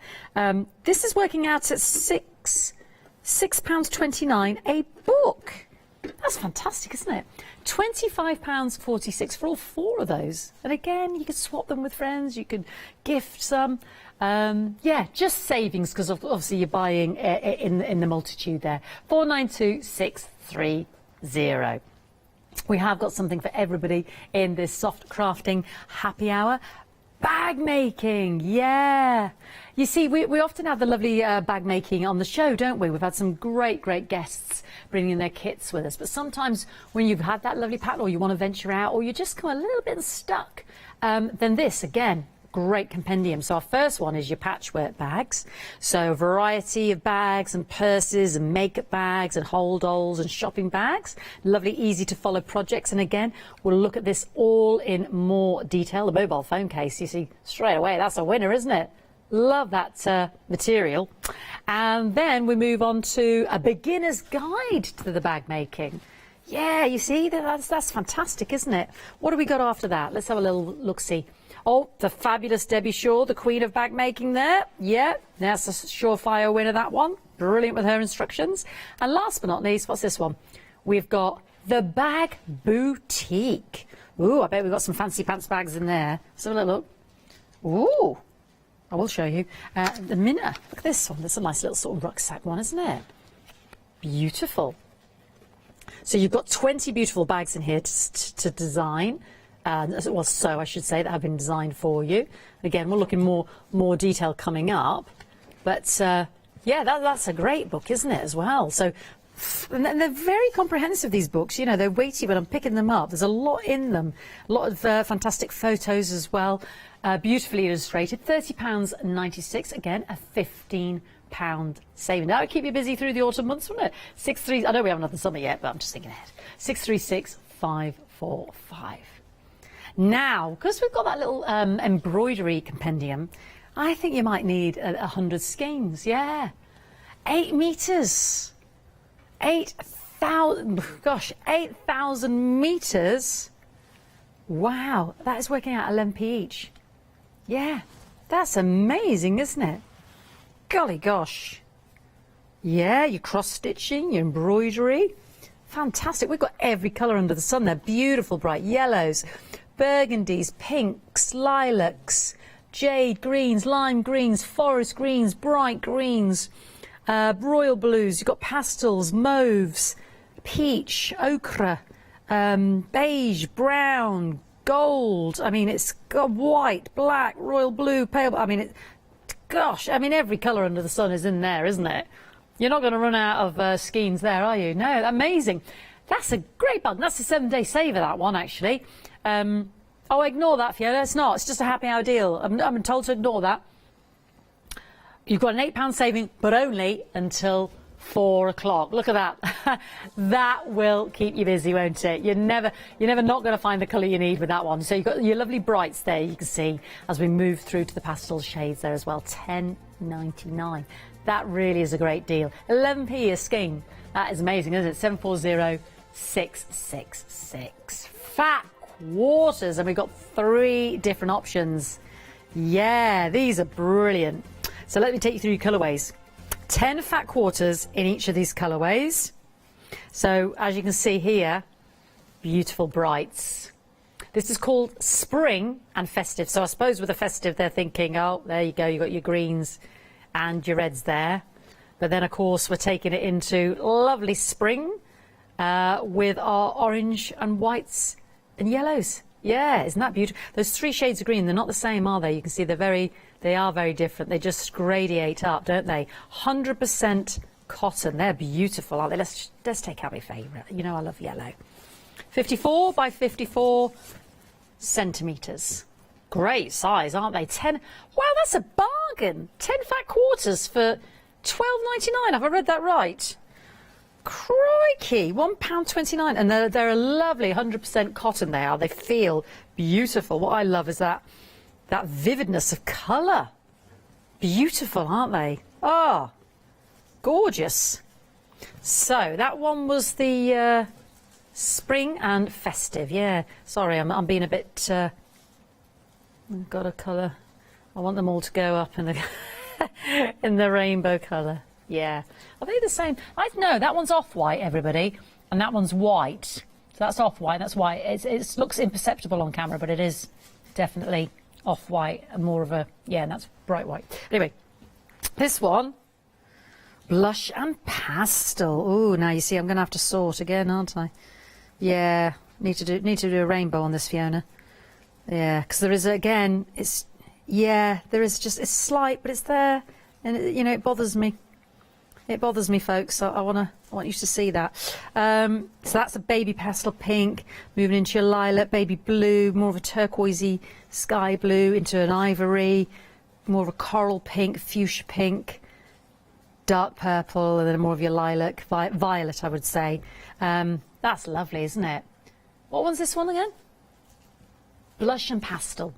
This is working out at £6.29 a book. That's fantastic, isn't it? £25.46 for all 4 of those. And again, you could swap them with friends, you could gift some. Yeah, just savings, because obviously you're buying in the multitude there. 492630. We have got something for everybody in this soft crafting happy hour. Bag making, yeah. You see, we often have the lovely bag making on the show, don't we? We've had some great guests bringing their kits with us. But sometimes when you've had that lovely pattern, or you want to venture out, or you're just kind of a little bit stuck, then this, again, great compendium. So our first one is your patchwork bags. So a variety of bags and purses and makeup bags and hold-alls and shopping bags. Lovely, easy to follow projects. And again, we'll look at this all in more detail. The mobile phone case, you see straight away, that's a winner, isn't it? Love that material. And then we move on to a beginner's guide to the bag making. Yeah, you see, that's fantastic, isn't it? What have we got after that? Let's have a little look-see. Oh, the fabulous Debbie Shaw, the queen of bag making there. Yeah, that's a surefire winner, that one. Brilliant with her instructions. And last but not least, what's this one? We've got the Bag Boutique. Ooh, I bet we've got some fancy pants bags in there. Let's have a little look. Ooh, I will show you. The Minna, look at this one. That's a nice little sort of rucksack one, isn't it? Beautiful. So you've got 20 beautiful bags in here to design. Well, so I should say, that have been designed for you. Again, we'll look in more detail coming up. But yeah, that's a great book, isn't it, as well? So, and they're very comprehensive, these books. You know, they're weighty, but I'm picking them up. There's a lot in them. A lot of fantastic photos as well. Beautifully illustrated. £30.96. Again, a £15 saving. That would keep you busy through the autumn months, wouldn't it? I know we haven't had the summer yet, but I'm just thinking ahead. 636545. Now, because we've got that little embroidery compendium, I think you might need 100 skeins. Yeah, 8 meters, 8,000 meters. Wow, that is working out 11p each. Yeah, that's amazing, isn't it? Golly gosh. Yeah, your cross stitching, your embroidery. Fantastic. We've got every colour under the sun there. Beautiful bright yellows, burgundies, pinks, lilacs, jade greens, lime greens, forest greens, bright greens, royal blues. You've got pastels, mauves, peach, ochre, beige, brown, gold. I mean, it's got white, black, royal blue, pale. I mean, gosh, I mean, every colour under the sun is in there, isn't it? You're not going to run out of skeins there, are you? No, amazing. That's a great bug. That's a 7-day saver, that one, actually. Oh, ignore that, Fiona. It's not. It's just a happy hour deal. I'm told to ignore that. You've got an £8 saving, but only until 4 o'clock. Look at that. That will keep you busy, won't it? You're never not going to find the colour you need with that one. So you've got your lovely brights there, you can see, as we move through to the pastel shades there as well. £10.99. That really is a great deal. 11p a skein. That is amazing, isn't it? 740666. Fat quarters, and we've got 3 different options. Yeah, these are brilliant. So let me take you through your colourways. 10 fat quarters in each of these colourways. So as you can see here, beautiful brights. This is called spring and festive. So I suppose with the festive, they're thinking, oh, there you go, you've got your greens and your reds there. But then, of course, we're taking it into lovely spring with our orange and whites and yellows. Yeah, isn't that beautiful? Those 3 shades of green, they're not the same, are they? You can see they are very different. They just gradiate up, don't they? 100% cotton. They're beautiful, aren't they? Let's take out my favourite. You know I love yellow. 54 by 54 centimetres. Great size, aren't they? 10. Wow, that's a bargain. 10 fat quarters for £12.99. Have I read that right? Crikey, £1.29. And they're a lovely 100% cotton they are. They feel beautiful. What I love is that vividness of colour. Beautiful, aren't they? Ah, gorgeous. So that one was the Spring and festive, yeah. Sorry, I'm being a bit... I've got a colour. I want them all to go up in the in the rainbow colour. Yeah. Are they the same? No, that one's off-white, everybody, and that one's white. So that's off-white, that's white. It looks imperceptible on camera, but it is definitely off-white and more of a... Yeah, and that's bright white. Anyway, this one, blush and pastel. Oh, now you see I'm going to have to sort again, aren't I? Yeah, need to do a rainbow on this, Fiona. Yeah, because there is, again, it's... Yeah, there is just... It's slight, but it's there. And, it bothers me. It bothers me, folks. So I want you to see that. So that's a baby pastel pink, moving into your lilac, baby blue, more of a turquoisey sky blue, into an ivory, more of a coral pink, fuchsia pink, dark purple, and then more of your lilac, violet, I would say. That's lovely, isn't it? What one's this one again? Blush and pastel.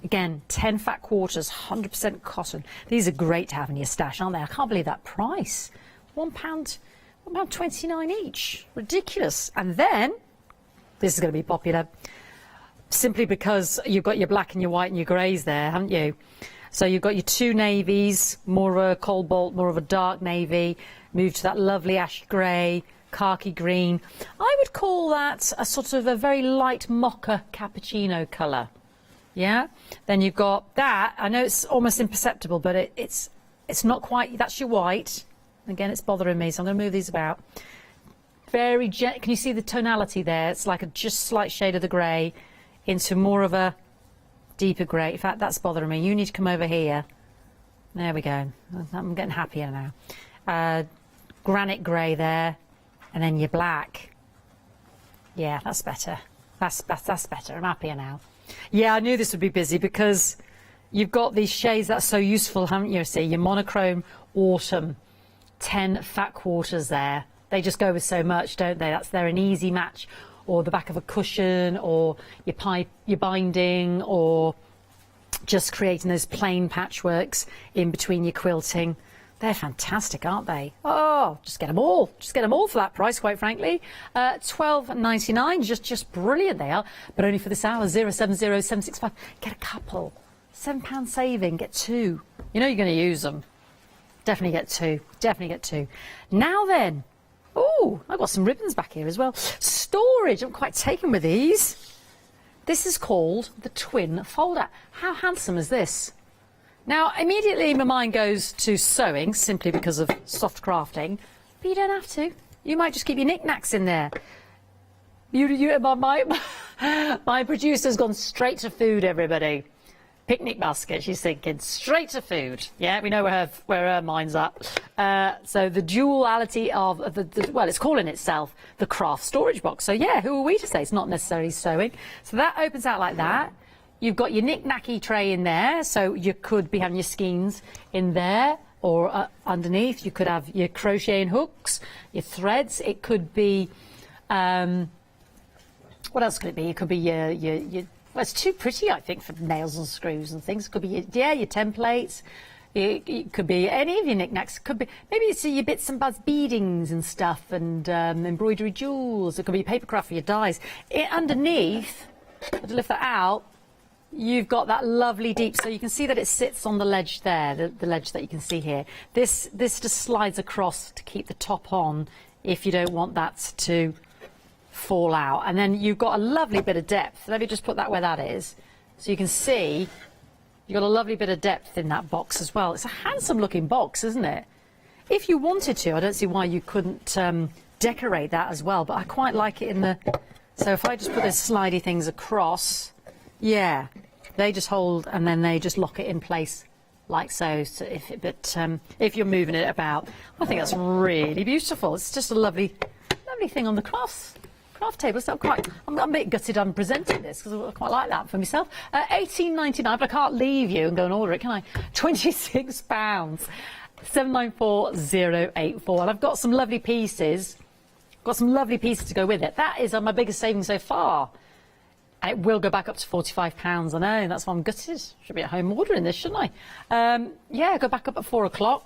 Again, 10 fat quarters, 100% cotton. These are great to have in your stash, aren't they? I can't believe that price. £1.29 each. Ridiculous. And then, this is going to be popular, simply because you've got your black and your white and your greys there, haven't you? So you've got your two navies, more of a cobalt, more of a dark navy, move to that lovely ash grey, khaki green. I would call that a sort of a very light mocha cappuccino colour. Yeah, then you've got that. I know it's almost imperceptible, but it's not quite. That's your white. Again, it's bothering me, so I'm going to move these about. Very can you see the tonality there? It's like a just slight shade of the grey into more of a deeper grey. In fact, that's bothering me. You need to come over here. There we go. I'm getting happier now. Granite grey there, and then your black. Yeah, that's better. That's better. I'm happier now. Yeah, I knew this would be busy because you've got these shades that's so useful, haven't you? See, your monochrome autumn, 10 fat quarters there. They just go with so much, don't they? They're an easy match, or the back of a cushion, or your binding, or just creating those plain patchworks in between your quilting. They're fantastic, aren't they? Oh, just get them all. Just get them all for that price, quite frankly. £12.99, just brilliant they are. But only for this hour, 070765. Get a couple. £7 saving, get two. You know you're going to use them. Definitely get two. Definitely get two. Now then. Oh, I've got some ribbons back here as well. Storage, I'm quite taken with these. This is called the twin folder. How handsome is this? Now, immediately my mind goes to sewing, simply because of soft crafting, but you don't have to. You might just keep your knickknacks in there. My producer's gone straight to food, everybody. Picnic basket, she's thinking, straight to food. Yeah, we know where her mind's at. So the duality of, well, it's calling itself the craft storage box. So yeah, who are we to say it's not necessarily sewing? So that opens out like that. You've got your knick-knacky tray in there, so you could be having your skeins in there, or underneath. You could have your crocheting hooks, your threads. It could be, what else could it be? It could be your well, it's too pretty, I think, for nails and screws and things. It could be, your templates. It could be any of your knickknacks. It could be, maybe it's your bits and bobs beadings and stuff, and embroidery jewels. It could be papercraft for your dies. Underneath, to lift that out, you've got that lovely deep, so you can see that it sits on the ledge there, the ledge that you can see here. This just slides across to keep the top on if you don't want that to fall out. And then you've got a lovely bit of depth. Let me just put that where that is. So you can see you've got a lovely bit of depth in that box as well. It's a handsome looking box, isn't it? If you wanted to, I don't see why you couldn't decorate that as well, but I quite like it in the... So if I just put those slidey things across... Yeah, they just hold and then they just lock it in place like so. So if you're moving it about, I think that's really beautiful. It's just a lovely thing on the craft table. So I'm a bit gutted I'm presenting this because I quite like that for myself. £18.99, but I can't leave you and go and order it, can I? £26. 794084. And I've got some lovely pieces. Got some lovely pieces to go with it. That is my biggest saving so far. And it will go back up to £45, I know, that's why I'm gutted. Should be at home ordering this, shouldn't I? Yeah, go back up at 4 o'clock.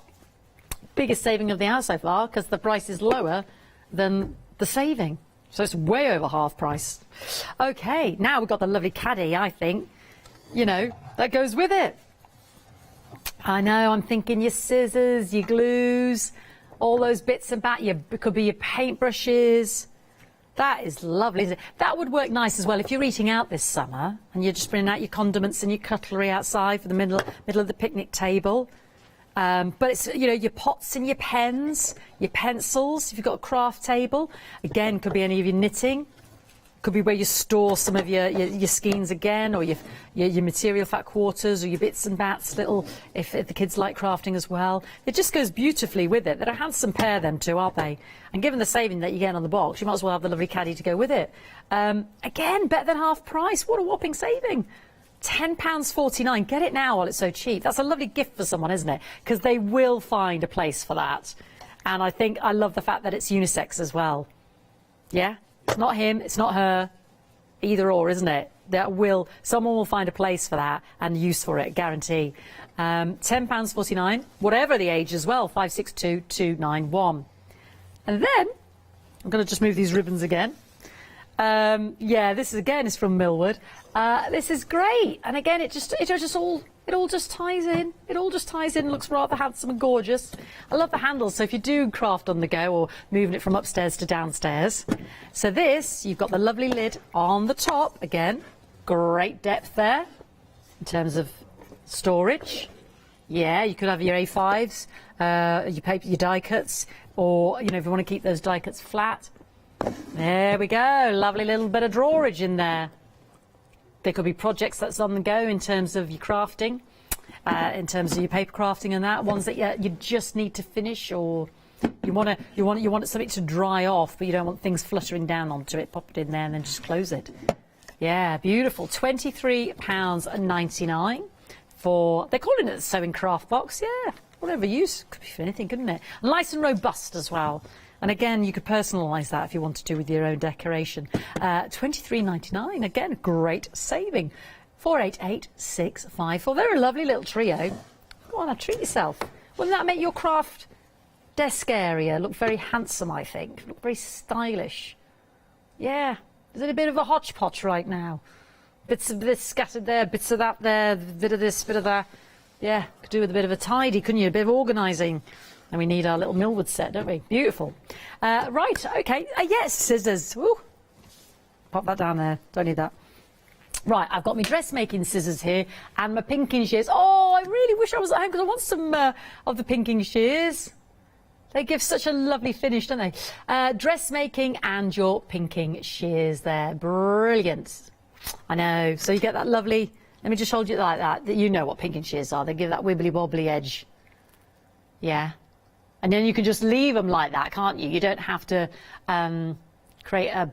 Biggest saving of the hour so far, because the price is lower than the saving. So it's way over half price. Okay, now we've got the lovely caddy, I think. You know, that goes with it. I know, I'm thinking your scissors, your glues, all those bits and bats, it could be your paintbrushes. That is lovely, isn't it? That would work nice as well if you're eating out this summer and you're just bringing out your condiments and your cutlery outside for the middle of the picnic table. But it's, you know, your pots and your pens, your pencils, if you've got a craft table. Again, could be any of your knitting. Could be where you store some of your skeins again, or your material fat quarters, or your bits and bats, little, if the kids like crafting as well. It just goes beautifully with it. They're a handsome pair, them two, aren't they? And given the saving that you get on the box, you might as well have the lovely caddy to go with it. Again, better than half price. What a whopping saving. £10.49. Get it now while it's so cheap. That's a lovely gift for someone, isn't it? Because they will find a place for that. And I love the fact that it's unisex as well. Yeah? It's not him, it's not her, either or, isn't it? Someone will find a place for that and use for it, guarantee. £10.49, whatever the age as well, 562291. And then, I'm going to just move these ribbons again. This is from Millward. This is great, and again, it all just ties in. It all just ties in. Looks rather handsome and gorgeous. I love the handles. So if you do craft on the go or moving it from upstairs to downstairs, so this, you've got the lovely lid on the top. Again, great depth there in terms of storage. Yeah, you could have your A5s, your paper, your die cuts, or if you want to keep those die cuts flat. There we go, lovely little bit of drawage in there. There could be projects that's on the go in terms of your crafting, in terms of your paper crafting and that, ones that you just need to finish, or you want something to dry off, but you don't want things fluttering down onto it. Pop it in there and then just close it. Yeah, beautiful. £23.99 for, they're calling it a sewing craft box. Yeah, whatever use, could be for anything, couldn't it? Nice and robust as well. And again, you could personalise that if you wanted to with your own decoration. £23.99, again, a great saving. 488654. They're a lovely little trio. Go on, treat yourself. Wouldn't that make your craft desk area look very handsome, I think? Look very stylish. Yeah, is it a bit of a hodgepodge right now? Bits of this scattered there, bits of that there, bit of this, bit of that. Yeah, could do with a bit of a tidy, couldn't you? A bit of organising. And we need our little Millwood set, don't we? Beautiful. Right, okay. Yes, scissors. Woo. Pop that down there. Don't need that. Right, I've got my dressmaking scissors here and my pinking shears. Oh, I really wish I was at home because I want some of the pinking shears. They give such a lovely finish, don't they? Dressmaking and your pinking shears there. Brilliant. I know. So you get that lovely... Let me just hold you like that. You know what pinking shears are. They give that wibbly-wobbly edge. Yeah. And then you can just leave them like that, can't you? You don't have to create a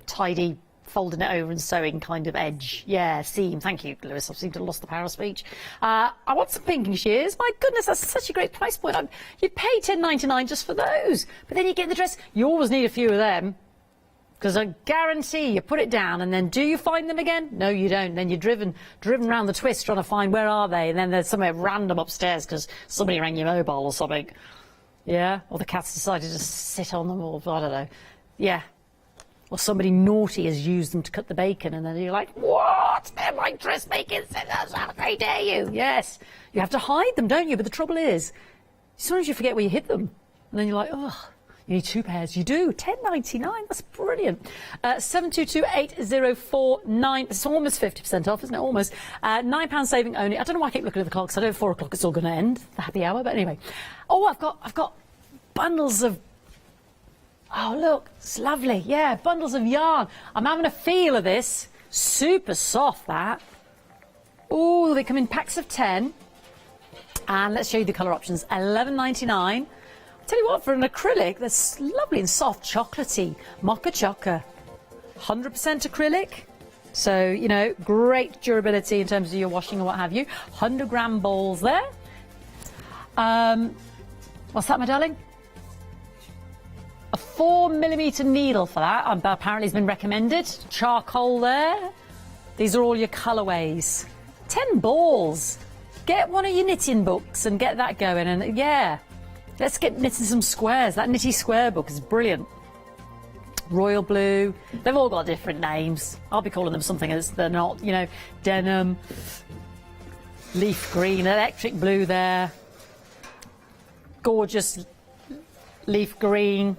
tidy, folding it over and sewing kind of edge. Yeah, seam. Thank you, Lewis. I seem to have lost the power of speech. I want some pinking shears. My goodness, that's such a great price point. You'd pay £10.99 just for those. But then you get the dress. You always need a few of them. Because I guarantee you put it down and then do you find them again? No, you don't. Then you're driven around the twist trying to find where are they, and then there's somewhere random upstairs because somebody rang your mobile or something. Yeah, or the cats decided to sit on them, or I don't know. Yeah, or somebody naughty has used them to cut the bacon, and then you're like, what? They're my dressmaking scissors. How dare you? Yes, you have to hide them, don't you? But the trouble is, sometimes you forget where you hid them, and then you're like, ugh. You need two pairs. You do. £10.99. That's brilliant. 722809. It's almost 50% off, isn't it? Almost. £9 saving only. I don't know why I keep looking at the clock because I know at 4 o'clock it's all going to end, the happy hour. But anyway. Oh, I've got bundles of... Oh, look. It's lovely. Yeah, bundles of yarn. I'm having a feel of this. Super soft, that. Oh, they come in packs of 10. And let's show you the colour options. £11.99. Tell you what, for an acrylic, that's lovely and soft, chocolatey, mocha choca. 100% acrylic, so, great durability in terms of your washing and what have you. 100-gram balls there. What's that, my darling? A 4mm needle for that, apparently has been recommended. Charcoal there. These are all your colourways. 10 balls. Get one of your knitting books and get that going, and yeah. Let's get knitting some squares. That Knitty Square book is brilliant. royal blue. They've all got different names. I'll be calling them something as they're not, you know, denim, leaf green, electric blue there, gorgeous leaf green.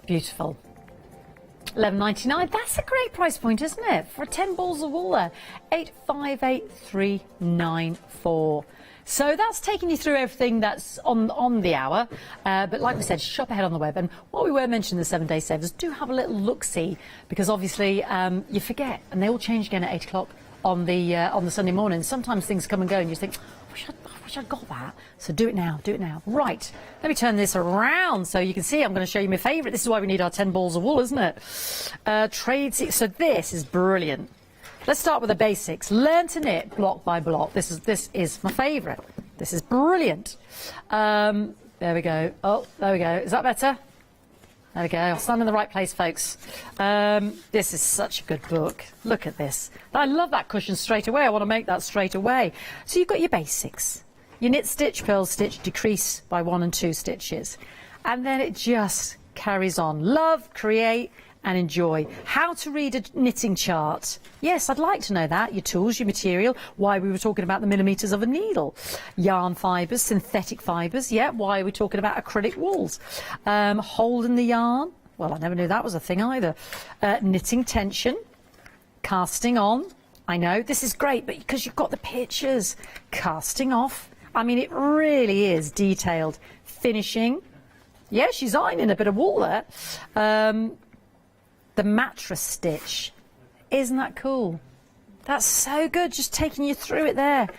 Beautiful. £11.99. That's a great price point, isn't it? For 10 balls of wool there. 858394. So that's taking you through everything that's on the hour. But like we said, shop ahead on the web. And while we were mentioning the 7-day savers, do have a little look-see, because obviously you forget, and they all change again at 8 o'clock on the Sunday morning. Sometimes things come and go, and you think, I wish I'd got that. So do it now, do it now. Right, let me turn this around so you can see. I'm going to show you my favourite. This is why we need our 10 balls of wool, isn't it? So this is brilliant. Let's start with the basics. Learn to knit block by block. This is my favourite. This is brilliant. There we go. Oh, there we go. Is that better? There we go. I'll stand in the right place, folks. This is such a good book. Look at this. I love that cushion straight away. I want to make that straight away. So you've got your basics. You knit, stitch, purl, stitch, decrease by 1 and 2 stitches. And then it just carries on. Love, create, and enjoy. How to read a knitting chart. Yes, I'd like to know that. Your tools, your material, why we were talking about the millimetres of a needle. Yarn fibres, synthetic fibres, yeah, why are we talking about acrylic wools? Holding the yarn, well, I never knew that was a thing either. Knitting tension, casting on, I know, this is great, but because you've got the pictures. Casting off, I mean, it really is detailed. Finishing, yeah, she's ironing a bit of wool there. The mattress stitch. Isn't that cool? That's so good, just taking you through it there.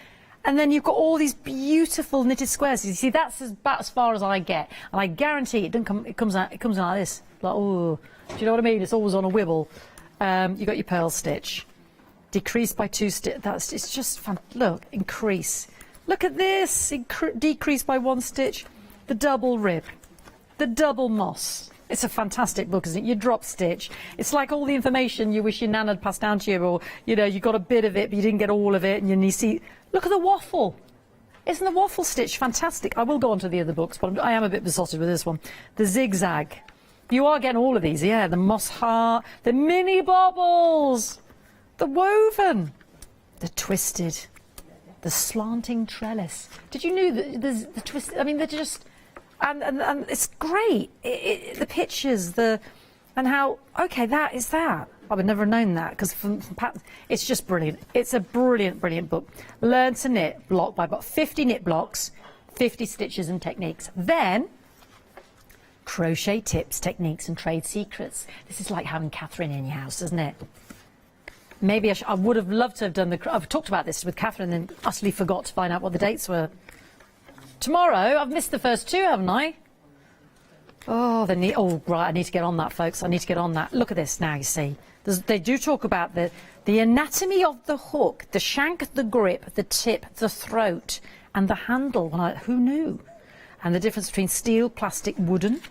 And then you've got all these beautiful knitted squares. You see, that's about as far as I get. And I guarantee it comes out like this. Like, oh, do you know what I mean? It's always on a wibble. You've got your purl stitch. Decrease by 2 stitches. It's just fun. Look, increase. Look at this. Decrease by 1 stitch. The double rib. The double moss. It's a fantastic book, isn't it? You drop stitch. It's like all the information you wish your nan had passed down to you, or, you know, you got a bit of it, but you didn't get all of it, and you see... Look at the waffle. Isn't the waffle stitch fantastic? I will go on to the other books, but I am a bit besotted with this one. The zigzag. You are getting all of these, yeah. The moss heart, the mini bobbles, the woven, the twisted, the slanting trellis. Did you know that the twist? I mean, they're just... And it's great. The pictures, and how, okay, that is that. I would never have known that, because from it's just brilliant. It's a brilliant, brilliant book. Learn to knit block by block. 50 knit blocks, 50 stitches and techniques. Then, crochet tips, techniques and trade secrets. This is like having Catherine in your house, isn't it? Maybe I would have loved to have done I've talked about this with Catherine and then utterly forgot to find out what the dates were. Tomorrow, I've missed the first 2, haven't I? Oh, right, I need to get on that, folks. I need to get on that. Look at this now, you see. They do talk about the anatomy of the hook, the shank, the grip, the tip, the throat, and the handle. Who knew? And the difference between steel, plastic, wooden,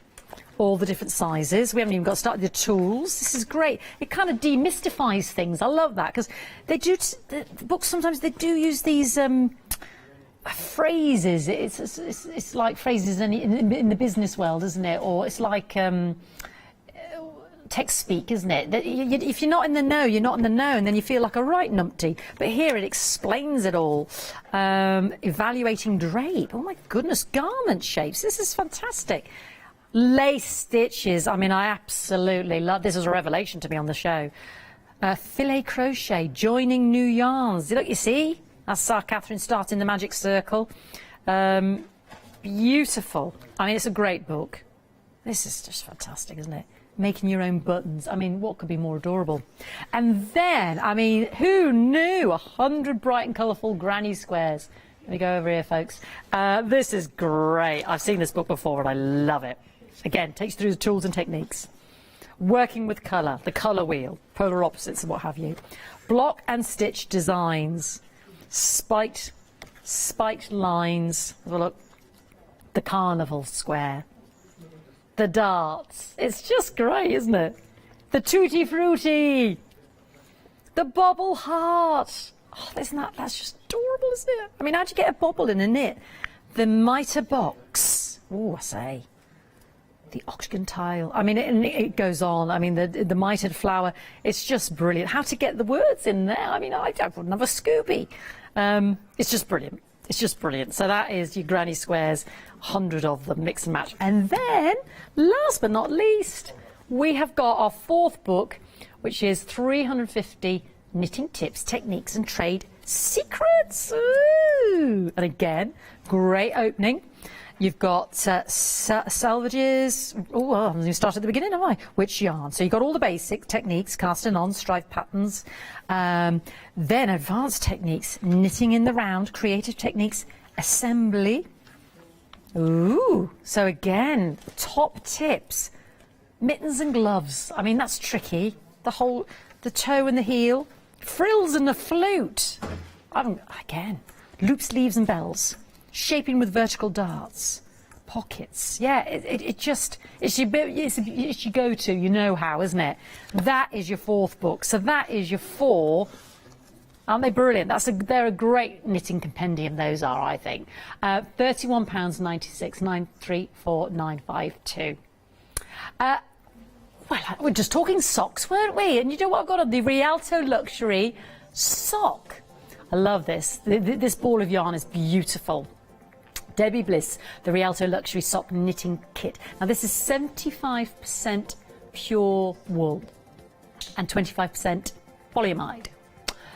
all the different sizes. We haven't even got started the tools. This is great. It kind of demystifies things. I love that, because they do, the books sometimes they do use these... phrases. It's like phrases in the business world, isn't it? Or it's like text speak, isn't it? If you're not in the know, you're not in the know, and then you feel like a right numpty. But here it explains it all. Evaluating drape. Oh my goodness, garment shapes. This is fantastic. Lace stitches. I mean, I absolutely love. This is a revelation to me on the show. Filet crochet, joining new yarns. Look, you see. That's Catherine starting the magic circle. Beautiful. I mean, it's a great book. This is just fantastic, isn't it? Making your own buttons. I mean, what could be more adorable? And then, I mean, who knew? 100 bright and colourful granny squares. Let me go over here, folks. This is great. I've seen this book before and I love it. Again, takes you through the tools and techniques. Working with colour, the colour wheel, polar opposites and what have you. Block and stitch designs. Spiked lines. Have a look. The carnival square. The darts. It's just great, isn't it? The tutti frutti. The bobble heart. Oh, that's just adorable, isn't it? I mean, how'd you get a bobble in a knit? The mitre box. Oh, I say. the octagon tile. I mean, it goes on. I mean, the mitered flower. It's just brilliant. How to get the words in there? I mean, I wouldn't have a Scooby. It's just brilliant. It's just brilliant. So that is your granny squares, 100 of them, mix and match. And then, last but not least, we have got our fourth book, which is 350 knitting tips, techniques and trade secrets. Ooh. And again, great opening. You've got salvages. Oh, well, I'm going to start at the beginning, haven't I? Which yarn? So you've got all the basic techniques, casting on, stripe patterns. Then advanced techniques, knitting in the round, creative techniques, assembly. Ooh. So again, top tips. Mittens and gloves. I mean, that's tricky. The toe and the heel. Frills and the flute. Again, loops, sleeves and bells. Shaping with vertical darts, pockets. Yeah, it's your go-to. You know how, isn't it? That is your fourth book. So that is your four. Aren't they brilliant? They're a great knitting compendium. Those are, I think. £31.96, 934952. Well, we're just talking socks, weren't we? And you know what I've got on? The Rialto Luxury sock. I love this. This ball of yarn is beautiful. Debbie Bliss, the Rialto Luxury Sock Knitting Kit. Now this is 75% pure wool and 25% polyamide.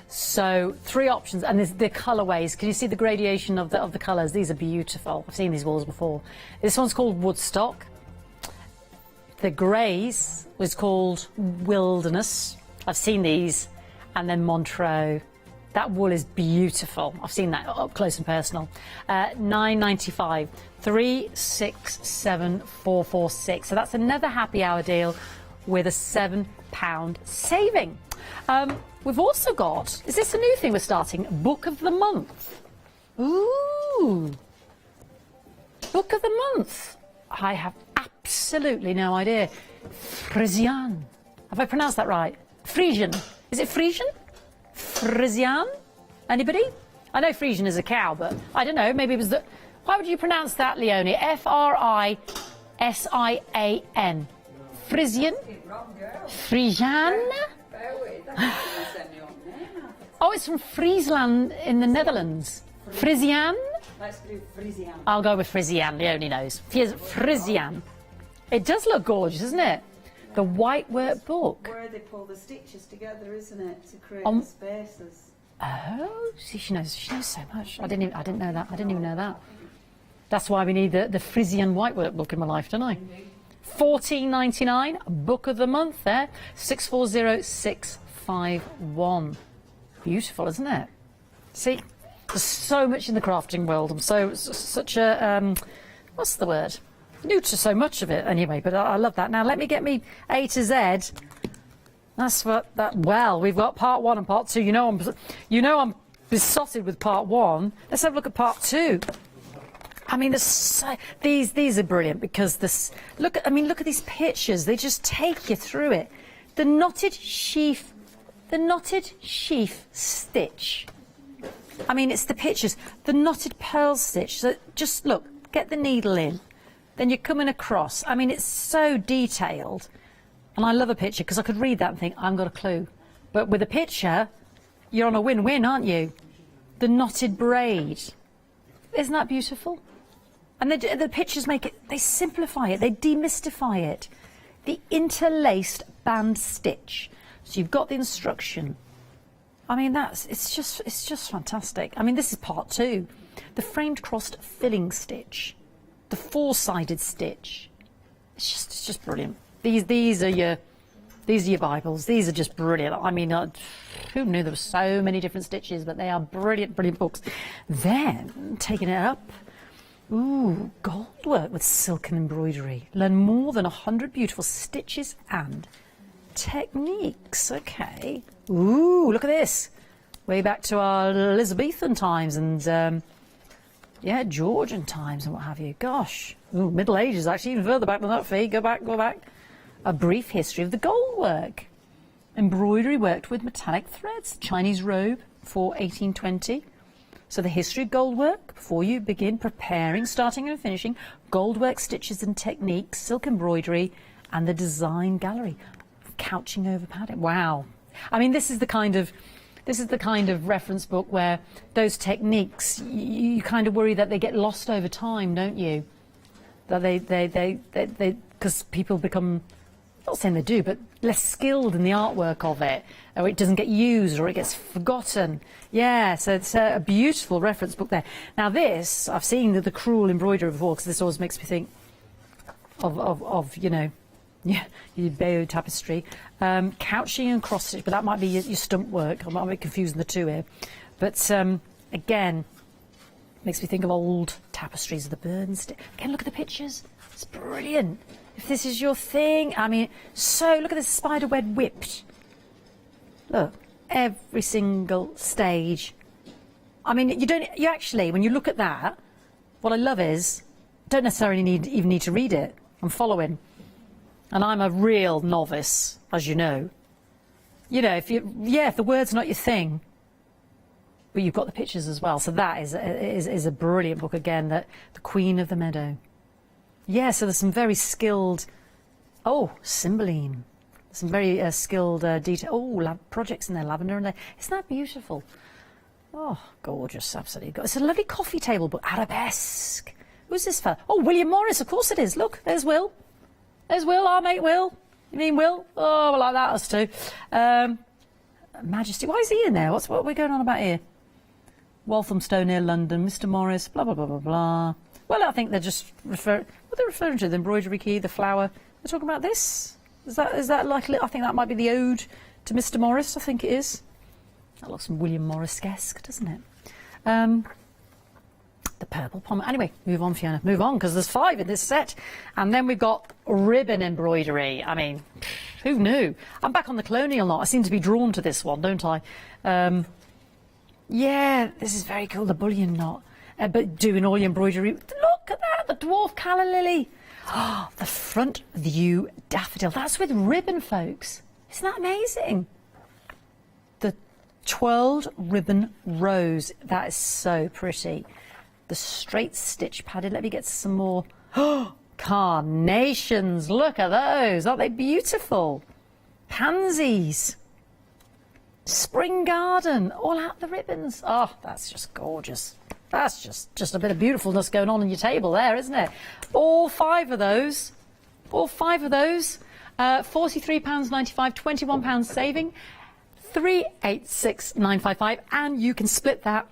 So 3 options, and there's the colourways. Can you see the gradation of the colours? These are beautiful. I've seen these wools before. This one's called Woodstock. The greys was called Wilderness. I've seen these. And then Montreux. That wool is beautiful. I've seen that up close and personal. £9.95, 367446. So that's another happy hour deal with a £7 saving. We've also got, is this a new thing we're starting? Book of the month. Ooh. Book of the month. I have absolutely no idea. Frisian. Have I pronounced that right? Frisian. Is it Frisian? Frisian? Anybody? I know Frisian is a cow, but I don't know. Maybe it was the... Why would you pronounce that, Leonie? Frisian. Frisian? Frisian? Oh, it's from Friesland in the Netherlands. Frisian? Let's do Frisian. I'll go with Frisian. Leonie knows. Frisian. It does look gorgeous, doesn't it? The white work book. Where they pull the stitches together, isn't it, to create the spaces. Oh, see, she knows so much. I didn't know that. I didn't even know that. That's why we need the Frisian white work book in my life, don't I? £14.99, book of the month there. 640651. Beautiful, isn't it? See, there's so much in the crafting world. I'm such a what's the word? New to so much of it anyway, but I love that. Now let me get me A to Z. That's what that. Well, we've got part 1 and part 2. You know I'm besotted with part 1. Let's have a look at part 2. I mean, these are brilliant because this. Look at these pictures. They just take you through it. The knotted sheaf stitch. I mean, it's the pictures. The knotted pearl stitch. So just look. Get the needle in. Then you're coming across. I mean, it's so detailed. And I love a picture because I could read that and think, I haven't got a clue. But with a picture, you're on a win-win, aren't you? The knotted braid. Isn't that beautiful? And the pictures make it, they simplify it, they demystify it. The interlaced band stitch. So you've got the instruction. I mean, it's just fantastic. I mean, this is part 2. The framed crossed filling stitch. The 4-sided stitch. It's just brilliant. These are your Bibles. These are just brilliant. I mean, who knew there were so many different stitches? But they are brilliant, brilliant books. Then taking it up, ooh, gold work with silk and embroidery. Learn more than 100 beautiful stitches and techniques. Okay. Ooh, look at this. Way back to our Elizabethan times and. Yeah, Georgian times and what have you. Gosh. Ooh, Middle Ages, actually, even further back than that, Fee. Go back. A brief history of the gold work. Embroidery worked with metallic threads. Chinese robe for 1820. So the history of goldwork, before you begin preparing, starting and finishing, goldwork stitches and techniques, silk embroidery, and the design gallery. Couching over padding. Wow. I mean, this is the kind of reference book where those techniques, you kind of worry that they get lost over time, don't you? That they because people become, not saying they do, but less skilled in the artwork of it, or it doesn't get used, or it gets forgotten. Yeah, so it's a beautiful reference book there. Now this, I've seen the cruel embroidery before, because this always makes me think of you know, yeah, your Bayeux tapestry, couching and cross stitch, but that might be your stump work. I might be confusing the two here, but again, makes me think of old tapestries of the Burns. Again, look at the pictures. It's brilliant. If this is your thing, I mean, so look at this spider web whipped. Look, every single stage. I mean, you actually, when you look at that, what I love is, don't necessarily even need to read it. I'm following. And I'm a real novice, as you know. You know, if the word's not your thing, but you've got the pictures as well. So that is a brilliant book again, that the Queen of the Meadow. Yeah, so there's some very skilled, Cymbeline. Some very skilled detail. Oh, projects in there, lavender in there. Isn't that beautiful? Oh, gorgeous, absolutely gorgeous. It's a lovely coffee table book, arabesque. Who's this fella? Oh, William Morris, of course it is. Look, there's Will. There's Will, our mate Will. You mean Will? Oh, we like that, us too. Majesty, why is he in there? What are we going on about here? Walthamstow near London, Mr. Morris, blah, blah, blah, blah, blah. Well, I think they're just what they're referring to, the embroidery key, the flower. They're talking about this. Is that likely? I think that might be the ode to Mr. Morris, I think it is. That looks William Morris-esque, doesn't it? The purple pommet. Anyway, move on, Fiona. Move on, because there's 5 in this set. And then we've got ribbon embroidery. I mean, who knew? I'm back on the colonial knot. I seem to be drawn to this one, don't I? Yeah, this is very cool, the bullion knot. But doing all your embroidery. Look at that, the dwarf calla lily. Oh, the front view daffodil. That's with ribbon, folks. Isn't that amazing? The twirled ribbon rose. That is so pretty. The straight stitch padded. Let me get some more. Oh, carnations. Look at those. Aren't they beautiful? Pansies. Spring garden. All out the ribbons. Oh, that's just gorgeous. That's just a bit of beautifulness going on your table there, isn't it? All 5 of those. All 5 of those. £43.95, £21 saving. 386,955, and you can split that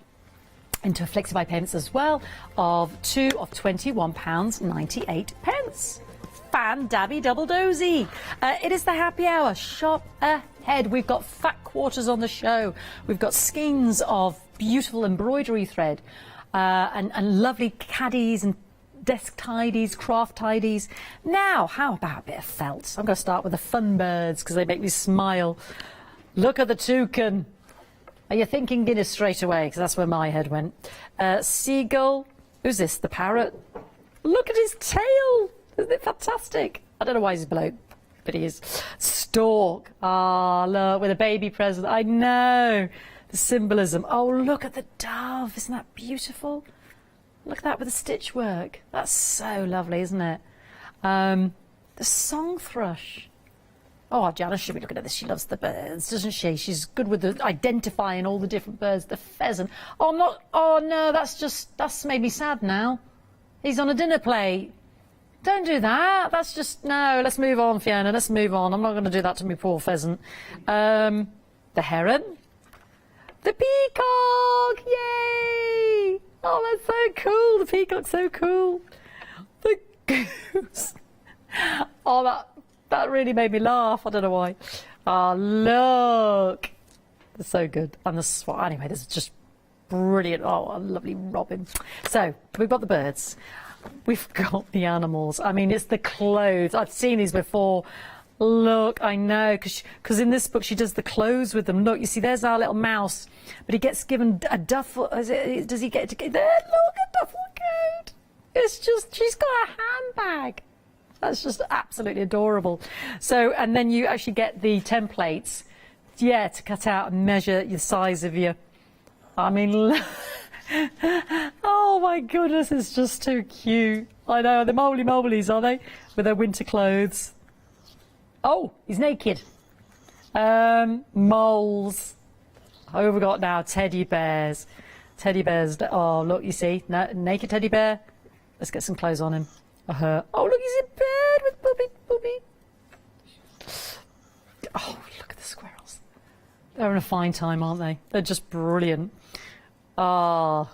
into FlexiBuy payments as well of 2 of £21.98. Fan dabby double dozy. It is the happy hour. Shop ahead. We've got fat quarters on the show. We've got skeins of beautiful embroidery thread and lovely caddies and desk tidies, craft tidies. Now, how about a bit of felt? I'm going to start with the fun birds because they make me smile. Look at the toucan. Are you thinking Guinness straight away? Because that's where my head went. Seagull. Who's this? The parrot. Look at his tail. Isn't it fantastic? I don't know why he's a bloke, but he is. Stork. Ah, look, with a baby present. I know. The symbolism. Oh, look at the dove. Isn't that beautiful? Look at that with the stitch work. That's so lovely, isn't it? The song thrush. Oh, Janice should be looking at this. She loves the birds, doesn't she? She's good with the identifying all the different birds. The pheasant. Oh, not. Oh no, that's made me sad now. He's on a dinner plate. Don't do that. That's just no. Let's move on, Fiona. Let's move on. I'm not going to do that to me poor pheasant. The heron. The peacock. Yay! Oh, that's so cool. The peacock's so cool. The goose. Oh, that really made me laugh. I don't know why. Oh, look. That's so good. And the swat. Anyway, this is just brilliant. Oh, a lovely robin. So, we've got the birds. We've got the animals. I mean, it's the clothes. I've seen these before. Look, I know, because in this book she does the clothes with them. Look, you see, there's our little mouse, but he gets given a duffel. Does he get to get there? Look, a duffel coat. It's just, she's got a handbag. That's just absolutely adorable. So, and then you actually get the templates, yeah, to cut out and measure the size of your. I mean, Oh my goodness, it's just too cute. I know, they're moly-molies, are they? With their winter clothes. Oh, he's naked. Moles. Who have we got now? Teddy bears. Teddy bears. Oh, look, you see, naked teddy bear. Let's get some clothes on him. Or her. Oh, look, he's in bed with Bubby. Oh, look at the squirrels. They're having a fine time, aren't they? They're just brilliant. Oh.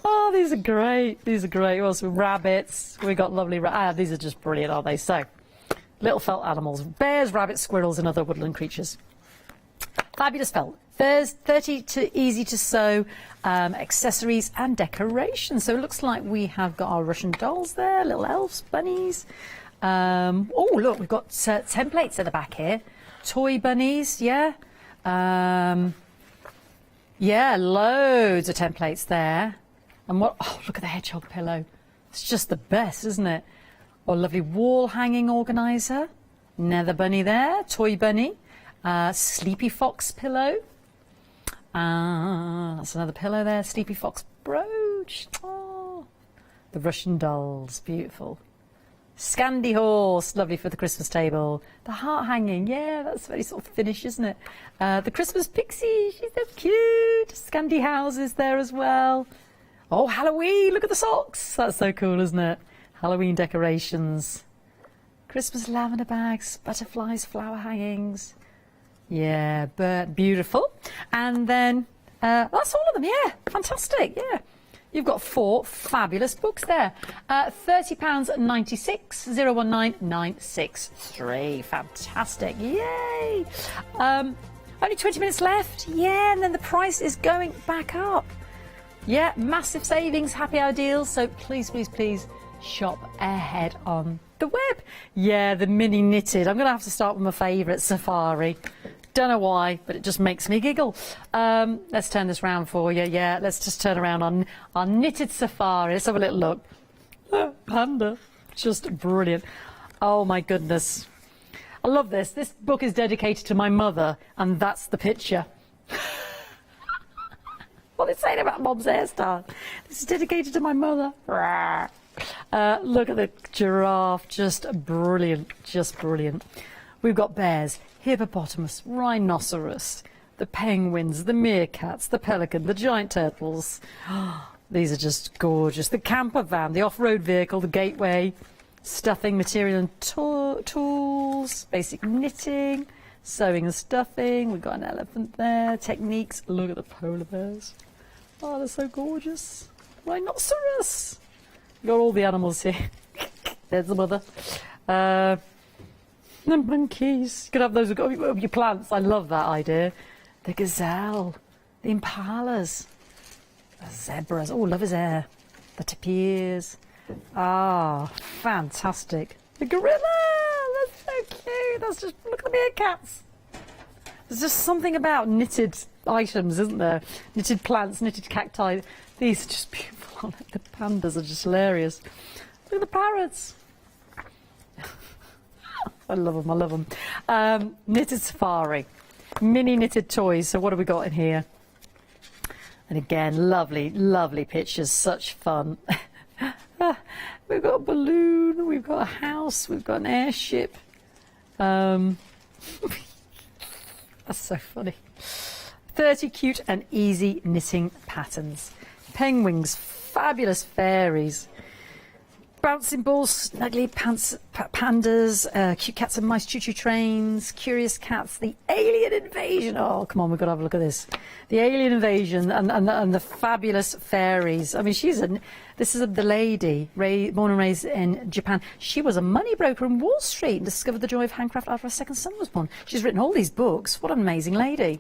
Oh, these are great. These are great. Also, rabbits. We got lovely these are just brilliant, aren't they? So, little felt animals. Bears, rabbits, squirrels, and other woodland creatures. Fabulous felt. There's 30 to easy to sew accessories and decorations. So it looks like we have got our Russian dolls there, little elves, bunnies. Oh, look, we've got templates at the back here. Toy bunnies, yeah. Yeah, loads of templates there. And what? Oh, look at the hedgehog pillow. It's just the best, isn't it? Oh, lovely wall hanging organizer. Nether bunny there, toy bunny. Sleepy fox pillow. That's another pillow there. Sleepy fox brooch. Oh, the Russian dolls, beautiful. Scandi horse, lovely for the Christmas table. The heart hanging, yeah, that's very sort of Finnish, isn't it? The Christmas pixie, she's so cute. Scandi houses there as well. Oh, Halloween, look at the socks. That's so cool, isn't it? Halloween decorations. Christmas lavender bags, butterflies, flower hangings. Yeah, but beautiful. And then that's all of them, yeah, fantastic, yeah. You've got 4 fabulous books there. £30.96, 019963. Fantastic, yay. Only 20 minutes left, yeah, and then the price is going back up. Yeah, massive savings, happy hour deals, so please, please, please shop ahead on the web. Yeah, the mini knitted. I'm going to have to start with my favourite, Safari. Don't know why, but it just makes me giggle. Let's turn this round for you. Yeah, let's just turn around on our knitted Safari. Let's have a little look. Panda, just brilliant. Oh my goodness. I love this. This book is dedicated to my mother, and that's the picture. What are they saying about Mum's hairstyle? This is dedicated to my mother. Look at the giraffe, just brilliant, just brilliant. We've got bears, hippopotamus, rhinoceros, the penguins, the meerkats, the pelican, the giant turtles. These are just gorgeous. The camper van, the off-road vehicle, the gateway, stuffing material and tools, basic knitting, sewing and stuffing. We've got an elephant there, techniques. Look at the polar bears. Oh, they're so gorgeous. Rhinoceros. We've got all the animals here. There's the mother. The monkeys. You could have those with your plants. I love that idea. The gazelle. The impalas. The zebras. Oh, love his hair. The tapirs. Ah, fantastic. The gorilla. That's so cute. That's just, look at the meerkats. There's just something about knitted items, isn't there? Knitted plants, knitted cacti. These are just beautiful. The pandas are just hilarious. Look at the parrots. I love them, I love them. Knitted Safari. Mini knitted toys. So what have we got in here? And again, lovely, lovely pictures. Such fun. We've got a balloon. We've got a house. We've got an airship. That's so funny. 30 cute and easy knitting patterns. Penguins, fabulous fairies. Bouncing balls, snuggly pandas, cute cats and mice, choo-choo trains, curious cats, the alien invasion. Oh, come on, we've got to have a look at this. The alien invasion and the fabulous fairies. I mean, this is the lady, born and raised in Japan. She was a money broker in Wall Street and discovered the joy of handcraft after her second son was born. She's written all these books. What an amazing lady.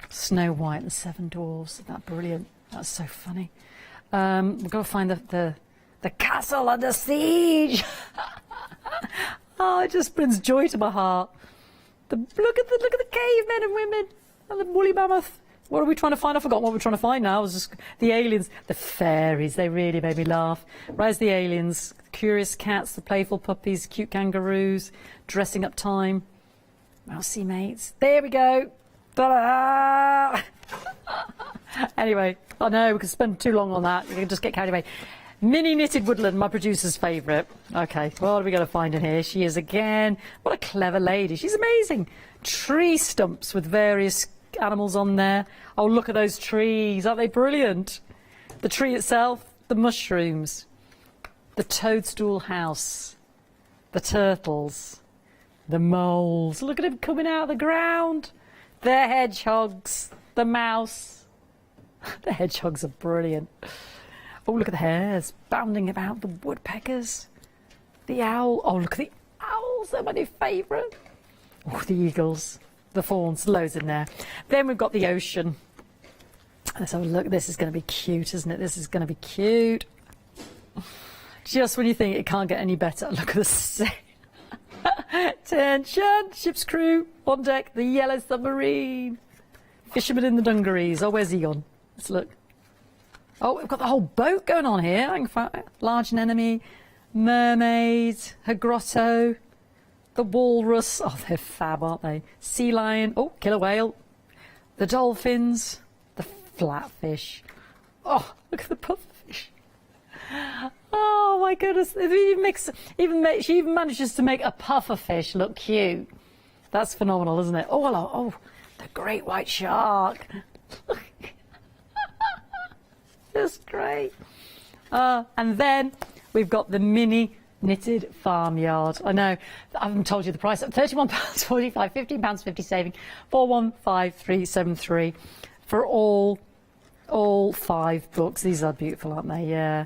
Snow White and the Seven Dwarfs. Isn't that brilliant? That's so funny. We've got to find the castle under siege. Oh, it just brings joy to my heart. Look at the cavemen and women and the woolly mammoth. What are we trying to find? I forgot what we're trying to find now. It was just the aliens, the fairies. They really made me laugh. Rise the aliens, curious cats, the playful puppies, cute kangaroos, dressing up time. Mousy mates. There we go. Ta-da! Anyway, I know we could spend too long on that. You can just get carried away. Mini Knitted Woodland, my producer's favourite. Okay, what are we going to find in here? She is again. What a clever lady. She's amazing. Tree stumps with various animals on there. Oh, look at those trees. Aren't they brilliant? The tree itself, the mushrooms, the toadstool house, the turtles, the moles. Look at them coming out of the ground. The hedgehogs, the mouse. The hedgehogs are brilliant. Oh, look at the hares bounding about, the woodpeckers, the owl. Oh, look at the owls, they're my new favourite. Oh, the eagles, the fawns, loads in there. Then we've got the ocean. Let's have a look. This is going to be cute, isn't it? This is going to be cute. Just when you think it can't get any better, look at the sea. Attention, ship's crew on deck, the yellow submarine. Fisherman in the dungarees. Oh, where's he gone? Let's look. Oh, we've got the whole boat going on here. I can find large anemone, mermaid, her grotto, the walrus. Oh, they're fab, aren't they? Sea lion. Oh, killer whale. The dolphins, the flatfish. Oh, look at the pufferfish. Oh my goodness! She even manages to make a pufferfish look cute. That's phenomenal, isn't it? Oh, hello. Oh, the great white shark. Just great. And then we've got the mini knitted farmyard. I know, I haven't told you the price. £31.45, £15.50 saving, 415373 for all 5 books. These are beautiful, aren't they? Yeah.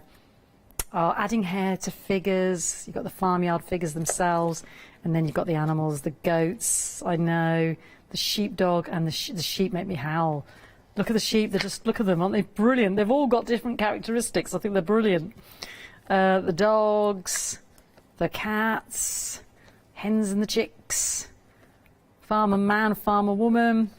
Adding hair to figures. You've got the farmyard figures themselves, and then you've got the animals, the goats. I know, the sheepdog and the sheep make me howl. Look at the sheep, look at them, aren't they brilliant? They've all got different characteristics. I think they're brilliant. The dogs, the cats, hens and the chicks, farmer man, farmer woman.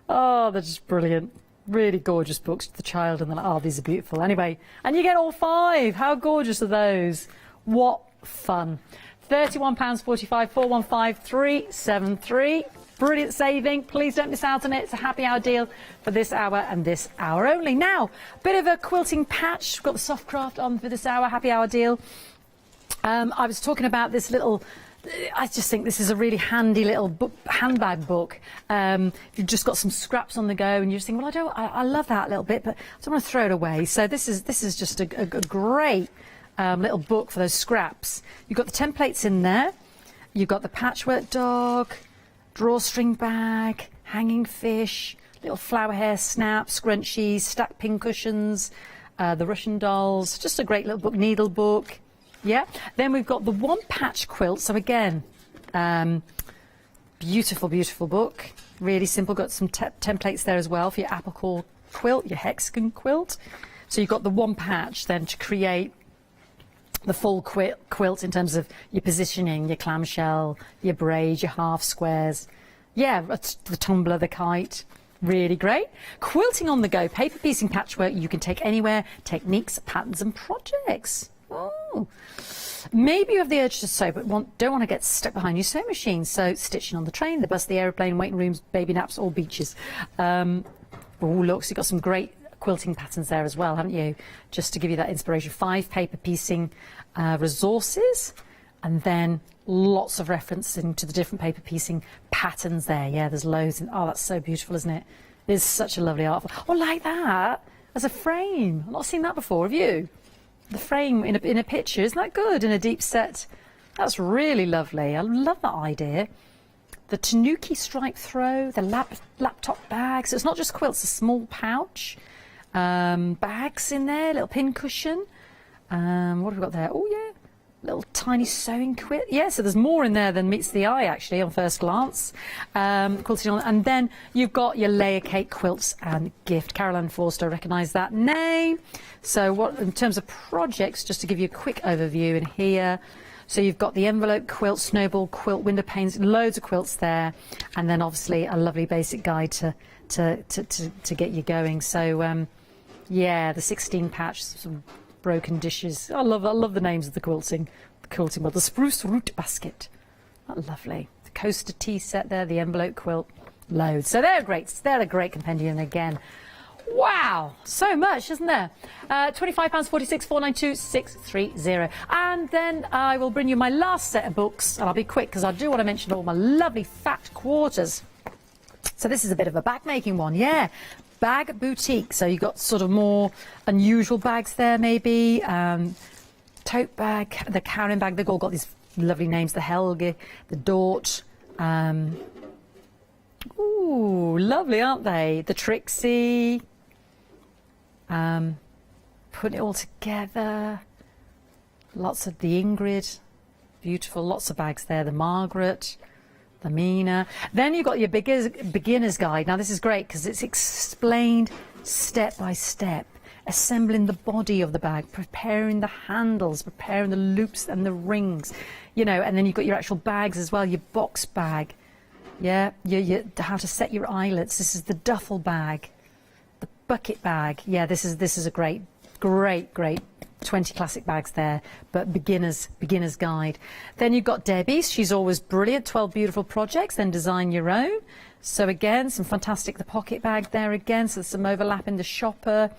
Oh, they're just brilliant. Really gorgeous books. The child and the... Oh, these are beautiful. Anyway, and you get all 5. How gorgeous are those? What fun. £31.45, 415373. Brilliant saving. Please don't miss out on it. It's a happy hour deal for this hour and this hour only. Now, a bit of a quilting patch. We've got the soft craft on for this hour, happy hour deal. I was talking about this little... I just think this is a really handy little book, handbag book. You've just got some scraps on the go and you're just thinking, well, I love that little bit, but I don't want to throw it away. So this is just a great little book for those scraps. You've got the templates in there. You've got the patchwork dog, drawstring bag, hanging fish, little flower hair snap, scrunchies, stacked pin cushions, the Russian dolls. Just a great little book, needle book. Yeah. Then we've got the one patch quilt. So again, beautiful, beautiful book. Really simple. Got some templates there as well for your apple core quilt, your hexagon quilt. So you've got the one patch then to create the full quilt in terms of your positioning, your clamshell, your braid, your half squares. Yeah, the tumbler, the kite. Really great. Quilting on the go, paper piecing patchwork you can take anywhere, techniques, patterns and projects. Oh. Maybe you have the urge to sew but don't want to get stuck behind your sewing machine. So stitching on the train, the bus, the aeroplane, waiting rooms, baby naps, or beaches. Oh, look, so you've got some great quilting patterns there as well, haven't you? Just to give you that inspiration. 5 paper piecing resources, and then lots of referencing to the different paper piecing patterns there. Yeah, there's loads. Oh, that's so beautiful, isn't it? It is such a lovely art. Oh, like that as a frame. I've not seen that before, have you? The frame in a picture, isn't that good? In a deep set. That's really lovely. I love that idea. The Tanuki stripe throw, the laptop bag. So it's not just quilts, a small pouch. Bags in there, little pin cushion. What have we got there? Oh, yeah. Little tiny sewing quilt. Yeah, so there's more in there than meets the eye, actually, on first glance. Quilting on, and then you've got your layer cake quilts and gift. Caroline Forster, recognise that name. So what, in terms of projects, just to give you a quick overview in here. So you've got the envelope quilt, snowball quilt, window panes, loads of quilts there. And then obviously a lovely basic guide to get you going. So, yeah, the 16 patch, some broken dishes. I love the names of the quilting. But the spruce root basket. Oh, lovely. The coaster tea set there, the envelope quilt. Loads. So they're great. They're a great compendium again. Wow, so much, isn't there? £25.46, 492 630. And then I will bring you my last set of books, and I'll be quick because I do want to mention all my lovely fat quarters. So this is a bit of a bag making one, yeah. Bag boutique. So you've got sort of more unusual bags there, maybe. Tote bag, the carrying bag. They've all got these lovely names. The Helge, the Dort. Ooh, lovely, aren't they? The Trixie. Putting it all together. Lots of the Ingrid. Beautiful. Lots of bags there. The Margaret. The Mina. Then you've got your beginner's guide. Now this is great because it's explained step by step. Assembling the body of the bag, preparing the handles, preparing the loops and the rings. You know, and then you've got your actual bags as well. Your box bag. Yeah, how to set your eyelets. This is the duffel bag. The bucket bag. Yeah, this is a great 20 classic bags there, but beginner's guide. Then you've got Debbie's. She's always brilliant. 12 beautiful projects. Then design your own. So again, some fantastic. The pocket bag there again. So there's some overlap in the shopper.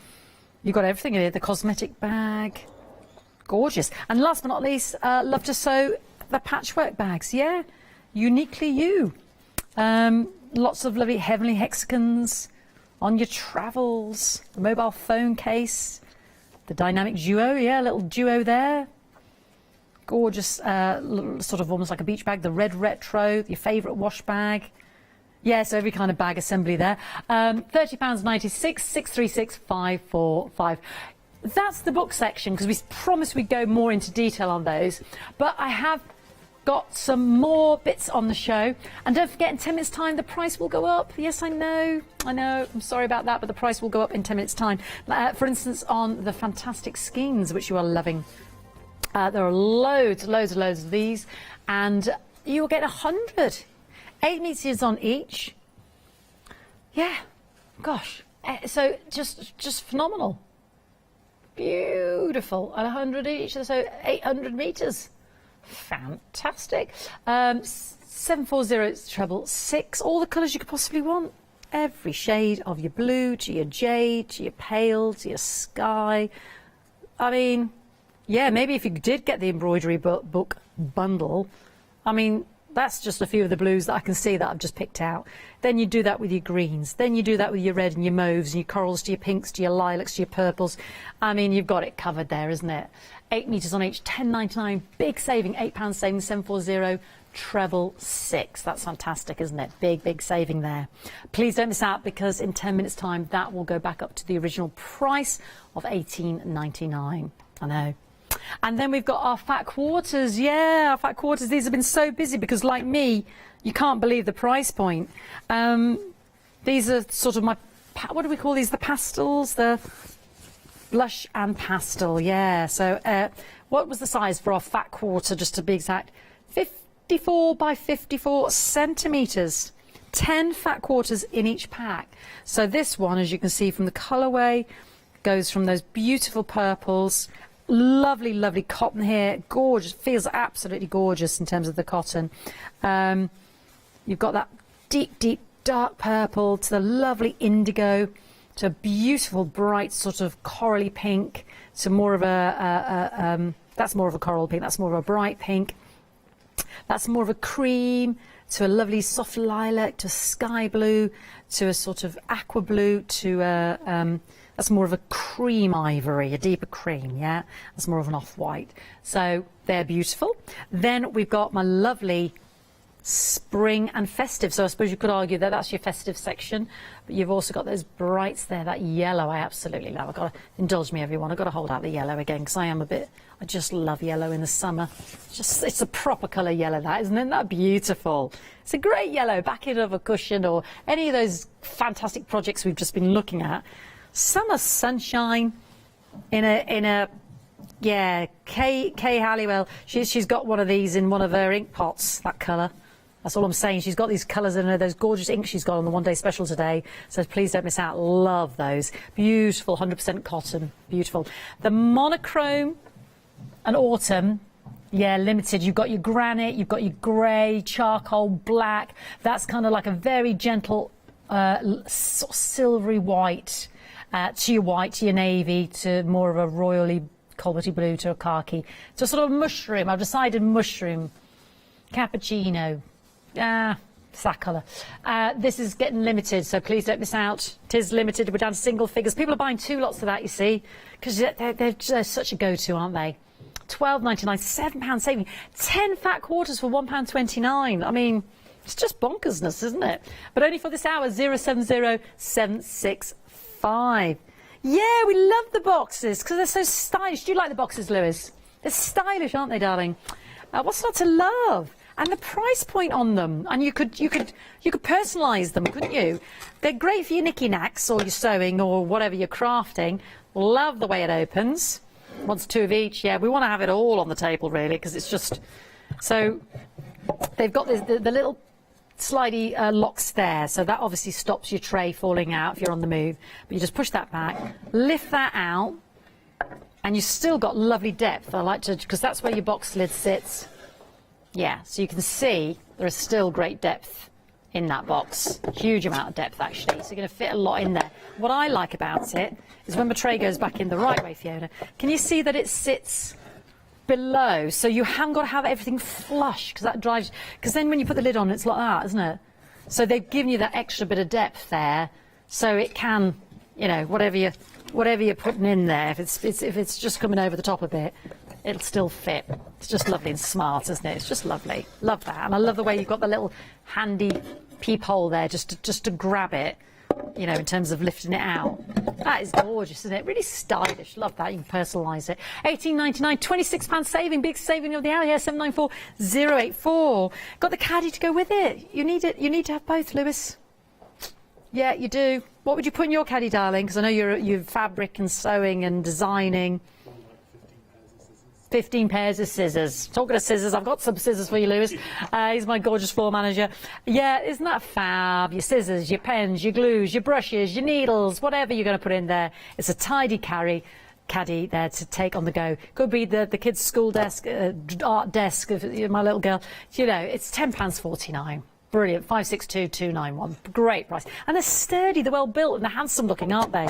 You've got everything in here. The cosmetic bag. Gorgeous. And last but not least, love to sew the patchwork bags. Yeah, uniquely you. Lots of lovely heavenly hexagons on your travels. The mobile phone case. The dynamic duo, yeah, little duo there. Gorgeous, sort of almost like a beach bag. The red retro, your favourite wash bag. Yeah, so every kind of bag assembly there. £30.96, 636 545. That's the book section, because we promised we'd go more into detail on those. But I have got some more bits on the show. And don't forget, in 10 minutes' time, the price will go up. Yes, I know. I'm sorry about that, but the price will go up in 10 minutes' time. For instance, on the fantastic skeins, which you are loving. There are loads of these. And you'll get 100. 8 meters on each. Yeah. Gosh. So just phenomenal. Beautiful. And 100 each, so 800 meters. Fantastic. 740 all the colours you could possibly want. Every shade of your blue to your jade to your pale to your sky. I mean, yeah, maybe if you did get the embroidery book bundle, I mean, that's just a few of the blues that I can see that I've just picked out. Then you do that with your greens. Then you do that with your red and your mauves and your corals to your pinks to your lilacs to your purples. I mean, you've got it covered there, isn't it? 8 meters on each, £10.99, big saving, £8 saving, 740, treble 6. That's fantastic, isn't it? Big saving there. Please don't miss out, because in 10 minutes' time, that will go back up to the original price of £18.99. I know. And then we've got our fat quarters. Yeah, our fat quarters. These have been so busy because, like me, you can't believe the price point. These are sort of my, what do we call these? The pastels, the blush and pastel. Yeah. So what was the size for our fat quarter, just to be exact? 54 by 54 centimetres. 10 fat quarters in each pack. So this one, as you can see from the colourway, goes from those beautiful purples. Lovely cotton here, gorgeous, feels absolutely gorgeous in terms of the cotton. You've got that deep dark purple to the lovely indigo to a beautiful bright sort of corally pink to more of a that's more of a coral pink, that's more of a bright pink, that's more of a cream to a lovely soft lilac to sky blue to a sort of aqua blue to a that's more of a cream ivory, a deeper cream, yeah? That's more of an off-white. So they're beautiful. Then we've got my lovely spring and festive. So I suppose you could argue that that's your festive section, but you've also got those brights there, that yellow I absolutely love. I've got to indulge me, everyone. I've got to hold out the yellow again, because I just love yellow in the summer. It's a proper colour yellow, that, isn't it? Isn't that beautiful? It's a great yellow, back end of a cushion, or any of those fantastic projects we've just been looking at. Summer sunshine in a yeah, Kay Halliwell, she's got one of these in one of her ink pots, that colour. That's all I'm saying. She's got these colours in her, those gorgeous inks she's got on the one-day special today. So please don't miss out. Love those. Beautiful, 100% cotton. Beautiful. The monochrome and autumn Yeah, limited. You've got your granite, you've got your grey, charcoal, black. That's kind of like a very gentle, sort of silvery white, to your white, to your navy, to more of a royally cobalty blue, to a khaki. So sort of mushroom. I've decided mushroom. Cappuccino. That colour. This is getting limited, so please don't miss out. It is limited. We're down to single figures. People are buying 2 lots of that, you see, because they're such a go-to, aren't they? £12.99, £7 saving. 10 fat quarters for £1.29. I mean, it's just bonkersness, isn't it? But only for this hour, 070765. Yeah, we love the boxes because they're so stylish. Do you like the boxes, Lewis? They're stylish, aren't they, darling? What's not to love? And the price point on them, and you could personalise them, couldn't you? They're great for your knicky-knacks or your sewing or whatever you're crafting. Love the way it opens. Wants 2 of each. Yeah, we want to have it all on the table really, because it's just so. They've got the little slidey locks there, so that obviously stops your tray falling out if you're on the move. But you just push that back, lift that out, and you've still got lovely depth. I like to, because that's where your box lid sits. Yeah, so you can see there is still great depth in that box. Huge amount of depth, actually. So you're going to fit a lot in there. What I like about it is when my tray goes back in the right way, Fiona, can you see that it sits below? So you haven't got to have everything flush, because that drives... Because then when you put the lid on, it's like that, isn't it? So they've given you that extra bit of depth there, so it can, you know, whatever you're putting in there, if it's just coming over the top a bit, it'll still fit. It's just lovely and smart, isn't it? It's just lovely. Love that. And I love the way you've got the little handy peephole there just to grab it, you know, in terms of lifting it out. That is gorgeous, isn't it? Really stylish. Love that. You can personalise it. £18.99, £26 saving. Big saving of the hour here, 794084. Got the caddy to go with it. You need it. You need to have both, Lewis. Yeah, you do. What would you put in your caddy, darling? Because I know you're fabric and sewing and designing. 15 pairs of scissors. Talking of scissors, I've got some scissors for you, Lewis. He's my gorgeous floor manager. Yeah, isn't that fab? Your scissors, your pens, your glues, your brushes, your needles, whatever you're going to put in there. It's a tidy caddy there to take on the go. Could be the kids' school desk, art desk of my little girl. You know, it's £10.49. Brilliant. 562291. Great price. And they're sturdy, they're well built, and they're handsome looking, aren't they?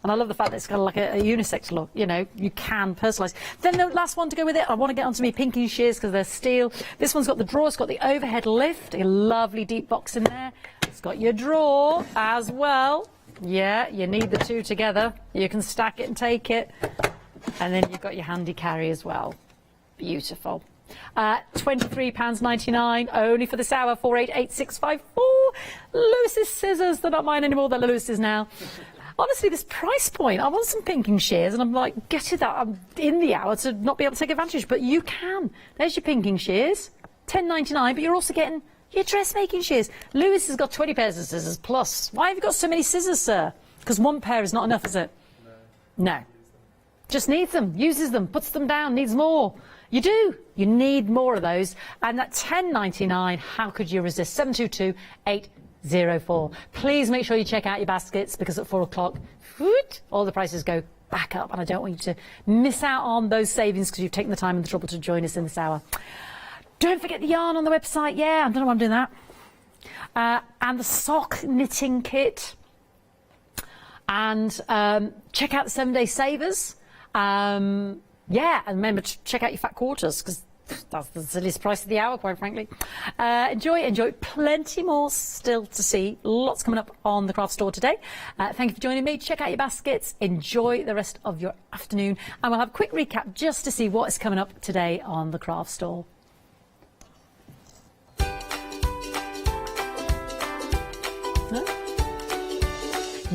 And I love the fact that it's kind of like a unisex look. You know, you can personalise. Then the last one to go with it, I want to get onto me pinking shears because they're steel. This one's got the drawer, it's got the overhead lift, a lovely deep box in there. It's got your drawer as well. Yeah, you need the two together. You can stack it and take it. And then you've got your handy carry as well. Beautiful. £23.99 only for this hour. 488654. Lewis's scissors. They're not mine anymore. They're Lewis's now. Honestly, this price point, I want some pinking shears, and I'm like, get to that. I'm in the hour to not be able to take advantage, but you can. There's your pinking shears, £10.99, but you're also getting your dressmaking shears. Lewis has got 20 pairs of scissors plus. Why have you got so many scissors, sir? Because one pair is not enough, is it? No. Just needs them, uses them, puts them down, needs more. You do. You need more of those. And that £10.99, how could you resist? 722804. Please make sure you check out your baskets, because at 4 o'clock, all the prices go back up, and I don't want you to miss out on those savings because you've taken the time and the trouble to join us in this hour. Don't forget the yarn on the website. Yeah, I don't know why I'm doing that. And the sock knitting kit. And check out the 7-day savers. Yeah, and remember to check out your fat quarters, because that's the silliest price of the hour, quite frankly. Enjoy. Plenty more still to see. Lots coming up on the craft store today. Thank you for joining me. Check out your baskets. Enjoy the rest of your afternoon. And we'll have a quick recap just to see what is coming up today on the craft store.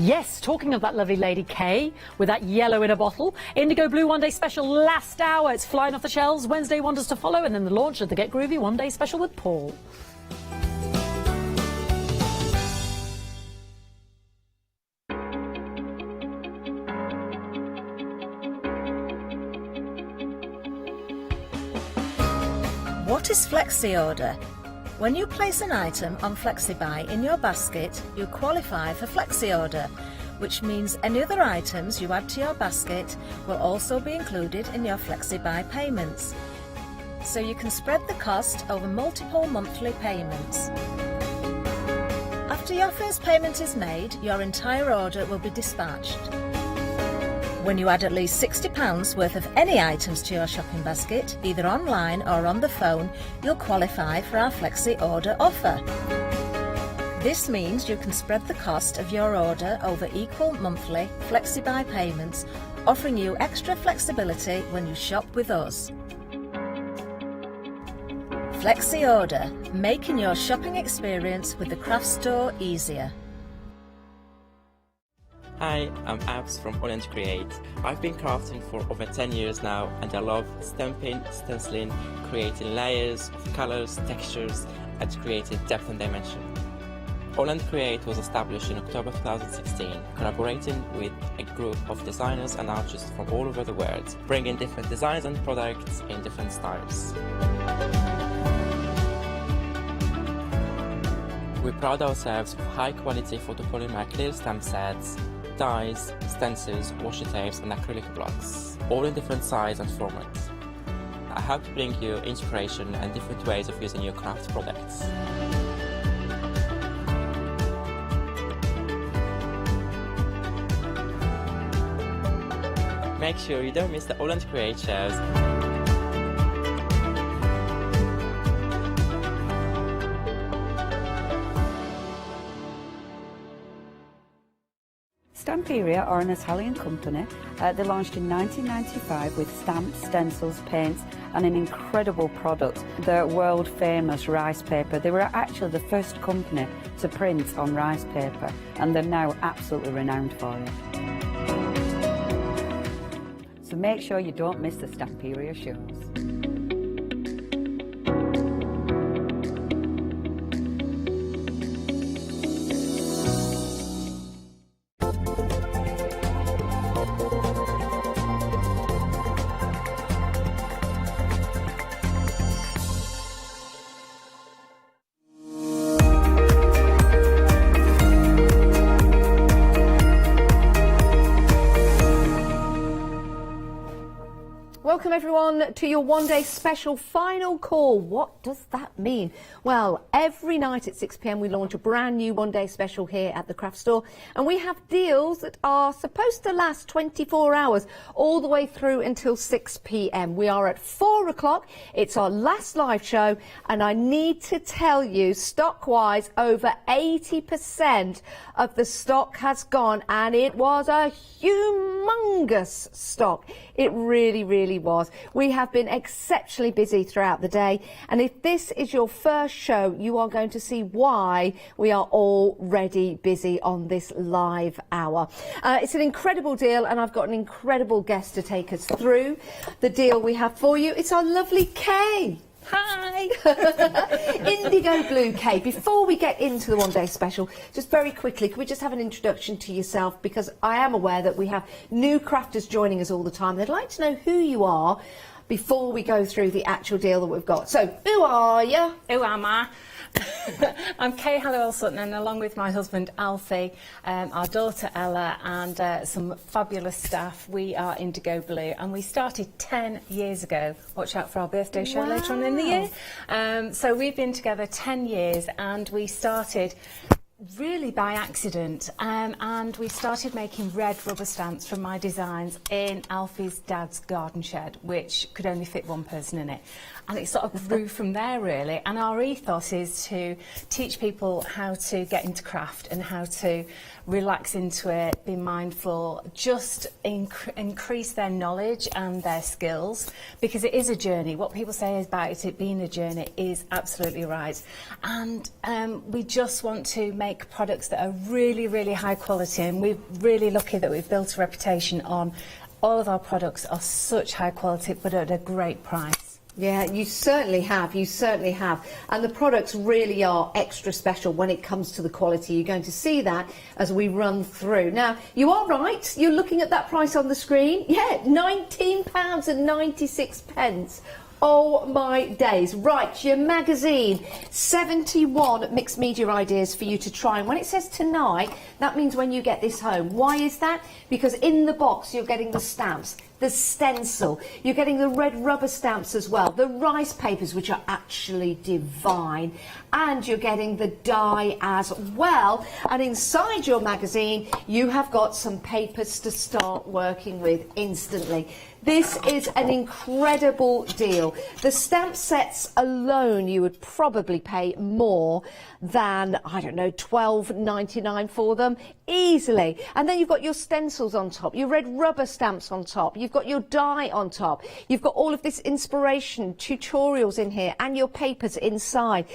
Yes, talking of that lovely Lady K with that yellow in a bottle. Indigo Blue One Day Special last hour. It's flying off the shelves. Wednesday wonders to follow, and then the launch of the Get Groovy One Day Special with Paul. What is Flexi Order? When you place an item on FlexiBuy in your basket, you qualify for Flexi Order, which means any other items you add to your basket will also be included in your FlexiBuy payments. so you can spread the cost over multiple monthly payments. After your first payment is made, your entire order will be dispatched. When you add at least £60 worth of any items to your shopping basket, either online or on the phone, you'll qualify for our Flexi Order offer. This means you can spread the cost of your order over equal monthly Flexi-buy payments, offering you extra flexibility when you shop with us. Flexi Order, making your shopping experience with the craft store easier. Hi, I'm Abs from Orange Create. I've been crafting for over 10 years now and I love stamping, stenciling, creating layers of colours, textures and creating depth and dimension. Holland Create was established in October 2016, collaborating with a group of designers and artists from all over the world, bringing different designs and products in different styles. We pride ourselves with high quality photopolymer clear stamp sets, dies, stencils, washi tapes and acrylic blocks, all in different sizes and formats. I hope to bring you inspiration and different ways of using your craft products. Make sure you don't miss the Orange Create shows. Stamperia are an Italian company. They launched in 1995 with stamps, stencils, paints and an incredible product, the world famous rice paper. They were actually the first company to print on rice paper and they're now absolutely renowned for it. So make sure you don't miss the Stamperia shows. Welcome everyone to your one-day special final call. What does that mean? Well, every night at 6 p.m. we launch a brand new one-day special here at the craft store, and we have deals that are supposed to last 24 hours all the way through until 6 p.m. We are at 4 o'clock. It's our last live show, and I need to tell you, stock-wise, over 80% of the stock has gone, and it was a humongous stock. It really, really was. We have been exceptionally busy throughout the day, and if this is your first show, you are going to see why we are already busy on this live hour. It's an incredible deal, and I've got an incredible guest to take us through the deal we have for you. It's our lovely Kay. Hi! Indigo Blue Kay. Before we get into the one-day special, just very quickly, can we just have an introduction to yourself? Because I am aware that we have new crafters joining us all the time. They'd like to know who you are before we go through the actual deal that we've got. So, who are you? Who am I? I'm Kay Halliwell-Sutton, and along with my husband Alfie, our daughter Ella and some fabulous staff, we are Indigo Blue, and we started 10 years ago. Watch out for our birthday show later on in the year. So we've been together 10 years, and we started really by accident, and we started making red rubber stamps from my designs in Alfie's dad's garden shed, which could only fit one person in it. And it sort of grew from there, really. And our ethos is to teach people how to get into craft and how to relax into it, be mindful, just increase their knowledge and their skills, because it is a journey. What people say about it being a journey is absolutely right. And we just want to make products that are really, really high quality, and we're really lucky that we've built a reputation on all of our products are such high quality, but at a great price. Yeah, you certainly have, and the products really are extra special when it comes to the quality. You're going to see that as we run through. Now, you are right, you're looking at that price on the screen. Yeah, £19.96. Oh my days. Right, your magazine. 71 mixed media ideas for you to try. And when it says tonight, that means when you get this home. Why is that? Because in the box you're getting the stamps, the stencil, you're getting the red rubber stamps as well, the rice papers, which are actually divine, and you're getting the die as well. And inside your magazine you have got some papers to start working with instantly. This is an incredible deal. The stamp sets alone you would probably pay more than, I don't know, $12.99 for them easily. And then you've got your stencils on top, your red rubber stamps on top, you've got your die on top, you've got all of this inspiration, tutorials in here, and your papers inside.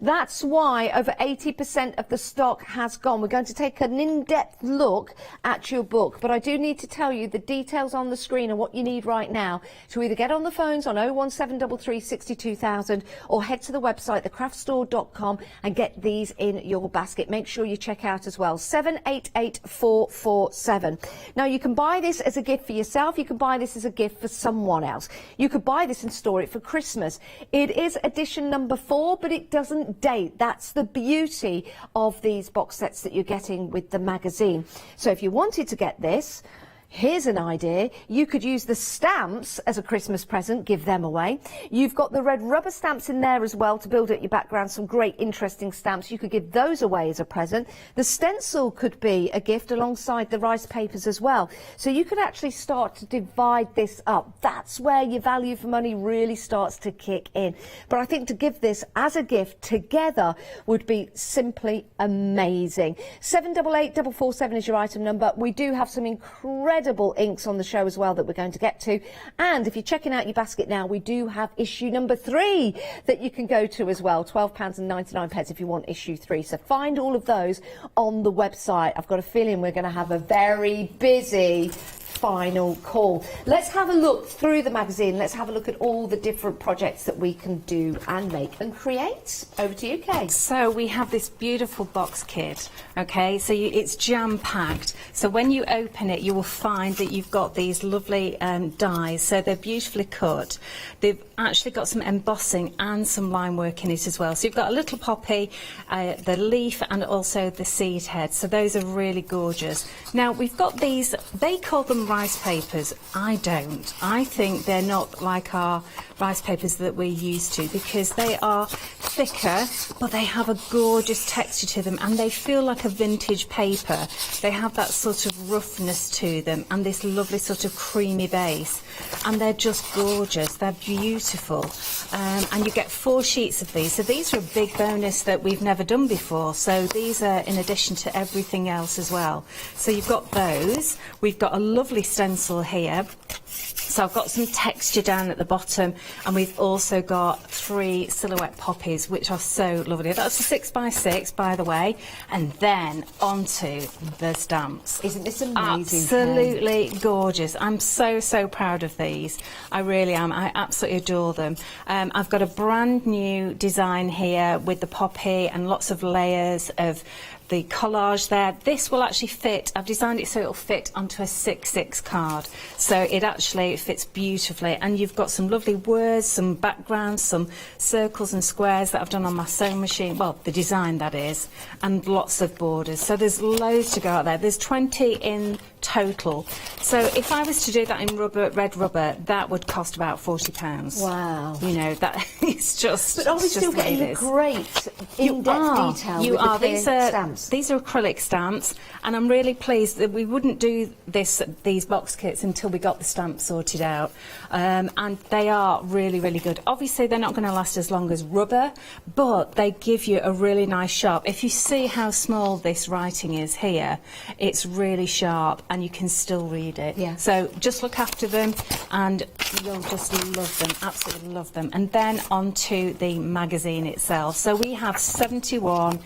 That's why over 80% of the stock has gone. We're going to take an in-depth look at your book, but I do need to tell you the details on the screen are what you need right now to either get on the phones on 01733 62000 or head to the website thecraftstore.com and get these in your basket. Make sure you check out as well 788447. Now you can buy this as a gift for yourself, you can buy this as a gift for someone else. You could buy this and store it for Christmas. It is edition number 4, but it doesn't date. That's the beauty of these box sets that you're getting with the magazine. So if you wanted to get this, here's an idea. You could use the stamps as a Christmas present, give them away. You've got the red rubber stamps in there as well to build at your background, some great interesting stamps. You could give those away as a present. The stencil could be a gift alongside the rice papers as well. So you could actually start to divide this up. That's where your value for money really starts to kick in. But I think to give this as a gift together would be simply amazing. 788447 is your item number. We do have some incredible inks on the show as well that we're going to get to, and if you're checking out your basket now, we do have issue number 3 that you can go to as well, £12.99 if you want issue 3. So find all of those on the website. I've got a feeling we're going to have a very busy final call. Let's have a look through the magazine. Let's have a look at all the different projects that we can do and make and create. Over to you, Kay. So we have this beautiful box kit, okay, so it's jam-packed. So when you open it, you will find that you've got these lovely dies, so they're beautifully cut. They've actually got some embossing and some line work in it as well. So you've got a little poppy, the leaf, and also the seed head. So those are really gorgeous. Now we've got these, they call them rice papers. I don't. I think they're not like our rice papers that we're used to, because they are thicker, but they have a gorgeous texture to them, and they feel like a vintage paper. They have that sort of roughness to them and this lovely sort of creamy base, and they're just gorgeous. They're beautiful, and you get 4 sheets of these. So these are a big bonus that we've never done before. So these are in addition to everything else as well. So you've got those. We've got a lovely stencil here. So I've got some texture down at the bottom, and we've also got 3 silhouette poppies, which are so lovely. That's a 6x6, by the way, and then onto the stamps. Isn't this amazing? Absolutely gorgeous. I'm so proud of these. I really am. I absolutely adore them. I've got a brand new design here with the poppy and lots of layers of the collage there. This will actually fit. I've designed it so it'll fit onto a 6x6 card, so it actually fits beautifully. And you've got some lovely words, some backgrounds, some circles and squares that I've done on my sewing machine, well, the design that is, and lots of borders. So there's loads to go out there. There's 20 in total. So if I was to do that in rubber, red rubber, that would cost about £40. Wow. You know, that is just. But are we still getting the great in-depth detail? You with are. the stamps? These are acrylic stamps, and I'm really pleased that we wouldn't do these box kits until we got the stamps sorted out. And they are really good. Obviously, they're not going to last as long as rubber, but they give you a really nice sharp. If you see how small this writing is here, it's really sharp, and you can still read it. Yeah. So just look after them, and you'll just love them, absolutely love them. And then onto the magazine itself. So we have 71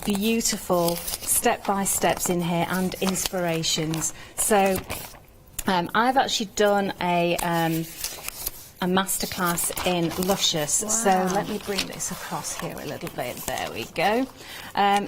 beautiful step-by-steps in here and inspirations. So I've actually done a masterclass in Luscious. Wow. So let me bring this across here a little bit. There we go.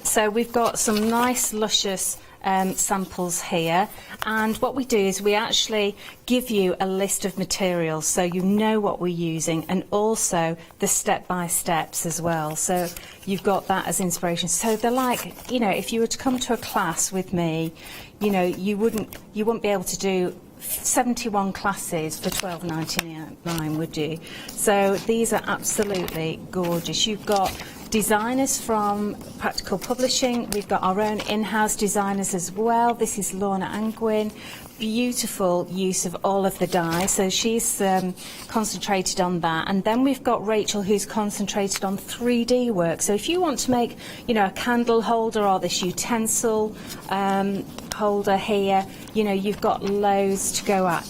So we've got some nice Luscious samples here, and what we do is we actually give you a list of materials so you know what we're using, and also the step-by-steps as well, so you've got that as inspiration. So they're like, you know, if you were to come to a class with me, you know, you wouldn't be able to do 71 classes for £12.99, would you? So these are absolutely gorgeous. You've got designers from Practical Publishing. We've got our own in-house designers as well. This is Lorna Angwin. Beautiful use of all of the dye, so she's concentrated on that. And then we've got Rachel, who's concentrated on 3D work. So if you want to make, you know, a candle holder or this utensil holder here, you know, you've got loads to go at.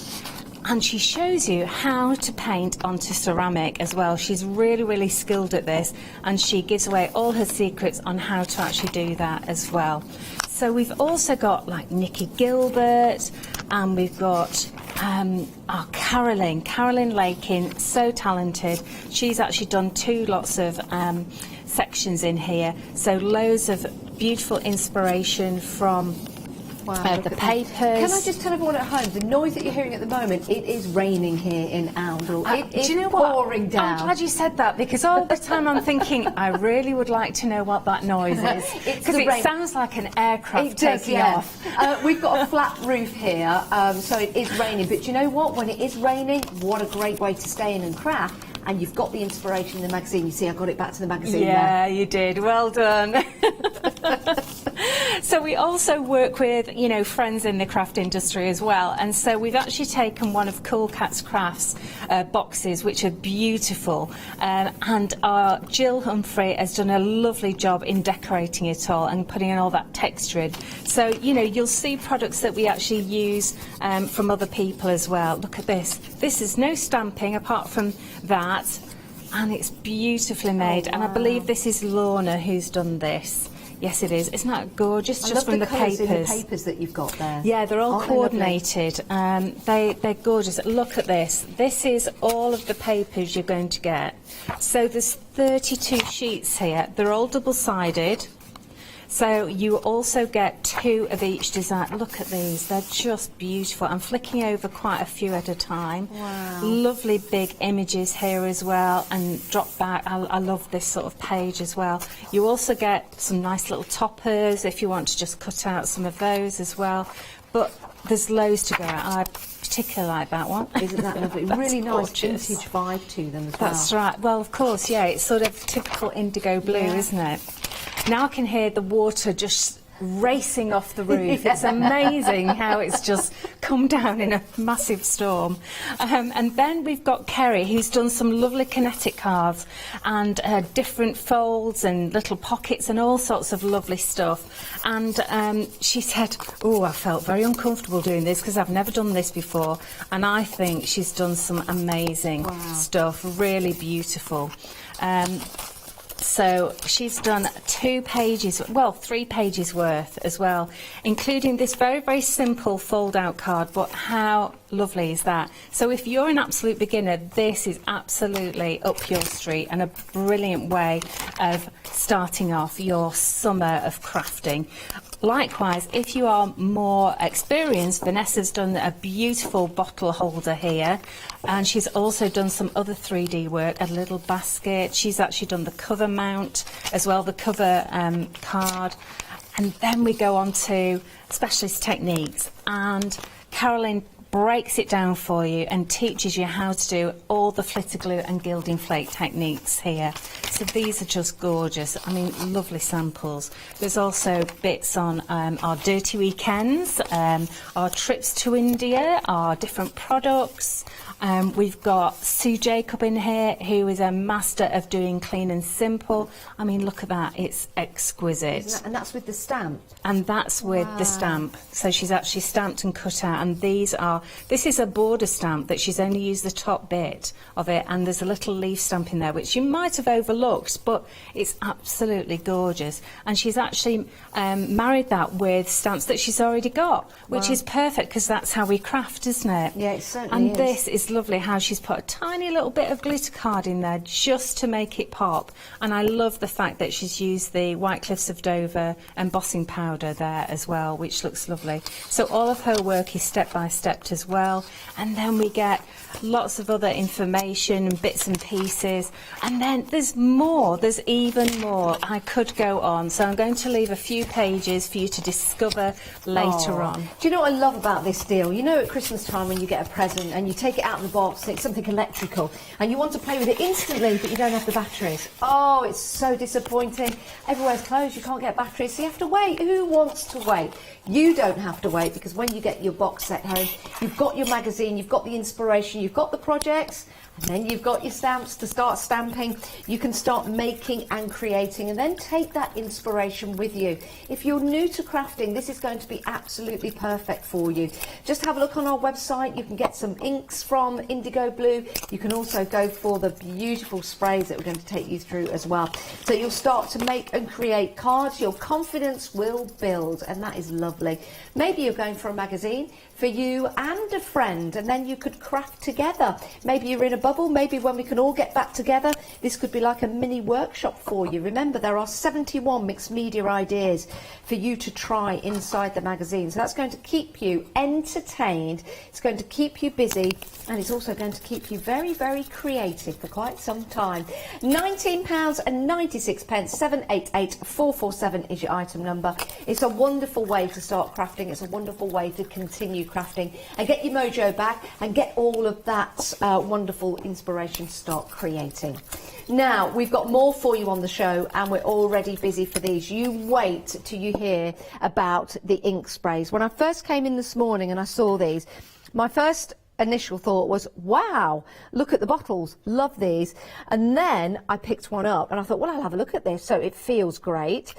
And she shows you how to paint onto ceramic as well. She's really, really skilled at this, and she gives away all her secrets on how to actually do that as well. So we've also got like Nikki Gilbert, and we've got our Carolyn Lakin, so talented. She's actually done 2 lots of sections in here, so loads of beautiful inspiration from the papers. Can I just tell everyone at home, the noise that you're hearing at the moment, it is raining here in Oundle. It is pouring down. I'm glad you said that, because all the time I'm thinking, I really would like to know what that noise is, because it sounds like an aircraft taking off. We've got a flat roof here, so it is raining. But you know what? When it is raining, what a great way to stay in and craft. And you've got the inspiration in the magazine. You see, I got it back to the magazine. Yeah, you did. Well done. So we also work with, you know, friends in the craft industry as well, and so we've actually taken one of Cool Cat's Crafts boxes, which are beautiful, and our Jill Humphrey has done a lovely job in decorating it all and putting in all that texture in. So, you know, you'll see products that we actually use from other people as well. Look at this. This is no stamping apart from that, and it's beautifully made. And I believe this is Lorna who's done this. Yes, it is. Isn't that gorgeous? I Just love from the papers. colours in the papers that you've got there. Yeah, they're all Aren't they lovely? coordinated. They're gorgeous. Look at this. This is all of the papers you're going to get. So there's 32 sheets here. They're all double-sided. So you also get 2 of each design. Look at these, they're just beautiful. I'm flicking over quite a few at a time. Wow. Lovely big images here as well, and drop back. I love this sort of page as well. You also get some nice little toppers if you want to just cut out some of those as well. But there's loads to go at. I particularly like that one. Isn't that lovely? Really nice vintage vibe to them as well. That's right. Well, of course, yeah, it's sort of typical indigo blue, isn't it? Now I can hear the water just racing off the roof. It's amazing how it's just come down in a massive storm. And then we've got Kerry, who's done some lovely kinetic cards and different folds and little pockets and all sorts of lovely stuff. And she said, oh, I felt very uncomfortable doing this because I've never done this before. And I think she's done some amazing stuff, really beautiful. So she's done 2 pages, well, 3 pages worth as well, including this very, very simple fold-out card, but how lovely is that? So if you're an absolute beginner, this is absolutely up your street and a brilliant way of starting off your summer of crafting. Likewise, if you are more experienced, Vanessa's done a beautiful bottle holder here, and she's also done some other 3D work, a little basket. She's actually done the cover mount as well, the cover card. And then we go on to specialist techniques, and Carolyn breaks it down for you and teaches you how to do all the flitter glue and gilding flake techniques here. So these are just gorgeous. I mean, lovely samples. There's also bits on our dirty weekends, our trips to India, our different products. We've got Sue Jacob in here, who is a master of doing clean and simple. I mean, look at that, it's exquisite. And that's with the stamp? And that's with the stamp. So she's actually stamped and cut out, and this is a border stamp that she's only used the top bit of it, and there's a little leaf stamp in there, which you might have overlooked, but it's absolutely gorgeous. And she's actually married that with stamps that she's already got, which is perfect, because that's how we craft, isn't it? Yeah, it certainly is. And this is it's lovely how she's put a tiny little bit of glitter card in there just to make it pop. And I love the fact that she's used the White Cliffs of Dover embossing powder there as well, which looks lovely. So all of her work is step by step as well. And then we get lots of other information and bits and pieces. And then there's more, there's even more. I could go on. So I'm going to leave a few pages for you to discover later on. Do you know what I love about this deal? You know, at Christmas time when you get a present and you take it out of the box and it's something electrical and you want to play with it instantly but you don't have the batteries. Oh, it's so disappointing. Everywhere's closed, you can't get batteries, so you have to wait. Who wants to wait? You don't have to wait, because when you get your box set home, you've got your magazine, you've got the inspiration, you've got the projects, and then you've got your stamps to start stamping. You can start making and creating and then take that inspiration with you. If you're new to crafting, this is going to be absolutely perfect for you. Just have a look on our website. You can get some inks from Indigo Blue. You can also go for the beautiful sprays that we're going to take you through as well. So you'll start to make and create cards. Your confidence will build, and that is lovely. Maybe you're going for a magazine for you and a friend, and then you could craft together. Maybe you're in a bubble, maybe when we can all get back together, this could be like a mini workshop for you. Remember, there are 71 mixed media ideas for you to try inside the magazine. So that's going to keep you entertained, it's going to keep you busy, and it's also going to keep you very, very creative for quite some time. £19.96, 788447 is your item number. It's a wonderful way to start crafting, it's a wonderful way to continue crafting and get your mojo back and get all of that wonderful inspiration to start creating. Now, we've got more for you on the show and we're already busy for these. You wait till you hear about the ink sprays. When I first came in this morning and I saw these, my first initial thought was, wow, look at the bottles, love these. And then I picked one up and I thought, well, I'll have a look at this. So it feels great.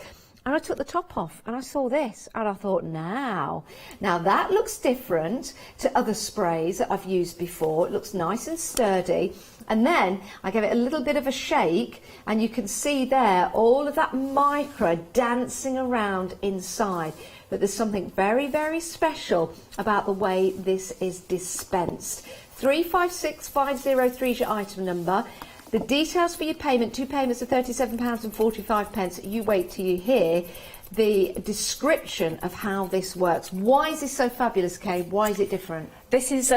And I took the top off and I saw this and I thought, now that looks different to other sprays that I've used before. It looks nice and sturdy. And then I gave it a little bit of a shake and you can see there all of that micro dancing around inside. But there's something very, very special about the way this is dispensed. 356503 is your item number. The details for your payment, 2 payments of £37.45. You wait till you hear the description of how this works. Why is this so fabulous, Kay? Why is it different? This is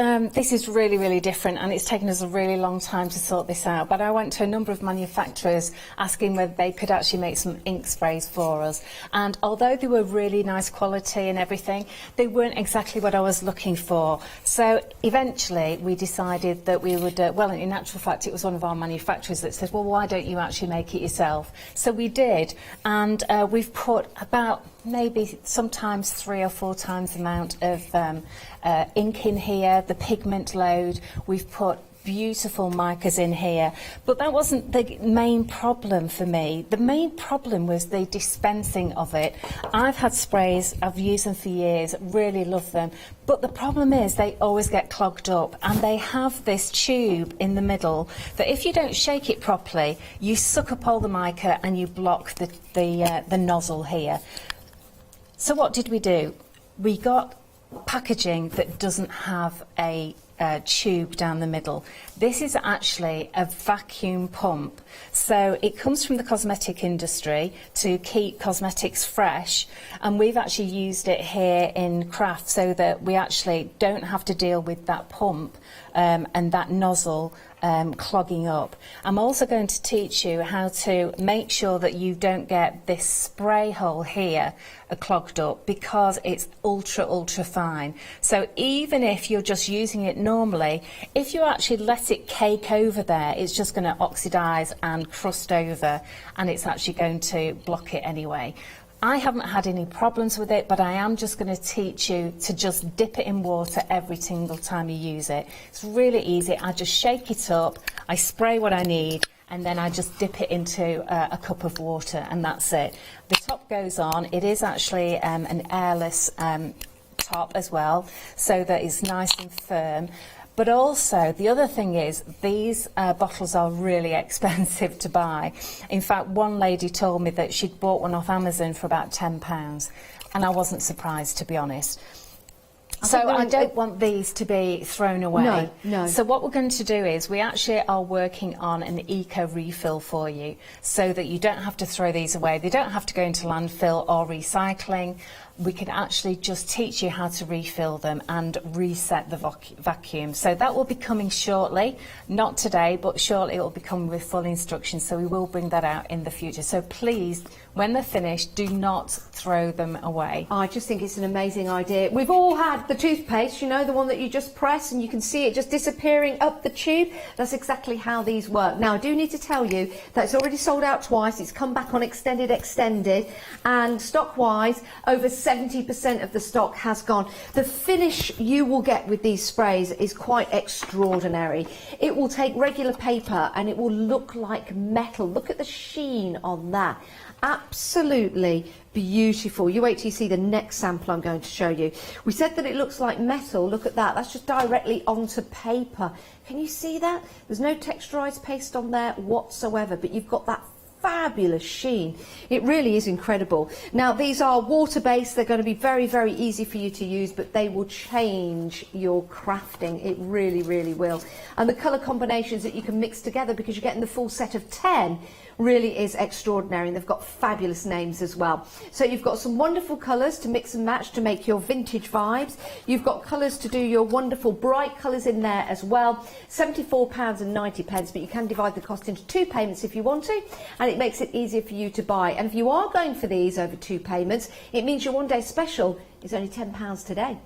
really, really different, and it's taken us a really long time to sort this out. But I went to a number of manufacturers asking whether they could actually make some ink sprays for us. And although they were really nice quality and everything, they weren't exactly what I was looking for. So eventually we decided that we would, well, in actual fact, it was one of our manufacturers that said, well, why don't you actually make it yourself? So we did, and we've put about maybe sometimes 3 or 4 times the amount of ink in here, the pigment load. We've put beautiful micas in here, but that wasn't the main problem for me. The main problem was the dispensing of it. I've had sprays, I've used them for years, really love them, but the problem is they always get clogged up, and they have this tube in the middle that if you don't shake it properly, you suck up all the mica and you block the nozzle here. So what did we do? We got packaging that doesn't have a tube down the middle. This is actually a vacuum pump. So it comes from the cosmetic industry to keep cosmetics fresh, and we've actually used it here in craft so that we actually don't have to deal with that pump and that nozzle clogging up. I'm also going to teach you how to make sure that you don't get this spray hole here clogged up, because it's ultra fine. So even if you're just using it normally, if you actually let it cake over there, it's just going to oxidize and crust over, and it's actually going to block it anyway. I haven't had any problems with it, but I am just going to teach you to just dip it in water every single time you use it. It's really easy. I just shake it up, I spray what I need, and then I just dip it into a cup of water, and that's it. The top goes on. It is actually an airless top as well, so that it's nice and firm. But also, the other thing is, these bottles are really expensive to buy. In fact, one lady told me that she'd bought one off Amazon for about £10, and I wasn't surprised, to be honest. So I don't want these to be thrown away. No, no. So what we're going to do is we actually are working on an eco refill for you so that you don't have to throw these away. They don't have to go into landfill or recycling. We can actually just teach you how to refill them and reset the vacuum. So that will be coming shortly, not today, but shortly it will be coming with full instructions. So we will bring that out in the future. So please, when they're finished, do not throw them away. I just think it's an amazing idea. We've all had the toothpaste, you know, the one that you just press and you can see it just disappearing up the tube. That's exactly how these work. Now, I do need to tell you that it's already sold out twice. It's come back on extended, and stock-wise, over 70% of the stock has gone. The finish you will get with these sprays is quite extraordinary. It will take regular paper and it will look like metal. Look at the sheen on that. Absolutely beautiful. You wait till you see the next sample I'm going to show you. We said that it looks like metal. Look at that. That's just directly onto paper. Can you see that? There's no texturized paste on there whatsoever, but you've got that fabulous sheen. It really is incredible. Now, these are water-based. They're going to be very, very easy for you to use, but they will change your crafting. It really, really will. And the colour combinations that you can mix together, because you're getting the full set of 10, really is extraordinary, and they've got fabulous names as well. So you've got some wonderful colours to mix and match to make your vintage vibes. You've got colours to do your wonderful bright colours in there as well. £74.90, but you can divide the cost into 2 payments if you want to, and it makes it easier for you to buy. And if you are going for these over 2 payments, it means your one-day special is only £10 today,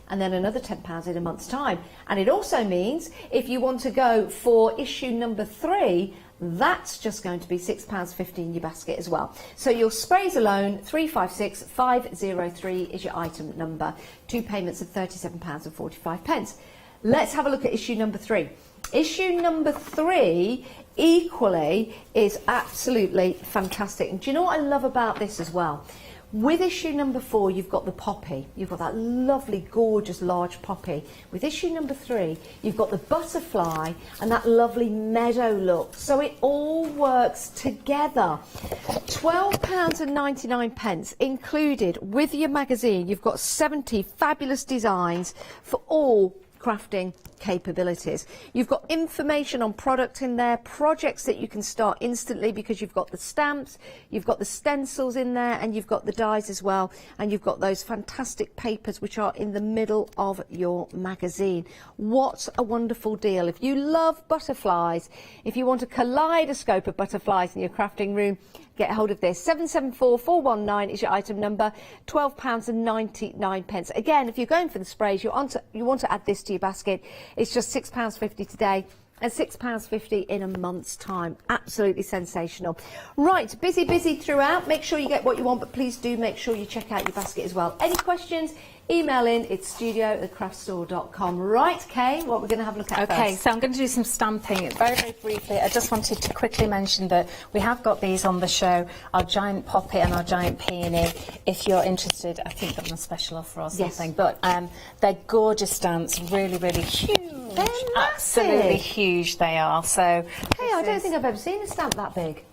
and then another £10 in a month's time. And it also means if you want to go for issue number 3, that's just going to be £6.50 in your basket as well. So your sprays alone, 356503 is your item number. 2 payments of £37.45. Let's have a look at issue number 3. Issue number 3 equally is absolutely fantastic. And do you know what I love about this as well? With issue number 4, you've got the poppy. You've got that lovely, gorgeous, large poppy. With issue number 3, you've got the butterfly and that lovely meadow look. So it all works together. £12.99 included with your magazine. You've got 70 fabulous designs for all crafting capabilities. You've got information on product in there, projects that you can start instantly because you've got the stamps, you've got the stencils in there, and you've got the dies as well, and you've got those fantastic papers which are in the middle of your magazine. What a wonderful deal. If you love butterflies, if you want a kaleidoscope of butterflies in your crafting room, get hold of this. 774419 is your item number, £12.99. Again, if you're going for the sprays, you want to add this to your basket. It's just £6.50 today and £6.50 in a month's time. Absolutely sensational. Right, busy throughout. Make sure you get what you want, but please do make sure you check out your basket as well. Any questions? Email in. It's studio@thecraftstore.com. Right, Kay, what we're going to have a look at first. Okay, so I'm going to do some stamping. Very, very briefly, I just wanted to quickly mention that we have got these on the show, our giant poppy and our giant peony. If you're interested, I think they're on a special offer or something. Yes. But they're gorgeous stamps, really, really huge. They're Absolutely huge they are. So, Hey, I don't think I've ever seen a stamp that big.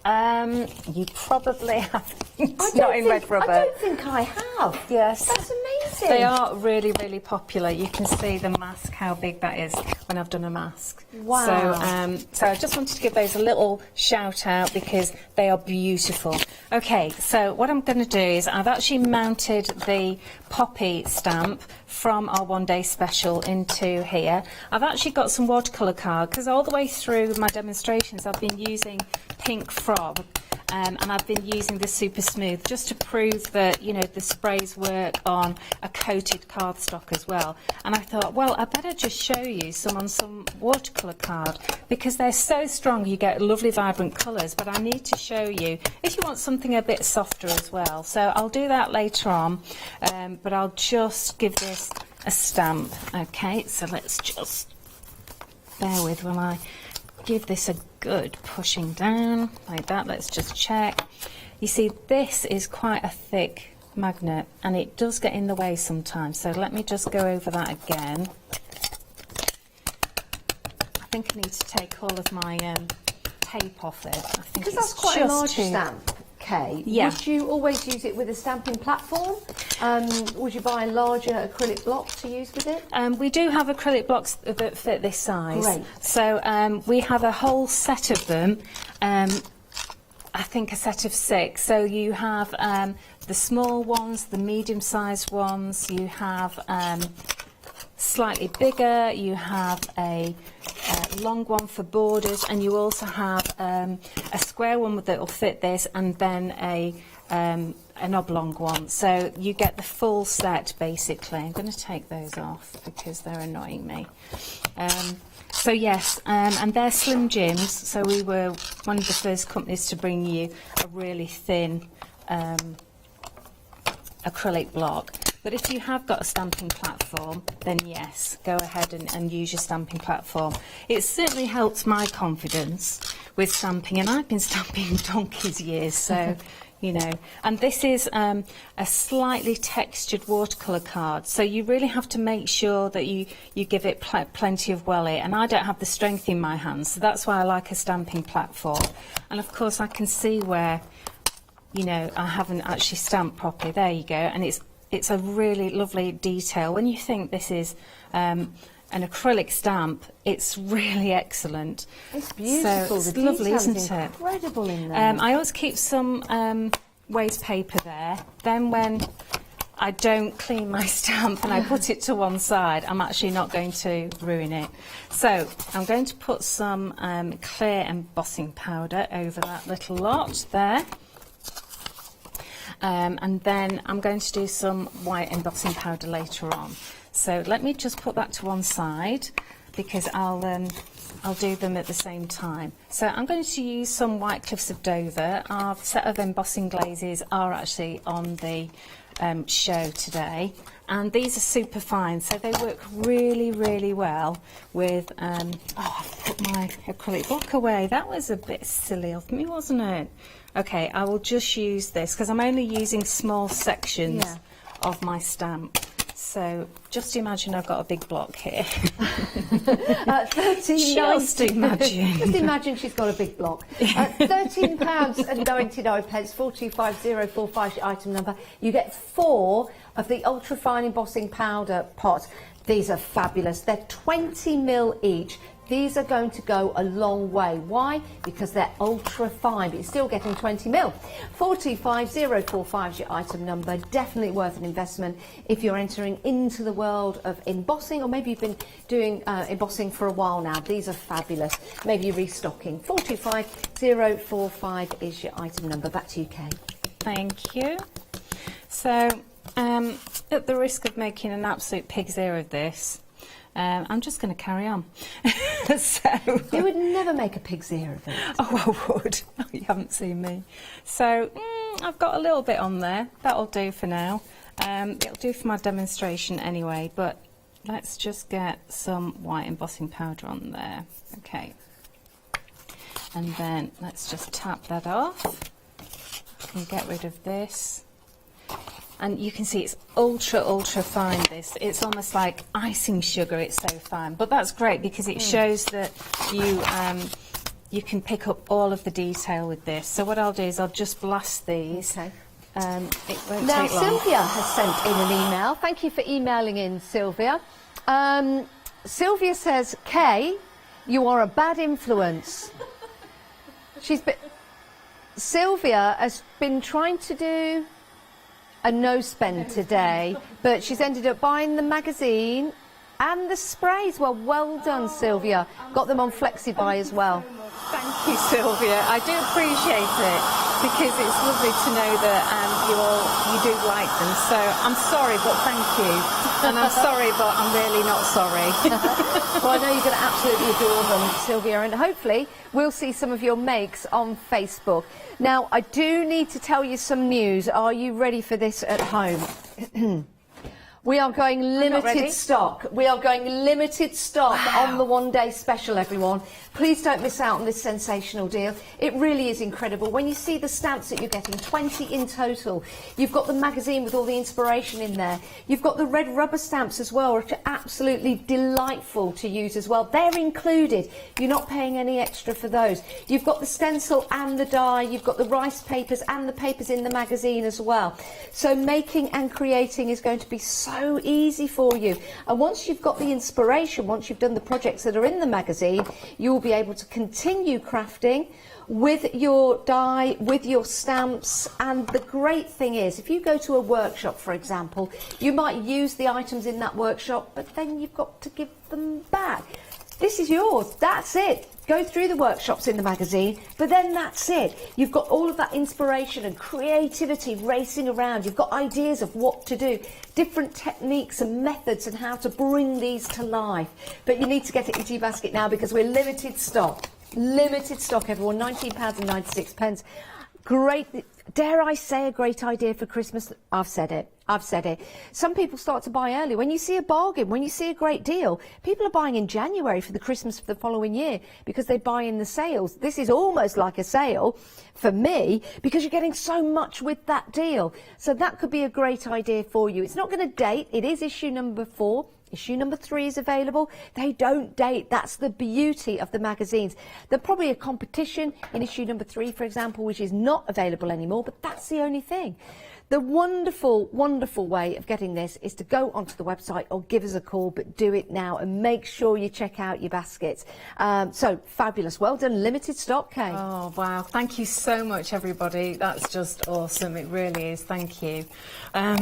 You probably haven't. Not in red rubber. I don't think I have. Yes. That's amazing. They are really, really popular. You can see the mask, how big that is when I've done a mask. Wow. So I just wanted to give those a little shout out because they are beautiful. Okay, so what I'm going to do is I've actually mounted the poppy stamp from our one-day special into here. I've actually got some watercolour card because all the way through my demonstrations I've been using Pink Frog. And I've been using the Super Smooth just to prove that, you know, the sprays work on a coated cardstock as well. And I thought, well, I better just show you some on some watercolour card because they're so strong, you get lovely vibrant colours, but I need to show you if you want something a bit softer as well. So I'll do that later on, but I'll just give this a stamp. Okay, so let's just bear with while I give this a good pushing down like that. Let's just check. You see, this is quite a thick magnet and it does get in the way sometimes, so let me just go over that again. I think I need to take all of my tape off it. I think Because it's that's quite a just large too... stamp. Kay, Yeah. would you always use it with a stamping platform? Would you buy a larger acrylic block to use with it? We do have acrylic blocks that fit this size. Great. So we have a whole set of them. I think a set of 6. So you have the small ones, the medium-sized ones. You have slightly bigger. You have a long one for borders, and you also have a square one that will fit this, and then an oblong one. So you get the full set basically. I'm going to take those off because they're annoying me. So yes, and they're Slim Jims. So we were one of the first companies to bring you a really thin acrylic block. But if you have got a stamping platform, then yes, go ahead and use your stamping platform. It certainly helped my confidence with stamping, and I've been stamping donkey's years, so, you know. And this is a slightly textured watercolour card, so you really have to make sure that you give it plenty of welly, and I don't have the strength in my hands, so that's why I like a stamping platform. And of course I can see where, you know, I haven't actually stamped properly. There you go, and it's a really lovely detail. When you think this is an acrylic stamp, it's really excellent. It's beautiful. So it's the lovely, detail isn't is it? Incredible in there. I always keep some waste paper there. Then when I don't clean my stamp and I put it to one side, I'm actually not going to ruin it. So I'm going to put some clear embossing powder over that little lot there. And then I'm going to do some white embossing powder later on. So let me just put that to one side because I'll do them at the same time. So I'm going to use some White Cliffs of Dover. Our set of embossing glazes are actually on the show today, and these are super fine, so they work really, really well with I've put my acrylic block away. That was a bit silly of me, wasn't it? Okay, I will just use this because I'm only using small sections of my stamp. So just imagine I've got a big block here. 13.90. Just imagine. Just imagine she's got a big block. £13.99, 425045 item number. You get 4 of the ultra fine embossing powder pots. These are fabulous. They're 20ml each. These are going to go a long way. Why? Because they're ultra fine, but you're still getting 20ml. 425045 is your item number. Definitely worth an investment if you're entering into the world of embossing, or maybe you've been doing embossing for a while now. These are fabulous. Maybe you're restocking. 425045 is your item number. Back to you, Kay. Thank you. So, at the risk of making an absolute pig's ear of this, I'm just going to carry on. So you would never make a pig's ear of it. Oh, I would. Oh, you haven't seen me. So I've got a little bit on there. That'll do for now. It'll do for my demonstration anyway, but let's just get some white embossing powder on there. Okay. And then let's just tap that off and get rid of this. And you can see it's ultra fine. It's almost like icing sugar, it's so fine, but that's great because it shows that you can pick up all of the detail with this. So what I'll do is I'll just blast these. Okay. It won't Now take long. Sylvia has sent in an email. Thank you for emailing in, Sylvia. Sylvia says, Kay, you are a bad influence. Sylvia has been trying to do a no spend today, but she's ended up buying the magazine and the sprays. Well done, Sylvia. Got them on FlexiBuy as well. Thank you, Sylvia. I do appreciate it because it's lovely to know that you do like them. So I'm sorry, but thank you. And I'm sorry, but I'm really not sorry. Well, I know you're going to absolutely adore them, Sylvia, and hopefully we'll see some of your makes on Facebook. Now, I do need to tell you some news. Are you ready for this at home? We are going not ready. limited stock. We are going limited stock on the one-day special, everyone. Please don't miss out on this sensational deal. It really is incredible. When you see the stamps that you're getting, 20 in total. You've got the magazine with all the inspiration in there. You've got the red rubber stamps as well, which are absolutely delightful to use as well. They're included. You're not paying any extra for those. You've got the stencil and the die. You've got the rice papers and the papers in the magazine as well. So making and creating is going to be so easy for you. And once you've got the inspiration, once you've done the projects that are in the magazine, you'll be able to continue crafting with your die, with your stamps. And the great thing is, if you go to a workshop, for example, you might use the items in that workshop, but then you've got to give them back. This is yours. That's it. Go through the workshops in the magazine, but then that's it. You've got all of that inspiration and creativity racing around. You've got ideas of what to do, different techniques and methods and how to bring these to life. But you need to get it into your basket now because we're limited stock. Limited stock, everyone. £19.96. Great. Dare I say a great idea for Christmas? I've said it. I've said it. Some people start to buy early. When you see a bargain, when you see a great deal, people are buying in January for the Christmas for the following year because they buy in the sales. This is almost like a sale for me because you're getting so much with that deal. So that could be a great idea for you. It's not going to date. It is issue number 4. Issue number 3 is available. They don't date. That's the beauty of the magazines. There's probably a competition in issue number 3, for example, which is not available anymore, but that's the only thing. The wonderful, wonderful way of getting this is to go onto the website or give us a call, but do it now and make sure you check out your baskets. So fabulous. Well done. Limited stock, Kay. Oh, wow. Thank you so much, everybody. That's just awesome. It really is. Thank you.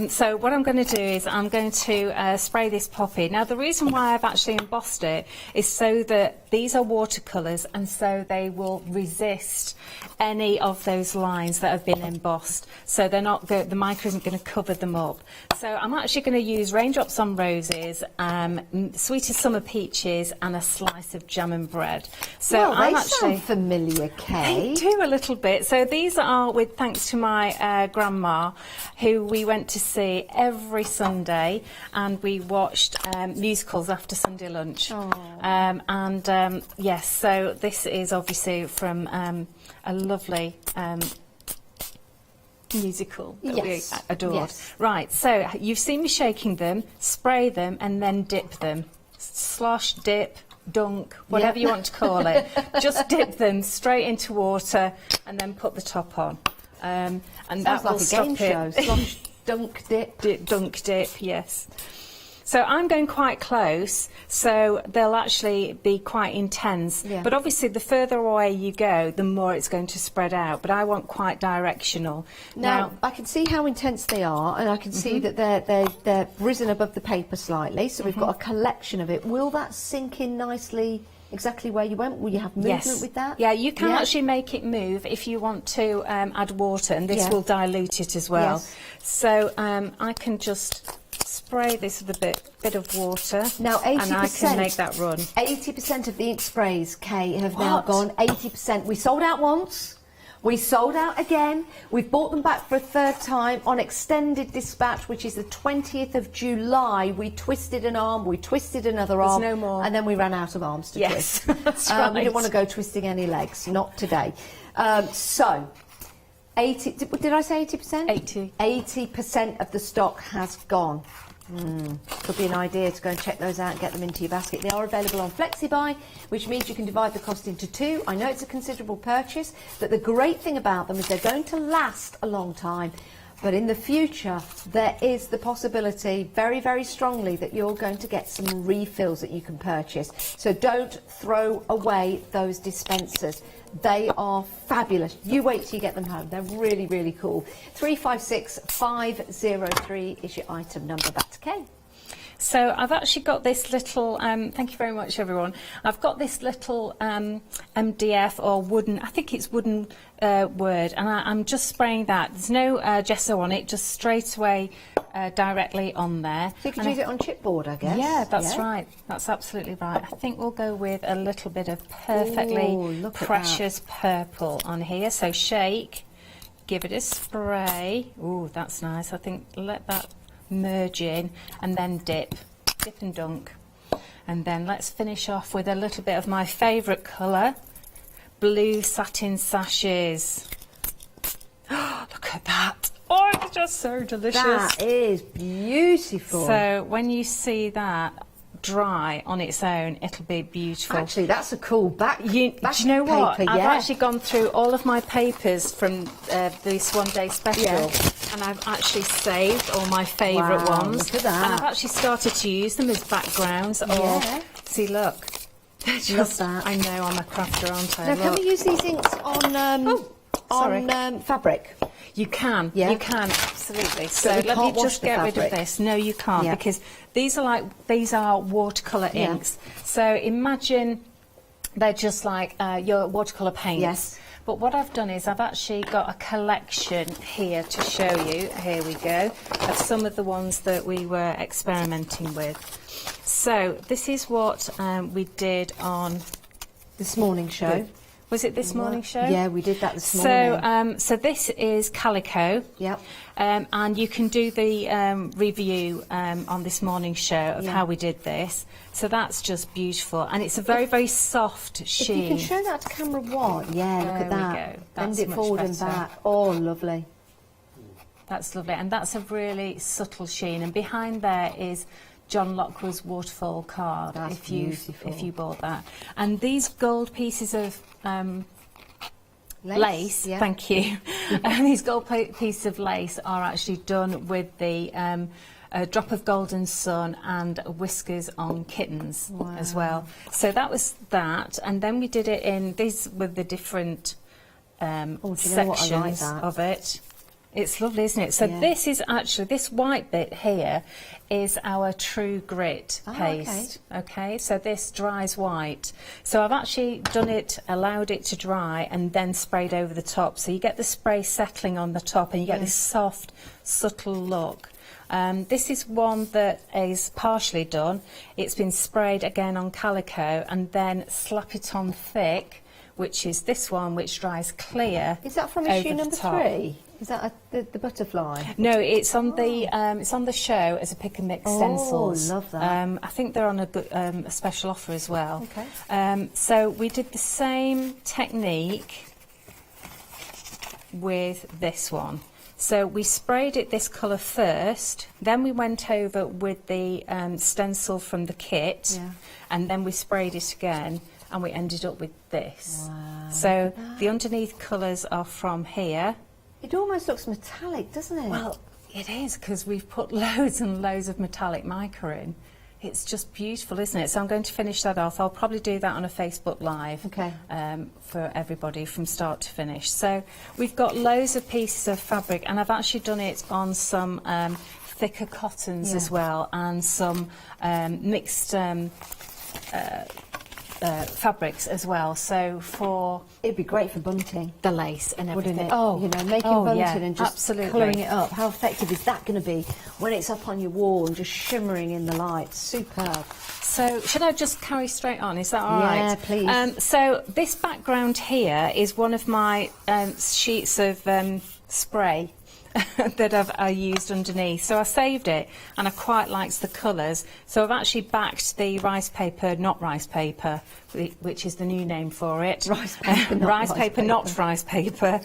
So what I'm going to do is I'm going to spray this poppy. Now, the reason why I've actually embossed it is so that these are watercolours and so they will resist any of those lines that have been embossed. So they're not going, the mica isn't going to cover them up. So I'm actually going to use Raindrops on Roses, Sweetest Summer Peaches and a slice of jam and bread. So well, I'm they actually sound familiar, Kay. They do a little bit. So these are with thanks to my grandma, who we went to see every Sunday, and we watched musicals after Sunday lunch. Yes, so this is obviously from a lovely musical that we adored. Yes. Right, so you've seen me shaking them, spray them and then dip them. Slosh, dip, dunk, whatever you want to call it. Just dip them straight into water and then put the top on. And sounds that will like a stop game show. Slosh, dunk, dip. Dunk, dip, yes. So I'm going quite close, so they'll actually be quite intense. Yeah. But obviously, the further away you go, the more it's going to spread out. But I want quite directional. Now I can see how intense they are, and I can see that they're risen above the paper slightly. So we've got a collection of it. Will that sink in nicely? Exactly where you went? Will you have movement with that? Yeah, you can actually make it move if you want to add water, and this will dilute it as well. Yes. So I can just spray this with a bit of water. Now 80%, and I can make that run. 80% of the ink sprays, Kay, have now gone. 80%. We sold out once. We sold out again. We've bought them back for a third time on extended dispatch, which is the 20th of July. We twisted an arm, we twisted another arm. There's no more. And then we ran out of arms to twist. That's right. We didn't want to go twisting any legs, not today. So, 80, did I say 80%? 80. 80% of the stock has gone. Could be an idea to go and check those out and get them into your basket. They are available on FlexiBuy, which means you can divide the cost into 2. I know it's a considerable purchase, but the great thing about them is they're going to last a long time. But in the future, there is the possibility, very, very strongly, that you're going to get some refills that you can purchase. So don't throw away those dispensers. They are fabulous. You wait till you get them home. They're really, really cool. 356503 is your item number. Back to Kay. So I've actually got this little, thank you very much everyone, I've got this little MDF or wooden, I think it's wooden word, and I'm just spraying that. There's no gesso on it, just straight away directly on there. So you could use it on chipboard, I guess. Yeah, that's right. That's absolutely right. I think we'll go with a little bit of perfectly precious purple on here. So shake, give it a spray. Ooh, that's nice. I think let that merge in, and then dip and dunk. And then let's finish off with a little bit of my favourite colour, blue satin sashes. Oh, look at that. Oh, it's just so delicious. That is beautiful. So when you see that dry on its own, it'll be beautiful. Actually, that's a cool back. Do you know what? paper, I've yeah. actually gone through all of my papers from this one-day special, and I've actually saved all my favourite Wow, ones. look at that. And I've actually started to use them as backgrounds. Or see, look. Love that. I know I'm a crafter, aren't I? Now, can we use these inks on fabric? You can, you can, absolutely. So we let me can't wash just the get rid fabric? of this. No, you can't, Yeah. because these are watercolour Yeah. inks. So imagine they're just like your watercolour paints. Yes. But what I've done is I've actually got a collection here to show you. Here we go, of some of the ones that we were experimenting with. So this is what we did on this morning show. Was it this morning show? Yeah, we did that this morning. So this is calico. Yep. And you can do the review on this morning show of how we did this. So that's just beautiful, and it's a very, very soft sheen. If you can show that to camera one. Yeah, look at There we that. go. Bend That's it much forward and better. back. Oh, lovely. That's lovely, and that's a really subtle sheen. And behind there is John Lockwood's waterfall card. That's beautiful. If you bought that, and these gold pieces of lace, yeah. thank you. And these gold pieces of lace are actually done with the a drop of golden sun and whiskers on kittens as well. So that was that, and then we did it in these with the different do you know what? I sections like that. of it. It's lovely, isn't it? So Yeah. this is actually, this white bit here is our true grit paste. Okay, so this dries white. So I've actually done it, allowed it to dry, and then sprayed over the top. So you get the spray settling on the top, and you get this soft, subtle look. This is one that is partially done. It's been sprayed again on calico, and then slap it on thick, which is this one, which dries clear. Is that from over issue the number top. 3? Is that the butterfly? No, it's on the show as a pick and mix stencils. love that. I think they're on a good a special offer as well. Okay. So we did the same technique with this one. So we sprayed it this colour first, then we went over with the stencil from the kit, and then we sprayed it again, and we ended up with this. Wow. So the underneath colours are from here. It almost looks metallic, doesn't it? Well, it is, because we've put loads and loads of metallic mica in. It's just beautiful, isn't it? So I'm going to finish that off. I'll probably do that on a Facebook Live for everybody from start to finish. So we've got loads of pieces of fabric, and I've actually done it on some thicker cottons as well, and some mixed fabrics as well. So for it'd be great for bunting, the lace and everything. Wouldn't it? Oh, you know, making bunting and just absolutely. colouring it up. How effective is that going to be when it's up on your wall and just shimmering in the light? Superb. So should I just carry straight on? Is that all right? Yeah, please. So this background here is one of my sheets of spray that I used underneath. So I saved it, and I quite liked the colours. So I've actually backed the rice paper, not rice paper, which is the new name for it. Rice paper, not rice rice paper, paper. not rice paper,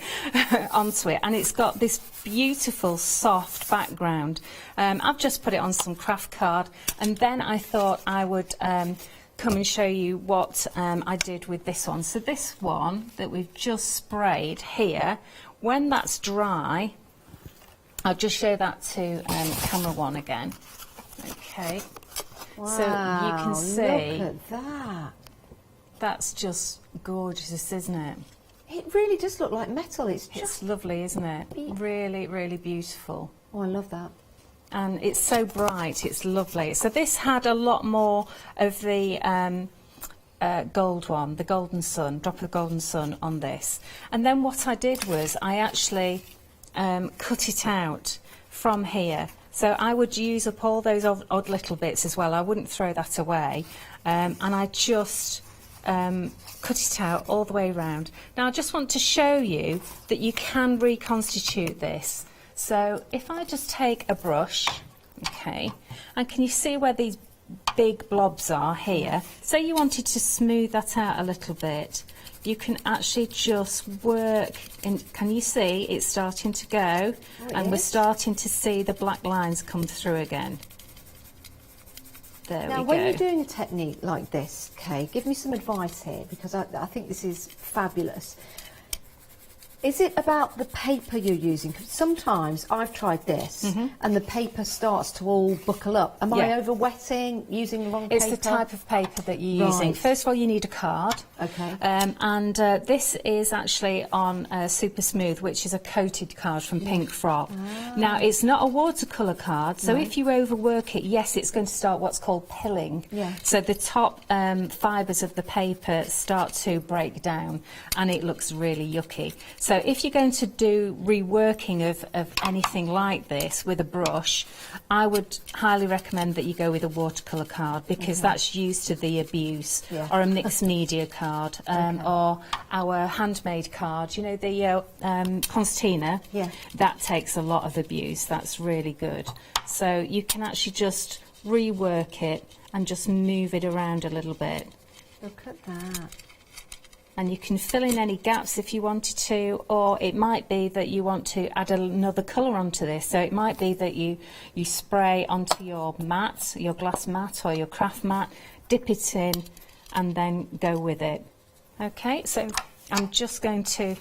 onto it. And it's got this beautiful, soft background. I've just put it on some craft card, and then I thought I would come and show you what I did with this one. So this one that we've just sprayed here, when that's dry, I'll just show that to camera one again. Okay. Wow, so you can see. Look at that. That's just gorgeous, isn't it? It really does look like metal. It's lovely, isn't it? Really, really beautiful. Oh, I love that. And it's so bright, it's lovely. So this had a lot more of the gold one, the golden sun, drop of golden sun on this. And then what I did was I actually cut it out from here. So I would use up all those odd little bits as well. I wouldn't throw that away. And I just cut it out all the way around. Now I just want to show you that you can reconstitute this. So if I just take a brush, Okay, and can you see where these big blobs are here? Say you wanted to smooth that out a little bit, you can actually just work in. Can you see it's starting to go? And we're starting to see the black lines come through again. There we go. Now, when you're doing a technique like this, Kay, give me some advice here, because I think this is fabulous. Is it about the paper you're using? 'Cause sometimes I've tried this and the paper starts to all buckle up. Am I over-wetting, using the wrong paper? It's the type of paper that you're using. First of all, you need a card. Okay. And this is actually on Super Smooth, which is a coated card from Pink Frog. Now, it's not a watercolour card, so if you overwork it, yes, it's going to start what's called pilling. Yeah. So the top fibres of the paper start to break down, and it looks really yucky. So if you're going to do reworking of anything like this with a brush, I would highly recommend that you go with a watercolour card, because that's used to the abuse, or a mixed media card, or our handmade card. You know, the concertina? That takes a lot of abuse. That's really good. So you can actually just rework it and just move it around a little bit. Look at that. And you can fill in any gaps if you wanted to, or it might be that you want to add another colour onto this. So it might be that you spray onto your mat, your glass mat or your craft mat, dip it in and then go with it. Okay, so I'm just going to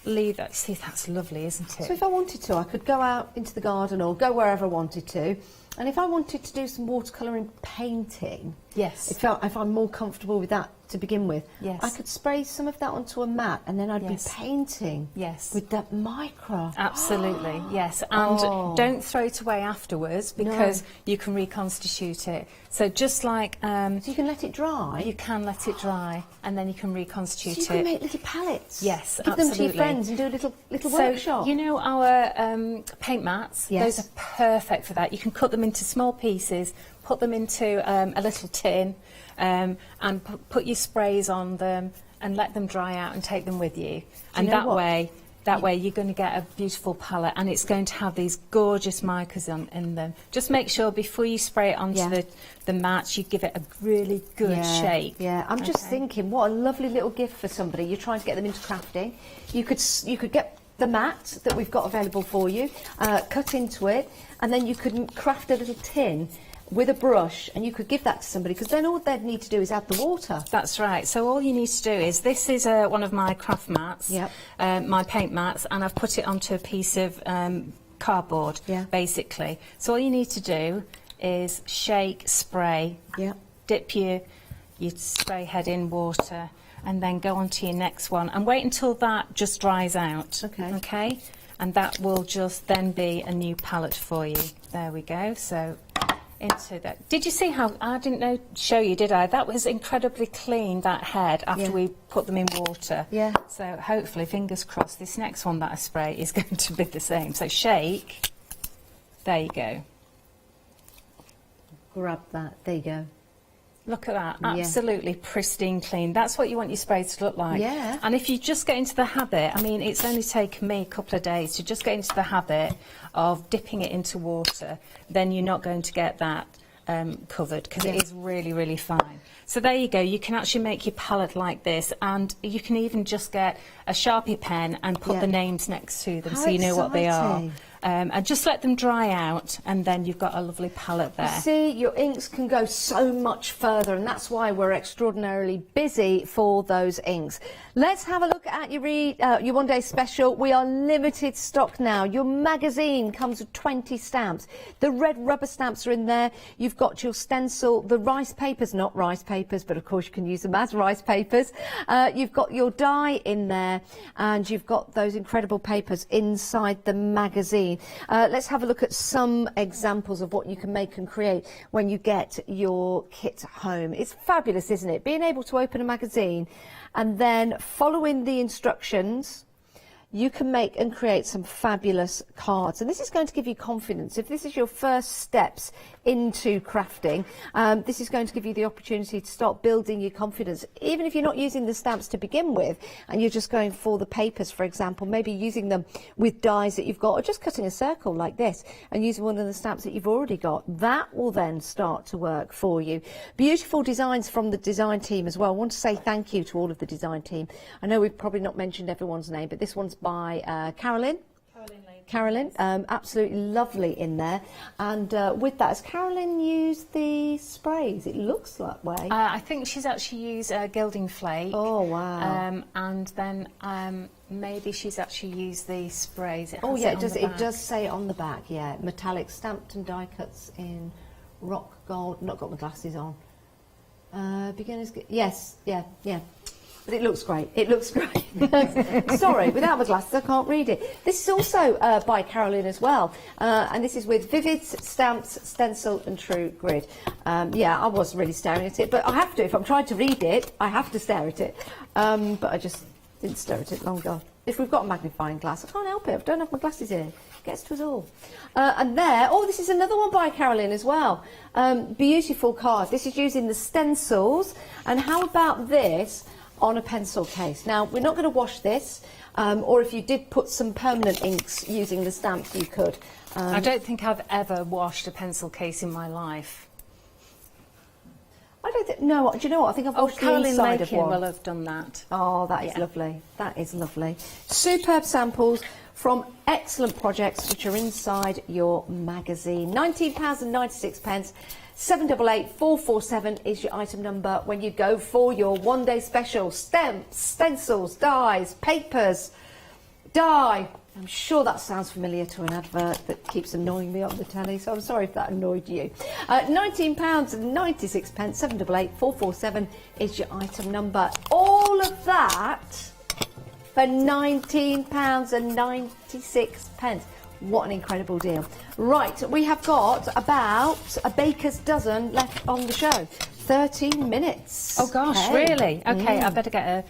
leave that. See, that's lovely, isn't it? So if I wanted to, I could go out into the garden or go wherever I wanted to, and if I wanted to do some watercolouring painting, if I'm more comfortable with that to begin with, I could spray some of that onto a mat, and then I'd be painting with that micro. Absolutely, yes. And don't throw it away afterwards, because you can reconstitute it. So just like... so you can let it dry? You can let it dry, and then you can reconstitute it. So you can make little palettes? Yes, Give absolutely. them to your friends and do a little So, workshop? you know our paint mats? Those are perfect for that. You can cut them into small pieces, put them into a little tin, and put your sprays on them and let them dry out and take them with you. And that way you're going to get a beautiful palette, and it's going to have these gorgeous micas in them. Just make sure before you spray it onto the mats, you give it a really good shake. Yeah, I'm just thinking, what a lovely little gift for somebody. You're trying to get them into crafting. You could get the mat that we've got available for you, cut into it, and then you could craft a little tin with a brush, and you could give that to somebody, because then all they'd need to do is add the water. That's right. So all you need to do is, this is one of my craft mats, my paint mats, and I've put it onto a piece of cardboard, basically. So all you need to do is shake, spray, dip your spray head in water, and then go on to your next one, and wait until that just dries out. Okay? And that will just then be a new palette for you. There we go. So into that. Did you see how, I didn't show you, did I? That was incredibly clean, that head, after we put them in water. So hopefully, fingers crossed, this next one that I spray is going to be the same. So shake. There you go. Grab that. There you go. Look at that, absolutely pristine clean. That's what you want your sprays to look like. And if you just get into the habit, I mean, it's only taken me a couple of days to just get into the habit of dipping it into water, then you're not going to get that covered, because it is really, really fine. So there you go, you can actually make your palette like this, and you can even just get a Sharpie pen and put the names next to them, so you know what they are. And just let them dry out, and then you've got a lovely palette there. You see, your inks can go so much further, and that's why we're extraordinarily busy for those inks. Let's have a look at your one day special. We are limited stock now. Your magazine comes with 20 stamps. The red rubber stamps are in there. You've got your stencil, the rice papers, not rice papers, but of course you can use them as rice papers. You've got your die in there, and you've got those incredible papers inside the magazine. Let's have a look at some examples of what you can make and create when you get your kit home. It's fabulous, isn't it? Being able to open a magazine and then following the instructions, you can make and create some fabulous cards. And this is going to give you confidence. If this is your first steps into crafting, this is going to give you the opportunity to start building your confidence. Even if you're not using the stamps to begin with, and you're just going for the papers, for example, maybe using them with dies that you've got, or just cutting a circle like this and using one of the stamps that you've already got, that will then start to work for you. Beautiful designs from the design team as well. I want to say thank you to all of the design team. I know we've probably not mentioned everyone's name, but this one's by Carolyn. Carolyn, absolutely lovely in there. And with that, has Carolyn used the sprays? It looks that way. I think she's actually used gilding flake. Oh, wow. And then maybe she's actually used the sprays. Oh, yeah, it does say on the back, yeah. Metallic stamped and die cuts in rock gold. Not got my glasses on. Beginners, yes, yeah. But it looks great. It looks great. Sorry, without my glasses, I can't read it. This is also by Carolyn as well. And this is with Vivid Stamps, Stencil and True Grid. Yeah, I was really staring at it, but I have to. If I'm trying to read it, I have to stare at it. But I just didn't stare at it long ago. If we've got a magnifying glass, I can't help it. I don't have my glasses here. Gets to us all. And there, oh, this is another one by Carolyn as well. Beautiful card. This is using the stencils. And how about this on a pencil case? Now, we're not going to wash this, or if you did put some permanent inks using the stamps, you could. I don't think I've ever washed a pencil case in my life. I don't think, no, do you know what? I think I've washed the inside of one. Will have done that. Oh, that is lovely. That is lovely. Superb samples from excellent projects which are inside your magazine. £19.96. 788 447 is your item number when you go for your one-day special. Stamps, stencils, dies, papers, die. I'm sure that sounds familiar to an advert that keeps annoying me on the telly, so I'm sorry if that annoyed you. £19.96, 788 447 is your item number. All of that for £19.96. What an incredible deal. Right, we have got about a baker's dozen left on the show. 13 minutes. Oh gosh, really? Okay, I better get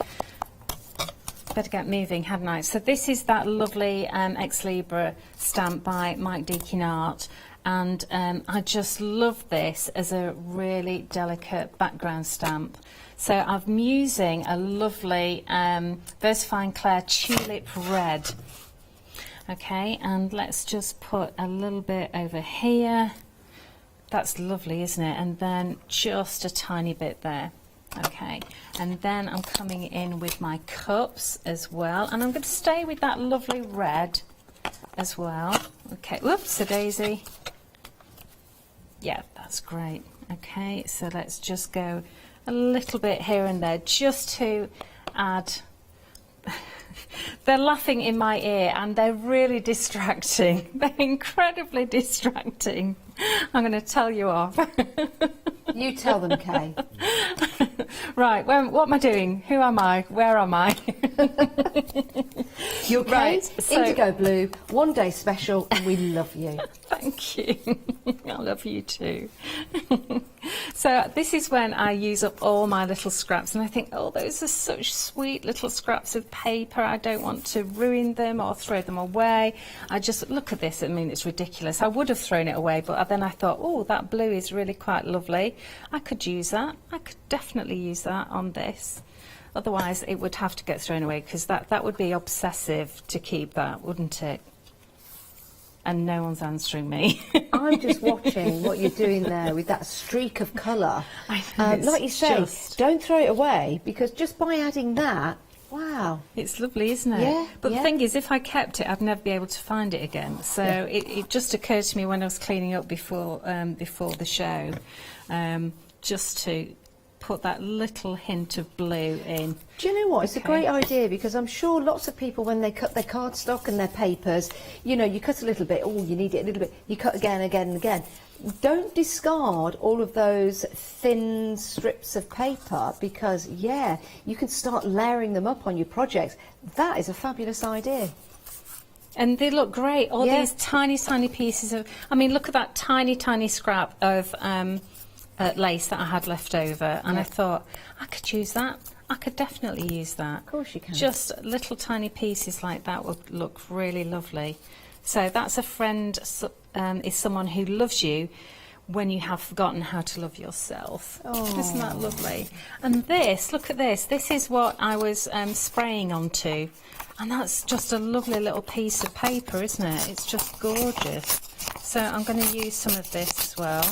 moving, hadn't I? So this is that lovely Ex Libra stamp by Mike Deakin Art, and I just love this as a really delicate background stamp. So I'm using a lovely Versafine Clair Tulip Red. Okay, and let's just put a little bit over here. That's lovely, isn't it? And then just a tiny bit there. Okay, and then I'm coming in with my cups as well, and I'm going to stay with that lovely red as well. Okay, whoops, a daisy. Yeah, that's great. Okay, so let's just go a little bit here and there just to add. They're laughing in my ear and they're really distracting. They're incredibly distracting. I'm going to tell you off. You tell them, Kay. Right, what am I doing? Who am I? Where am I? You're Kate, so, Indigo Blue, one day special, and we love you. Thank you. I love you too. So this is when I use up all my little scraps and I think, oh, those are such sweet little scraps of paper. I don't want to ruin them or throw them away. I just look at this. I mean, it's ridiculous. I would have thrown it away, but then I thought, oh, that blue is really quite lovely. I could use that. I could definitely use that on this. Otherwise, it would have to get thrown away because that would be obsessive to keep that, wouldn't it? And no one's answering me. I'm just watching what you're doing there with that streak of colour. Like you say, don't throw it away because just by adding that, wow. It's lovely, isn't it? Yeah. But the thing is, if I kept it, I'd never be able to find it again. So it just occurred to me when I was cleaning up before the show, just to put that little hint of blue in. Do you know what? It's a great idea because I'm sure lots of people, when they cut their cardstock and their papers, you know, you cut a little bit, oh, you need it a little bit, you cut again, again and again. Don't discard all of those thin strips of paper because, yeah, you can start layering them up on your projects. That is a fabulous idea. And they look great, all these tiny, tiny pieces of, I mean, look at that tiny, tiny scrap of lace that I had left over, and I thought I could use that. I could definitely use that. Of course you can. Just little tiny pieces like that would look really lovely. So that's a friend, is someone who loves you when you have forgotten how to love yourself. Oh. Isn't that lovely? And this, look at this. This is what I was spraying onto. And that's just a lovely little piece of paper, isn't it? It's just gorgeous. So I'm going to use some of this as well.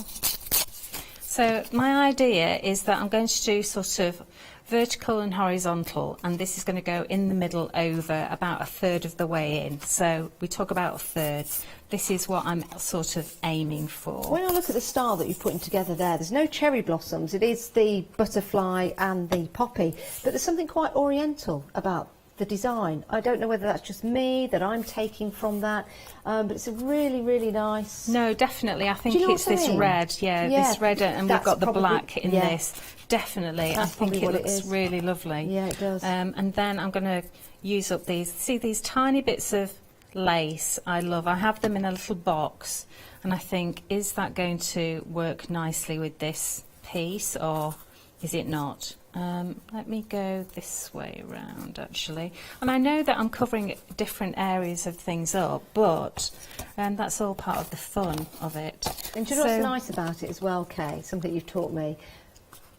So my idea is that I'm going to do sort of vertical and horizontal, and this is going to go in the middle over about a third of the way in. So we talk about a third. This is what I'm sort of aiming for. When I look at the style that you're putting together there's no cherry blossoms. It is the butterfly and the poppy, but there's something quite oriental about the design. I don't know whether that's just me, that I'm taking from that, but it's a really, really nice... No, definitely. I think Do you know it's what I this mean? red, yeah, this red, and we've That's got the probably- black in yeah. this. Definitely. That's I think probably it what it looks is. really lovely. Yeah, it does. And then I'm going to use up these, see these tiny bits of lace I love. I have them in a little box, and I think, is that going to work nicely with this piece, or is it not? Let me go this way around, actually. And I know that I'm covering different areas of things up, but that's all part of the fun of it. And do you know what's nice about it as well, Kay? Something you've taught me.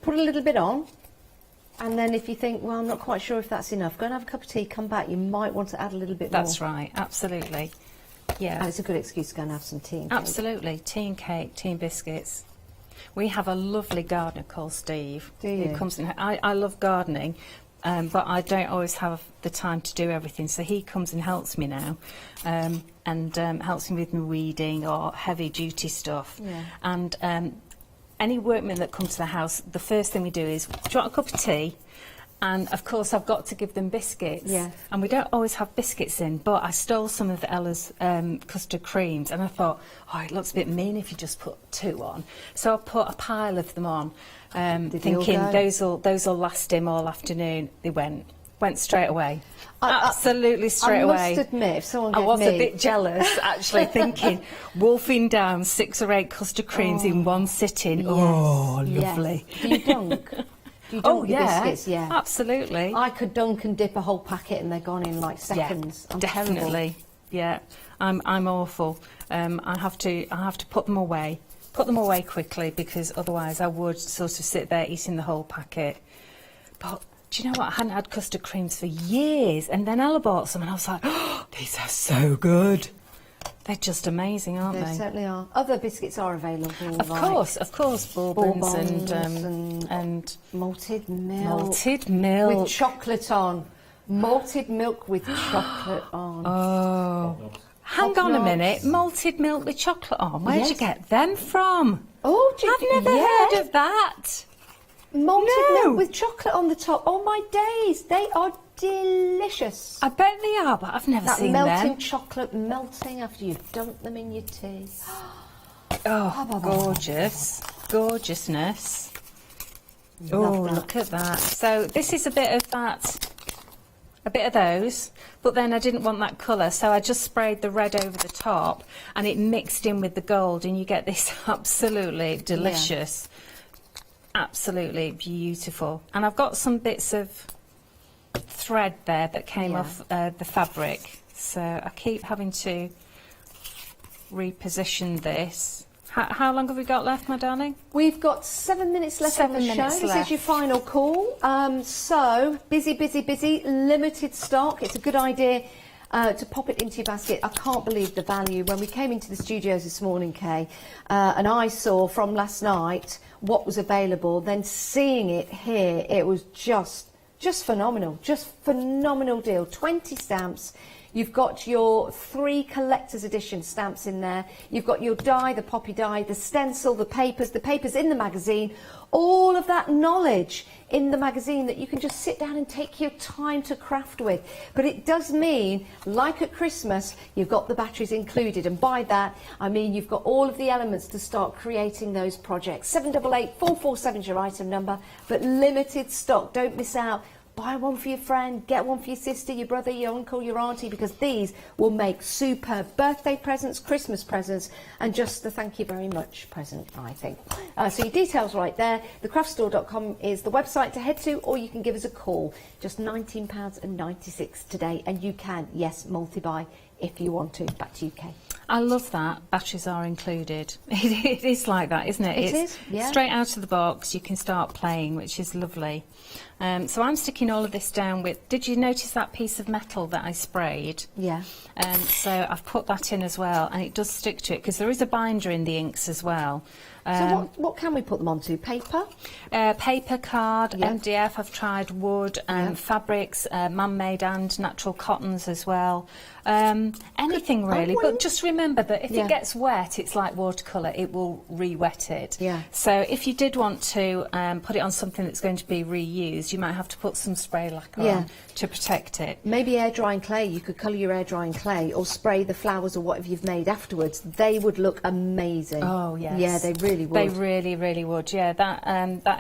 Put a little bit on, and then if you think, well, I'm not quite sure if that's enough, go and have a cup of tea, come back, you might want to add a little bit more. That's right, absolutely. Yeah. And it's a good excuse to go and have some tea and cake. Absolutely, tea and cake, tea and biscuits. We have a lovely gardener called Steve. Do you? Who comes and I love gardening, but I don't always have the time to do everything, so he comes and helps me now, and helps me with my weeding or heavy duty stuff. Yeah. And any workmen that come to the house, the first thing we do is, do you want a cup of tea? And of course I've got to give them biscuits. Yeah. And we don't always have biscuits in, but I stole some of Ella's custard creams, and I thought, oh, it looks a bit mean if you just put 2 on. So I put a pile of them on, thinking those will last him all afternoon. They went straight away. Absolutely straight away. I must admit, if someone I gave was me... a bit jealous, actually, thinking, wolfing down 6 or 8 custard creams in one sitting. Yes, Oh, lovely. Yes. Do you dunk? Do you dunk Oh, your yeah, biscuits? Yeah, absolutely. I could dunk and dip a whole packet and they're gone in like seconds. Yeah, I'm definitely. terrible. Yeah, I'm awful. I have to put them away. Put them away quickly, because otherwise I would sort of sit there eating the whole packet. But do you know what? I hadn't had custard creams for years, and then Ella bought some, and I was like, oh, these are so good. They're just amazing, aren't they? They certainly are. Other biscuits are available. Of course, bourbons and malted milk. Malted milk with chocolate on. Malted milk with chocolate on. Oh, hang on a minute. Malted milk with chocolate on. Where'd you get them from? Oh, I've never heard of that. Malted milk with chocolate on the top. Oh my days, they are delicious. I bet they are, but I've never seen them. That melting chocolate melting after you've dunked them in your tea. Oh, gorgeous. Gorgeousness. Oh, look at that. So this is a bit of that, a bit of those, but then I didn't want that colour, so I just sprayed the red over the top, and it mixed in with the gold, and you get this absolutely delicious, absolutely beautiful. And I've got some bits of thread there that came off the fabric, so I keep having to reposition this. How long have we got left, my darling? We've got 7 minutes left on the show. This is your final call. So, busy, limited stock. It's a good idea to pop it into your basket. I can't believe the value. When we came into the studios this morning, Kay, and I saw from last night what was available, then seeing it here, it was just phenomenal. Just phenomenal deal. 20 stamps. You've got your 3 collector's edition stamps in there. You've got your die, the poppy die, the stencil, the papers in the magazine. All of that knowledge in the magazine that you can just sit down and take your time to craft with. But it does mean, like at Christmas, you've got the batteries included. And by that, I mean you've got all of the elements to start creating those projects. 788 447 is your item number, but limited stock. Don't miss out. buy one for your friend, get one for your sister, your brother, your uncle, your auntie, because these will make superb birthday presents, Christmas presents, and just the thank you very much present, I think. So your details right there. Thecraftstore.com is the website to head to, or you can give us a call. Just £19.96 today, and you can, yes, multi-buy if you want to. Back to you, Kay. I love that. Batteries are included. It is like that, isn't it? It's yeah. Straight out of the box, you can start playing, which is lovely. So I'm sticking all of this down with... Did you notice that piece of metal that I sprayed? Yeah. So I've put that in as well, and it does stick to it, because there is a binder in the inks as well. So what can we put them onto? Paper? Paper, card, Yeah. MDF, I've tried wood, fabrics, man-made and natural cottons as well. Anything really, but just remember that if it gets wet, it's like watercolour, it will re-wet it. Yeah. So if you did want to put it on something that's going to be reused, you might have to put some spray lacquer on to protect it. Maybe air drying clay. You could colour your air drying clay, or spray the flowers or whatever you've made afterwards. They would look amazing. Oh yes. Yeah, they really would. They really, really would. Yeah, that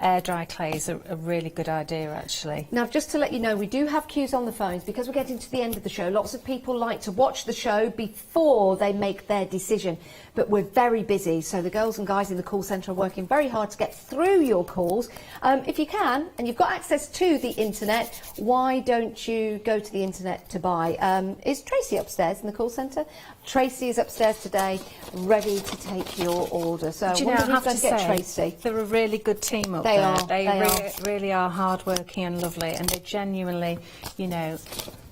air dry clay is a really good idea actually. Now, just to let you know, we do have queues on the phones because we're getting to the end of the show. Lots of people like to watch the show before they make their decision, but we're very busy, so the girls and guys in the call centre are working very hard to get through your calls. If you can, and you've got access to the internet, why don't you go to the internet to buy? Is Tracy upstairs in the call centre? Tracy is upstairs today, ready to take your order. So do you know, I have to say, Tracy. They're a really good team up They there. are. They really are hardworking and lovely, and they genuinely, you know,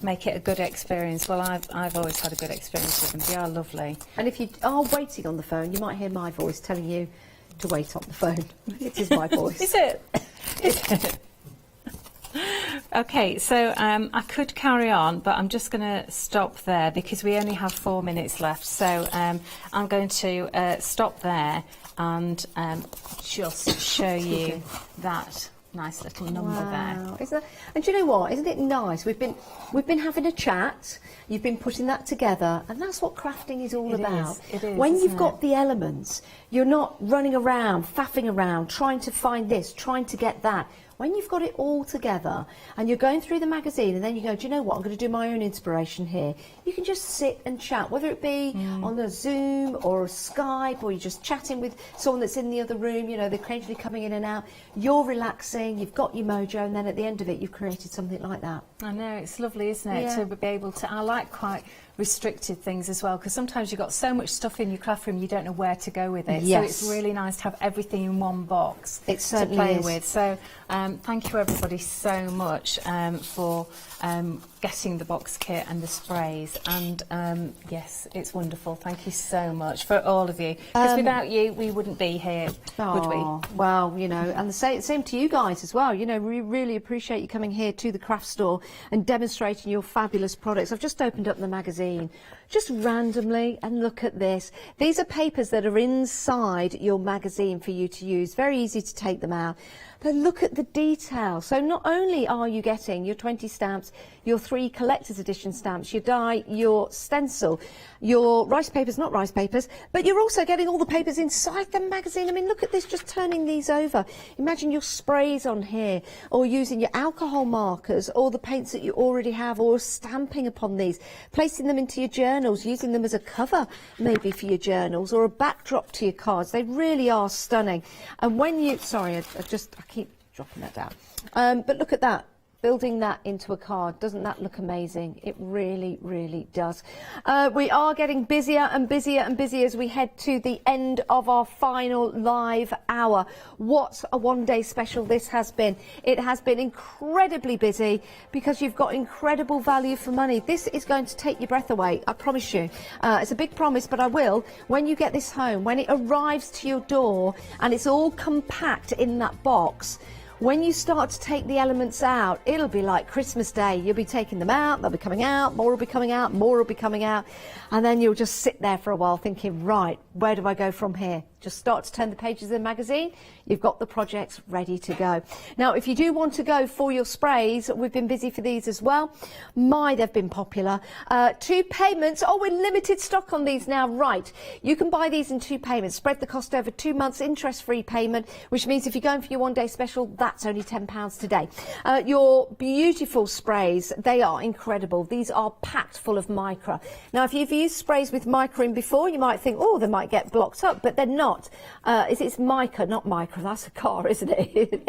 make it a good experience. Well, I've always had a good experience with them. They are lovely. And if you are waiting on the phone, you might hear my voice telling you to wait on the phone. It is my voice. Is it? Okay, so I could carry on, but I'm just going to stop there because we only have 4 minutes left. So I'm going to stop there and just show you that nice little number there. And do you know what? Isn't it nice? We've been having a chat. You've been putting that together, and that's what crafting is all about. It is. When you've got the elements, you're not running around, faffing around, trying to find this, trying to get that. When you've got it all together and you're going through the magazine and then you go, do you know what, I'm going to do my own inspiration here. You can just sit and chat, whether it be on a Zoom or a Skype, or you're just chatting with someone that's in the other room, you know, they're occasionally coming in and out. You're relaxing, you've got your mojo, and then at the end of it, you've created something like that. I know, it's lovely, isn't it, Yeah. to be able to... I like quite restricted things as well, because sometimes you've got so much stuff in your craft room you don't know where to go with it. Yes. So it's really nice to have everything in one box It to certainly play is. with. So thank you everybody so much for getting the box kit and the sprays, and yes, it's wonderful. Thank you so much for all of you, because without you we wouldn't be here, would we? Well, you know, and the same to you guys as well. You know, we really appreciate you coming here to the craft store and demonstrating your fabulous products. I've just opened up the magazine just randomly, and look at this. These are papers that are inside your magazine for you to use. Very easy to take them out. But look at the detail. So not only are you getting your 20 stamps, your 3 collector's edition stamps, your die, your stencil, your rice papers, not rice papers, but you're also getting all the papers inside the magazine. I mean, look at this, just turning these over. Imagine your sprays on here, or using your alcohol markers, or the paints that you already have, or stamping upon these, placing them into your journals, using them as a cover maybe for your journals, or a backdrop to your cards. They really are stunning. And when you, sorry, I keep dropping that down. But look at that. Building that into a card, doesn't that look amazing? It really, really does. We are getting busier and busier and busier as we head to the end of our final live hour. What a one-day special this has been. It has been incredibly busy because you've got incredible value for money. This is going to take your breath away, I promise you. It's a big promise, but I will. When you get this home, when it arrives to your door and it's all compact in that box, when you start to take the elements out, it'll be like Christmas Day. You'll be taking them out, they'll be coming out, more will be coming out, more will be coming out, and then you'll just sit there for a while thinking, right, where do I go from here? Just start to turn the pages of the magazine. You've got the projects ready to go. Now, if you do want to go for your sprays, we've been busy for these as well. They've been popular. 2 payments. Oh, we're limited stock on these now. Right. You can buy these in 2 payments. Spread the cost over 2 months, interest-free payment, which means if you're going for your one-day special, that's only £10 today. Your beautiful sprays, they are incredible. These are packed full of mica. Now, if you've used sprays with mica in before, you might think, oh, they might get blocked up, but they're not. It's mica, not micro. That's a car, isn't it?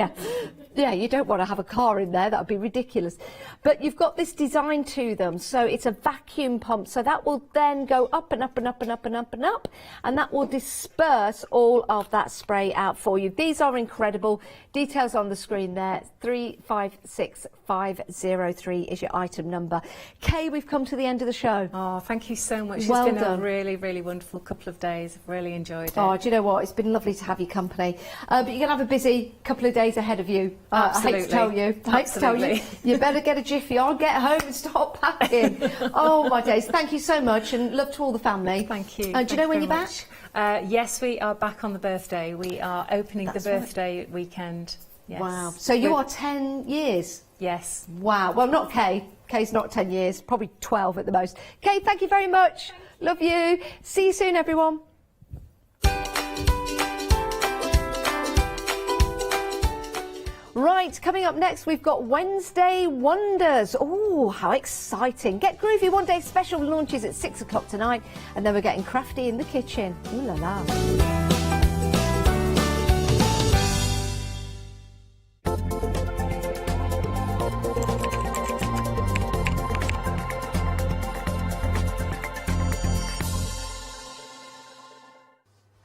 Yeah, you don't want to have a car in there. That would be ridiculous. But you've got this design to them, so it's a vacuum pump, so that will then go up and up and up and up and up and up, and that will disperse all of that spray out for you. These are incredible. Details on the screen there. 356503 is your item number. Kay, we've come to the end of the show. Oh, thank you so much. Well It's been done. a really, really wonderful couple of days. I've really enjoyed it. Oh, do you know what? It's been lovely to have your company. But you're going to have a busy couple of days ahead of you. Absolutely. I hate to tell you. I hate to tell you. You better get a jiffy on, get home and start packing. Oh, my days. Thank you so much, and love to all the family. Thank you. Do you know when you're back? Yes, we are back on the birthday. We are opening That's the birthday weekend. Yes. Wow. So you are 10 years? Yes. Wow. Well, not Kay. Kay's not 10 years, probably 12 at the most. Kay, thank you very much. Love you. See you soon, everyone. Right, coming up next, we've got Wednesday Wonders. Oh, how exciting. Get Groovy One Day Special launches at 6 o'clock tonight, and then we're getting crafty in the kitchen. Ooh la la.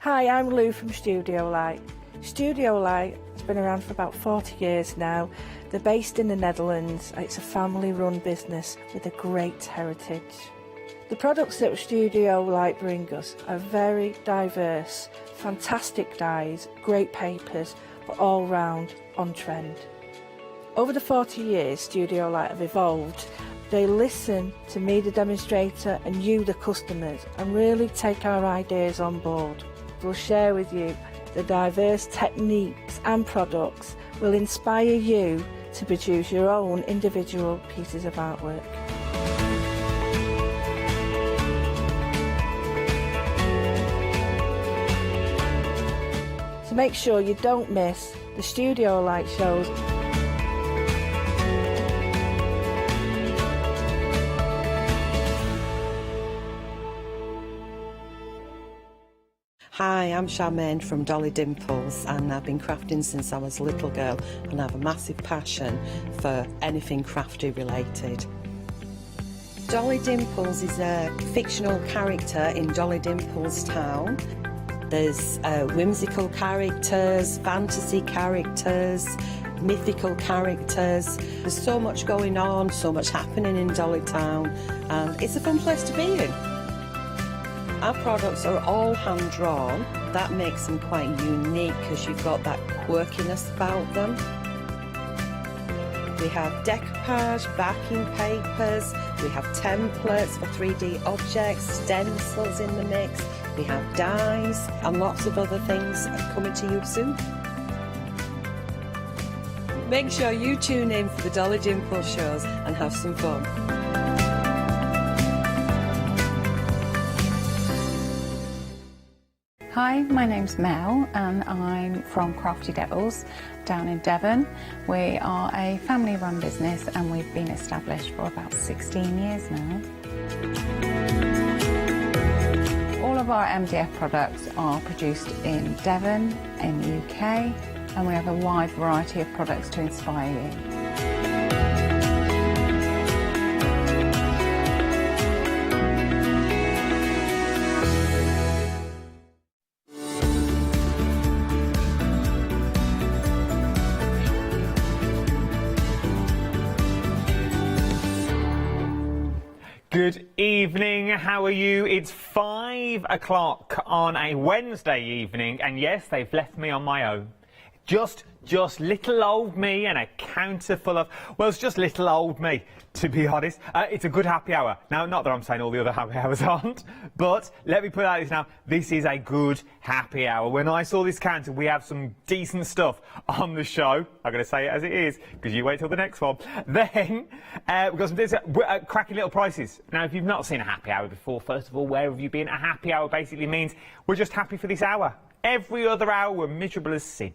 Hi, I'm Lou from Studio Light. Studio Light has been around for about 40 years now. They're based in the Netherlands. It's a family-run business with a great heritage. The products that Studio Light bring us are very diverse, fantastic dyes, great papers, but all round on trend. Over the 40 years Studio Light have evolved. They listen to me, the demonstrator, and you, the customers, and really take our ideas on board. We'll share with you the diverse techniques and products will inspire you to produce your own individual pieces of artwork. So make sure you don't miss the Studio Light shows. Hi, I'm Charmaine from Dolly Dimples, and I've been crafting since I was a little girl, and I have a massive passion for anything crafty related. Dolly Dimples is a fictional character in Dolly Dimples town. There's whimsical characters, fantasy characters, mythical characters. There's so much going on, so much happening in Dolly Town, and it's a fun place to be in. Our products are all hand-drawn. That makes them quite unique because you've got that quirkiness about them. We have decoupage, backing papers, we have templates for 3D objects, stencils in the mix, we have dies and lots of other things coming to you soon. Make sure you tune in for the Dolly Dimple shows and have some fun. Hi, my name's Mel and I'm from Crafty Devils down in Devon. We are a family-run business and we've been established for about 16 years now. All of our MDF products are produced in Devon, in the UK, and we have a wide variety of products to inspire you. Good evening, how are you? It's 5 o'clock on a Wednesday evening, and yes, they've left me on my own. Just just little old me and a counter full of, well, it's just little old me, to be honest. It's a good happy hour. Now, not that I'm saying all the other happy hours aren't, but let me put out this now. This is a good happy hour. When I saw this counter, we have some decent stuff on the show. I'm going to say it as it is, because you wait till the next one. Then, we've got some cracking little prices. Now, if you've not seen a happy hour before, first of all, where have you been? A happy hour basically means we're just happy for this hour. Every other hour, we're miserable as sin.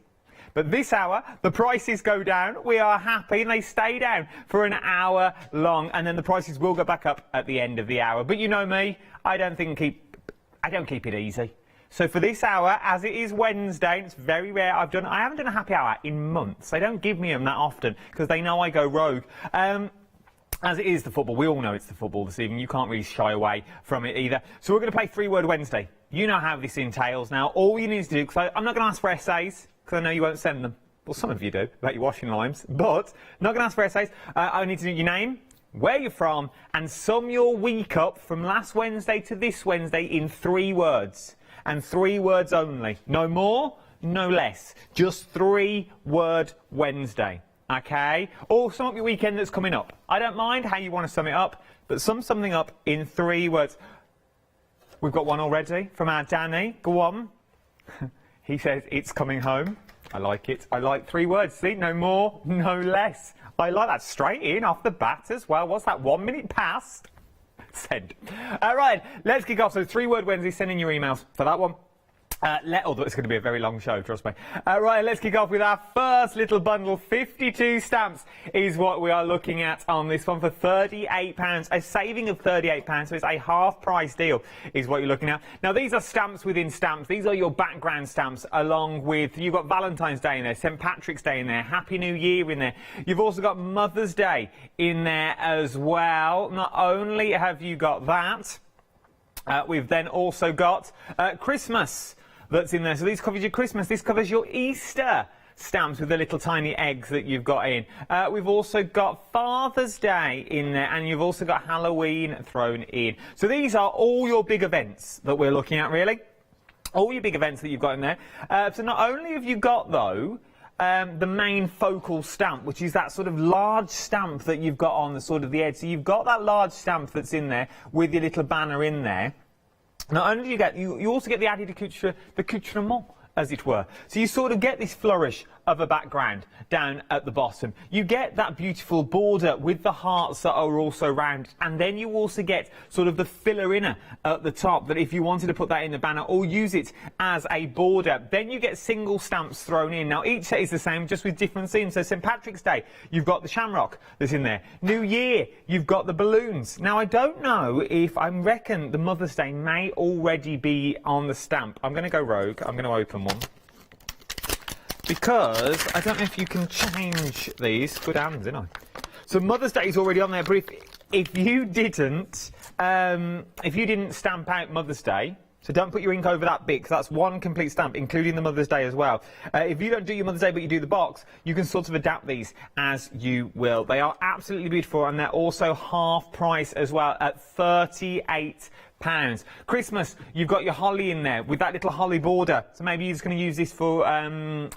But this hour, the prices go down, we are happy, and they stay down for an hour long, and then the prices will go back up at the end of the hour. But you know me, I don't keep it easy. So for this hour, as it is Wednesday, it's very rare I haven't done a happy hour in months. They don't give me them that often, because they know I go rogue. As it is the football, we all know it's the football this evening. You can't really shy away from it either. So we're going to play 3-word Wednesday. You know how this entails now. All you need to do, because I'm not going to ask for essays, because I know you won't send them. Well, some of you do, about your washing lines. But not going to ask for essays. I need to know your name, where you're from, and sum your week up from last Wednesday to this Wednesday in 3 words. And 3 words only. No more, no less. Just 3-word Wednesday. Okay? Or sum up your weekend that's coming up. I don't mind how you want to sum it up, but sum something up in 3 words. We've got one already from our Danny. Go on. He says, it's coming home. I like it. I like 3 words. See? No more, no less. I like that. Straight in, off the bat as well. What's that? 1 minute past? Send. All right, let's kick off. So 3-word Wednesday. Send in your emails for that one. Although it's going to be a very long show, trust me. Right, let's kick off with our first little bundle. 52 stamps is what we are looking at on this one for £38. A saving of £38, so it's a half-price deal is what you're looking at. Now, these are stamps within stamps. These are your background stamps, along with, you've got Valentine's Day in there, St. Patrick's Day in there, Happy New Year in there. You've also got Mother's Day in there as well. Not only have you got that, we've then also got Christmas that's in there. So these covers your Christmas. This covers your Easter stamps with the little tiny eggs that you've got in. We've also got Father's Day in there, and you've also got Halloween thrown in. So these are all your big events that we're looking at, really. All your big events that you've got in there. So not only have you got, though, the main focal stamp, which is that sort of large stamp that you've got on the sort of the edge. So you've got that large stamp that's in there with your little banner in there. Not only do you get, you also get the added accoutrement, as it were. So you sort of get this flourish of a background down at the bottom. You get that beautiful border with the hearts that are also round, and then you also get sort of the filler inner at the top, that if you wanted to put that in the banner or use it as a border, then you get single stamps thrown in. Now each set is the same, just with different themes. So St. Patrick's Day, you've got the shamrock that's in there. New Year, you've got the balloons. Now I don't know if, I reckon the Mother's Day may already be on the stamp. I'm going to go rogue. I'm going to open one, because I don't know if you can change these. Good hands, isn't I? So Mother's Day is already on there, but if you didn't stamp out Mother's Day, so don't put your ink over that bit, because that's one complete stamp, including the Mother's Day as well. If you don't do your Mother's Day, but you do the box, you can sort of adapt these as you will. They are absolutely beautiful, and they're also half price as well at £38. Christmas, you've got your holly in there with that little holly border. So maybe you're just going to use this for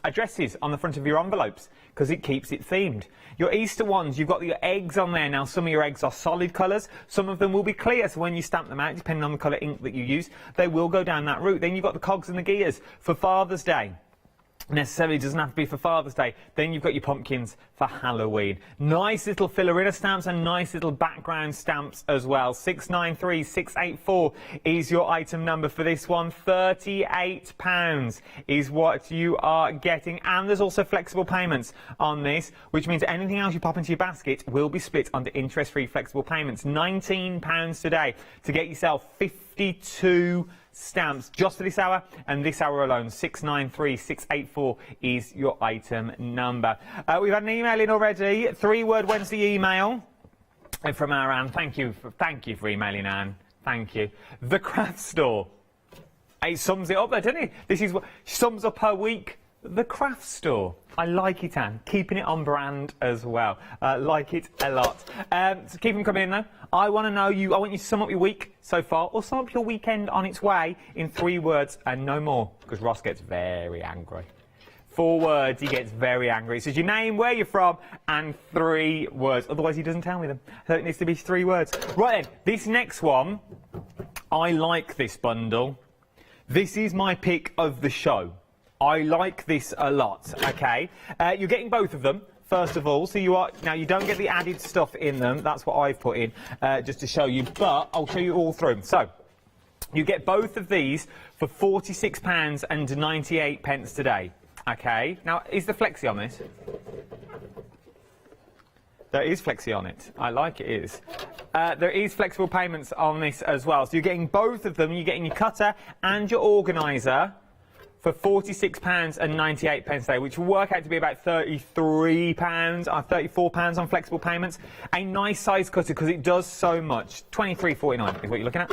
addresses on the front of your envelopes, because it keeps it themed. Your Easter ones, you've got your eggs on there. Now, some of your eggs are solid colours. Some of them will be clear. So when you stamp them out, depending on the colour ink that you use, they will go down that route. Then you've got the cogs and the gears for Father's Day. Necessarily doesn't have to be for Father's Day. Then you've got your pumpkins for Halloween. Nice little filler inner stamps and nice little background stamps as well. 693684 is your item number for this one. £38 is what you are getting, and there's also flexible payments on this, which means anything else you pop into your basket will be split under interest-free flexible payments. £19 today to get yourself 52 stamps just for this hour, and this hour alone. 693684 is your item number. We've had an email in already, 3-word Wednesday email from our Anne. Thank you for emailing, Anne. Thank you. The Craft Store. It sums it up there, doesn't it? This is what sums up her week. The Craft Store. I like it, Anne. Keeping it on brand as well. Like it a lot. So keep them coming in, though. I want to know you. I want you to sum up your week so far, or sum up your weekend on its way in 3 words and no more, because Ross gets very angry. 4 words, he gets very angry. It says your name, where you're from, and 3 words. Otherwise, he doesn't tell me them. So it needs to be 3 words. Right then, this next one, I like this bundle. This is my pick of the show. I like this a lot, okay? You're getting both of them, first of all. So now you don't get the added stuff in them. That's what I've put in, just to show you. But I'll show you all through them. So, you get both of these for £46.98 today. Okay, now is the flexi on this? There is flexi on it. I like it is. There is flexible payments on this as well. So you're getting both of them. You're getting your cutter and your organiser for £46.98 today, which will work out to be about £33 or £34 on flexible payments. A nice size cutter because it does so much. £23.49 is what you're looking at.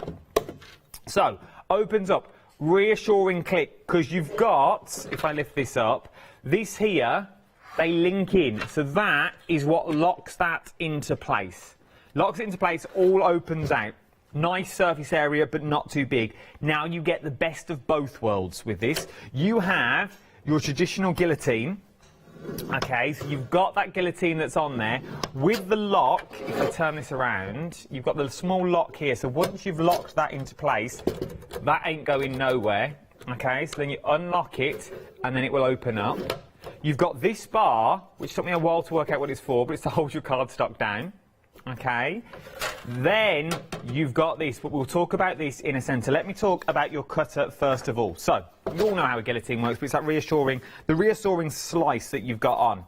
So, opens up. Reassuring click, because you've got, if I lift this up, this here, they link in. So that is what locks that into place. Locks it into place, all opens out. Nice surface area, but not too big. Now you get the best of both worlds with this. You have your traditional guillotine. Okay, so you've got that guillotine that's on there. With the lock, if I turn this around, you've got the small lock here. So once you've locked that into place, that ain't going nowhere. Okay, so then you unlock it, and then it will open up. You've got this bar, which took me a while to work out what it's for, but it's to hold your cardstock down. Okay, then you've got this, but we'll talk about this in a centre. Let me talk about your cutter first of all. So, you all know how a guillotine works, but it's that reassuring slice that you've got on.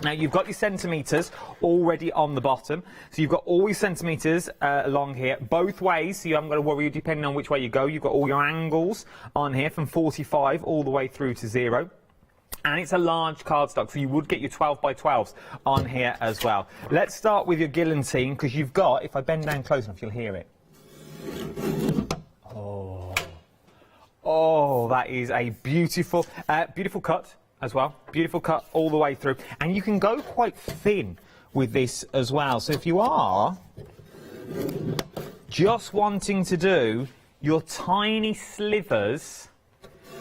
Now, you've got your centimetres already on the bottom, so you've got all your centimetres along here, both ways, so you haven't got to worry depending on which way you go. You've got all your angles on here from 45 all the way through to 0. And it's a large cardstock, so you would get your 12 by 12s on here as well. Let's start with your guillotine, because you've got, if I bend down close enough, you'll hear it. Oh, that is a beautiful, beautiful cut as well. Beautiful cut all the way through. And you can go quite thin with this as well. So if you are just wanting to do your tiny slivers,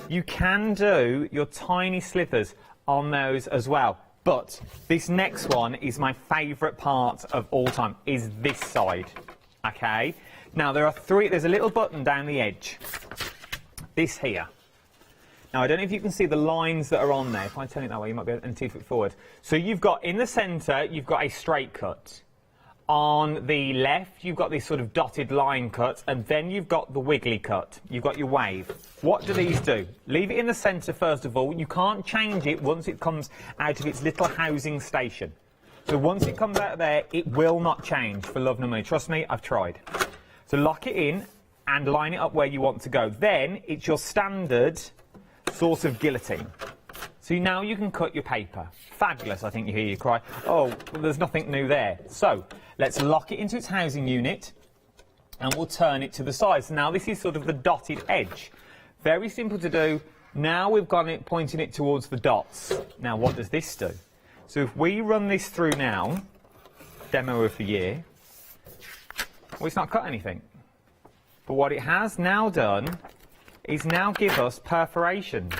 you can do your tiny slivers on those as well. But this next one is my favourite part of all time, is this side. Okay? Now, there's a little button down the edge. This here. Now, I don't know if you can see the lines that are on there. If I turn it that way, you might be able to flip it forward. So you've got, in the centre, you've got a straight cut. On the left, you've got this sort of dotted line cut, and then you've got the wiggly cut. You've got your wave. What do these do? Leave it in the centre, first of all. You can't change it once it comes out of its little housing station. So once it comes out of there, it will not change for love nor money. Trust me, I've tried. So lock it in and line it up where you want to go. Then it's your standard sort of guillotine. So now you can cut your paper. Fabulous, I think you hear you cry. Oh, well, there's nothing new there. So let's lock it into its housing unit, and we'll turn it to the side. So now this is sort of the dotted edge. Very simple to do. Now we've got it pointing it towards the dots. Now what does this do? So if we run this through now, demo of the year, well, it's not cut anything. But what it has now done is now give us perforations.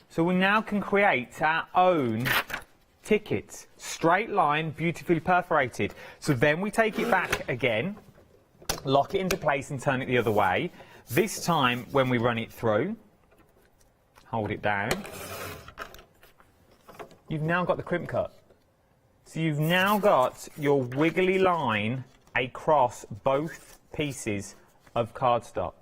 So we now can create our own tickets. Straight line, beautifully perforated. So then we take it back again, lock it into place and turn it the other way. This time, when we run it through, hold it down, you've now got the crimp cut. So you've now got your wiggly line across both pieces of cardstock.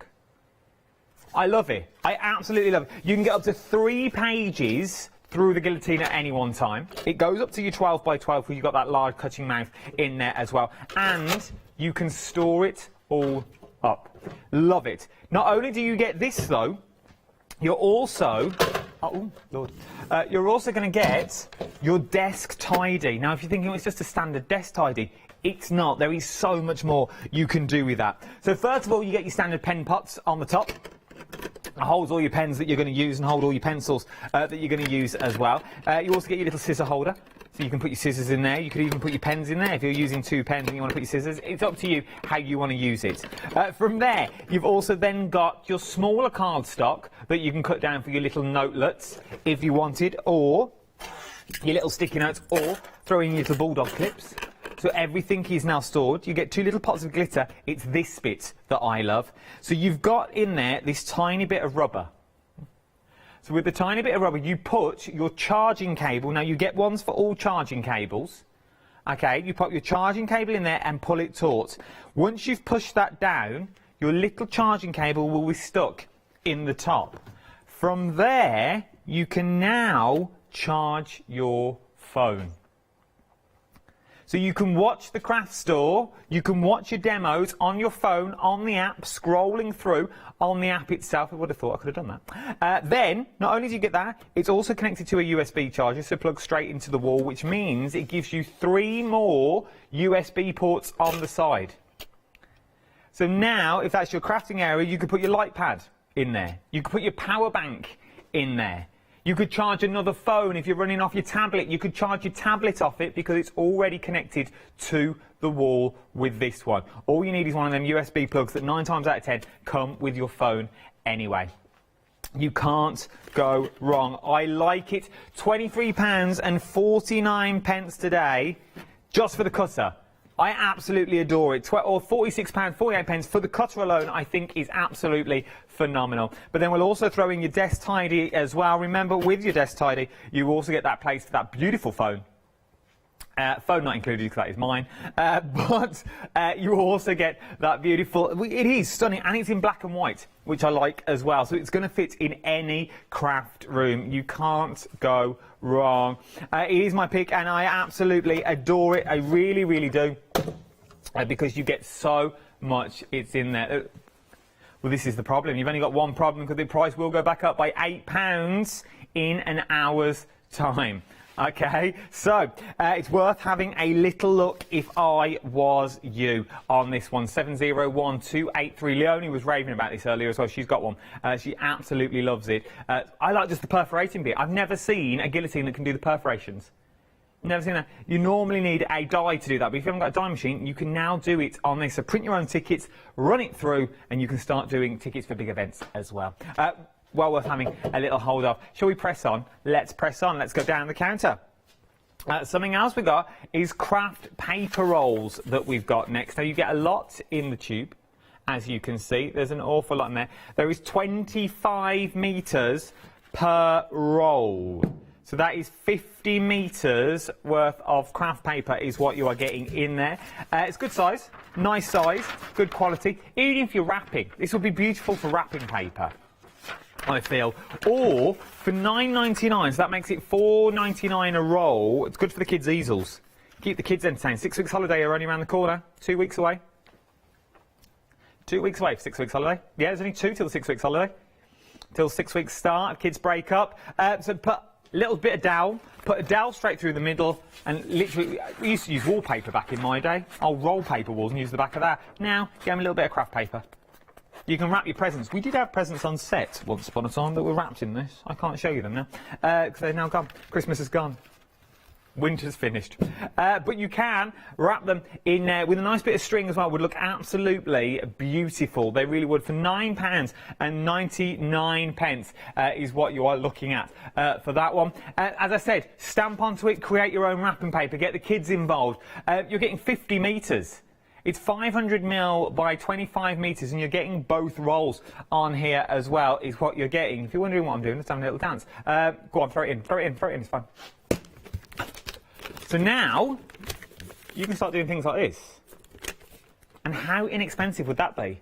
I love it. I absolutely love it. You can get up to 3 pages through the guillotine at any one time. It goes up to your 12 by 12 where you've got that large cutting mouth in there as well. And you can store it all up. Love it. Not only do you get this though, you're also, oh Lord, you're also going to get your desk tidy. Now if you're thinking it's just a standard desk tidy, it's not. There is so much more you can do with that. So first of all, you get your standard pen pots on the top. It holds all your pens that you're going to use and hold all your pencils that you're going to use as well. You also get your little scissor holder So you can put your scissors in there. You could even put your pens in there if you're using 2 pens and you want to put your scissors. It's up to you how you want to use it. From there, you've also then got your smaller cardstock that you can cut down for your little notelets if you wanted, or your little sticky notes, or throw in your little bulldog clips. So everything is now stored. You get 2 little pots of glitter. It's this bit that I love. So you've got in there this tiny bit of rubber. So with the tiny bit of rubber, you put your charging cable. Now, you get ones for all charging cables. OK, you put your charging cable in there and pull it taut. Once you've pushed that down, your little charging cable will be stuck in the top. From there, you can now charge your phone. So you can watch the craft store, you can watch your demos on your phone, on the app, scrolling through on the app itself. I would have thought I could have done that. Then, not only do you get that, it's also connected to a USB charger, so plugs straight into the wall, which means it gives you 3 more USB ports on the side. So now, if that's your crafting area, you could put your light pad in there. You could put your power bank in there. You could charge another phone if you're running off your tablet. You could charge your tablet off it because it's already connected to the wall with this one. All you need is one of them USB plugs that 9 times out of 10 come with your phone anyway. You can't go wrong. I like it. £23.49 today just for the cutter. I absolutely adore it. Or £46.48 for the cutter alone, I think is absolutely phenomenal. But then we'll also throw in your desk tidy as well. Remember, with your desk tidy, you also get that place for that beautiful phone. Phone not included because that is mine, but you also get that beautiful, it is stunning, and it's in black and white, which I like as well, so it's going to fit in any craft room. You can't go wrong. It is my pick and I absolutely adore it. I really, really do, because you get so much. It's in there. Well, this is the problem. You've only got one problem, because the price will go back up by £8 in an hour's time. Okay, so it's worth having a little look if I was you on this one. 701283. Leonie was raving about this earlier as well. She's got one. She absolutely loves it. I like just the perforating bit. I've never seen a guillotine that can do the perforations. Never seen that. You normally need a die to do that, but if you haven't got a die machine, you can now do it on this. So print your own tickets, run it through, and you can start doing tickets for big events as well. Well worth having a little hold of. Shall we press on? Let's press on. Let's go down the counter. Something else we've got is craft paper rolls that we've got next. Now, you get a lot in the tube, as you can see. There's an awful lot in there. There is 25 metres per roll. So that is 50 metres worth of craft paper is what you are getting in there. It's good size, nice size, good quality. Even if you're wrapping, this will be beautiful for wrapping paper, I feel. Or for £9.99, so that makes it £4.99 a roll. It's good for the kids' easels. Keep the kids entertained. 6 weeks holiday are only around the corner. 2 weeks away. 2 weeks away for 6 weeks holiday. Yeah, there's only 2 till 6 weeks holiday. Till 6 weeks start, kids break up. So put a little bit of dowel. Put a dowel straight through the middle, and literally, we used to use wallpaper back in my day. I'll roll paper walls and use the back of that. Now, give them a little bit of craft paper. You can wrap your presents. We did have presents on set once upon a time that were wrapped in this. I can't show you them now, because they're now gone. Christmas is gone. Winter's finished. But you can wrap them in with a nice bit of string as well. Would look absolutely beautiful. They really would. For £9.99 is what you are looking at for that one. As I said, stamp onto it, create your own wrapping paper, get the kids involved. You're getting 50 metres. It's 500ml by 25 metres, and you're getting both rolls on here as well, is what you're getting. If you're wondering what I'm doing, let's have a little dance. Go on, throw it in, throw it in, throw it in, it's fine. So now, you can start doing things like this. And how inexpensive would that be?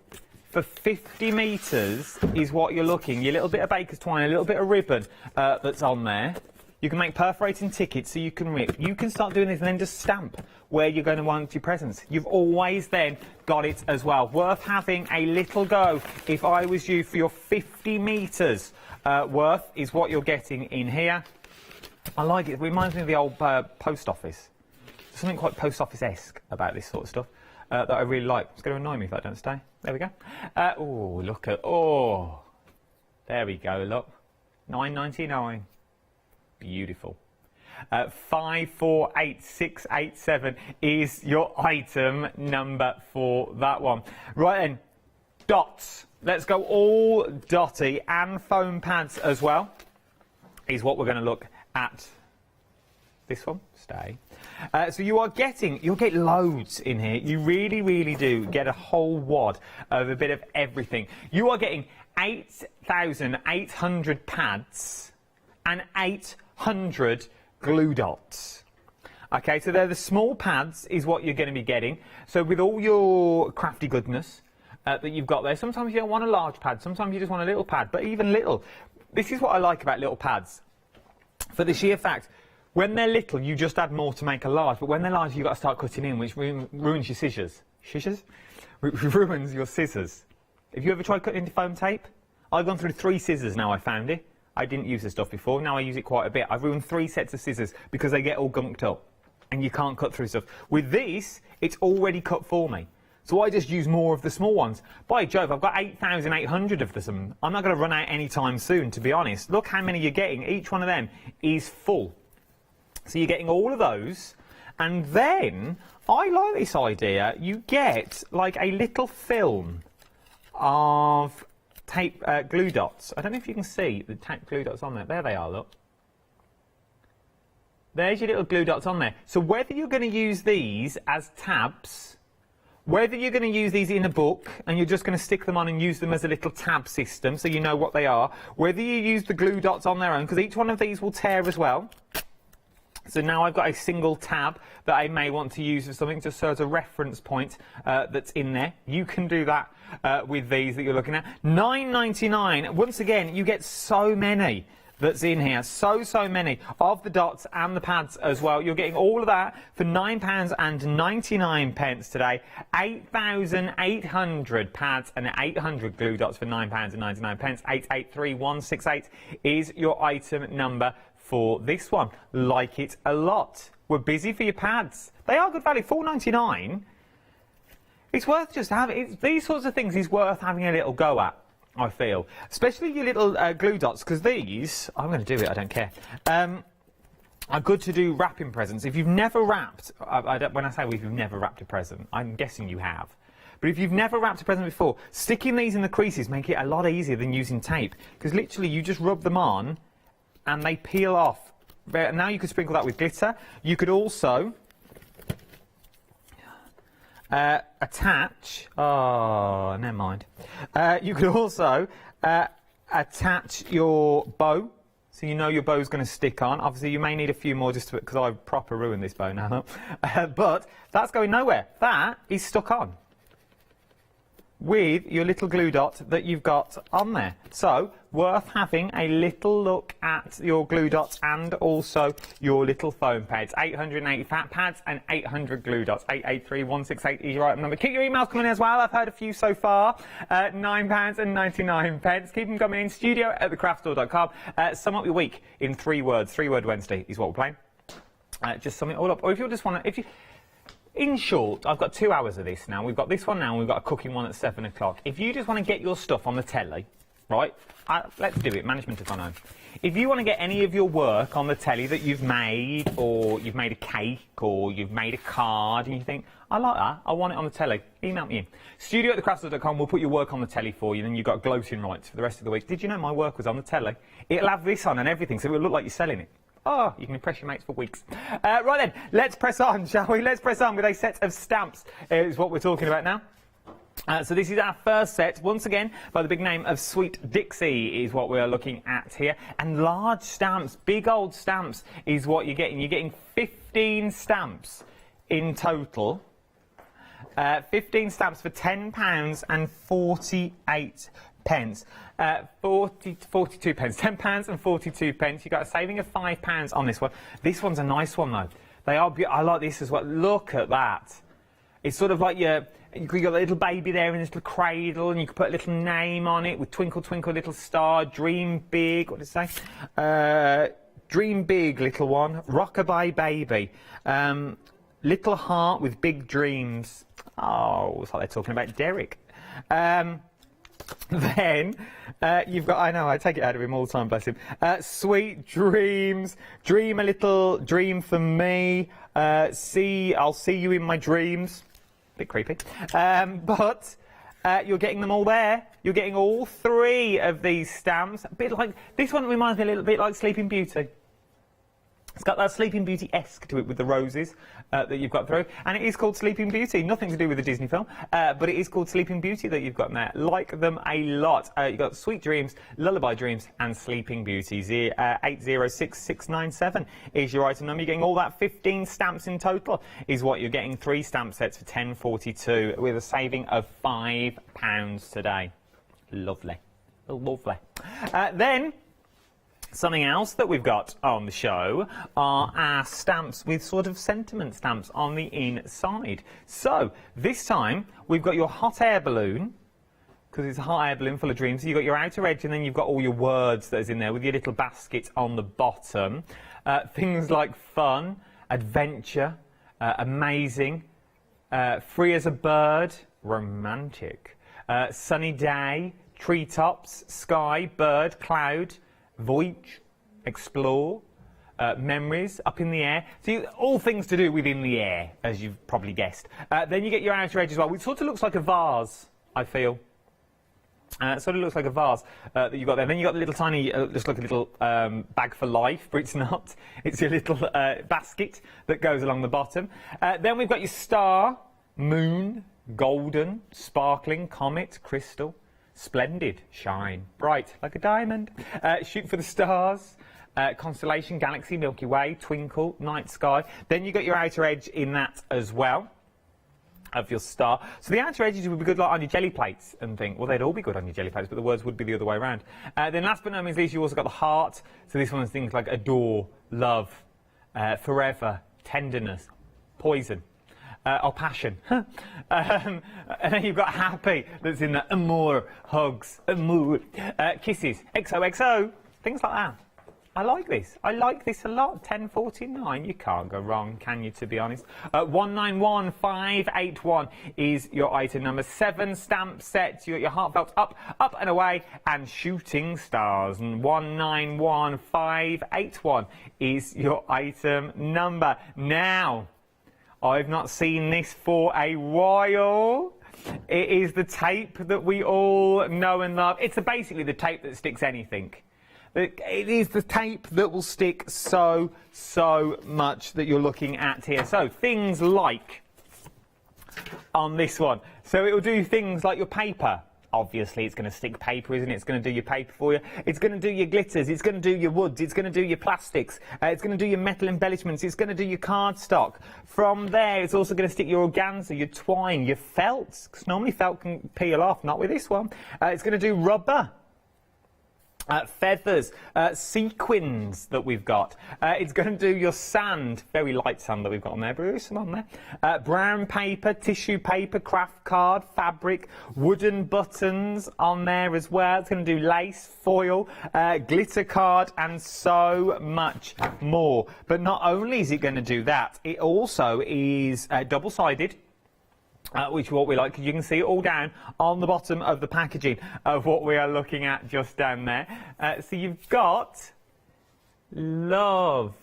For 50 metres is what you're looking. Your little bit of baker's twine, a little bit of ribbon that's on there. You can make perforating tickets so you can rip. You can start doing this and then just stamp where you're going to want your presents. You've always then got it as well. Worth having a little go. If I was you, for your 50 metres worth is what you're getting in here. I like it. It reminds me of the old post office. There's something quite post office-esque about this sort of stuff that I really like. It's going to annoy me if I don't stay. There we go. Oh, look at... Oh, there we go, look. £9.99. Beautiful. 548687 is your item number for that one. Right then, dots. Let's go all dotty, and foam pads as well is what we're going to look at. This one, stay. So you'll get loads in here. You really, really do get a whole wad of a bit of everything. You are getting 8,800 pads and 800 glue dots. Okay, so they're the small pads is what you're going to be getting. So with all your crafty goodness that you've got there, sometimes you don't want a large pad, sometimes you just want a little pad, but even little. This is what I like about little pads. For the sheer fact, when they're little, you just add more to make a large, but when they're large, you've got to start cutting in, which ruins your scissors. Scissors? Ruins your scissors. Have you ever tried cutting into foam tape? I've gone through 3 scissors now, I found it. I didn't use this stuff before, now I use it quite a bit. I've ruined 3 sets of scissors because they get all gunked up and you can't cut through stuff. With this, it's already cut for me. So I just use more of the small ones. By Jove, I've got 8,800 of them. I'm not going to run out anytime soon, to be honest. Look how many you're getting. Each one of them is full. So you're getting all of those, and then I like this idea. You get like a little film of tape glue dots. I don't know if you can see the tape glue dots on there. There they are, look. There's your little glue dots on there. So whether you're going to use these as tabs, whether you're going to use these in a book and you're just going to stick them on and use them as a little tab system so you know what they are, whether you use the glue dots on their own, because each one of these will tear as well. So now I've got a single tab that I may want to use for something just so as a reference point that's in there. You can do that with these that you're looking at. $9.99. Once again, you get so many that's in here. So many of the dots and the pads as well. You're getting all of that for £9.99 today. 8,800 pads and 800 glue dots for £9.99. 883168 is your item number for this one. Like it a lot. We're busy for your pads. They are good value, $4.99. It's worth just having, these sorts of things is worth having a little go at, I feel. Especially your little glue dots, because these, I'm going to do it, I don't care, are good to do wrapping presents. If you've never wrapped, when I say you've never wrapped a present, I'm guessing you have. But if you've never wrapped a present before, sticking these in the creases make it a lot easier than using tape. Because literally you just rub them on and they peel off. Now you could sprinkle that with glitter. You could also attach, oh, never mind. You could also attach your bow, so you know your bow's going to stick on. Obviously, you may need a few more just because I've proper ruined this bow now. But that's going nowhere. That is stuck on with your little glue dot that you've got on there. So, worth having a little look at your glue dots and also your little foam pads. 880 fat pads and 800 glue dots. 883168 is your item number. Keep your emails coming in as well. I've heard a few so far. £9.99. Keep them coming in. studio@thecraftstore.com. Sum up your week in 3 words. 3-word Wednesday is what we're playing. Just sum it all up. Or if you just want to... In short, I've got 2 hours of this now. We've got this one now and we've got a cooking one at 7 o'clock. If you just want to get your stuff on the telly, right, let's do it. Management have gone home. If you want to get any of your work on the telly that you've made, or you've made a cake, or you've made a card, and you think, I like that, I want it on the telly, email me in. studio@thecraftstore.com, we'll put your work on the telly for you, and then you've got gloating rights for the rest of the week. Did you know my work was on the telly? It'll have this on and everything, so it'll look like you're selling it. Oh, you can impress your mates for weeks. Right then, let's press on, shall we? Let's press on with a set of stamps, is what we're talking about now. So this is our first set, once again, by the big name of Sweet Dixie is what we're looking at here. And large stamps, big old stamps is what you're getting. You're getting 15 stamps in total. 15 stamps for £10.48. 42 pence, £10.42. You got a saving of £5 on this one. This one's a nice one though. They are. I like this as well. Look at that. It's sort of like you've got a little baby there in this little cradle, and you can put a little name on it with twinkle twinkle little star. Dream big. What did it say? Dream big, little one. Rockabye baby. Little heart with big dreams. Oh, it's like they're talking about Derek. Then you've got, I know, I take it out of him all the time, bless him. Sweet dreams, dream a little dream for me. I'll see you in my dreams. Bit creepy. But you're getting them all there. You're getting all 3 of these stamps. A bit like, this one reminds me a little bit like Sleeping Beauty. It's got that Sleeping Beauty-esque to it with the roses that you've got through. And it is called Sleeping Beauty. Nothing to do with the Disney film, but it is called Sleeping Beauty that you've got in there. Like them a lot. You've got Sweet Dreams, Lullaby Dreams and Sleeping Beauty. 806697 is your item number. You're getting all that 15 stamps in total is what you're getting. 3 stamp sets for £10.42 with a saving of £5 today. Lovely. Lovely. Then... something else that we've got on the show are our stamps with sort of sentiment stamps on the inside. So, this time, we've got your hot air balloon, because it's a hot air balloon full of dreams. So you've got your outer edge, and then you've got all your words that is in there with your little basket on the bottom. Things like fun, adventure, amazing, free as a bird, romantic, sunny day, treetops, sky, bird, cloud, voyage, explore, memories, up in the air. So all things to do with in the air, as you've probably guessed. Then you get your outer edge as well, which sort of looks like a vase, I feel. It sort of looks like a vase that you've got there. Then you've got the little tiny, just like a little bag for life, but it's not. It's your little basket that goes along the bottom. Then we've got your star, moon, golden, sparkling, comet, crystal, splendid, shine, bright like a diamond, shoot for the stars, constellation, galaxy, Milky Way, twinkle, night sky. Then you got your outer edge in that as well of your star. So the outer edges would be good like on your jelly plates and things. Well, they'd all be good on your jelly plates, but the words would be the other way around. Then last but not least, you also got the heart. So this one's things like adore, love, forever, tenderness, poison. Or passion. And then you've got happy, that's in the amour, hugs, amour, kisses, XOXO, things like that. I like this. I like this a lot. 10.49. You can't go wrong, can you, to be honest? 191581 is your item number. 7 stamp sets. You got your heartfelt up, up and away, and shooting stars. And 191581 is your item number. Now, I've not seen this for a while. It is the tape that we all know and love. It's basically the tape that sticks anything. It is the tape that will stick so much that you're looking at here. So, things like, on this one, so it will do things like your paper. Obviously, it's going to stick paper, isn't it? It's going to do your paper for you. It's going to do your glitters. It's going to do your woods. It's going to do your plastics. It's going to do your metal embellishments. It's going to do your cardstock. From there, it's also going to stick your organza, your twine, your felt, because normally felt can peel off, not with this one. It's going to do rubber. Feathers, sequins that we've got. It's going to do your sand, very light sand that we've got on there, but there is some on there. Brown paper, tissue paper, craft card, fabric, wooden buttons on there as well. It's going to do lace, foil, glitter card, and so much more. But not only is it going to do that, it also is double-sided. Which is what we like, because you can see it all down on the bottom of the packaging of what we are looking at just down there. So you've got, love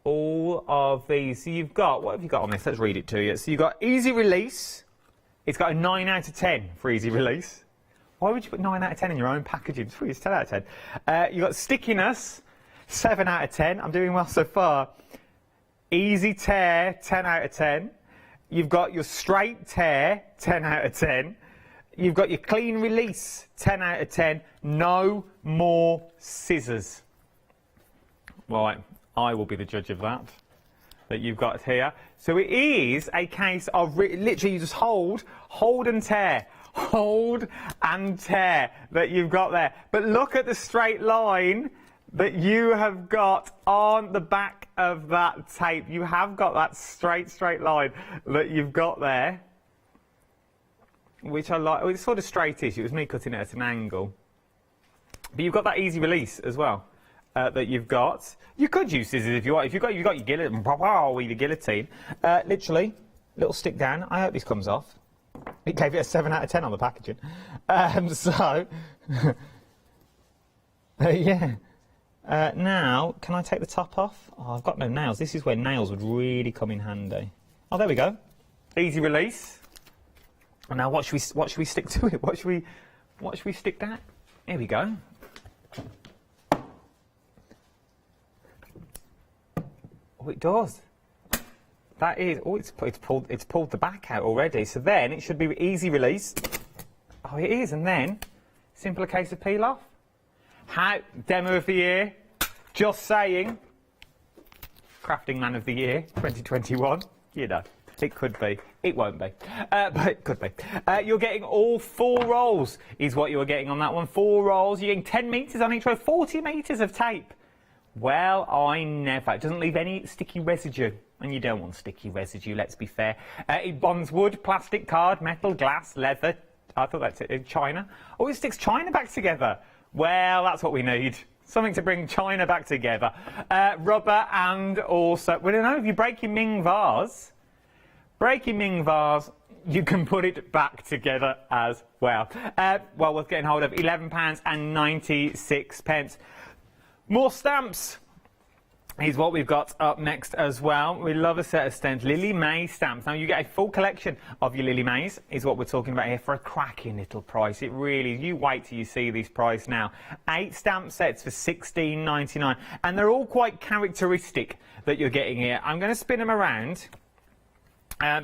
all of these. So you've got, what have you got on this? Let's read it to you. So you've got easy release. It's got a 9 out of 10 for easy release. Why would you put 9 out of 10 in your own packaging? It's really 10 out of 10. You've got stickiness, 7 out of 10. I'm doing well so far. Easy tear, 10 out of 10. You've got your straight tear, 10 out of 10. You've got your clean release, 10 out of 10. No more scissors. Right, I will be the judge of that you've got here. So it is a case of literally you just hold and tear. Hold and tear that you've got there. But look at the straight line that you have got on the back of that tape. You have got that straight line that you've got there, which I like. Well, it's sort of straightish. It was me cutting it at an angle. But you've got that easy release as well that you've got. You could use scissors if you want. If you've got your guillotine, with the guillotine, literally, little stick down. I hope this comes off. It gave it a 7 out of 10 on the packaging. Yeah. Now, can I take the top off? Oh, I've got no nails. This is where nails would really come in handy. Oh, there we go. Easy release. And now, what should we stick to it? What should we stick that? Here we go. Oh, it does. That is. Oh, it's pulled the back out already. So then it should be easy release. Oh, it is. And then simple case of peel off. How demo of the year? Just saying. Crafting Man of the Year 2021. You know, it could be. It won't be, but it could be. You're getting all 4 rolls. Is what you're getting on that one. 4 rolls. You're getting 10 metres on each row. 40 metres of tape. Well, I never. It doesn't leave any sticky residue. And you don't want sticky residue, let's be fair. It bonds wood, plastic, card, metal, glass, leather. I thought that's it. China. Oh, it sticks China back together. Well, that's what we need. Something to bring China back together. Rubber and also... Well, you know, if you break your Ming vase, you can put it back together as well. Well, we're getting hold of £11.96. More stamps is what we've got up next as well. We love a set of stamps. Lily May stamps. Now, you get a full collection of your Lily Mays, is what we're talking about here, for a cracking little price. It really is. You wait till you see this price now. 8 stamp sets for $16.99. And they're all quite characteristic that you're getting here. I'm going to spin them around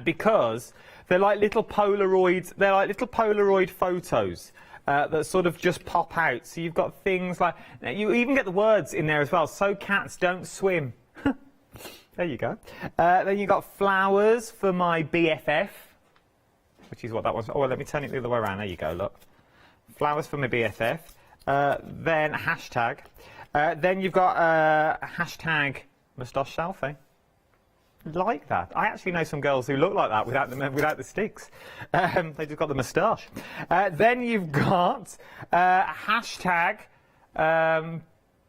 because they're like little Polaroids. They're like little Polaroid photos. That sort of just pop out. So you've got things like, you even get the words in there as well. So cats don't swim. There you go. Then you've got flowers for my BFF, which is what that was. Oh, well, let me turn it the other way around. There you go, look. Flowers for my BFF. Then hashtag. Then you've got hashtag moustache selfie. Like that. I actually know some girls who look like that without the sticks. They just got the moustache. Then you've got hashtag.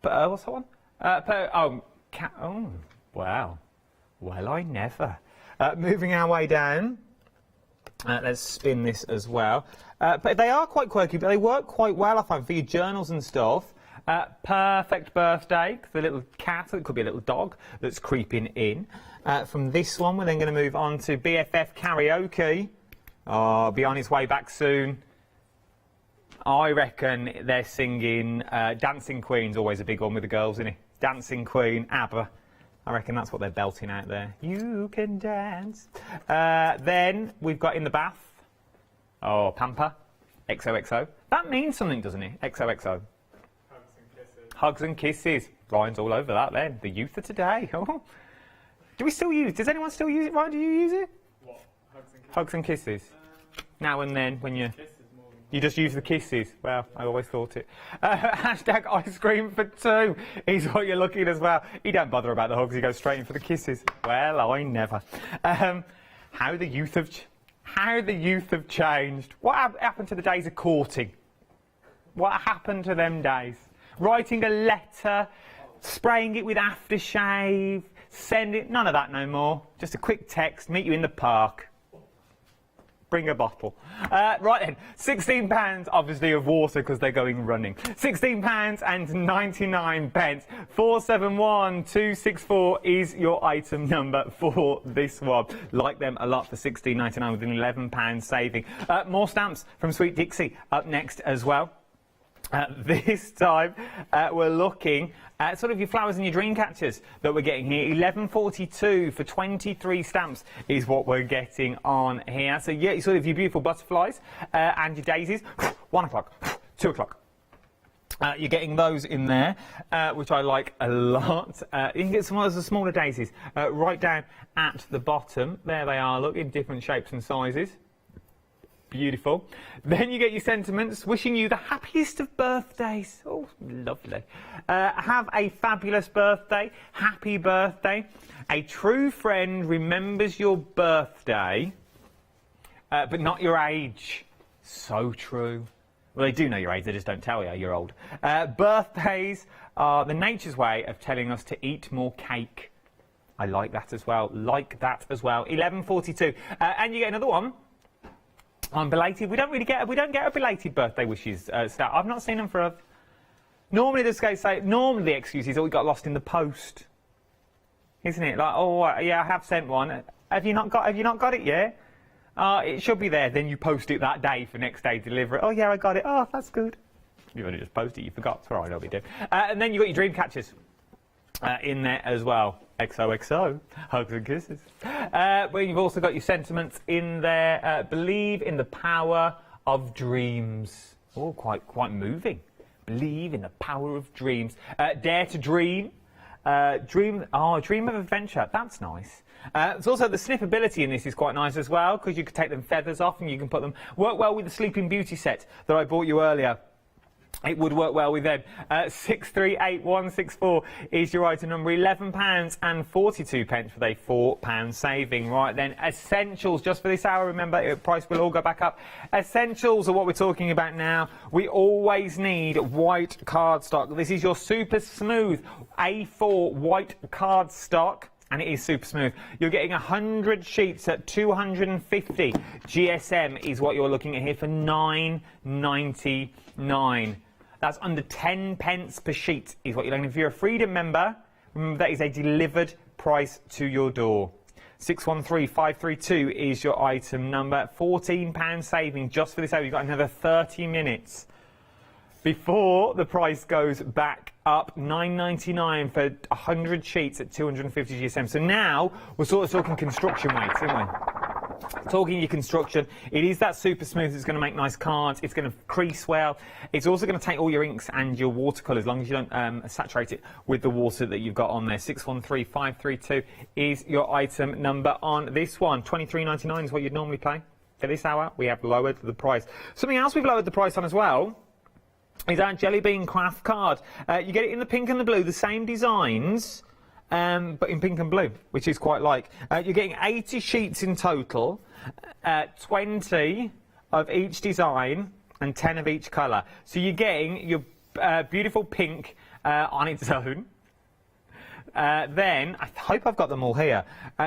What's that one? Oh, wow. Well, I never. Moving our way down. Let's spin this as well. But they are quite quirky, but they work quite well, I find, for your journals and stuff. Perfect birthday, the little cat, it could be a little dog that's creeping in. From this one, we're then going to move on to BFF Karaoke. Oh, be on its way back soon. I reckon they're singing Dancing Queen's always a big one with the girls, isn't it? Dancing Queen, ABBA. I reckon that's what they're belting out there. You can dance. Then we've got In the Bath. Oh, Pamper. XOXO. That means something, doesn't it? XOXO. Hugs and kisses. Ryan's all over that then. The youth of today. Oh. Do we still use? Does anyone still use it? Ryan, do you use it? What? Hugs and kisses. Now and then when you just use the kisses. Well, I always thought it. Hashtag ice cream for 2 is what you're looking as well. He don't bother about the hugs. He goes straight in for the kisses. Well, I never. How the youth have changed. What happened to the days of courting? What happened to them days? Writing a letter, spraying it with aftershave, sending... None of that no more. Just a quick text, meet you in the park. Bring a bottle. Right then, £16, obviously, of water because they're going running. £16.99. 471264 is your item number for this one. Like them a lot for £16.99 with an £11 saving. More stamps from Sweet Dixie up next as well. This time we're looking at sort of your flowers and your dream catchers that we're getting here. £11.42 for 23 stamps is what we're getting on here. So yeah, sort of your beautiful butterflies and your daisies. 1 o'clock, 2 o'clock. You're getting those in there, which I like a lot. You can get some of the smaller daisies right down at the bottom. There they are, look, in different shapes and sizes. Beautiful. Then you get your sentiments, wishing you the happiest of birthdays. Oh, lovely. Have a fabulous birthday. Happy birthday. A true friend remembers your birthday, but not your age. So true. Well, they do know your age, they just don't tell you you're old. Birthdays are the nature's way of telling us to eat more cake. I like that as well. Like that as well. £11.42. And you get another one. I'm belated. We don't get a belated birthday wishes, Stat. I've not seen them for a... Normally the excuse is, oh, we got lost in the post. Isn't it? Like, oh, yeah, I have sent one. Have you not got it yet? It should be there. Then you post it that day for next day delivery. Oh, yeah, I got it. Oh, that's good. You've only just posted it, you forgot. It's all right, I'll be doing. And then you've got your dream catchers in there as well. XOXO, hugs and kisses. Well, you've also got your sentiments in there. Believe in the power of dreams. Oh, quite moving. Believe in the power of dreams. Dare to dream. Dream of adventure. That's nice. There's also the sniffability in this is quite nice as well, because you could take them feathers off and you can put them... Work well with the Sleeping Beauty set that I bought you earlier. It would work well with them. 638164 is your item number. £11.42 with a £4 saving. Right then, essentials just for this hour. Remember, the price will all go back up. Essentials are what we're talking about now. We always need white cardstock. This is your super smooth A4 white cardstock. And it is super smooth. You're getting 100 sheets at 250 GSM is what you're looking at here for £9.99. That's under 10 pence per sheet is what you're looking at. If you're a Freedom member, remember that is a delivered price to your door. 613532 is your item number. £14 saving just for this hour. You've got another 30 minutes before the price goes back up. £9.99 for 100 sheets at 250 GSM. So now we're sort of talking construction weights, aren't we? Talking your construction, it is that super smooth. It's going to make nice cards. It's going to crease well. It's also going to take all your inks and your watercolours, as long as you don't saturate it with the water that you've got on there. 613532 is your item number on this one. £23.99 is what you'd normally pay for this hour. We have lowered the price. Something else we've lowered the price on as well is our Jelly Bean Craft card. You get it in the pink and the blue, the same designs, but in pink and blue, which is quite like. You're getting 80 sheets in total, 20 of each design and 10 of each colour. So you're getting your beautiful pink on its own. Then, I hope I've got them all here.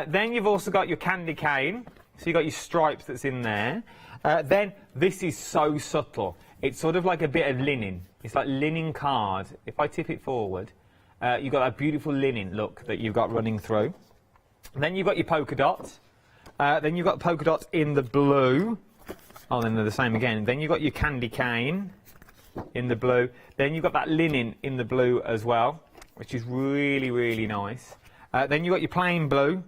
Then you've also got your candy cane. So you've got your stripes that's in there. Then, this is so subtle. It's sort of like a bit of linen. It's like linen card. If I tip it forward, you've got that beautiful linen look that you've got running through. Then you've got your polka dot. Then you've got polka dot in the blue. Oh, then they're the same again. Then you've got your candy cane in the blue. Then you've got that linen in the blue as well, which is really, really nice. Then you've got your plain blue.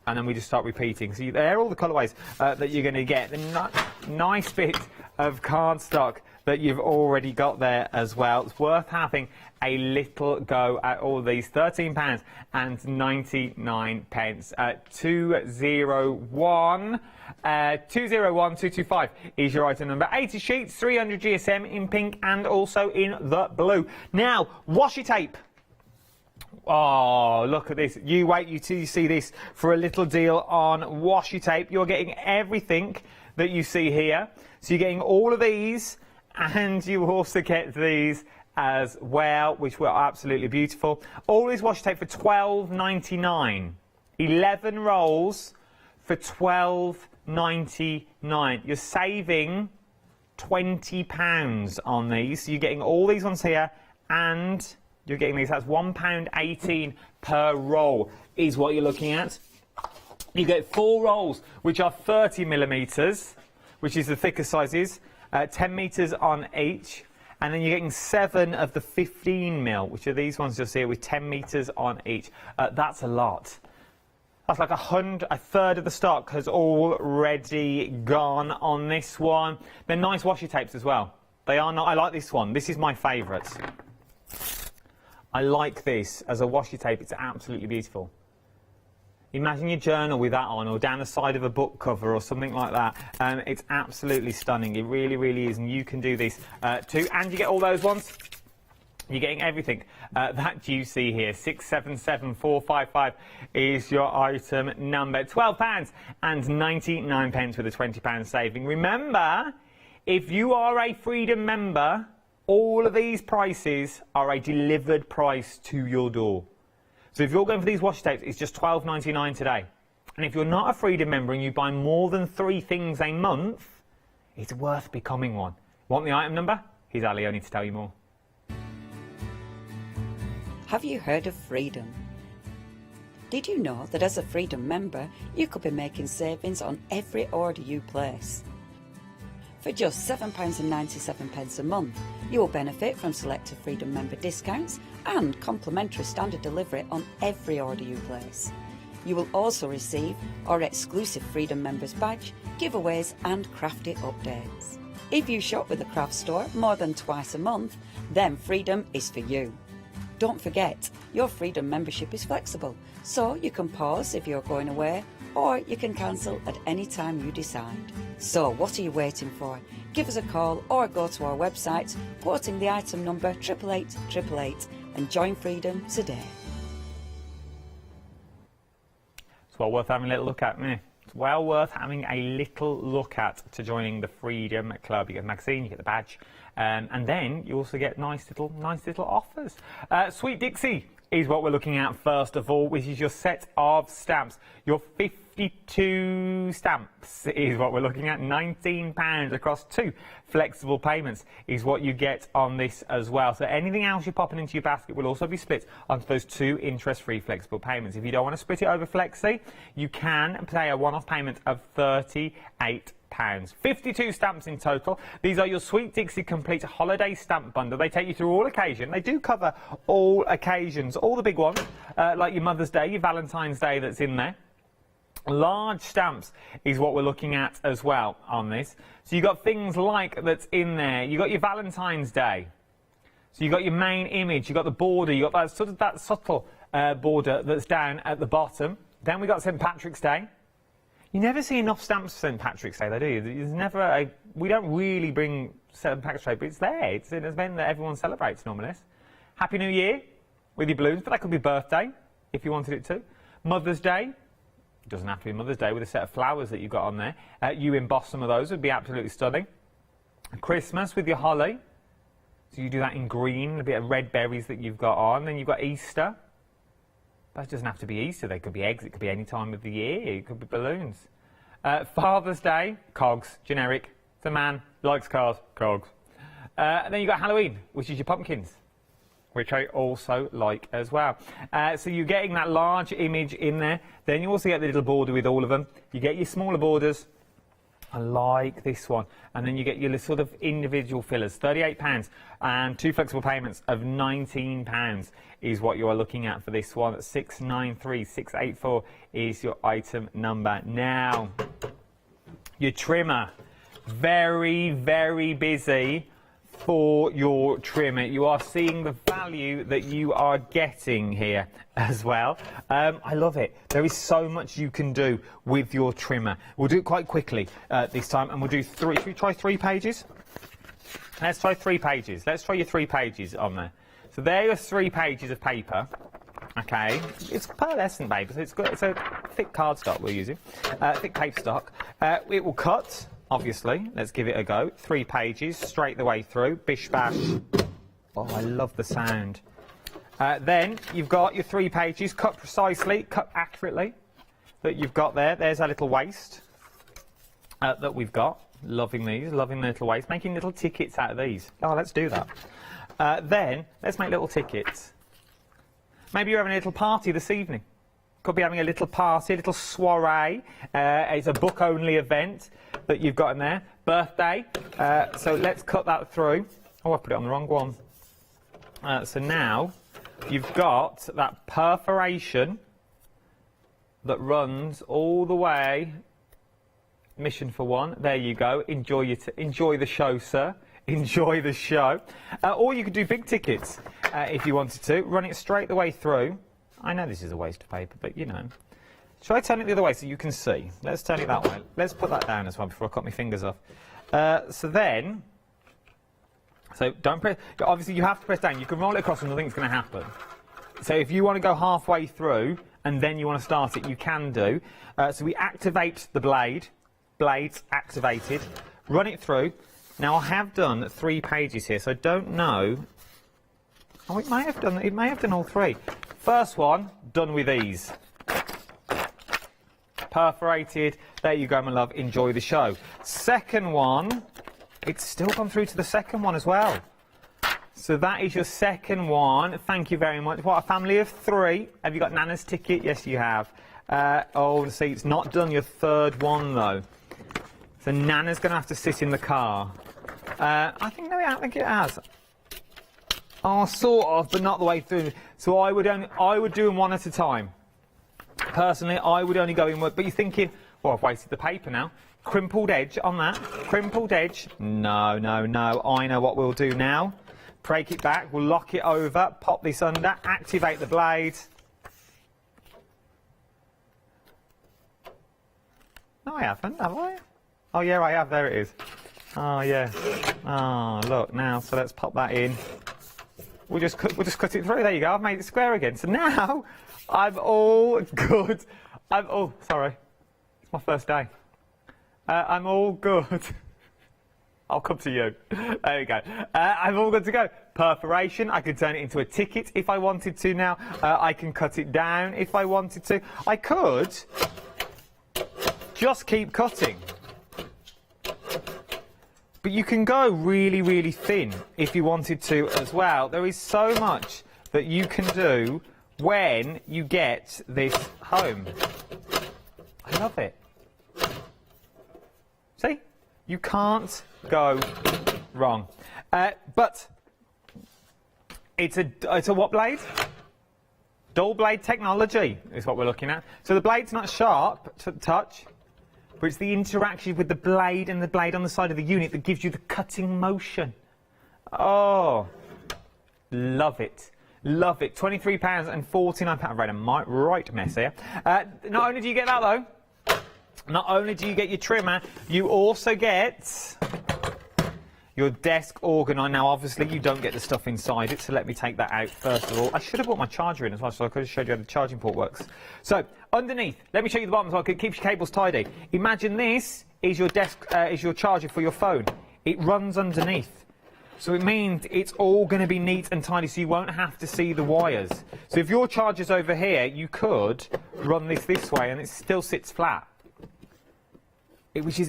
And then we just start repeating. So they're all the colourways that you're going to get. The nice bit of cardstock that you've already got there as well. It's worth having a little go at all of these. £13.99. 201-225 is your item number. 80 sheets, 300 GSM in pink and also in the blue. Now, washi tape. Oh, look at this. You wait till you see this for a little deal on washi tape. You're getting everything that you see here. So you're getting all of these, and you also get these as well, which were absolutely beautiful. All this washi tape for £12.99. 11 rolls for £12.99. You're saving £20 on these. So you're getting all these ones here, and you're getting these. That's £1.18 per roll is what you're looking at. You get 4 rolls, which are 30 millimetres, which is the thicker sizes, 10 metres on each. And then you're getting 7 of the 15 mil, which are these ones just here with 10 metres on each. That's a lot. That's like a third of the stock has already gone on this one. They're nice washi tapes as well. They are not. I like this one. This is my favourite. I like this as a washi tape. It's absolutely beautiful. Imagine your journal with that on, or down the side of a book cover or something like that. It's absolutely stunning. It really, really is. And you can do this too. And you get all those ones. You're getting everything that you see here. 677455 is your item number. £12.99 with a £20 saving. Remember, if you are a Freedom member, all of these prices are a delivered price to your door. So if you're going for these washi tapes, it's just £12.99 today. And if you're not a Freedom member and you buy more than 3 things a month, It's worth becoming one. Want the item number? Here's Ali Leone to tell you more. Have you heard of Freedom? Did you know that as a Freedom member, you could be making savings on every order you place? For just £7.97 a month, you will benefit from selected Freedom member discounts and complimentary standard delivery on every order you place. You will also receive our exclusive Freedom Members badge, giveaways and crafty updates. If you shop with the craft store more than twice a month, then Freedom is for you. Don't forget, your Freedom membership is flexible, so you can pause if you're going away, or you can cancel at any time you decide. So what are you waiting for? Give us a call or go to our website, quoting the item number 88888 and join Freedom today. It's well worth having a little look at, isn't it? It's well worth having a little look at to joining the Freedom Club. You get the magazine, you get the badge, and then you also get nice little offers. Sweet Dixie is what we're looking at first of all, which is your set of stamps. Your 52 stamps is what we're looking at. £19 across 2 flexible payments is what you get on this as well. So anything else you're popping into your basket will also be split onto those 2 interest-free flexible payments. If you don't want to split it over Flexi, you can pay a one-off payment of £38. 52 stamps in total. These are your Sweet Dixie Complete Holiday Stamp Bundle. They take you through all occasion. They do cover all occasions, all the big ones, like your Mother's Day, your Valentine's Day that's in there. Large stamps is what we're looking at as well on this. So you've got things like that's in there. You've got your Valentine's Day. So you've got your main image, you've got the border, you've got that subtle border that's down at the bottom. Then we've got St. Patrick's Day. You never see enough stamps for St. Patrick's Day, though, do you? There's never we don't really bring St. Patrick's Day, but it's there. It's an event that everyone celebrates normally. Happy New Year with your balloons, but that could be birthday if you wanted it to. Mother's Day. It doesn't have to be Mother's Day with a set of flowers that you've got on there. You emboss some of those, would be absolutely stunning. Christmas with your holly. So you do that in green, a bit of red berries that you've got on. Then you've got Easter. But it doesn't have to be Easter. They could be eggs. It could be any time of the year. It could be balloons. Father's Day, cogs, generic. It's a man, likes cars, cogs. And then you've got Halloween, which is your pumpkins, which I also like as well. So you're getting that large image in there. Then you also get the little border with all of them. You get your smaller borders. I like this one. And then you get your sort of individual fillers, £38, and 2 flexible payments of £19 is what you are looking at for this one. 693684 is your item number. Now, your trimmer, very, very busy for your trimmer. You are seeing the value that you are getting here as well. I love it. There is so much you can do with your trimmer. We'll do it quite quickly this time, and we'll do 3. Should we try 3 pages? Let's try 3 pages. Let's try your 3 pages on there. So there are 3 pages of paper. Okay, it's pearlescent paper, so it's a thick cardstock we're using, thick paper stock. It will cut. Obviously, let's give it a go. 3 pages, straight the way through. Bish bash. Oh, I love the sound. Then you've got your 3 pages, cut precisely, cut accurately, that you've got there. There's our little waist that we've got. Loving these, loving the little waist. Making little tickets out of these. Oh, let's do that. Then, let's make little tickets. Maybe you're having a little party this evening. Could be having a little party, a little soiree. It's a book-only event that you've got in there. Birthday. So let's cut that through. Oh, I put it on the wrong one. So now you've got that perforation that runs all the way. Mission for 1. There you go. Enjoy the show, sir. Enjoy the show. Or you could do big tickets if you wanted to. Run it straight the way through. I know this is a waste of paper, but you know. Shall I turn it the other way so you can see? Let's turn it that way. Let's put that down as well before I cut my fingers off. So don't press. Obviously, you have to press down. You can roll it across and nothing's going to happen. So if you want to go halfway through and then you want to start it, you can do. So we activate the blade. Blades activated. Run it through. Now I have done 3 pages here, so I don't know. Oh, it may have done all 3. First one done with ease. perforated. There you go, my love. Enjoy the show. Second one, it's still gone through to the second one as well. So that is your second one. Thank you very much. What, a family of 3. Have you got Nana's ticket? Yes, you have. Oh, see, it's not done your third one, though. So Nana's going to have to sit in the car. I think it has. Oh, sort of, but not the way through. So I would do them one at a time. Personally, I would only go in one. But you're thinking, well, I've wasted the paper now. Crimpled edge on that. Crimpled edge. No, no, no. I know what we'll do now. Break it back. We'll lock it over. Pop this under. Activate the blade. No, I haven't, have I? Oh, yeah, I have. There it is. Oh, yeah. Oh, look, now, so let's pop that in. We'll just cut it through. There you go. I've made it square again. So now I'm all good. Oh, sorry. It's my first day. I'm all good. I'll come to you. There you go. I'm all good to go. Perforation. I could turn it into a ticket if I wanted to now. I can cut it down if I wanted to. I could just keep cutting. But you can go really, really thin if you wanted to as well. There is so much that you can do when you get this home. I love it. See? You can't go wrong. But it's a what blade? Dual blade technology is what we're looking at. So the blade's not sharp to touch, but it's the interaction with the blade and the blade on the side of the unit that gives you the cutting motion. Oh, love it. Love it. £23.49. I've read a right mess here. Not only do you get that, though, not only do you get your trimmer, you also get your desk organiser. Now, obviously, you don't get the stuff inside it, so let me take that out first of all. I should have brought my charger in as well, so I could have showed you how the charging port works. So, underneath, let me show you the bottom so it keeps your cables tidy. Imagine this is your desk, is your charger for your phone. It runs underneath. So it means it's all going to be neat and tidy, so you won't have to see the wires. So if your charger's over here, you could run this way and it still sits flat. Which is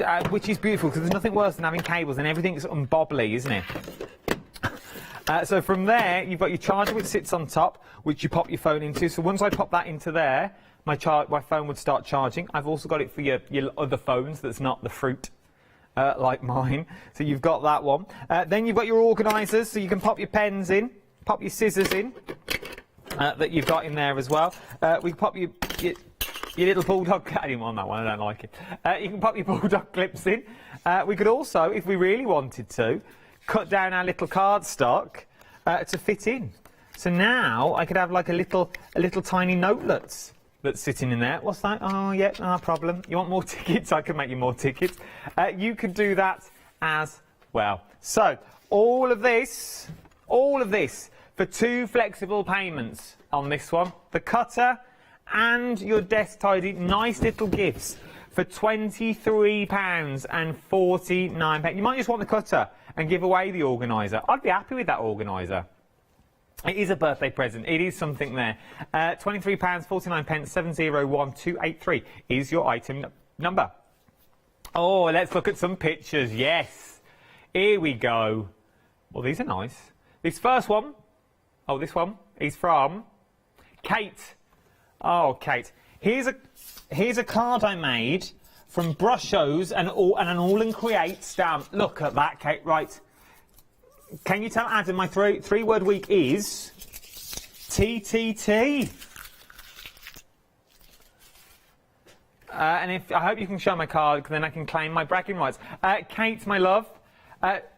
beautiful, because there's nothing worse than having cables and everything's unbobbly, isn't it? So from there, you've got your charger which sits on top, which you pop your phone into. So once I pop that into there, my phone would start charging. I've also got it for your other phones that's not the fruit, like mine. So you've got that one. Then you've got your organisers, so you can pop your pens in, pop your scissors in, that you've got in there as well. We can pop your little bulldog... I didn't want that one, I don't like it. You can pop your bulldog clips in. We could also, if we really wanted to, cut down our little cardstock to fit in. So now I could have like a little tiny notelets that's sitting in there. What's that? Oh, yeah, no problem. You want more tickets? I can make you more tickets. You could do that as well. So, all of this for 2 flexible payments on this one. The cutter and your desk tidy, nice little gifts for £23.49. You might just want the cutter and give away the organiser. I'd be happy with that organiser. It is a birthday present. It is something there. £23.49, 701283 is your item number. Oh, let's look at some pictures. Yes. Here we go. Well, these are nice. This first one, this one is from Kate. Oh, Kate. Here's a card I made from Brushos and an All and Create stamp. Look at that, Kate. Right. Can you tell Adam my three-word week is TTT? And I hope you can show my card, because then I can claim my bragging rights. Kate, my love,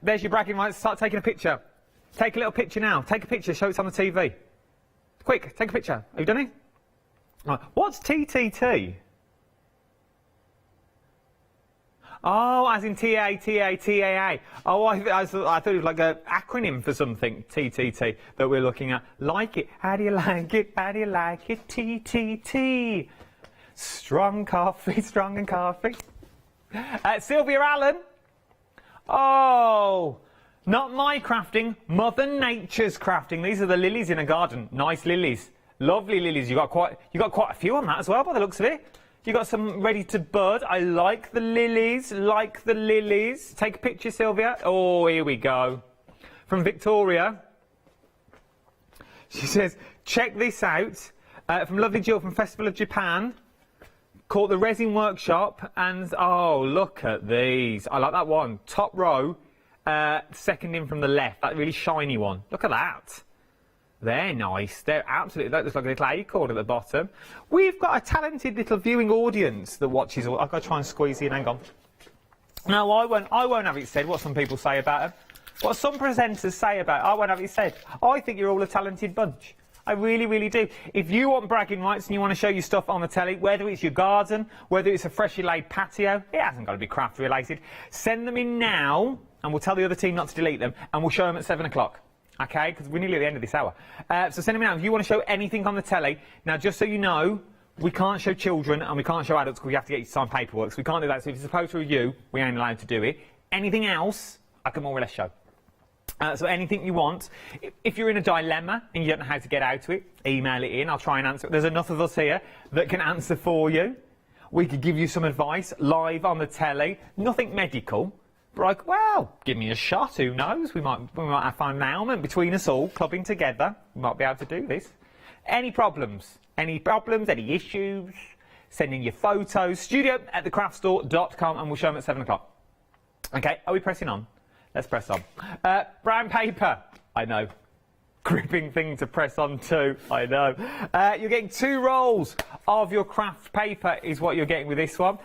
there's your bragging rights. Start taking a picture. Take a little picture now. Take a picture. Show it's on the TV. Quick, take a picture. Have you done it? What's TTT? Oh, as in TATATAA. Oh, I thought it was like an acronym for something, TTT, that we're looking at. Like it. How do you like it? How do you like it? TTT. Strong coffee, strong and coffee. Sylvia Allen. Oh, not my crafting, Mother Nature's crafting. These are the lilies in a garden. Nice lilies. Lovely lilies. You got quite a few on that as well, by the looks of it. You got some ready to bud. I like the lilies, like the lilies. Take a picture, Sylvia. Oh, here we go. From Victoria. She says, check this out. From Lovely Jill from Festival of Japan. Caught the resin workshop, and oh, look at these. I like that one. Top row, second in from the left. That really shiny one. Look at that. They're nice. They're absolutely, that looks like a little acorn at the bottom. We've got a talented little viewing audience that watches all. I've got to try and squeeze in, hang on. No, I won't have it said what some people say about them. What some presenters say about it, I won't have it said. I think you're all a talented bunch. I really, really do. If you want bragging rights and you want to show your stuff on the telly, whether it's your garden, whether it's a freshly laid patio, it hasn't got to be craft related, send them in now and we'll tell the other team not to delete them and we'll show them at 7 o'clock. Okay, because we're nearly at the end of this hour. So send them in now if you want to show anything on the telly. Now, just so you know, we can't show children and we can't show adults because we have to get you to sign paperwork. So we can't do that. So if it's a photo of you, we ain't allowed to do it. Anything else, I can more or less show. So anything you want. If you're in a dilemma and you don't know how to get out of it, email it in. I'll try and answer it. There's enough of us here that can answer for you. We could give you some advice live on the telly. Nothing medical. Like, well, give me a shot, who knows? We might have found an ailment between us all, clubbing together. We might be able to do this. Any problems, any issues, sending your photos, studio@thecraftstore.com and we'll show them at 7 o'clock. Okay, are we pressing on? Let's press on. Brown paper, I know. Gripping thing to press on too, I know. You're getting 2 rolls of your craft paper is what you're getting with this one.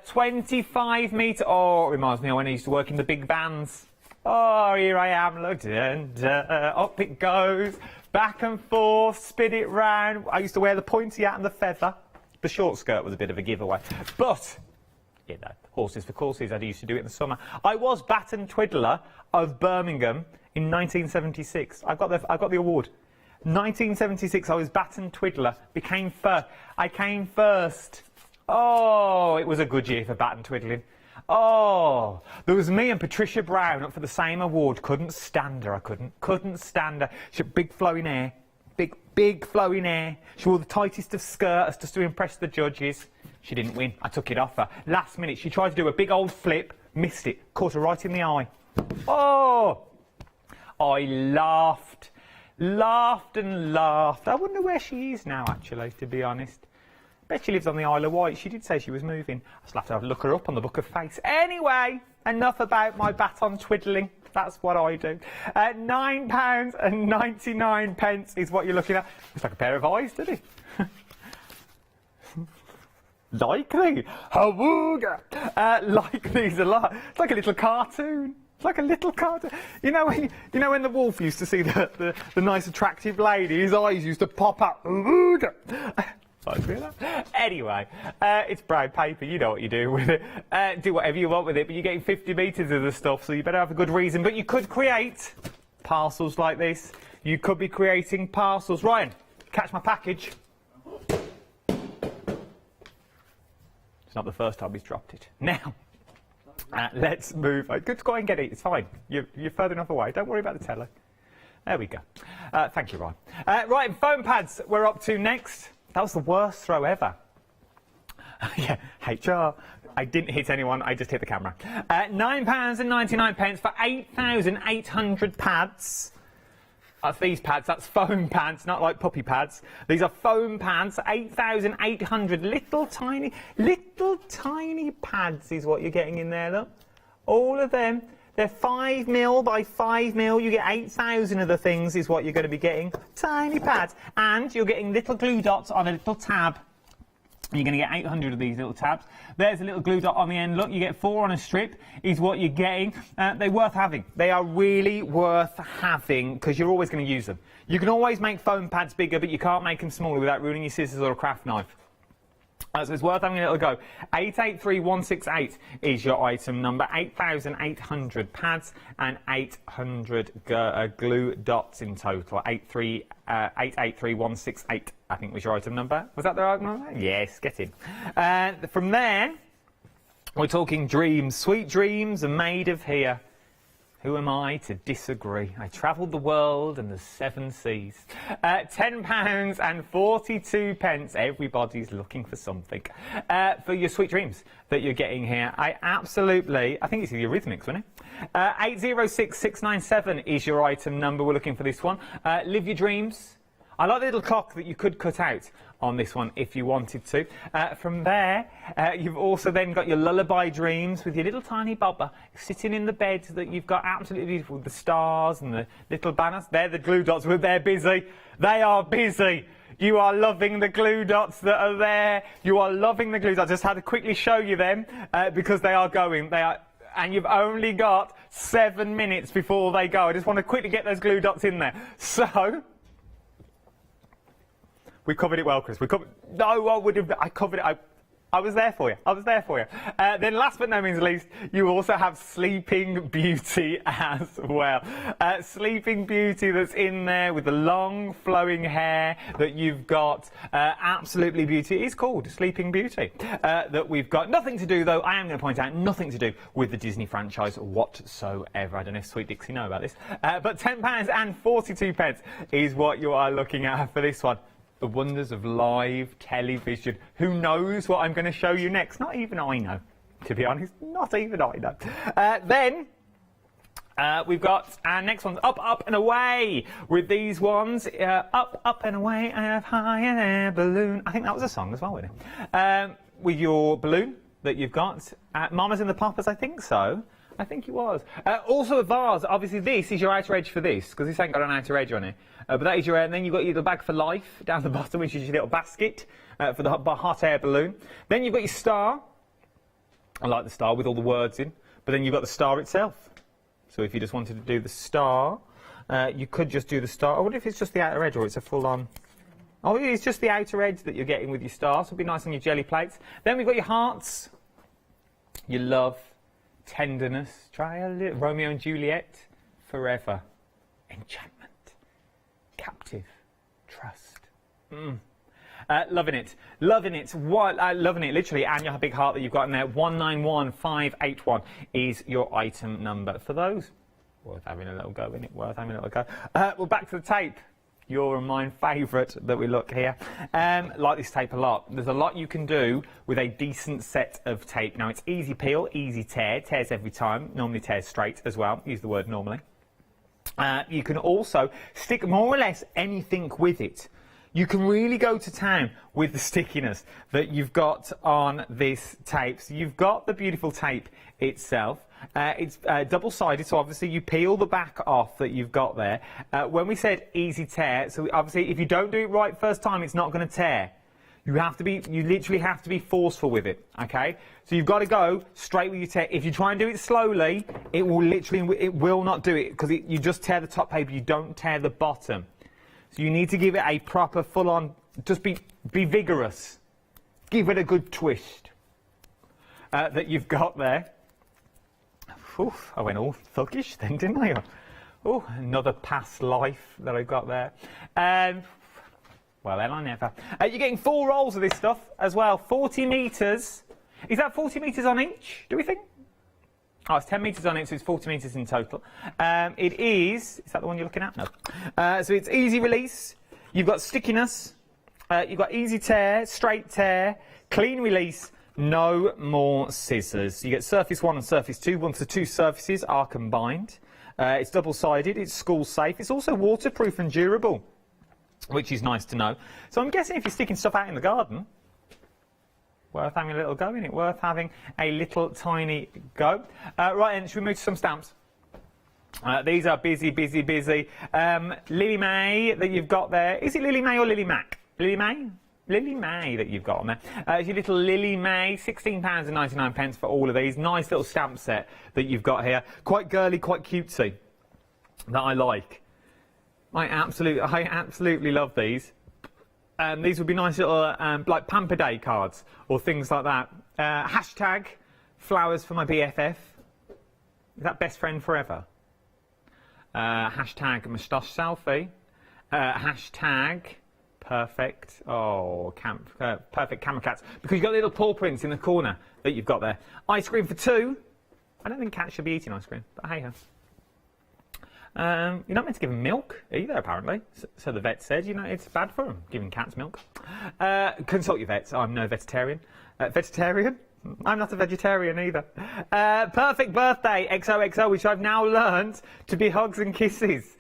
25 metre, oh, it reminds me of when I used to work in the big bands. Oh, here I am, look, up it goes, back and forth, spin it round. I used to wear the pointy hat and the feather. The short skirt was a bit of a giveaway. But, you know, horses for courses, I used to do it in the summer. I was Baton Twiddler of Birmingham in 1976. I got the award. 1976, I was Baton Twiddler. I came first. Oh, it was a good year for Baton Twiddling. Oh, there was me and Patricia Brown up for the same award. Couldn't stand her, I couldn't stand her. She had big flowing hair. Big flowing hair. She wore the tightest of skirts just to impress the judges. She didn't win. I took it off her. Last minute, she tried to do a big old flip, missed it, caught her right in the eye. Oh! I laughed and laughed. I wonder where she is now, actually, to be honest. Bet she lives on the Isle of Wight. She did say she was moving. I just have to have a look her up on the Book of Face. Anyway, enough about my baton twiddling. That's what I do. £9.99 is what you're looking at. Looks like a pair of eyes, doesn't it? Likely. Hawooga. Like these a lot. It's like a little cartoon. It's like a little cartoon. You know when the wolf used to see the nice attractive lady, his eyes used to pop up. Hawooga. Anyway, it's brown paper, you know what you do with it. Do whatever you want with it, but you're getting 50 metres of the stuff, so you better have a good reason. But you could create parcels like this. You could be creating parcels. Ryan, catch my package. It's not the first time he's dropped it. Now, let's move. Good to go and get it, it's fine. You're further enough away. Don't worry about the telly. There we go. Thank you, Ryan. Right, foam pads we're up to next. That was the worst throw ever. Yeah, HR. I didn't hit anyone, I just hit the camera. £9.99 for 8,800 pads. That's these pads, that's foam pads, not like puppy pads. These are foam pads, 8,800 little tiny pads is what you're getting in there, look. All of them. They're 5mm by 5mm. You get 8,000 of the things is what you're going to be getting. Tiny pads. And you're getting little glue dots on a little tab. You're going to get 800 of these little tabs. There's a little glue dot on the end. Look, you get 4 on a strip is what you're getting. They're worth having. They are really worth having because you're always going to use them. You can always make foam pads bigger, but you can't make them smaller without ruining your scissors or a craft knife. So it's worth having a little go. 883168 is your item number. 8,800 pads and 800 glue dots in total. 883168, I think, was your item number. Was that the right number? Yes, get in. From there, we're talking dreams. Sweet dreams are made of here. Who am I to disagree? I travelled the world and the 7 seas. £10.42. Everybody's looking for something. For your sweet dreams that you're getting here. I think it's the Eurythmics, wasn't it? 806697 is your item number. We're looking for this one. Live your dreams. I like the little clock that you could cut out on this one if you wanted to. From there, you've also then got your lullaby dreams with your little tiny bobber sitting in the bed that you've got absolutely beautiful with the stars and the little banners. They're the glue dots, but they're busy. They are busy. You are loving the glue dots that are there. You are loving the glue dots. I just had to quickly show you them because they are going. And you've only got 7 minutes before they go. I just want to quickly get those glue dots in there. So we covered it well, Chris. I covered it. I was there for you. Then last but no means least, you also have Sleeping Beauty as well. Sleeping Beauty that's in there with the long flowing hair that you've got. Absolutely beauty. It's called Sleeping Beauty. That we've got. Nothing to do, though, I am going to point out, nothing to do with the Disney franchise whatsoever. I don't know if Sweet Dixie know about this. But £10.42 is what you are looking at for this one. The wonders of live television. Who knows what I'm going to show you next? Not even I know, to be honest. Not even I know. Then we've got our next one's Up, Up and Away with these ones. Up, Up and Away, I have high in air balloon. I think that was a song as well, wasn't it? With your balloon that you've got. Mamas and the Papas, I think so. I think it was. Also a vase. Obviously this is your outer edge for this, because this ain't got an outer edge on it. But that is your, and then you've got your bag for life down the bottom, which is your little basket for the hot air balloon. Then you've got your star. I like the star with all the words in. But then you've got the star itself. So if you just wanted to do the star, you could just do the star. I wonder if it's just the outer edge or it's a full-on. Oh, it's just the outer edge that you're getting with your star, so it'll be nice on your jelly plates. Then we've got your hearts, your love, tenderness, try a little Romeo and Juliet, forever, enchantment, captive, trust. Loving it, loving it, loving it, literally, and your big heart that you've got in there. 191581 is your item number. For those, worth having a little go in it, worth having a little go. Well, back to the tape. Your and mine favourite that we look here. Like this tape a lot. There's a lot you can do with a decent set of tape. Now, it's easy peel, easy tear. Tears every time. Normally tears straight as well. Use the word normally. You can also stick more or less anything with it. You can really go to town with the stickiness that you've got on this tape. So you've got the beautiful tape itself. It's double-sided, so obviously you peel the back off that you've got there. When we said easy tear, so obviously if you don't do it right first time, it's not going to tear. You literally have to be forceful with it, okay? So you've got to go straight with your tear. If you try and do it slowly, it will not do it, because you just tear the top paper, you don't tear the bottom. So you need to give it a proper full-on, just be vigorous. Give it a good twist that you've got there. Oof, I went all thuggish then, didn't I? Oh, another past life that I've got there. Well, then I never. You're getting 4 rolls of this stuff as well. 40 metres. Is that 40 metres on each, do we think? Oh, it's 10 metres on it, so it's 40 metres in total. It is that the one you're looking at? No. So it's easy release. You've got stickiness. You've got easy tear, straight tear, clean release. No more scissors. You get surface 1 and surface 2 once the 2 surfaces are combined. It's double-sided, it's school-safe, it's also waterproof and durable, which is nice to know. So I'm guessing if you're sticking stuff out in the garden, worth having a little go in it, worth having a little tiny go. Right then, should we move to some stamps? These are busy, busy, busy. Lily May that you've got there. Is it Lily May or Lily Mac? Lily May? Lily May that you've got on there. It's your little Lily May, £16.99 for all of these. Nice little stamp set that you've got here. Quite girly, quite cutesy. That I like. I absolutely love these. These would be nice little like Pamper Day cards or things like that. Hashtag flowers for my BFF. Is that best friend forever? Hashtag moustache selfie. Hashtag perfect. Oh, perfect camera cats. Because you've got little paw prints in the corner that you've got there. Ice cream for 2. I don't think cats should be eating ice cream, but hey ho. You're not meant to give them milk either, apparently. So the vet said, you know, it's bad for them, giving cats milk. Consult your vets. I'm no vegetarian. Vegetarian? I'm not a vegetarian either. Perfect birthday, XOXO, which I've now learned to be hugs and kisses.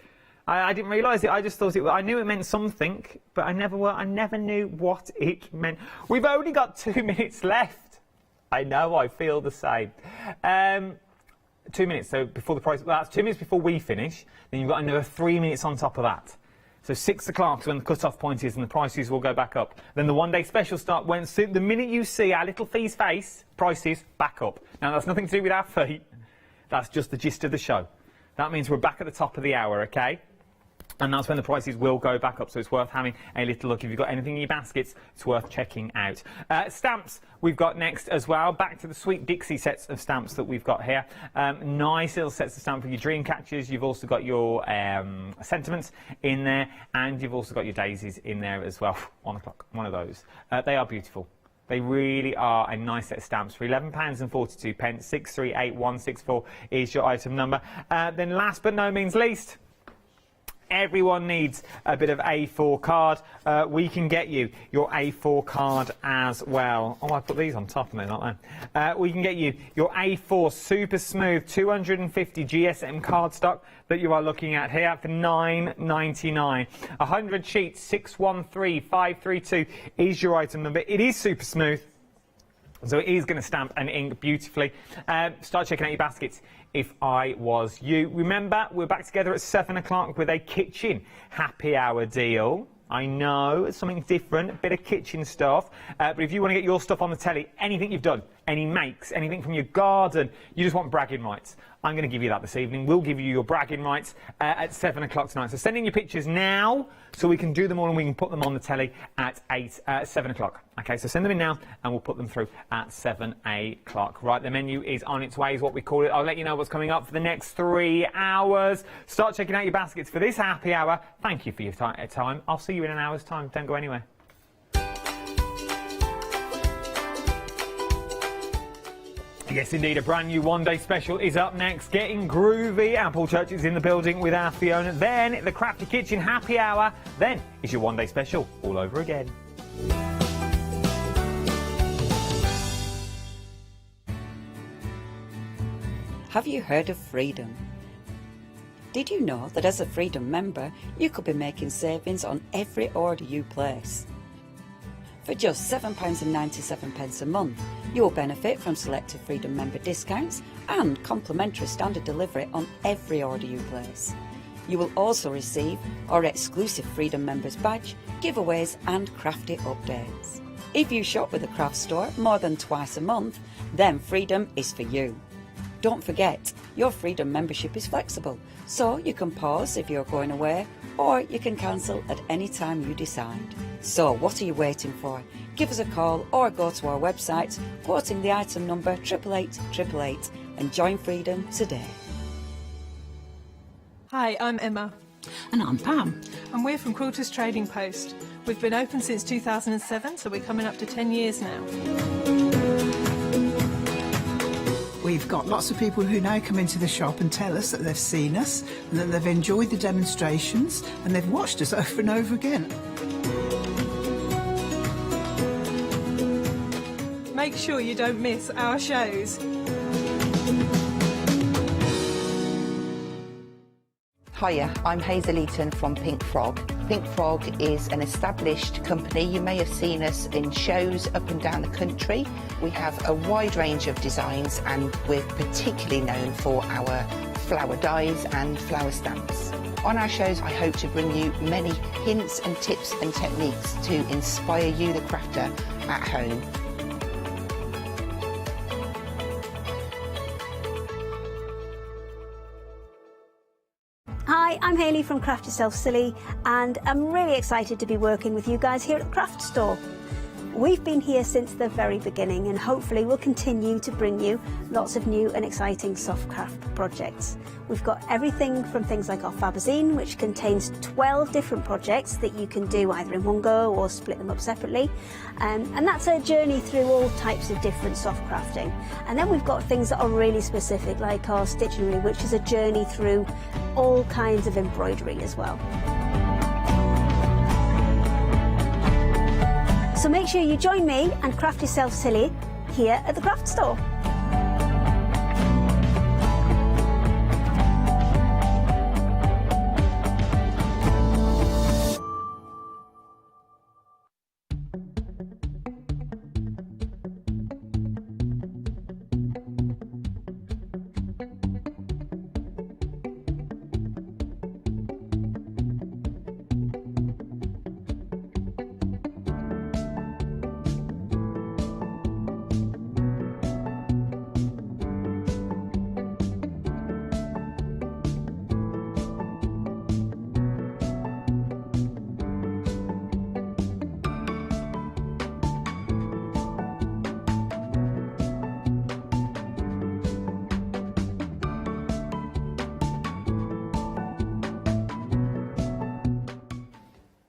I didn't realise it. I just thought I knew it meant something, but I never knew what it meant. We've only got 2 minutes left. I know, I feel the same. 2 minutes, so before the price, well, that's 2 minutes before we finish, then you've got another 3 minutes on top of that. So 6 o'clock is when the cut-off point is and the prices will go back up. Then the one-day special start when the minute you see our little Fee's face, prices back up. Now, that's nothing to do with our feet. That's just the gist of the show. That means we're back at the top of the hour, OK? And that's when the prices will go back up, so it's worth having a little look. If you've got anything in your baskets, it's worth checking out. Stamps we've got next as well. Back to the Sweet Dixie sets of stamps that we've got here. Nice little sets of stamps for your dream catchers. You've also got your sentiments in there, and you've also got your daisies in there as well. 1 o'clock, one of those. They are beautiful. They really are a nice set of stamps for £11.42. 638164 is your item number. Then last but no means least, everyone needs a bit of A4 card. We can get you your A4 card as well. Oh, I put these on top and they're not there. We can get you your A4 super smooth 250 GSM cardstock that you are looking at here for £9.99. 100 sheets, 613532 is your item number. It is super smooth, so it is going to stamp and ink beautifully. Start checking out your baskets if I was you. Remember, we're back together at 7 o'clock with a kitchen happy hour deal. I know, it's something different, a bit of kitchen stuff. But if you want to get your stuff on the telly, anything you've done, any makes, anything from your garden, you just want bragging rights, I'm going to give you that this evening. We'll give you your bragging rights at 7 o'clock tonight. So send in your pictures now so we can do them all and we can put them on the telly at 7 o'clock. OK, so send them in now and we'll put them through at 7 o'clock. Right, the menu is on its way, is what we call it. I'll let you know what's coming up for the next 3 hours. Start checking out your baskets for this happy hour. Thank you for your time. I'll see you in an hour's time. Don't go anywhere. Yes, indeed, a brand new one-day special is up next. Getting groovy. Paul Church is in the building with our Fiona. Then the Crafty Kitchen happy hour. Then is your one-day special all over again. Have you heard of Freedom? Did you know that as a Freedom member, you could be making savings on every order you place? For just £7.97 a month, you will benefit from selected Freedom member discounts and complimentary standard delivery on every order you place. You will also receive our exclusive Freedom members badge, giveaways and crafty updates. If you shop with a craft store more than twice a month, then Freedom is for you. Don't forget, your Freedom membership is flexible, so you can pause if you're going away, or you can cancel at any time you decide. So what are you waiting for? Give us a call or go to our website, quoting the item number 88888 and join Freedom today. Hi, I'm Emma. And I'm Pam. And we're from Quilters Trading Post. We've been open since 2007, so we're coming up to 10 years now. We've got lots of people who now come into the shop and tell us that they've seen us and that they've enjoyed the demonstrations and they've watched us over and over again. Make sure you don't miss our shows. Hiya, I'm Hazel Eaton from Pink Frog. Pink Frog is an established company. You may have seen us in shows up and down the country. We have a wide range of designs and we're particularly known for our flower dies and flower stamps. On our shows, I hope to bring you many hints and tips and techniques to inspire you, the crafter, at home. Hi, I'm Hayley from Craft Yourself Silly and I'm really excited to be working with you guys here at the Craft Store. We've been here since the very beginning, and hopefully we'll continue to bring you lots of new and exciting soft craft projects. We've got everything from things like our Fabazine, which contains 12 different projects that you can do either in one go or split them up separately. And that's a journey through all types of different soft crafting. And then we've got things that are really specific, like our Stitchery, which is a journey through all kinds of embroidery as well. So make sure you join me and craft yourself silly here at the craft store.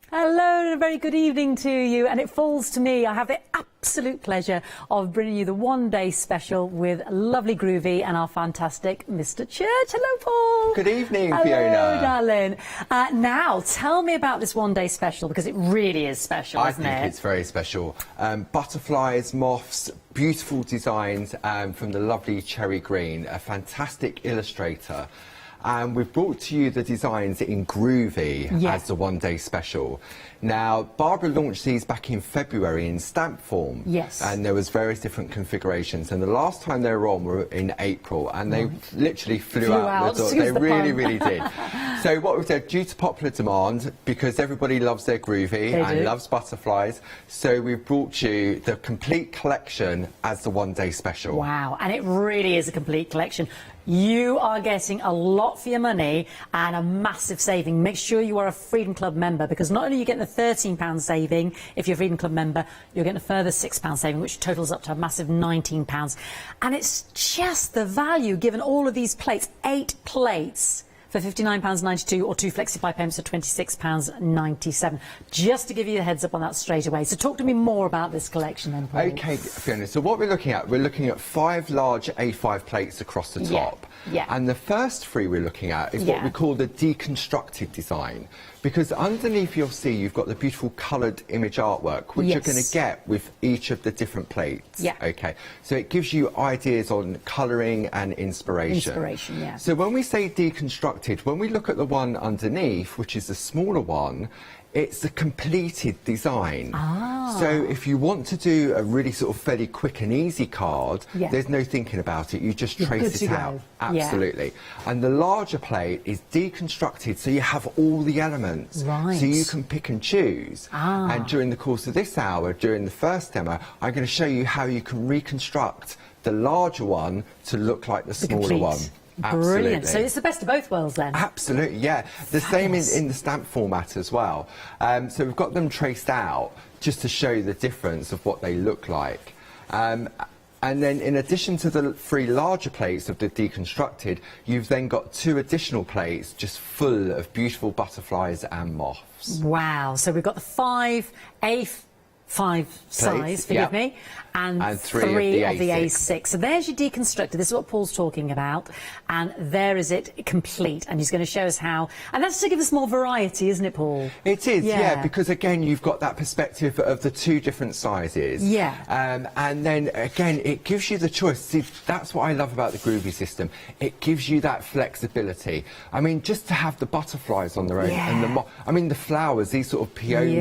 Hello and a very good evening to you, and it falls to me. I have the absolute pleasure of bringing you the one-day special with lovely Groovy and our fantastic Mr. Church. Hello, Paul. Good evening, Hello, Fiona. darling. Now, tell me about this one-day special, because it really is special, isn't it? I think it's very special. Butterflies, moths, beautiful designs from the lovely Cherry Green, a fantastic illustrator. And we've brought to you the designs in Groovy as the one-day special. Now, Barbara launched these back in February in stamp form. Yes. And there was various different configurations. And the last time they were on were in April, and they literally flew out the door. They really, really did. So what we've done, due to popular demand, because everybody loves their Groovy and loves butterflies, so we've brought you the complete collection as the one-day special. Wow, and it really is a complete collection. You are getting a lot for your money and a massive saving. Make sure you are a Freedom Club member, because not only are you getting the £13 saving if you're a Freedom Club member, you're getting a further £6 saving, which totals up to a massive £19. And it's just the value, given all of these plates, 8 plates for £59.92 or 2 Flexify payments for £26.97. Just to give you a heads up on that straight away. So talk to me more about this collection then, Paul. OK, Fiona, so what we're looking at 5 large A5 plates across the top. Yeah. And the first 3 we're looking at is what we call the deconstructed design. Because underneath you'll see you've got the beautiful coloured image artwork, which you're going to get with each of the different plates. Yeah. OK, so it gives you ideas on colouring and inspiration. Inspiration, yeah. So when we say deconstructed, when we look at the one underneath, which is the smaller one, it's a completed design. So if you want to do a really sort of fairly quick and easy card, there's no thinking about it. You just trace it out. Absolutely. And the larger plate is deconstructed, so you have all the elements. Right. So you can pick and choose. And during the course of this hour, during the first demo, I'm going to show you how you can reconstruct the larger one to look like the smaller one. Absolutely. Brilliant. So it's the best of both worlds then. Absolutely, yeah. The same in the stamp format as well. So we've got them traced out just to show you the difference of what they look like. And then in addition to the 3 larger plates of the deconstructed, you've then got 2 additional plates just full of beautiful butterflies and moths. Wow. So we've got the 5 size, forgive me, and 3 of the A6. So there's your deconstructed. This is what Paul's talking about, and there is it complete. And he's going to show us how. And that's to give us more variety, isn't it, Paul? It is, yeah, because again you've got that perspective of the 2 different sizes. Yeah. And then again it gives you the choice. See, that's what I love about the Groovy system. It gives you that flexibility. I mean, just to have the butterflies on their own and the flowers, these sort of peony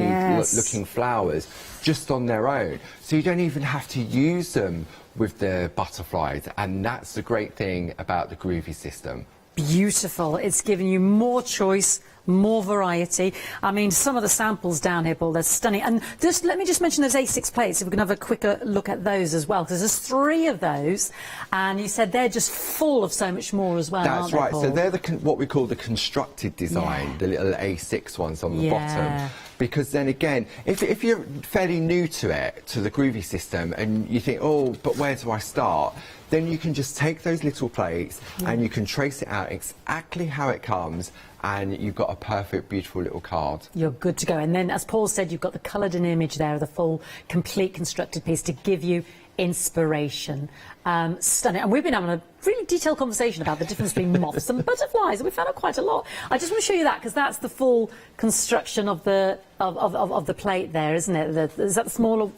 looking flowers, just on their own, so you don't even have to use them with the butterflies, and that's the great thing about the Groovy system. Beautiful. It's giving you more choice, more variety. I mean, some of the samples down here, Paul, they're stunning. And just let me just mention those A6 plates, if we can have a quicker look at those as well, because there's 3 of those, and you said they're just full of so much more as well, That's right. Paul? So they're what we call the constructed design, the little A6 ones on the bottom. Because then again, if you're fairly new to it, to the Groovy system, and you think, oh, but where do I start? Then you can just take those little plates and you can trace it out exactly how it comes, and you've got a perfect, beautiful little card. You're good to go. And then, as Paul said, you've got the coloured in image there of the full, complete constructed piece to give you inspiration. Stunning. And we've been having a really detailed conversation about the difference between moths and butterflies, and we found out quite a lot. I just want to show you that, because that's the full construction of the plate there, isn't it? Is that the smaller?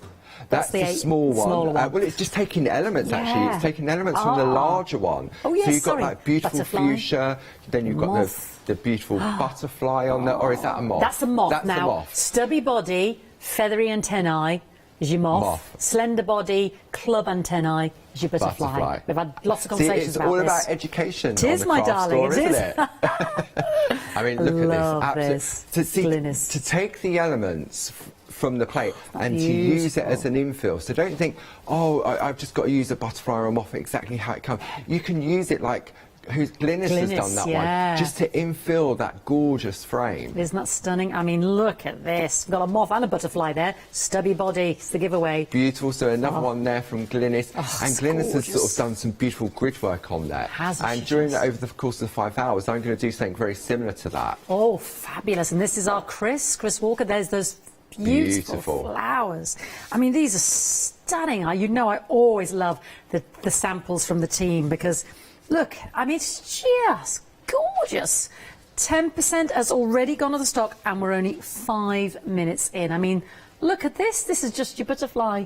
That's the small one. Well, it's just taking elements, actually. It's taking elements from the larger one. Oh, yes, so you've got that beautiful fuchsia, then you've got the beautiful butterfly on there, or is that a moth? That's a moth. That's now, a moth. Stubby body, feathery antennae is your moth. Slender body, club antennae is your butterfly. We've had lots of conversations about this. It's all about education. It is, my darling, isn't it? I mean, look at this. To take the elements from the plate and to use it as an infill. So don't think, oh, I've just got to use a butterfly or a moth exactly how it comes. You can use it like Glynis has done that one, just to infill that gorgeous frame. Isn't that stunning? I mean, look at this. We've got a moth and a butterfly there. Stubby body, it's the giveaway. Beautiful. So another one there from Glynis. And Glynis has sort of done some beautiful grid work on there. And during over the course of the 5 hours, I'm going to do something very similar to that. Oh, fabulous. And this is our Chris Walker. There's those beautiful flowers. I mean, these are stunning. You know, I always love the samples from the team, because look, I mean, it's just gorgeous. 10% has already gone to the stock, and we're only 5 minutes in. I mean, look at this. This is just your butterfly.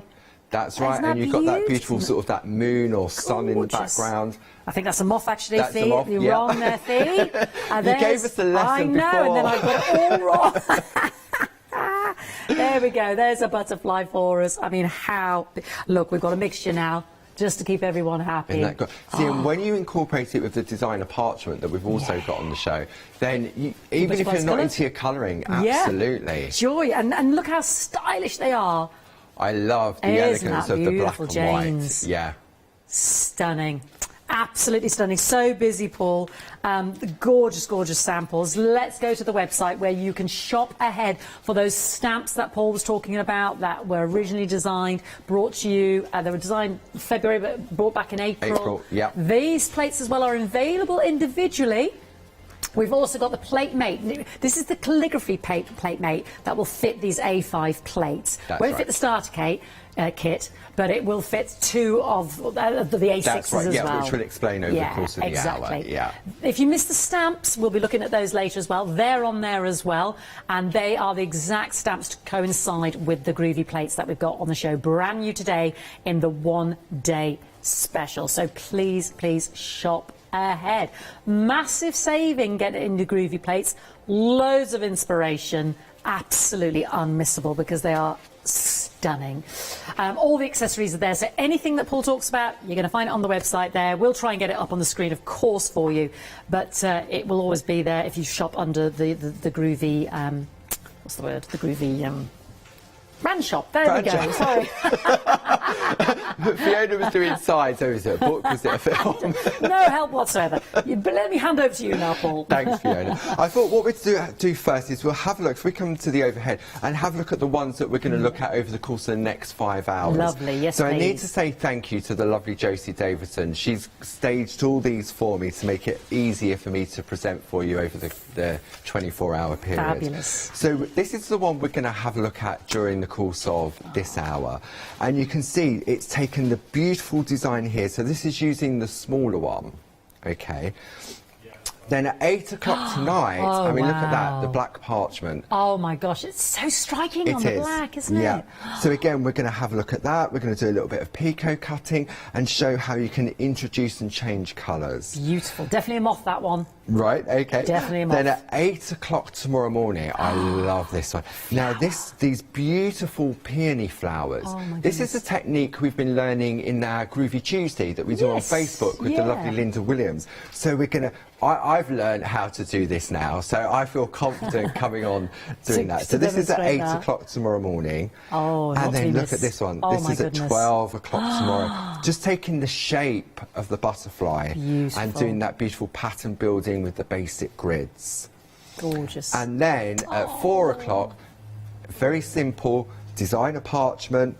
That's right, and you've got that beautiful sort of that moon or sun in the background. I think that's a moth, actually, That's Fee. a moth, You're wrong there, Fee. You gave us the lesson before. I know, and then I got it all wrong. There we go. There's a butterfly for us. I mean, how... Look, we've got a mixture now, just to keep everyone happy. See, and when you incorporate it with the designer parchment that we've also got on the show, then even if you're not into your colouring, absolutely. Joy, and look how stylish they are. I love the elegance of the black and white. Yeah. Stunning. Absolutely stunning. So busy, Paul. Gorgeous, gorgeous samples. Let's go to the website where you can shop ahead for those stamps that Paul was talking about that were originally designed, brought to you. They were designed in February, but brought back in April. These plates as well are available individually. We've also got the plate mate. This is the calligraphy plate mate that will fit these A5 plates. Won't fit the starter kit, but it will fit 2 of the A6s as well. Which we'll explain over the course of the hour. Yeah. If you missed the stamps, we'll be looking at those later as well. They're on there as well, and they are the exact stamps to coincide with the Groovy plates that we've got on the show. Brand new today in the 1-day special. So please, please shop ahead. Massive saving getting into Groovy plates. Loads of inspiration. Absolutely unmissable, because they are stunning. All the accessories are there, so anything that Paul talks about, you're going to find it on the website there. We'll try and get it up on the screen, of course, for you, but it will always be there if you shop under the Groovy, what's the word? The Groovy brand shop. There we go. Sorry. Fiona was doing sides. So was it a book? Was it a film? No help whatsoever. But let me hand over to you now, Paul. Thanks, Fiona. I thought what we'd do first is we'll have a look. If we come to the overhead and have a look at the ones that we're going to look at over the course of the next 5 hours. Lovely, yes, So please. I need to say thank you to the lovely Josie Davidson. She's staged all these for me to make it easier for me to present for you over the 24-hour period. Fabulous. So this is the one we're going to have a look at during the course of this hour, and you can see it's taken the beautiful design here. So this is using the smaller one, okay. Then at 8 o'clock tonight, I mean, look at that, the black parchment. Oh my gosh, it's so striking on the black, isn't it? So again, we're going to have a look at that. We're going to do a little bit of picot cutting and show how you can introduce and change colours. Beautiful. Definitely a moth, that one. Right, okay. Definitely a moth. Then at 8 o'clock tomorrow morning, I love this one. Now, these beautiful peony flowers. Oh my this is a technique we've been learning in our Groovy Tuesday that we do on Facebook with the lovely Linda Williams. So we're going to I've learned how to do this now, so I feel confident coming on doing that. So this is at 8 o'clock tomorrow morning. Oh, and then look at this one. Oh, this is at 12 o'clock tomorrow. Just taking the shape of the butterfly and doing that beautiful pattern building with the basic grids. Gorgeous. And then at 4 o'clock, very simple, design a parchment,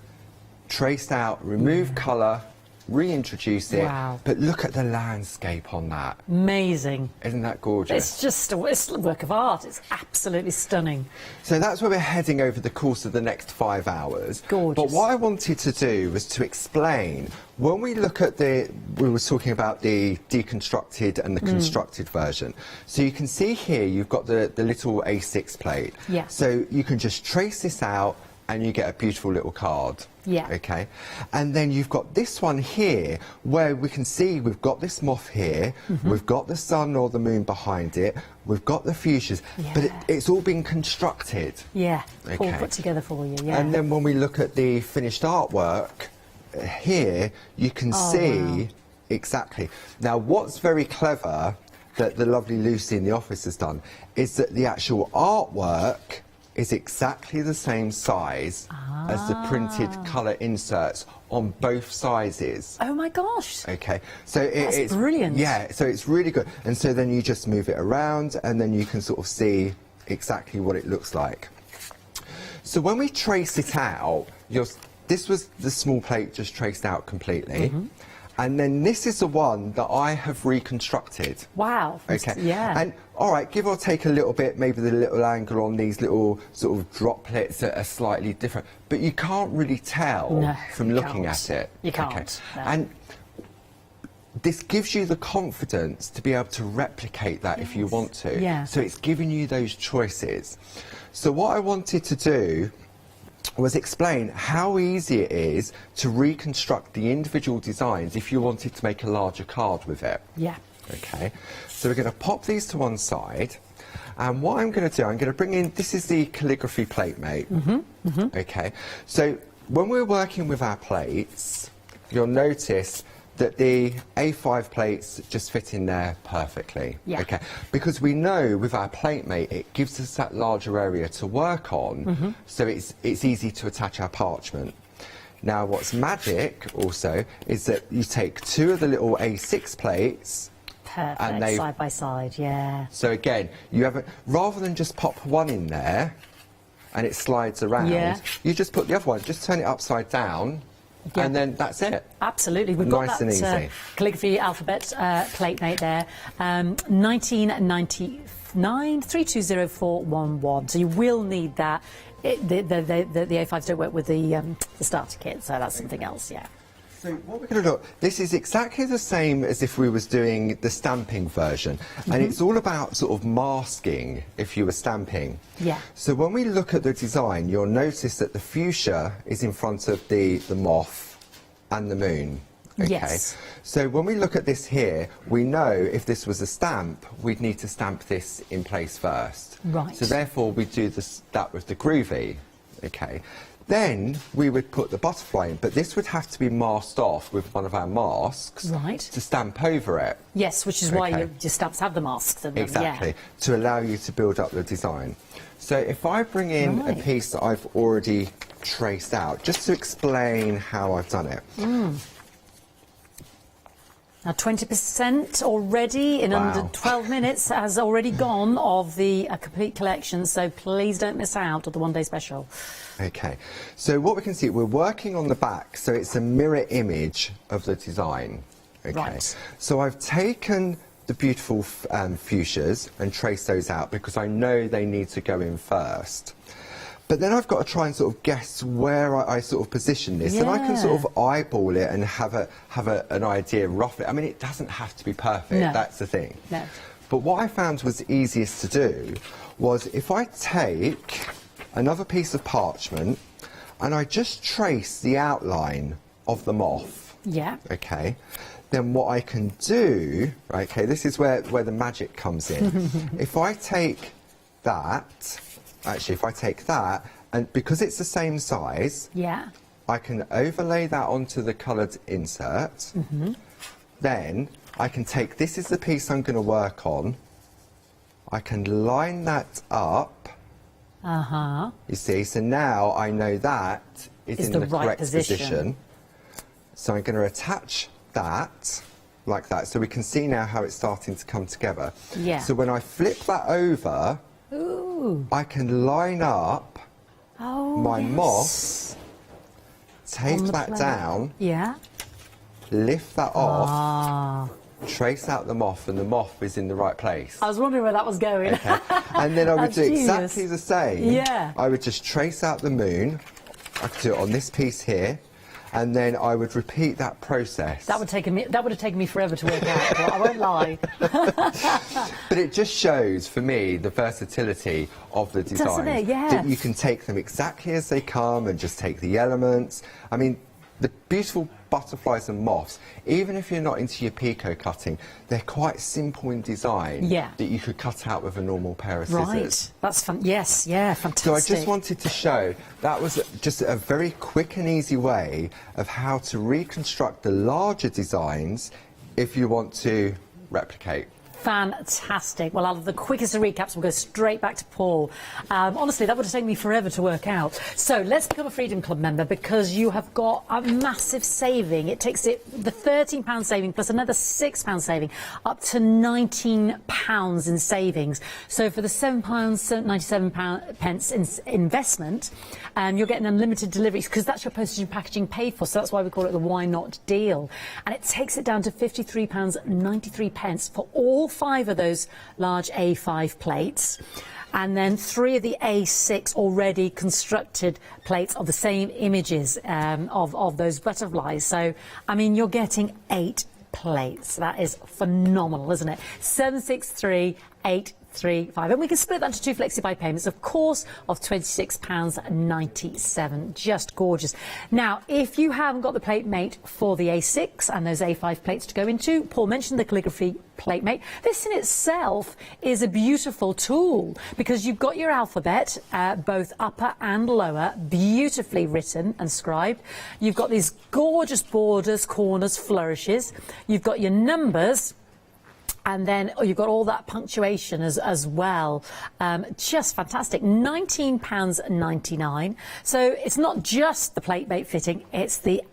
traced out, remove colour, reintroduce it. Wow. But look at the landscape on that. Amazing. Isn't that gorgeous? It's just it's a work of art. It's absolutely stunning. So that's where we're heading over the course of the next 5 hours. Gorgeous. But what I wanted to do was to explain, when we look at we were talking about the deconstructed and the constructed version. So you can see here you've got the little A6 plate. Yeah. So you can just trace this out and you get a beautiful little card. Yeah. Okay. And then you've got this one here where we can see we've got this moth here, we've got the sun or the moon behind it, we've got the fuchsias, but it's all been constructed. Yeah. Okay. All put together for you. Yeah. And then when we look at the finished artwork, here you can see exactly. Now what's very clever that the lovely Lucy in the office has done is that the actual artwork is exactly the same size as the printed colour inserts on both sizes. Oh my gosh. Okay, so it's brilliant. Yeah, so it's really good. And so then you just move it around and then you can sort of see exactly what it looks like. So when we trace it out, this was the small plate just traced out completely. And then this is the one that I have reconstructed. Wow. Okay. Yeah. And all right, give or take a little bit, maybe the little angle on these little sort of droplets are slightly different, but you can't really tell from looking at it. You can't. Okay. No. And this gives you the confidence to be able to replicate that if you want to. Yeah. So it's giving you those choices. So what I wanted to do was explain how easy it is to reconstruct the individual designs if you wanted to make a larger card with it. Yeah. Okay, so we're going to pop these to one side, and what I'm going to do, I'm going to bring in, this is the calligraphy plate mate. Okay, so when we're working with our plates, you'll notice that the A5 plates just fit in there perfectly. Yeah. Okay, because we know with our plate mate it gives us that larger area to work on, so it's easy to attach our parchment. Now what's magic also is that you take two of the little A6 plates. Perfect. And they side by side. Yeah. So again, you have rather than just pop one in there and it slides around, you just put the other one, just turn it upside down. Yeah. And then that's it. Absolutely. We've got nice that and easy. calligraphy alphabet plate mate there. 1999 320411. So you will need that. The A5s don't work with the starter kit, so that's something else, yeah. So what we're going to look, this is exactly the same as if we was doing the stamping version, and it's all about sort of masking if you were stamping. Yeah. So when we look at the design, you'll notice that the fuchsia is in front of the moth and the moon. Okay. Yes. So when we look at this here, we know if this was a stamp, we'd need to stamp this in place first. Right. So therefore we do that with the groovy. Okay. Then we would put the butterfly in, but this would have to be masked off with one of our masks to stamp over it. Yes, which is why your stamps have the masks in them. Exactly, to allow you to build up the design. So if I bring in a piece that I've already traced out, just to explain how I've done it. Now 20% already in under 12 minutes has already gone of the complete collection, so please don't miss out on the one-day special. Okay, so what we can see, we're working on the back, so it's a mirror image of the design. Okay, Right. So I've taken the beautiful fuchsias and traced those out because I know they need to go in first. But then I've got to try and sort of guess where I sort of position this, and I can sort of eyeball it and have an idea roughly. I mean, it doesn't have to be perfect. No. That's the thing. No. But what I found was easiest to do was if I take another piece of parchment and I just trace the outline of the moth. Yeah. Okay. Then what I can do, right, okay, this is where the magic comes in. If I take that. Actually, if I take that, and because it's the same size, I can overlay that onto the coloured insert. Then I can take, this is the piece I'm going to work on. I can line that up. You see, so now I know that is in the correct position. So I'm going to attach that like that, so we can see now how it's starting to come together. Yeah. So when I flip that over, I can line up my moth, take that down, lift that off, trace out the moth, and the moth is in the right place. I was wondering where that was going. Okay. And then I would That's do genius. exactly the same. Yeah. I would just trace out the moon. I could do it on this piece here. And then I would repeat that process. That would have taken me forever to work out, but I won't lie. But it just shows, for me, the versatility of the design. Doesn't it? Yeah. That you can take them exactly as they come and just take the elements. I mean, the beautiful butterflies and moths, even if you're not into your picot cutting, they're quite simple in design that you could cut out with a normal pair of scissors. Right. That's fun. Yes, yeah, fantastic. So I just wanted to show that was just a very quick and easy way of how to reconstruct the larger designs if you want to replicate. Fantastic. Well, out of the quickest of recaps, we'll go straight back to Paul. Honestly, that would have taken me forever to work out. So let's become a Freedom Club member, because you have got a massive saving. It takes the £13 saving plus another £6 saving, up to £19 in savings. So for the £7.97 investment, you're getting unlimited deliveries, because that's your postage and packaging paid for. So that's why we call it the Why Not deal. And it takes it down to £53.93 for all 5 of those large A5 plates, and then 3 of the A6 already constructed plates of the same images of those butterflies. So, I mean, you're getting 8 plates. That is phenomenal, isn't it? 763-835, and we can split that into 2 flexi-buy payments, of course, of £26.97. Just gorgeous. Now, if you haven't got the plate mate for the A6 and those A5 plates to go into, Paul mentioned the calligraphy plate mate. This in itself is a beautiful tool, because you've got your alphabet, both upper and lower, beautifully written and scribed. You've got these gorgeous borders, corners, flourishes. You've got your numbers, and then you've got all that punctuation as well. Just fantastic. £19.99. So it's not just the plate mate fitting, it's the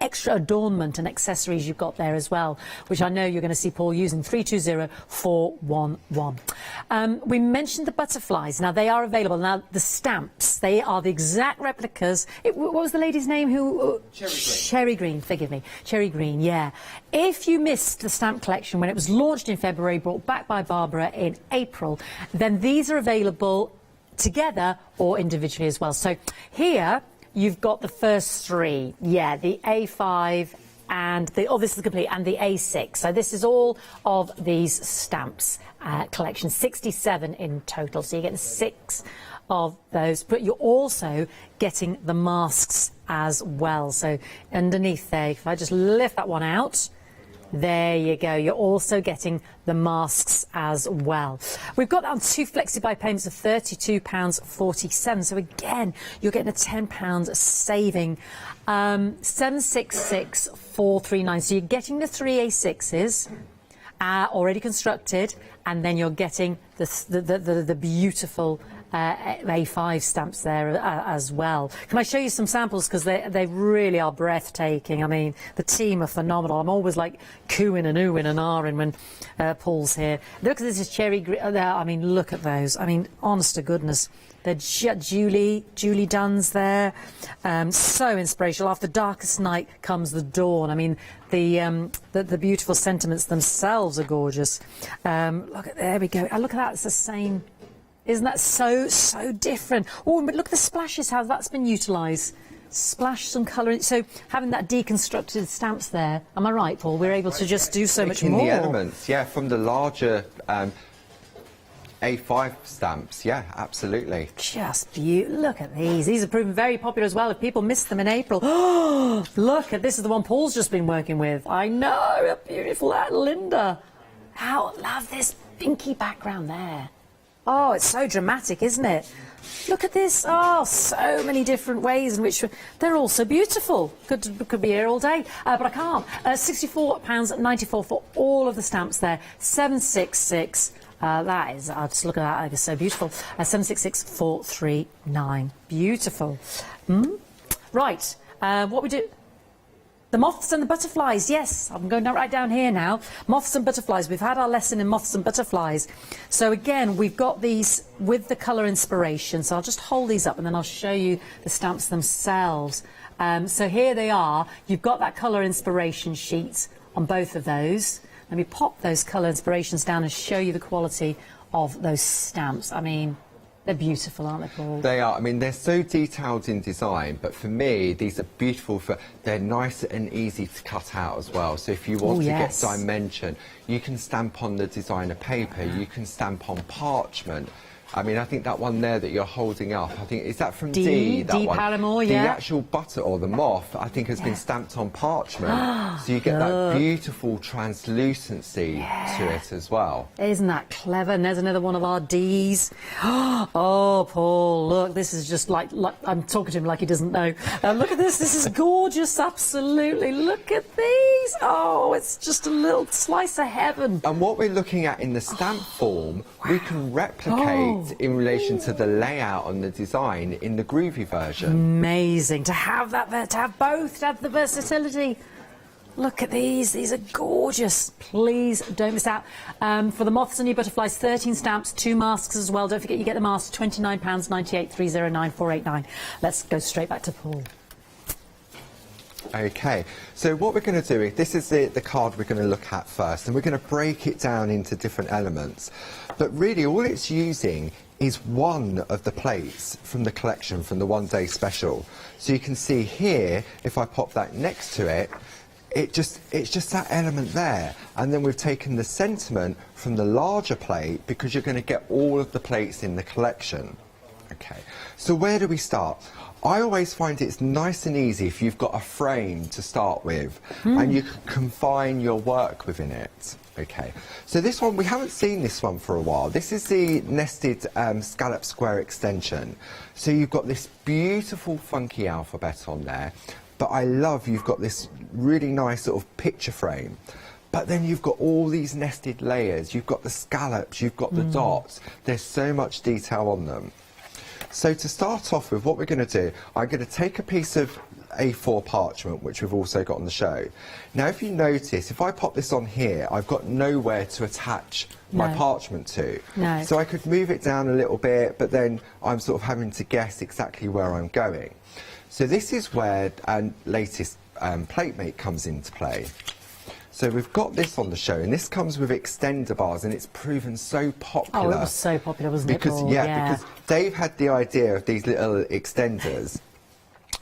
extra adornment and accessories you've got there as well, which I know you're going to see Paul using. 320411. We mentioned the butterflies. Now, they are available. Now, the stamps, they are the exact replicas. What was the lady's name who... Cherry Green. Cherry Green, forgive me. Cherry Green, yeah. If you missed the stamp collection when it was launched in February, brought back by Barbara in April, then these are available together or individually as well. So here... you've got the first 3, the A5 and this is complete, and the A6. So this is all of these stamps collection, 67 in total. So you're getting 6 of those, but you're also getting the masks as well. So underneath there, if I just lift that one out, there you go. You're also getting the masks as well. We've got that on 2 flexi-buy payments of £32.47. So again, you're getting a £10 saving. 766,439. So you're getting the 3 A6s already constructed, and then you're getting the beautiful A5 stamps there as well. Can I show you some samples, because they really are breathtaking. I mean, the team are phenomenal. I'm always like cooing and oohing and ahhing when Paul's here. Look at this, is Cherry Green. I mean, look at those. I mean, honest to goodness. They're Julie Dunn's there. So inspirational. After darkest night comes the dawn. I mean, the beautiful sentiments themselves are gorgeous. There we go. Look at that. It's the same. Isn't that so different? Oh, but look at the splashes, how that's been utilised. Splash some colour. So having that deconstructed stamps there, am I right, Paul? We're able to just do so much more. The elements, from the larger A5 stamps, absolutely. Just beautiful. Look at these. These have proven very popular as well. If people missed them in April. Oh, look at this. Is the one Paul's just been working with. I know, beautiful. That Linda. Love this pinky background there. Oh, it's so dramatic, isn't it? Look at this. Oh, so many different ways in which they're all so beautiful. Could be here all day, but I can't. £64.94 for all of the stamps there. 766. That is, I'll just look at that, it's so beautiful. 766439. Beautiful. Right, what we do... The moths and the butterflies, yes, I'm going right down here now. Moths and butterflies, we've had our lesson in moths and butterflies. So again, we've got these with the colour inspiration. So I'll just hold these up and then I'll show you the stamps themselves. So here they are. You've got that colour inspiration sheet on both of those. Let me pop those colour inspirations down and show you the quality of those stamps. I mean, they're beautiful, aren't they, Paul? They are. I mean, they're so detailed in design, but for me, these are beautiful. They're nice and easy to cut out as well. So if you want to get dimension, you can stamp on the designer paper, you can stamp on parchment. I mean, I think that one there that you're holding up, I think, is that from D? That D one? Paramore, The actual butter, or the moth, I think has been stamped on parchment. So you get that beautiful translucency to it as well. Isn't that clever? And there's another one of our Ds. Oh, Paul, look, this is just like I'm talking to him like he doesn't know. Look at this. This is gorgeous, absolutely. Look at these. Oh, it's just a little slice of heaven. And what we're looking at in the stamp form, we can replicate in relation to the layout and the design in the groovy version. Amazing to have that there, to have both, to have the versatility. Look at these are gorgeous. Please don't miss out. For the moths and your butterflies, 13 stamps, 2 masks as well. Don't forget you get the masks, £29.98, 309 489. Let's go straight back to Paul. Okay, so what we're going to do is, this is the card we're going to look at first, and we're going to break it down into different elements. But really, all it's using is one of the plates from the collection, from the one-day special. So you can see here, if I pop that next to it, it's just that element there. And then we've taken the sentiment from the larger plate, because you're going to get all of the plates in the collection. Okay, so where do we start? I always find it's nice and easy if you've got a frame to start with and you can confine your work within it. Okay, so this one, we haven't seen this one for a while. This is the nested scallop square extension. So you've got this beautiful funky alphabet on there, but I love you've got this really nice sort of picture frame. But then you've got all these nested layers. You've got the scallops, you've got the dots. There's so much detail on them. So to start off with, what we're going to do, I'm going to take a piece of A4 parchment, which we've also got on the show. Now, if you notice, if I pop this on here, I've got nowhere to attach my parchment to. So I could move it down a little bit, but then I'm sort of having to guess exactly where I'm going. So this is where latest PlateMate comes into play. So we've got this on the show, and this comes with extender bars, and it's proven so popular. Oh, it was so popular, wasn't it, Paul? Because Dave had the idea of these little extenders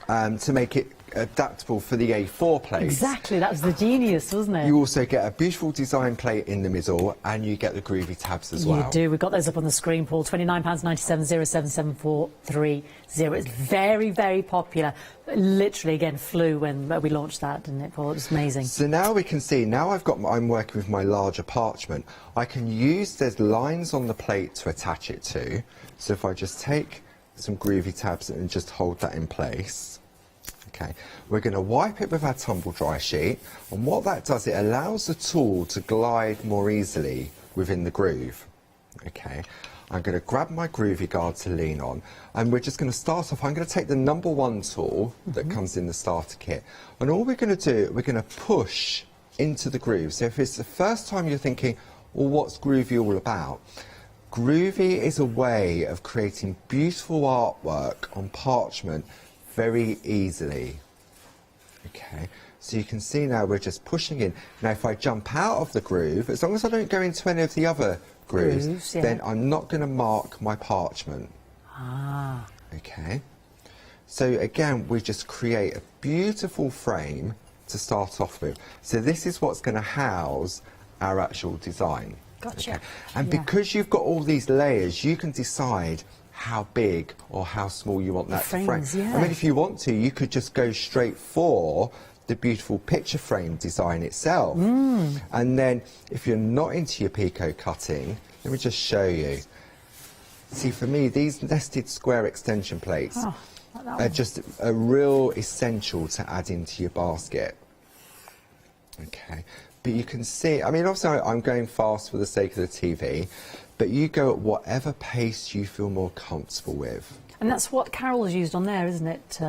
to make it adaptable for the A4 plates. Exactly, that was the genius, wasn't it? You also get a beautiful design plate in the middle, and you get the groovy tabs as well. You do. We've got those up on the screen, Paul. £29.97, 07743. It's very, very popular. Literally, again, flew when we launched that, didn't it, Paul? It was amazing. So now we can see, now I'm working with my larger parchment. I can use, there's lines on the plate to attach it to. So if I just take some groovy tabs and just hold that in place. Okay, we're going to wipe it with our tumble dry sheet, and what that does, it allows the tool to glide more easily within the groove. Okay, I'm going to grab my groovy guard to lean on, and we're just going to start off. I'm going to take the #1 tool that comes in the starter kit, and all we're going to do, we're going to push into the groove. So if it's the first time you're thinking, well, what's groovy all about? Groovy is a way of creating beautiful artwork on parchment very easily. Okay, so you can see now we're just pushing in. Now if I jump out of the groove, as long as I don't go into any of the other grooves, then I'm not going to mark my parchment. Okay, so again we just create a beautiful frame to start off with. So this is what's going to house our actual design. Gotcha. Okay. And because you've got all these layers, you can decide how big or how small you want that frame. I mean, if you want to, you could just go straight for the beautiful picture frame design itself. And then if you're not into your picot cutting, let me just show you. See, for me, these nested square extension plates Oh, like that are one. just a real essential to add into your basket. Okay, but you can see, I mean, obviously I'm going fast for the sake of the TV, but you go at whatever pace you feel more comfortable with. And that's what Carol's used on there, isn't it?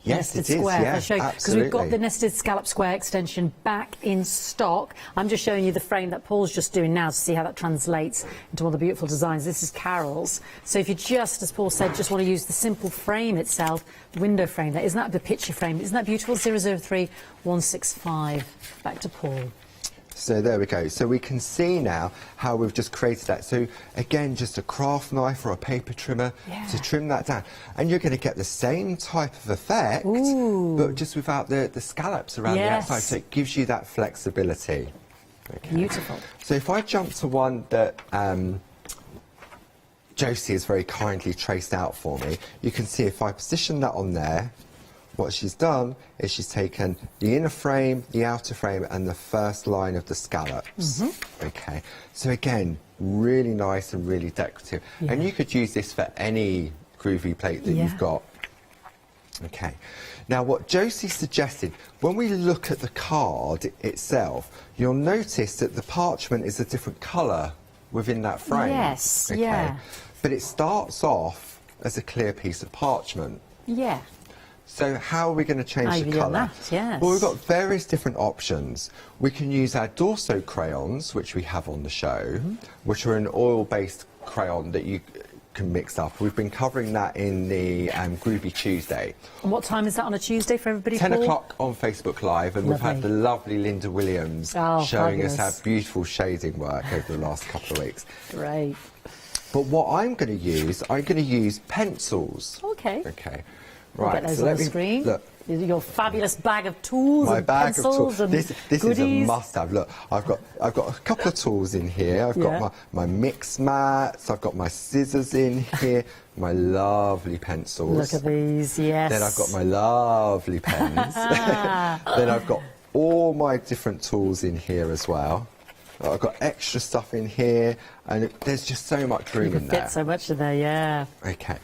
Yes, nested it is, square. yeah, I'll show you, because we've got absolutely. the nested scallop square extension back in stock. I'm just showing you the frame that Paul's just doing now to see how that translates into one of the beautiful designs. This is Carol's. So if you just, as Paul said, just want to use the simple frame itself, the window frame there, isn't that the picture frame? Isn't that beautiful? 003165. Back to Paul. So there we go. So we can see now how we've just created that. So again, just a craft knife or a paper trimmer to trim that down. And you're going to get the same type of effect, but just without the scallops around the outside. So it gives you that flexibility. Okay. Beautiful. So if I jump to one that Josie has very kindly traced out for me, you can see if I position that on there, what she's done is she's taken the inner frame, the outer frame, and the first line of the scallops. Okay, so again, really nice and really decorative. And you could use this for any groovy plate that you've got. Okay, now what Josie suggested, when we look at the card itself, you'll notice that the parchment is a different colour within that frame. Yes, yeah. But it starts off as a clear piece of parchment. Yeah. So how are we going to change the Ivy on colour? that, yes. Well, we've got various different options. We can use our Dorso crayons, which we have on the show, which are an oil-based crayon that you can mix up. We've been covering that in the Groovy Tuesday. And what time is that on a Tuesday for everybody, 10 Paul? o'clock on Facebook Live, and we've had the lovely Linda Williams showing us our beautiful shading work over the last couple of weeks. Great. But what I'm going to use pencils. Okay. Okay. We'll Right, get those so on let the me screen. look. Your fabulous bag of tools My and bag of pencils tools. and This goodies. is a must-have. Look, I've got a couple of tools in here. I've got my mix mats. I've got my scissors in here. My lovely pencils. Look at these, yes. Then I've got my lovely pens. Then I've got all my different tools in here as well. I've got extra stuff in here, and there's just so much room in there. Fit so much in there, yeah. Okay.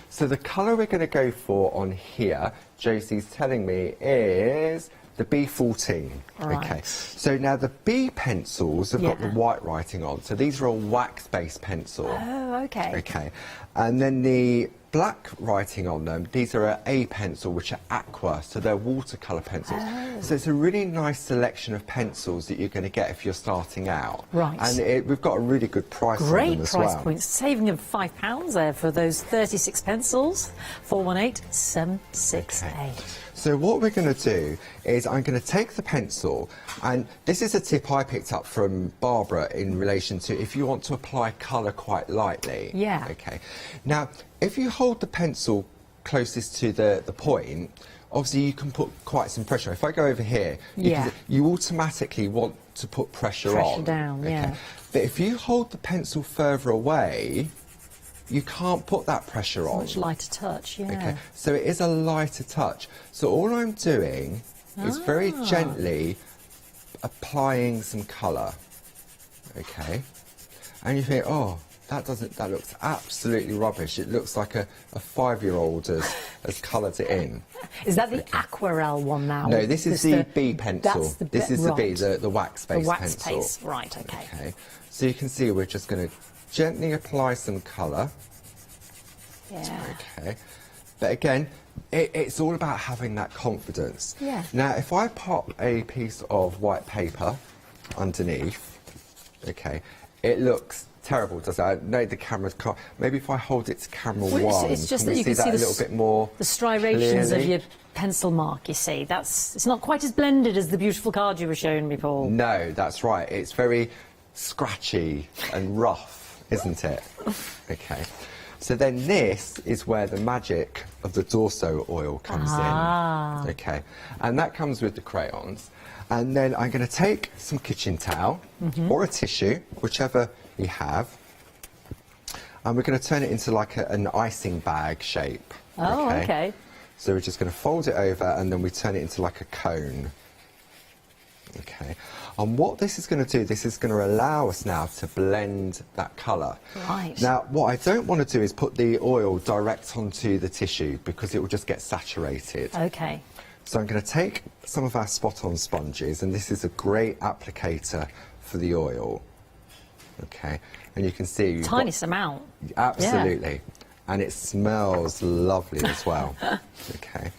So the colour we're going to go for on here, Josie's telling me, is the B14. Right. Okay. So now the B pencils have got the white writing on. So these are a wax-based pencil. Oh, okay. Okay. And then the black writing on them, these are A pencil, which are aqua, so they're watercolour pencils. So it's a really nice selection of pencils that you're going to get if you're starting out. Right. And we've got a really good price on Great them as price well. point. Saving of £5 there for those 36 pencils. 418768. So what we're going to do is I'm going to take the pencil, and this is a tip I picked up from Barbara in relation to if you want to apply colour quite lightly. Yeah. Okay. Now, if you hold the pencil closest to the point, obviously you can put quite some pressure. If I go over here, you automatically want to put pressure on. Down, yeah. But if you hold the pencil further away, you can't put that pressure on. Much lighter touch, yeah. Okay, so it is a lighter touch. So all I'm doing is very gently applying some colour. Okay, and you think, oh, that looks absolutely rubbish. It looks like a 5-year-old has coloured it in. Is that the aquarelle one now? No, this is the B pencil. That's the this is the B, right. the wax-based The wax pencil. paste, right, okay. Okay, so you can see we're just going to gently apply some colour. Yeah. Okay, but again, it's all about having that confidence. Yeah. Now, if I pop a piece of white paper underneath, okay, it looks terrible, doesn't it? I know the camera's can't. Maybe if I hold it to camera one, it's just can that we you can see see that a little bit more the striations of clearly? your pencil mark, you see. It's not quite as blended as the beautiful card you were showing me, Paul. No, that's right. It's very scratchy and rough, isn't it? Okay. So then this is where the magic of the Dorso oil comes in. Okay. And that comes with the crayons. And then I'm going to take some kitchen towel or a tissue, whichever you have. And we're going to turn it into like an icing bag shape. Oh, okay. So we're just going to fold it over, and then we turn it into like a cone. Okay. And what this is going to do, this is going to allow us now to blend that colour. Right. Now, what I don't want to do is put the oil direct onto the tissue because it will just get saturated. Okay. So I'm going to take some of our spot-on sponges, and this is a great applicator for the oil. Okay, and you can see... Tiniest amount. Absolutely. Yeah. And it smells lovely as well. Okay,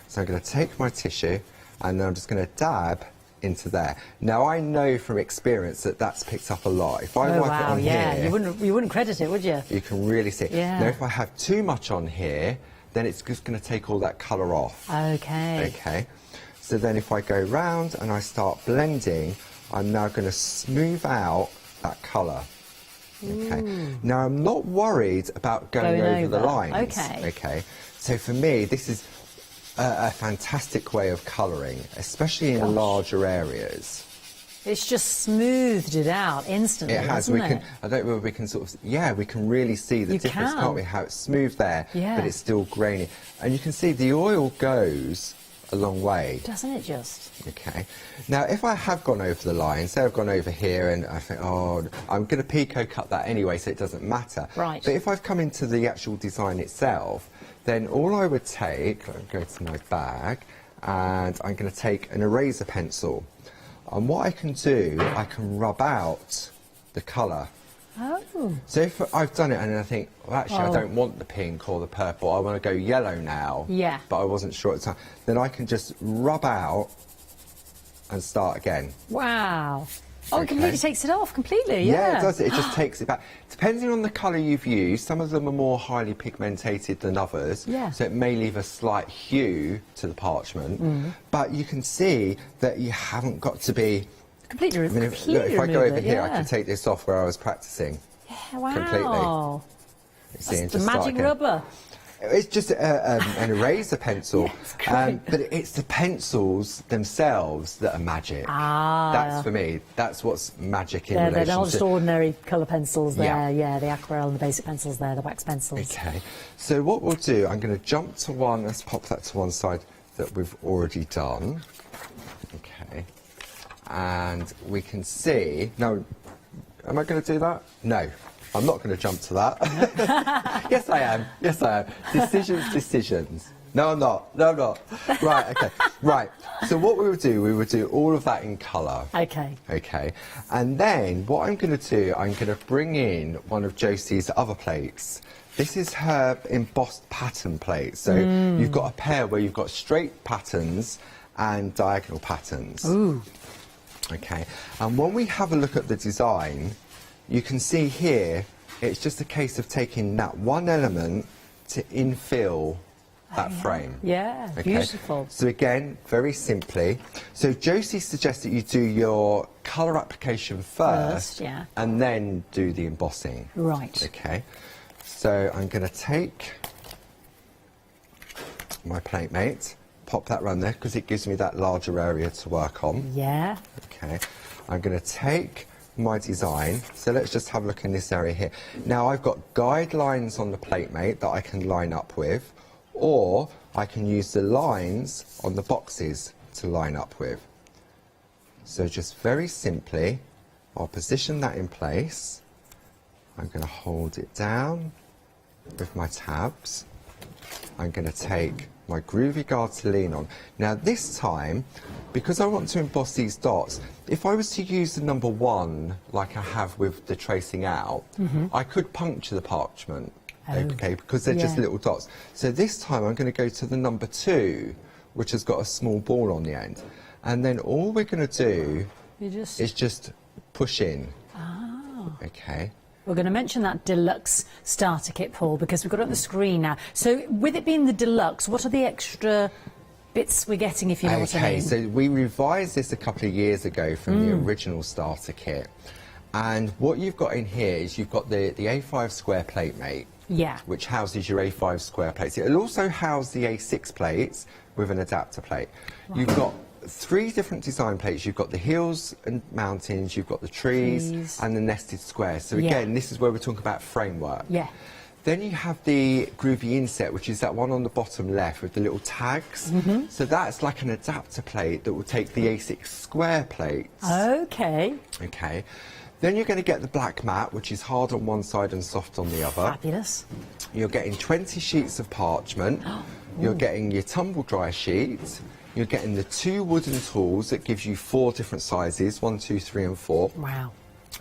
so I'm going to take my tissue and then I'm just going to dab into there. Now I know from experience that that's picked up a lot. If I wipe it on here, you wouldn't credit it, would you? You can really see it. Yeah. Now if I have too much on here, then it's just going to take all that colour off. Okay. Okay. So then if I go round and I start blending, I'm now going to smooth out that colour. Okay. Now I'm not worried about going over the lines. Okay. Okay. So for me, this is a fantastic way of colouring, especially in larger areas. It's just smoothed it out instantly. It has. Hasn't it? I don't know if we can sort of. Yeah, we can really see the difference, can't we? How it's smooth there, but it's still grainy, and you can see the oil goes a long way. Doesn't it just? Okay. Now, if I have gone over the line, say I've gone over here and I think, oh, I'm going to pico cut that anyway, so it doesn't matter. Right. But if I've come into the actual design itself, then all I would take, let me go to my bag, and I'm going to take an eraser pencil. And what I can do, I can rub out the colour. Oh. So if I've done it and then I think, well, actually, I don't want the pink or the purple, I want to go yellow now. Yeah. But I wasn't sure at the time. Then I can just rub out and start again. Wow. Oh, it completely takes it off completely, yeah. Yeah, it does. It just takes it back. Depending on the colour you've used, some of them are more highly pigmentated than others. Yeah. So it may leave a slight hue to the parchment. But you can see that you haven't got to be... Completely look, if I go over here, I can take this off where I was practising. Yeah, wow. Completely. See, That's the magic rubber. It's just an eraser pencil, but it's the pencils themselves that are magic. That's for me. That's what's magic in relation to... They're not just ordinary colour pencils there. Yeah, the aquarelle and the basic pencils there, the wax pencils. Okay, so what we'll do, I'm going to jump to one. Let's pop that to one side that we've already done. Okay, and we can see... No, am I going to do that? No. I'm not going to jump to that. Yes, I am. Yes, I am. Decisions. No, I'm not. No, I'm not. Right, okay. Right. So what we would do all of that in colour. Okay. Okay. And then what I'm going to do, I'm going to bring in one of Josie's other plates. This is her embossed pattern plate. So you've got a pair where you've got straight patterns and diagonal patterns. Ooh. Okay. And when we have a look at the design, you can see here, it's just a case of taking that one element to infill that frame. Yeah, okay? Beautiful. So again, very simply, so Josie suggests that you do your colour application first and then do the embossing. Right. Okay, so I'm going to take my plate mate, pop that round there because it gives me that larger area to work on. Yeah. Okay, I'm going to take my design, so let's just have a look in this area here. Now I've got guidelines on the plate mate that I can line up with, or I can use the lines on the boxes to line up with. So just very simply, I'll position that in place. I'm going to hold it down with my tabs. I'm going to take my groovy guard to lean on. Now this time, because I want to emboss these dots, if I was to use the number 1 like I have with the tracing out, I could puncture the parchment, okay, because they're just little dots. So this time I'm going to go to the number 2, which has got a small ball on the end. And then all we're going to do is just push in. Okay. We're going to mention that deluxe starter kit, Paul, because we've got it on the screen now. So with it being the deluxe, what are the extra bits we're getting, if you know what I mean? Okay, so we revised this a couple of years ago from the original starter kit. And what you've got in here is you've got the A5 square plate mate, which houses your A5 square plates. It'll also house the A6 plates with an adapter plate. Right. You've got 3 different design plates. You've got the hills and mountains, you've got the trees and the nested squares. So again, this is where we're talking about framework. Then you have the groovy inset, which is that one on the bottom left with the little tags. So that's like an adapter plate that will take the A6 square plates. Okay. Okay. Then you're going to get the black mat, which is hard on one side and soft on the other. Fabulous. You're getting 20 sheets of parchment. You're getting your tumble dry sheet. You're getting the 2 wooden tools that gives you 4 different sizes, 1, 2, 3 and 4. Wow.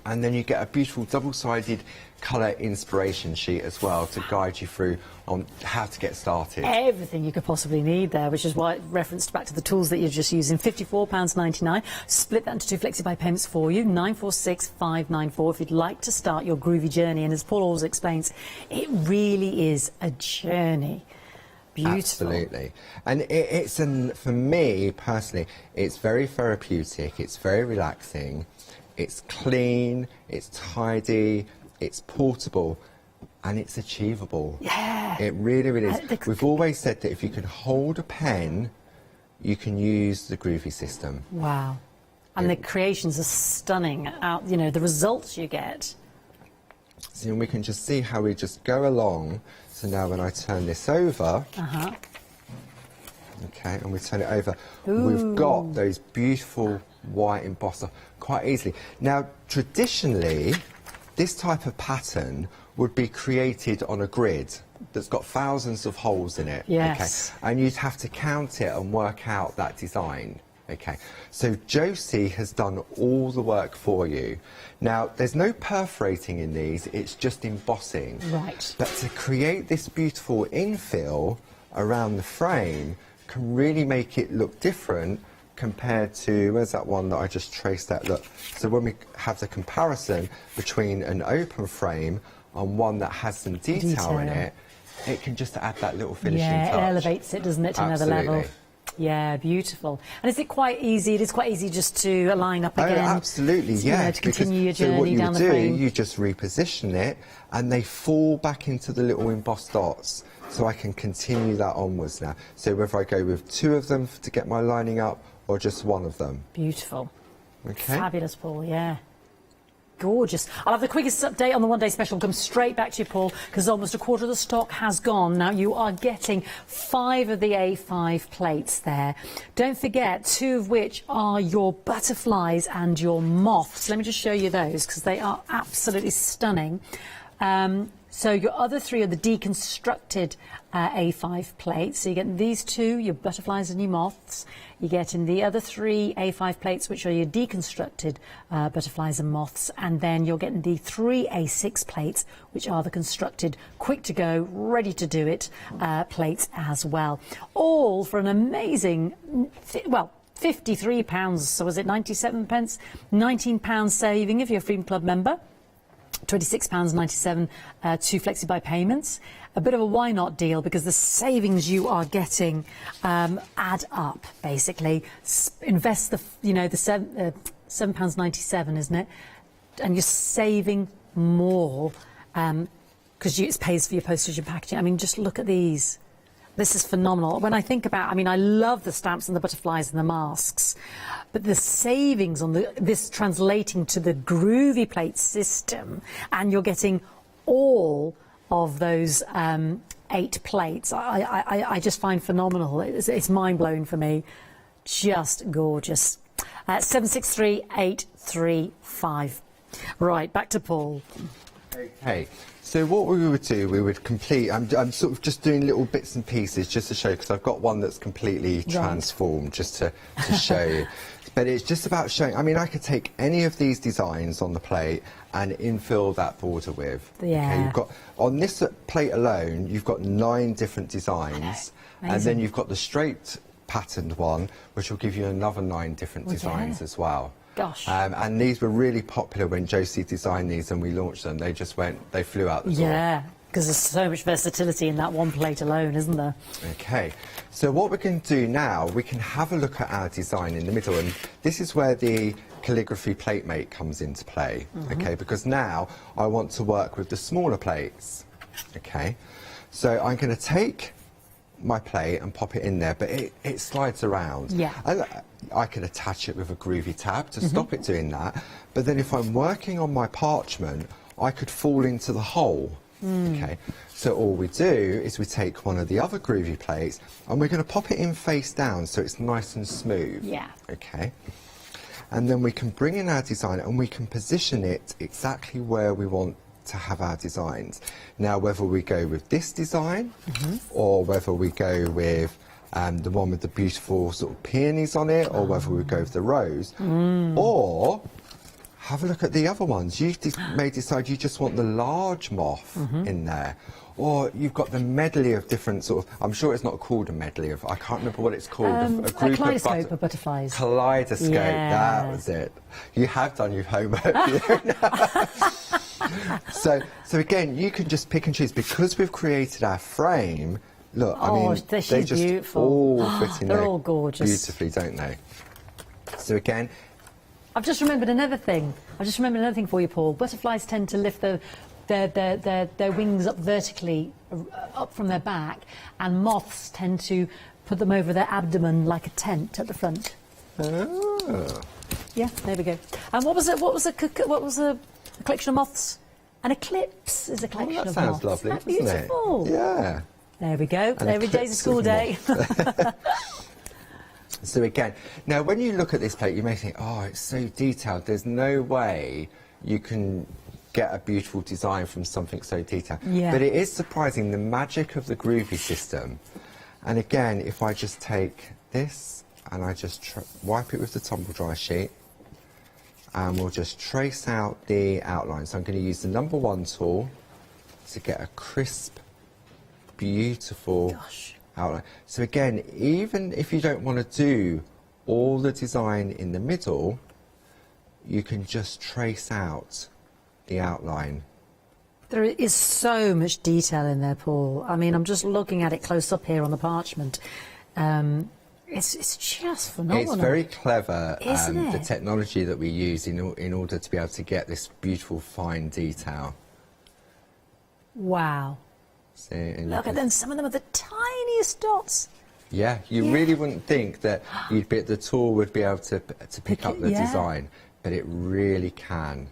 And then you get a beautiful double-sided colour inspiration sheet as well to guide you through on how to get started. Everything you could possibly need there, which is why it referenced back to the tools that you're just using. £54.99. Split that into 2 flexi-buy payments for you. 946,594 if you'd like to start your groovy journey. And as Paul always explains, it really is a journey. Beautiful. Absolutely. And it's for me personally, it's very therapeutic, it's very relaxing, it's clean, it's tidy, it's portable, and it's achievable. Yeah. It really, really is. We've always said that if you can hold a pen, you can use the groovy system. Wow. And the creations are stunning. You know, the results you get. So we can just see how we just go along. So now when I turn this over, okay, and we turn it over, we've got those beautiful white embosser quite easily. Now, traditionally, this type of pattern would be created on a grid that's got thousands of holes in it. Yes. Okay, and you'd have to count it and work out that design. Okay, so Josie has done all the work for you. Now, there's no perforating in these, it's just embossing. Right. But to create this beautiful infill around the frame can really make it look different compared to, where's that one that I just traced that look? So when we have the comparison between an open frame and one that has some detail in it, it can just add that little finishing touch. Yeah, it elevates it, doesn't it, to another level. Yeah, beautiful. And is it quite easy? It is quite easy just to line up again. Oh, absolutely, yeah. You know, to continue your journey so what you down the do, frame. you just reposition it, and they fall back into the little embossed dots. So I can continue that onwards now. So whether I go with 2 of them to get my lining up, or just 1 of them. Beautiful. Okay. Fabulous, Paul. Yeah. Gorgeous. I'll have the quickest update on the one-day special. We'll come straight back to you, Paul, because almost a quarter of the stock has gone. Now, you are getting 5 of the A5 plates there. Don't forget, 2 of which are your butterflies and your moths. Let me just show you those, because they are absolutely stunning. So your other 3 are the deconstructed A5 plates. So you get these 2, your butterflies and your moths. You get in the other 3 A5 plates, which are your deconstructed butterflies and moths. And then you're getting the 3 A6 plates, which are the constructed, quick to go, ready to do it plates as well. All for an amazing, well, £53. So was it 97 pence? £19 saving if you're a Freedom Club member. £26.97, 2 flexi-buy payments. A bit of a why not deal, because the savings you are getting add up, basically. Invest the, you know, the £7.97, isn't it? And you're saving more because it pays for your postage and packaging. I mean, just look at these. This is phenomenal. When I think about, I mean, I love the stamps and the butterflies and the masks, but the savings on this translating to the groovy plate system, and you're getting all of those 8 plates, I just find phenomenal. It's mind-blowing for me. Just gorgeous. 763835. Right, back to Paul. Okay. So what we would do, we would complete, I'm sort of just doing little bits and pieces just to show, because I've got one that's completely transformed, just to show you. But it's just about showing, I mean, I could take any of these designs on the plate and infill that border with. Yeah. Okay, you've got, on this plate alone, you've got 9 different designs, and then you've got the straight patterned one, which will give you another 9 different designs as well. Gosh. And these were really popular when Josie designed these and we launched them. They just they flew out the door. Yeah, because there's so much versatility in that one plate alone, isn't there? Okay, so what we can do now, we can have a look at our design in the middle, and this is where the calligraphy plate mate comes into play, okay, because now I want to work with the smaller plates, okay. So I'm going to take my plate and pop it in there, but it slides around. Yeah. And I can attach it with a groovy tab to stop it doing that, but then if I'm working on my parchment, I could fall into the hole. Okay, so all we do is we take one of the other groovy plates and we're going to pop it in face down so it's nice and smooth. Yeah. Okay, and then we can bring in our design and we can position it exactly where we want to have our designs. Now, whether we go with this design or whether we go with the one with the beautiful sort of peonies on it, or whether we go with the rose, or have a look at the other ones. You may decide you just want the large moth in there, or you've got the medley of different sort of, I'm sure it's not called a medley of, I can't remember what it's called. A kaleidoscope of butterflies. Kaleidoscope, that was it. You have done your homework. So again, you can just pick and choose. Because we've created our frame, look, I mean, they just beautiful. all fit in They're there all gorgeous. beautifully, don't they? So again, I've just remembered another thing. For you, Paul. Butterflies tend to lift their wings up vertically, up from their back, and moths tend to put them over their abdomen like a tent at the front. oh. Yeah, there we go. And what was a collection of moths? An eclipse is a collection that of sounds moths. lovely, Isn't that doesn't it? beautiful? Yeah. There we go. An Every day's a eclipse school of day. So again, now when you look at this plate, you may think, oh, it's so detailed. There's no way you can get a beautiful design from something so detailed. Yeah. But it is surprising, the magic of the groovy system. And again, if I just take this and I just wipe it with the tumble dry sheet, and we'll just trace out the outline. So I'm going to use the number 1 tool to get a crisp, beautiful outline. So again, even if you don't want to do all the design in the middle, you can just trace out the outline. There is so much detail in there, Paul. I mean, I'm just looking at it close up here on the parchment. It's just phenomenal. It's very clever, Isn't the it? technology that we use in order to be able to get this beautiful fine detail. Wow. See, and Look at them. Some of them are the tiniest dots. Yeah, you really wouldn't think that the tool would be able to pick up the design, but it really can.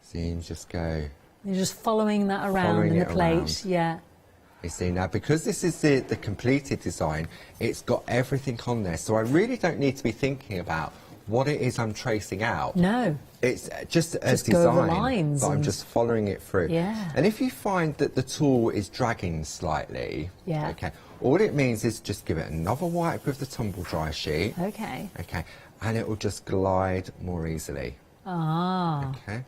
See, and just go. You're just following that around in the plate. Yeah. You see, now because this is the completed design, it's got everything on there, so I really don't need to be thinking about what it is I'm tracing out. No. It's just a go over design, lines but I'm and- just following it through. Yeah. And if you find that the tool is dragging slightly, Yeah. okay, all it means is just give it another wipe with the tumble dry sheet. Okay. Okay, and it will just glide more easily. Ah. Okay.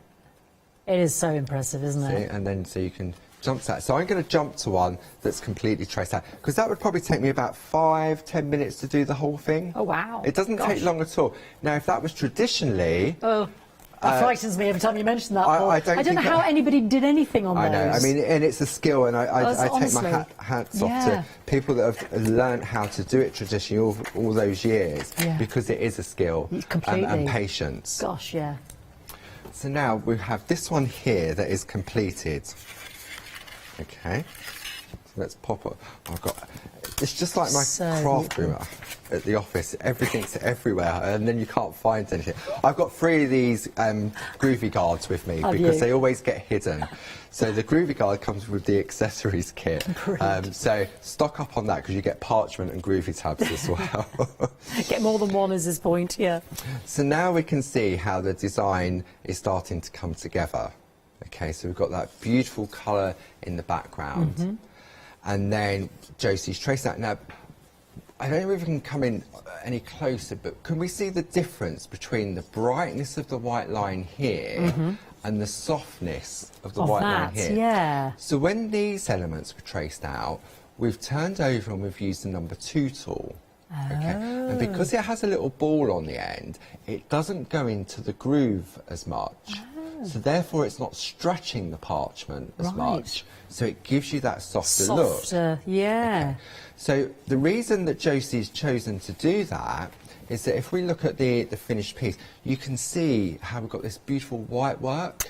It is so impressive, isn't See, it? and then so you can jump to that. So I'm going to jump to one that's completely traced out, because that would probably take me about 5-10 minutes to do the whole thing. Oh, wow. It doesn't take long at all. Now, if that was traditionally... Oh, that frightens me every time you mention that, Paul. I don't know how anybody did anything on I those. know, I mean, and it's a skill, and I take honestly. my hats off Yeah. to people that have learned how to do it traditionally all those years, Yeah. because it is a skill Completely. and patience. Gosh, yeah. So now we have this one here that is completed. Okay, so let's pop it. I've got. It's just like my So craft room at the office. Everything's everywhere, and then you can't find anything. I've got 3 of these groovy guards with me Have because you? they always get hidden. So the groovy guard comes with the accessories kit. So stock up on that, because you get parchment and groovy tabs as well. Get more than one is his point, yeah. So now we can see how the design is starting to come together. Okay, so we've got that beautiful colour in the background. And then Josie's traced that. Now, I don't know if we can come in any closer, but can we see the difference between the brightness of the white line here and the softness of the white line here? Yeah. So when these elements were traced out, we've turned over and we've used the number 2 tool. Okay. And because it has a little ball on the end, it doesn't go into the groove as much. So therefore it's not stretching the parchment as much. So it gives you that softer look. Softer, yeah. Okay. So the reason that Josie's chosen to do that is that if we look at the finished piece, you can see how we've got this beautiful white work.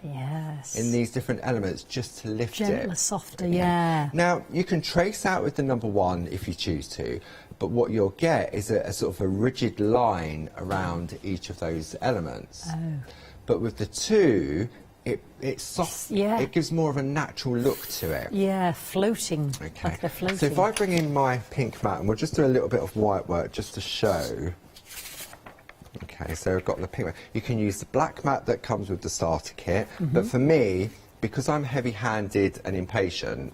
Yes. In these different elements, just to lift it. Gentler, softer, yeah. Now, you can trace out with the number 1 if you choose to, but what you'll get is a sort of a rigid line around each of those elements. Oh. But with the 2, it's soft. Yeah. It gives more of a natural look to it. Yeah, floating. Okay. Like they're floating. So if I bring in my pink mat, and we'll just do a little bit of white work just to show. Okay, so I've got the pink mat. You can use the black mat that comes with the starter kit, but for me, because I'm heavy-handed and impatient,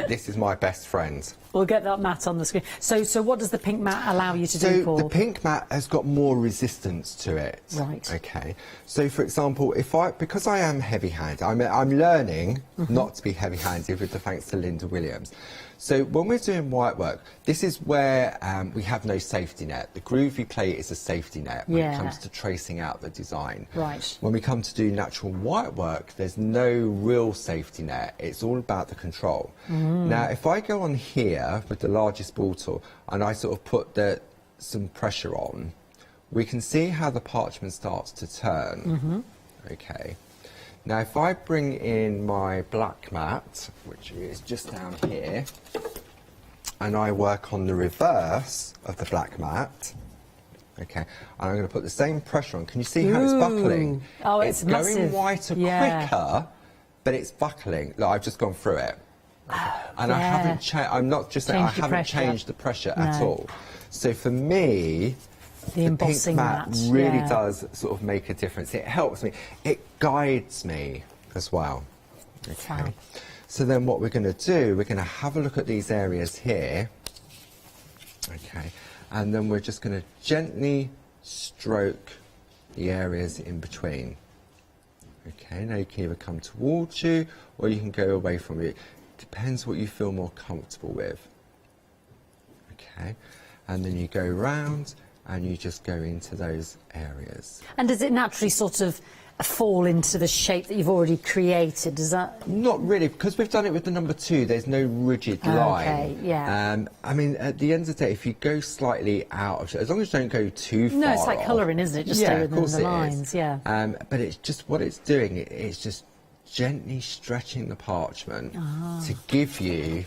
this is my best friend. We'll get that mat on the screen. So what does the pink mat allow you to do, Paul? The pink mat has got more resistance to it. Right. Okay. So, for example, because I am heavy-handed, I'm learning not to be heavy-handed with the thanks to Linda Williams. So when we're doing white work, this is where we have no safety net. The groovy plate is a safety net when it comes to tracing out the design. Right. When we come to do natural white work, there's no real safety net. It's all about the control. Now, if I go on here with the largest ball tool and I sort of put some pressure on, we can see how the parchment starts to turn. Okay. Now, if I bring in my black mat, which is just down here, and I work on the reverse of the black mat, okay, and I'm going to put the same pressure on. Can you see how it's buckling? Oh, it's massive. Going whiter quicker, but it's buckling. Look, I've just gone through it. And I haven't changed. I'm not just saying I haven't changed the pressure at all. So for me, the pink mat really does sort of make a difference. It helps me. It guides me as well. Okay. So then what we're going to do, we're going to have a look at these areas here. Okay. And then we're just going to gently stroke the areas in between. Okay. Now you can either come towards you or you can go away from you. Depends what you feel more comfortable with. Okay. And then you go round and you just go into those areas. And does it naturally sort of fall into the shape that you've already created? Does that? Not really, because we've done it with the number 2. There's no rigid line. Okay, yeah. I mean, at the end of the day, if you go slightly out of, as long as you don't go too far. No, it's like colouring, isn't it? Just stay within the lines. Is. Yeah. But it's just what it's doing. It's just gently stretching the parchment to give you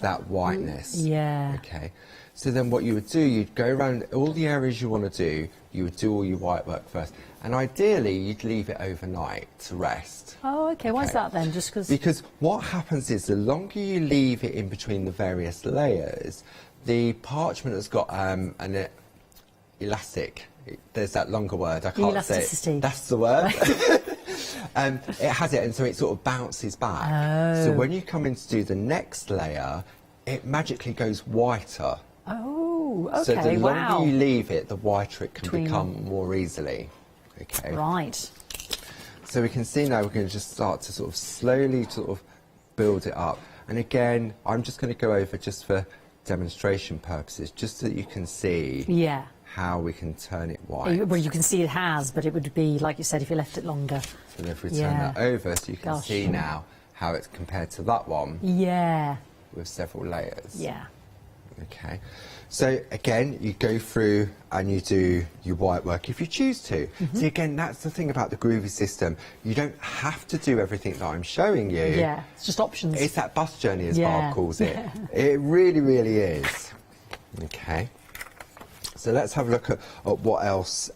that whiteness. Yeah. Okay. So then what you would do, you'd go around all the areas you want to do, you would do all your white work first. And ideally, you'd leave it overnight to rest. Oh, okay. Why is that then? Just because? Because what happens is the longer you leave it in between the various layers, the parchment has got an elastic. There's that longer word. I can't say it. That's the word. It has it, and so it sort of bounces back. Oh. So when you come in to do the next layer, it magically goes whiter. Oh, okay, so the longer you leave it, the whiter it can become more easily. Okay. Right. So we can see now we're going to just start to sort of slowly sort of build it up. And again, I'm just going to go over just for demonstration purposes, just so that you can see how we can turn it white. Well, you can see it has, but it would be, like you said, if you left it longer. So if we turn that over, so you can see now how it's compared to that one. Yeah. With several layers. Yeah. Okay. So again, you go through and you do your white work if you choose to. See, again, that's the thing about the groovy system. You don't have to do everything that I'm showing you. Yeah, it's just options. It's that bus journey, as Barb calls it. It really, really is. Okay. So let's have a look at what else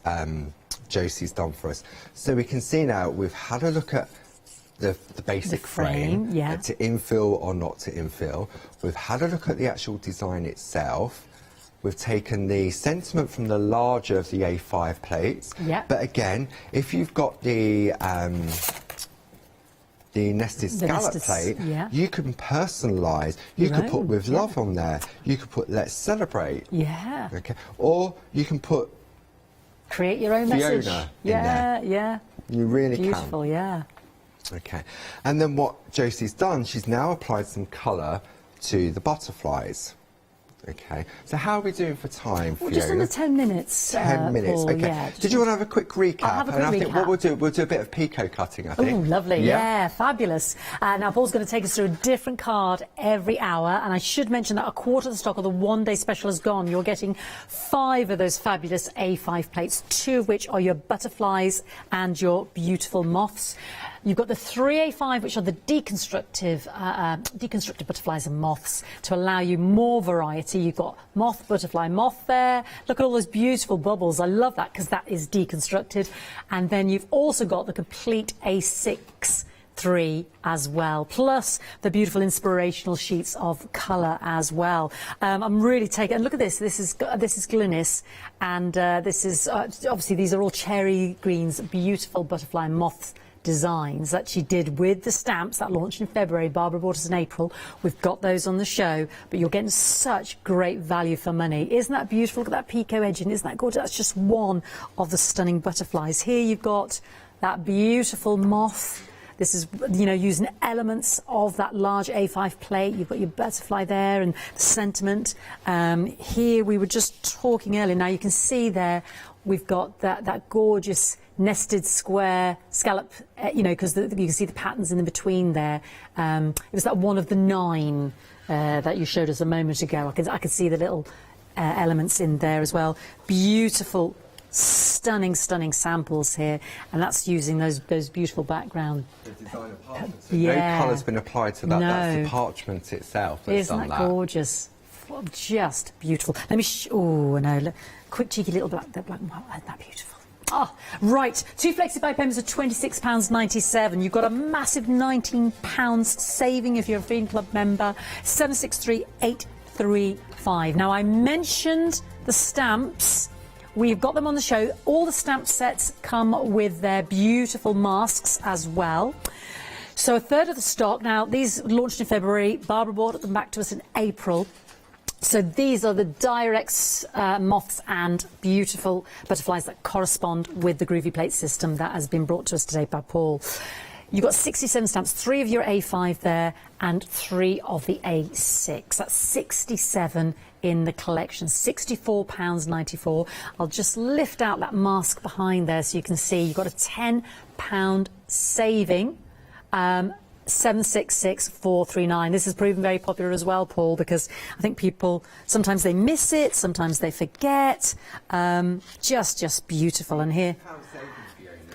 Josie's done for us. So we can see now we've had a look at the basic frame to infill or not to infill. We've had a look at the actual design itself. We've taken the sentiment from the larger of the A5 plates. But again, if you've got the nested scallop plate, you can personalise. You could put with love on there. You could put let's celebrate. Yeah. Okay. Or you can put create your own Fiona message. in there. Yeah. You really Beautiful, can. yeah. Okay. And then what Josie's done, she's now applied some colour to the butterflies. Okay. So how are we doing for time, Well, Fiona? just under 10 minutes. 10 minutes, Paul, okay. yeah, Did you want to have a quick recap? I'll have a quick I think recap. what we'll do a bit of Pico cutting, I think. Oh, lovely. Yeah, fabulous. Now, Paul's going to take us through a different card every hour. And I should mention that a quarter of the stock of the one-day special is gone. You're getting 5 of those fabulous A5 plates, 2 of which are your butterflies and your beautiful moths. You've got the 3A5, which are the deconstructive butterflies and moths to allow you more variety. You've got moth, butterfly, moth there. Look at all those beautiful bubbles. I love that because that is deconstructed. And then you've also got the complete A6 3 as well, plus the beautiful inspirational sheets of colour as well. I'm really taking, and look at this. This is Glynis, and this is obviously these are all Cherry Green's beautiful butterfly moth designs that she did with the stamps that launched in February. Barbara bought us in April. We've got those on the show, but you're getting such great value for money. Isn't that beautiful? Look at that picot edging. Isn't that gorgeous? That's just one of the stunning butterflies. Here you've got that beautiful moth. This is, you know, using elements of that large A5 plate. You've got your butterfly there and the sentiment. Here we were just talking earlier. Now you can see there we've got that gorgeous nested square scallop, you know, because you can see the patterns in the between there. It was that one of the 9 that you showed us a moment ago. I could see the little elements in there as well. Beautiful, stunning samples here, and that's using those beautiful background. The designer parchment. So no colour's been applied to that. No. That's the parchment itself that's Isn't done that that. gorgeous? Just beautiful. Let me. Oh no! Look, quick cheeky little black and white. Isn't that beautiful? Oh, right. 2 Flexi-Buy pens are £26.97. You've got a massive £19 saving if you're a Freedom Club member. 763835. Now I mentioned the stamps. We've got them on the show. All the stamp sets come with their beautiful masks as well. So a third of the stock. Now, these launched in February. Barbara brought them back to us in April. So these are the Direct moths and beautiful butterflies that correspond with the Groovy Plate system that has been brought to us today by Paul. You've got 67 stamps, 3 of your A5 there and 3 of the A6. That's 67 in the collection, £64.94. I'll just lift out that mask behind there so you can see you've got a £10 saving. 766439. This has proven very popular as well, Paul, because I think people sometimes they miss it, sometimes they forget. Just beautiful. And here,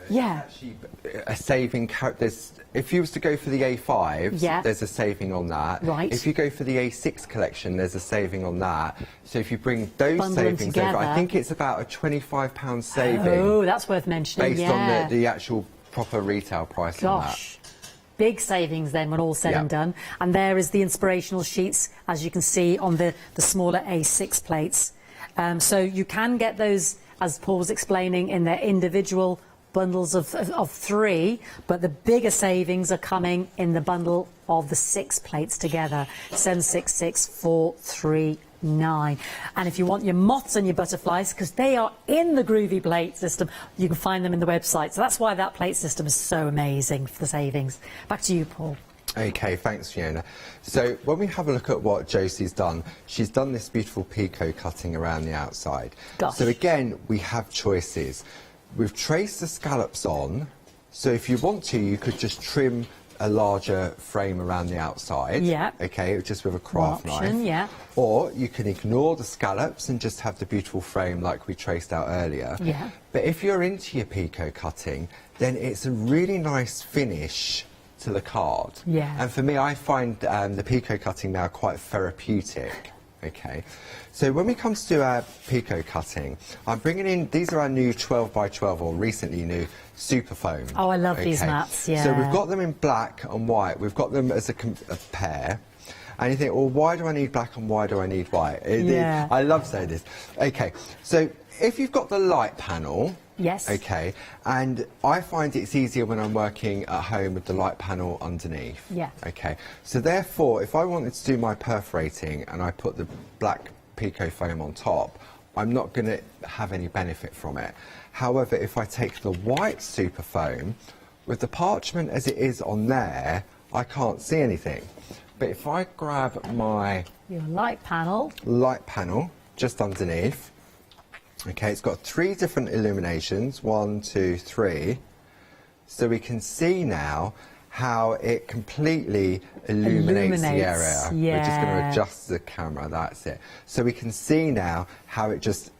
yeah, actually a saving. If you was to go for the A5s, yeah, there's a saving on that. Right. If you go for the A6 collection, there's a saving on that. So if you bring those Bundle them savings over, together. I think it's about a £25 saving. Oh, that's worth mentioning. Based on the actual proper retail price on that. Gosh. Big savings then when all said and done. And there is the inspirational sheets, as you can see on the smaller A6 plates. So you can get those, as Paul was explaining, in their individual bundles of 3, but the bigger savings are coming in the bundle of the 6 plates together. 766439. And if you want your moths and your butterflies, because they are in the Groovy Plate system, you can find them in the website. So that's why that plate system is so amazing for the savings. Back to you, Paul. Okay, thanks, Fiona. So when we have a look at what Josie's done, she's done this beautiful picot cutting around the outside. Gosh. So again, we have choices. We've traced the scallops on, so if you want to, you could just trim a larger frame around the outside. Yeah. Okay, just with a craft Option, knife. yeah. Or you can ignore the scallops and just have the beautiful frame like we traced out earlier. Yeah. But if you're into your picot cutting, then it's a really nice finish to the card. Yeah. And for me, I find the picot cutting now quite therapeutic. Okay, so when we come to our picot cutting, I'm bringing in, these are our new 12x12 or recently new super foam. Oh, I love these mats, yeah. So we've got them in black and white. We've got them as a pair. And you think, well, why do I need black and why do I need white? Yeah. I love saying this. Okay, so if you've got the light panel, yes. Okay, and I find it's easier when I'm working at home with the light panel underneath. Yeah. Okay, so therefore, if I wanted to do my perforating and I put the black picot foam on top, I'm not going to have any benefit from it. However, if I take the white super foam, with the parchment as it is on there, I can't see anything. But if I grab your light panel just underneath, okay, it's got 3 different illuminations, 1, 2, 3. So we can see now how it completely illuminates the area. Yeah. We're just going to adjust the camera, that's it. So we can see now how it just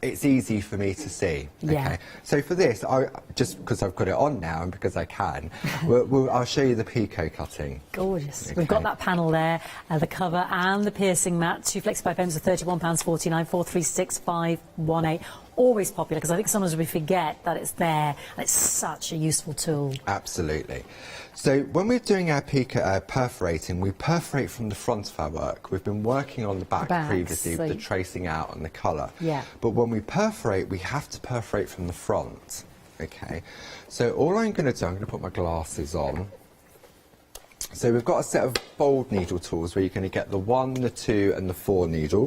it's easy for me to see. Yeah. Okay. So for this, just because I've got it on now and because I can, I'll show you the picot cutting. Gorgeous. Okay. We've got that panel there, the cover and the piercing mat. 2 flexi-pie pens are £31.49, 436518. Always popular, because I think sometimes we forget that it's there, and it's such a useful tool. Absolutely. So when we're doing our perforating, we perforate from the front of our work. We've been working on the back previously, with the tracing out and the colour. Yeah. But when we perforate, we have to perforate from the front. Okay. So all I'm going to do, I'm going to put my glasses on. So we've got a set of bold needle tools where you're going to get the 1, the 2 and the 4 needle.